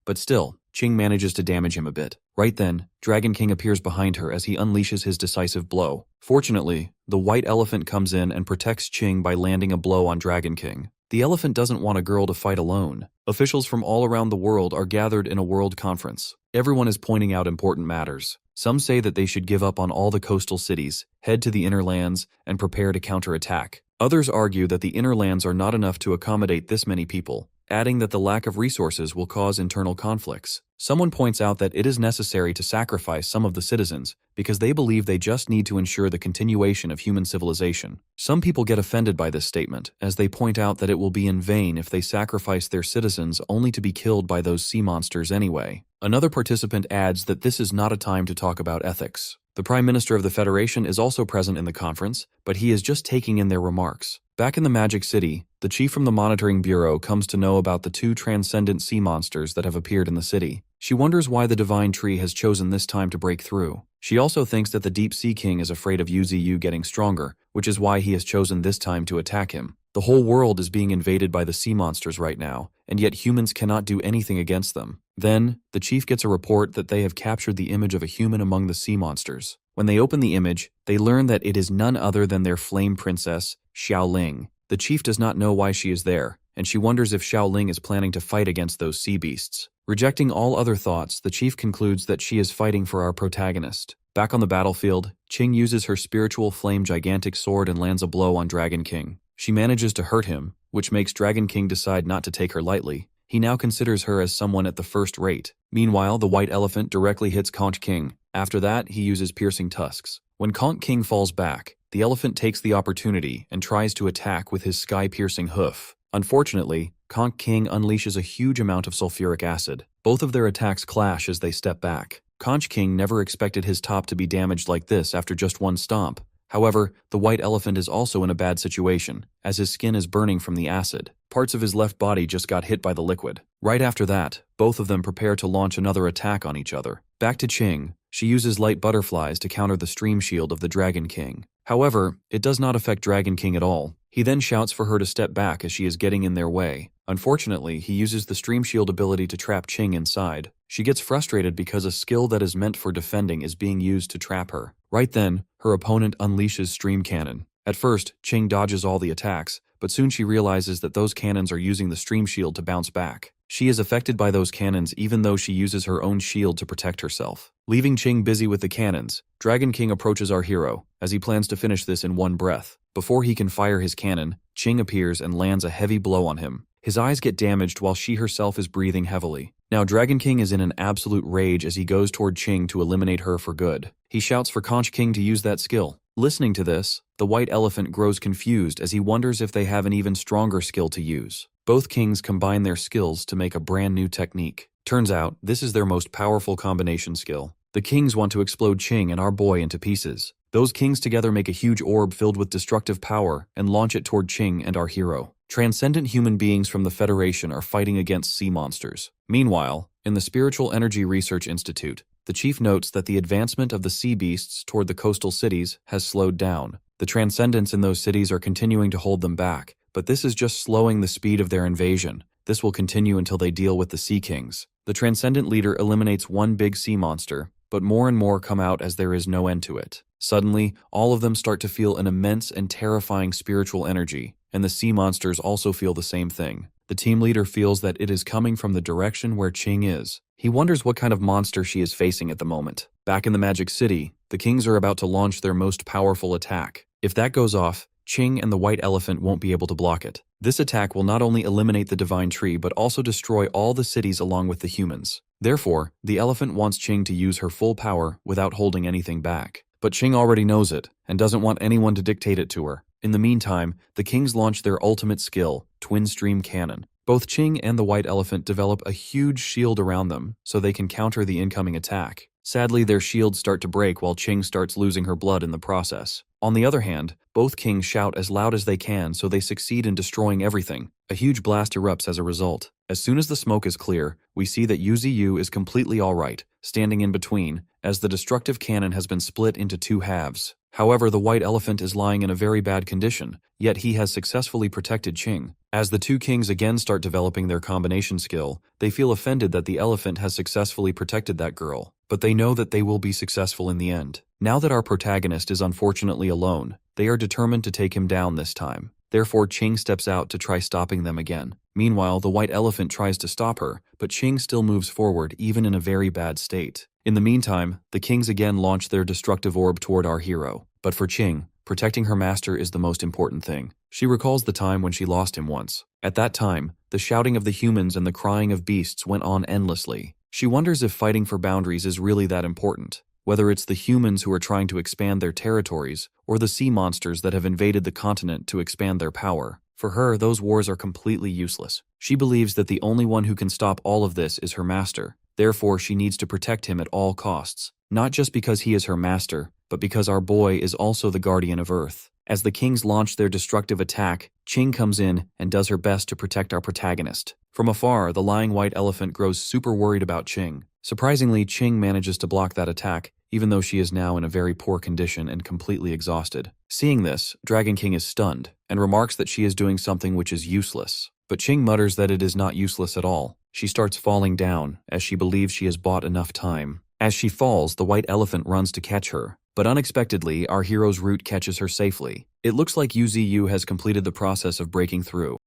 But still, Ching manages to damage him a bit. Right then, Dragon King appears behind her as he unleashes his decisive blow. Fortunately, the white elephant comes in and protects Ching by landing a blow on Dragon King. The elephant doesn't want a girl to fight alone. Officials from all around the world are gathered in a world conference. Everyone is pointing out important matters. Some say that they should give up on all the coastal cities, head to the inner lands, and prepare to counterattack. Others argue that the inner lands are not enough to accommodate this many people, adding that the lack of resources will cause internal conflicts. Someone points out that it is necessary to sacrifice some of the citizens because they believe they just need to ensure the continuation of human civilization. Some people get offended by this statement, as they point out that it will be in vain if they sacrifice their citizens only to be killed by those sea monsters anyway. Another participant adds that this is not a time to talk about ethics. The Prime Minister of the Federation is also present in the conference, but he is just taking in their remarks. Back in the Magic City, the chief from the Monitoring Bureau comes to know about the 2 transcendent sea monsters that have appeared in the city. She wonders why the Divine Tree has chosen this time to break through. She also thinks that the Deep Sea King is afraid of Yuziu getting stronger, which is why he has chosen this time to attack him. The whole world is being invaded by the sea monsters right now, and yet humans cannot do anything against them. Then, the chief gets a report that they have captured the image of a human among the sea monsters. When they open the image, they learn that it is none other than their flame princess, Xiaoling. The chief does not know why she is there, and she wonders if Xiaoling is planning to fight against those sea beasts. Rejecting all other thoughts, the chief concludes that she is fighting for our protagonist. Back on the battlefield, Ching uses her spiritual flame gigantic sword and lands a blow on Dragon King. She manages to hurt him, which makes Dragon King decide not to take her lightly. He now considers her as someone at the first rate. Meanwhile, the white elephant directly hits Conch King. After that, he uses piercing tusks. When Conch King falls back, the elephant takes the opportunity and tries to attack with his sky-piercing hoof. Unfortunately, Conch King unleashes a huge amount of sulfuric acid. Both of their attacks clash as they step back. Conch King never expected his top to be damaged like this after just one stomp. However, the white elephant is also in a bad situation, as his skin is burning from the acid. Parts of his left body just got hit by the liquid. Right after that, both of them prepare to launch another attack on each other. Back to Ching. She uses light butterflies to counter the stream shield of the Dragon King. However, it does not affect Dragon King at all. He then shouts for her to step back as she is getting in their way. Unfortunately, he uses the stream shield ability to trap Ching inside. She gets frustrated because a skill that is meant for defending is being used to trap her. Right then, her opponent unleashes Stream Cannon. At first, Ching dodges all the attacks, but soon she realizes that those cannons are using the stream shield to bounce back. She is affected by those cannons even though she uses her own shield to protect herself. Leaving Ching busy with the cannons, Dragon King approaches our hero, as he plans to finish this in one breath. Before he can fire his cannon, Ching appears and lands a heavy blow on him. His eyes get damaged while she herself is breathing heavily. Now Dragon King is in an absolute rage as he goes toward Ching to eliminate her for good. He shouts for Conch King to use that skill. Listening to this, the white elephant grows confused as he wonders if they have an even stronger skill to use. Both kings combine their skills to make a brand new technique. Turns out, this is their most powerful combination skill. The kings want to explode Ching and our boy into pieces. Those kings together make a huge orb filled with destructive power and launch it toward Ching and our hero. Transcendent human beings from the Federation are fighting against sea monsters. Meanwhile, in the Spiritual Energy Research Institute, the chief notes that the advancement of the sea beasts toward the coastal cities has slowed down. The transcendents in those cities are continuing to hold them back, but this is just slowing the speed of their invasion. This will continue until they deal with the Sea Kings. The Transcendent leader eliminates one big sea monster, but more and more come out as there is no end to it. Suddenly, all of them start to feel an immense and terrifying spiritual energy, and the sea monsters also feel the same thing. The team leader feels that it is coming from the direction where Ching is. He wonders what kind of monster she is facing at the moment. Back in the Magic City, the kings are about to launch their most powerful attack. If that goes off, Ching and the white elephant won't be able to block it. This attack will not only eliminate the Divine Tree but also destroy all the cities along with the humans. Therefore, the elephant wants Ching to use her full power without holding anything back. But Ching already knows it and doesn't want anyone to dictate it to her. In the meantime, the kings launch their ultimate skill, Twin Stream Cannon. Both Ching and the white elephant develop a huge shield around them so they can counter the incoming attack. Sadly, their shields start to break while Qing starts losing her blood in the process. On the other hand, both kings shout as loud as they can so they succeed in destroying everything. A huge blast erupts as a result. As soon as the smoke is clear, we see that Yuziu is completely alright, standing in between, as the destructive cannon has been split into two halves. However, the white elephant is lying in a very bad condition, yet he has successfully protected Qing. As the two kings again start developing their combination skill, they feel offended that the elephant has successfully protected that girl, but they know that they will be successful in the end. Now that our protagonist is unfortunately alone, they are determined to take him down this time. Therefore, Qing steps out to try stopping them again. Meanwhile, the white elephant tries to stop her, but Qing still moves forward even in a very bad state. In the meantime, the kings again launch their destructive orb toward our hero. But for Qing, protecting her master is the most important thing. She recalls the time when she lost him once. At that time, the shouting of the humans and the crying of beasts went on endlessly. She wonders if fighting for boundaries is really that important, whether it's the humans who are trying to expand their territories or the sea monsters that have invaded the continent to expand their power. For her, those wars are completely useless. She believes that the only one who can stop all of this is her master. Therefore, she needs to protect him at all costs, not just because he is her master, but because our boy is also the guardian of Earth. As the kings launch their destructive attack, Qing comes in and does her best to protect our protagonist. From afar, the lying white elephant grows super worried about Qing. Surprisingly, Qing manages to block that attack, even though she is now in a very poor condition and completely exhausted. Seeing this, Dragon King is stunned, and remarks that she is doing something which is useless. But Qing mutters that it is not useless at all. She starts falling down, as she believes she has bought enough time. As she falls, the white elephant runs to catch her. But unexpectedly, our hero's root catches her safely. It looks like Yuziu has completed the process of breaking through.